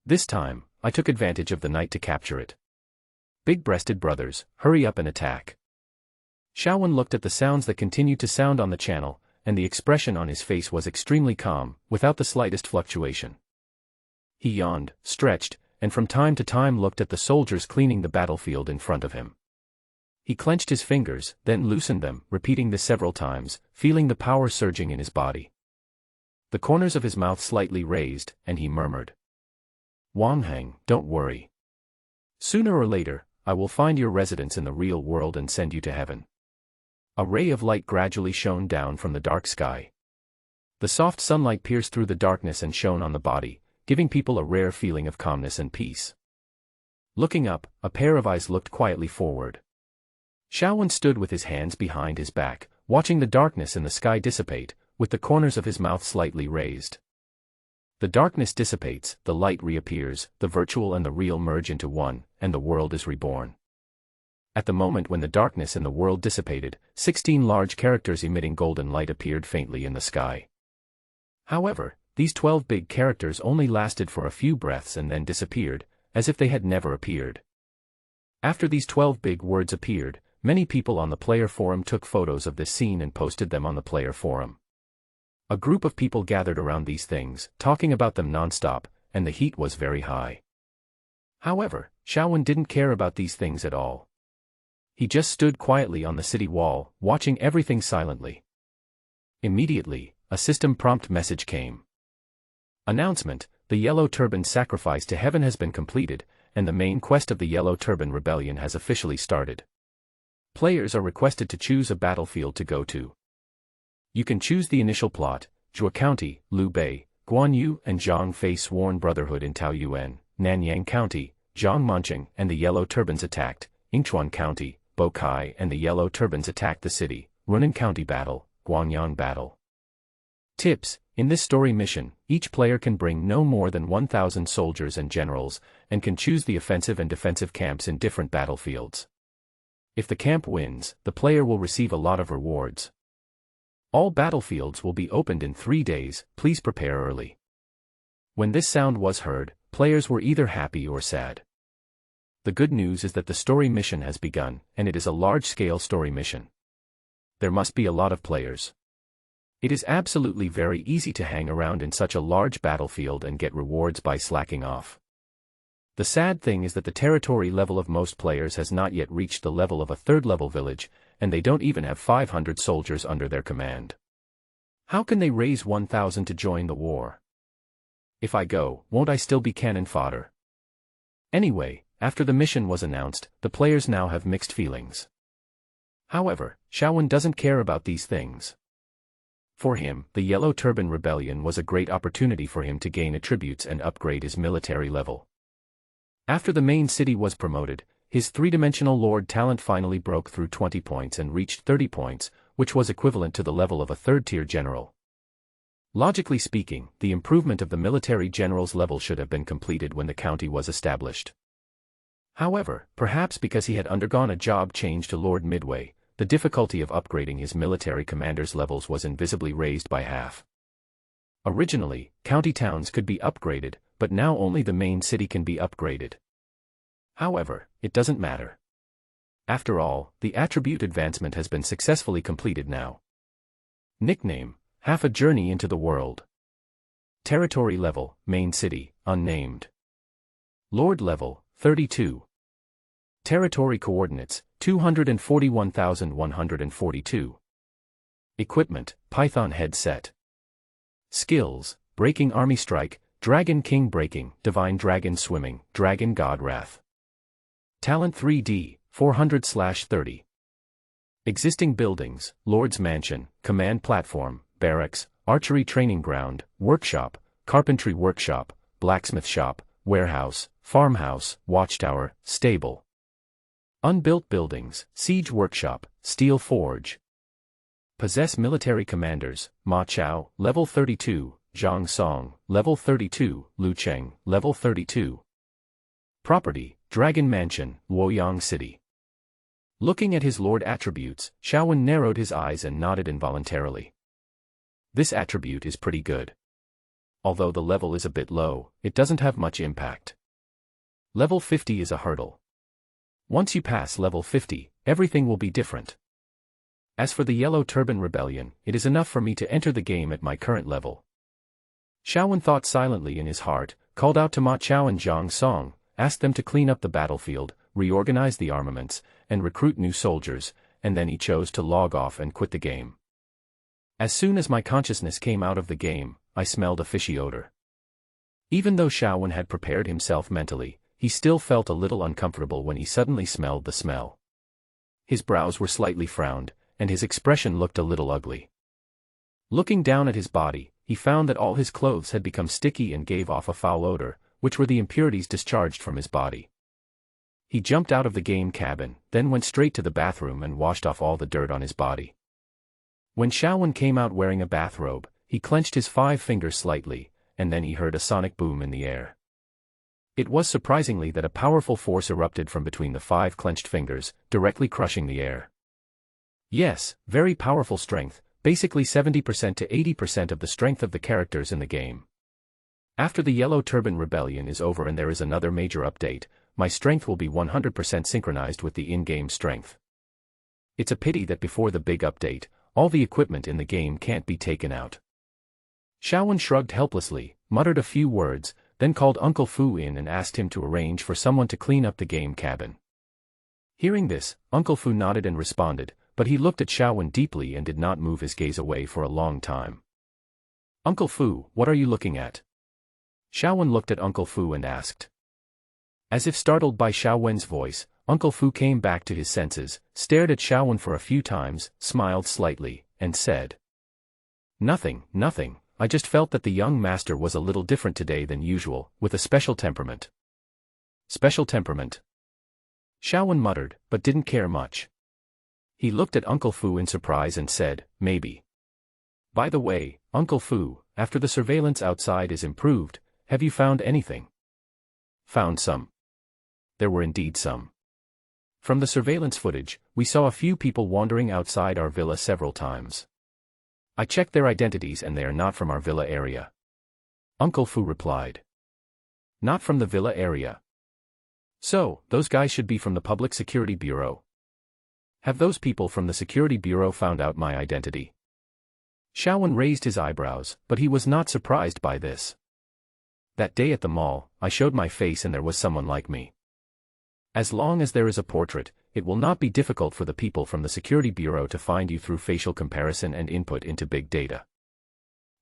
This time, I took advantage of the night to capture it. Big-breasted brothers, hurry up and attack. Shaowen looked at the sounds that continued to sound on the channel, and the expression on his face was extremely calm, without the slightest fluctuation. He yawned, stretched, and from time to time looked at the soldiers cleaning the battlefield in front of him. He clenched his fingers, then loosened them, repeating this several times, feeling the power surging in his body. The corners of his mouth slightly raised, and he murmured. Wang Heng, don't worry. Sooner or later, I will find your residence in the real world and send you to heaven. A ray of light gradually shone down from the dark sky. The soft sunlight pierced through the darkness and shone on the body, giving people a rare feeling of calmness and peace. Looking up, a pair of eyes looked quietly forward. Shaowen stood with his hands behind his back, watching the darkness in the sky dissipate, with the corners of his mouth slightly raised. The darkness dissipates, the light reappears, the virtual and the real merge into one, and the world is reborn. At the moment when the darkness in the world dissipated, 16 large characters emitting golden light appeared faintly in the sky. However, these 12 big characters only lasted for a few breaths and then disappeared, as if they had never appeared. After these 12 big words appeared, many people on the player forum took photos of this scene and posted them on the player forum. A group of people gathered around these things, talking about them non-stop, and the heat was very high. However, Shaowen didn't care about these things at all. He just stood quietly on the city wall, watching everything silently. Immediately, a system prompt message came. Announcement: the Yellow Turban sacrifice to heaven has been completed, and the main quest of the Yellow Turban Rebellion has officially started. Players are requested to choose a battlefield to go to. You can choose the initial plot: Zhuo County, Liu Bei, Guanyu and Zhang Fei sworn brotherhood in Taoyuan, Nanyang County, Zhangmancheng and the Yellow Turbans attacked, Yingchuan County, Bokai and the Yellow Turbans attacked the city, Runan County battle, Guangyang battle. Tips: in this story mission, each player can bring no more than 1,000 soldiers and generals, and can choose the offensive and defensive camps in different battlefields. If the camp wins, the player will receive a lot of rewards. All battlefields will be opened in 3 days, please prepare early. When this sound was heard, players were either happy or sad. The good news is that the story mission has begun, and it is a large-scale story mission. There must be a lot of players. It is absolutely very easy to hang around in such a large battlefield and get rewards by slacking off. The sad thing is that the territory level of most players has not yet reached the level of a third-level village, and they don't even have 500 soldiers under their command. How can they raise 1,000 to join the war? If I go, won't I still be cannon fodder? Anyway, after the mission was announced, the players now have mixed feelings. However, Xiaowen doesn't care about these things. For him, the Yellow Turban Rebellion was a great opportunity for him to gain attributes and upgrade his military level. After the main city was promoted, his three-dimensional Lord talent finally broke through 20 points and reached 30 points, which was equivalent to the level of a third-tier general. Logically speaking, the improvement of the military general's level should have been completed when the county was established. However, perhaps because he had undergone a job change to Lord midway, the difficulty of upgrading his military commander's levels was invisibly raised by half. Originally, county towns could be upgraded, but now only the main city can be upgraded. However, it doesn't matter. After all, the attribute advancement has been successfully completed now. Nickname: Half a Journey into the World. Territory level: Main City, unnamed. Lord level: 32. Territory coordinates: 241,142. Equipment: Python headset. Skills: Breaking Army Strike, Dragon King Breaking, Divine Dragon Swimming, Dragon God Wrath. Talent 3D, 400/30. Existing buildings: Lord's Mansion, Command Platform, Barracks, Archery Training Ground, Workshop, Carpentry Workshop, Blacksmith Shop, Warehouse, Farmhouse, Watchtower, Stable. Unbuilt buildings: Siege Workshop, Steel Forge. Possess military commanders: Ma Chao, level 32, Zhang Song, level 32, Lu Cheng, level 32. Property: Dragon Mansion, Luoyang City. Looking at his lord attributes, Xiaowen narrowed his eyes and nodded involuntarily. This attribute is pretty good. Although the level is a bit low, it doesn't have much impact. Level 50 is a hurdle. Once you pass level 50, everything will be different. As for the Yellow Turban Rebellion, it is enough for me to enter the game at my current level. Xiaowen thought silently in his heart, called out to Ma Chao and Zhang Song, asked them to clean up the battlefield, reorganize the armaments, and recruit new soldiers, and then he chose to log off and quit the game. As soon as my consciousness came out of the game, I smelled a fishy odor. Even though Xiaowen had prepared himself mentally, he still felt a little uncomfortable when he suddenly smelled the smell. His brows were slightly frowned, and his expression looked a little ugly. Looking down at his body, he found that all his clothes had become sticky and gave off a foul odor, which were the impurities discharged from his body. He jumped out of the game cabin, then went straight to the bathroom and washed off all the dirt on his body. When Xiaowen came out wearing a bathrobe, he clenched his 5 fingers slightly, and then he heard a sonic boom in the air. It was surprisingly that a powerful force erupted from between the 5 clenched fingers, directly crushing the air. Yes, very powerful strength, basically 70% to 80% of the strength of the characters in the game. After the Yellow Turban Rebellion is over and there is another major update, my strength will be 100% synchronized with the in-game strength. It's a pity that before the big update, all the equipment in the game can't be taken out. Xiaowen shrugged helplessly, muttered a few words, then called Uncle Fu in and asked him to arrange for someone to clean up the game cabin. Hearing this, Uncle Fu nodded and responded, but he looked at Xiaowen deeply and did not move his gaze away for a long time. Uncle Fu, what are you looking at? Xiaowen looked at Uncle Fu and asked. As if startled by Xiaowen's voice, Uncle Fu came back to his senses, stared at Xiaowen for a few times, smiled slightly, and said, Nothing, nothing. I just felt that the young master was a little different today than usual, with a special temperament. Special temperament? Xiaowen muttered, but didn't care much. He looked at Uncle Fu in surprise and said, maybe. By the way, Uncle Fu, after the surveillance outside is improved, have you found anything? Found some. There were indeed some. From the surveillance footage, we saw a few people wandering outside our villa several times. I checked their identities and they are not from our villa area. Uncle Fu replied. Not from the villa area. So, those guys should be from the Public Security Bureau. Have those people from the Security Bureau found out my identity? Xiaowen raised his eyebrows, but he was not surprised by this. That day at the mall, I showed my face and there was someone like me. As long as there is a portrait, it will not be difficult for the people from the Security Bureau to find you through facial comparison and input into big data.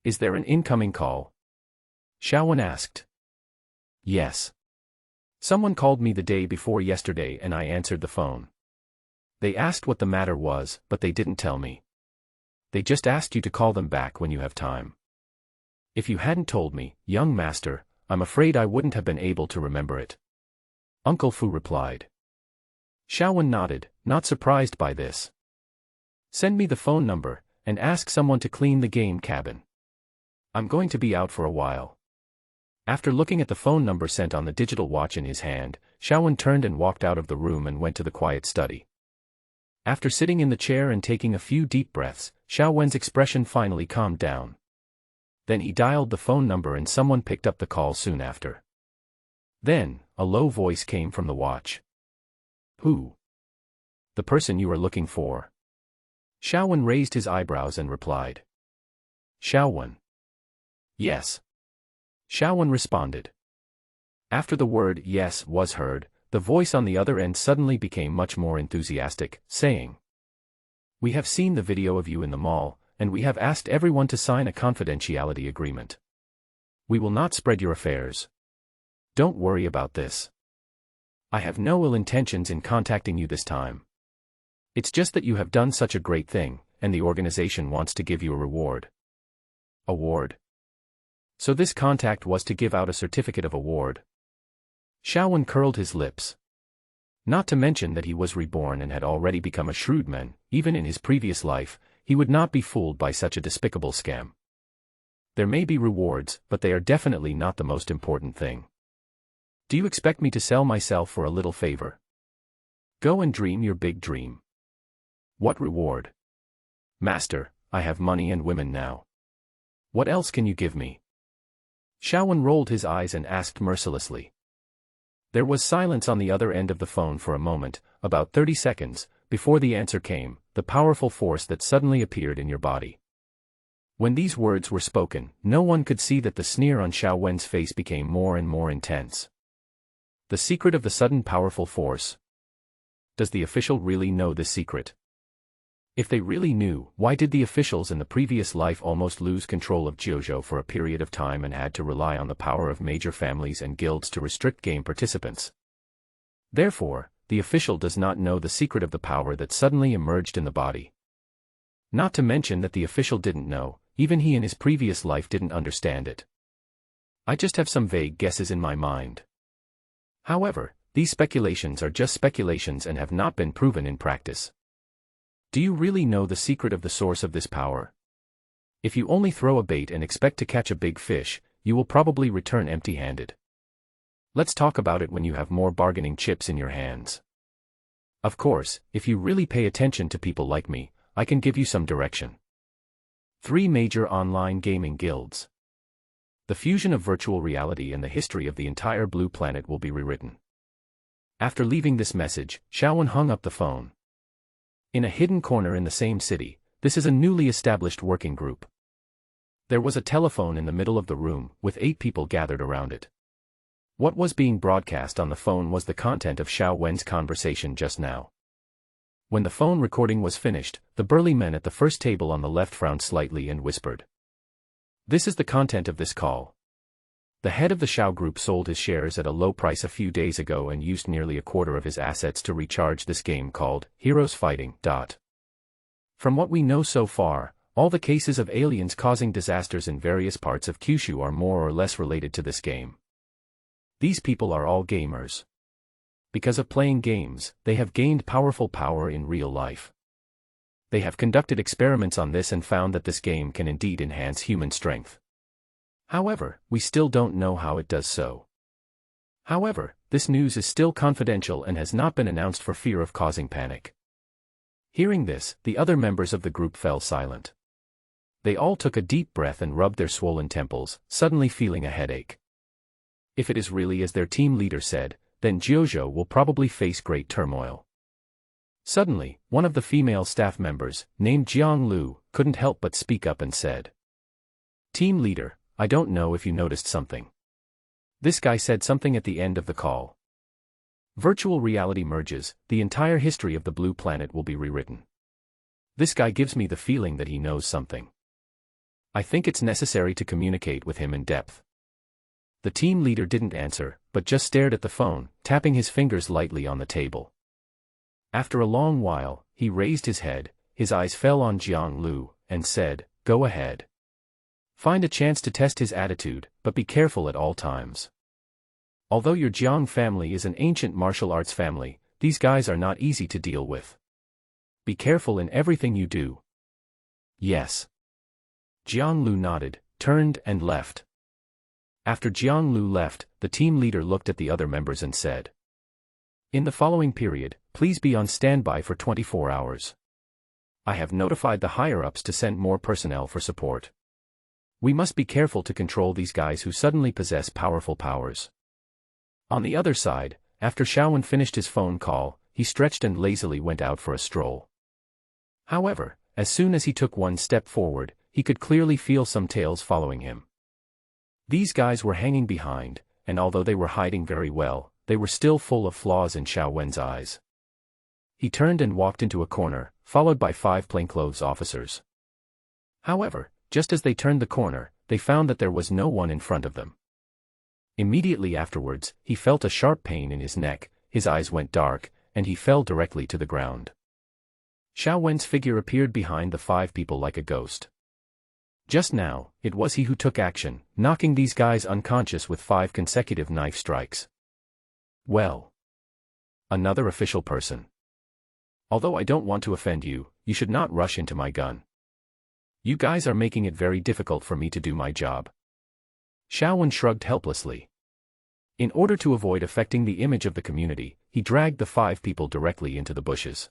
Is there an incoming call? Xiaowen asked. Yes. Someone called me the day before yesterday and I answered the phone. They asked what the matter was, but they didn't tell me. They just asked you to call them back when you have time. If you hadn't told me, young master, I'm afraid I wouldn't have been able to remember it. Uncle Fu replied. Xiaowen nodded, not surprised by this. Send me the phone number, and ask someone to clean the game cabin. I'm going to be out for a while. After looking at the phone number sent on the digital watch in his hand, Xiaowen turned and walked out of the room and went to the quiet study. After sitting in the chair and taking a few deep breaths, Xiaowen's expression finally calmed down. Then he dialed the phone number and someone picked up the call soon after. Then, a low voice came from the watch. Who? The person you are looking for. Xiaowen raised his eyebrows and replied. Xiaowen. Yes. Xiaowen responded. After the word yes was heard, the voice on the other end suddenly became much more enthusiastic, saying, We have seen the video of you in the mall, and we have asked everyone to sign a confidentiality agreement. We will not spread your affairs. Don't worry about this. I have no ill intentions in contacting you this time. It's just that you have done such a great thing, and the organization wants to give you a reward. Award? So this contact was to give out a certificate of award. Xiaowen curled his lips. Not to mention that he was reborn and had already become a shrewd man, even in his previous life, he would not be fooled by such a despicable scam. There may be rewards, but they are definitely not the most important thing. Do you expect me to sell myself for a little favor? Go and dream your big dream. What reward? Master, I have money and women now. What else can you give me? Xiaowen rolled his eyes and asked mercilessly. There was silence on the other end of the phone for a moment, about 30 seconds, before the answer came, the powerful force that suddenly appeared in your body. When these words were spoken, no one could see that the sneer on Xiaowen's face became more and more intense. The secret of the sudden powerful force. Does the official really know this secret? If they really knew, why did the officials in the previous life almost lose control of Jiuzhou for a period of time and had to rely on the power of major families and guilds to restrict game participants? Therefore, the official does not know the secret of the power that suddenly emerged in the body. Not to mention that the official didn't know, even he in his previous life didn't understand it. I just have some vague guesses in my mind. However, these speculations are just speculations and have not been proven in practice. Do you really know the secret of the source of this power? If you only throw a bait and expect to catch a big fish, you will probably return empty-handed. Let's talk about it when you have more bargaining chips in your hands. Of course, if you really pay attention to people like me, I can give you some direction. 3 major online gaming guilds. The fusion of virtual reality and the history of the entire blue planet will be rewritten. After leaving this message, Xiaowen hung up the phone. In a hidden corner in the same city, this is a newly established working group. There was a telephone in the middle of the room, with 8 people gathered around it. What was being broadcast on the phone was the content of Xiaowen's conversation just now. When the phone recording was finished, the burly man at the first table on the left frowned slightly and whispered. This is the content of this call. The head of the Xiao Group sold his shares at a low price a few days ago and used nearly a quarter of his assets to recharge this game called Heroes Fighting. From what we know so far, all the cases of aliens causing disasters in various parts of Kyushu are more or less related to this game. These people are all gamers. Because of playing games, they have gained powerful power in real life. They have conducted experiments on this and found that this game can indeed enhance human strength. However, we still don't know how it does so. However, this news is still confidential and has not been announced for fear of causing panic. Hearing this, the other members of the group fell silent. They all took a deep breath and rubbed their swollen temples, suddenly feeling a headache. If it is really as their team leader said, then Jiuzhou will probably face great turmoil. Suddenly, one of the female staff members, named Jiang Lu, couldn't help but speak up and said, "Team leader, I don't know if you noticed something. This guy said something at the end of the call. Virtual reality merges, the entire history of the blue planet will be rewritten. This guy gives me the feeling that he knows something. I think it's necessary to communicate with him in depth." The team leader didn't answer, but just stared at the phone, tapping his fingers lightly on the table. After a long while, he raised his head, his eyes fell on Jiang Lu, and said, "Go ahead. Find a chance to test his attitude, but be careful at all times. Although your Jiang family is an ancient martial arts family, these guys are not easy to deal with. Be careful in everything you do." "Yes." Jiang Lu nodded, turned and left. After Jiang Lu left, the team leader looked at the other members and said, "In the following period, please be on standby for 24 hours. I have notified the higher-ups to send more personnel for support. We must be careful to control these guys who suddenly possess powerful powers." On the other side, after Shaowen finished his phone call, he stretched and lazily went out for a stroll. However, as soon as he took one step forward, he could clearly feel some tails following him. These guys were hanging behind, and although they were hiding very well, they were still full of flaws in Shaowen's eyes. He turned and walked into a corner, followed by 5 plainclothes officers. However, just as they turned the corner, they found that there was no one in front of them. Immediately afterwards, he felt a sharp pain in his neck, his eyes went dark, and he fell directly to the ground. Shaowen's figure appeared behind the 5 people like a ghost. Just now, it was he who took action, knocking these guys unconscious with 5 consecutive knife strikes. Well. Another official person. Although I don't want to offend you, you should not rush into my gun. You guys are making it very difficult for me to do my job. Shaowen shrugged helplessly. In order to avoid affecting the image of the community, he dragged the 5 people directly into the bushes.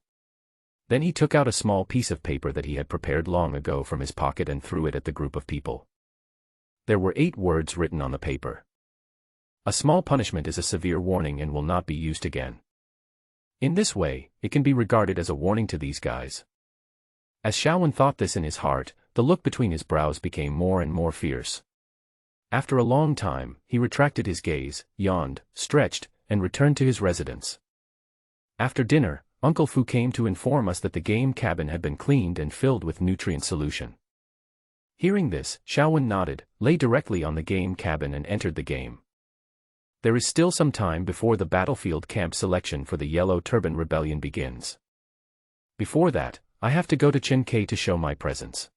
Then he took out a small piece of paper that he had prepared long ago from his pocket and threw it at the group of people. There were 8 words written on the paper. "A small punishment is a severe warning and will not be used again." In this way, it can be regarded as a warning to these guys. As Shaowen thought this in his heart, the look between his brows became more and more fierce. After a long time, he retracted his gaze, yawned, stretched, and returned to his residence. After dinner, Uncle Fu came to inform us that the game cabin had been cleaned and filled with nutrient solution. Hearing this, Shaowen nodded, lay directly on the game cabin and entered the game. There is still some time before the battlefield camp selection for the Yellow Turban Rebellion begins. Before that, I have to go to Chen Kai to show my presence.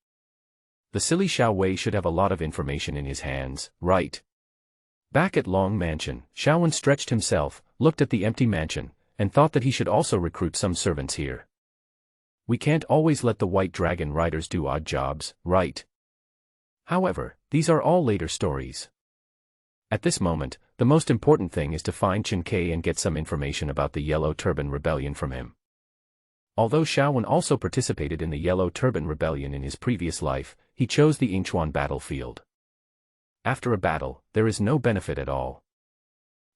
The silly Xiao Wei should have a lot of information in his hands, right? Back at Long Mansion, Shaowen stretched himself, looked at the empty mansion, and thought that he should also recruit some servants here. We can't always let the White Dragon riders do odd jobs, right? However, these are all later stories. At this moment, the most important thing is to find Chen Kai and get some information about the Yellow Turban Rebellion from him. Although Shaowen also participated in the Yellow Turban Rebellion in his previous life, he chose the Inchuan battlefield. After a battle, there is no benefit at all.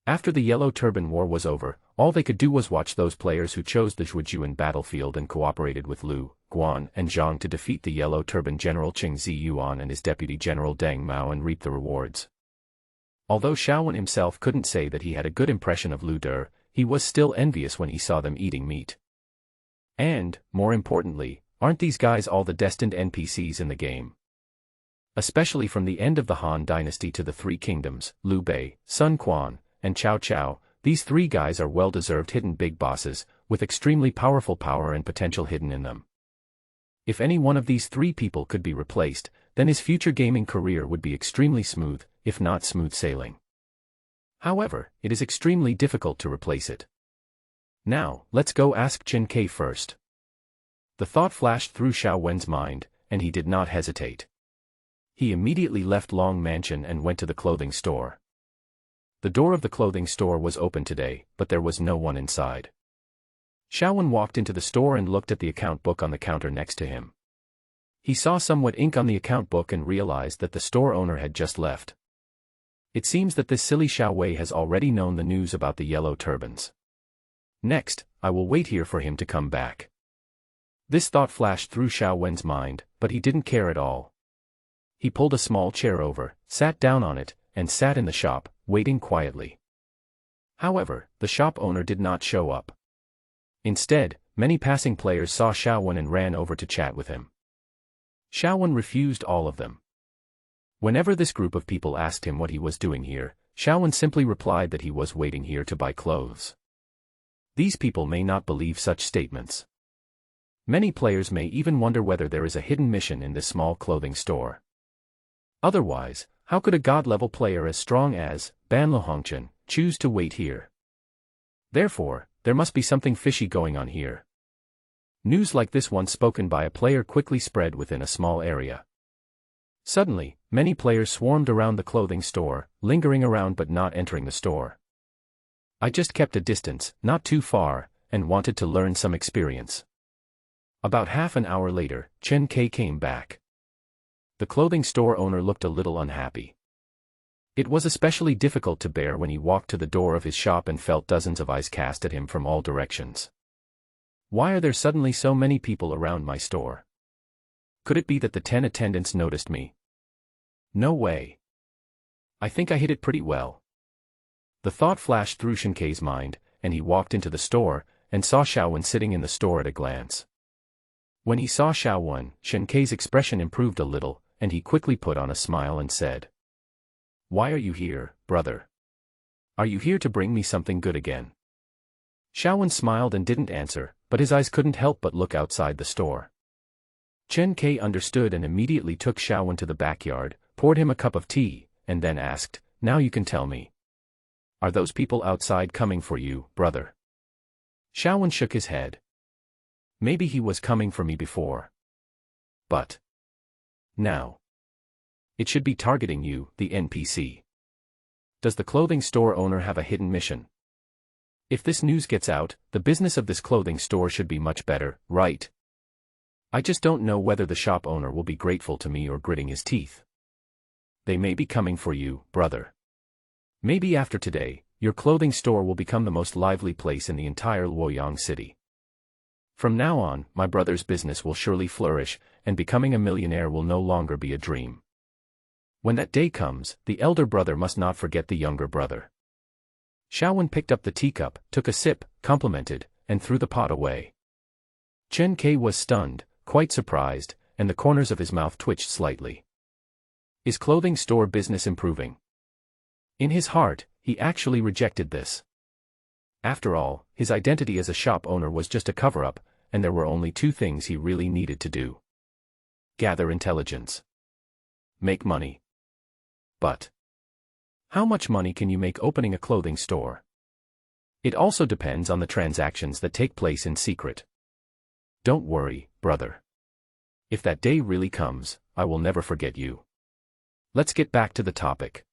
After the Yellow Turban War was over, all they could do was watch those players who chose the Zhujiuan battlefield and cooperated with Lu, Guan, and Zhang to defeat the Yellow Turban General Qing Ziyuan and his deputy General Deng Mao and reap the rewards. Although Shaowen himself couldn't say that he had a good impression of Lu Der, he was still envious when he saw them eating meat. And, more importantly, aren't these guys all the destined NPCs in the game? Especially from the end of the Han Dynasty to the Three Kingdoms, Liu Bei, Sun Quan, and Cao Cao, these 3 guys are well-deserved hidden big bosses, with extremely powerful power and potential hidden in them. If any one of these 3 people could be replaced, then his future gaming career would be extremely smooth, if not smooth sailing. However, it is extremely difficult to replace it. Now, let's go ask Chen Kai first. The thought flashed through Shaowen's mind, and he did not hesitate. He immediately left Long Mansion and went to the clothing store. The door of the clothing store was open today, but there was no one inside. Shaowen walked into the store and looked at the account book on the counter next to him. He saw somewhat ink on the account book and realized that the store owner had just left. It seems that this silly Xiao Wei has already known the news about the Yellow Turbans. Next, I will wait here for him to come back. This thought flashed through Shaowen's mind, but he didn't care at all. He pulled a small chair over, sat down on it, and sat in the shop, waiting quietly. However, the shop owner did not show up. Instead, many passing players saw Shaowen and ran over to chat with him. Shaowen refused all of them. Whenever this group of people asked him what he was doing here, Shaowen simply replied that he was waiting here to buy clothes. These people may not believe such statements. Many players may even wonder whether there is a hidden mission in this small clothing store. Otherwise, how could a god-level player as strong as Ban Lo Hongchen choose to wait here? Therefore, there must be something fishy going on here. News like this one spoken by a player quickly spread within a small area. Suddenly, many players swarmed around the clothing store, lingering around but not entering the store. I just kept a distance, not too far, and wanted to learn some experience. About half an hour later, Chen Kai came back. The clothing store owner looked a little unhappy. It was especially difficult to bear when he walked to the door of his shop and felt dozens of eyes cast at him from all directions. Why are there suddenly so many people around my store? Could it be that the 10 attendants noticed me? No way. I think I hit it pretty well. The thought flashed through Chen Kai's mind, and he walked into the store, and saw Xiaowen sitting in the store at a glance. When he saw Xiaowen, Chen Kai's expression improved a little, and he quickly put on a smile and said, "Why are you here, brother? Are you here to bring me something good again?" Xiaowen smiled and didn't answer, but his eyes couldn't help but look outside the store. Chen Kai understood and immediately took Xiaowen to the backyard, poured him a cup of tea, and then asked, "Now you can tell me. Are those people outside coming for you, brother?" Xiaowen shook his head. Maybe he was coming for me before. But now it should be targeting you, the NPC. Does the clothing store owner have a hidden mission? If this news gets out, the business of this clothing store should be much better, right? I just don't know whether the shop owner will be grateful to me or gritting his teeth. They may be coming for you, brother. Maybe after today, your clothing store will become the most lively place in the entire Luoyang city. From now on, my brother's business will surely flourish, and becoming a millionaire will no longer be a dream. When that day comes, the elder brother must not forget the younger brother. Xiaowen picked up the teacup, took a sip, complimented, and threw the pot away. Chen Kai was stunned, quite surprised, and the corners of his mouth twitched slightly. Is clothing store business improving? In his heart, he actually rejected this. After all, his identity as a shop owner was just a cover-up, and there were only two things he really needed to do. Gather intelligence. Make money. But how much money can you make opening a clothing store? It also depends on the transactions that take place in secret. Don't worry, brother. If that day really comes, I will never forget you. Let's get back to the topic.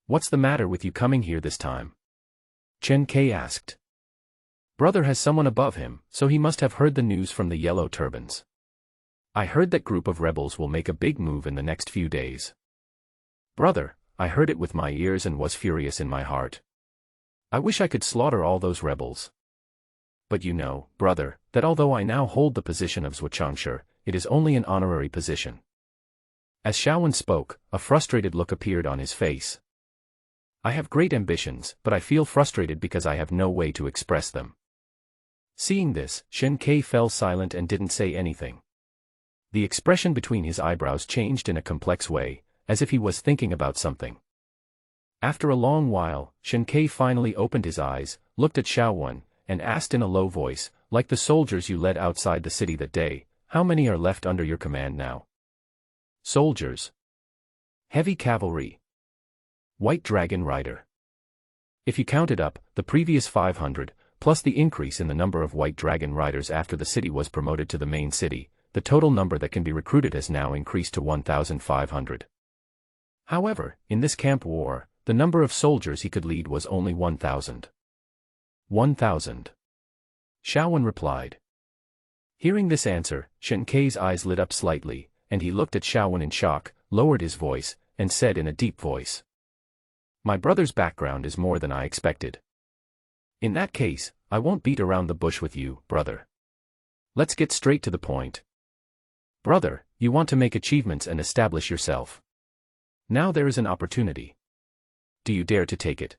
What's the matter with you coming here this time? Chen Kai asked. Brother has someone above him, so he must have heard the news from the yellow turbans. I heard that group of rebels will make a big move in the next few days. Brother, I heard it with my ears and was furious in my heart. I wish I could slaughter all those rebels. But you know, brother, that although I now hold the position of Zhuchangsher, it is only an honorary position. As Xiaowen spoke, a frustrated look appeared on his face. I have great ambitions, but I feel frustrated because I have no way to express them. Seeing this, Chen Kai fell silent and didn't say anything. The expression between his eyebrows changed in a complex way, as if he was thinking about something. After a long while, Chen Kai finally opened his eyes, looked at Xiaowen, and asked in a low voice, like the soldiers you led outside the city that day, how many are left under your command now? Soldiers. Heavy cavalry. White Dragon Rider. If you count it up, the previous 500, plus the increase in the number of White Dragon Riders after the city was promoted to the main city, the total number that can be recruited has now increased to 1,500. However, in this camp war, the number of soldiers he could lead was only 1,000. 1,000. Xiaowen replied. Hearing this answer, Chen Kai's eyes lit up slightly, and he looked at Xiaowen in shock, lowered his voice, and said in a deep voice. My brother's background is more than I expected. In that case, I won't beat around the bush with you, brother. Let's get straight to the point. Brother, you want to make achievements and establish yourself. Now there is an opportunity. Do you dare to take it?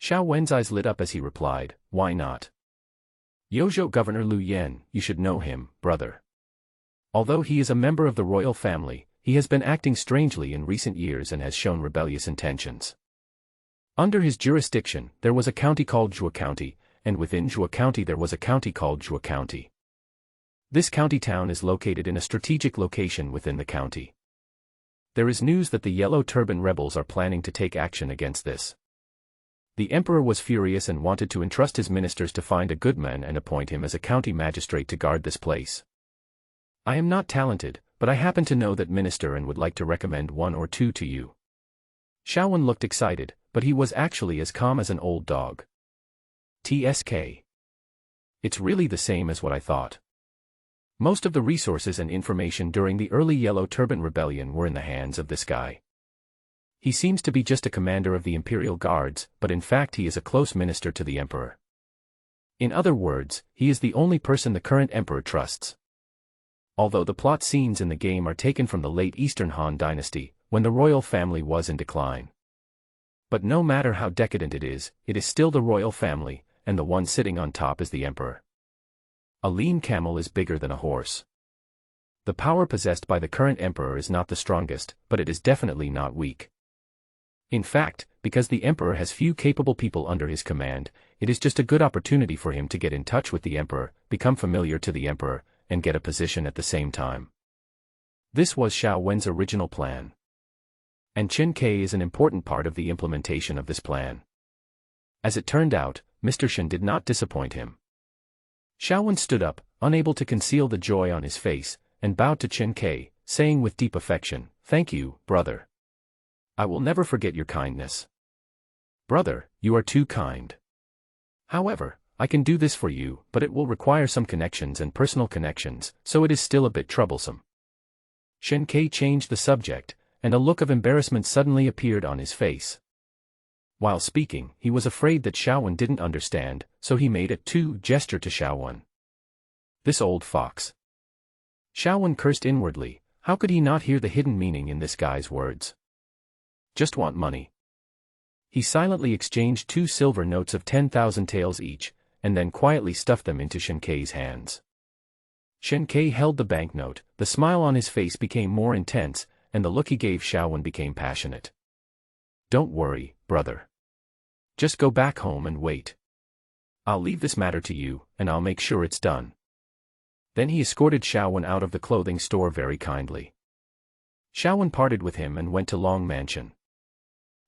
Xiaowen's eyes lit up as he replied, why not? Yozhou Governor Lu Yan, you should know him, brother. Although he is a member of the royal family, he has been acting strangely in recent years and has shown rebellious intentions. Under his jurisdiction, there was a county called Zhuo County, and within Zhuo County there was a county called Zhuo County. This county town is located in a strategic location within the county. There is news that the Yellow Turban rebels are planning to take action against this. The emperor was furious and wanted to entrust his ministers to find a good man and appoint him as a county magistrate to guard this place. I am not talented, but I happen to know that minister and would like to recommend one or two to you. Xiaowen looked excited, but he was actually as calm as an old dog. TSK. It's really the same as what I thought. Most of the resources and information during the early Yellow Turban Rebellion were in the hands of this guy. He seems to be just a commander of the Imperial Guards, but in fact he is a close minister to the Emperor. In other words, he is the only person the current Emperor trusts. Although the plot scenes in the game are taken from the late Eastern Han Dynasty, when the royal family was in decline. But no matter how decadent it is still the royal family, and the one sitting on top is the Emperor. A lean camel is bigger than a horse. The power possessed by the current Emperor is not the strongest, but it is definitely not weak. In fact, because the Emperor has few capable people under his command, it is just a good opportunity for him to get in touch with the Emperor, become familiar to the Emperor, and get a position at the same time. This was Xiao Wen's original plan. And Chen Kai is an important part of the implementation of this plan. As it turned out, Mr. Shen did not disappoint him. Xiao Wen stood up, unable to conceal the joy on his face, and bowed to Chen Kai, saying with deep affection, "Thank you, brother. I will never forget your kindness. Brother, you are too kind. However, I can do this for you, but it will require some connections and personal connections, so it is still a bit troublesome." Chen Kai changed the subject, and a look of embarrassment suddenly appeared on his face. While speaking, he was afraid that Xiaowen didn't understand, so he made a gesture to Xiaowen. This old fox. Xiaowen cursed inwardly. How could he not hear the hidden meaning in this guy's words? Just want money. He silently exchanged 2 silver notes of 10,000 taels each, and then quietly stuffed them into Shen Kai's hands. Shen Kai held the banknote, the smile on his face became more intense, and the look he gave Xiaowen became passionate. Don't worry, brother. Just go back home and wait. I'll leave this matter to you, and I'll make sure it's done. Then he escorted Xiaowen out of the clothing store very kindly. Xiaowen parted with him and went to Long Mansion.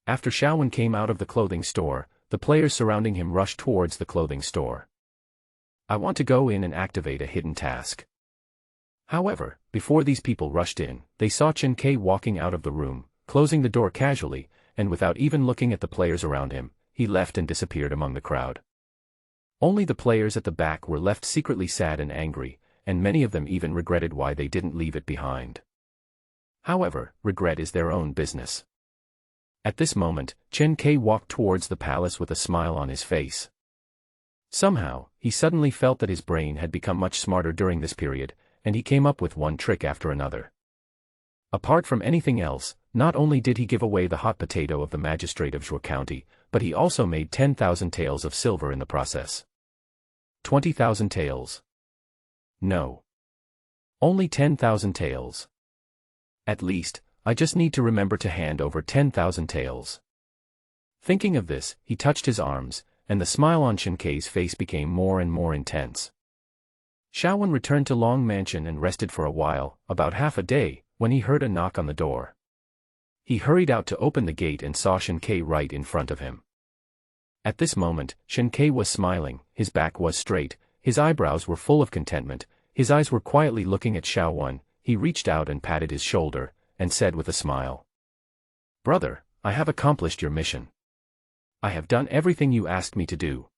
After Xiaowen came out of the clothing store, the players surrounding him rushed towards the clothing store. I want to go in and activate a hidden task. However, before these people rushed in, they saw Chen Kai walking out of the room, closing the door casually, and without even looking at the players around him, he left and disappeared among the crowd. Only the players at the back were left secretly sad and angry, and many of them even regretted why they didn't leave it behind. However, regret is their own business. At this moment, Chen Kai walked towards the palace with a smile on his face. Somehow, he suddenly felt that his brain had become much smarter during this period, and he came up with one trick after another. Apart from anything else, not only did he give away the hot potato of the magistrate of Zhuo County, but he also made 10,000 taels of silver in the process. 20,000 taels. No. Only 10,000 taels. At least, I just need to remember to hand over 10,000 taels. Thinking of this, he touched his arms, and the smile on Chen Kai's face became more and more intense. Xiaowen returned to Long Mansion and rested for a while, about half a day, when he heard a knock on the door. He hurried out to open the gate and saw Chen Kai right in front of him. At this moment, Chen Kai was smiling, his back was straight, his eyebrows were full of contentment, his eyes were quietly looking at Xiaowen. He reached out and patted his shoulder, and said with a smile, "Brother, I have accomplished your mission. I have done everything you asked me to do."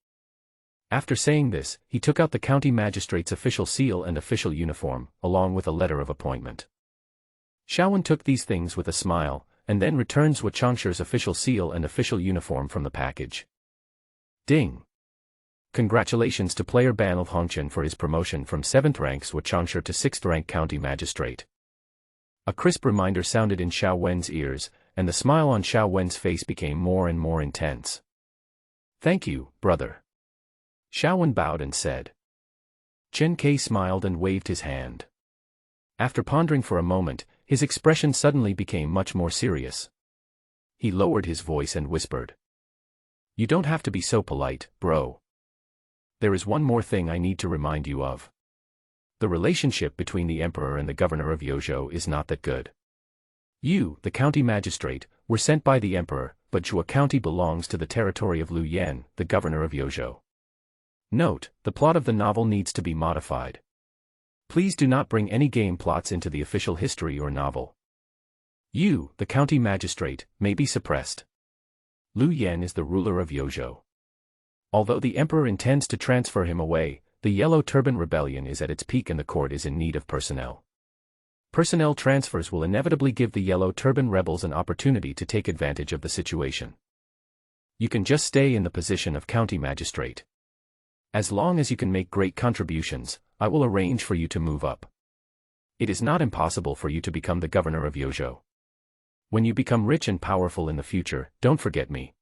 After saying this, he took out the county magistrate's official seal and official uniform, along with a letter of appointment. Xiaowen took these things with a smile, and then returned Zhuo Changshi's official seal and official uniform from the package. Ding! Congratulations to player Ban of Hongqian for his promotion from 7th rank Zhuo Changshi to 6th rank county magistrate. A crisp reminder sounded in Xiao Wen's ears, and the smile on Xiao Wen's face became more and more intense. "Thank you, brother." Xiao Wen bowed and said. Chen Kai smiled and waved his hand. After pondering for a moment, his expression suddenly became much more serious. He lowered his voice and whispered, "You don't have to be so polite, bro. There is one more thing I need to remind you of. The relationship between the emperor and the governor of Yozhou is not that good. You, the county magistrate, were sent by the emperor, but Zhuo County belongs to the territory of Lu Yan, the governor of Yozhou. Note, the plot of the novel needs to be modified. Please do not bring any game plots into the official history or novel. You, the county magistrate, may be suppressed. Lu Yan is the ruler of Yozhou. Although the emperor intends to transfer him away, the Yellow Turban Rebellion is at its peak and the court is in need of personnel. Personnel transfers will inevitably give the Yellow Turban rebels an opportunity to take advantage of the situation. You can just stay in the position of county magistrate. As long as you can make great contributions, I will arrange for you to move up. It is not impossible for you to become the governor of Yozhou. When you become rich and powerful in the future, don't forget me.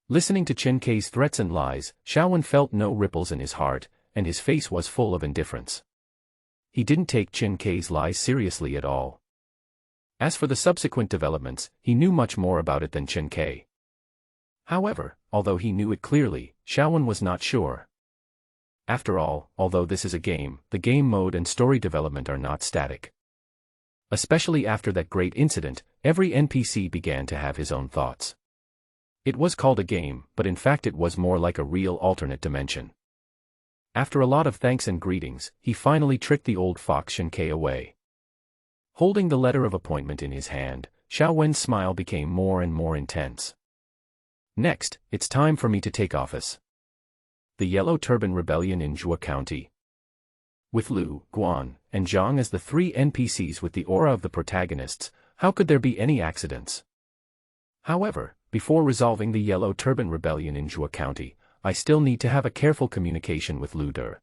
Listening to Chen Kei's threats and lies, Xiaowen felt no ripples in his heart, and his face was full of indifference. He didn't take Chen Kei's lies seriously at all. As for the subsequent developments, he knew much more about it than Chen Kei. However, although he knew it clearly, Xiaowen was not sure. After all, although this is a game, the game mode and story development are not static. Especially after that great incident, every NPC began to have his own thoughts. It was called a game, but in fact it was more like a real alternate dimension. After a lot of thanks and greetings, he finally tricked the old fox Chen Kei away. Holding the letter of appointment in his hand, Xiaowen's smile became more and more intense. Next, it's time for me to take office. The Yellow Turban Rebellion in Zhuo County. With Lu, Guan, and Zhang as the three NPCs with the aura of the protagonists, how could there be any accidents? However, before resolving the Yellow Turban Rebellion in Zhuo County, I still need to have a careful communication with Lu Der.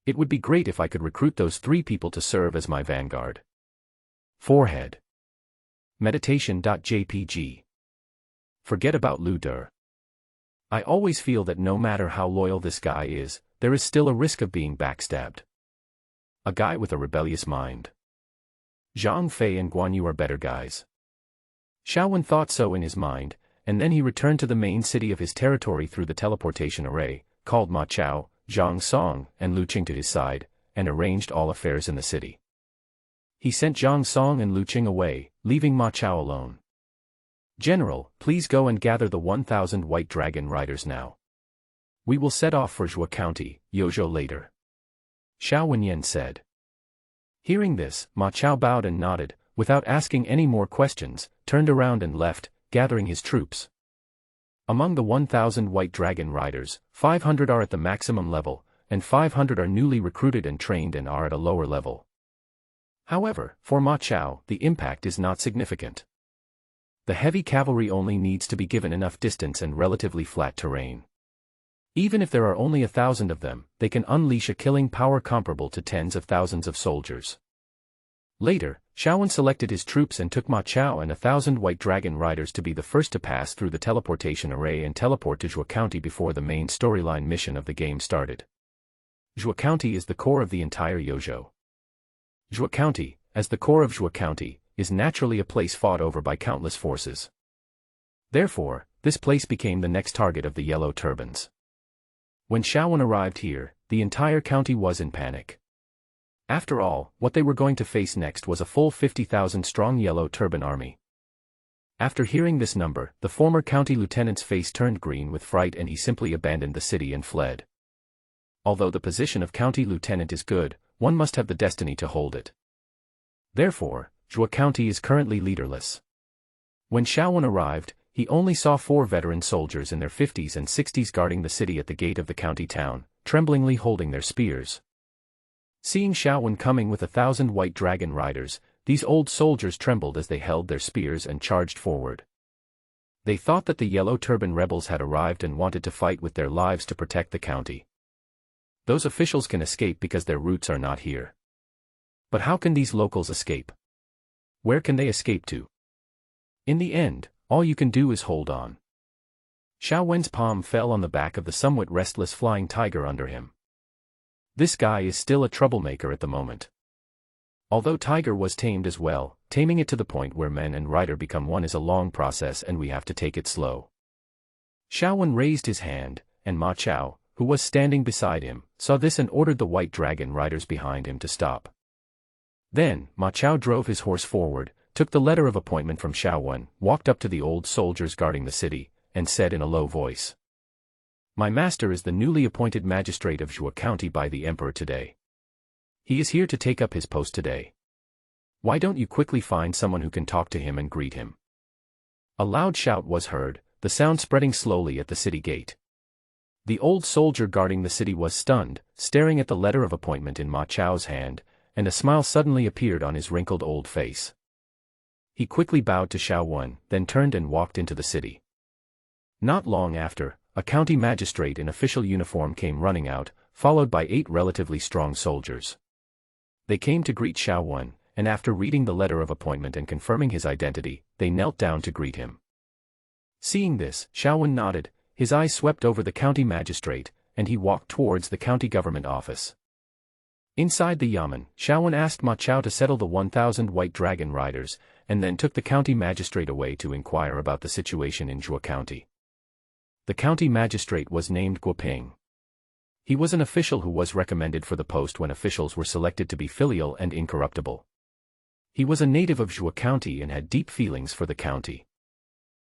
It would be great if I could recruit those three people to serve as my vanguard. Forehead. Meditation.jpg. Forget about Lu Der. I always feel that no matter how loyal this guy is, there is still a risk of being backstabbed. A guy with a rebellious mind. Zhang Fei and Guan Yu are better guys. Xiaowen thought so in his mind, and then he returned to the main city of his territory through the teleportation array, called Ma Chao, Zhang Song, and Lu Qing to his side, and arranged all affairs in the city. He sent Zhang Song and Lu Qing away, leaving Ma Chao alone. General, please go and gather the 1,000 white dragon riders now. We will set off for Zhuo County, Yozhou later. Xiao Wenyan said. Hearing this, Ma Chao bowed and nodded, without asking any more questions, turned around and left, gathering his troops. Among the 1,000 white dragon riders, 500 are at the maximum level, and 500 are newly recruited and trained and are at a lower level. However, for Ma Chao, the impact is not significant. The heavy cavalry only needs to be given enough distance and relatively flat terrain. Even if there are only 1,000 of them, they can unleash a killing power comparable to tens of thousands of soldiers. Later, Xiaowen selected his troops and took Ma Chao and 1,000 white dragon riders to be the first to pass through the teleportation array and teleport to Zhuo County before the main storyline mission of the game started. Zhuo County is the core of the entire Yozhou. Zhuo County, as the core of Zhuo County, is naturally a place fought over by countless forces. Therefore, this place became the next target of the Yellow Turbans. When Xiaowen arrived here, the entire county was in panic. After all, what they were going to face next was a full 50,000-strong Yellow Turban army. After hearing this number, the former county lieutenant's face turned green with fright and he simply abandoned the city and fled. Although the position of county lieutenant is good, one must have the destiny to hold it. Therefore, Zhuo County is currently leaderless. When Xiaowen arrived, he only saw 4 veteran soldiers in their 50s and 60s guarding the city at the gate of the county town, tremblingly holding their spears. Seeing Xiaowen coming with 1,000 white dragon riders, these old soldiers trembled as they held their spears and charged forward. They thought that the Yellow Turban rebels had arrived and wanted to fight with their lives to protect the county. Those officials can escape because their roots are not here. But how can these locals escape? Where can they escape to? In the end, all you can do is hold on. Xiaowen's palm fell on the back of the somewhat restless flying tiger under him. This guy is still a troublemaker at the moment. Although Tiger was tamed as well, taming it to the point where men and rider become one is a long process and we have to take it slow. Xiaowen raised his hand, and Ma Chao, who was standing beside him, saw this and ordered the white dragon riders behind him to stop. Then, Ma Chao drove his horse forward, took the letter of appointment from Xiao Wen, walked up to the old soldiers guarding the city, and said in a low voice, "My master is the newly appointed magistrate of Zhuo County by the emperor today. He is here to take up his post today. Why don't you quickly find someone who can talk to him and greet him?" A loud shout was heard, the sound spreading slowly at the city gate. The old soldier guarding the city was stunned, staring at the letter of appointment in Ma Chao's hand, and a smile suddenly appeared on his wrinkled old face. He quickly bowed to Xiao Wen, then turned and walked into the city. Not long after, a county magistrate in official uniform came running out, followed by 8 relatively strong soldiers. They came to greet Xiao Wen, and after reading the letter of appointment and confirming his identity, they knelt down to greet him. Seeing this, Xiao Wen nodded, his eyes swept over the county magistrate, and he walked towards the county government office. Inside the yamen, Xiao Wen asked Ma Chao to settle the 1,000 white dragon riders, and then took the county magistrate away to inquire about the situation in Zhuo County. The county magistrate was named Guo Ping. He was an official who was recommended for the post when officials were selected to be filial and incorruptible. He was a native of Zhuo County and had deep feelings for the county.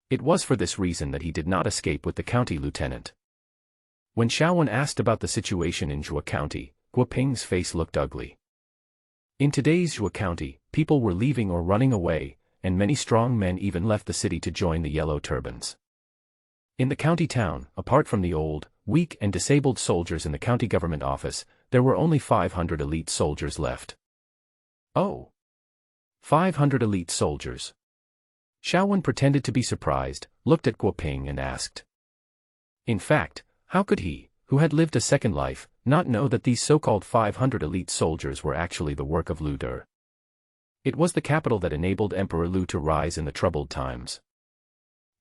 It was for this reason that he did not escape with the county lieutenant. When Xiao Wen asked about the situation in Zhuo County, Guo Ping's face looked ugly. In today's Zhuo County, people were leaving or running away, and many strong men even left the city to join the Yellow Turbans. In the county town, apart from the old, weak and disabled soldiers in the county government office, there were only 500 elite soldiers left. Oh! 500 elite soldiers. Xiao Wen pretended to be surprised, looked at Guo Ping and asked. In fact, how could he, who had lived a second life, not know that these so-called 500 elite soldiers were actually the work of Lu De? It was the capital that enabled Emperor Lu to rise in the troubled times.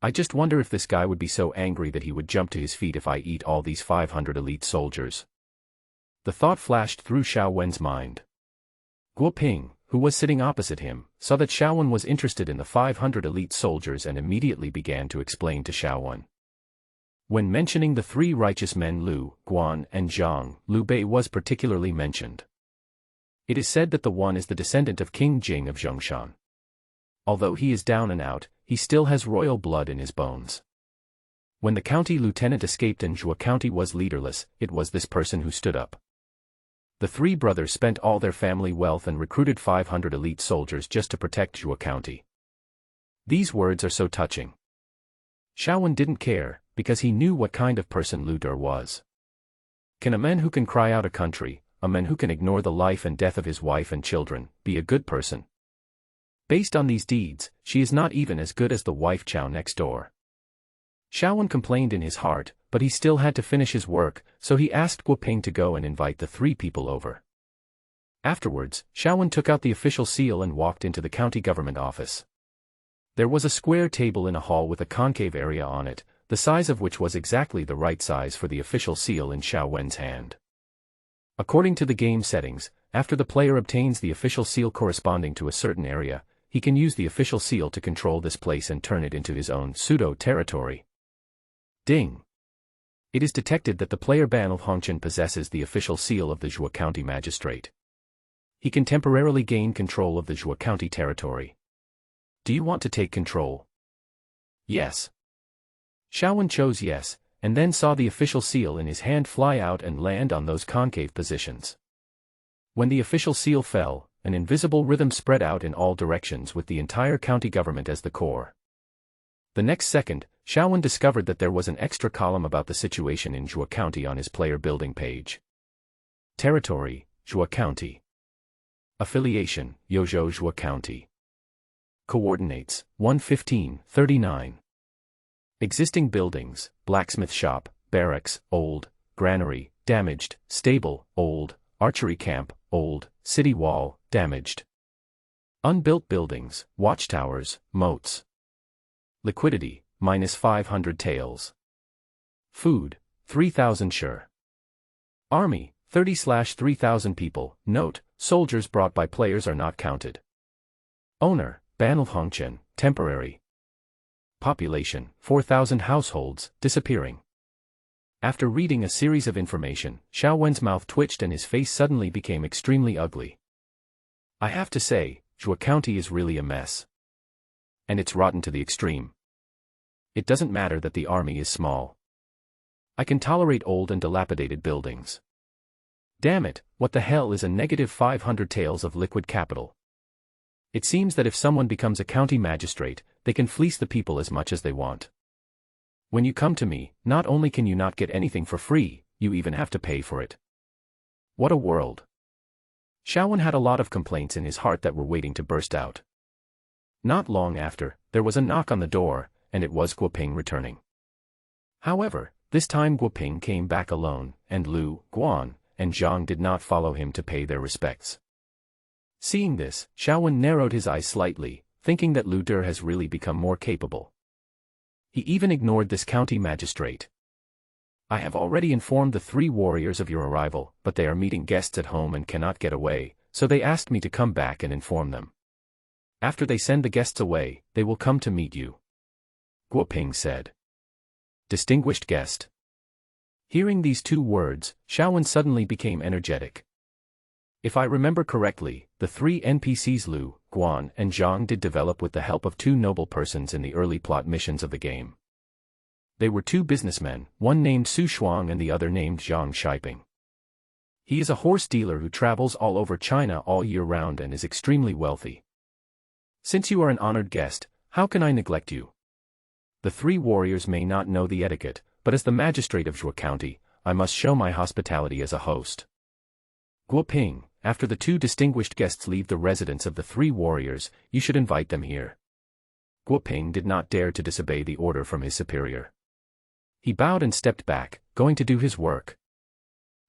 I just wonder if this guy would be so angry that he would jump to his feet if I eat all these 500 elite soldiers. The thought flashed through Xiao Wen's mind. Guo Ping, who was sitting opposite him, saw that Xiao Wen was interested in the 500 elite soldiers and immediately began to explain to Xiao Wen. When mentioning the 3 righteous men Lu, Guan and Zhang, Liu Bei was particularly mentioned. It is said that the one is the descendant of King Jing of Zhongshan. Although he is down and out, he still has royal blood in his bones. When the county lieutenant escaped and Zhuo County was leaderless, it was this person who stood up. The 3 brothers spent all their family wealth and recruited 500 elite soldiers just to protect Zhuo County. These words are so touching. Xiao Wen didn't care, because he knew what kind of person Lu De was. Can a man who can cry out a country, a man who can ignore the life and death of his wife and children, be a good person? Based on these deeds, she is not even as good as the wife Chao next door. Xiao Wen complained in his heart, but he still had to finish his work, so he asked Guo Ping to go and invite the 3 people over. Afterwards, Xiao Wen took out the official seal and walked into the county government office. There was a square table in a hall with a concave area on it, the size of which was exactly the right size for the official seal in Xiao Wen's hand. According to the game settings, after the player obtains the official seal corresponding to a certain area, he can use the official seal to control this place and turn it into his own pseudo-territory. Ding! It is detected that the player Ban Hongchen possesses the official seal of the Zhuo County magistrate. He can temporarily gain control of the Zhuo County territory. Do you want to take control? Yes. Xiao Wen chose yes, and then saw the official seal in his hand fly out and land on those concave positions. When the official seal fell, an invisible rhythm spread out in all directions with the entire county government as the core. The next second, Xiao Wen discovered that there was an extra column about the situation in Zhuo County on his player building page. Territory, Zhuo County. Affiliation, Yozhou Zhuo County. Coordinates, 11539. Existing buildings, blacksmith shop, barracks, old, granary, damaged, stable, old, archery camp, old, city wall, damaged. Unbuilt buildings, watchtowers, moats. Liquidity, -500 taels. Food, 3,000 shur. Army, 30/3,000 people. Note, soldiers brought by players are not counted. Owner, Ban Hongchen, temporary. Population, 4,000 households, disappearing. After reading a series of information, Xiao Wen's mouth twitched and his face suddenly became extremely ugly. I have to say, Zhuo County is really a mess. And it's rotten to the extreme. It doesn't matter that the army is small. I can tolerate old and dilapidated buildings. Damn it, what the hell is a negative 500 taels of liquid capital? It seems that if someone becomes a county magistrate, they can fleece the people as much as they want. When you come to me, not only can you not get anything for free, you even have to pay for it. What a world. Xiaowen had a lot of complaints in his heart that were waiting to burst out. Not long after, there was a knock on the door, and it was Guoping returning. However, this time Guoping came back alone, and Lu, Guan, and Zhang did not follow him to pay their respects. Seeing this, Xiaowen narrowed his eyes slightly, thinking that Lu Der has really become more capable. He even ignored this county magistrate. I have already informed the 3 warriors of your arrival, but they are meeting guests at home and cannot get away, so they asked me to come back and inform them. After they send the guests away, they will come to meet you. Guoping said. Distinguished guest. Hearing these 2 words, Xiaowen suddenly became energetic. If I remember correctly, the 3 NPCs Lu, Guan, and Zhang did develop with the help of 2 noble persons in the early plot missions of the game. They were 2 businessmen, one named Su Shuang and the other named Zhang Shiping. He is a horse dealer who travels all over China all year round and is extremely wealthy. Since you are an honored guest, how can I neglect you? The 3 warriors may not know the etiquette, but as the magistrate of Zhuo County, I must show my hospitality as a host. Guoping, after the 2 distinguished guests leave the residence of the 3 warriors, you should invite them here. Guoping did not dare to disobey the order from his superior. He bowed and stepped back, going to do his work.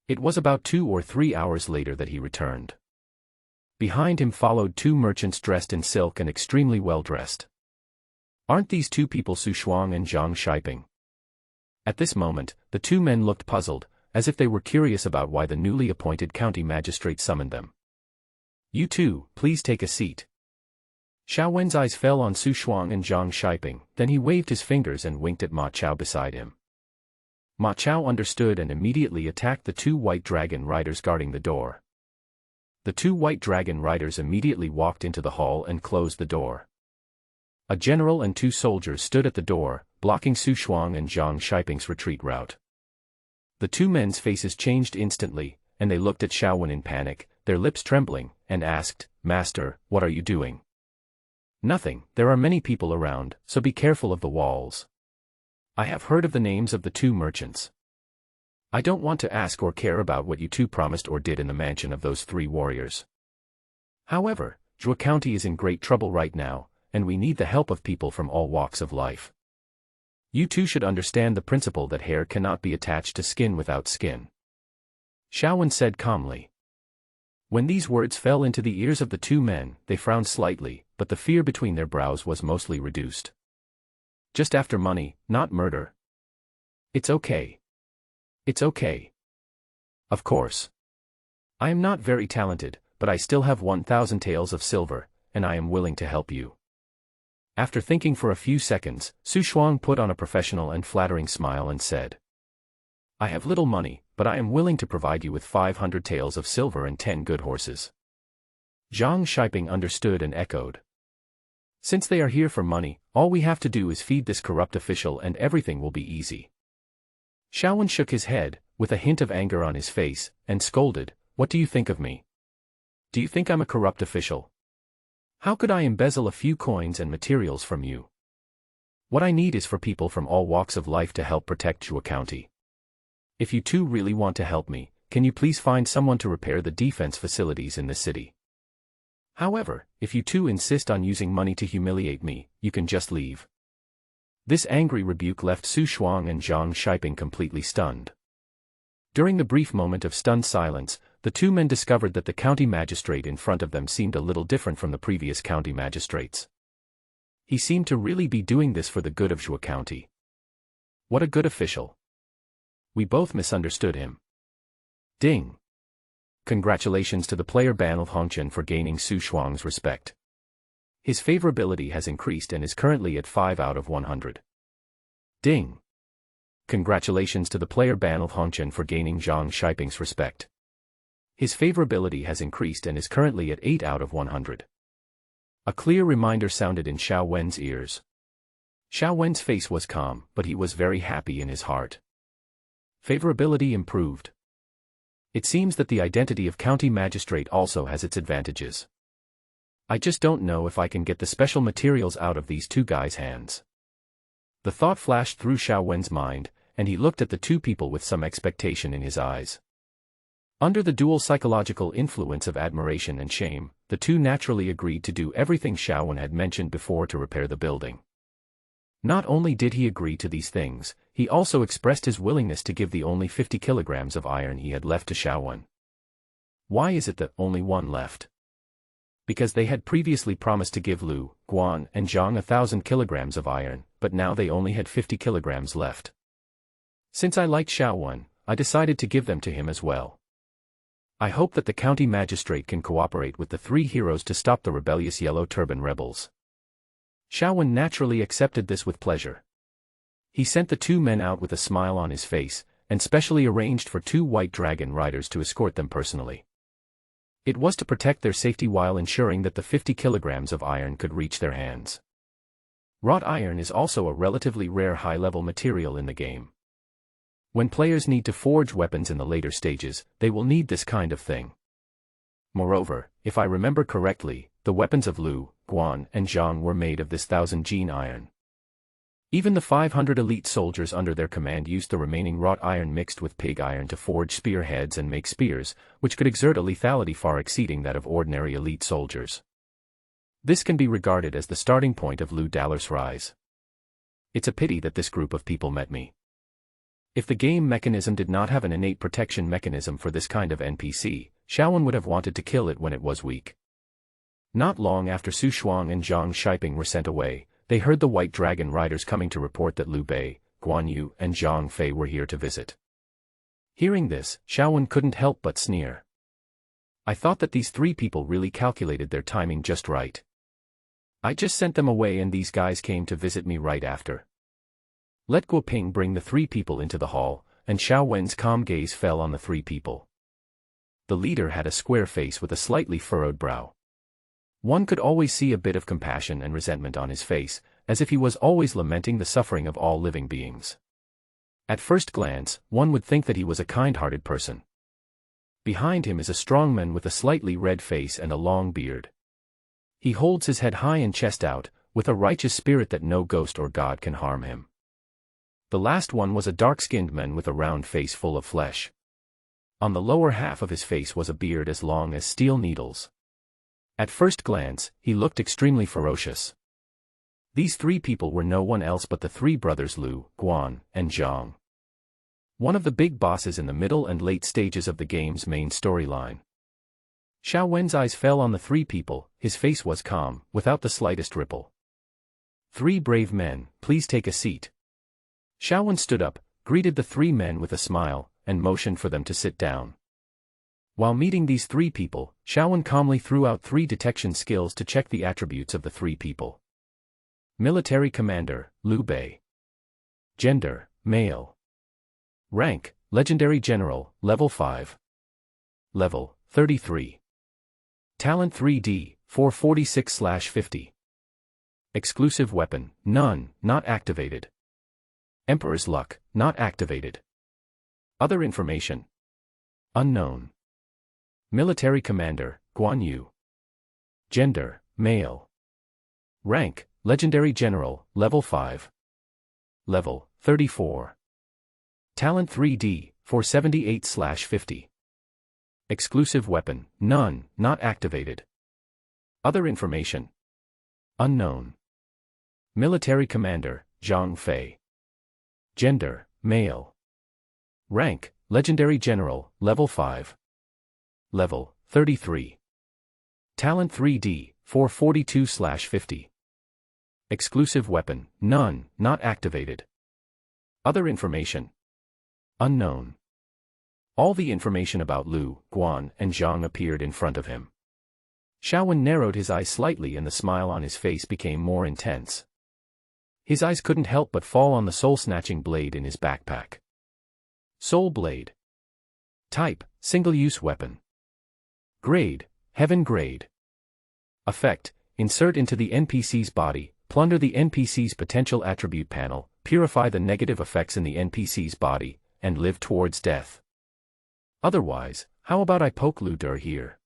It was about 2 or 3 hours later that he returned. Behind him followed 2 merchants dressed in silk and extremely well dressed. Aren't these 2 people Su Shuang and Zhang Shiping? At this moment, the 2 men looked puzzled, as if they were curious about why the newly appointed county magistrate summoned them. You 2, please take a seat. Xiao Wen's eyes fell on Su Shuang and Zhang Shiping, then he waved his fingers and winked at Ma Chao beside him. Ma Chao understood and immediately attacked the 2 white dragon riders guarding the door. The 2 white dragon riders immediately walked into the hall and closed the door. A general and 2 soldiers stood at the door, blocking Su Shuang and Zhang Shiping's retreat route. The 2 men's faces changed instantly, and they looked at Xiaowen in panic, their lips trembling, and asked, Master, what are you doing? Nothing, there are many people around, so be careful of the walls. I have heard of the names of the 2 merchants. I don't want to ask or care about what you 2 promised or did in the mansion of those 3 warriors. However, Zhuo County is in great trouble right now, and we need the help of people from all walks of life. You 2 should understand the principle that hair cannot be attached to skin without skin. Xiaowen said calmly. When these words fell into the ears of the 2 men, they frowned slightly, but the fear between their brows was mostly reduced. Just after money, not murder. It's okay. It's okay. Of course. I am not very talented, but I still have 1,000 taels of silver, and I am willing to help you. After thinking for a few seconds, Su Shuang put on a professional and flattering smile and said, I have little money, but I am willing to provide you with 500 taels of silver and 10 good horses. Zhang Shiping understood and echoed. Since they are here for money, all we have to do is feed this corrupt official and everything will be easy. Xiaowen shook his head, with a hint of anger on his face, and scolded, What do you think of me? Do you think I'm a corrupt official? How could I embezzle a few coins and materials from you? What I need is for people from all walks of life to help protect Zhuo County. If you 2 really want to help me, can you please find someone to repair the defense facilities in the city? However, if you 2 insist on using money to humiliate me, you can just leave. This angry rebuke left Su Shuang and Zhang Shiping completely stunned. During the brief moment of stunned silence, the 2 men discovered that the county magistrate in front of them seemed a little different from the previous county magistrates. He seemed to really be doing this for the good of Zhuo County. What a good official. We both misunderstood him. Ding. Congratulations to the player Ban of Hongqian for gaining Su Shuang's respect. His favorability has increased and is currently at 5 out of 100. Ding. Congratulations to the player Ban Hongchen for gaining Zhang Shiping's respect. His favorability has increased and is currently at 8 out of 100. A clear reminder sounded in Xiao Wen's ears. Xiao Wen's face was calm, but he was very happy in his heart. Favorability improved. It seems that the identity of county magistrate also has its advantages. I just don't know if I can get the special materials out of these two guys' hands. The thought flashed through Xiao Wen's mind, and he looked at the two people with some expectation in his eyes. Under the dual psychological influence of admiration and shame, the two naturally agreed to do everything Xiao Wen had mentioned before to repair the building. Not only did he agree to these things, he also expressed his willingness to give the only 50 kilograms of iron he had left to Xiao Wen. Why is it that only one left? Because they had previously promised to give Lu, Guan, and Zhang 1,000 kilograms of iron, but now they only had 50 kilograms left. Since I liked Xiao Wen, I decided to give them to him as well. I hope that the county magistrate can cooperate with the three heroes to stop the rebellious Yellow Turban rebels. Xiao Wen naturally accepted this with pleasure. He sent the two men out with a smile on his face, and specially arranged for 2 white dragon riders to escort them personally. It was to protect their safety while ensuring that the 50 kilograms of iron could reach their hands. Wrought iron is also a relatively rare high-level material in the game. When players need to forge weapons in the later stages, they will need this kind of thing. Moreover, if I remember correctly, the weapons of Lu, Guan, and Zhang were made of this 1,000-gene iron. Even the 500 elite soldiers under their command used the remaining wrought iron mixed with pig iron to forge spearheads and make spears, which could exert a lethality far exceeding that of ordinary elite soldiers. This can be regarded as the starting point of Lu Daller's rise. It's a pity that this group of people met me. If the game mechanism did not have an innate protection mechanism for this kind of NPC, Xiao Wen would have wanted to kill it when it was weak. Not long after Su Shuang and Zhang Shiping were sent away, they heard the White Dragon Riders coming to report that Liu Bei, Guan Yu, and Zhang Fei were here to visit. Hearing this, Xiao Wen couldn't help but sneer. I thought that these three people really calculated their timing just right. I just sent them away and these guys came to visit me right after. Let Guo Ping bring the three people into the hall, and Xiao Wen's calm gaze fell on the three people. The leader had a square face with a slightly furrowed brow. One could always see a bit of compassion and resentment on his face, as if he was always lamenting the suffering of all living beings. At first glance, one would think that he was a kind-hearted person. Behind him is a strong man with a slightly red face and a long beard. He holds his head high and chest out, with a righteous spirit that no ghost or god can harm him. The last one was a dark-skinned man with a round face full of flesh. On the lower half of his face was a beard as long as steel needles. At first glance, he looked extremely ferocious. These three people were no one else but the three brothers Lu, Guan, and Zhang. One of the big bosses in the middle and late stages of the game's main storyline. Xiao Wen's eyes fell on the three people, his face was calm, without the slightest ripple. "Three brave men, please take a seat." Xiao Wen stood up, greeted the three men with a smile, and motioned for them to sit down. While meeting these three people, Xiao Wen calmly threw out 3 detection skills to check the attributes of the three people. Military Commander, Liu Bei. Gender, Male. Rank, Legendary General, Level 5. Level, 33. Talent 3D, 446/50. Exclusive Weapon, None, not activated. Emperor's Luck, not activated. Other information. Unknown. Military Commander, Guan Yu. Gender, Male. Rank, Legendary General, Level 5. Level, 34. Talent 3D, 478/50. Exclusive Weapon, None, not activated. Other information. Unknown. Military Commander, Zhang Fei. Gender, Male. Rank, Legendary General, Level 5. Level, 33. Talent 3D, 442/50. Exclusive Weapon, None, not activated. Other information. Unknown. All the information about Lu, Guan, and Zhang appeared in front of him. Xiao Wen narrowed his eyes slightly and the smile on his face became more intense. His eyes couldn't help but fall on the soul-snatching blade in his backpack. Soul Blade. Type, single-use weapon. Grade, Heaven Grade. Effect, insert into the NPC's body, plunder the NPC's potential attribute panel, purify the negative effects in the NPC's body, and live towards death. Otherwise, how about I poke Ludur here?